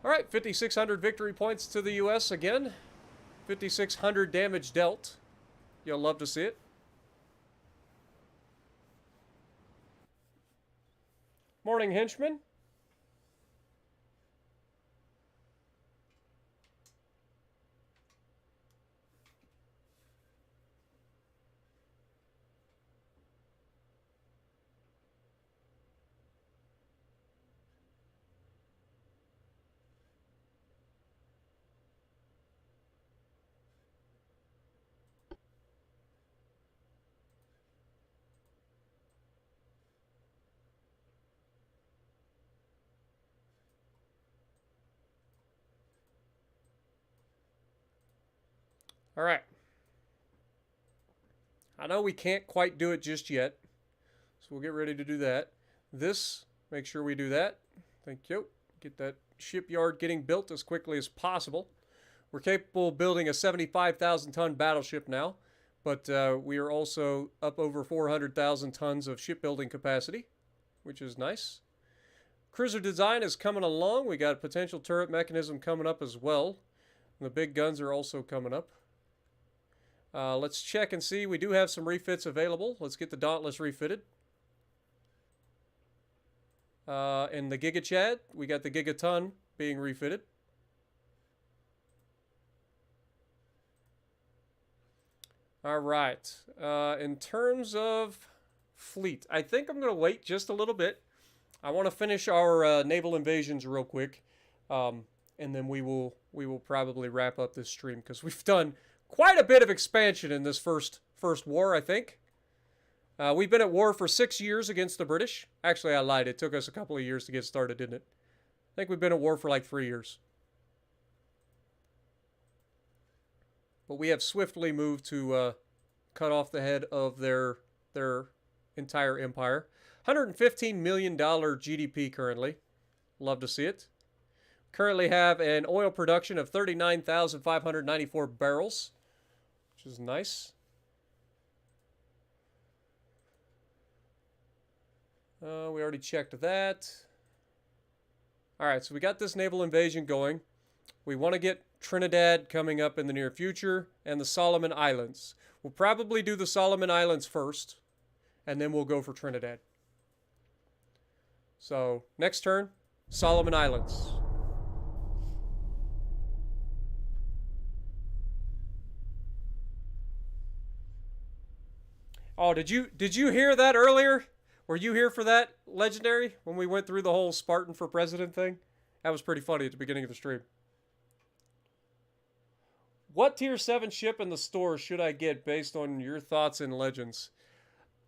Speaker 1: All right, 5,600 victory points to the U.S. again. 5,600 damage dealt. You'll love to see it. Morning, henchman. All right. I know we can't quite do it just yet, so we'll get ready to do that. This, make sure we do that. Thank you. Get that shipyard getting built as quickly as possible. We're capable of building a 75,000 ton battleship now, but we are also up over 400,000 tons of shipbuilding capacity, which is nice. Cruiser design is coming along. We got a potential turret mechanism coming up as well. And the big guns are also coming up. Let's check and see. We do have some refits available. Let's get the Dauntless refitted. In the Giga Chad, we got the Gigaton being refitted. All right. In terms of fleet, I think I'm going to wait just a little bit. I want to finish our naval invasions real quick, and then we will probably wrap up this stream because we've done quite a bit of expansion in this first war, I think. We've been at war for 6 years against the British. Actually, I lied. It took us a couple of years to get started, didn't it? I think we've been at war for like 3 years. But we have swiftly moved to cut off the head of their entire empire. $115 million GDP currently. Love to see it. Currently have an oil production of 39,594 barrels, which is nice. We already checked that. All right, so we got this naval invasion going. We want to get Trinidad coming up in the near future and the Solomon Islands. We'll probably do the Solomon Islands first, and then we'll go for Trinidad. So, next turn, Solomon Islands. Oh, did you hear that earlier? Were you here for that, Legendary, when we went through the whole Spartan for President thing? That was pretty funny at the beginning of the stream. What tier 7 ship in the store should I get based on your thoughts and legends?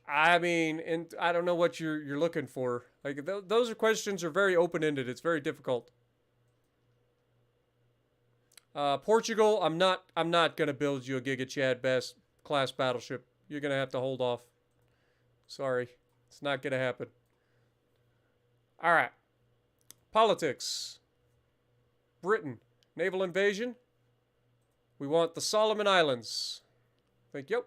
Speaker 1: I mean, and I don't know what you're looking for. Like those questions are very open-ended. It's very difficult. Portugal, I'm not gonna build you a Giga Chad best class battleship. You're gonna have to hold off. Sorry, it's not gonna happen. All right. Politics. Britain, naval invasion. We want the Solomon Islands. Thank you.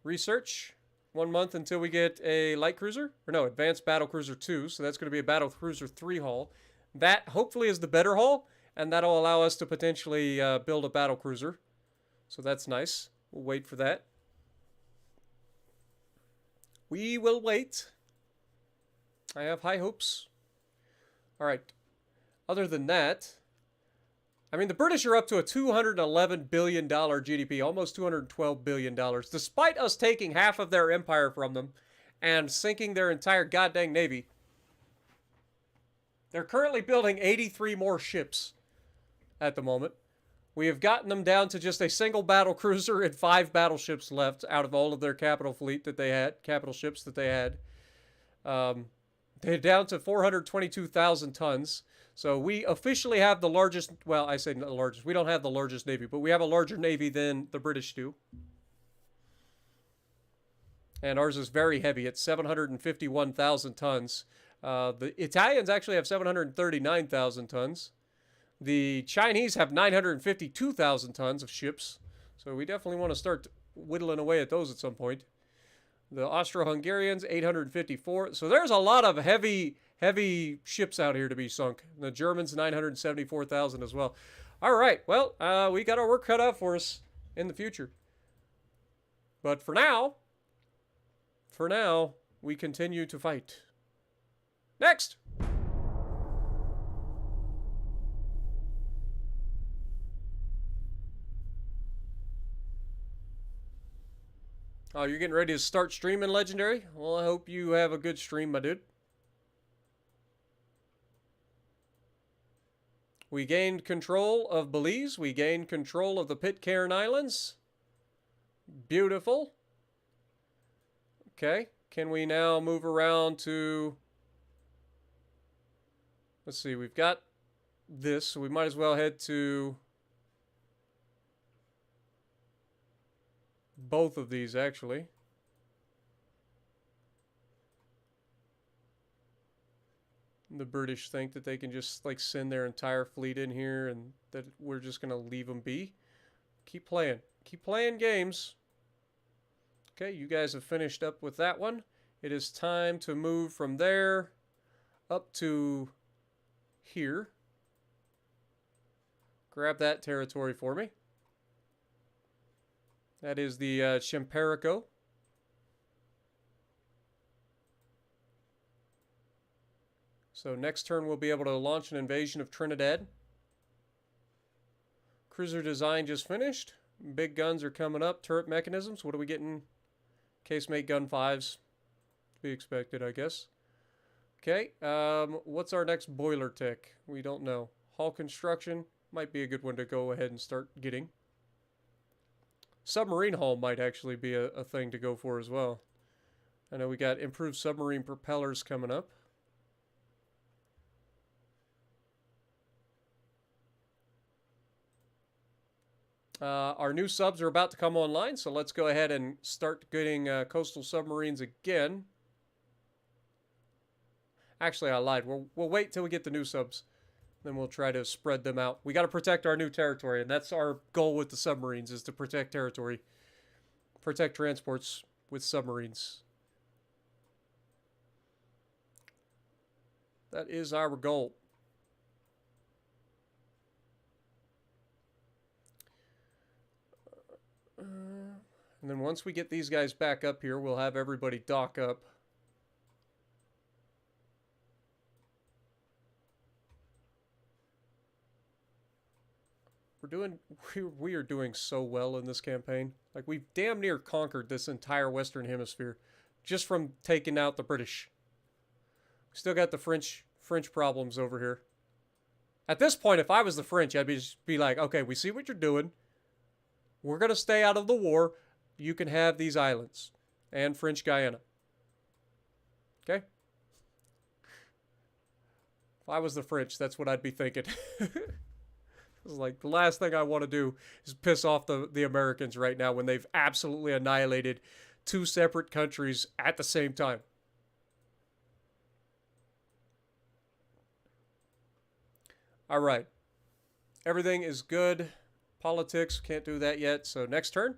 Speaker 1: Research. 1 month until we get a light cruiser. Or no, advanced battle cruiser 2. So that's going to be a battle cruiser 3 hull. That hopefully is the better hull. And that'll allow us to potentially build a battle cruiser. So that's nice. We'll wait for that. We will wait. I have high hopes. All right. Other than that, I mean, the British are up to a $211 billion GDP, almost $212 billion, despite us taking half of their empire from them and sinking their entire goddamn navy. They're currently building 83 more ships at the moment. We have gotten them down to just a single battle cruiser and 5 battleships left out of all of their capital fleet that they had, capital ships that they had. They're down to 422,000 tons. So we officially have the largest, well, I say the largest. We don't have the largest navy, but we have a larger navy than the British do. And ours is very heavy. It's 751,000 tons. The Italians actually have 739,000 tons. The Chinese have 952,000 tons of ships. So we definitely want to start whittling away at those at some point. The Austro-Hungarians, 854. So there's a lot of heavy ships out here to be sunk. The Germans, 974,000 as well. All right, well, we got our work cut out for us in the future. But for now, we continue to fight. Next! Oh, you're getting ready to start streaming Legendary? Well, I hope you have a good stream, my dude. We gained control of Belize. We gained control of the Pitcairn Islands. Beautiful. Okay. Can we now move around to... Let's see. We've got this, so we might as well head to... both of these, actually. The British think that they can just, like, send their entire fleet in here and that we're just going to leave them be. Keep playing. Keep playing games. Okay, you guys have finished up with that one. It is time to move from there up to here. Grab that territory for me. That is the Chimperico. So next turn we'll be able to launch an invasion of Trinidad. Cruiser design just finished. Big guns are coming up. Turret mechanisms. What are we getting? Casemate gun 5s. To be expected, I guess. Okay. What's our next boiler tech? We don't know. Hull construction might be a good one to go ahead and start getting. Submarine hull might actually be a thing to go for as well. I know we got improved submarine propellers coming up. Our new subs are about to come online, so let's go ahead and start getting coastal submarines again. Actually, I lied. We'll wait till we get the new subs. Then we'll try to spread them out. We got to protect our new territory, and that's our goal with the submarines, is to protect territory. Protect transports with submarines. That is our goal. And then once we get these guys back up here, we'll have everybody dock up. We are doing so well in this campaign. Like, we've damn near conquered this entire Western Hemisphere just from taking out the British. We still got the French problems over here. At this point, if I was the French, I'd just be like, okay, we see what you're doing. We're going to stay out of the war. You can have these islands and French Guiana. Okay? If I was the French, that's what I'd be thinking. It's like, the last thing I want to do is piss off the Americans right now when they've absolutely annihilated two separate countries at the same time. All right. Everything is good. Politics, can't do that yet. So next turn.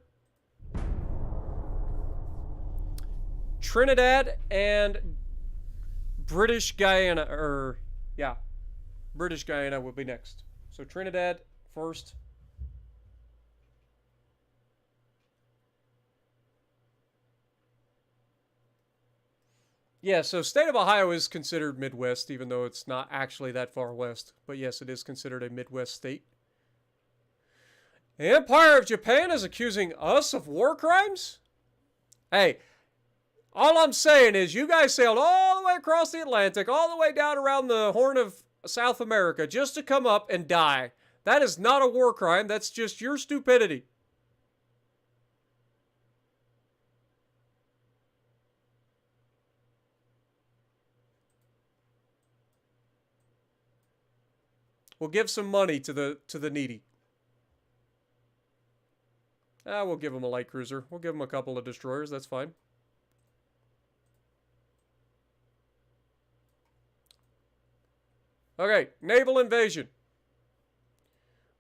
Speaker 1: Trinidad and British Guiana, British Guiana will be next. So Trinidad first. Yeah, so state of Ohio is considered Midwest, even though it's not actually that far west. But yes, it is considered a Midwest state. The Empire of Japan is accusing us of war crimes? Hey, all I'm saying is you guys sailed all the way across the Atlantic, all the way down around the Horn of South America just to come up and die. That is not a war crime. That's just your stupidity. We'll give some money to the needy. We'll give them a light cruiser. We'll give them a couple of destroyers. That's fine. Okay, naval invasion.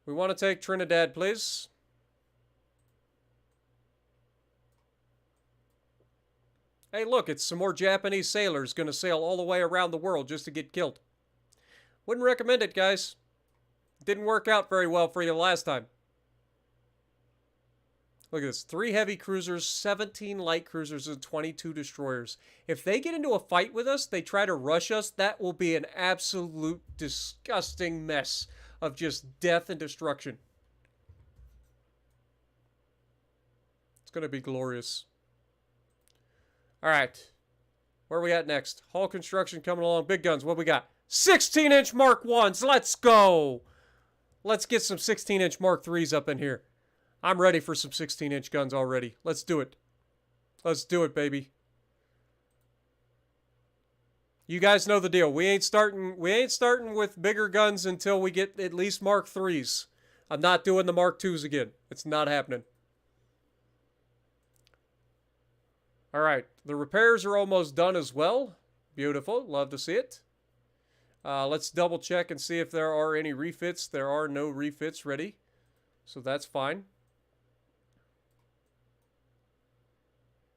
Speaker 1: We want to take Trinidad, please. Hey, look, it's some more Japanese sailors going to sail all the way around the world just to get killed. Wouldn't recommend it, guys. Didn't work out very well for you last time. Look at this. 3 heavy cruisers, 17 light cruisers, and 22 destroyers. If they get into a fight with us, they try to rush us, that will be an absolute disgusting mess of just death and destruction. It's going to be glorious. All right. Where are we at next? Hull construction coming along. Big guns. What we got? 16-inch Mark 1s. Let's go. Let's get some 16-inch Mark 3s up in here. I'm ready for some 16-inch guns already. Let's do it. Let's do it, baby. You guys know the deal. We ain't starting with bigger guns until we get at least Mark 3s. I'm not doing the Mark 2s again. It's not happening. All right. The repairs are almost done as well. Beautiful. Love to see it. Let's double check and see if there are any refits. There are no refits ready. So that's fine.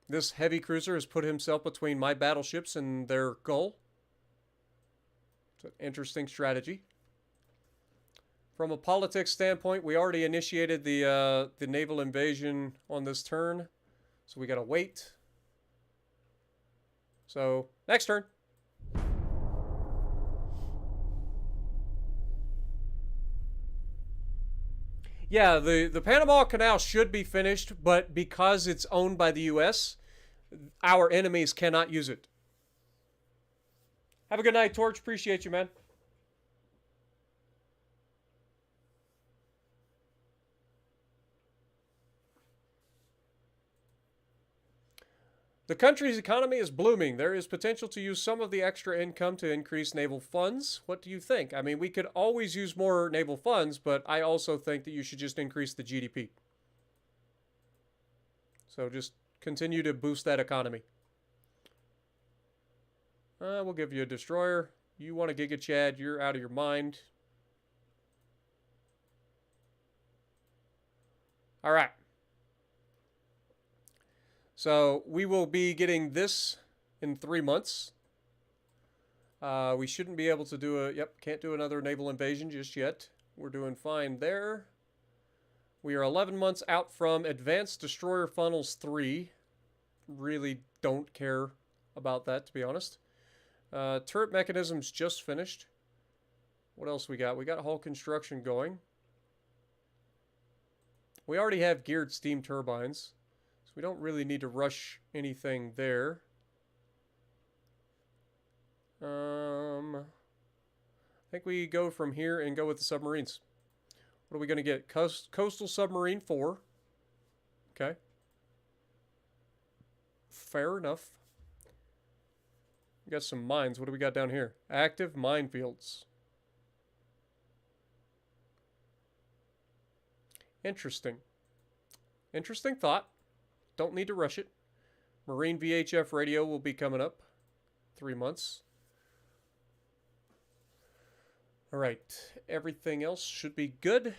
Speaker 1: This heavy cruiser has put himself between my battleships and their goal. It's an interesting strategy. From a politics standpoint, we already initiated the naval invasion on this turn. So we got to wait. So, next turn. Yeah, the Panama Canal should be finished, but because it's owned by the U.S., our enemies cannot use it. Have a good night, Torch. Appreciate you, man. The country's economy is blooming. There is potential to use some of the extra income to increase naval funds. What do you think? I mean, we could always use more naval funds, but I also think that you should just increase the GDP. So just continue to boost that economy. We'll give you a destroyer. You want a Giga Chad, you're out of your mind. All right. So we will be getting this in 3 months. We shouldn't be able to do can't do another naval invasion just yet. We're doing fine there. We are 11 months out from Advanced Destroyer Funnels 3. Really don't care about that, to be honest. Turret mechanisms just finished. What else we got? We got hull construction going. We already have geared steam turbines. So we don't really need to rush anything there. I think we go from here and go with the submarines. What are we going to get? Coastal Submarine 4. Okay. Fair enough. We got some mines. What do we got down here? Active minefields. Interesting. Interesting thought. Don't need to rush it. Marine VHF radio will be coming up. 3 months. All right. Everything else should be good.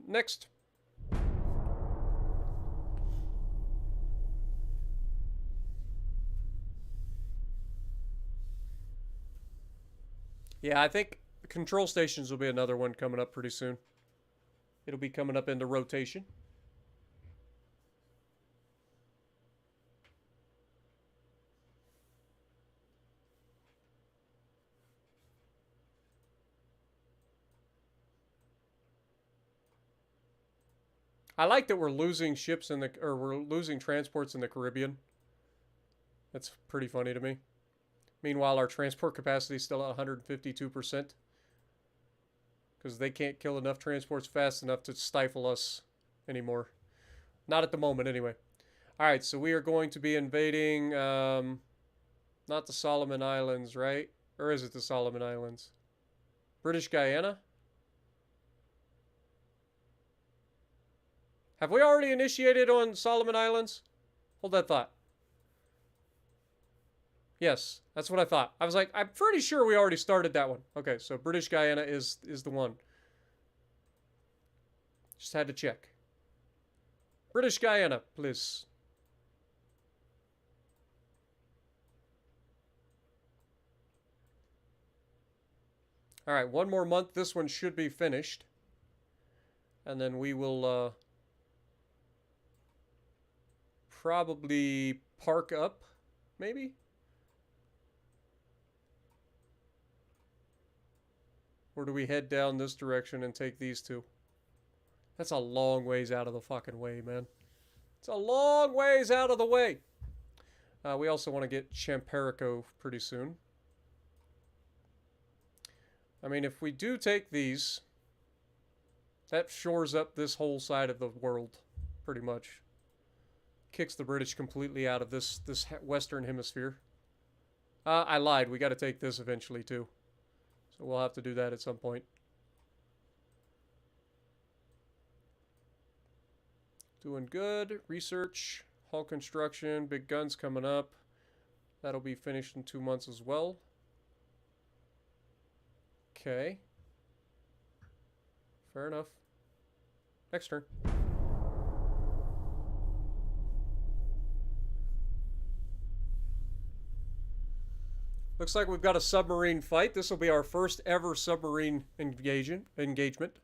Speaker 1: Next. Yeah, I think control stations will be another one coming up pretty soon. It'll be coming up into rotation. I like that we're losing ships in the, or we're losing transports in the Caribbean. That's pretty funny to me. Meanwhile, our transport capacity is still at 152%. Because they can't kill enough transports fast enough to stifle us anymore. Not at the moment, anyway. Alright, so we are going to be invading, not the Solomon Islands, right? Or is it the Solomon Islands? British Guyana? Have we already initiated on Solomon Islands? Hold that thought. Yes, that's what I thought. I was like, I'm pretty sure we already started that one. Okay, so British Guyana is the one. Just had to check. British Guyana, please. Alright, one more month. This one should be finished. And then we will probably park up, maybe? Or do we head down this direction and take these two? That's a long ways out of the fucking way, man. It's a long ways out of the way. We also want to get Champerico pretty soon. I mean, if we do take these, that shores up this whole side of the world, pretty much. Kicks the British completely out of this Western Hemisphere. I lied. We got to take this eventually, too. So we'll have to do that at some point. Doing good. Research, hull construction, big guns coming up. That'll be finished in 2 months as well. Okay. Fair enough. Next turn. Looks like we've got a submarine fight. This will be our first ever submarine engagement.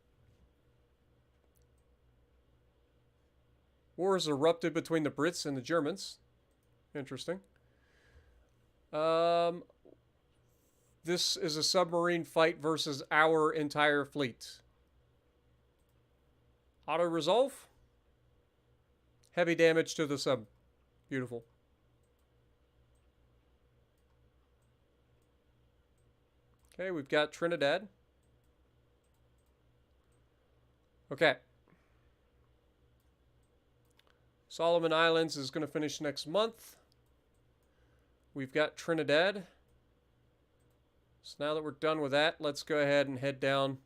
Speaker 1: War has erupted between the Brits and the Germans. Interesting. This is a submarine fight versus our entire fleet. Auto-resolve. Heavy damage to the sub. Beautiful. Okay, we've got Trinidad. Okay. Solomon Islands is going to finish next month. We've got Trinidad. So now that we're done with that, let's go ahead and head down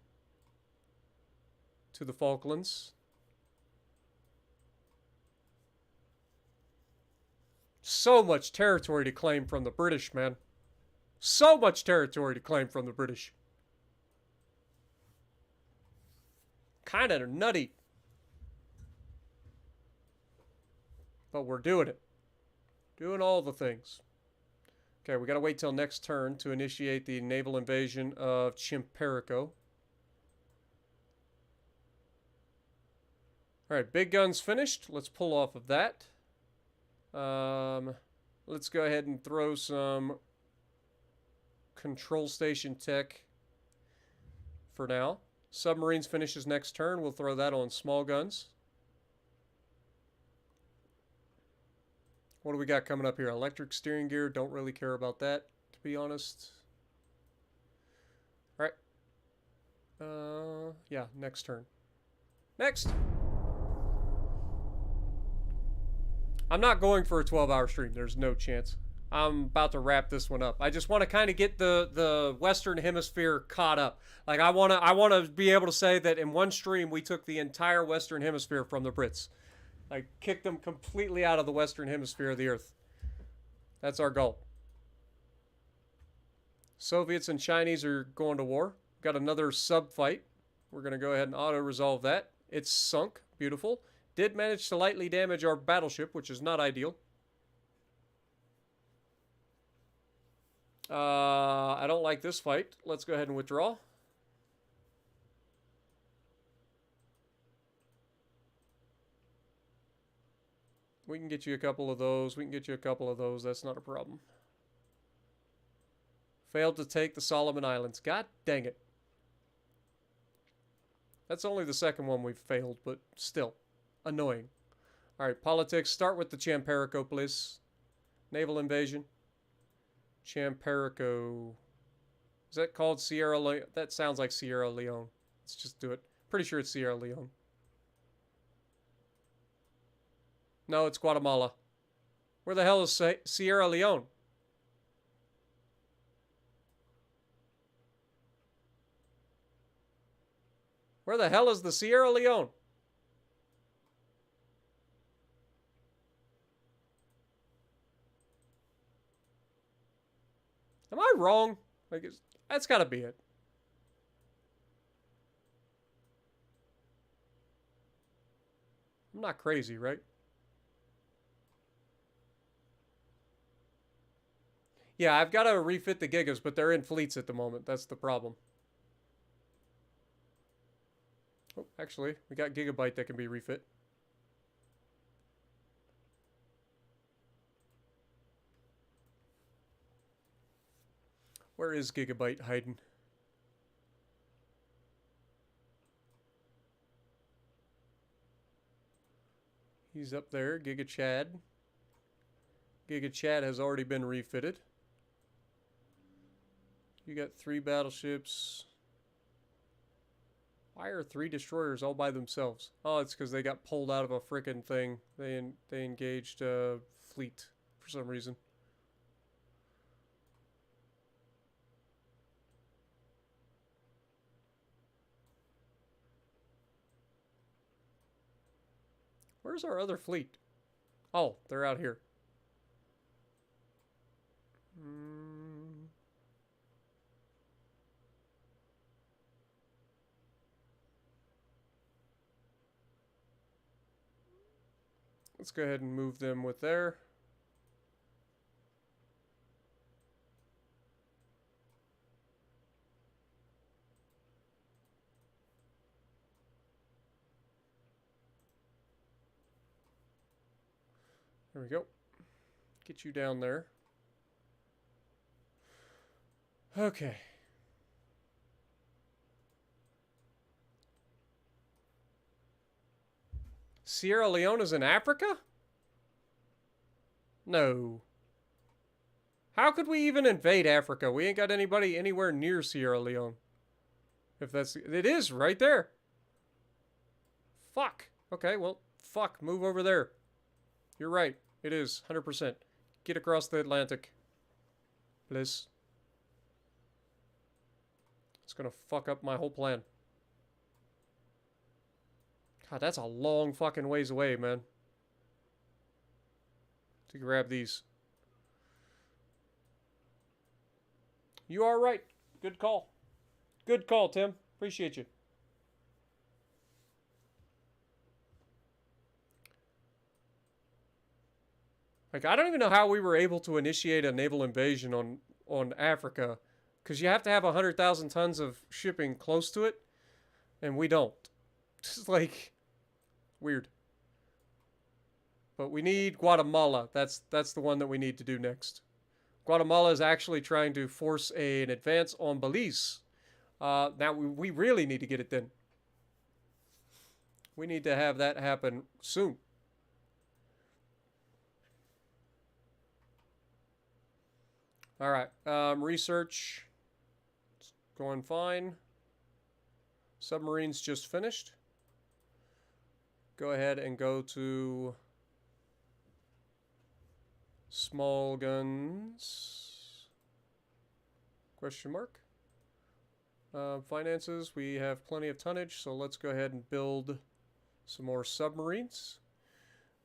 Speaker 1: to the Falklands. So much territory to claim from the British, man. So much territory to claim from the British. Kind of nutty. But we're doing it. Doing all the things. Okay, we gotta wait till next turn to initiate the naval invasion of Chimperico. Alright, big guns finished. Let's pull off of that. Let's go ahead and throw some control station tech for now. Submarines finishes next turn. We'll throw that on small guns. What do we got coming up here? Electric steering gear. Don't really care about that, to be honest. All right. Yeah, next turn. Next. I'm not going for a 12-hour stream. There's no chance. I'm about to wrap this one up. I just want to kind of get the Western Hemisphere caught up. Like I want to be able to say that in one stream we took the entire Western Hemisphere from the Brits. Like kicked them completely out of the Western Hemisphere of the Earth. That's our goal. Soviets and Chinese are going to war. Got another sub fight. We're going to go ahead and auto-resolve that. It's sunk. Beautiful. Did manage to lightly damage our battleship, which is not ideal. I don't like this fight. Let's go ahead and withdraw. We can get you a couple of those. We can get you a couple of those. That's not a problem. Failed to take the Solomon Islands. God dang it. That's only the second one we've failed, but still. annoying. All right, politics. Start with the Champerico, please. Naval invasion. Champerico. Is that called Sierra Leone? That sounds like Sierra Leone. Let's just do it. Pretty sure it's Sierra Leone. No, it's Guatemala. Where the hell is Sierra Leone? Where the hell is the Sierra Leone? Am I wrong? Like, that's gotta be it. I'm not crazy, right? Yeah, I've got to refit the gigas, but they're in fleets at the moment. That's the problem. Oh, actually, we got gigabyte that can be refit. Where is gigabyte hiding? He's up there, Giga Chad. Giga Chad has already been refitted. You got 3 battleships. Why are 3 destroyers all by themselves? Oh, it's because they got pulled out of a frickin' thing. They engaged a fleet for some reason. Where's our other fleet? Oh, they're out here. Let's go ahead and move them with there. There we go. Get you down there. Okay. Sierra Leone is in Africa? No. How could we even invade Africa? We ain't got anybody anywhere near Sierra Leone. If that's... It is right there. Fuck. Okay, well, fuck. Move over there. You're right. It is. 100%. Get across the Atlantic. Please. It's gonna fuck up my whole plan. God, that's a long fucking ways away, man. To grab these. You are right. Good call. Good call, Tim. Appreciate you. Like, I don't even know how we were able to initiate a naval invasion on Africa. Because you have to have 100,000 tons of shipping close to it. And we don't. Just like... Weird. But we need Guatemala. That's the one that we need to do next. Guatemala is actually trying to force an advance on Belize. Now, we really need to get it done. We need to have that happen soon. All right. Research. It's going fine. Submarines just finished. Go ahead and go to small guns. Question mark. Finances. We have plenty of tonnage, so let's go ahead and build some more submarines.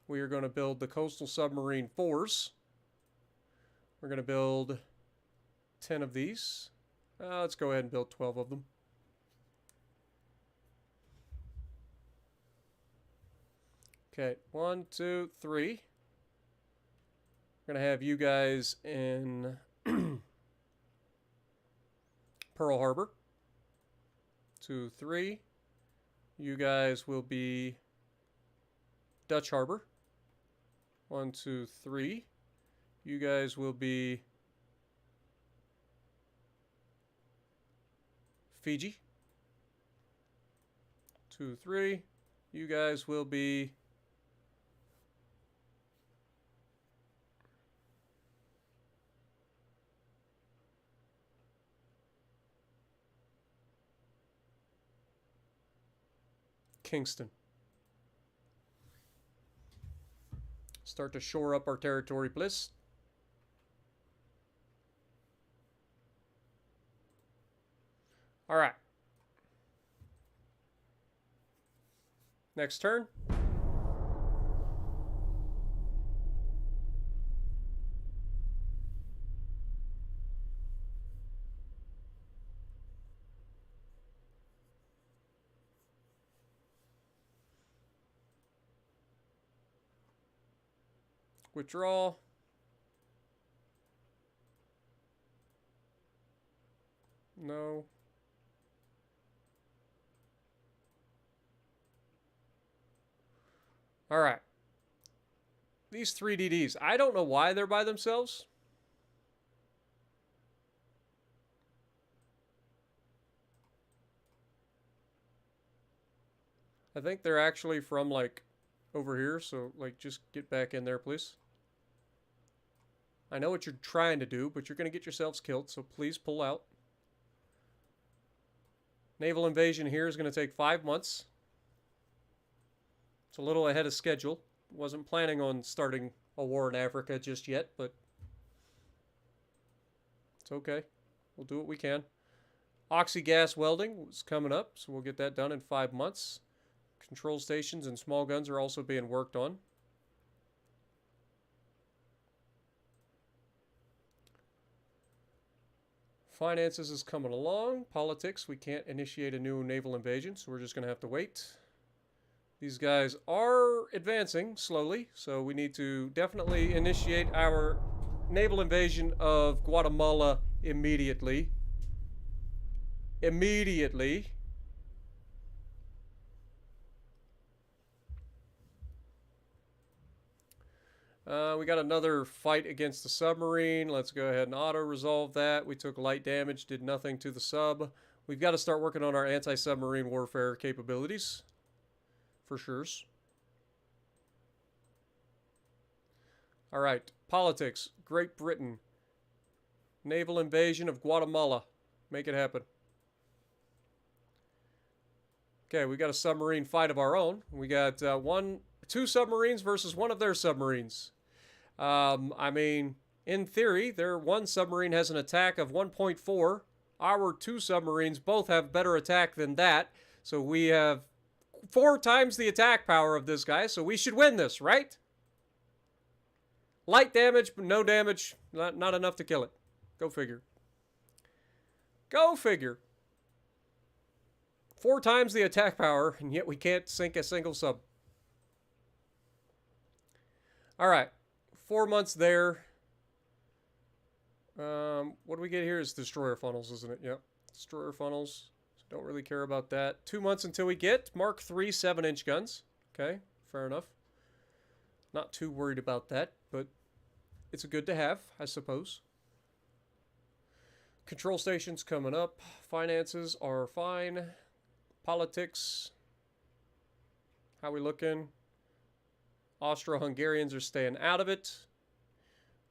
Speaker 1: We are going to build the coastal submarine 4s. We're going to build 10 of these. Let's go ahead and build 12 of them. Okay, 1, 2, 3. We're going to have you guys in Pearl Harbor. 2, 3. You guys will be Dutch Harbor. 1, 2, 3. You guys will be Fiji. 2, 3. You guys will be Kingston. Start to shore up our territory, please. All right. Next turn. Withdraw. No. All right. These 3 DDs, I don't know why they're by themselves. I think they're actually from, like, over here, so, like, just get back in there, please. I know what you're trying to do, but you're going to get yourselves killed, so please pull out. Naval invasion here is going to take 5 months. It's a little ahead of schedule. Wasn't planning on starting a war in Africa just yet, but it's okay. We'll do what we can. Oxy-gas welding is coming up, so we'll get that done in 5 months. Control stations and small guns are also being worked on. Finances is coming along. Politics, we can't initiate a new naval invasion, so we're just going to have to wait. These guys are advancing slowly, so we need to definitely initiate our naval invasion of Guatemala immediately. Immediately. We got another fight against the submarine. Let's go ahead and auto-resolve that. We took light damage, did nothing to the sub. We've got to start working on our anti-submarine warfare capabilities. For sure. All right, politics. Great Britain. Naval invasion of Guatemala. Make it happen. Okay, we got a submarine fight of our own. We got two submarines versus one of their submarines. I mean, in theory, their one submarine has an attack of 1.4. Our 2 submarines both have better attack than that. So we have 4 times the attack power of this guy. So we should win this, right? Light damage, but no damage. Not enough to kill it. Go figure. Go figure. 4 times the attack power, and yet we can't sink a single sub. All right. 4 months there. What do we get here is destroyer funnels, isn't it? Yep. Destroyer funnels. Don't really care about that. 2 months until we get Mark III 7-inch guns. Okay, fair enough. Not too worried about that, but it's a good to have, I suppose. Control stations coming up. Finances are fine. Politics. How we looking? Austro-Hungarians are staying out of it.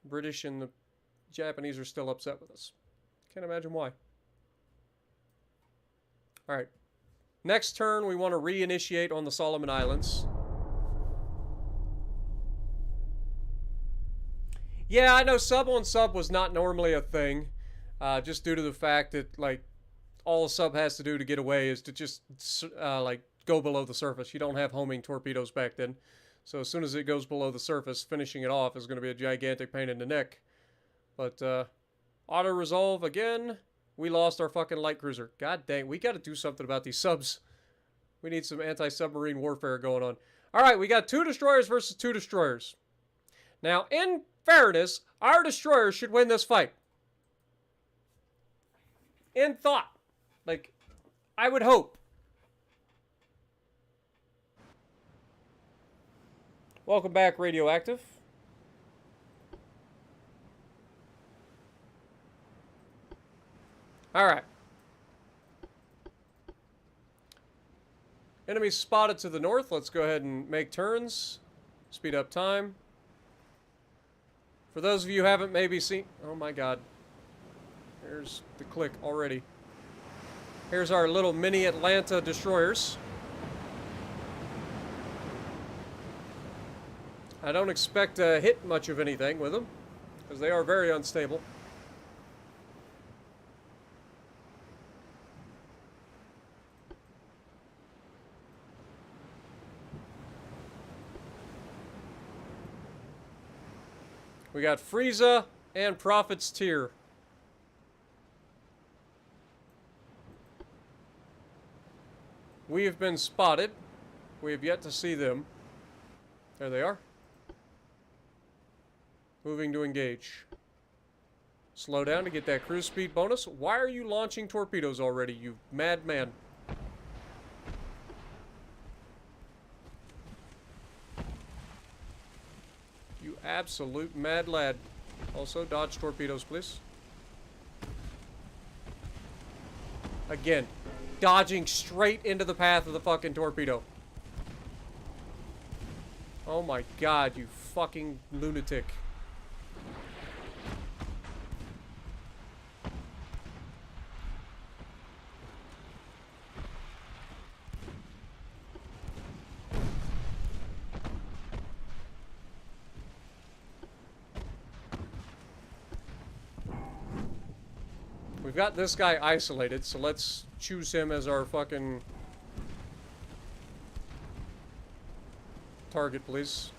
Speaker 1: British and the Japanese are still upset with us. Can't imagine why. All right. Next turn, we want to reinitiate on the Solomon Islands. Yeah, I know sub on sub was not normally a thing. Just due to the fact that, like, all a sub has to do to get away is to just, like, go below the surface. You don't have homing torpedoes back then. So as soon as it goes below the surface, finishing it off is going to be a gigantic pain in the neck. But, auto-resolve again. We lost our fucking light cruiser. God dang, we got to do something about these subs. We need some anti-submarine warfare going on. All right, we got 2 destroyers versus 2 destroyers. Now, in fairness, our destroyers should win this fight. In thought. Like, I would hope. Welcome back, Radioactive. Alright. Enemy spotted to the north. Let's go ahead and make turns. Speed up time. For those of you who haven't maybe seen... Oh my god. There's the click already. Here's our little mini Atlanta destroyers. I don't expect to hit much of anything with them, because they are very unstable. We got Frieza and Prophet's Tear. We have been spotted. We have yet to see them. There they are. Moving to engage. Slow down to get that cruise speed bonus. Why are you launching torpedoes already, you madman? You absolute mad lad. Also, dodge torpedoes, please. Again, dodging straight into the path of the fucking torpedo. Oh my god, you fucking lunatic. We've got this guy isolated, so let's choose him as our fucking target, please.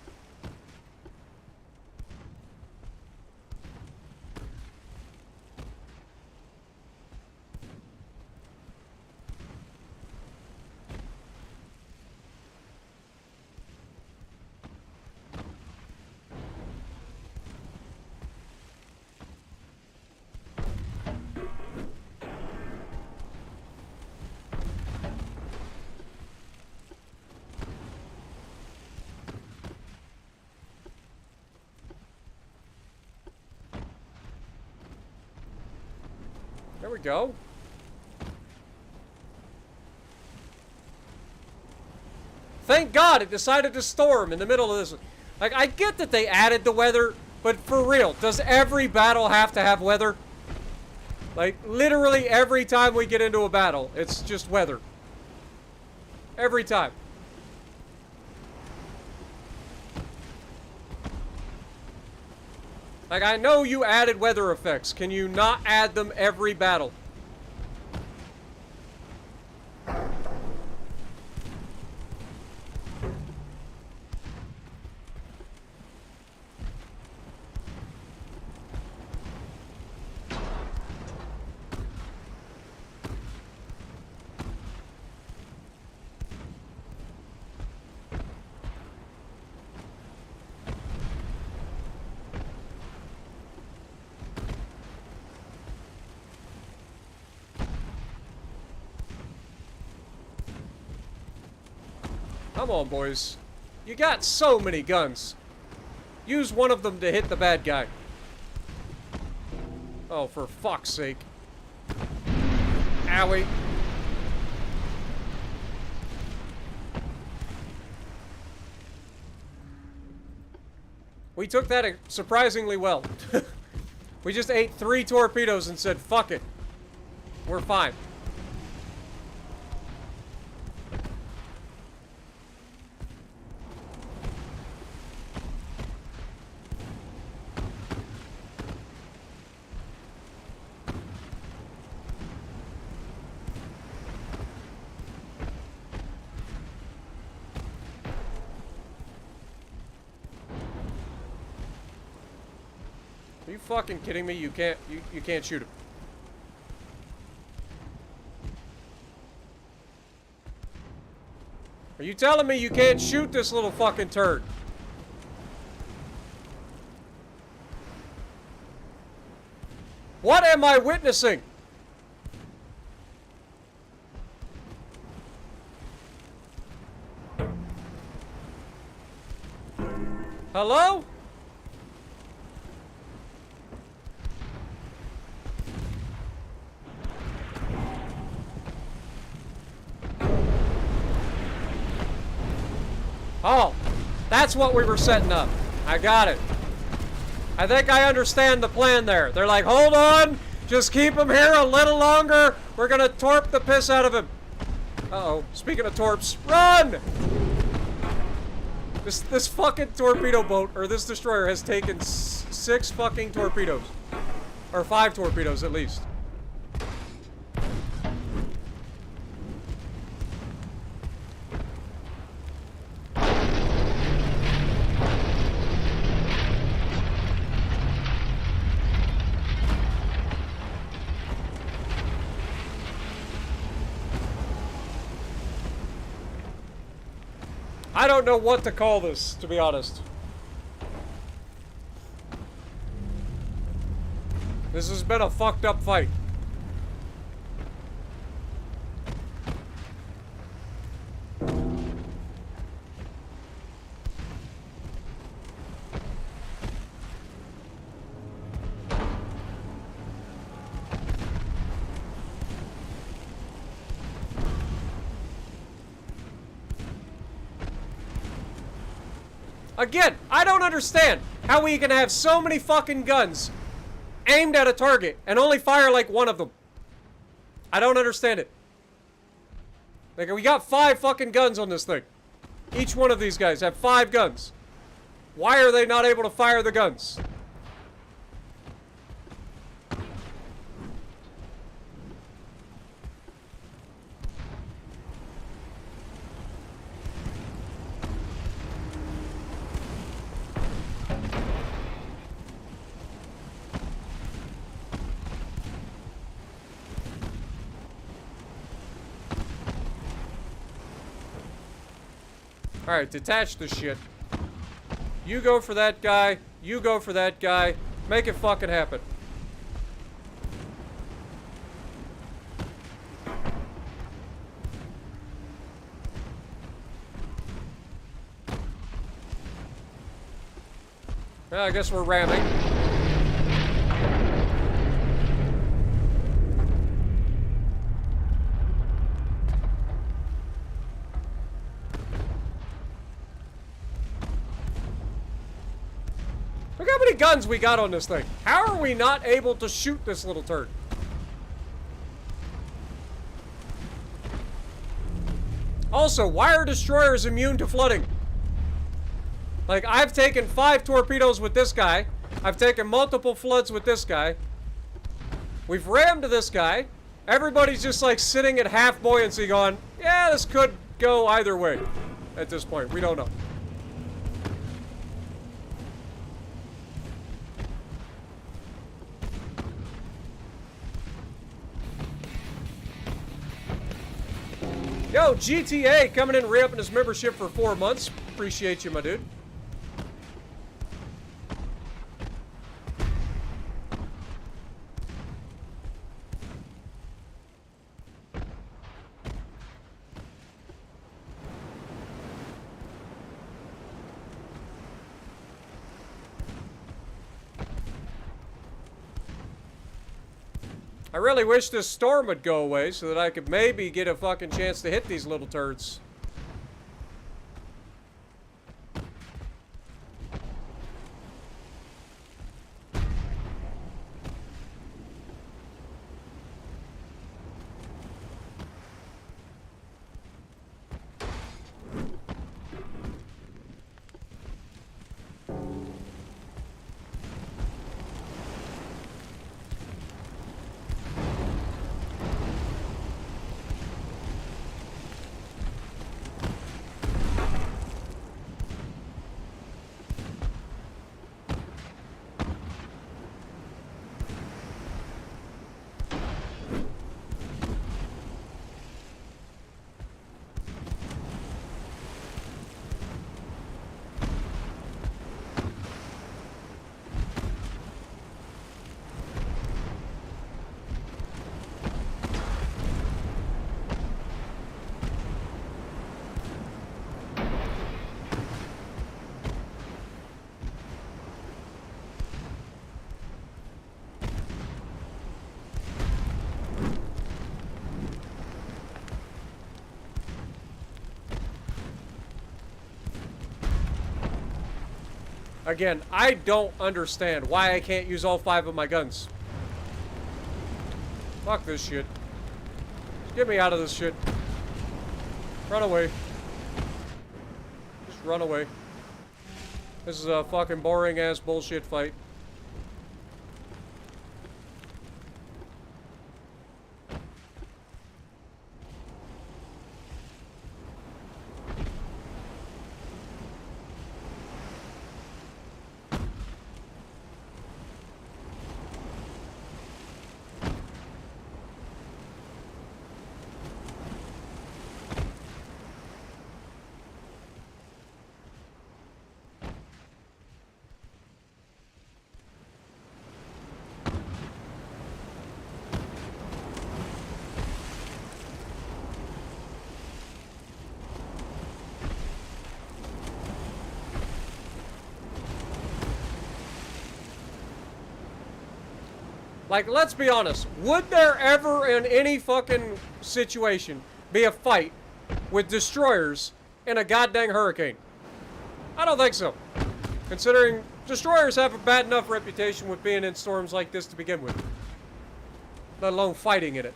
Speaker 1: There we go. Thank God it decided to storm in the middle of this. Like, I get that they added the weather, but for real, does every battle have to have weather? Like, literally every time we get into a battle, it's just weather. Every time. Like, I know you added weather effects. Can you not add them every battle? Come on, boys. You got so many guns. Use one of them to hit the bad guy. Oh, for fuck's sake. Owie. We took that surprisingly well. We just ate 3 torpedoes and said, fuck it. We're fine. Are you fucking kidding me? You can't shoot him. Are you telling me you can't shoot this little fucking turd? What am I witnessing? Hello? Oh, that's what we were setting up. I got it. I think I understand the plan there. They're like, hold on, just keep him here a little longer. We're gonna torp the piss out of him. Uh-oh, speaking of torps, run! This fucking torpedo boat, or this destroyer, has taken 6 fucking torpedoes. Or 5 torpedoes, at least. I don't know what to call this, to be honest. This has been a fucked up fight. Again, I don't understand how we can have so many fucking guns aimed at a target and only fire like 1 of them. I don't understand it. Like, we got 5 fucking guns on this thing. Each one of these guys have 5 guns. Why are they not able to fire the guns? Alright, detach the shit. You go for that guy. You go for that guy. Make it fucking happen. Well, I guess we're ramming. Look how many guns we got on this thing. How are we not able to shoot this little turd? Also, why are destroyers immune to flooding? Like, I've taken 5 torpedoes with this guy. I've taken multiple floods with this guy. We've rammed this guy. Everybody's just like sitting at half buoyancy going, yeah, this could go either way at this point. We don't know. Yo, GTA coming in, re-upping his membership for 4 months. Appreciate you, my dude. I really wish this storm would go away so that I could maybe get a fucking chance to hit these little turds. Again, I don't understand why I can't use all 5 of my guns. Fuck this shit. Get me out of this shit. Run away. Just run away. This is a fucking boring ass bullshit fight. Like, let's be honest. Would there ever in any fucking situation be a fight with destroyers in a goddamn hurricane? I don't think so. Considering destroyers have a bad enough reputation with being in storms like this to begin with. Let alone fighting in it.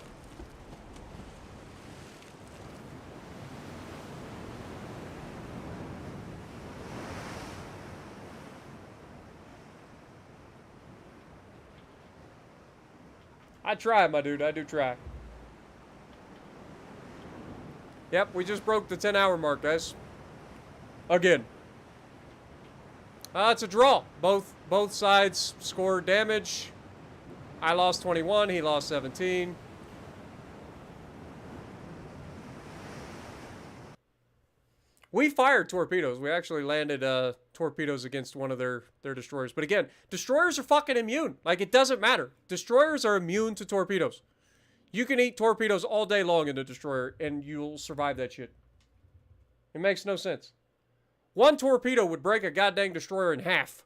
Speaker 1: I try, my dude. I do try. Yep, we just broke the 10-hour mark, guys. Again. It's a draw. Both sides scored damage. I lost 21. He lost 17. We fired torpedoes. We actually landed torpedoes against one of their destroyers. But again, destroyers are fucking immune. Like, it doesn't matter. Destroyers are immune to torpedoes. You can eat torpedoes all day long in a destroyer, and you'll survive that shit. It makes no sense. One torpedo would break a goddamn destroyer in half.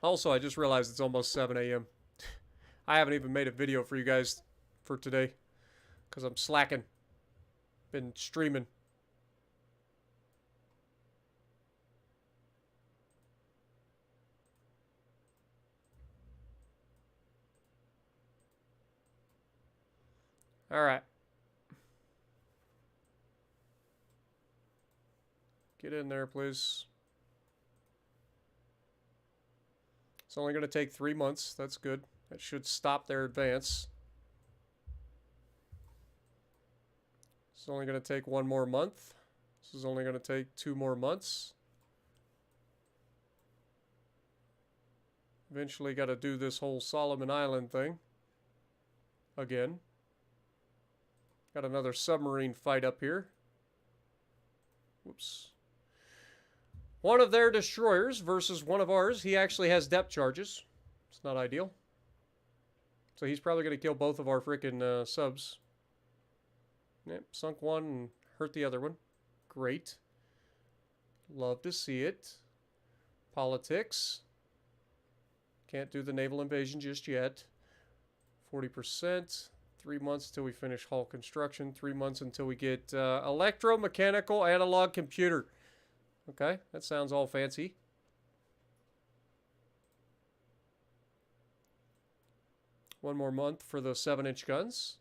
Speaker 1: Also, I just realized it's almost 7 a.m. I haven't even made a video for you guys for today because I'm slacking. Been streaming. All right. Get in there, please. It's only going to take 3 months. That's good. That should stop their advance. This is only going to take 1 more month. This is only going to take 2 more months. Eventually got to do this whole Solomon Island thing. Again. Got another submarine fight up here. Whoops. One of their destroyers versus one of ours. He actually has depth charges. It's not ideal. So he's probably going to kill both of our freaking subs. Yep, sunk one and hurt the other one. Great. Love to see it. Politics. Can't do the naval invasion just yet. 40%. 3 months till we finish hull construction. 3 months until we get electromechanical analog computer. Okay, that sounds all fancy. One more month for the 7-inch guns.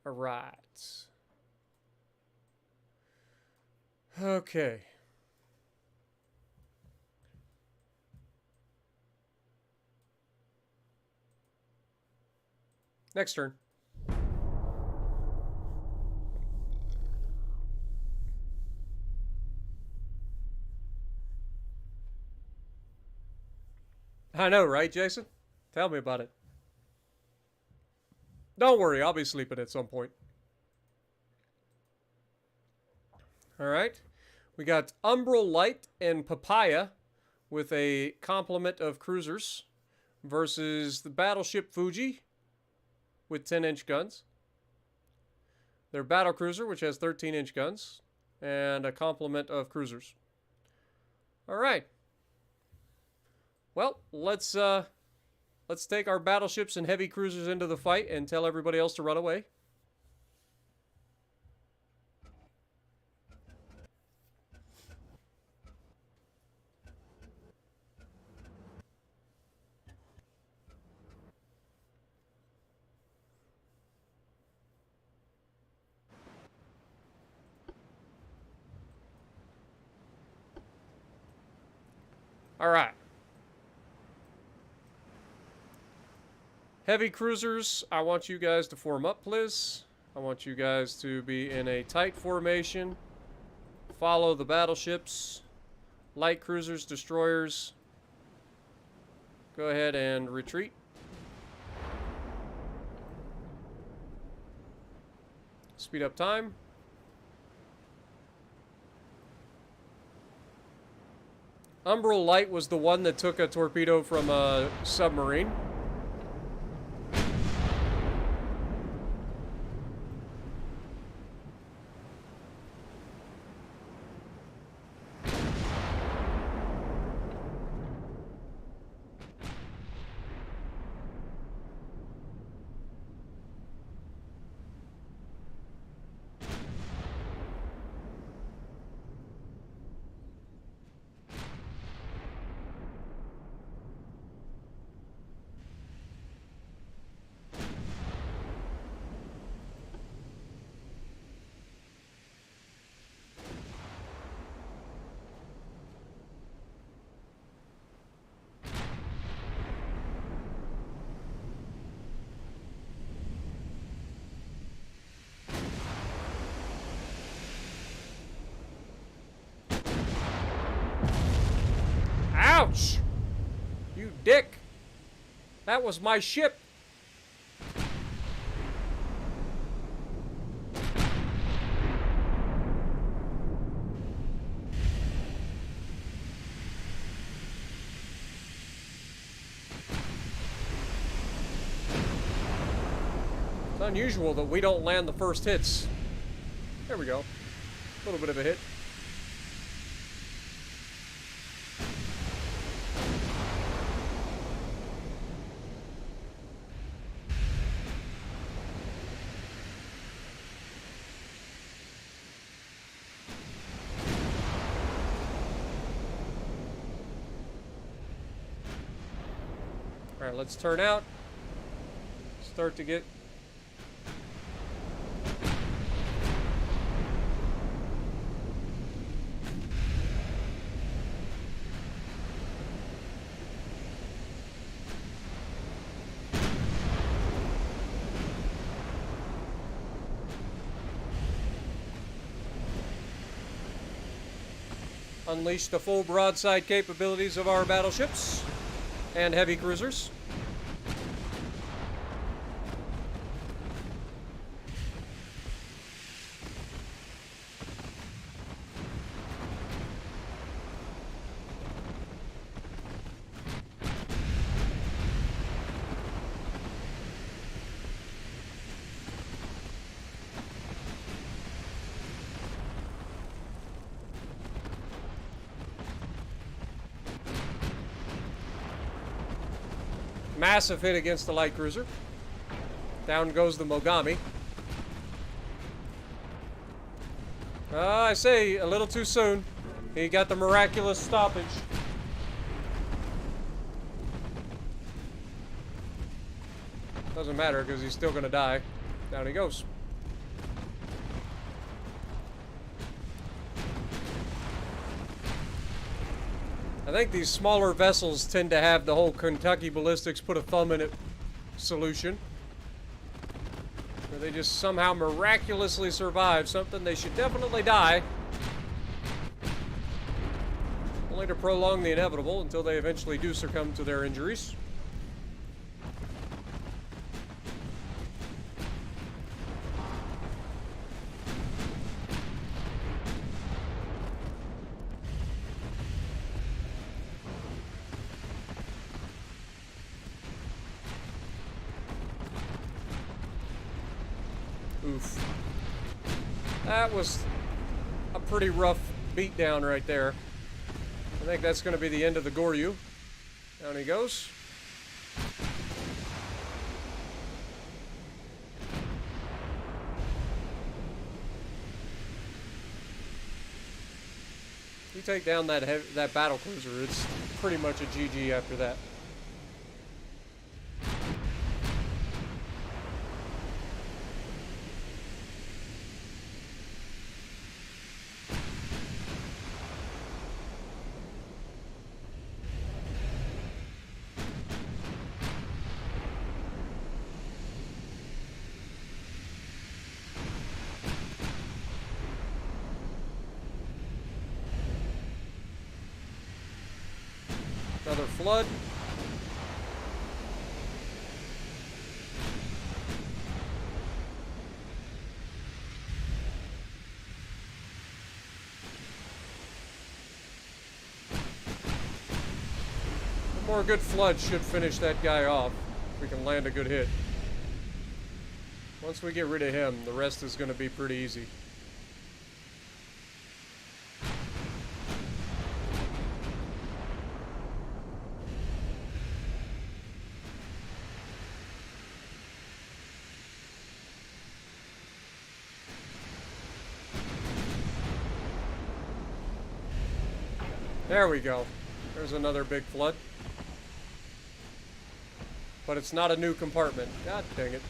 Speaker 1: All right. Okay. Next turn. I know, right, Jason? Tell me about it. Don't worry, I'll be sleeping at some point. Alright. We got Umbral Light and Papaya with a complement of cruisers versus the battleship Fuji with 10-inch guns. Their battle cruiser, which has 13-inch guns, and a complement of cruisers. Alright. Well, let's take our battleships and heavy cruisers into the fight and tell everybody else to run away. All right. Heavy cruisers, I want you guys to form up, please. I want you guys to be in a tight formation. Follow the battleships. Light cruisers, destroyers, go ahead and retreat. Speed up time. Umbral Light was the one that took a torpedo from a submarine. Ouch! You dick! That was my ship! It's unusual that we don't land the first hits. There we go. A little bit of a hit. All right, let's turn out. Start to get... Unleash the full broadside capabilities of our battleships and heavy cruisers. Massive hit against the light cruiser. Down goes the Mogami. I say, a little too soon. He got the miraculous stoppage. Doesn't matter because he's still gonna die. Down he goes. I think these smaller vessels tend to have the whole Kentucky ballistics put a thumb in it solution. Where they just somehow miraculously survive something they should definitely die. Only to prolong the inevitable until they eventually do succumb to their injuries. Oof. That was a pretty rough beatdown right there. I think that's going to be the end of the Goryu. Down he goes. You take down that battle cruiser, it's pretty much a GG after that. flood. One more good flood should finish that guy off. We can land a good hit. Once we get rid of him, the rest is going to be pretty easy. There we go. There's another big flood. But it's not a new compartment. God dang it.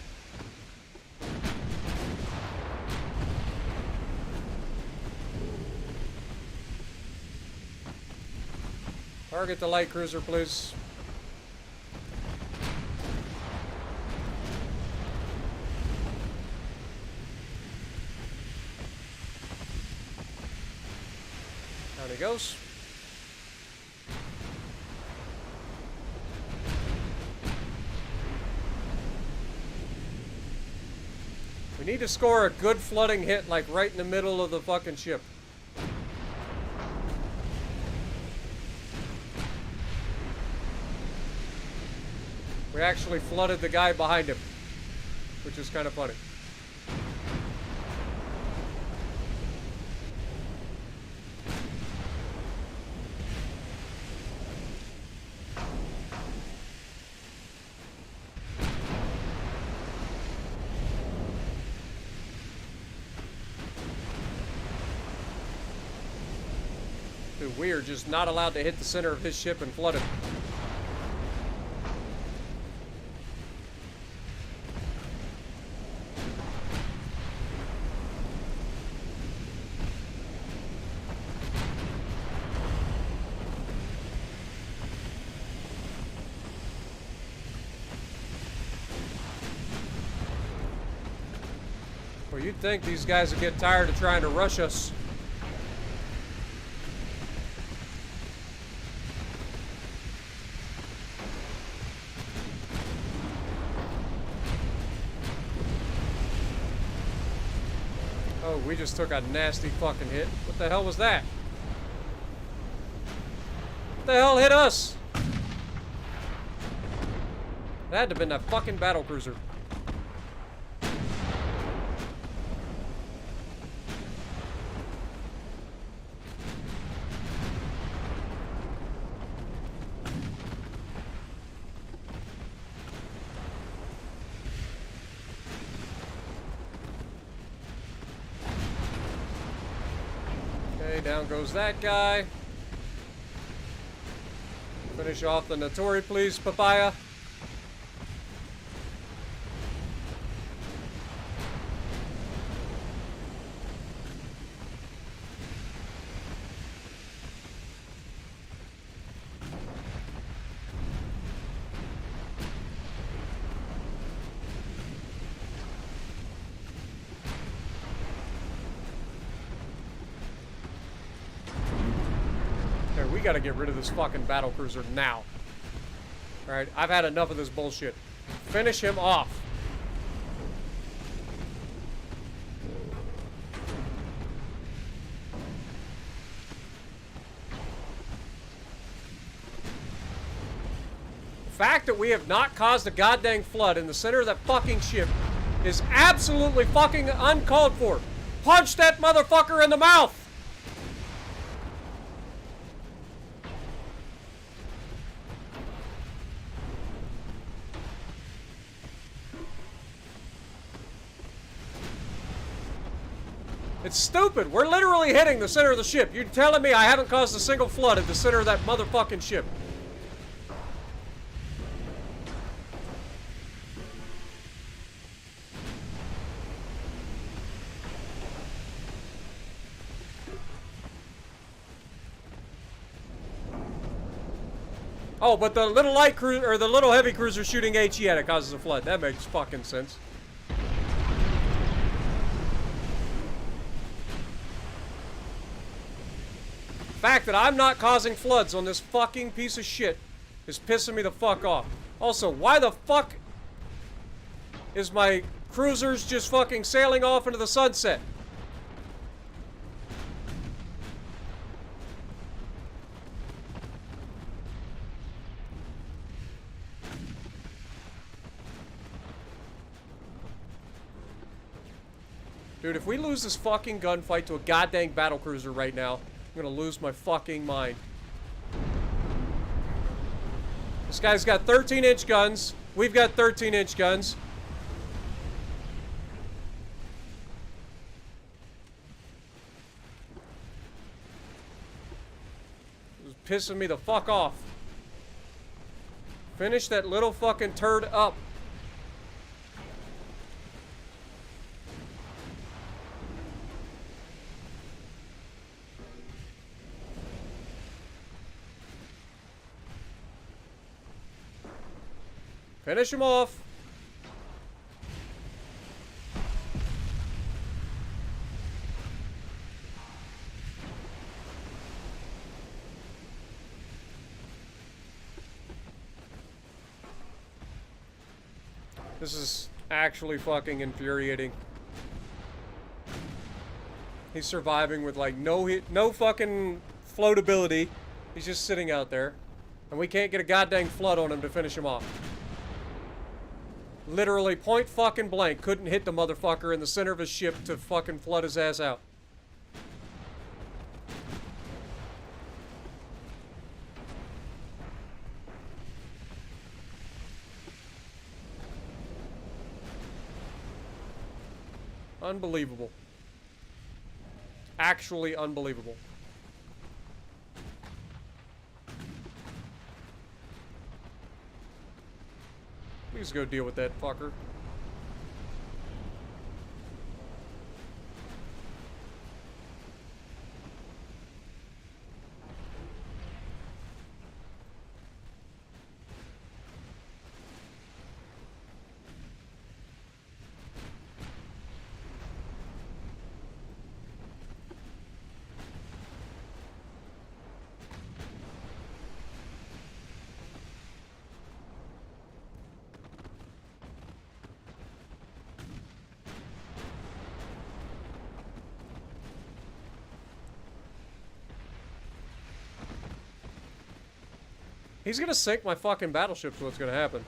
Speaker 1: Target the light cruiser, please. Down he goes. We need to score a good flooding hit, like right in the middle of the fucking ship. We actually flooded the guy behind him, which is kind of funny. Dude, we are just not allowed to hit the center of his ship and flood it. Well, you'd think these guys would get tired of trying to rush us. Oh, we just took a nasty fucking hit. What the hell was that? What the hell hit us? That had to have been that fucking battlecruiser. Down goes that guy. Finish off the Notori, please, Papaya. We gotta get rid of this fucking battlecruiser now. Alright, I've had enough of this bullshit. Finish him off. The fact that we have not caused a goddamn flood in the center of that fucking ship is absolutely fucking uncalled for. Punch that motherfucker in the mouth! It's stupid. We're literally hitting the center of the ship. You're telling me I haven't caused a single flood at the center of that motherfucking ship. Oh, but the little light cruiser, or the little heavy cruiser shooting HE at it causes a flood. That makes fucking sense. The fact that I'm not causing floods on this fucking piece of shit is pissing me the fuck off. Also, why the fuck is my cruisers just fucking sailing off into the sunset? Dude, if we lose this fucking gunfight to a goddamn battlecruiser right now, I'm gonna lose my fucking mind. This guy's got 13-inch guns. We've got 13-inch guns. This is pissing me the fuck off. Finish that little fucking turd up. Finish him off. This is actually fucking infuriating. He's surviving with like no fucking floatability. He's just sitting out there. And we can't get a goddamn flood on him to finish him off. Literally point fucking blank couldn't hit the motherfucker in the center of his ship to fucking flood his ass out. Unbelievable. Actually unbelievable. Please go deal with that fucker. He's gonna sink my fucking battleship's what's gonna happen.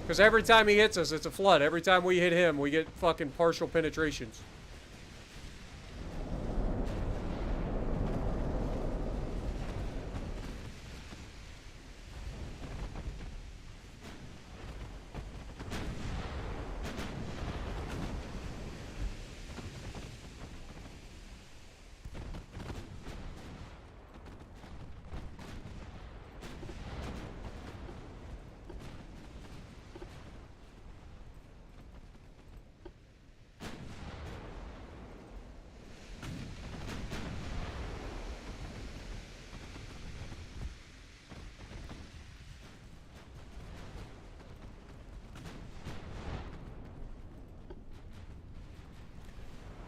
Speaker 1: Because every time he hits us, it's a flood. Every time we hit him, we get fucking partial penetrations.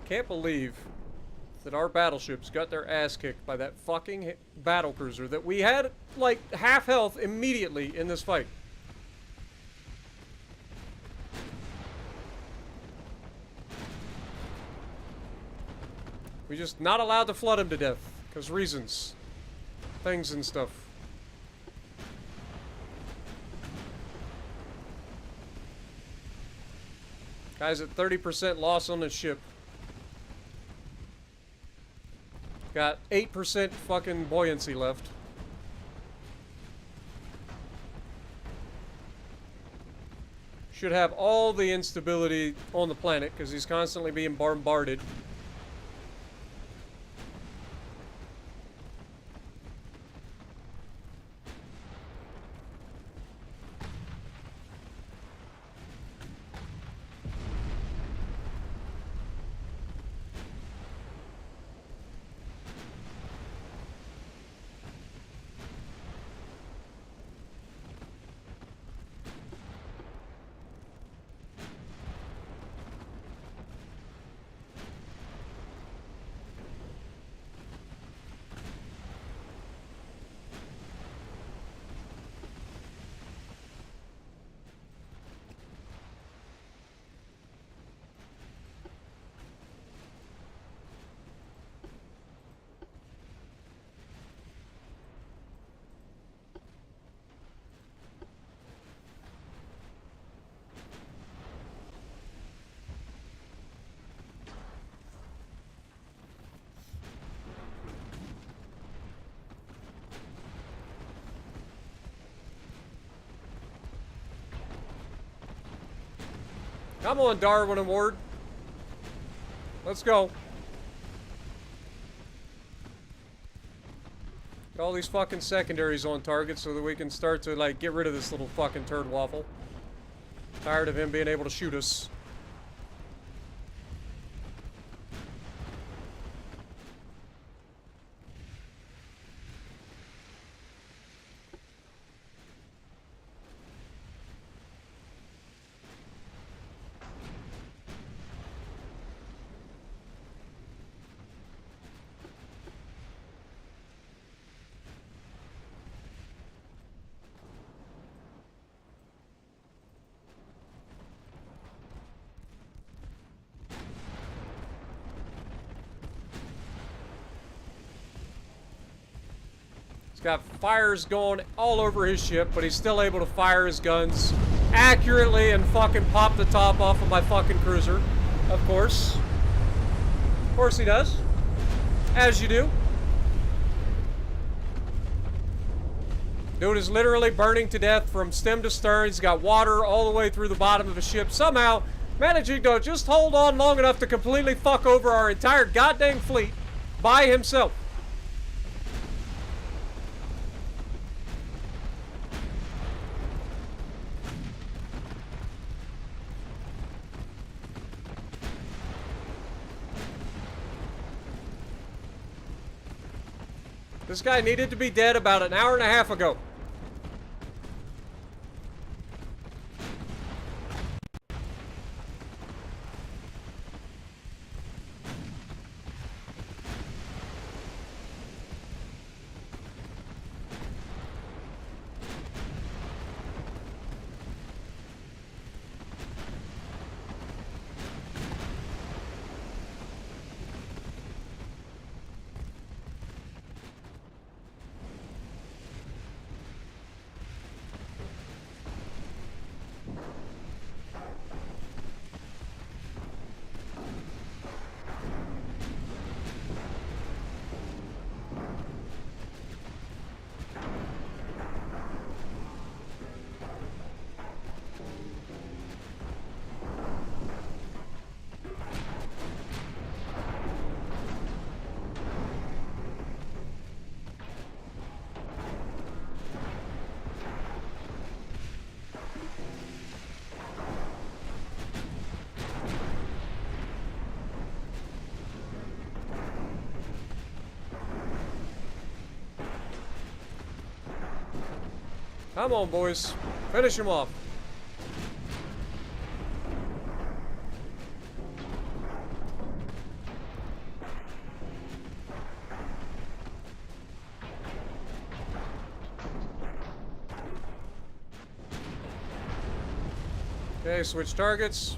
Speaker 1: Can't believe that our battleships got their ass kicked by that fucking battlecruiser that we had like half health immediately in this fight. We just not allowed to flood him to death because reasons, things and stuff. Guy's at 30% loss on his ship. Got 8% fucking buoyancy left. Should have all the instability on the planet because he's constantly being bombarded. Come on, Darwin and Ward. Let's go. Get all these fucking secondaries on target so that we can start to, like, get rid of this little fucking turd waffle. Tired of him being able to shoot us. Got fires going all over his ship, but he's still able to fire his guns accurately and fucking pop the top off of my fucking cruiser. Of course. Of course he does. As you do. Dude is literally burning to death from stem to stern. He's got water all the way through the bottom of his ship. Somehow managing to just hold on long enough to completely fuck over our entire goddamn fleet by himself. This guy needed to be dead about an hour and a half ago. Come on, boys. Finish him off. Okay, switch targets.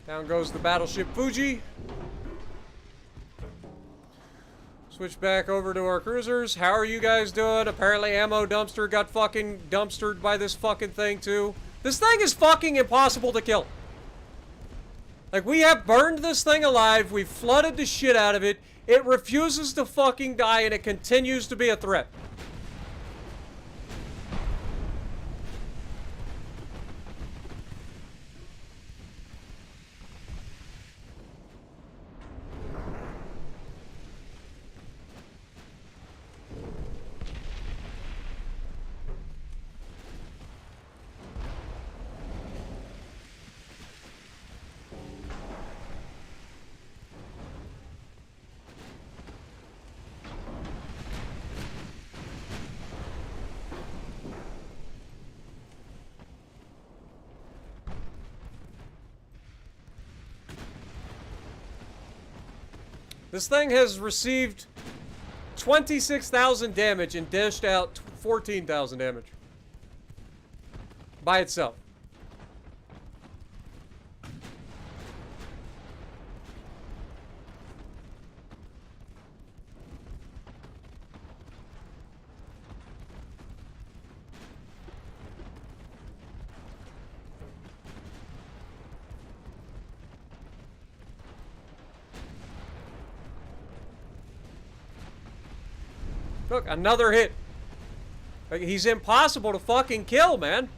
Speaker 1: Down goes the battleship Fuji. Switch back over to our cruisers. How are you guys doing? Apparently ammo dumpster got fucking dumpstered by this fucking thing too. This thing is fucking impossible to kill. Like, we have burned this thing alive. We've flooded the shit out of it. It refuses to fucking die and it continues to be a threat. This thing has received 26,000 damage and dished out 14,000 damage. By itself. Look, another hit. Like, he's impossible to fucking kill, man.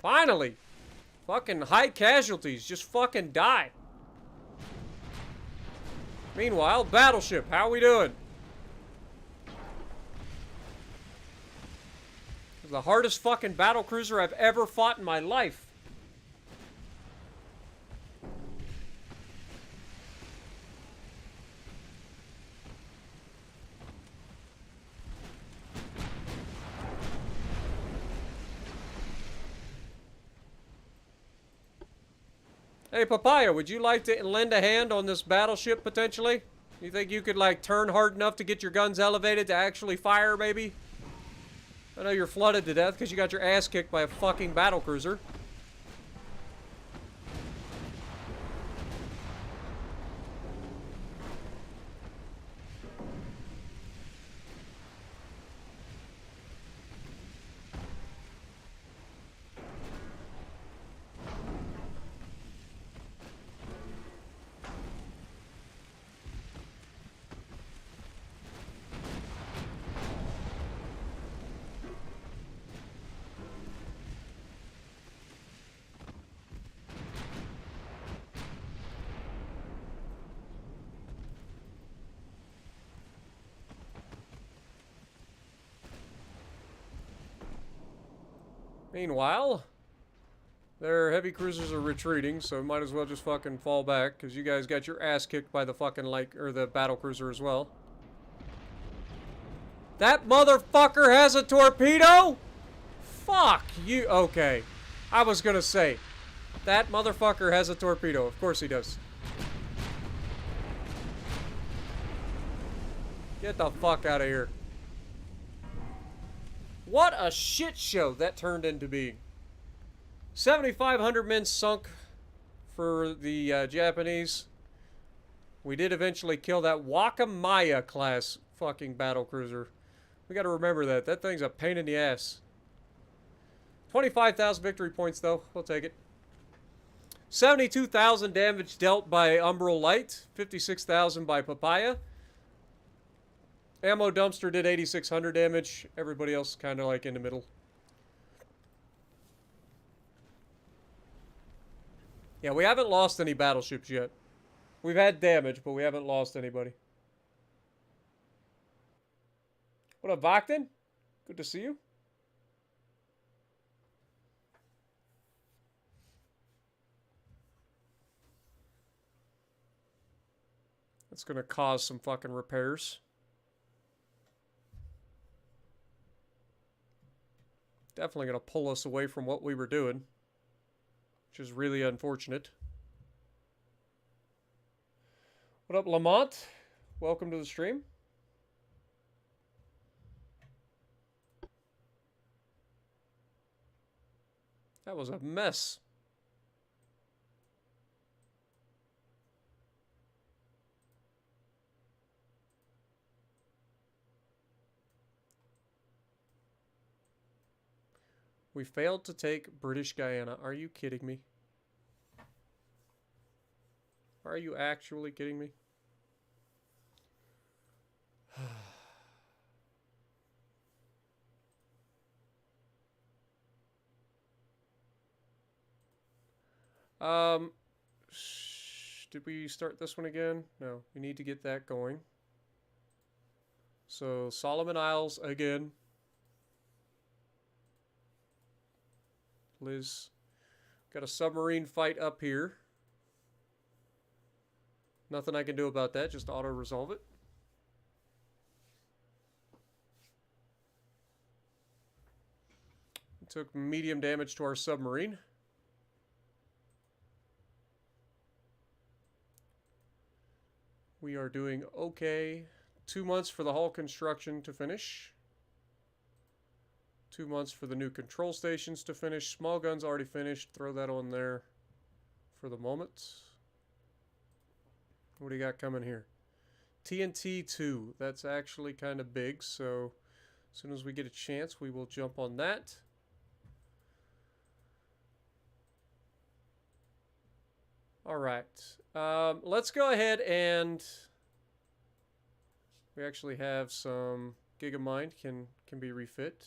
Speaker 1: Finally. Fucking high casualties. Just fucking die. Meanwhile, battleship. How we doing? The hardest fucking battlecruiser I've ever fought in my life. Hey, Papaya, would you like to lend a hand on this battleship, potentially? You think you could, like, turn hard enough to get your guns elevated to actually fire, maybe? I know you're flooded to death because you got your ass kicked by a fucking battlecruiser. Meanwhile, their heavy cruisers are retreating, so might as well just fucking fall back, because you guys got your ass kicked by the fucking, like, or the battlecruiser as well. That motherfucker has a torpedo? Fuck you. Okay. I was gonna say, that motherfucker has a torpedo. Of course he does. Get the fuck out of here. What a shit show that turned into being. 7,500 men sunk for the Japanese. We did eventually kill that Wakamaya class fucking battlecruiser. We gotta remember that. That thing's a pain in the ass. 25,000 victory points, though. We'll take it. 72,000 damage dealt by Umbral Light. 56,000 by Papaya. Ammo Dumpster did 8,600 damage. Everybody else kind of like in the middle. Yeah, we haven't lost any battleships yet. We've had damage, but we haven't lost anybody. What up, Vakden? Good to see you. That's gonna cause some fucking repairs. Definitely going to pull us away from what we were doing, which is really unfortunate. What up, Lamont? Welcome to the stream. That was a mess. We failed to take British Guyana. Are you kidding me? Are you actually kidding me? Did we start this one again? No, we need to get that going. So, Solomon Isles again. Liz, got a submarine fight up here. Nothing I can do about that, just auto-resolve it. Took medium damage to our submarine. We are doing okay. 2 months for the hull construction to finish. 2 months for the new control stations to finish. Small guns already finished. Throw that on there for the moment. What do you got coming here? TNT 2. That's actually kind of big, so as soon as we get a chance, we will jump on that. All right. Let's go ahead and we actually have some Gigamind can be refit.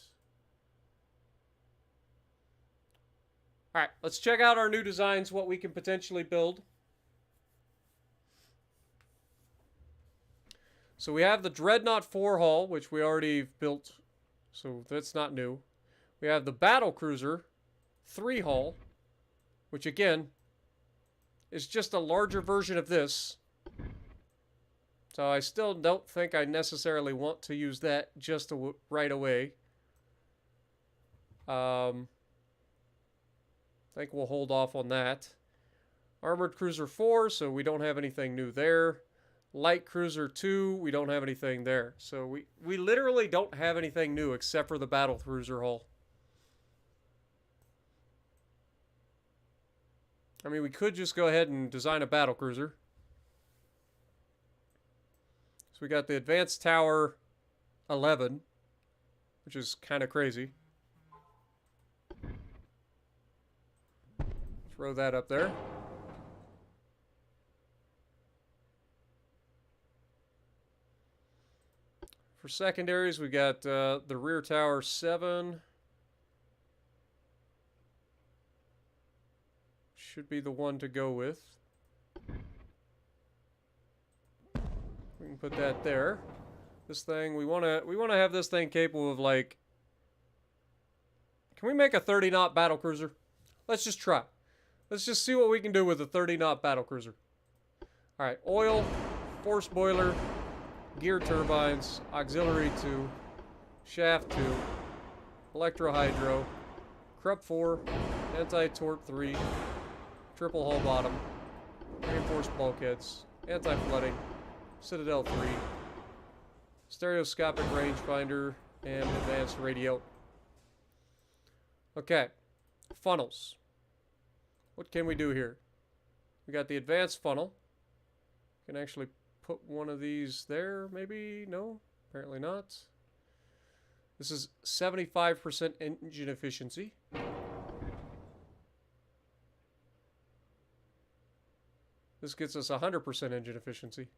Speaker 1: All right, let's check out our new designs, what we can potentially build. So we have the Dreadnought 4 hull, which we already built, so that's not new. We have the Battle Cruiser 3 hull, which again is just a larger version of this. So I still don't think I necessarily want to use that just right away. I think we'll hold off on that. Armored Cruiser 4, so we don't have anything new there. Light Cruiser 2, we don't have anything there. So we literally don't have anything new except for the Battle Cruiser hull. I mean, we could just go ahead and design a Battle Cruiser. So we got the Advanced Tower 11, which is kind of crazy. Throw that up there. For secondaries, we got the Rear Tower 7. Should be the one to go with. We can put that there. This thing, we wanna have this thing capable of, like, can we make a 30-knot battlecruiser? Let's just try. Let's just see what we can do with a 30-knot battlecruiser. All right, oil, force boiler, gear turbines, auxiliary 2, shaft 2, electro-hydro, Krupp 4, anti-torque 3, triple hull bottom, reinforced bulkheads, anti-flooding, Citadel 3, stereoscopic rangefinder, and advanced radio. Okay, funnels. What can we do here? We got the advanced funnel. Can actually put one of these there, maybe? No, apparently not. This is 75% engine efficiency. This gets us 100% engine efficiency.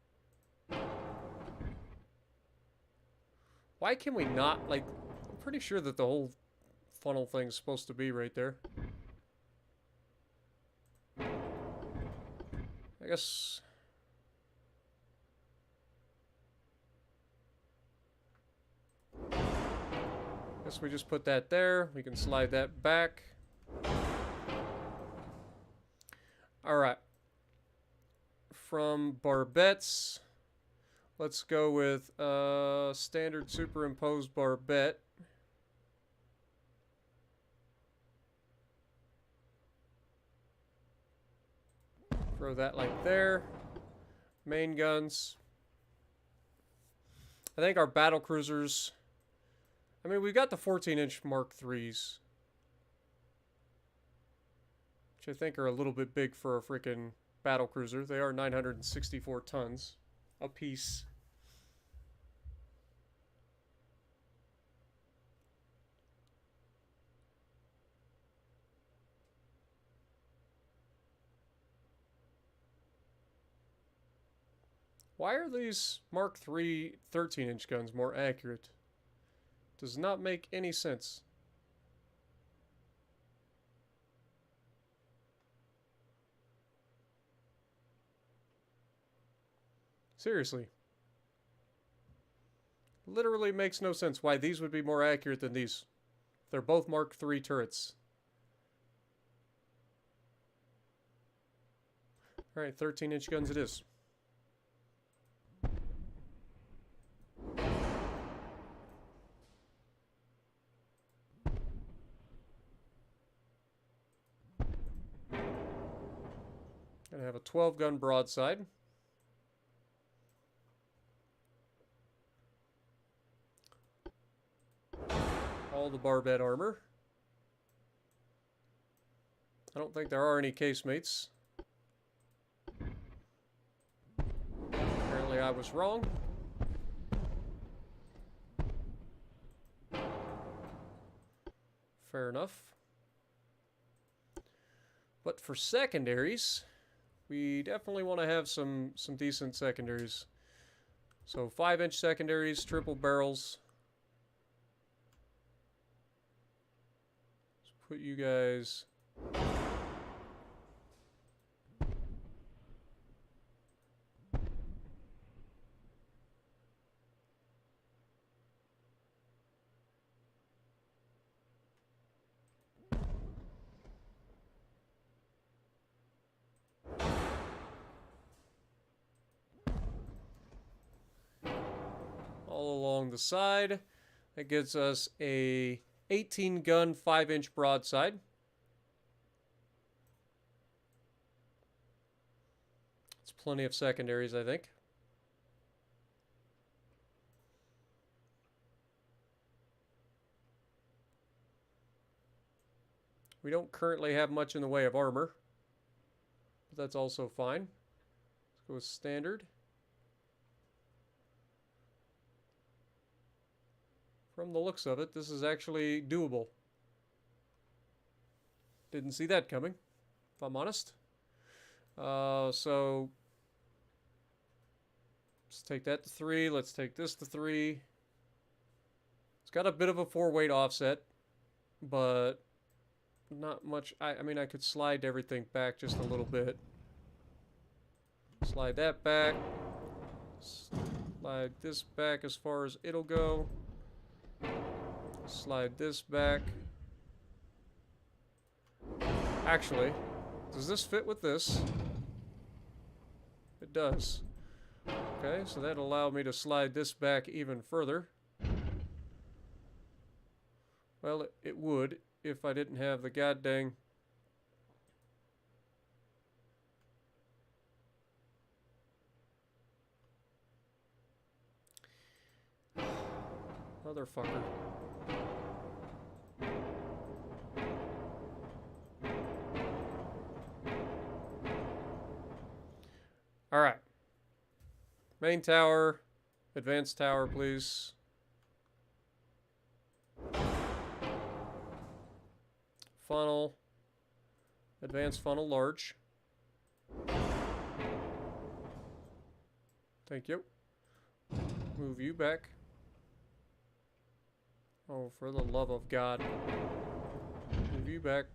Speaker 1: Why can we not, like, I'm pretty sure that the whole funnel thing's supposed to be right there. I guess we just put that there. We can slide that back. Alright. From barbettes, let's go with standard superimposed barbette. Throw that like there. Main guns. I think our battle cruisers, I mean, we've got the 14-inch Mark IIIs, which I think are a little bit big for a freaking battle cruiser. They are 964 tons a piece. Why are these Mark III 13-inch guns more accurate? Does not make any sense. Seriously. Literally makes no sense why these would be more accurate than these. They're both Mark III turrets. Alright, 13-inch guns it is. Gonna have a 12-gun broadside. All the barbette armor. I don't think there are any casemates. Apparently I was wrong. Fair enough. But for secondaries, we definitely want to have some decent secondaries. So 5-inch secondaries, triple barrels. Let's put you guys... all along the side. That gives us a 18 gun 5-inch broadside. It's plenty of secondaries, I think. We don't currently have much in the way of armor, but that's also fine. Let's go with standard. From the looks of it, this is actually doable. Didn't see that coming, if I'm honest. So let's take that to 3. Let's take this to 3. It's got a bit of a 4-weight offset, but not much. I mean, I could slide everything back just a little bit. Slide that back. Slide this back as far as it'll go. Slide this back. Actually, does this fit with this? It does. Okay, so that'll allow me to slide this back even further. Well, it would if I didn't have the goddamn... Motherfucker. Alright. Main tower. Advanced tower, please. Funnel. Advanced funnel, large. Thank you. Move you back. Oh, for the love of God. Move you back.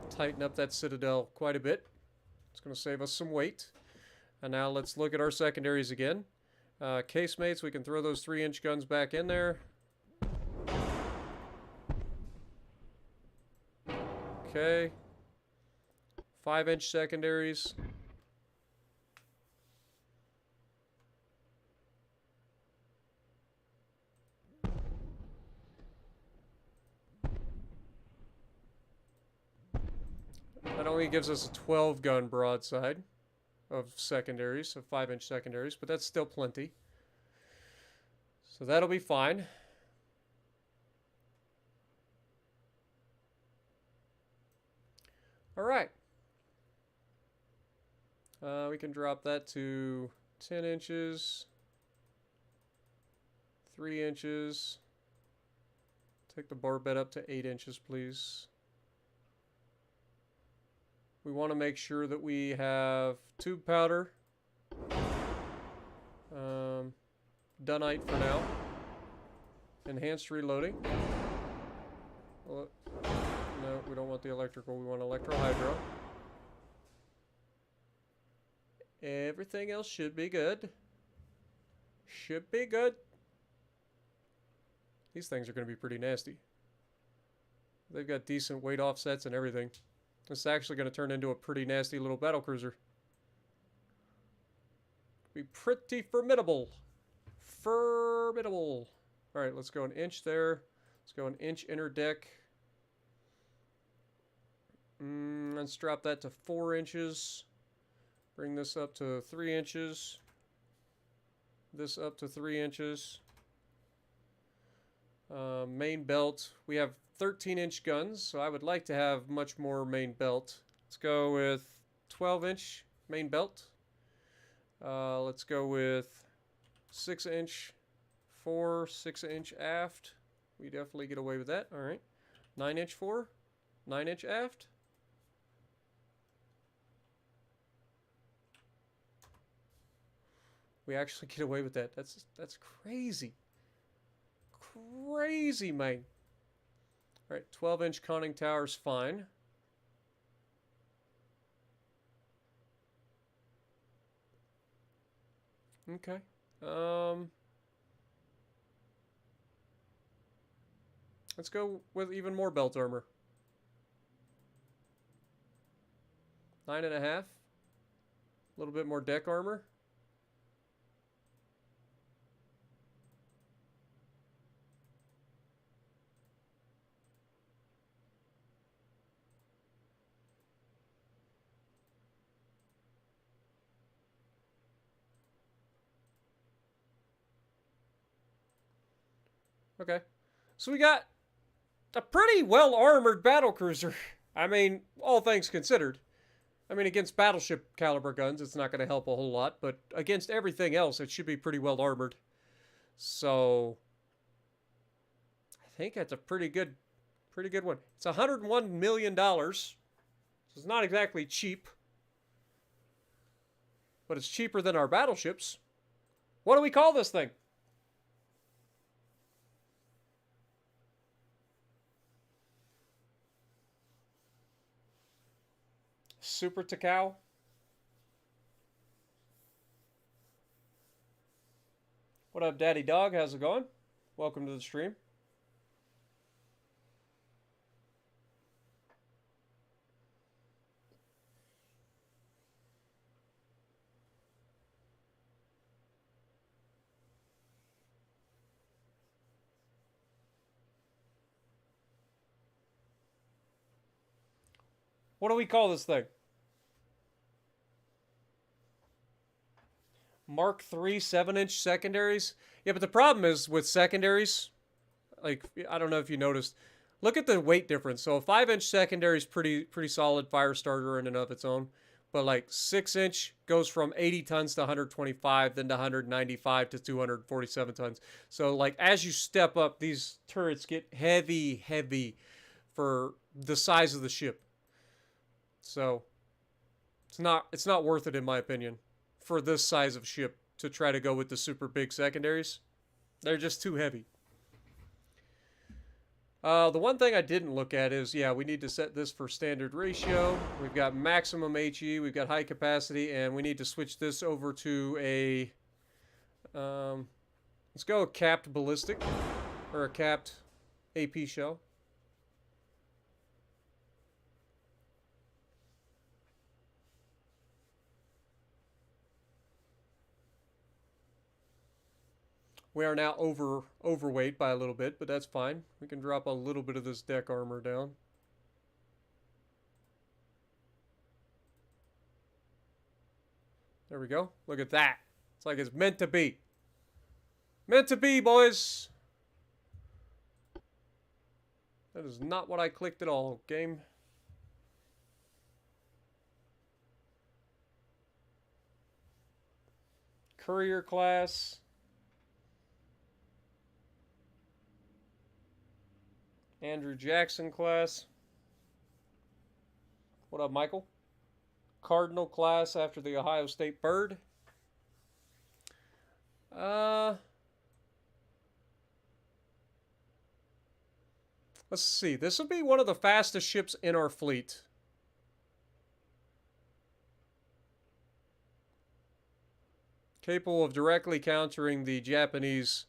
Speaker 1: Tighten up that citadel quite a bit. It's going to save us some weight. And now let's look at our secondaries again. Casemates, we can throw those 3-inch guns back in there. Okay. 5-inch secondaries. That only gives us a 12-gun broadside of secondaries, of 5-inch secondaries, but that's still plenty. So that'll be fine. All right. We can drop that to 10 inches, 3 inches. Take the barbette up to 8 inches, please. We want to make sure that we have tube powder. Dunite for now. Enhanced reloading. Well, no, we don't want the electrical. We want electro-hydro. Everything else should be good. Should be good. These things are going to be pretty nasty. They've got decent weight offsets and everything. This is actually going to turn into a pretty nasty little battlecruiser. Be pretty formidable. Formidable. Alright, let's go an inch there. Let's go an inch inner deck. Let's drop that to 4 inches. Bring this up to 3 inches. This up to 3 inches. Main belt. We have 13-inch guns, so I would like to have much more main belt. Let's go with 12-inch main belt. Let's go with 6-inch fore, 6-inch aft. We definitely get away with that. All right. 9-inch fore, 9-inch aft. We actually get away with that. That's crazy. Crazy, man. All right, 12-inch conning tower is fine. Okay. Let's go with even more belt armor. 9.5. A little bit more deck armor. Okay. So we got a pretty well-armored battlecruiser. I mean, all things considered. I mean, against battleship caliber guns, it's not going to help a whole lot, but against everything else, it should be pretty well armored. So, I think that's a pretty good one. It's $101 million. So it's not exactly cheap, but it's cheaper than our battleships. What do we call this thing? Super Takao? What up, Daddy Dog? How's it going? Welcome to the stream. What do we call this thing? Mark III 7-inch secondaries? Yeah, but the problem is with secondaries, like, I don't know if you noticed, look at the weight difference. So a 5-inch secondary is pretty solid fire starter in and of its own. But like 6-inch goes from 80 tons to 125, then to 195 to 247 tons. So like as you step up, these turrets get heavy for the size of the ship. So it's not worth it in my opinion for this size of ship to try to go with the super big secondaries. They're just too heavy. The one thing I didn't look at is, yeah, we need to set this for standard ratio. We've got maximum HE, we've got high capacity, and we need to switch this over to a, let's go a capped ballistic, or a capped AP shell. We are now overweight by a little bit, but that's fine. We can drop a little bit of this deck armor down. There we go. Look at that. It's like it's meant to be. Meant to be, boys. That is not what I clicked at all, game. Courier class. Andrew Jackson class. What up, Michael? Cardinal class after the Ohio State Bird. Let's see. This will be one of the fastest ships in our fleet. Capable of directly countering the Japanese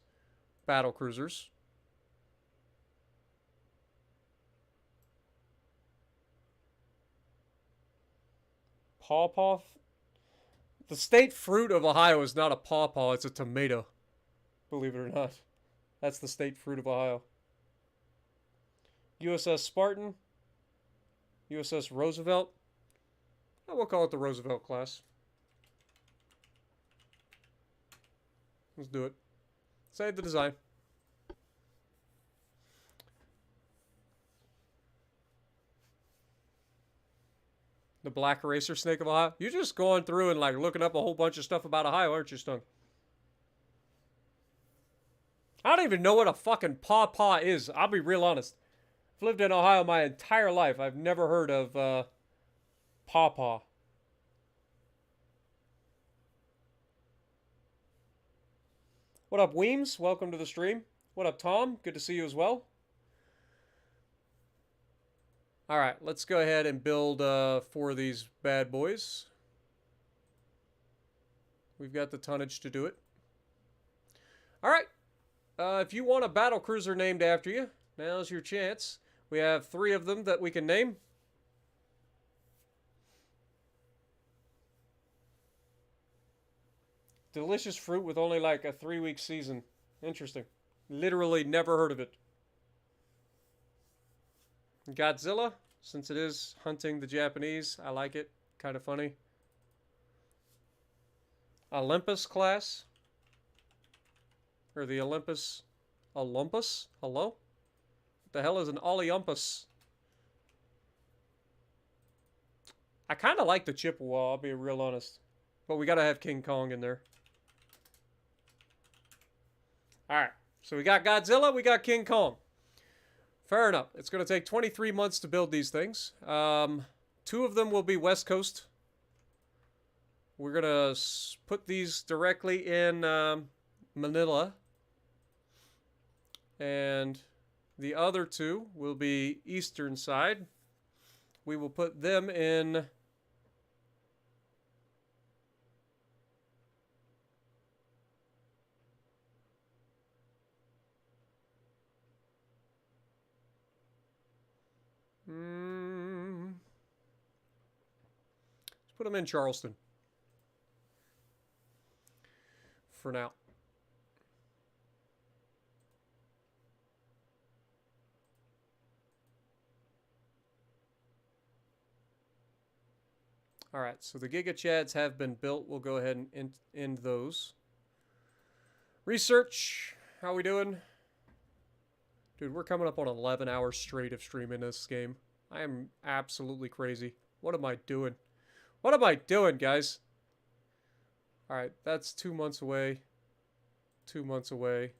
Speaker 1: battle cruisers. Pawpaw? The state fruit of Ohio is not a pawpaw, it's a tomato. Believe it or not. That's the state fruit of Ohio. USS Spartan. USS Roosevelt. We'll call it the Roosevelt class. Let's do it. Save the design. The Black Eraser Snake of Ohio. You're just going through and like looking up a whole bunch of stuff about Ohio, aren't you, Stung? I don't even know what a fucking pawpaw is. I'll be real honest. I've lived in Ohio my entire life. I've never heard of pawpaw. What up, Weems? Welcome to the stream. What up, Tom? Good to see you as well. All right, let's go ahead and build 4 of these bad boys. We've got the tonnage to do it. All right. If you want a battle cruiser named after you, now's your chance. We have 3 of them that we can name. Delicious fruit with only like a 3-week season. Interesting. Literally never heard of it. Godzilla, since it is hunting the Japanese, I like it. Kind of funny. Olympus class. Or the Olympus. Olympus? Hello? What the hell is an Olympus? I kind of like the Chippewa, I'll be real honest. But we got to have King Kong in there. Alright, so we got Godzilla, we got King Kong. Fair enough. It's going to take 23 months to build these things. 2 of them will be West Coast. We're going to put these directly in Manila. And the other 2 will be eastern side. We will put them in... Let's put them in Charleston. For now. Alright, so the Giga Chads have been built. We'll go ahead and end those. Research. How we doing? Dude, we're coming up on 11 hours straight of streaming this game. I am absolutely crazy. What am I doing? What am I doing, guys? Alright, that's 2 months away. 2 months away.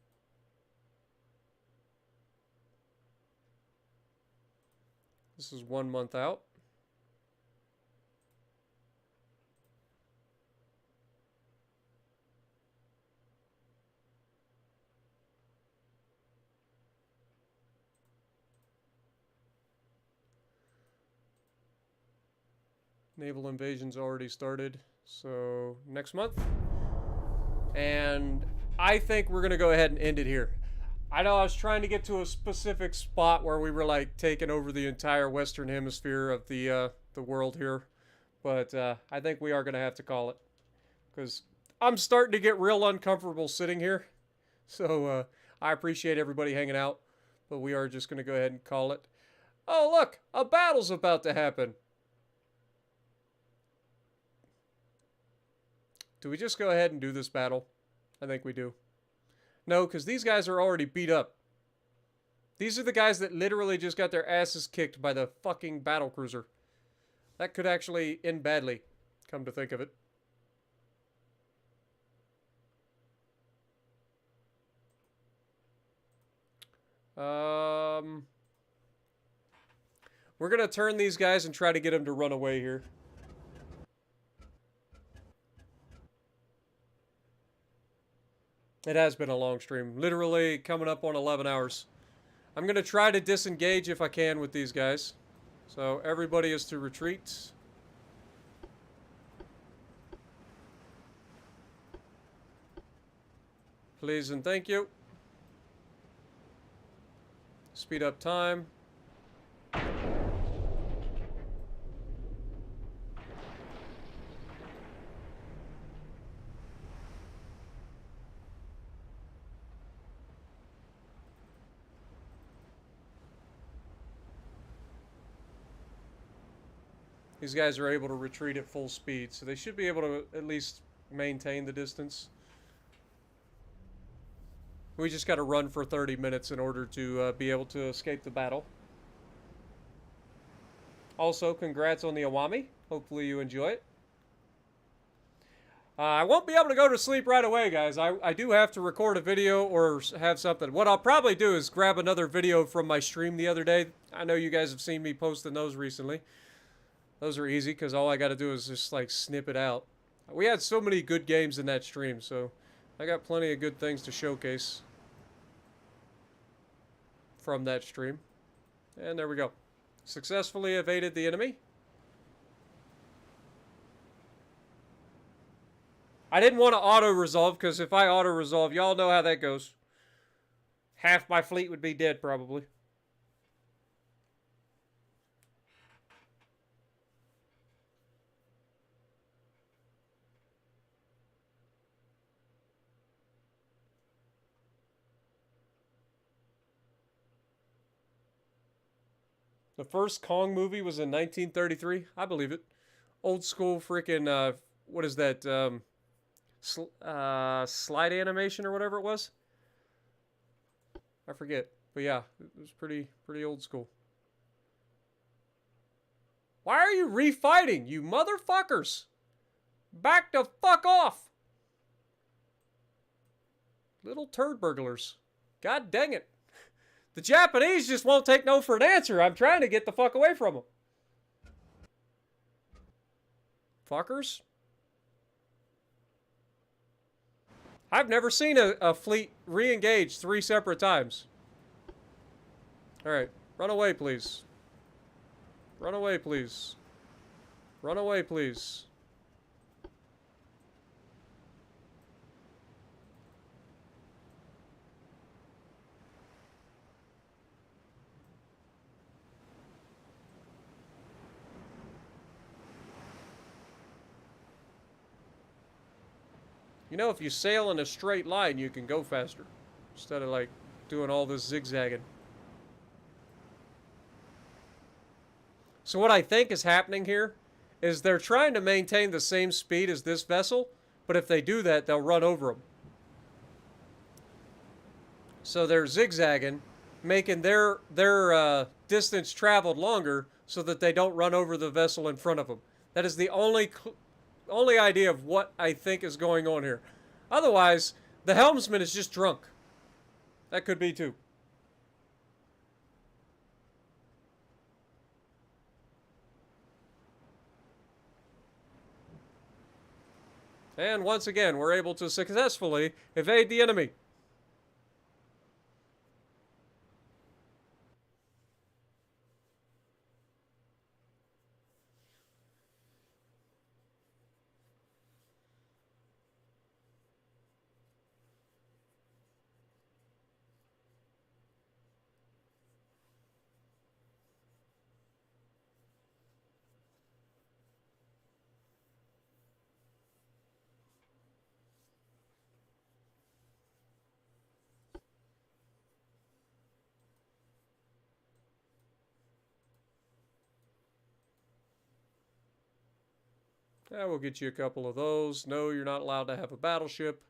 Speaker 1: This is 1 month out. Naval invasion's already started, so next month. And I think we're going to go ahead and end it here. I know I was trying to get to a specific spot where we were like taking over the entire western hemisphere of the world here, but I think we are going to have to call it, because I'm starting to get real uncomfortable sitting here. So I appreciate everybody hanging out, but we are just going to go ahead and call it. Oh, look, a battle's about to happen. Do we just go ahead and do this battle? I think we do. No, because these guys are already beat up. These are the guys that literally just got their asses kicked by the fucking battlecruiser. That could actually end badly, come to think of it. We're going to turn these guys and try to get them to run away here. It has been a long stream. Literally coming up on 11 hours. I'm going to try to disengage if I can with these guys. So everybody is to retreat. Please and thank you. Speed up time. These guys are able to retreat at full speed, so they should be able to at least maintain the distance. We just got to run for 30 minutes in order to be able to escape the battle. Also, congrats on the Awami. Hopefully you enjoy it. I won't be able to go to sleep right away, guys. I do have to record a video or have something. What I'll probably do is grab another video from my stream the other day. I know you guys have seen me posting those recently. Those are easy because all I got to do is just like snip it out. We had so many good games in that stream, so I got plenty of good things to showcase from that stream. And there we go. Successfully evaded the enemy. I didn't want to auto-resolve, because if I auto-resolve, y'all know how that goes. Half my fleet would be dead, probably. The first Kong movie was in 1933. I believe it. Old school freaking, what is that? Slide animation or whatever it was. I forget. But yeah, it was pretty old school. Why are you refighting, you motherfuckers? Back the fuck off! Little turd burglars. God dang it. The Japanese just won't take no for an answer. I'm trying to get the fuck away from them. Fuckers. I've never seen a fleet re-engage 3 separate times. Alright. Run away, please. Run away, please. Run away, please. You know, if you sail in a straight line, you can go faster. Instead of, like, doing all this zigzagging. So what I think is happening here is they're trying to maintain the same speed as this vessel, but if they do that, they'll run over them. So they're zigzagging, making their distance traveled longer so that they don't run over the vessel in front of them. That is the only idea of what I think is going on here. Otherwise, the helmsman is just drunk. That could be too. And once again, we're able to successfully evade the enemy. Yeah, we'll get you a couple of those. No, you're not allowed to have a battleship.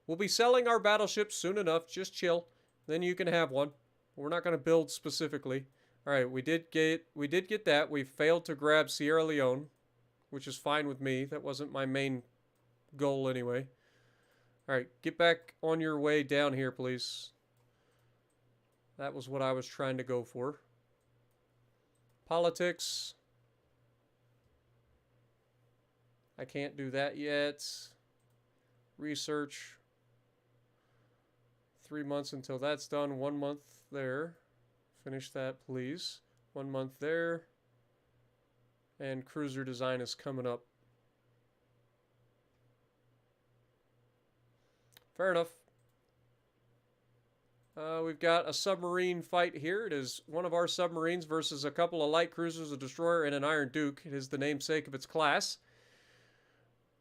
Speaker 1: We'll be selling our battleship soon enough. Just chill. Then you can have one. We're not going to build specifically. All right, we did get that. We failed to grab Sierra Leone, which is fine with me. That wasn't my main goal anyway. All right, get back on your way down here, please. That was what I was trying to go for. Politics. I can't do that yet. Research. 3 months until that's done. 1 month there. Finish that, please. 1 month there. And cruiser design is coming up. Fair enough. We've got a submarine fight here. It is one of our submarines versus a couple of light cruisers, a destroyer, and an Iron Duke. It is the namesake of its class.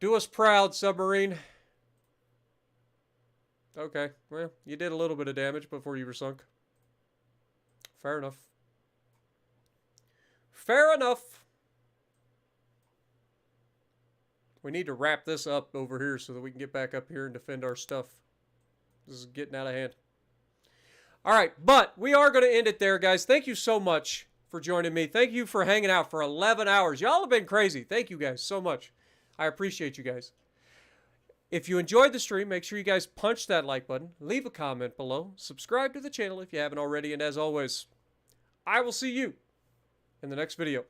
Speaker 1: Do us proud, submarine. Okay, well, you did a little bit of damage before you were sunk. Fair enough. Fair enough. We need to wrap this up over here so that we can get back up here and defend our stuff. This is getting out of hand. All right, but we are going to end it there, guys. Thank you so much for joining me. Thank you for hanging out for 11 hours. Y'all have been crazy. Thank you guys so much. I appreciate you guys. If you enjoyed the stream, make sure you guys punch that like button, leave a comment below, subscribe to the channel if you haven't already, and as always, I will see you in the next video.